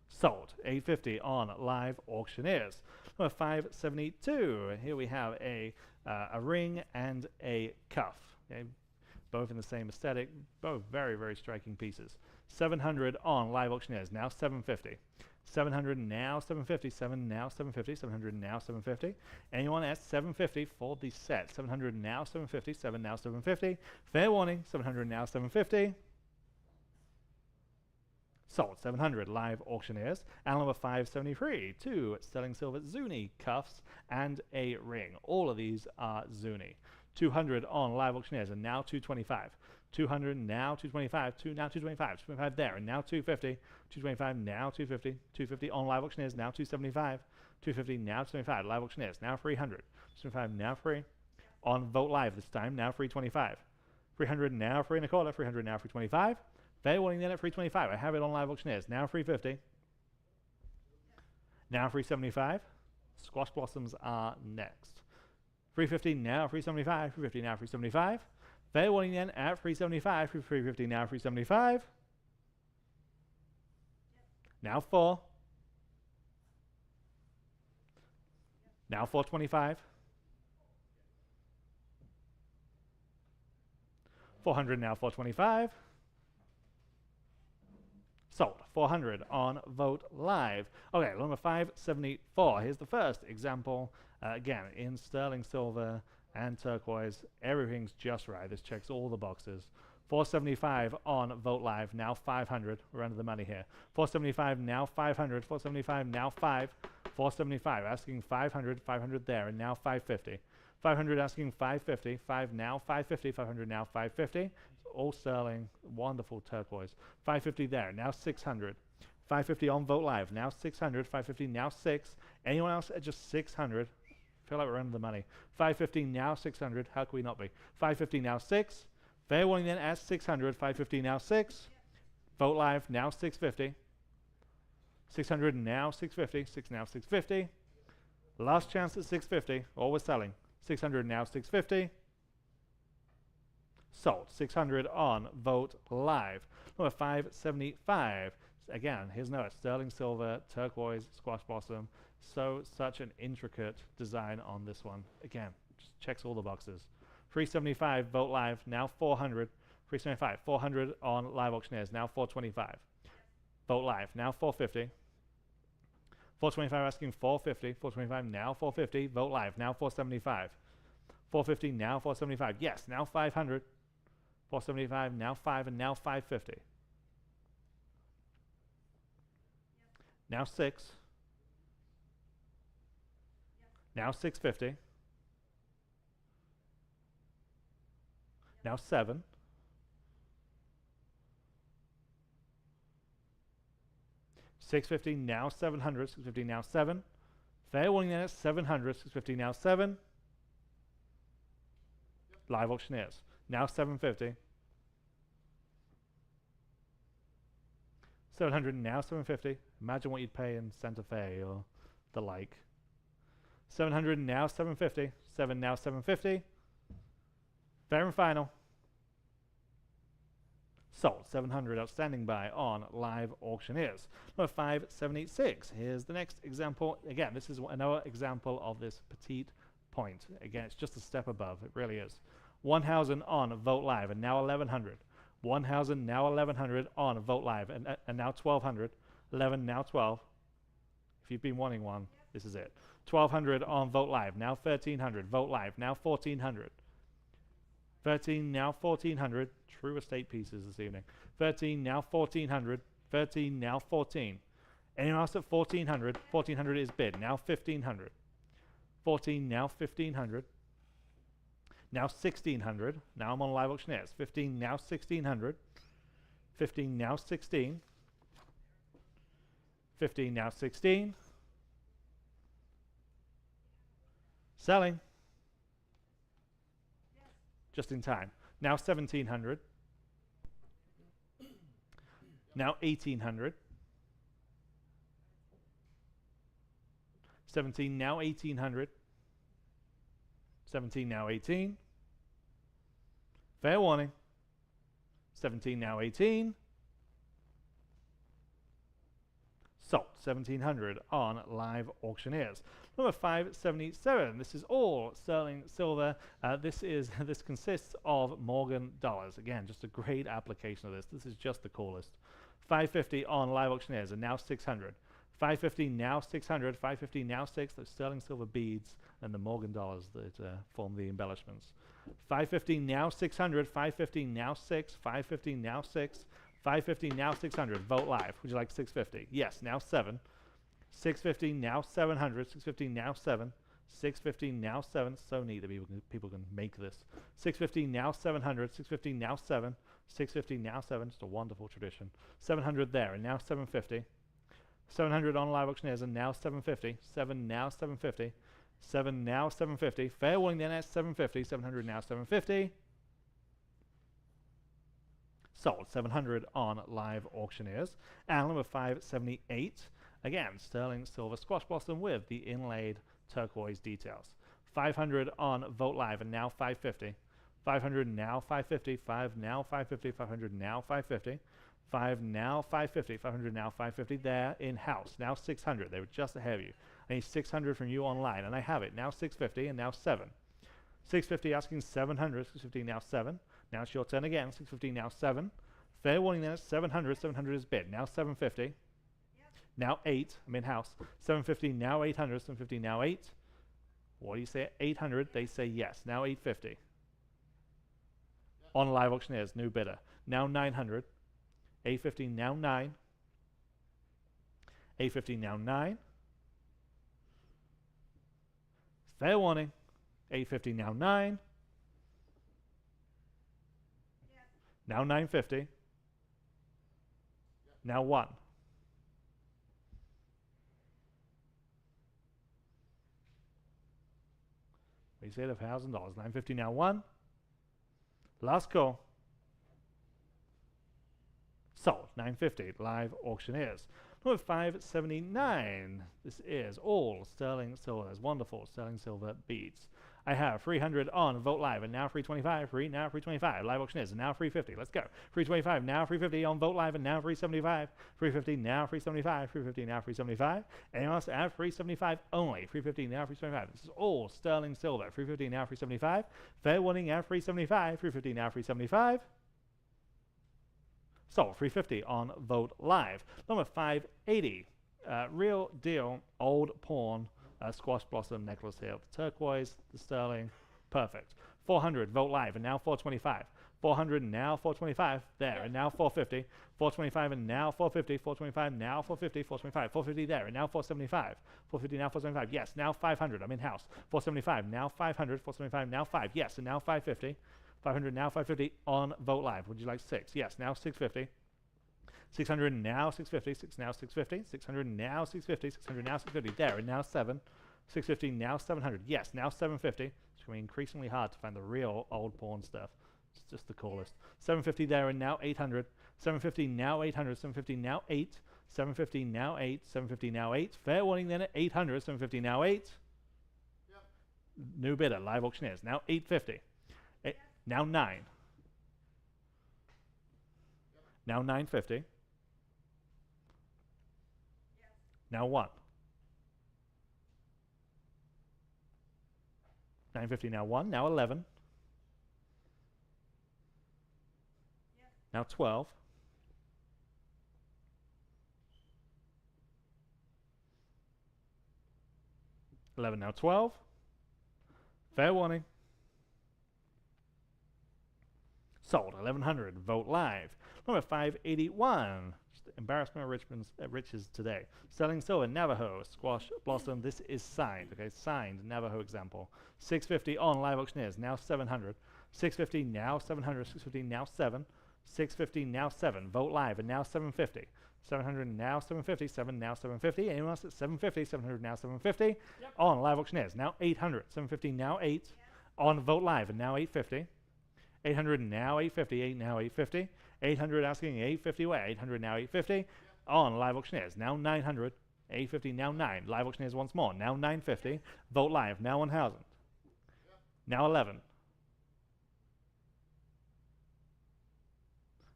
Sold. 850 on live auctioneers. Number 572. Here we have a ring and a cuff. Okay? Both in the same aesthetic. Both very, very striking pieces. 700 on live auctioneers. Now 750. 700 now 750. 7 now 750. 700 now 750. Anyone at 750 for the set. 700 now 750. 7 now 750. Fair warning. 700 now 750. Sold. 700 live auctioneers. And number 573, 2 sterling silver Zuni cuffs and a ring. All of these are Zuni. 200 on live auctioneers and now 225. 200 now 225. 2 now 225. 225 there and now 250. 225 now 250. 250 on live auctioneers now 275. 250 now 225. Live auctioneers now 300. 225 now 3. On Vogt Live this time now 325. 300 now 3 and a quarter. 300 now 325. Fair warning then at 325. I have it on live auctioneers. Now 350. Now 375. Squash blossoms are next. 350 now 375. 350 now 375. Fair warning then at 375. 350 now 375. Now 4. Now 425. 400 now 425. Sold. 400 on Vogt Live. Okay, number 574. Here's the first example. Again, in sterling silver and turquoise. Everything's just right. This checks all the boxes. 475 on Vogt Live. Now 500. We're under the money here. 475 now 500. 475 now 5. 475 asking 500. 500 there and now 550. 500 asking 550. 5 now 550. 500 now 550. All sterling, wonderful turquoise. 550 there, now 600. 550 on Vogt Live, now 600. 550 now 6. Anyone else at just 600? Feel like we're under the money. 550 now 600. How can we not be? 550 now 6. Fair warning then at 600. 550 now 6. Vogt Live now 650. 600 now 650. 6 now 650. Last chance at 650. All we're selling. 600 now 650. Sold. 600 on Vogt Live. Number 575. Again, here's no sterling silver, turquoise, squash blossom. Such an intricate design on this one. Again, just checks all the boxes. 375 Vogt Live, now 400. 375, 400 on live auctioneers, now 425. Vogt Live, now 450. 425 asking 450. 425 now 450. Vogt Live, now 475. 450 now 475. Yes, now 500. 475, now 5, and now 550. Now 6. Now 650. Now 7. $650 now 700. $650 now 7. Fair warning then at 700. $650 now 7. Live auctioneers. Now 750. 700 now 750. Imagine what you'd pay in Santa Fe or the like. 700 now 750. 7 now 750. Fair and final. Sold. 700 outstanding buy on live auctioneers. Number 576. Here's the next example. Again, this is another example of this petite point. Again, it's just a step above. It really is. 1,000 on Vogt Live and now 1,100. 1,000 now 1,100 on Vogt Live and now 1,200. 11 now 12. If you've been wanting one, this is it. 1,200 on Vogt Live, now 1,300. Vogt Live, now 1,400. 13 now 1,400. True estate pieces this evening. 13 now 1,400. 13 now 14. Anyone else at 1,400? 1,400 is bid. Now 1,500. 14 now 1,500. Now 1,600. Now I'm on live auctioneers. 15 now 1,600. 15 now 16. 15 now 16. Selling. Just in time. Now 1,700. Now 1,800. 17 now 1,800. 17 now 18. Fair warning. 17 now 18. Sold. 1,700 on live auctioneers. Number 577. This is all sterling silver. This consists of Morgan dollars. Again, just a great application of this. This is just the coolest. 550 on live auctioneers and now 600. 550 now 600. 550 now 6. Those sterling silver beads and the Morgan dollars that form the embellishments. 550 now 600. 550 now 6. 550 now 6. 550 now 600. Vote live. Would you like 650? Yes. Now 7. 650 now 700. 650 now 7. 650 now 7. So neat that people can make this. 650 now 700. 650 now 7. 650 now 7. Just a wonderful tradition. 700 there and now 750. 700 on live auctioneers and now 750. 7 now 750. 7 now 750. Fair warning then at 750. 700 now 750. Sold. 700 on live auctioneers. And number 578. Again, sterling silver squash blossom with the inlaid turquoise details. 500 on Vote Live and now 550. 500 now 550. 5 now 550. 500 now 550. 5 now 550. 500 now 550. There in house. Now 600. They were just ahead of you. I need 600 from you online, and I have it. Now 650 and now 7. 650 asking 700. 650 now 7. Now it's your turn again. 650 now 7. Fair warning then it's 700. 700 is bid. Now 750. Now 8. I'm in house. 750 now 800. 750 now 8. What do you say at 800? They say yes. Now 850. On live auctioneers, new bidder. Now 900. 850 now 9. 850 now 9. Fair warning. 850 now 9. Now 950. Now 1. We said $1,000. 950 now 1. Last call. Sold. 950. Live auctioneers. Number 579. This is all sterling silver. There's wonderful sterling silver beads. I have 300 on Vote Live and now 325. Free now 325. Live auctioneers and now 350. Let's go. 325 now 350 on Vote Live and now 375. 350 now 375. 350 now 375. Anyone else at 375 only? 350 now 375. This is all sterling silver. 350 now 375. Fair warning at 375. 350 now 375. Sold. 350 on Vote Live. Number 580. Real deal old pawn squash blossom necklace here. The turquoise, the sterling, perfect. 400, Vote Live, and now 425. 400 and now 425, there, and now 450. 425 and now 450. 425 now 450. 425, 450 there, and now 475. 450 now 475, yes, now 500, I'm in house. 475 now 500. 475 now 5, yes, and now 550. 500 now 550 on Vote Live. Would you like 6? Yes, now 650. 600 now 650, 6 now 650, 600 now 650, 600 now 650, there, and now 7. 650 now 700, yes, now 750. It's going to be increasingly hard to find the real old pawn stuff. It's just the coolest. 750 there, and now 800. 750 now 800, 750 now 8. 750 now 8, 750 now 8. Fair warning then at 800, 750 now 8. Yep. New bidder, live auctioneers, now 850. Now 9. Now 950. Now 1. 950 now 1. Now 11. Now 12. $11 now 12. Fair warning. Sold. 1100. Vote live. Number 581. Just embarrassment of riches today. Selling silver. Navajo. Squash blossom. This is signed. Okay, signed. Navajo example. 650 on live auctioneers. Now 700. 650 now 700. 650 now 7. 650 now 7. Vote live and now 750. 700 now 750. 7 now 750. Anyone else at 750? 700 now 750. Yep. On live auctioneers. Now 800. 750 now 8. Yes. On vote live and now 850. 800 now 850. 8 now 850. 800 asking 850 where? 800 now 850. Yep. On live auctioneers. Now 900. 850 now 9. Live auctioneers once more. Now 950. Vote live. Now 1000. Yep. Now 11.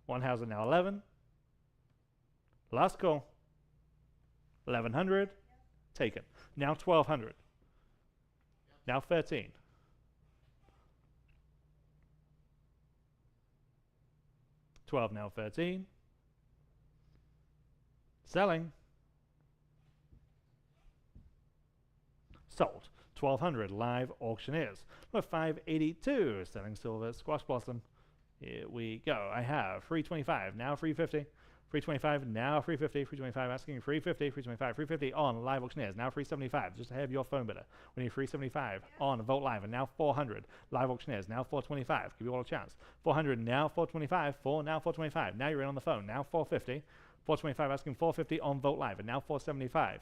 1000 now 11. Last call. 1100. Yep. Taken. Now 1200. Yep. Now 13. $12 now 13. Selling. Sold. 1200 live auctioneers. Number 582 selling silver squash blossom. Here we go. I have 325 now 350. 325 now 350. 325 asking 350. 325 350 on live auctioneers. Now 375. Just ahead of your phone bidder. We need 375 on vote live and now 400 live auctioneers. Now 425. Give you all a chance. 400 now 425. 4 now 425. Now you're in on the phone. Now 450. 425 asking 450 on vote live and now 475.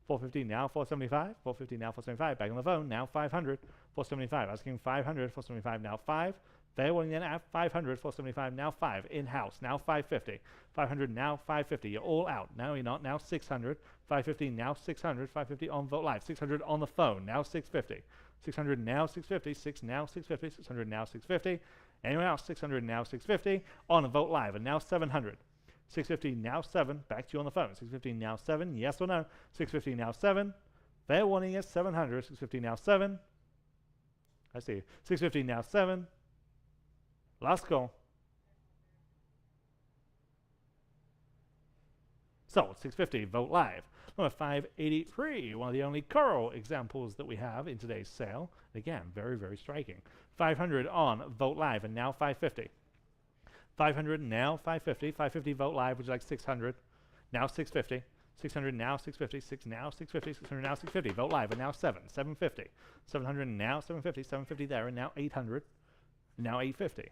450 now 475. 450 now 475. Back on the phone. Now 500. 475 asking 500. 475 now 5. Fair warning then at 500, 475, now 5, in-house, now 550, 500, now 550, you're all out, now you're not, now 600, 550, now 600, 550 on vote live, 600 on the phone, now 650, 600 now 650, 6 now 650, 600 now 650, anyone else, 600 now 650, on vote live, and now 700, 650 now 7, back to you on the phone, 650 now 7, yes or no, 650 now 7, fair warning is 700, 650 now 7, I see, 650 now 7, last call. Sold. 650. Vote live. Number 583. One of the only coral examples that we have in today's sale. Again, very, very striking. 500 on vote live and now 550. 500 now 550. 550 vote live, which is like 600. Now 650. 600 now 650. 6 now 650. 600 now 650. Vote live and now 7. 750. 700 now 750. 750 there and now 800. Now 850.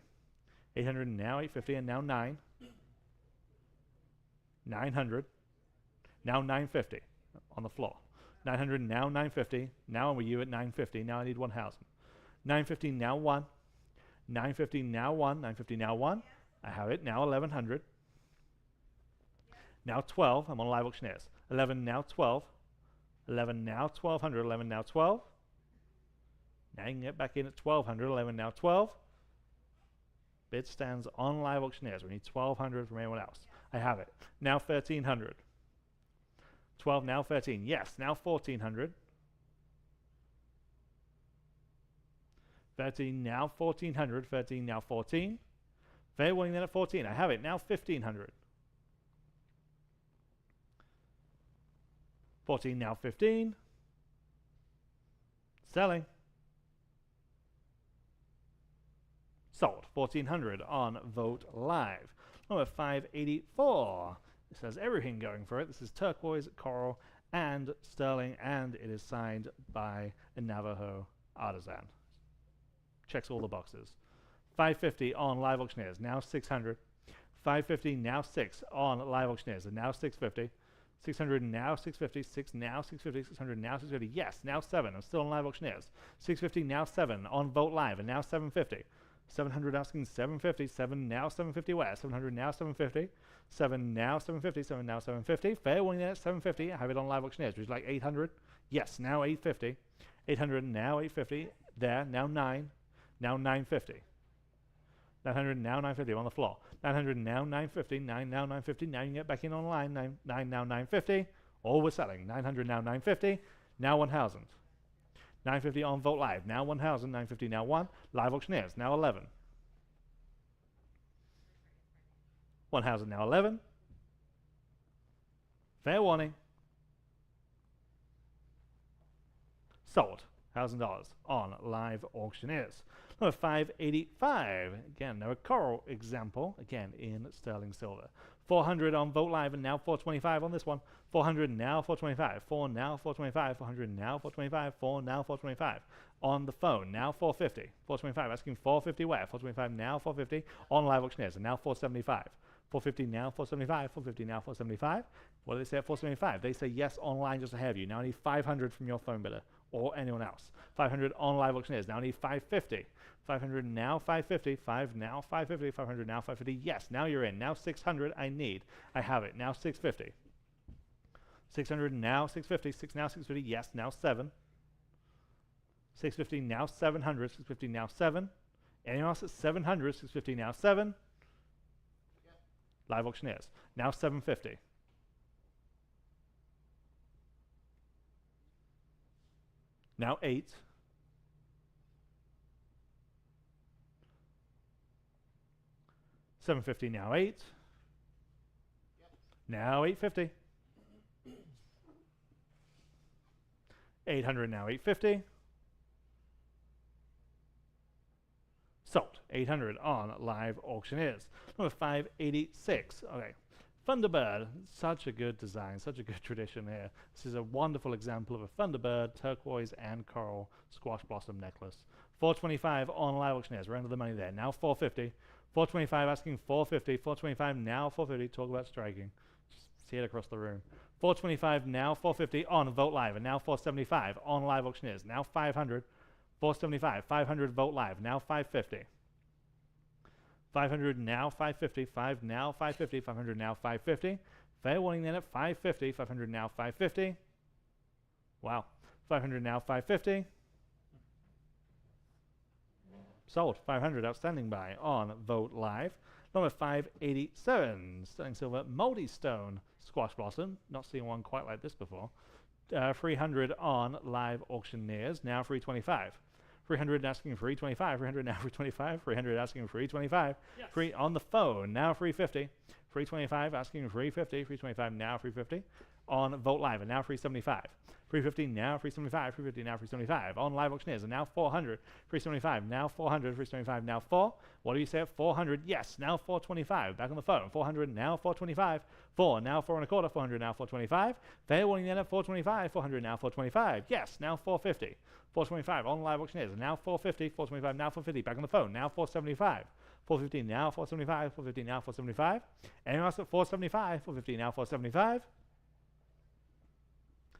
800 now 850 and now 9. 900. Now 950 on the floor. 900 now 950. Now I'm with you at 950. Now I need 1000. 950 now 1. 950 now 1. 950 now 1. I have it. Now 1100. Now 12. I'm on live auctioneers. 11 now 12. 11 now 1200. 11 now 12. Now you can get back in at 1200. 11 now 12. Bid stands on live auctioneers. We need 1200 from anyone else. I have it. Now 1300. 12 now 13. Yes, now 1400. 13 now 1400. 13 now 14. Fair warning then at 14. I have it. Now 1500. 14 now 15. Selling. Sold. 1400 on vote live. Number 584. This has everything going for it. This is turquoise, coral, and sterling, and it is signed by a Navajo artisan. Checks all the boxes. 550 on live auctioneers. Now 600. 550 now 6 on live auctioneers, and now 650. 600 now 650. 6 now 650. 600 now 650. Yes, now 7. I'm still on live auctioneers. 650 now 7 on vote live, and now 750. 700 asking 750. 7 now 750 where? 700 now 750. 7 now 750. 7 now 750. Fair warning there at 750. I have it on live auctioneers, which is like 800. Yes, now 850. 800 now 850. There, now 9. Now 950. 900 now 950 on the floor. 900 now 950. 9 now 950. Now you can get back in online. 9 now 950. All we're selling. 900 now 950. Now 1000. 950 on Vogt Live. Now 1000. 950 now 1. Live auctioneers. Now 11. 1000 now 11. Fair warning. Sold. $1,000 on Live Auctioneers. Number 585. Again, another coral example. Again, in sterling silver. 400 on Vogt Live and now 425 on this one. 400 now 425. 4 now 425. 400 now 425. 4 now 425. On the phone, now 450. 425 asking 450 where? 425 now 450 on Live Auctioneers and now 475. 450 now 475. 450 now 475. What do they say at 475? They say yes online just ahead of you. Now I need 500 from your phone bidder or anyone else. 500 on Live Auctioneers. Now I need 550. 500 now 550. 5 now 550. 500 now 550. Yes, now you're in. Now 600 I need. I have it. Now 650. 600 now 650. 6 now 650. Yes, now 7. 650 now 700. 650 now 7. Anyone else at 700? 650 now 7. Live Auctioneers. Now 750. Now 8. $750 now 8. Now 850. 800 now 850. Sold. 800 on Live Auctioneers. Number 586. Okay. Thunderbird. Such a good design. Such a good tradition here. This is a wonderful example of a Thunderbird turquoise and coral squash blossom necklace. 425 on Live Auctioneers. We're under the money there. Now 450. 425 asking 450. 425 now 450. Talk about striking. Just see it across the room. 425 now 450 on Vogt Live. And now 475 on Live Auctioneers. Now 500. 475, 500 Vogt Live, now 550. 500 now 550, 5 now 550, 500 now 550. Fair warning then at 550, 500 now 550. Wow, 500 now 550. Sold, 500 outstanding buy on Vogt Live. Number 587, sterling silver multi-stone squash blossom. Not seen one quite like this before. 300 on Live Auctioneers, now 325. 300 asking 325, 300 now 325, 300 asking 325, yes. Free on the phone, now 350, 325 asking 350, 325 now 350, on Vogt Live and now 375, 350 now 375, 350 now 375, on Live Auctioneers and now 400, 375 now 400, 375 now 4, what do you say at 400? Yes, now 425, back on the phone, 400 now 425, 4 now 4 and a quarter, 400 now 425, fair warning then at 425, 400 now 425, yes, now 450, 425 on Live Auctioneers, and now 450, 425 now 450, back on the phone, now 475, 450 now 475, 450 now 475, anyone else at 475, 450 now 475,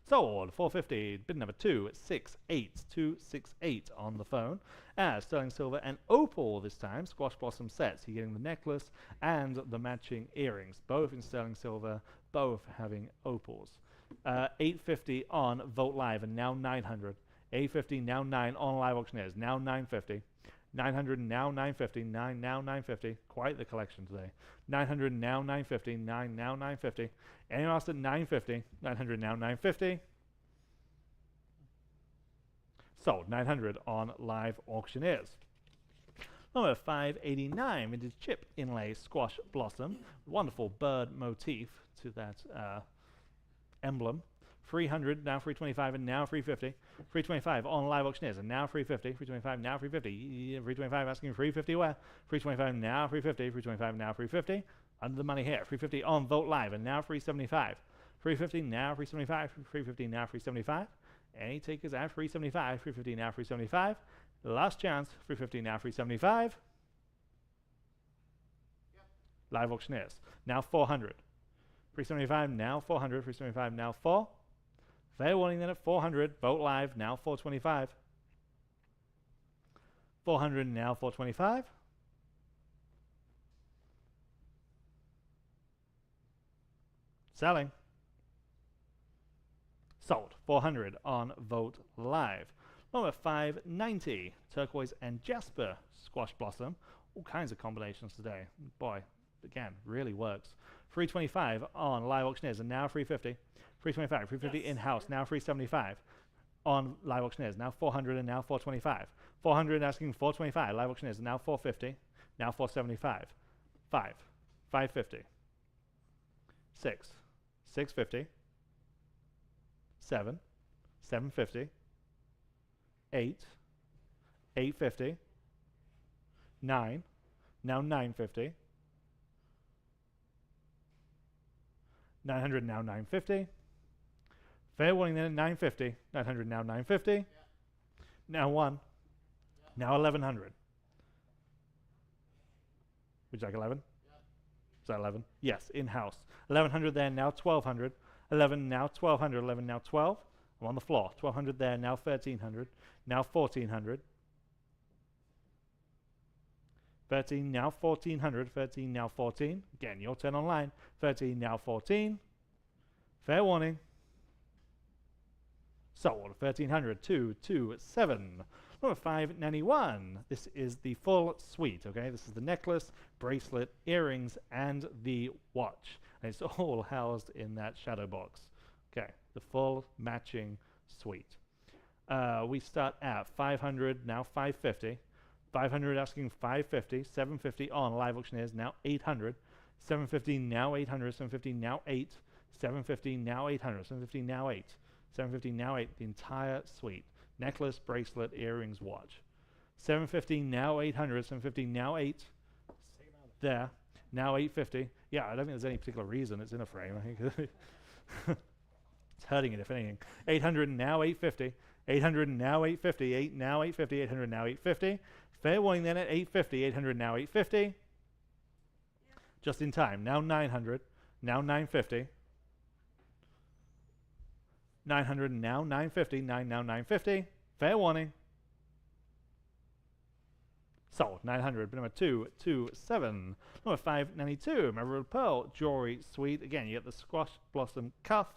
sold, 450, bid number 268, 268 on the phone, as sterling silver and opal this time, squash blossom sets, you're getting the necklace and the matching earrings, both in sterling silver, both having opals. 850 on Vogt Live and now 900. 850 now 9 on Live Auctioneers, now 950. 900 now 950, 9 now 950. Quite the collection today. 900 now 950, 9 now 950. Anyone else at 950? 900 now 950. Sold. 900 on Live Auctioneers. Number 589, vintage chip inlay squash blossom. Wonderful bird motif to that emblem. 300, now 325, and now 350. 325 on Live Auctioneers, and now 350. 325, now 350. 325 asking 350 where? 325 now 350. 325 now 350. Under the money here. 350 on Vogt Live, and now 375. 350 now 375. 350 now 375. Any takers at 375. 350 now 375. Last chance. 350 now 375. Yep. Live Auctioneers. Now 400. 375 now 400. 375 now 4. Fair warning then at 400. Vogt Live, now 425. 400 now 425. Selling. Sold. 400 on Vogt Live. Number 590, turquoise and jasper squash blossom. All kinds of combinations today. Boy, again, really works. 325 on live auctioneers and now 350. 325, 350 in-house, now 375 on live auctioneers, now 400 and now 425. 400 asking 425, live auctioneers, and now 450, now 475. 5, 550. 6, 650. 7, 750. 8, 850. 9, now 950. 900 now 950. Fair warning then at 950. 900 now 950. Yeah. Now 1. Yeah. Now 1100. Would you like 11? Yeah. Is that 11? Yes, in-house. 1100 there, now 1200. 11 now 1200. 11 now 12. I'm on the floor. 1200 there, now 1300. Now 1400. 13 now 1400. 13 now 14. Again, your turn online. 13 now 14. Fair warning. Sold. 1300. 2, 2, 7. Number 591. This is the full suite, okay? This is the necklace, bracelet, earrings, and the watch. And it's all housed in that shadow box. Okay, the full matching suite. We start at 500, now 550. 500 asking 550. 750 on live auctioneers, now 800. 750 now 800. 750 now 8. 750 now 800. 750 now 8. 750 now 8. The entire suite. Necklace, bracelet, earrings, watch. 750 now 800. 750 now 8. There. Now 850. Yeah, I don't think there's any particular reason it's in a frame. I think it's hurting it, if anything. 800 now 850. 800 now 850. 8 now 850. 800 now 850. Fair warning then at 850. 800 now 850. Yeah. Just in time. Now 900. Now 950. 900 now 950. 9 now 950. Fair warning. Sold. 900. Number 227. Number 592. Emerald Pearl Jewelry Suite. Again, you get the squash blossom cuff.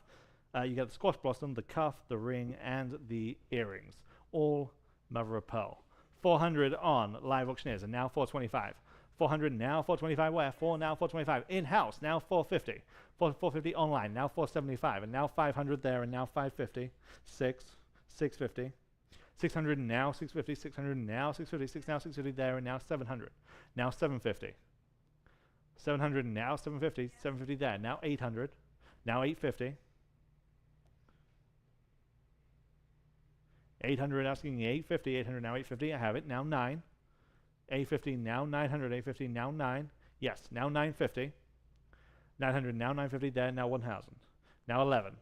You get the squash blossom, the cuff, the ring, and the earrings. All mother of pearl. 400 on live auctioneers, and now 425. 400 now 425. Where? 4 now 425. In-house, now 450. 450 online, now 475. And now 500 there, and now 550. 6, 650. 600 now 650. 600 now 650. 6 now 650 there, and now 700. Now 750. 700 now 750. 750 there, now 800. Now 850. 800 asking 850. 800 now 850. I have it. Now 9. 850 now 900. 850 now 9. Yes, now 950. 900 now 950 there. Now 1000. Now 11.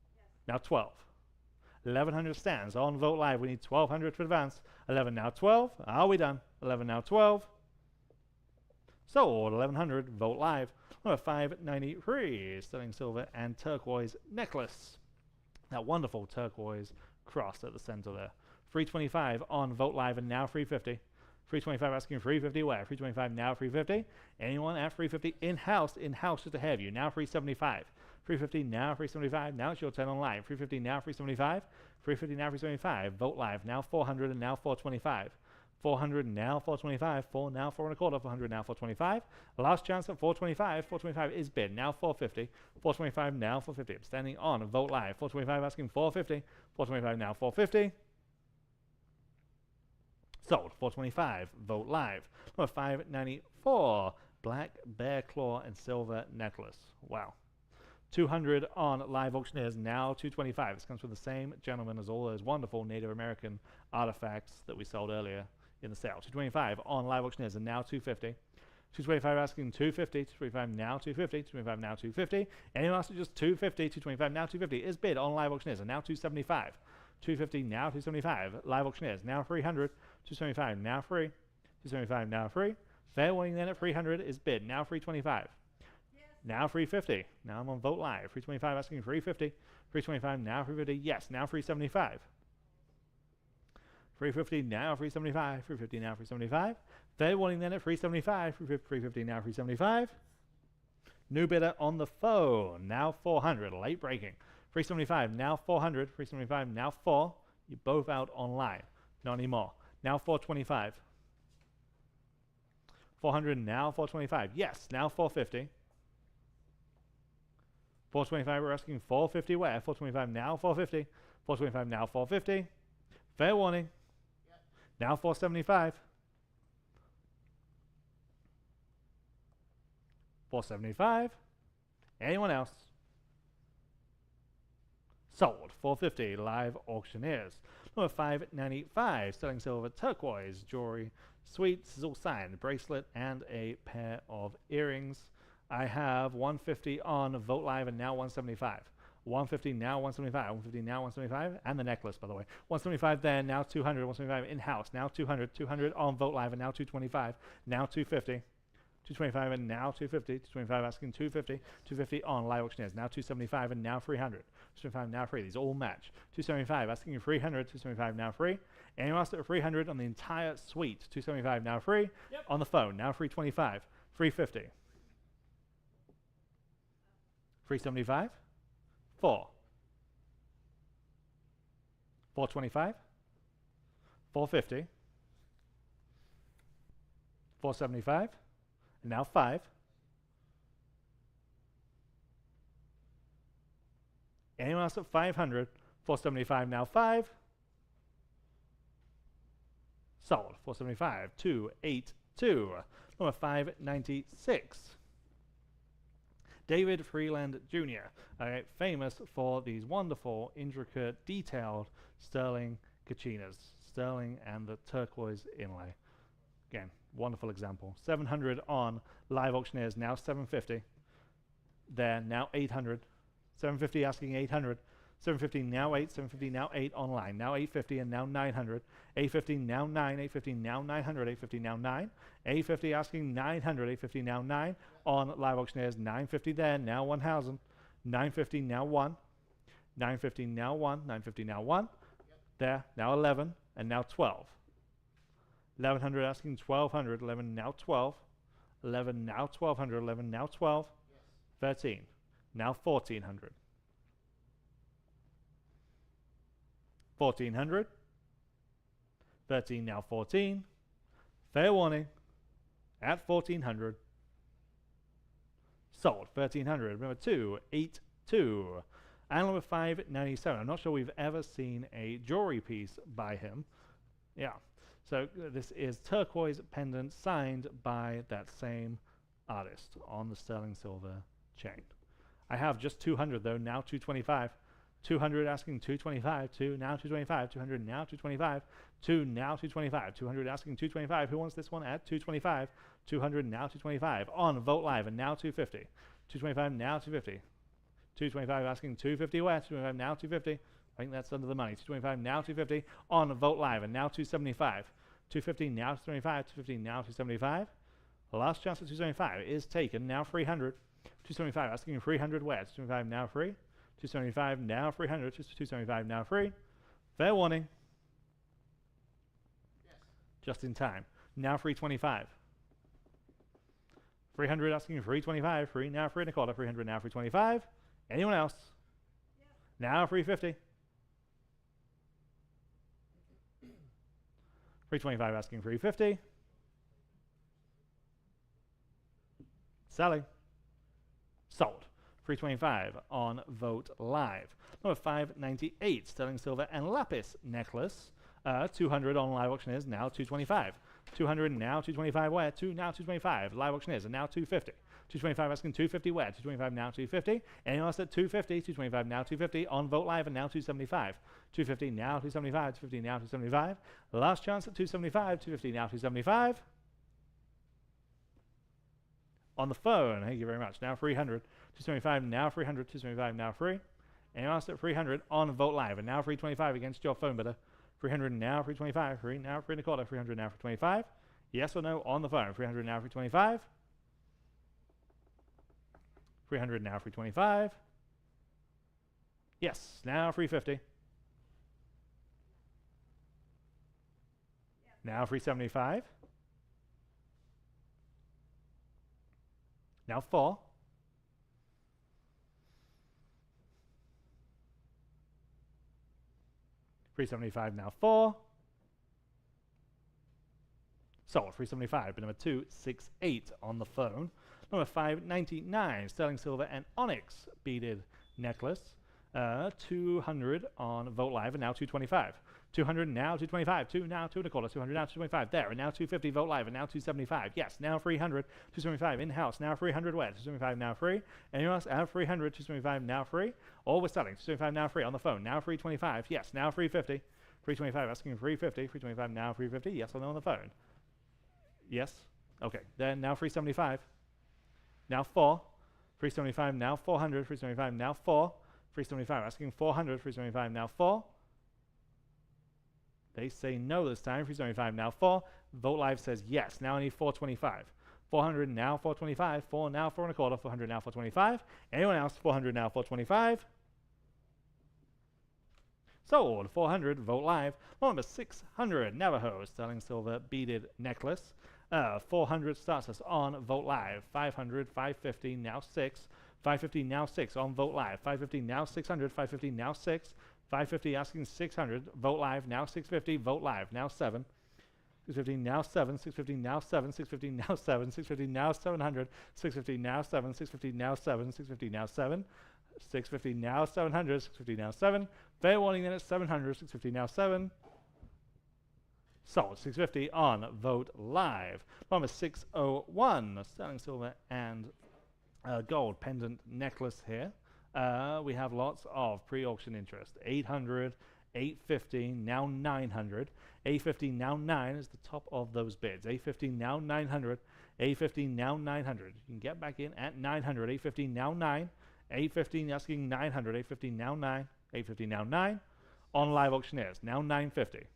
Yes. Now 12. 1100 stands on Vote Live. We need 1200 to advance. 11 now 12. Are we done? 11 now 12. Sold. 1100. Vote Live. Number 593. Sterling silver and turquoise necklace. That wonderful turquoise cross at the center there. 325 on Vote Live and now 350. 325 asking 350 where? 325 now 350. Anyone at 350 in-house? In-house just ahead of you. Now 375. 350 now 375. Now it's your turn on live. 350 now 375. 350 now 375. Vote Live now 400 and now 425. 400 now 425. 4 now 4 and a quarter. 400 now 425. Last chance at 425. 425 is bid. Now 450. 425 now 450. I'm standing on Vote Live. 425 asking 450. 425 now 450. Sold. 425. Vote Live. Number 594. Black bear claw and silver necklace. Wow. 200 on live auctioneers. Now 225. This comes from the same gentleman as all those wonderful Native American artifacts that we sold earlier in the sale. 225 on live auctioneers and now 250. 225 asking 250. 225 now 250. 225 now 250. Anyone else just 250. 225 now 250 is bid on live auctioneers and now 275. 250 now 275. Live auctioneers now 300. 275 now free. 275 now free. Fair warning then at 300 is bid. Now 325. Yes. Now 350. Now I'm on Vote Live. 325 asking 350. 325 now 350. Yes. Now 375. 350 now 375. 350 now 375. Fair warning then at 375. 350 now 375. New bidder on the phone. Now 400. Late breaking. 375 now 400. 375 now 4. You're both out online. Not anymore. Now 425. 400 now 425. Yes, now 450. 425, we're asking 450 where? 425 now 450. 425 now 450. Fair warning. Yep. Now 475. 475. Anyone else? Sold. 450. Live auctioneers. Number 595. Sterling silver turquoise jewelry. Sweet sizzle sign, bracelet, and a pair of earrings. I have 150 on Vote Live and now 175. 150 now 175. 150 now 175. And the necklace, by the way. 175 there, now 200. 175 in-house, now 200. 200 on Vote Live and now 225. Now 250. 225 and now 250. 225 asking 250. 250 on live auctioneers. Now 275 and now 300. 275 now free. These all match. 275 asking 300. 275 now free. Anyone else at 300 on the entire suite. 275 now free. Yep. On the phone. Now 325. 350. 375. 4. 425. 450. 475. Now 5. Anyone else at 500? 475 now 5. Sold. 475. 282. Number 596. David Freeland Jr., famous for these wonderful, intricate, detailed sterling kachinas. Sterling and the turquoise inlay. Again, wonderful example. 700 on live auctioneers, now 750. There, now 800. 750 asking 800. 750 now 8, 750 now 8 online. Now 850 and now 900. 850 now 9, 850 now 900, 850 now 9. 850 asking 900, 850 now 9. On live auctioneers, 950 there, now 1000. 950 now 1. 950 now 1, 950 now 1. There, now 11, and now 12. 1100 asking 1200, 11 now 12. 11 now 1200, 11 now 12. 13, now 1400. 1400. 13 now 14. Fair warning. At 1400. Sold. 1300. Remember 282. And number 597. I'm not sure we've ever seen a jewelry piece by him. Yeah. So this is turquoise pendant signed by that same artist on the sterling silver chain. I have just 200 though, now 225. 200 asking 225, 2 now 225, 200 now 225, 2 now 225, 200 asking 225. Who wants this one at 225? 200 now 225 on Vote Live and now 250. 225 now 250. 225 asking 250 where? 225 now 250. I think that's under the money. 225 now 250 on Vote Live and now 275. 250 now 225, 250 now 275. The last chance at 275 is taken, now 300. 275 asking 300 where? 275 now free. 275 now 300. 275 now free. Fair warning. Yes. Just in time. Now 325. 300 asking 325. Free now 3 1/4. 300 now 325. Anyone else? Yes. Now 350. 325 asking 350. Selling. Sold. 325 on Vote Live. Number 598, sterling silver and lapis necklace. 200 on live auctioneers, now 225. 200 now 225 where? 2 now 225. Live auctioneers are now 250. 225 asking 250 where? 225 now 250. Anyone else at 250? 225 now 250 on Vote Live and now 275. 250 now 275. 250 now 275. Last chance at 275. 250 now 275. On the phone, thank you very much. Now 300. 275 now 300. 275 now free. Anyone else at 300 on Vote Live and now 325 against your phone bidder. 300 now 325. 3 now 3 1/4. 300 now 325. Yes or no on the phone. 300 now 325. 300 now 325. Yes, now 350. Now 375. Now 4. 375 now 4. Sold. 375. Bid number 268 on the phone. Number 599. Sterling silver and onyx beaded necklace. 200 on Vote Live and now 225. 200 now 225. 2 now 2 1/4. 200 now 225. There and now 250 Vote Live and now 275. Yes, now 300. 275 in house. Now 300 where? 275 now free. Anyone else? Out 300. 275 now free. All we're selling. 275 now free on the phone. Now 325. Yes, now 350. 325 asking 350. 325 now 350. Yes or no on the phone? Yes. Okay. Then now 375. Now 4. 375 now 400. 375 now 4. 375 asking 400. 375 now 4. They say no this time. 375 now 4. Vote Live says yes. Now I need 425. 400 now 425. 4 now 4 1/4. 400 now 425. Anyone else? 400 now 425. Sold. 400. Vote Live. Number 600. Navajo sterling silver beaded necklace. 400 starts us on Vote Live. 500. 550 now 6. 550 now 6 on Vote Live. 550 now 600. 550 now 6. 550 asking 600. Vote Live now 650. Vote Live now 7. 650 now 7. 650 now 7. 650 now 7. 650 now 700. 650 now 7. 650 now 7. 650 now 7. 650 now 700. 650 now 7. Fair warning then at 700. 650 now 7. Sold. 650 on Vote Live. Number 601. Sterling silver and gold pendant necklace here. We have lots of pre-auction interest. 800, 850, now 900. 850 now 9 is the top of those bids. 850 now 900. 850 now 900. You can get back in at 900. 850 now 9. 850 asking 900. 850 now 9. 850 now 9. On live auctioneers. Now 950.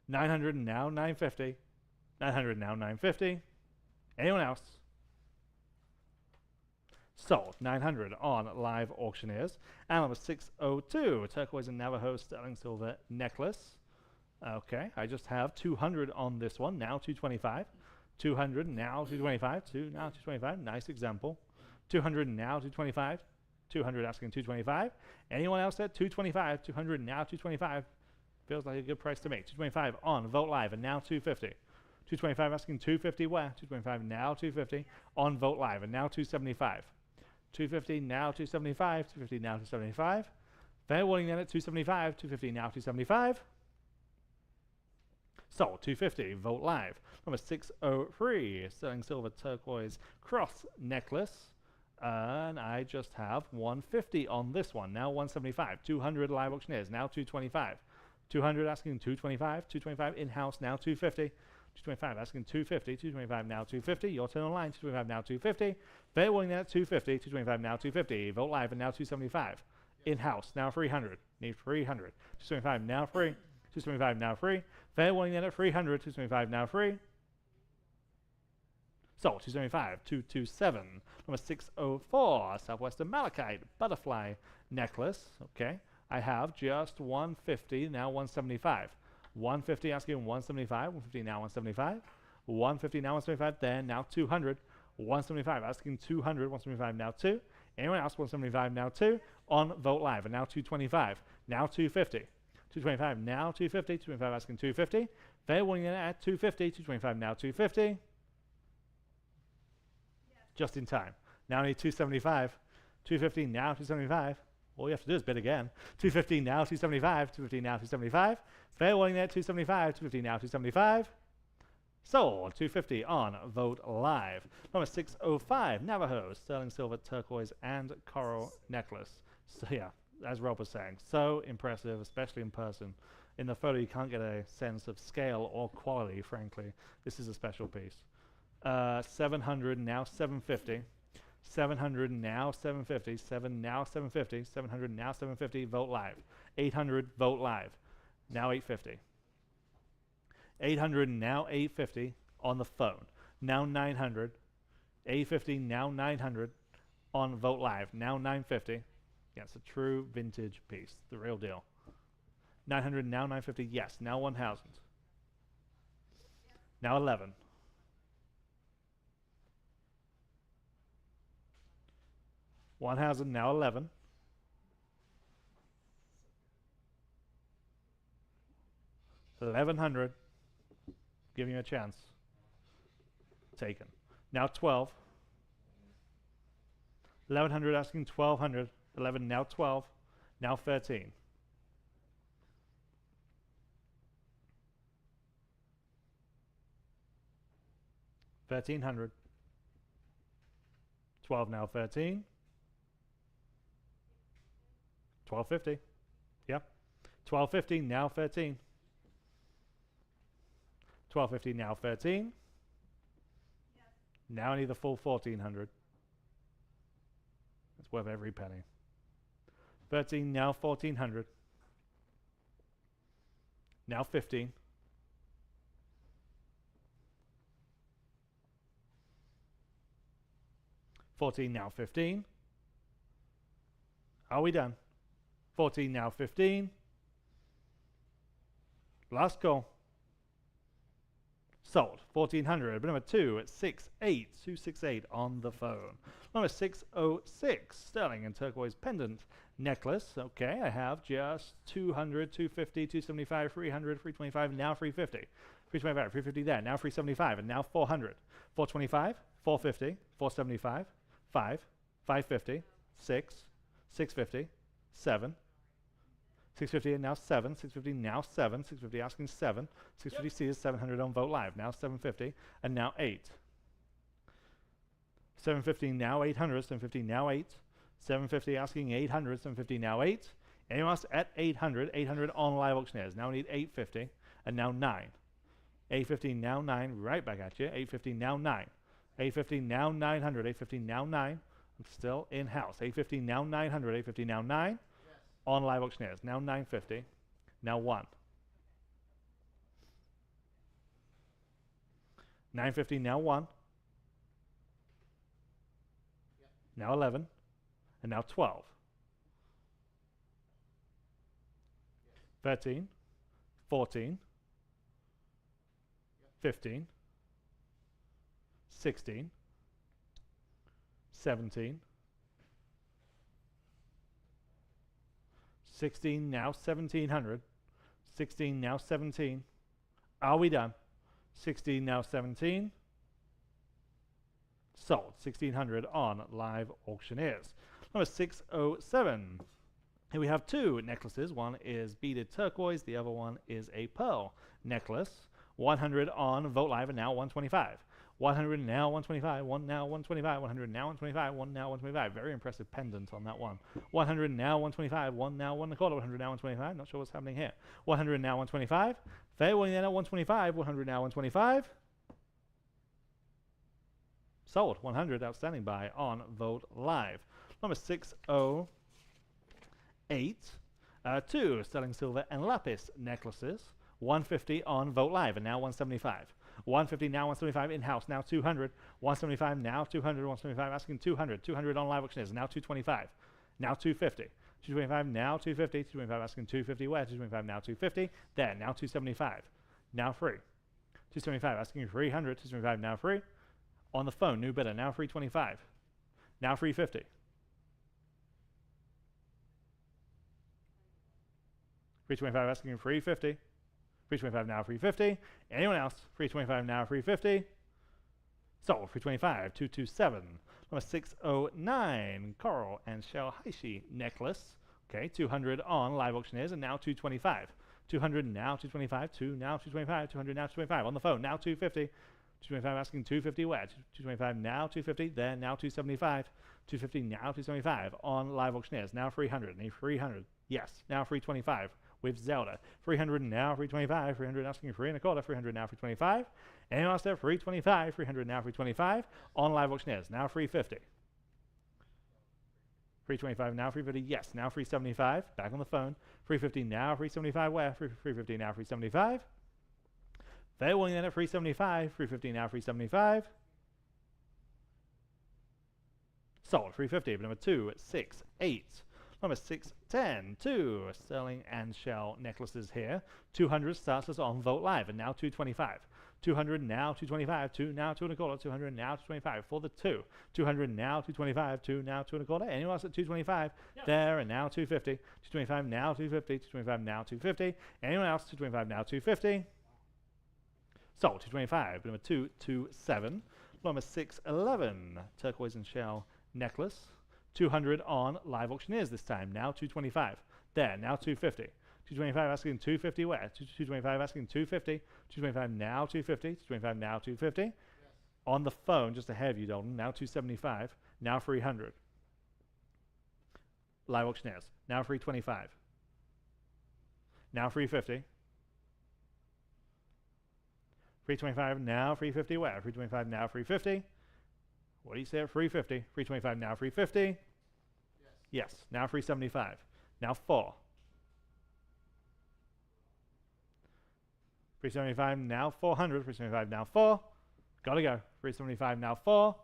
900 now 950. 900 now 950. Anyone else? Sold. 900 on live auctioneers. And number 602, turquoise and Navajo sterling silver necklace. Okay, I just have 200 on this one. Now 225. 200 now 225. Now 225. Nice example. 200 now 225. 200 asking 225. Anyone else at 225? 200 now 225. Feels like a good price to me. 225 on Vote Live and now 250. 225 asking 250 where? 225 now 250 on Vote Live and now 275. 250 now 275. 250 now 275. Fair warning then at 275. 250 now 275. Sold. 250. Vote Live. Number 603. Sterling silver turquoise cross necklace. And I just have 150 on this one. Now 175. 200 live auctioneers. Now 225. 200 asking 225. 225 in-house. Now 250. 225 asking 250. 225 now 250. Your turn online. 225 now 250. Fair warning then at 250. 225 now 250. Vote Live and now 275. In-house. Now 300. Need 300. 225 now free. 225 now free. Fair warning then at 300. 225 now free. Sold. 275. 227. Number 604. Southwestern Malachite butterfly necklace. Okay. I have just 150. Now 175. 150 asking 175. 150 now 175. 150 now 175. Then now 200. 175 asking 200. 175 now 2. Anyone else? 175 now 2 on Vote Live and now 225. Now 250. 225 now 250. 225 asking 250. Fair warning at 250. 225 now 250. Just in time. Now I need 275. 250 now 275. All you have to do is bid again. 250 now 275. 250 now 275. Fair warning there 275. 250 now 275. Sold. 250 on Vote Live. Number 605 Navajo sterling silver turquoise and coral necklace. So yeah, as Rob was saying, so impressive, especially in person. In the photo you can't get a sense of scale or quality, frankly. This is a special piece. 700 now 750. 700 now 750. 7 now 750. 700 now 750. Vote Live. 800 Vote Live. Now 850. 800 now 850 on the phone. Now 900. 850 now 900 on Vote Live. Now 950. Yeah, it's a true vintage piece. The real deal. 900 now 950. Yes. Now 1000. Now 11. 1000 now 11. 1100. Giving you a chance. Taken. Now 12. 1100 asking 1200. 11 now 12. Now 13. 1300. 12 now 13. 1250. Yeah. 1250 now 13. 1250 now 13. Yes. Now I need the full 1400. It's worth every penny. 13 now 1400. Now 15. 14 now 15. Are we done? 14 now 15. Last call. Sold. 1400. Number 268. 268 on the phone. Number 606. Sterling and turquoise pendant necklace. Okay, I have just 200, 250, 275, 300, 325, now 350. 325, 350 there, now 375, and now 400. 425, 450, 475, 5, 550, 6, 650, 7, 650 and now 7, 650 now 7, 650 asking 7, 650 C is 700 on Vote Live, now 750, and now 8. 750 now 800, 750 now 8, 750 asking 800, 750 now 8. Anyone else at 800, 800 on Live Auctioneers, now we need 850, and now 9. 850 now 9, right back at you, 850 now 9. 850 now 900, 850 now 9. I'm still in-house. 850 now 900, 850 now 9. Yes. On Live Auctioneers, now 950, now 1. 950 now 1. Yep. Now 11, and now 12. Yes. 13, 14, yep. 15, 16, 17, 16 now 1700, 16 now 17. Are we done? 16 now 17. Sold. 1600 on Live Auctioneers. Number 607. Here we have two necklaces. One is beaded turquoise. The other one is a pearl necklace. 100 on Vote Live and now 125. 100 now 125, 1 now 125, 100 now 125, 1 now 125. Very impressive pendant on that one. 100 now 125, 1 now 1 1/4, 100 now 125. Not sure what's happening here. 100 now 125. Fair winning then at 125, 100 now 125. Sold. 100 outstanding buy on Vote Live. Number 608. Two sterling silver and lapis necklaces. 150 on Vote Live and now 175. 150 now 175 in-house, now 200. 175 now 200. 175 asking 200. 200 on Live Auctioneers, now 225. Now 250. 225 now 250. 225 asking 250 where? 225 now 250. There, now 275. Now free. 275 asking 300. 275 now free. On the phone, new bidder, now 325. Now 350. 325 asking 350. 325 now 350. Anyone else? 325 now 350. Sold. 325 227. Number 609. Coral and Shell Heishi necklace. Okay, 200 on Live Auctioneers and now 225. 200 now 225. 2 now 225. 200 now 225. On the phone, now 250. 225 asking 250 where? 225 now 250. There, now 275. 250 now 275 on Live Auctioneers. Now 300. Need 300. Yes, now 325. With Zelda. 300 now 325. 300 asking 3 1/4. 300 now 325. Anyone else there? 325. 300 now 325. On Live Auctioneers. Now 350. 325 now 350. Yes. Now 375. Back on the phone. 350 now 375. Where? 350 now 375. Fair willing then at 375. 350 now 375. Sold. 350. But number 268. Number 610, 2 sterling and shell necklaces here. 200 starts us on Vogt Live, and now 225. 200 now 225, 2 now 2 1/4, 200 now 225 for the 2. 200 now 225, 2 now 2 1/4. Anyone else at 225? Yep. There, and now 250. 225 now 250, 225 now 250. Anyone else? 225 now 250. Sold. 225. Number 227. Number 611, turquoise and shell necklace. 200 on live auctioneers this time. Now 225. There, now 250. 225 asking 250 where? 225 asking 250. 225 now 250. 225 now 250. Yes. On the phone, just ahead of you, Dalton. Now 275. Now 300. Live auctioneers. Now 325. Now 350. 325 now 350 where? 325 now 350. What do you say at 350? 325 now 350. Yes. Now 375. Now 4. 375 now 400. 375 now 4. Gotta go. 375 now 4.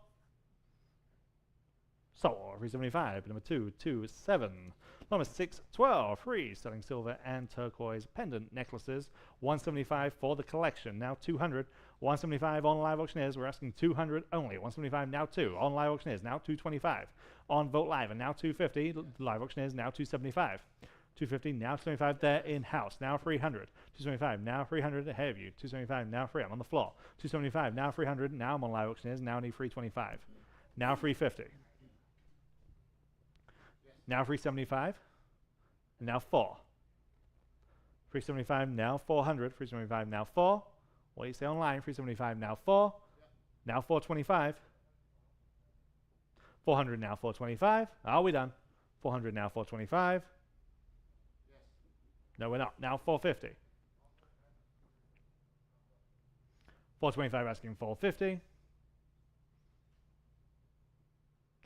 So 375. Number 227. Number 612. 3 sterling silver and turquoise pendant necklaces. 175 for the collection. Now 200. 175 on live auctioneers. We're asking 200 only. 175 now 2 on live auctioneers. Now 225 on Vogt Live, and now 250 live auctioneers. Now 275. 250 now 275 there in house. Now 300. 275 now 300 ahead of you. 275 now 3. I'm on the floor. 275 now 300. Now I'm on live auctioneers. Now I need 325. Now 350. Now 375. And now 4. 375 now 400. 375 now 4. What do you say online? 375 now 4. Now 425. 400 now 425. Are we done? 400 now 425. No, we're not. Now 450. 425 asking 450.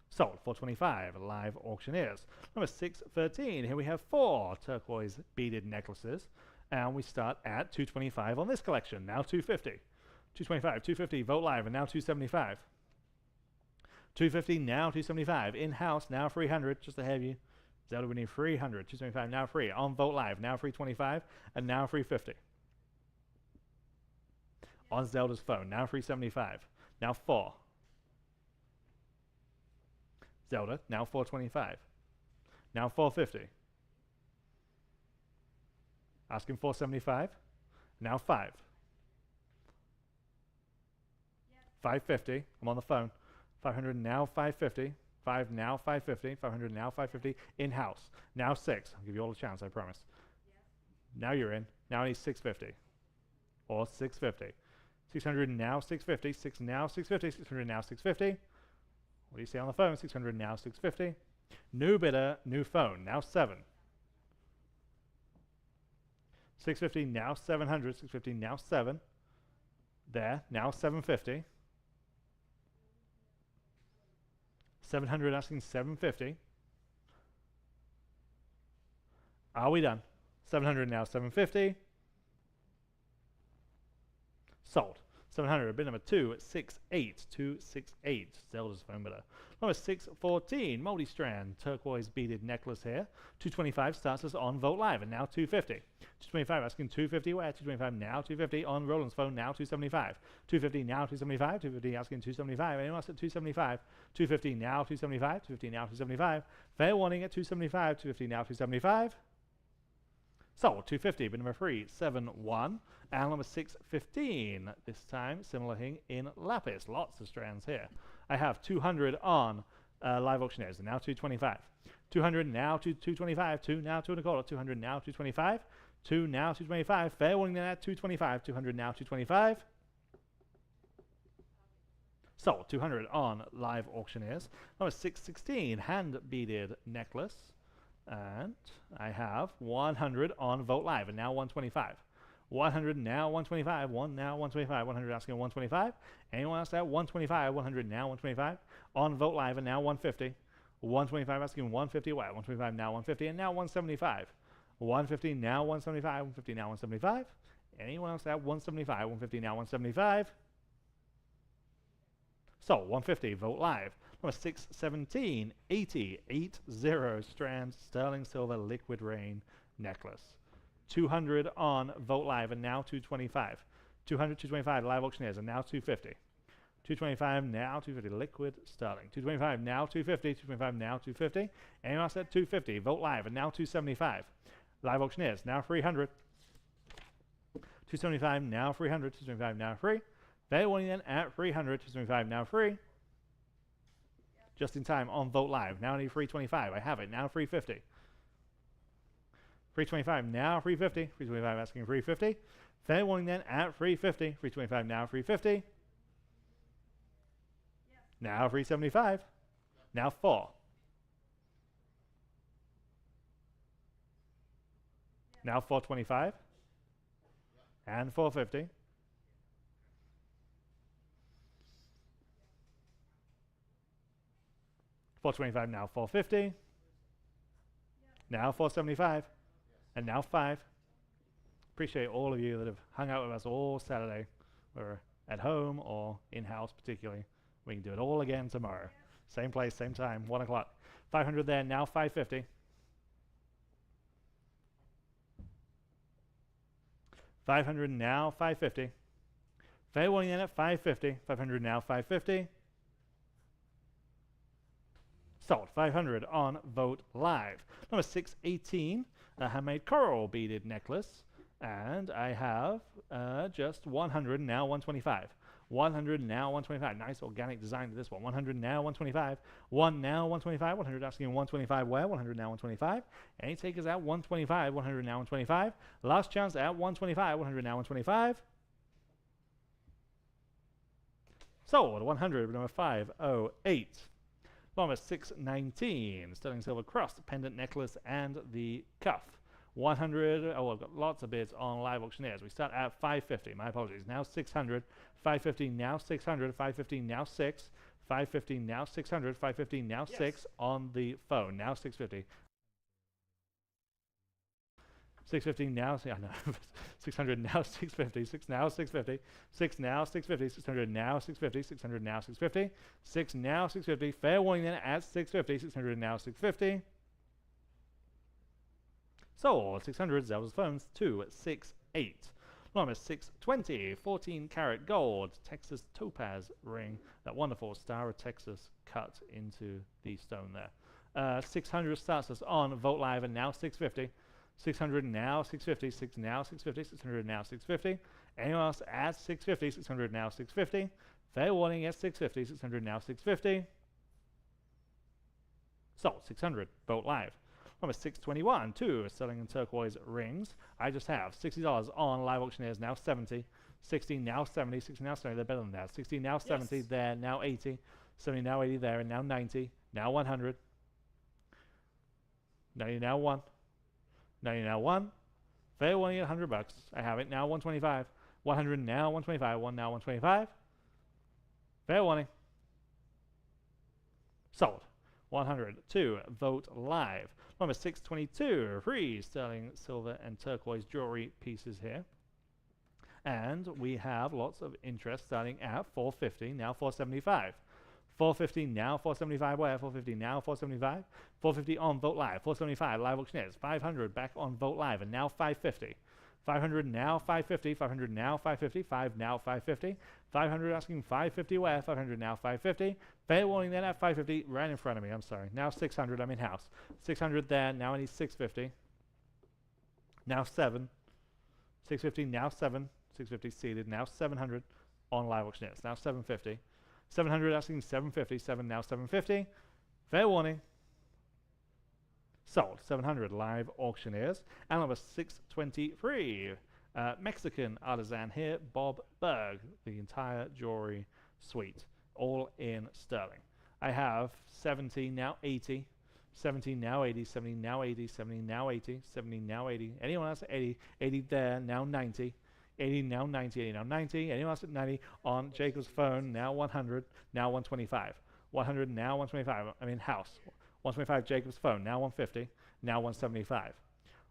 Sold. 425 live auctioneers. Number 613. Here we have 4 turquoise beaded necklaces. And we start at 225 on this collection. Now 250. 225, 250, Vogt Live, and now 275. 250, now 275. In-house, now 300, just ahead of you. Zelda, we need 300. 275, now 3. On Vogt Live, now 325, and now 350. On Zelda's phone, now 375. Now 4. Zelda, now 425. Now 450. Asking 475. Now 5. 550. I'm on the phone. 500 now 550. 5 now 550. 500 now 550. In-house. Now 6. I'll give you all a chance, I promise. Now you're in. Now I need 650. Or 650. 600 now 650. 6 now 650. 600 now 650. What do you say on the phone? 600 now 650. New bidder, new phone. Now 7. 650 now 700. 650 now 7. There. Now 750. 700 asking 750. Are we done? 700 now 750. Sold. 700, bid number 268. 268. Zelda's phone bidder. Number 614. Multi-strand turquoise beaded necklace here. 225 starts us on Vogt Live, and now 250. 225 asking 250 where? 225 now 250 on Roland's phone, now 275. 250 now 275. 250 asking 275. Anyone else at 275? 250 now 275. 250 now 275. Fair warning at 275. 250 now 275. Sold. 250, bid number 371. And number 615. This time, similar thing in lapis. Lots of strands here. I have 200 on live auctioneers, and now 225. 200 now 225. 2 now 2 1/4. 200 now 225. 2 now 225. Fair warning at 225. 200 now 225. Sold. 200 on live auctioneers. Number 616. Hand beaded necklace. And I have 100 on Vogt Live, and now 125. 100 now 125. 1 now 125. 100 asking 125. Anyone else at 125? 100 now 125. On Vogt Live, and now 150. 125 asking 150. Why? 125 now 150, and now 175. 150 now 175. 150 now 175. Anyone else at 175? 150 now 175. So 150 Vogt Live. Number 617, 80, 80 strands, sterling silver liquid rain necklace. 200 on Vogt Live and now 225. 200, 225 live auctioneers and now 250. 225 now 250 liquid sterling. 225 now 250. 225 now 250. Anyone else at 250? Vogt Live and now 275. Live auctioneers now 300. 275 now 300. 275 now free. Fair warning then at 300. 275 now free. Just in time on Vogt Live. Now I need 325. I have it. Now 350. 325 now 350. 325 asking 350. Fair warning then at 350. 325 now 350. Now 375. Now 4. Now 425. And 450. $425 now 450. Now 475. And now 5. Appreciate all of you that have hung out with us all Saturday, whether at home or in-house particularly. We can do it all again tomorrow. Same place, same time, 1 o'clock. 500 there, now 550. 500 now 550. Fair warning in at 550. 500 now 550. Sold. 500 on Vogt Live. Number 618, a handmade coral beaded necklace. And I have just 100 now 125. 100 now 125. Nice organic design to this one. 100 now 125. 1 now 125. 100 asking 125 where? 100 now 125. Any takers at 125. 100 now 125. Last chance at 125. 100 now 125. Sold. 100 number 508. Number 619. Sterling silver cross pendant necklace and the cuff. 100. Oh, I've got lots of bids on live auctioneers. We start at 550. My apologies. Now 600. 550 now 600. 550 now 6. 550 now 600. 550 now 6 on the phone. Now 650. 650 now. I know. 600 now 650. 6 now 650. 6 now 650. 600 now 650. 600 now 650. 6 now 650. Fair warning then at 650. 600 now 650. Sold. 600 Zelda's phones 268. Number 620, 14 karat gold Texas topaz ring. That wonderful Star of Texas cut into the stone there. 600 starts us on Vogt Live and now 650. 600 now 650. 6 now 650. 600 now 650. Anyone else at 650? 600 now 650. Fair warning at 650. 600 now 650. Sold. 600 Vogt Live. Number 621, 2 selling in turquoise rings. I just have $60 on live auctioneers, now 70. 60 now 70. 60 now 70. They're better than that. 60 now 70. There, now 80. 70 now 80 there, and now 90. Now 100. 90 now 1. 90 now 1. Fair warning at $100. I have it now 125. 100 now 125. 1 now 125. Fair warning. Sold. 102 Vogt Live. Number 622, 3 sterling silver and turquoise jewelry pieces here. And we have lots of interest starting at 450, now 475. 450 now 475 where? 450 now 475. 450 on Vogt Live. 475 live auctioneers. 500 back on Vogt Live and now 550. 500 now 550. 500 now 550. 5 now 550. 500 asking 550 where? 500 now 550. Fair warning then at 550 right in front of me. I'm sorry. Now 600. I'm in house. 600 there. Now I need 650. Now 7. 650 now 7. 650 seated. Now 700 on live auctioneers. Now 750. 700 asking 750. 7 now 750. Fair warning. Sold. 700 live auctioneers. And number 623. Mexican artisan here, Bob Berg. The entire jewelry suite. All in sterling. I have 70 now 80. 70 now 80. 70 now 80. 70 now 80. 70 now 80. Anyone else at 80? 80 there. Now 90. 80 now 90. 80 now 90. Anyone else at 90? On Jacob's phone. Now 100. Now 125. 100 now 125. I'm in house. 125 Jacob's phone. Now 150. Now 175.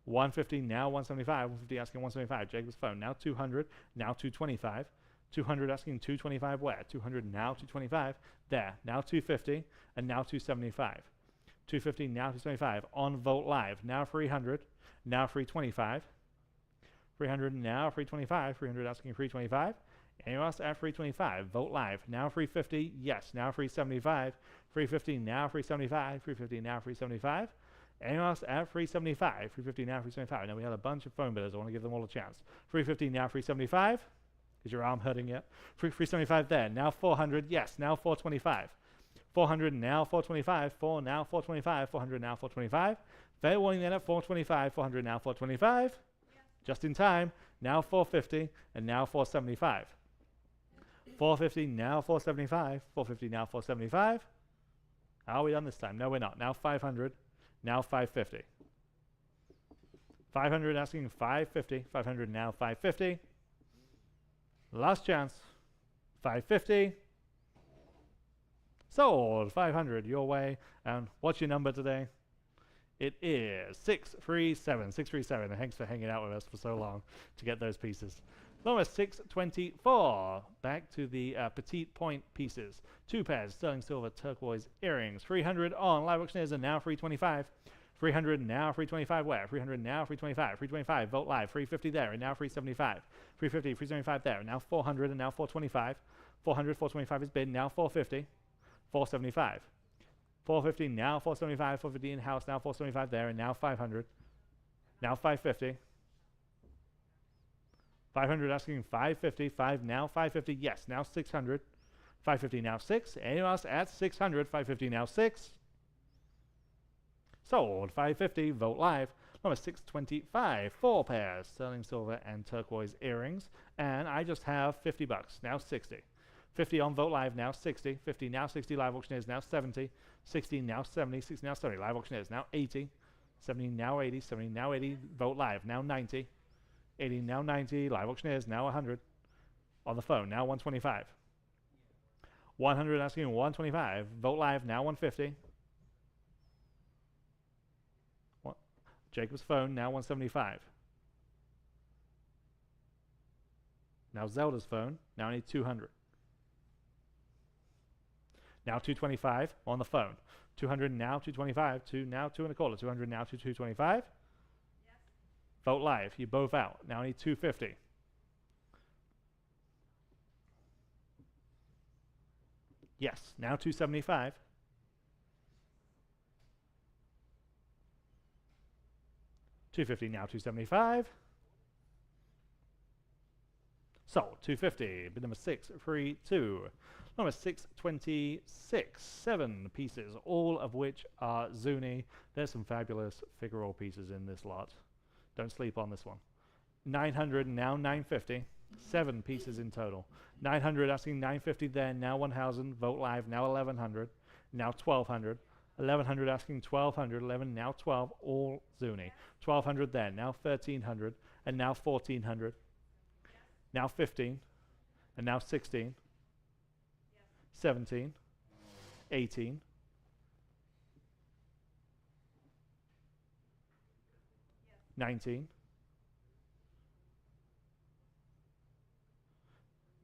150 now 175. 150 asking 175 Jacob's phone. Now 200. Now 225. 200 asking 225 where? 200 now 225 there. Now 250 and now 275. 250 now 275 on Vogt Live. Now 300. Now 325. 300 now 325. 300 asking 325. Anyone else at 325? Vogt Live. Now 350. Yes. Now 375. 350 now 375. 350 now 375. Anyone else at 375? 350 now 375. Now we had a bunch of phone bidders. I want to give them all a chance. 350 now 375. Is your arm hurting yet? 375 there. Now 400. Yes. Now 425. 400 now 425. 4 now 425. 400 now 425. Fair warning then at 425. 400 now 425. Yeah. Just in time. Now 450 and now 475. 450 now 475. 450 now 475. How are we done this time? No, we're not. Now 500. Now 550. 500 asking 550. 500 now 550. Last chance. 550. Sold. 500 your way. And what's your number today? It is 637. 637. And thanks for hanging out with us for so long to get those pieces. Number 624. Back to the petite point pieces. 2 pairs sterling silver turquoise earrings. 300 on live auctioneers and now 325. 300 now 325 where? 300 now 325. 325 Vogt Live. 350 there and now 375. 350 375 there and now 400 and now 425. 400 425 is bid. Now 450. 475. 450 now 475. 450 in house. Now 475 there and now 500. Now 550. 500 asking 550. 5 now 550. Yes. Now 600. 550 now 6. Anyone else at 600? 550 now 6. Sold. 550 Vogt Live. Number 625. 4 pairs sterling silver and turquoise earrings. And I just have 50 bucks. Now 60. 50 on Vogt Live. Now 60. 50 now 60 live auctioneers. Now 70. 60 now 70. 60 now 70 live auctioneers. Now 80. 70 now 80. 70 now 80 Vogt Live. Now 90. 80 now 90 live auctioneers. Now 100 on the phone. Now 125. 100 asking 125. Vogt Live. Now 150. Jacob's phone. Now 175. Now Zelda's phone. Now I need 200. Now 225 on the phone. 200 now 225. Now 2 and a quarter. 200 now 225. Yes. Vogt Live. You both out. Now I need 250. Yes. Now 275. $250 now 275. Sold. 250. Bid number 632. Number 626. 7 pieces, all of which are Zuni. There's some fabulous figure roll pieces in this lot. Don't sleep on this one. 900 now 950. 7 pieces in total. 900 asking 950 there. Now 1000. Vogt Live. Now 1100. Now 1200. 1100 asking 1200. 11 now 12. All Zuni. 1200 there. Now 1300. And now 1400. Now 15. And now 16. 17. 18. 19.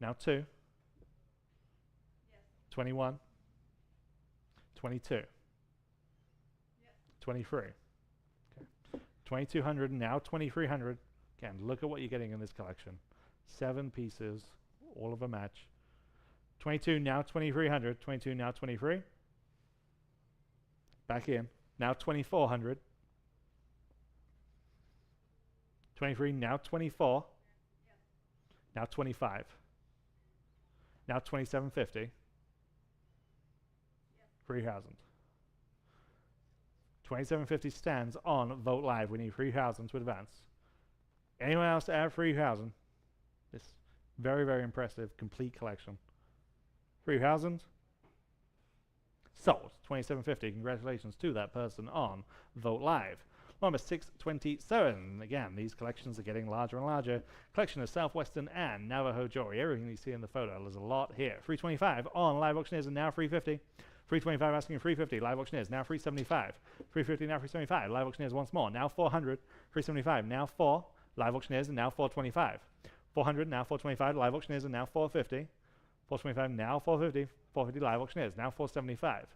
Now 2. 21. 22. 23. Okay. 2200 now 2300. Again, look at what you're getting in this collection. 7 pieces, all of a match. 22 now 2300. 22 now 23. Back in. Now 2400. 23 now 24. Now 25. Now 2750. 3000. 2750 stands on Vogt Live. We need 3000 to advance. Anyone else to add 3000? This very, very impressive complete collection. 3000. Sold. 2750. Congratulations to that person on Vogt Live. Number 627. Again, these collections are getting larger and larger. Collection of Southwestern and Navajo jewelry. Everything you see in the photo. There's a lot here. 325 on live auctioneers and now 350. 325 asking 350. Live auctioneers now 375. 350 now 375. Live auctioneers once more. Now 400. 375 now 4. Live auctioneers and now 425. 400, now 425. Live auctioneers are now 450. 425, now 450. 450 live auctioneers, now 475.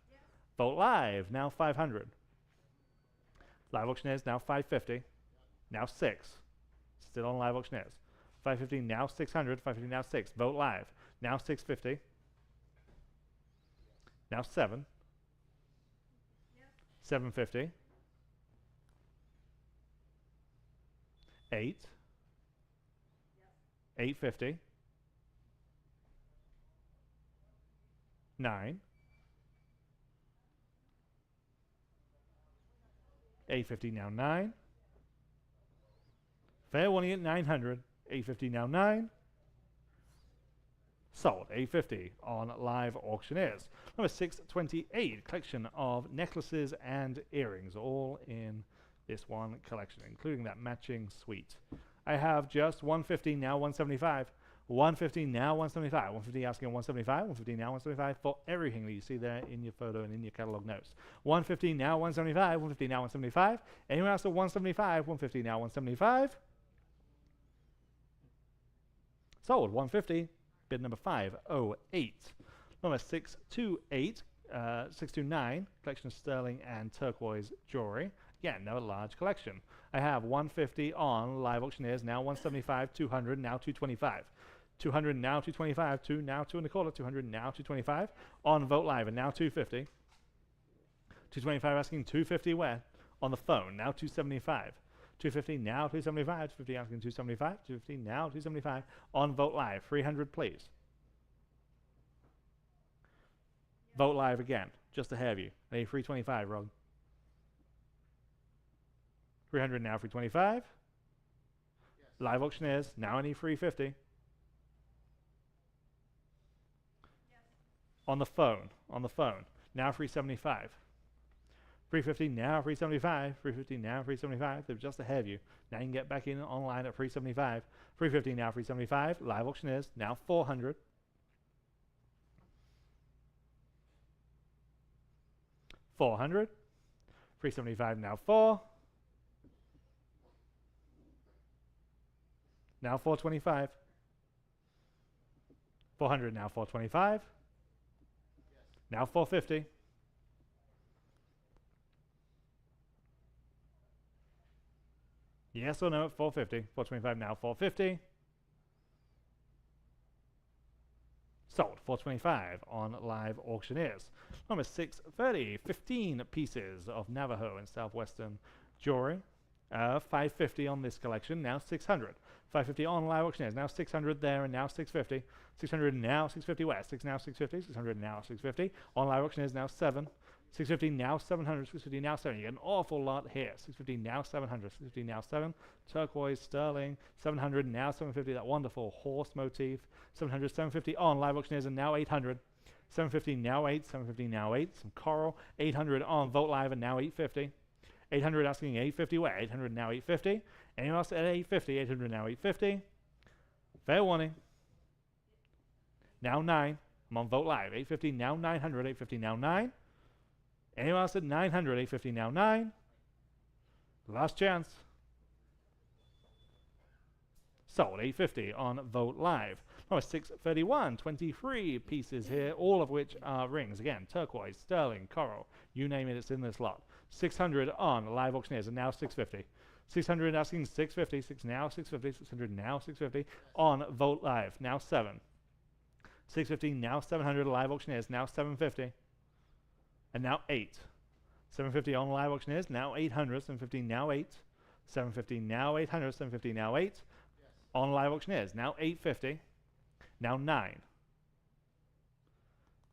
Vote live, now 500. Live auctioneers, now 550. Now 6. Still on live auctioneers. 550, now 600. 550, now 6. Vote live, now 650. Now 7. 750. 8. 850. 9. 850 now 9. Fair warning at 900. 850 now 9. Sold. 850 on live auctioneers. Number 628, collection of necklaces and earrings, all in this one collection, including that matching suite. I have just 150 now 175. 150 now 175. 150 asking 175. 150 now 175 for everything that you see there in your photo and in your catalog notes. 150 now 175. 150 now 175. Anyone else at 175? 150 now 175. Sold. 150. Bid number 508. Number 628. 629. Collection of sterling and turquoise jewelry. Again, no large collection. I have 150 on live auctioneers, now 175, 200, now 225. 200 now 225, 2 now 2 and a quarter, 200 now 225 on Vote Live, and now 250. 225 asking 250 where? On the phone, now 275. 250 now 275, 250 asking 275, 250 now 275 on Vote Live. 300 please. Vote Live again, just ahead of you. I need 325, Rog. 300 now 325. Yes. Live auctioneers, now I need 350. Yes. On the phone, now 375. 350 now 375. 350 now 375. They're just ahead of you. Now you can get back in online at 375. 350 now 375. Live auctioneers, now 400. 400. 375 now 4. Now 425. 400 now 425. Now 450. Yes or no at 450. 425 now 450. Sold. 425 on live auctioneers. Number 630. 15 pieces of Navajo and Southwestern jewelry. 550 on this collection, now 600. 550 on live auctioneers, now 600 there and now 650. 600 now 650 where? 6 now 650. 600 now 650. On live auctioneers, now 7. 650 now 700. 650 now 7. You get an awful lot here. 650 now 700. 650 now 7. Turquoise, sterling. 700 now 750. That wonderful horse motif. 700, 750 on live auctioneers, and now 800. 750 now 8. 750 now 8. Some coral. 800 on Vote Live, and now 850. 800 asking 850 where? 800 now 850. Anyone else at 850? 800 now 850. Fair warning. Now 9. I'm on Vote Live. 850 now 900. 850 now 9. Anyone else at 900? 850 now 9. Last chance. Sold. 850 on Vote Live. Number 631. 23 pieces here, all of which are rings. Again, turquoise, sterling, coral. You name it, it's in this lot. 600 on live auctioneers, and now 650. 600 asking 650. 6 now 650. 600 now 650 on Vote Live. Now 7. 650 now 700 live auctioneers. Now 750. And now 8. 750 on live auctioneers. Now 800. 750 now 8. 750 now 800. 750 now 8. Yes. On live auctioneers. Now 850. Now 9.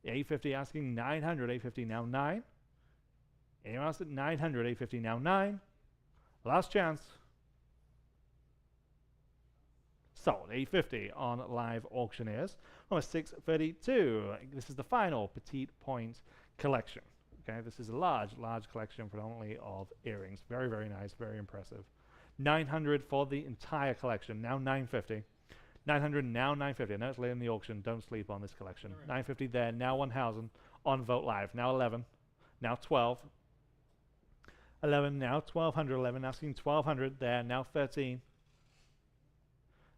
850 asking 900. 850 now 9. Anyone else at 900? 850 now 9. Last chance. Sold. 850 on live auctioneers. Number 632. This is the final petite point collection. Okay, this is a large collection, predominantly of earrings. Very, very nice, very impressive. 900 for the entire collection. Now 950. 900 now 950. I know it's late in the auction. Don't sleep on this collection. 950 there. Now 1,000 on Vote Live. Now 11. Now 12. 11 now 1200. 11 asking 1200 there. Now 13.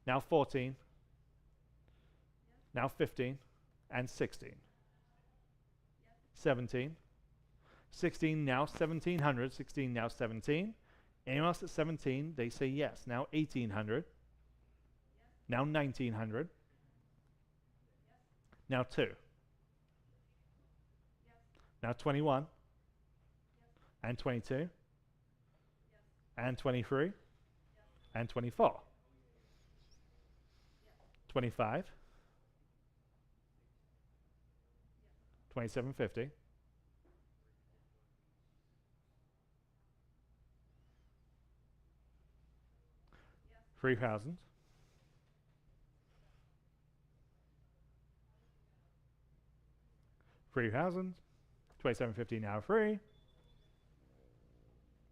now 14, now 15, and 16. 17, 16, now 1700, 16, now 17. Anyone else at 17, they say yes. Now 1800, now 1900, now 2, now 21, and 22, and 23, and 24, 25, 2750, 3000, 3000, 2750 now free.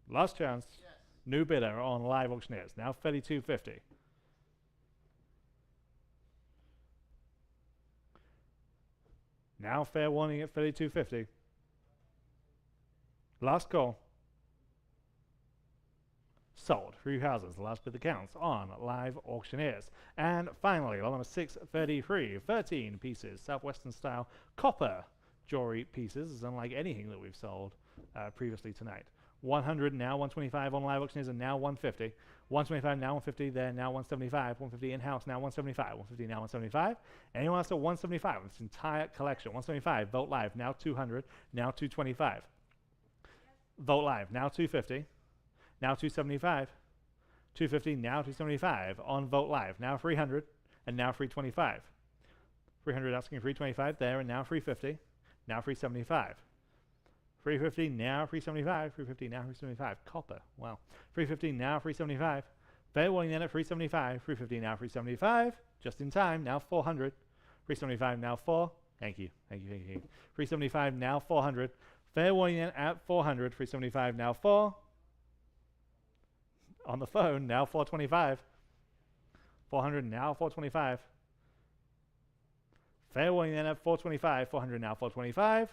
Last chance. Yes. New bidder on live auctioneers. Now 3250. Now fair warning at 3250. Last call. Sold. 3 houses. The last bid that counts on live auctioneers. And finally, lot number 633. 13 pieces. Southwestern style copper jewelry pieces. Is unlike anything that we've sold previously tonight. 100 now, 125 on live auctioneers, and now 150. 125 now, 150 there, now 175. 150 in-house, now 175. 150 now, 175. Anyone else at 175 on this entire collection? 175, Vogt Live, now 200, now 225. Vogt Live, now 250, now 275. 250, now 275 on Vogt Live, now 300, and now 325. 300 asking 325 there, and now 350, now 375. 350 now 375, 350 now 375. Copper, wow. 350 now 375. Fair warning then at 375, 350 now 375. Just in time, now 400. 375 now 4. Thank you, thank you, thank you. 375 now 400. Fair warning then at 400. 375 now 4. On the phone, now 425. 400 now 425. Fair warning then at 425. 400 now 425.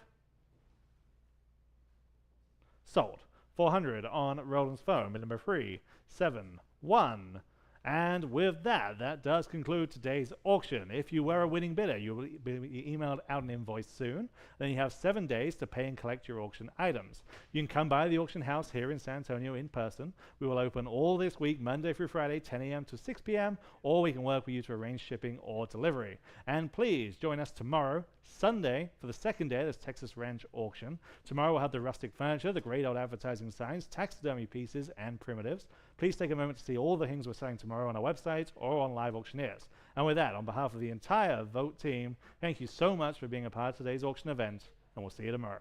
Sold. 400 on Roland's phone, bid number 371. And with that, that does conclude today's auction. If you were a winning bidder, you will be emailed out an invoice soon. Then you have 7 days to pay and collect your auction items. You can come by the auction house here in San Antonio in person. We will open all this week, Monday through Friday, 10 a.m. to 6 p.m., or we can work with you to arrange shipping or delivery. And please join us tomorrow, Sunday, for the second day of this Texas Ranch auction. Tomorrow we'll have the rustic furniture, the great old advertising signs, taxidermy pieces, and primitives. Please take a moment to see all the things we're selling tomorrow on our website or on Live Auctioneers. And with that, on behalf of the entire Vogt team, thank you so much for being a part of today's auction event, and we'll see you tomorrow.